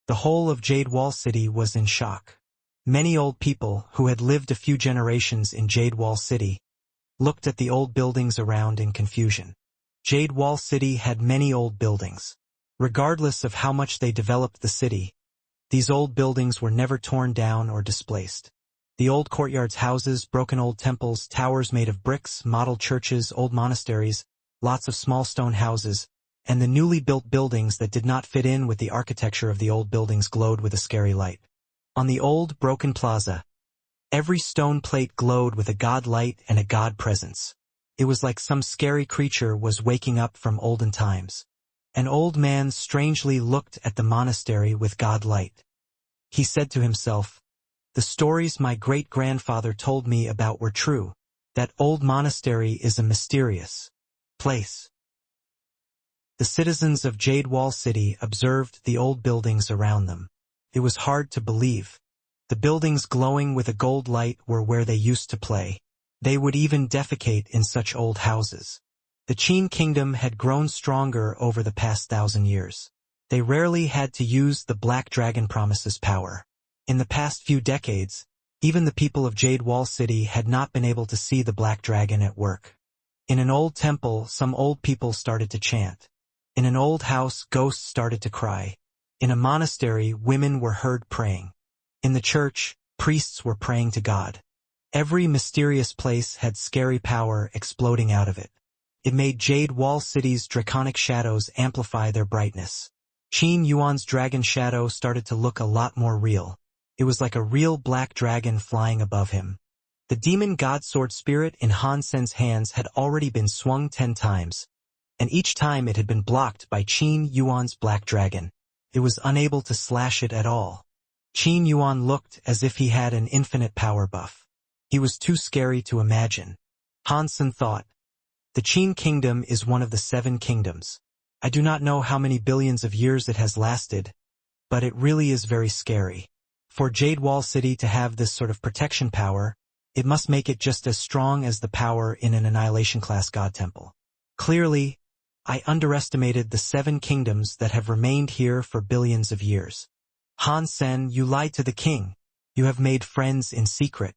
The whole of Jade Wall City was in shock. Many old people, who had lived a few generations in Jade Wall City, looked at the old buildings around in confusion. Jade Wall City had many old buildings. Regardless of how much they developed the city, these old buildings were never torn down or displaced. The old courtyards, houses, broken old temples, towers made of bricks, model churches, old monasteries, lots of small stone houses, and the newly built buildings that did not fit in with the architecture of the old buildings glowed with a scary light. On the old, broken plaza, every stone plate glowed with a god light and a god presence. It was like some scary creature was waking up from olden times. An old man strangely looked at the monastery with god light. He said to himself, "The stories my great-grandfather told me about were true. That old monastery is a mysterious place." The citizens of Jade Wall City observed the old buildings around them. It was hard to believe. The buildings glowing with a gold light were where they used to play. They would even defecate in such old houses. The Qin kingdom had grown stronger over the past 1,000 years. They rarely had to use the Black Dragon promise's power. In the past few decades, even the people of Jade Wall City had not been able to see the Black Dragon at work. In an old temple, some old people started to chant. In an old house, ghosts started to cry. In a monastery, women were heard praying. In the church, priests were praying to God. Every mysterious place had scary power exploding out of it. It made Jade Wall City's draconic shadows amplify their brightness. Qin Yuan's dragon shadow started to look a lot more real. It was like a real black dragon flying above him. The demon god sword spirit in Han Sen's hands had already been swung 10 times, and each time it had been blocked by Qin Yuan's black dragon. It was unable to slash it at all. Qin Yuan looked as if he had an infinite power buff. He was too scary to imagine. Han Sen thought, "The Qin kingdom is one of the 7 kingdoms. I do not know how many billions of years it has lasted, but it really is very scary. For Jade Wall City to have this sort of protection power, it must make it just as strong as the power in an Annihilation-class god temple. Clearly, I underestimated the 7 kingdoms that have remained here for billions of years. Han Sen, you lied to the king. You have made friends in secret.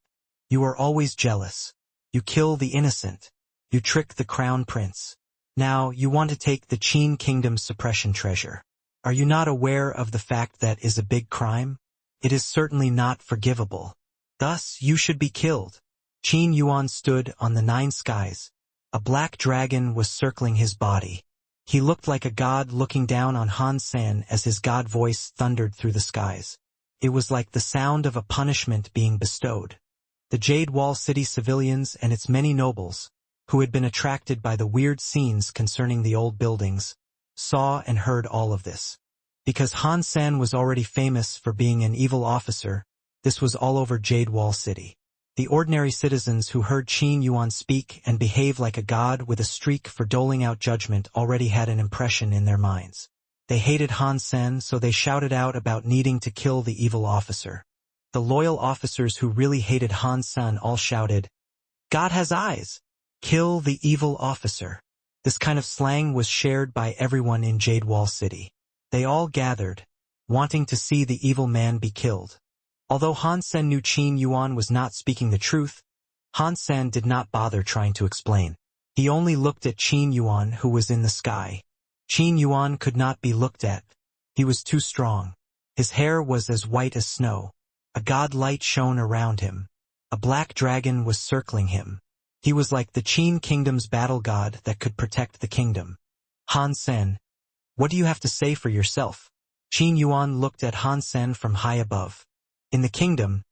You are always jealous. You kill the innocent. You trick the crown prince. Now you want to take the Qin kingdom's suppression treasure. Are you not aware of the fact that is a big crime? It is certainly not forgivable. Thus you should be killed." Qin Yuan stood on the 9 skies. A black dragon was circling his body. He looked like a god looking down on Han Sen as his god voice thundered through the skies. It was like the sound of a punishment being bestowed. The Jade Wall City civilians and its many nobles, who had been attracted by the weird scenes concerning the old buildings, saw and heard all of this. Because Han Sen was already famous for being an evil officer, this was all over Jade Wall City. The ordinary citizens who heard Qin Yuan speak and behave like a god with a streak for doling out judgment already had an impression in their minds. They hated Han Sen, so they shouted out about needing to kill the evil officer. The loyal officers who really hated Han Sen all shouted, "God has eyes! Kill the evil officer." This kind of slang was shared by everyone in Jade Wall City. They all gathered, wanting to see the evil man be killed. Although Han Sen knew Qin Yuan was not speaking the truth, Han Sen did not bother trying to explain. He only looked at Qin Yuan, who was in the sky. Qin Yuan could not be looked at. He was too strong. His hair was as white as snow. A god light shone around him. A black dragon was circling him. He was like the Qin kingdom's battle god that could protect the kingdom. Han Sen, what do you have to say for yourself? Qin Yuan looked at Han Sen from high above. In the kingdom,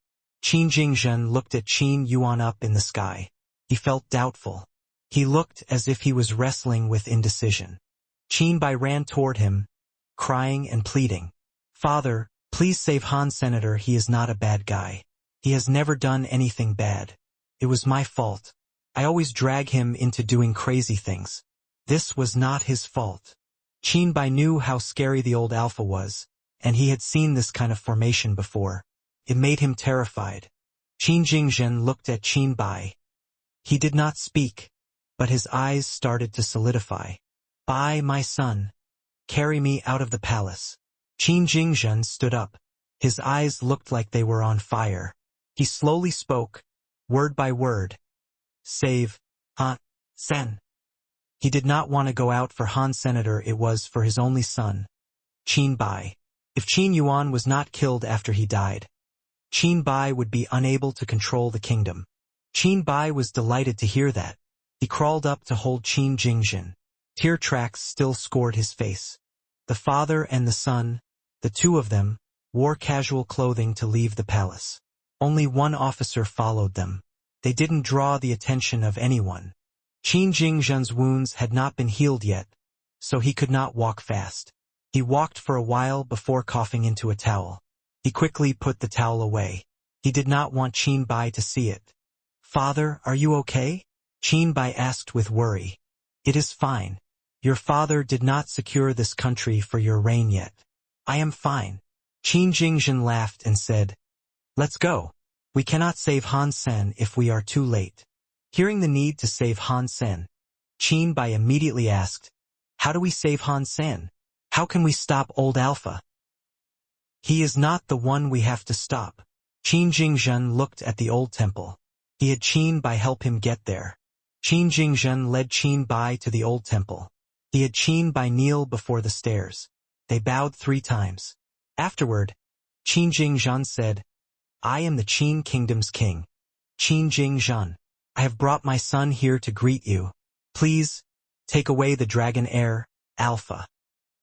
Qin Jingzhen looked at Qin Yuan up in the sky. He felt doubtful. He looked as if he was wrestling with indecision. Qin Bai ran toward him, crying and pleading. "Father, please save Han Senator, he is not a bad guy. He has never done anything bad. It was my fault. I always drag him into doing crazy things. This was not his fault." Qin Bai knew how scary the old alpha was, and he had seen this kind of formation before. It made him terrified. Qin Jingzhen looked at Qin Bai. He did not speak, but his eyes started to solidify. Bai, my son, carry me out of the palace. Qin Jingzhen stood up. His eyes looked like they were on fire. He slowly spoke, word by word. Save Han Sen. He did not want to go out for Han Senator, it was for his only son, Qin Bai. If Qin Yuan was not killed after he died, Qin Bai would be unable to control the kingdom. Qin Bai was delighted to hear that. He crawled up to hold Qin Jingzhen. Tear tracks still scored his face. The father and the son, the two of them, wore casual clothing to leave the palace. Only one officer followed them. They didn't draw the attention of anyone. Qin Jingzhen's wounds had not been healed yet, so he could not walk fast. He walked for a while before coughing into a towel. He quickly put the towel away. He did not want Qin Bai to see it. Father, are you okay? Qin Bai asked with worry. It is fine. Your father did not secure this country for your reign yet. I am fine. Qin Jingzhen laughed and said, let's go. We cannot save Han Sen if we are too late. Hearing the need to save Han Sen, Qin Bai immediately asked, how do we save Han Sen? How can we stop old Alpha? He is not the one we have to stop. Qin Jingzhen looked at the old temple. He had Qin Bai help him get there. Qin Jingzhen led Qin Bai to the old temple. He had Qin Bai kneel before the stairs. They bowed 3 times. Afterward, Qin Jingzhen said, I am the Qin Kingdom's king. Qin Jingzhen. I have brought my son here to greet you. Please, take away the dragon heir, Alpha.